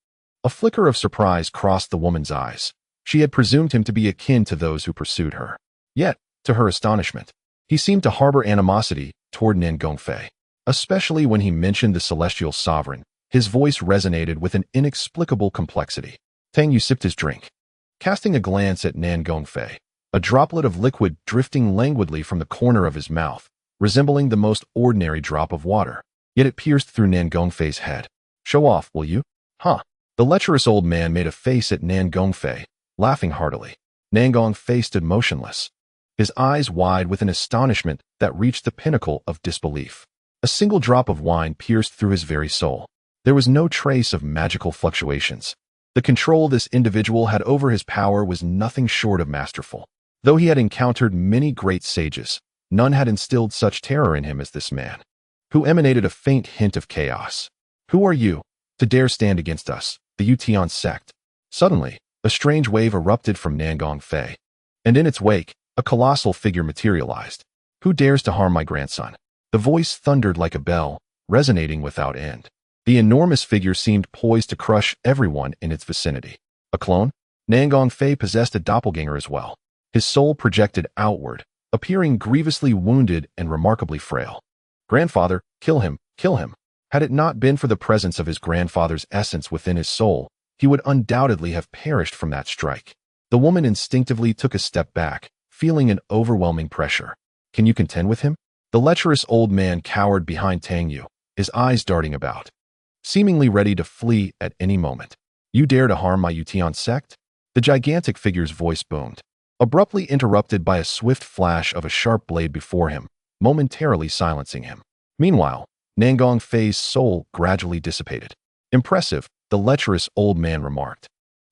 Speaker 1: A flicker of surprise crossed the woman's eyes. She had presumed him to be akin to those who pursued her. Yet, to her astonishment, he seemed to harbor animosity toward Nan Gongfei. Especially when he mentioned the celestial sovereign, his voice resonated with an inexplicable complexity. Tang Yu sipped his drink, casting a glance at Nan Gongfei, a droplet of liquid drifting languidly from the corner of his mouth, resembling the most ordinary drop of water. Yet it pierced through Nan Gongfei's head. "Show off, will you?" "Huh." The lecherous old man made a face at Nan Gongfei, laughing heartily. Nan Gongfei stood motionless, his eyes wide with an astonishment that reached the pinnacle of disbelief. A single drop of wine pierced through his very soul. There was no trace of magical fluctuations. The control this individual had over his power was nothing short of masterful. Though he had encountered many great sages, none had instilled such terror in him as this man, who emanated a faint hint of chaos. Who are you, to dare stand against us, the Yutian sect? Suddenly, a strange wave erupted from Nangong Fei, and in its wake, a colossal figure materialized. Who dares to harm my grandson? The voice thundered like a bell, resonating without end. The enormous figure seemed poised to crush everyone in its vicinity. A clone? Nangong Fei possessed a doppelganger as well. His soul projected outward, appearing grievously wounded and remarkably frail. Grandfather, kill him, kill him. Had it not been for the presence of his grandfather's essence within his soul, he would undoubtedly have perished from that strike. The woman instinctively took a step back, feeling an overwhelming pressure. Can you contend with him? The lecherous old man cowered behind Tang Yu, his eyes darting about, seemingly ready to flee at any moment. You dare to harm my Yutian sect? The gigantic figure's voice boomed, abruptly interrupted by a swift flash of a sharp blade before him, momentarily silencing him. Meanwhile, Nangong Fei's soul gradually dissipated. Impressive, the lecherous old man remarked,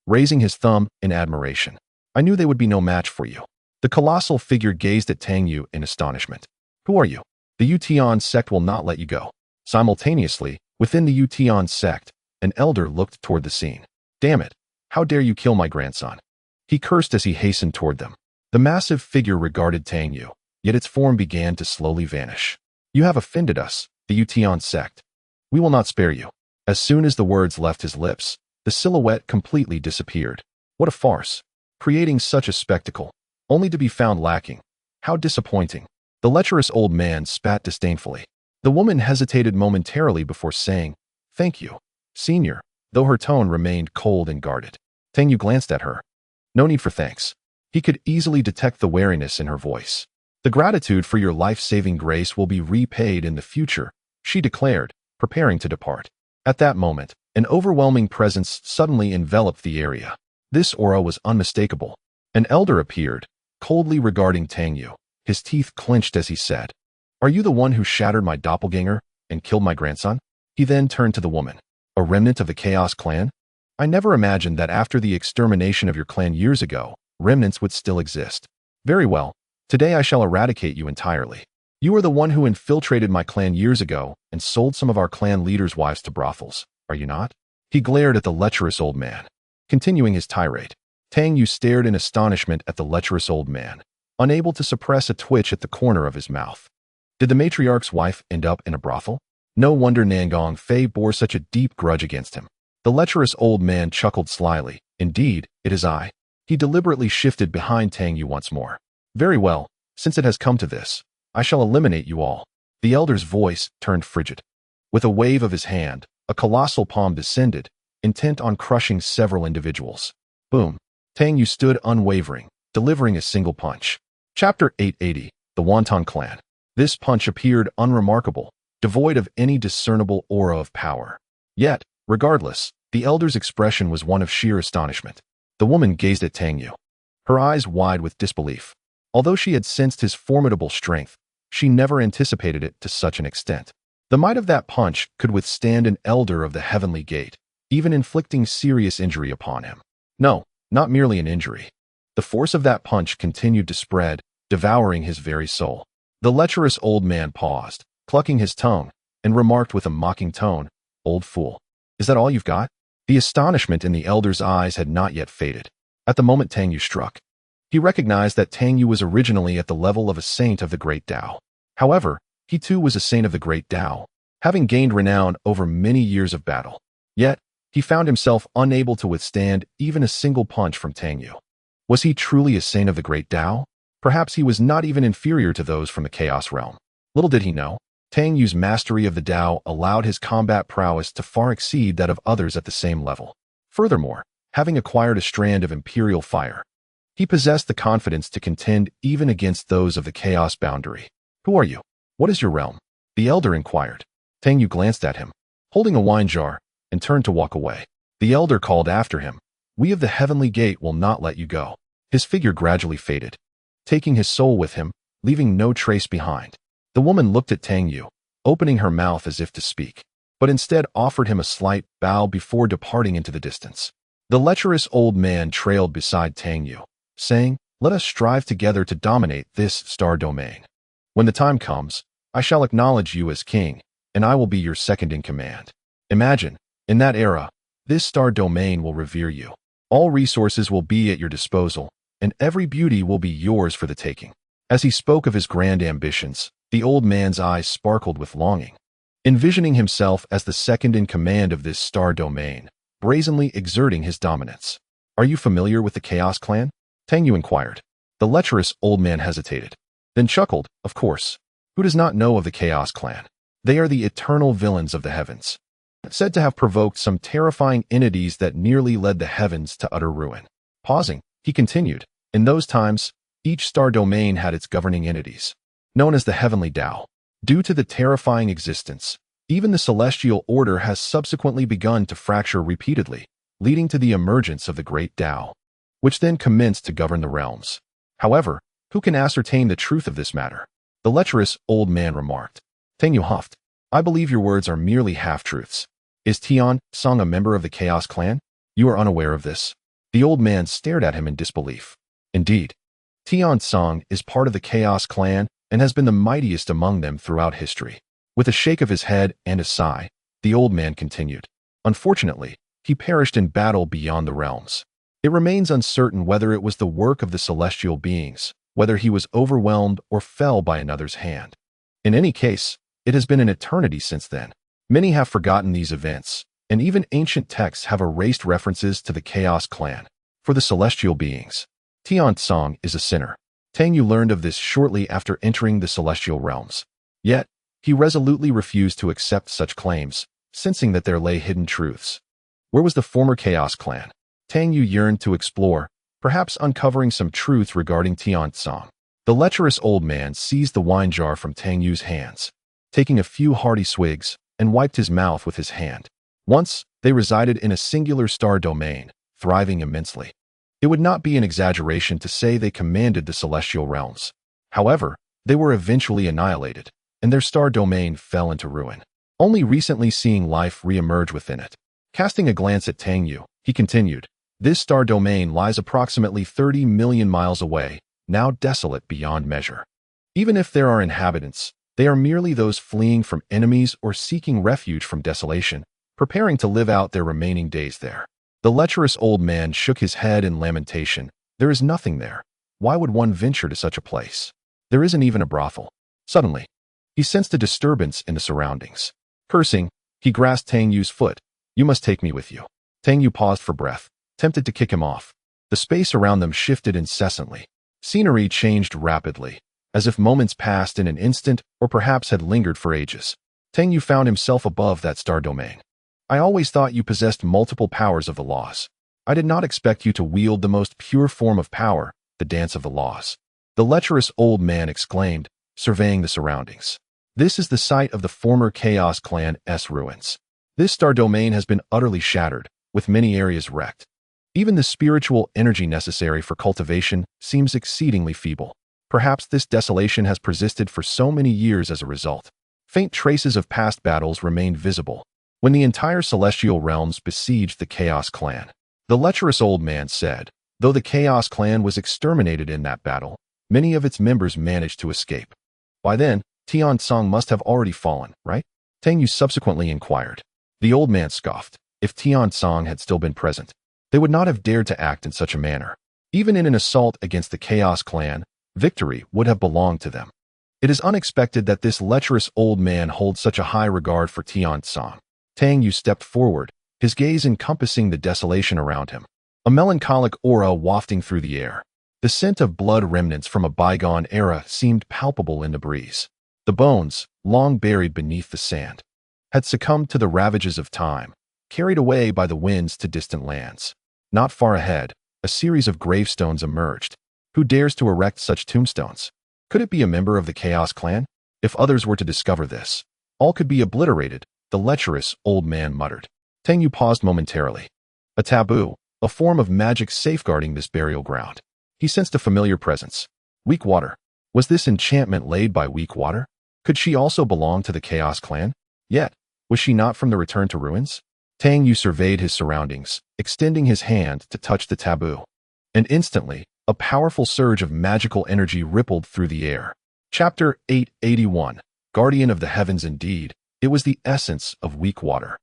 Speaker 1: raising his thumb in admiration. I knew they would be no match for you. The colossal figure gazed at Tang Yu in astonishment. Who are you? The Yutian sect will not let you go. Simultaneously, within the Yutian sect, an elder looked toward the scene. Damn it! How dare you kill my grandson? He cursed as he hastened toward them. The massive figure regarded Tang Yu, yet its form began to slowly vanish. You have offended us, the Yutian sect. We will not spare you. As soon as the words left his lips, the silhouette completely disappeared. What a farce! Creating such a spectacle, only to be found lacking. How disappointing! The lecherous old man spat disdainfully. The woman hesitated momentarily before saying, Thank you, senior, though her tone remained cold and guarded. Tang Yu glanced at her. No need for thanks. He could easily detect the wariness in her voice. The gratitude for your life-saving grace will be repaid in the future, she declared, preparing to depart. At that moment, an overwhelming presence suddenly enveloped the area. This aura was unmistakable. An elder appeared, coldly regarding Tang Yu. His teeth clenched as he said, Are you the one who shattered my doppelganger and killed my grandson? He then turned to the woman. A remnant of the Chaos clan? I never imagined that after the extermination of your clan years ago, remnants would still exist. Very well, today I shall eradicate you entirely. You are the one who infiltrated my clan years ago and sold some of our clan leaders' wives to brothels, are you not? He glared at the lecherous old man. Continuing his tirade, Tang Yu stared in astonishment at the lecherous old man, unable to suppress a twitch at the corner of his mouth. Did the matriarch's wife end up in a brothel? No wonder Nangong Fei bore such a deep grudge against him. The lecherous old man chuckled slyly. Indeed, it is I. He deliberately shifted behind Tang Yu once more. Very well, since it has come to this, I shall eliminate you all. The elder's voice turned frigid. With a wave of his hand, a colossal palm descended, intent on crushing several individuals. Boom. Tang Yu stood unwavering, delivering a single punch. Chapter 880, The Wonton Clan. This punch appeared unremarkable, devoid of any discernible aura of power. Yet, regardless, the elder's expression was one of sheer astonishment. The woman gazed at Tang Yu, her eyes wide with disbelief. Although she had sensed his formidable strength, she never anticipated it to such an extent. The might of that punch could withstand an elder of the heavenly gate, even inflicting serious injury upon him. No, not merely an injury. The force of that punch continued to spread, devouring his very soul. The lecherous old man paused, clucking his tongue, and remarked with a mocking tone, Old fool. Is that all you've got? The astonishment in the elder's eyes had not yet faded. At the moment Tang Yu struck, he recognized that Tang Yu was originally at the level of a saint of the Great Tao. However, he too was a saint of the Great Tao, having gained renown over many years of battle. Yet, he found himself unable to withstand even a single punch from Tang Yu. Was he truly a saint of the Great Tao? Perhaps he was not even inferior to those from the Chaos realm. Little did he know, Tang Yu's mastery of the Tao allowed his combat prowess to far exceed that of others at the same level. Furthermore, having acquired a strand of imperial fire, he possessed the confidence to contend even against those of the Chaos boundary. Who are you? What is your realm? The elder inquired. Tang Yu glanced at him, holding a wine jar, and turned to walk away. The elder called after him, We of the heavenly gate will not let you go. His figure gradually faded. taking his soul with him, leaving no trace behind. The woman looked at Tang Yu, opening her mouth as if to speak, but instead offered him a slight bow before departing into the distance. The lecherous old man trailed beside Tang Yu, saying, "Let us strive together to dominate this star domain. When the time comes, I shall acknowledge you as king, and I will be your second in command. Imagine, in that era, this star domain will revere you. All resources will be at your disposal, and every beauty will be yours for the taking." As he spoke of his grand ambitions, the old man's eyes sparkled with longing. Envisioning himself as the second in command of this star domain, brazenly exerting his dominance. "Are you familiar with the Chaos Clan?" Tang Yu inquired. The lecherous old man hesitated, then chuckled, "Of course. Who does not know of the Chaos Clan? They are the eternal villains of the heavens, said to have provoked some terrifying entities that nearly led the heavens to utter ruin." Pausing, he continued, "In those times, each star domain had its governing entities, known as the Heavenly Tao. Due to the terrifying existence, even the celestial order has subsequently begun to fracture repeatedly, leading to the emergence of the Great Tao, which then commenced to govern the realms. However, who can ascertain the truth of this matter?" The lecherous old man remarked. Tang Yu huffed. "I believe your words are merely half-truths. Is Tian Song a member of the Chaos Clan? You are unaware of this?" The old man stared at him in disbelief. "Indeed. Tian Song is part of the Chaos Clan and has been the mightiest among them throughout history." With a shake of his head and a sigh, the old man continued. "Unfortunately, he perished in battle beyond the realms. It remains uncertain whether it was the work of the celestial beings, whether he was overwhelmed or fell by another's hand. In any case, it has been an eternity since then. Many have forgotten these events, and even ancient texts have erased references to the Chaos Clan. For the celestial beings, Tian Song is a sinner. Tang Yu learned of this shortly after entering the celestial realms. Yet, he resolutely refused to accept such claims, sensing that there lay hidden truths. Where was the former Chaos Clan? Tang Yu yearned to explore, perhaps uncovering some truth regarding Tian Song. The lecherous old man seized the wine jar from Tang Yu's hands, taking a few hearty swigs, and wiped his mouth with his hand. Once, they resided in a singular star domain, thriving immensely. It would not be an exaggeration to say they commanded the celestial realms. However, they were eventually annihilated, and their star domain fell into ruin, only recently seeing life re-emerge within it. Casting a glance at Tang Yu, he continued, "This star domain lies approximately 30 million miles away, now desolate beyond measure. Even if there are inhabitants, they are merely those fleeing from enemies or seeking refuge from desolation, preparing to live out their remaining days there." The lecherous old man shook his head in lamentation. "There is nothing there. Why would one venture to such a place? There isn't even a brothel." Suddenly, he sensed a disturbance in the surroundings. Cursing, he grasped Tang Yu's foot. "You must take me with you." Tang Yu paused for breath, tempted to kick him off. The space around them shifted incessantly. Scenery changed rapidly, as if moments passed in an instant or perhaps had lingered for ages. Tang Yu found himself above that star domain. "I always thought you possessed multiple powers of the laws. I did not expect you to wield the most pure form of power, the dance of the laws." The lecherous old man exclaimed, surveying the surroundings. "This is the site of the former Chaos Clan's ruins. This star domain has been utterly shattered, with many areas wrecked. Even the spiritual energy necessary for cultivation seems exceedingly feeble. Perhaps this desolation has persisted for so many years as a result. Faint traces of past battles remained visible when the entire celestial realms besieged the Chaos Clan." The lecherous old man said, "Though the Chaos Clan was exterminated in that battle, many of its members managed to escape. By then, Tian Song must have already fallen, right?" Tang Yu subsequently inquired. The old man scoffed. If Tian Song had still been present, they would not have dared to act in such a manner. Even in an assault against the Chaos Clan, victory would have belonged to them. It is unexpected that this lecherous old man holds such a high regard for Tian Song. Tang Yu stepped forward, his gaze encompassing the desolation around him. A melancholic aura wafting through the air. The scent of blood remnants from a bygone era seemed palpable in the breeze. The bones, long buried beneath the sand, had succumbed to the ravages of time, carried away by the winds to distant lands. Not far ahead, a series of gravestones emerged. Who dares to erect such tombstones? Could it be a member of the Chaos Clan? If others were to discover this, all could be obliterated, the lecherous old man muttered. Tang Yu paused momentarily. A taboo, a form of magic safeguarding this burial ground. He sensed a familiar presence. Weak water. Was this enchantment laid by weak water? Could she also belong to the Chaos Clan? Yet, was she not from the Return to Ruins? Tang Yu surveyed his surroundings, extending his hand to touch the taboo. And instantly, a powerful surge of magical energy rippled through the air. Chapter 881. Guardian of the Heavens. Indeed, it was the essence of weak water.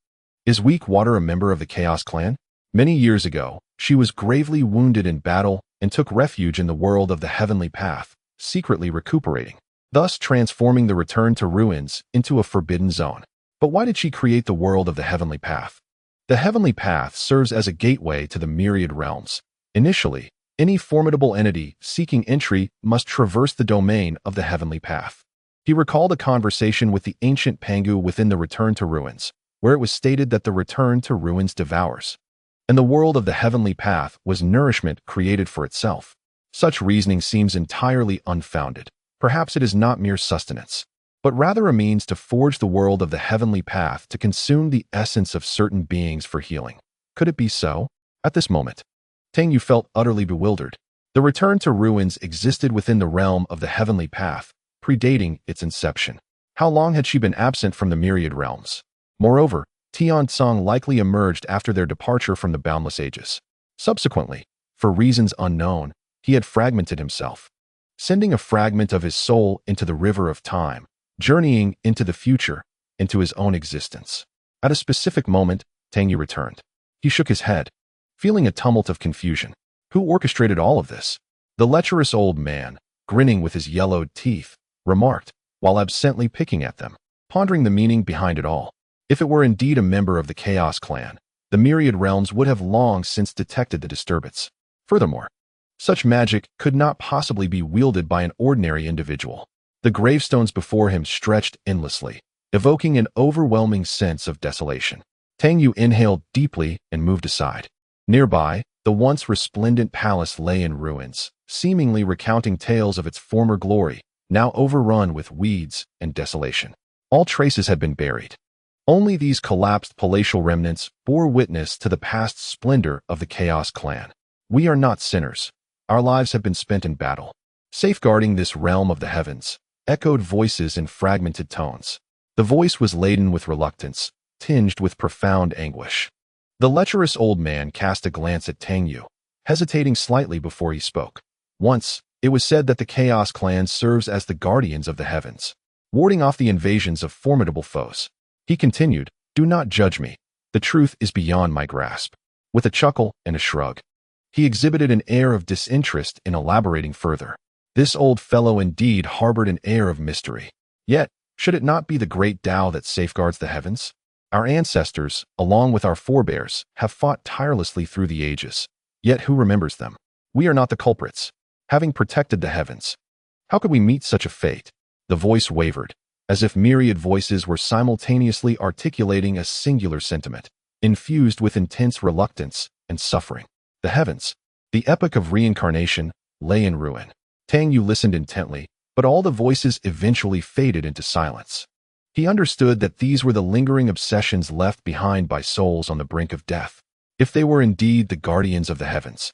Speaker 1: Is weak water a member of the Chaos Clan? Many years ago, she was gravely wounded in battle and took refuge in the world of the Heavenly Path, secretly recuperating, thus transforming the Return to Ruins into a forbidden zone. But why did she create the world of the Heavenly Path? The Heavenly Path serves as a gateway to the myriad realms. Initially, any formidable entity seeking entry must traverse the domain of the Heavenly Path. He recalled a conversation with the ancient Pangu within the Return to Ruins, where it was stated that the Return to Ruins devours, and the world of the Heavenly Path was nourishment created for itself. Such reasoning seems entirely unfounded. Perhaps it is not mere sustenance, but rather a means to forge the world of the Heavenly Path to consume the essence of certain beings for healing. Could it be so? At this moment, Tang Yu felt utterly bewildered. The Return to Ruins existed within the realm of the Heavenly Path, predating its inception. How long had she been absent from the myriad realms? Moreover, Tian Tsang likely emerged after their departure from the boundless ages. Subsequently, for reasons unknown, he had fragmented himself, sending a fragment of his soul into the river of time, journeying into the future, into his own existence. At a specific moment, Tang Yu returned. He shook his head, feeling a tumult of confusion. Who orchestrated all of this? The lecherous old man, grinning with his yellowed teeth, remarked, while absently picking at them, pondering the meaning behind it all. If it were indeed a member of the Chaos Clan, the myriad realms would have long since detected the disturbance. Furthermore, such magic could not possibly be wielded by an ordinary individual. The gravestones before him stretched endlessly, evoking an overwhelming sense of desolation. Tang Yu inhaled deeply and moved aside. Nearby, the once resplendent palace lay in ruins, seemingly recounting tales of its former glory, now overrun with weeds and desolation. All traces had been buried. Only these collapsed palatial remnants bore witness to the past splendor of the Chaos Clan. We are not sinners. Our lives have been spent in battle. Safeguarding this realm of the heavens, echoed voices in fragmented tones. The voice was laden with reluctance, tinged with profound anguish. The lecherous old man cast a glance at Tang Yu, hesitating slightly before he spoke. Once, it was said that the Chaos Clan serves as the guardians of the heavens, warding off the invasions of formidable foes. He continued, "Do not judge me. The truth is beyond my grasp." With a chuckle and a shrug, he exhibited an air of disinterest in elaborating further. This old fellow indeed harbored an air of mystery. Yet, should it not be the great Tao that safeguards the heavens? Our ancestors, along with our forebears, have fought tirelessly through the ages. Yet who remembers them? We are not the culprits, having protected the heavens. How could we meet such a fate? The voice wavered, as if myriad voices were simultaneously articulating a singular sentiment, infused with intense reluctance and suffering. The heavens, the epoch of reincarnation, lay in ruin. Tang Yu listened intently, but all the voices eventually faded into silence. He understood that these were the lingering obsessions left behind by souls on the brink of death. If they were indeed the guardians of the heavens,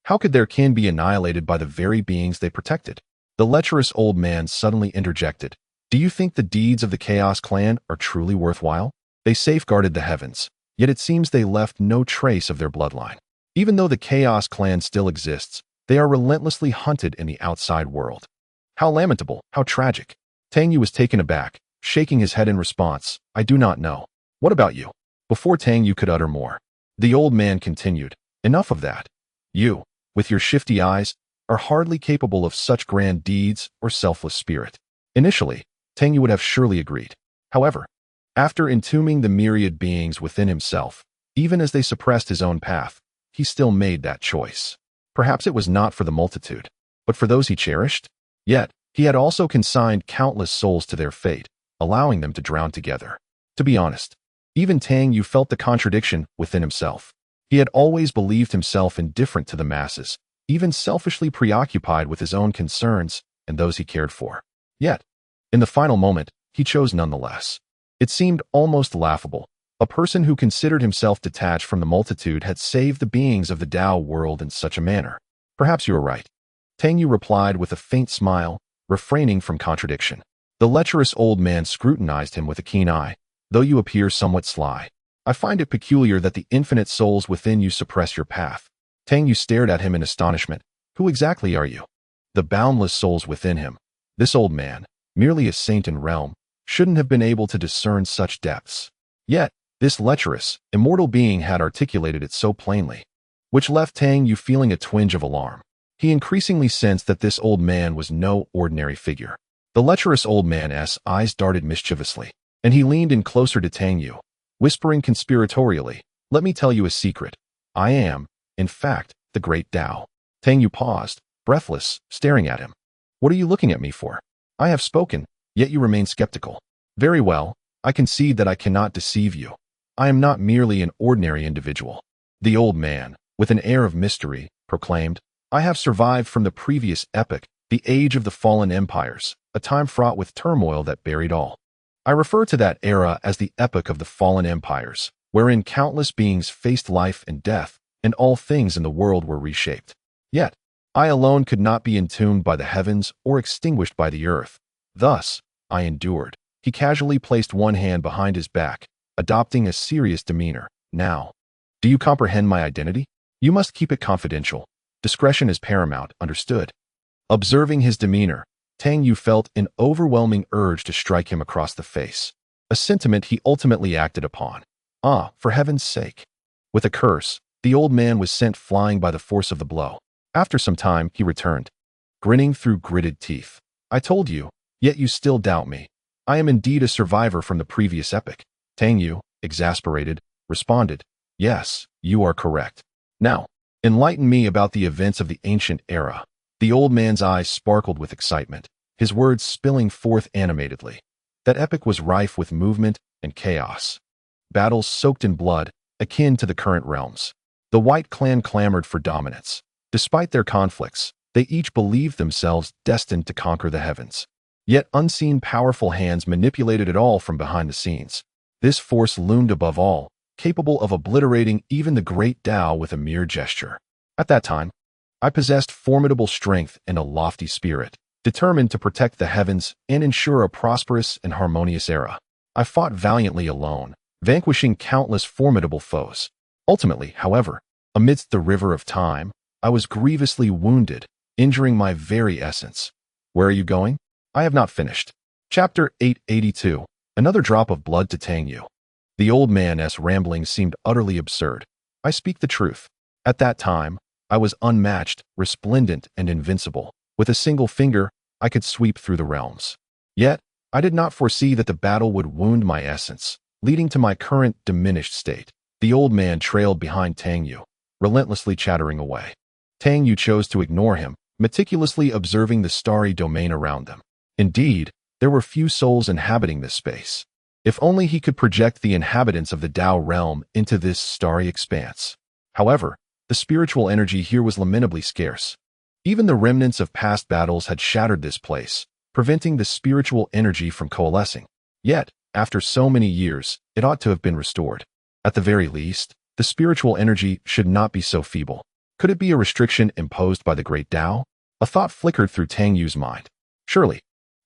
Speaker 1: how could their kin be annihilated by the very beings they protected? The lecherous old man suddenly interjected. Do you think the deeds of the Chaos Clan are truly worthwhile? They safeguarded the heavens, yet it seems they left no trace of their bloodline. Even though the Chaos Clan still exists, they are relentlessly hunted in the outside world. How lamentable, how tragic. Tang Yu was taken aback, shaking his head in response. I do not know. What about you? Before Tang Yu could utter more, the old man continued. Enough of that. You, with your shifty eyes, are hardly capable of such grand deeds or selfless spirit. Initially, Tang Yu would have surely agreed. However, after entombing the myriad beings within himself, even as they suppressed his own path, he still made that choice. Perhaps it was not for the multitude, but for those he cherished. Yet, he had also consigned countless souls to their fate, allowing them to drown together. To be honest, even Tang Yu felt the contradiction within himself. He had always believed himself indifferent to the masses, even selfishly preoccupied with his own concerns and those he cared for. Yet, in the final moment, he chose nonetheless. It seemed almost laughable. A person who considered himself detached from the multitude had saved the beings of the Tao world in such a manner. Perhaps you are right. Tang Yu replied with a faint smile, refraining from contradiction. The lecherous old man scrutinized him with a keen eye. Though you appear somewhat sly, I find it peculiar that the infinite souls within you suppress your path. Tang Yu stared at him in astonishment. Who exactly are you? The boundless souls within him. This old man, merely a saint in realm, shouldn't have been able to discern such depths. Yet, this lecherous, immortal being had articulated it so plainly, which left Tang Yu feeling a twinge of alarm. He increasingly sensed that this old man was no ordinary figure. The lecherous old man's eyes darted mischievously, and he leaned in closer to Tang Yu, whispering conspiratorially, "Let me tell you a secret. I am, in fact, the great Tao." Tang Yu paused, breathless, staring at him. "What are you looking at me for? I have spoken, yet you remain skeptical. Very well, I concede that I cannot deceive you. I am not merely an ordinary individual." The old man, with an air of mystery, proclaimed, "I have survived from the previous epoch, the age of the fallen empires, a time fraught with turmoil that buried all. I refer to that era as the epoch of the fallen empires, wherein countless beings faced life and death, and all things in the world were reshaped. Yet, I alone could not be entombed by the heavens or extinguished by the earth. Thus, I endured." He casually placed one hand behind his back, adopting a serious demeanor. "Now, do you comprehend my identity? You must keep it confidential. Discretion is paramount, understood?" Observing his demeanor, Tang Yu felt an overwhelming urge to strike him across the face, a sentiment he ultimately acted upon. For heaven's sake. With a curse, the old man was sent flying by the force of the blow. After some time, he returned, grinning through gritted teeth. "I told you, yet you still doubt me. I am indeed a survivor from the previous epoch." Tang Yu, exasperated, responded, "Yes, you are correct. Now, enlighten me about the events of the ancient era." The old man's eyes sparkled with excitement, his words spilling forth animatedly. That epoch was rife with movement and chaos. Battles soaked in blood, akin to the current realms. The White Clan clamored for dominance. Despite their conflicts, they each believed themselves destined to conquer the heavens. Yet unseen powerful hands manipulated it all from behind the scenes. This force loomed above all, capable of obliterating even the great Tao with a mere gesture. At that time, I possessed formidable strength and a lofty spirit, determined to protect the heavens and ensure a prosperous and harmonious era. I fought valiantly alone, vanquishing countless formidable foes. Ultimately, however, amidst the river of time, I was grievously wounded, injuring my very essence. Where are you going? I have not finished. Chapter 882. Another drop of blood to Tang Yu. The old man's ramblings seemed utterly absurd. I speak the truth. At that time, I was unmatched, resplendent, and invincible. With a single finger, I could sweep through the realms. Yet, I did not foresee that the battle would wound my essence, leading to my current diminished state. The old man trailed behind Tang Yu, relentlessly chattering away. Tang Yu chose to ignore him, meticulously observing the starry domain around them. Indeed, there were few souls inhabiting this space. If only he could project the inhabitants of the Tao realm into this starry expanse. However, the spiritual energy here was lamentably scarce. Even the remnants of past battles had shattered this place, preventing the spiritual energy from coalescing. Yet, after so many years, it ought to have been restored. At the very least, the spiritual energy should not be so feeble. Could it be a restriction imposed by the great Tao? A thought flickered through Tang Yu's mind. Surely,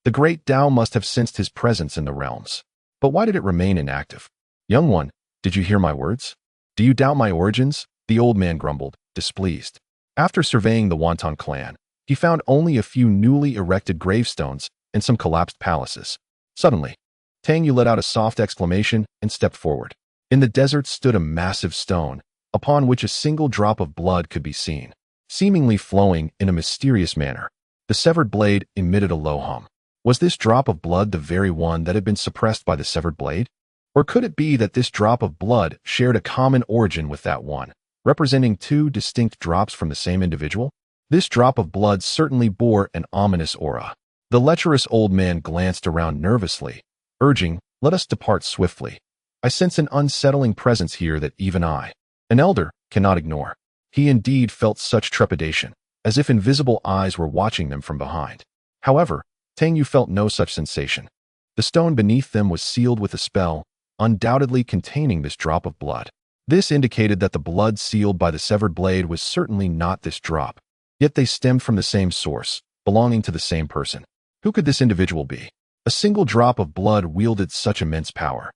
Speaker 1: the great Tao must have sensed his presence in the realms. But why did it remain inactive? "Young one, did you hear my words? Do you doubt my origins?" The old man grumbled, displeased. After surveying the Wanton clan, he found only a few newly erected gravestones and some collapsed palaces. Suddenly, Tang Yu let out a soft exclamation and stepped forward. In the desert stood a massive stone, upon which a single drop of blood could be seen, seemingly flowing in a mysterious manner. The severed blade emitted a low hum. Was this drop of blood the very one that had been suppressed by the severed blade? Or could it be that this drop of blood shared a common origin with that one, representing two distinct drops from the same individual? This drop of blood certainly bore an ominous aura. The lecherous old man glanced around nervously, urging, "Let us depart swiftly. I sense an unsettling presence here that even I, an elder, cannot ignore." He indeed felt such trepidation, as if invisible eyes were watching them from behind. However, Tang Yu felt no such sensation. The stone beneath them was sealed with a spell, undoubtedly containing this drop of blood. This indicated that the blood sealed by the severed blade was certainly not this drop. Yet they stemmed from the same source, belonging to the same person. Who could this individual be? A single drop of blood wielded such immense power,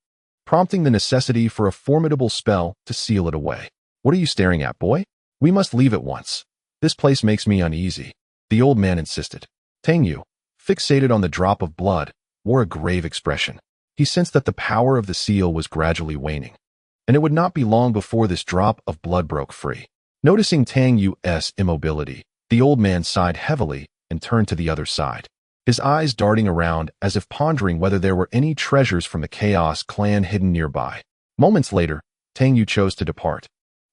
Speaker 1: prompting the necessity for a formidable spell to seal it away. What are you staring at, boy? We must leave at once. This place makes me uneasy, the old man insisted. Tang Yu, fixated on the drop of blood, wore a grave expression. He sensed that the power of the seal was gradually waning, and it would not be long before this drop of blood broke free. Noticing Tang Yu's immobility, the old man sighed heavily and turned to the other side, his eyes darting around as if pondering whether there were any treasures from the Chaos clan hidden nearby. Moments later, Tang Yu chose to depart,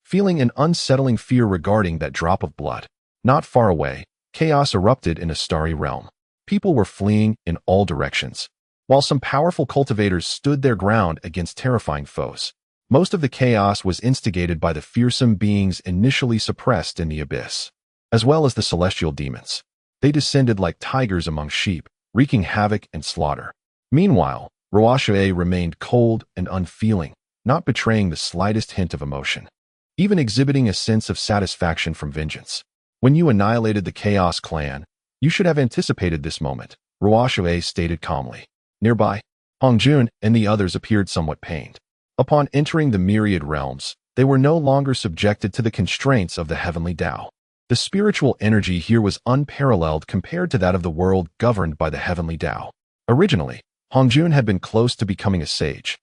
Speaker 1: feeling an unsettling fear regarding that drop of blood. Not far away, chaos erupted in a starry realm. People were fleeing in all directions, while some powerful cultivators stood their ground against terrifying foes. Most of the chaos was instigated by the fearsome beings initially suppressed in the abyss, as well as the celestial demons. They descended like tigers among sheep, wreaking havoc and slaughter. Meanwhile, Ruashe remained cold and unfeeling, not betraying the slightest hint of emotion, even exhibiting a sense of satisfaction from vengeance. When you annihilated the Chaos clan, you should have anticipated this moment, Ruashe stated calmly. Nearby, Hongjun and the others appeared somewhat pained. Upon entering the myriad realms, they were no longer subjected to the constraints of the heavenly Tao. The spiritual energy here was unparalleled compared to that of the world governed by the heavenly Tao. Originally, Hongjun had been close to becoming a sage,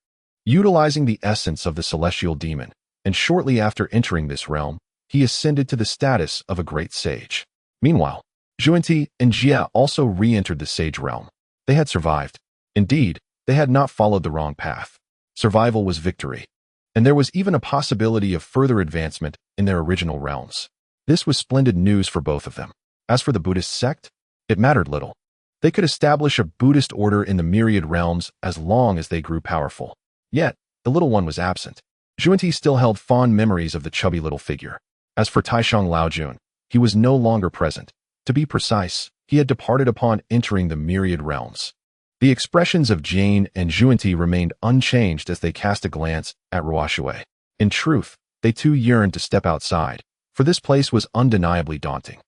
Speaker 1: utilizing the essence of the celestial demon, and shortly after entering this realm, he ascended to the status of a great sage. Meanwhile, Juanti and Jia also re-entered the sage realm. They had survived. Indeed, they had not followed the wrong path. Survival was victory, and there was even a possibility of further advancement in their original realms. This was splendid news for both of them. As for the Buddhist sect, it mattered little. They could establish a Buddhist order in the myriad realms as long as they grew powerful. Yet, the little one was absent. Juanti still held fond memories of the chubby little figure. As for Taishang Laojun, he was no longer present. To be precise, he had departed upon entering the myriad realms. The expressions of Jane and Juanti remained unchanged as they cast a glance at Ruashe. In truth, they too yearned to step outside, for this place was undeniably daunting.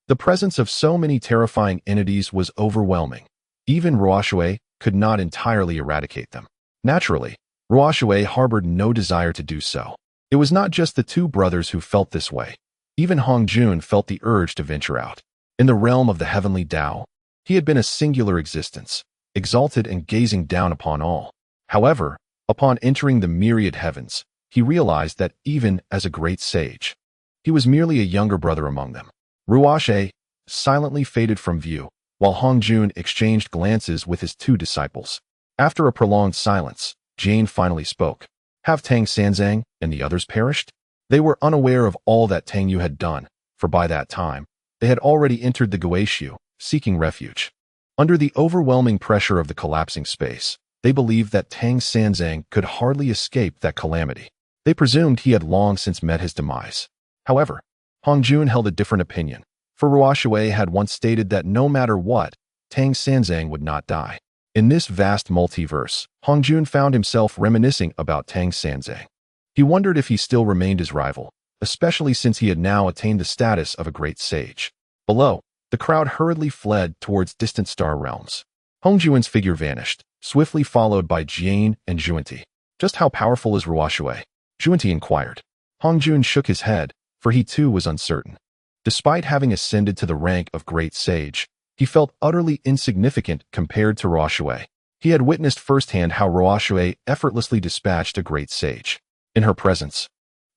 Speaker 1: The presence of so many terrifying entities was overwhelming. Even Ruashe could not entirely eradicate them. Naturally, Ruashe harbored no desire to do so. It was not just the two brothers who felt this way. Even Hongjun felt the urge to venture out. In the realm of the heavenly Tao, he had been a singular existence, exalted and gazing down upon all. However, upon entering the myriad heavens, he realized that even as a great sage, he was merely a younger brother among them. Ruashe silently faded from view, while Hongjun exchanged glances with his two disciples. After a prolonged silence, Jane finally spoke. Have Tang Sanzang and the others perished? They were unaware of all that Tang Yu had done, for by that time, they had already entered the Guixu, seeking refuge. Under the overwhelming pressure of the collapsing space, they believed that Tang Sanzang could hardly escape that calamity. They presumed he had long since met his demise. However, Hongjun held a different opinion, for Ruashe had once stated that no matter what, Tang Sanzang would not die. In this vast multiverse, Hongjun found himself reminiscing about Tang Sanzang. He wondered if he still remained his rival, especially since he had now attained the status of a great sage. Below, the crowd hurriedly fled towards distant star realms. Hongjun's figure vanished, swiftly followed by Jane and Juanti. Just how powerful is Ruashe? Juanti inquired. Hongjun shook his head, for he too was uncertain. Despite having ascended to the rank of great sage, he felt utterly insignificant compared to Ruashe. He had witnessed firsthand how Ruashe effortlessly dispatched a great sage. In her presence,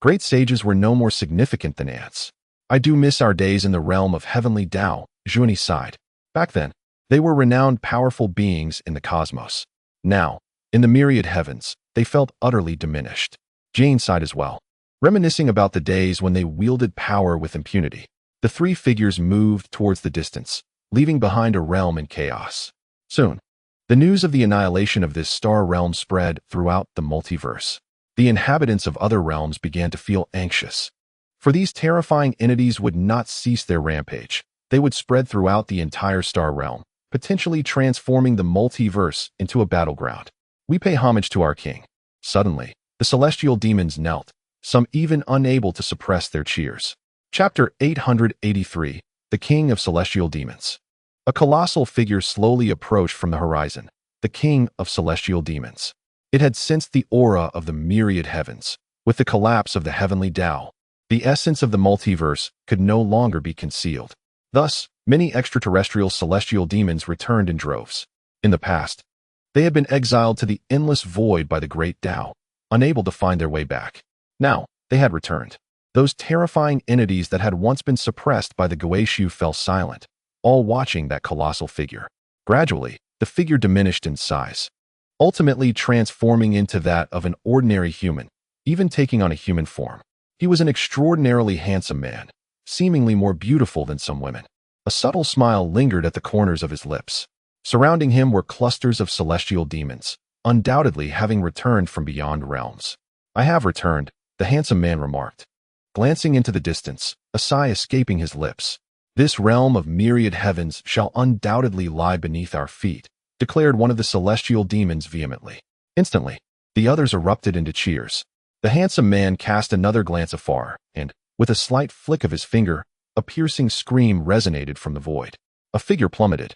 Speaker 1: great sages were no more significant than ants. I do miss our days in the realm of heavenly Tao, Juanti sighed. Back then, they were renowned powerful beings in the cosmos. Now, in the myriad heavens, they felt utterly diminished. Jane sighed as well, reminiscing about the days when they wielded power with impunity. The three figures moved towards the distance, leaving behind a realm in chaos. Soon, the news of the annihilation of this star realm spread throughout the multiverse. The inhabitants of other realms began to feel anxious, for these terrifying entities would not cease their rampage. They would spread throughout the entire star realm, potentially transforming the multiverse into a battleground. We pay homage to our king. Suddenly, the celestial demons knelt, some even unable to suppress their cheers. Chapter 883, the king of celestial demons. A colossal figure slowly approached from the horizon, the king of celestial demons. It had sensed the aura of the myriad heavens. With the collapse of the heavenly Tao, the essence of the multiverse could no longer be concealed. Thus, many extraterrestrial celestial demons returned in droves. In the past, they had been exiled to the endless void by the great Tao, unable to find their way back. Now, they had returned. Those terrifying entities that had once been suppressed by the Guixu fell silent, all watching that colossal figure. Gradually, the figure diminished in size, ultimately transforming into that of an ordinary human, even taking on a human form. He was an extraordinarily handsome man, seemingly more beautiful than some women. A subtle smile lingered at the corners of his lips. Surrounding him were clusters of celestial demons, undoubtedly having returned from beyond realms. "I have returned," the handsome man remarked, glancing into the distance, a sigh escaping his lips. "This realm of myriad heavens shall undoubtedly lie beneath our feet," declared one of the celestial demons vehemently. Instantly, the others erupted into cheers. The handsome man cast another glance afar, and, with a slight flick of his finger, a piercing scream resonated from the void. A figure plummeted,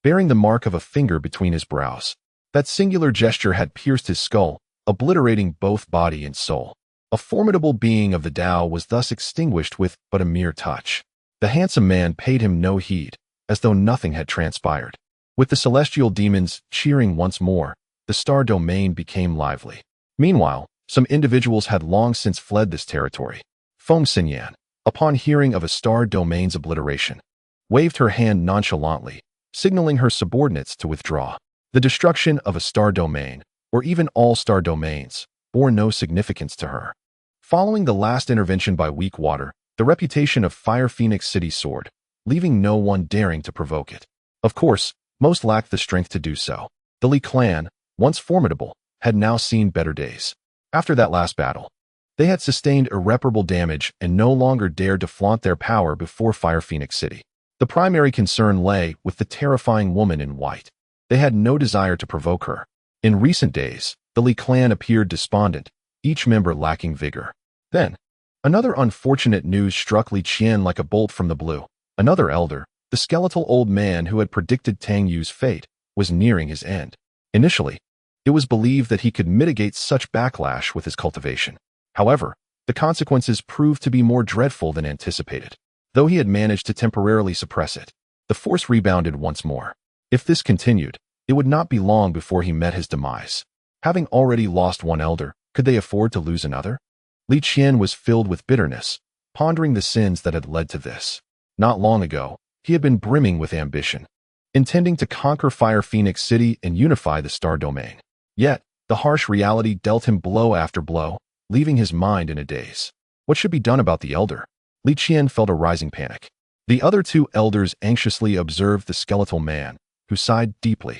Speaker 1: bearing the mark of a finger between his brows. That singular gesture had pierced his skull, obliterating both body and soul. A formidable being of the Tao was thus extinguished with but a mere touch. The handsome man paid him no heed, as though nothing had transpired. With the celestial demons cheering once more, the star domain became lively. Meanwhile, some individuals had long since fled this territory. Feng Xinyan, upon hearing of a star domain's obliteration, waved her hand nonchalantly, signaling her subordinates to withdraw. The destruction of a star domain, or even all star domains, bore no significance to her. Following the last intervention by weak water, the reputation of Fire Phoenix City soared, leaving no one daring to provoke it. Of course, most lacked the strength to do so. The Li clan, once formidable, had now seen better days. After that last battle, they had sustained irreparable damage and no longer dared to flaunt their power before Fire Phoenix City. The primary concern lay with the terrifying woman in white. They had no desire to provoke her. In recent days, the Li clan appeared despondent, each member lacking vigor. Then, another unfortunate news struck Li Qian like a bolt from the blue. Another elder, the skeletal old man who had predicted Tang Yu's fate, was nearing his end. Initially, it was believed that he could mitigate such backlash with his cultivation. However, the consequences proved to be more dreadful than anticipated. Though he had managed to temporarily suppress it, the force rebounded once more. If this continued, it would not be long before he met his demise. Having already lost one elder, could they afford to lose another? Li Qian was filled with bitterness, pondering the sins that had led to this. Not long ago, he had been brimming with ambition, intending to conquer Fire Phoenix City and unify the star domain. Yet, the harsh reality dealt him blow after blow, leaving his mind in a daze. What should be done about the elder? Li Qian felt a rising panic. The other two elders anxiously observed the skeletal man, who sighed deeply.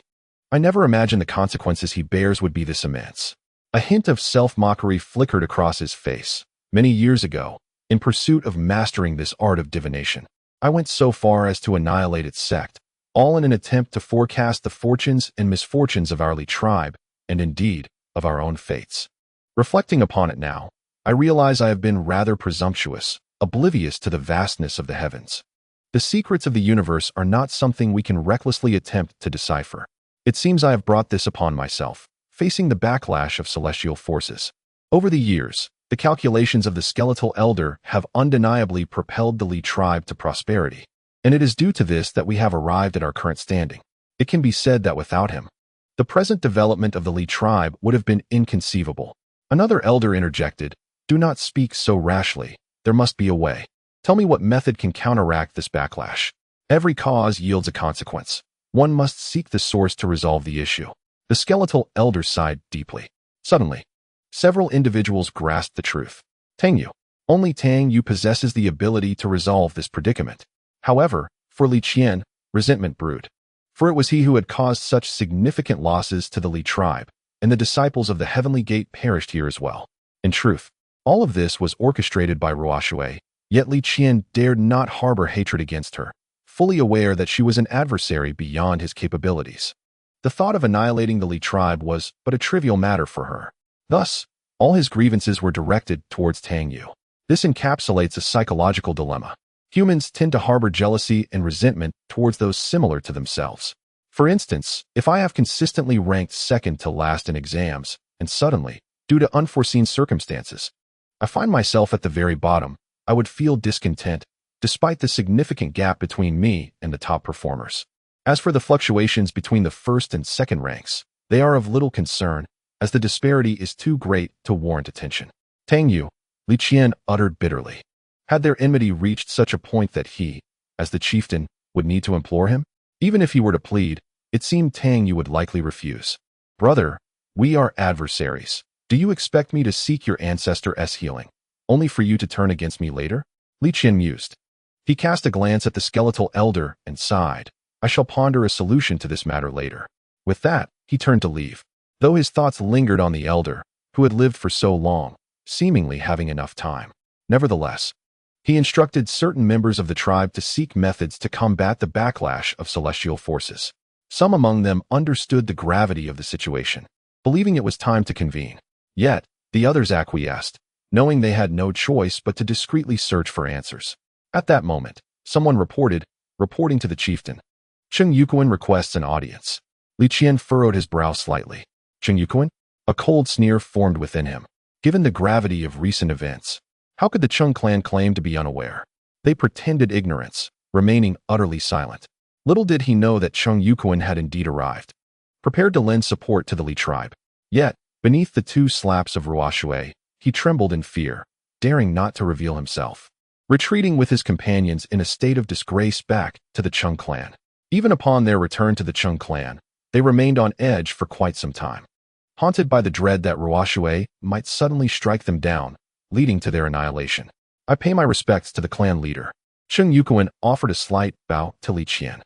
Speaker 1: "I never imagined the consequences he bears would be this immense." A hint of self-mockery flickered across his face. "Many years ago, in pursuit of mastering this art of divination, I went so far as to annihilate its sect, all in an attempt to forecast the fortunes and misfortunes of our Li tribe, and indeed, of our own fates. Reflecting upon it now, I realize I have been rather presumptuous, oblivious to the vastness of the heavens. The secrets of the universe are not something we can recklessly attempt to decipher. It seems I have brought this upon myself, facing the backlash of celestial forces. Over the years, the calculations of the skeletal elder have undeniably propelled the Li tribe to prosperity, and it is due to this that we have arrived at our current standing. It can be said that without him, the present development of the Li tribe would have been inconceivable." Another elder interjected, "Do not speak so rashly. There must be a way. Tell me what method can counteract this backlash. Every cause yields a consequence. One must seek the source to resolve the issue." The skeletal elder sighed deeply. Suddenly, several individuals grasped the truth. Tang Yu. Only Tang Yu possesses the ability to resolve this predicament. However, for Li Qian, resentment brewed. For it was he who had caused such significant losses to the Li tribe, and the disciples of the Heavenly Gate perished here as well. In truth, all of this was orchestrated by Ruoshui, yet Li Qian dared not harbor hatred against her, fully aware that she was an adversary beyond his capabilities. The thought of annihilating the Li tribe was but a trivial matter for her. Thus, all his grievances were directed towards Tang Yu. This encapsulates a psychological dilemma. Humans tend to harbor jealousy and resentment towards those similar to themselves. For instance, if I have consistently ranked second to last in exams, and suddenly, due to unforeseen circumstances, I find myself at the very bottom, I would feel discontent, despite the significant gap between me and the top performers. As for the fluctuations between the first and second ranks, they are of little concern, as the disparity is too great to warrant attention. Tang Yu, Li Qian uttered bitterly. Had their enmity reached such a point that he, as the chieftain, would need to implore him? Even if he were to plead, it seemed Tang Yu would likely refuse. Brother, we are adversaries. Do you expect me to seek your ancestor's healing, only for you to turn against me later? Li Qian mused. He cast a glance at the skeletal elder and sighed. I shall ponder a solution to this matter later. With that, he turned to leave, though his thoughts lingered on the elder, who had lived for so long, seemingly having enough time. Nevertheless, he instructed certain members of the tribe to seek methods to combat the backlash of celestial forces. Some among them understood the gravity of the situation, believing it was time to convene. Yet, the others acquiesced, knowing they had no choice but to discreetly search for answers. At that moment, someone reporting to the chieftain. Cheng Yuquan requests an audience. Li Qian furrowed his brow slightly. Cheng Yuquan? A cold sneer formed within him. Given the gravity of recent events, how could the Cheng clan claim to be unaware? They pretended ignorance, remaining utterly silent. Little did he know that Cheng Yuquan had indeed arrived, prepared to lend support to the Li tribe. Yet, beneath the two slaps of Ruoshui, he trembled in fear, daring not to reveal himself. Retreating with his companions in a state of disgrace back to the Cheng clan. Even upon their return to the Cheng clan, they remained on edge for quite some time, haunted by the dread that Ruoshui might suddenly strike them down, leading to their annihilation. I pay my respects to the clan leader. Cheng Yuquan offered a slight bow to Li Qian.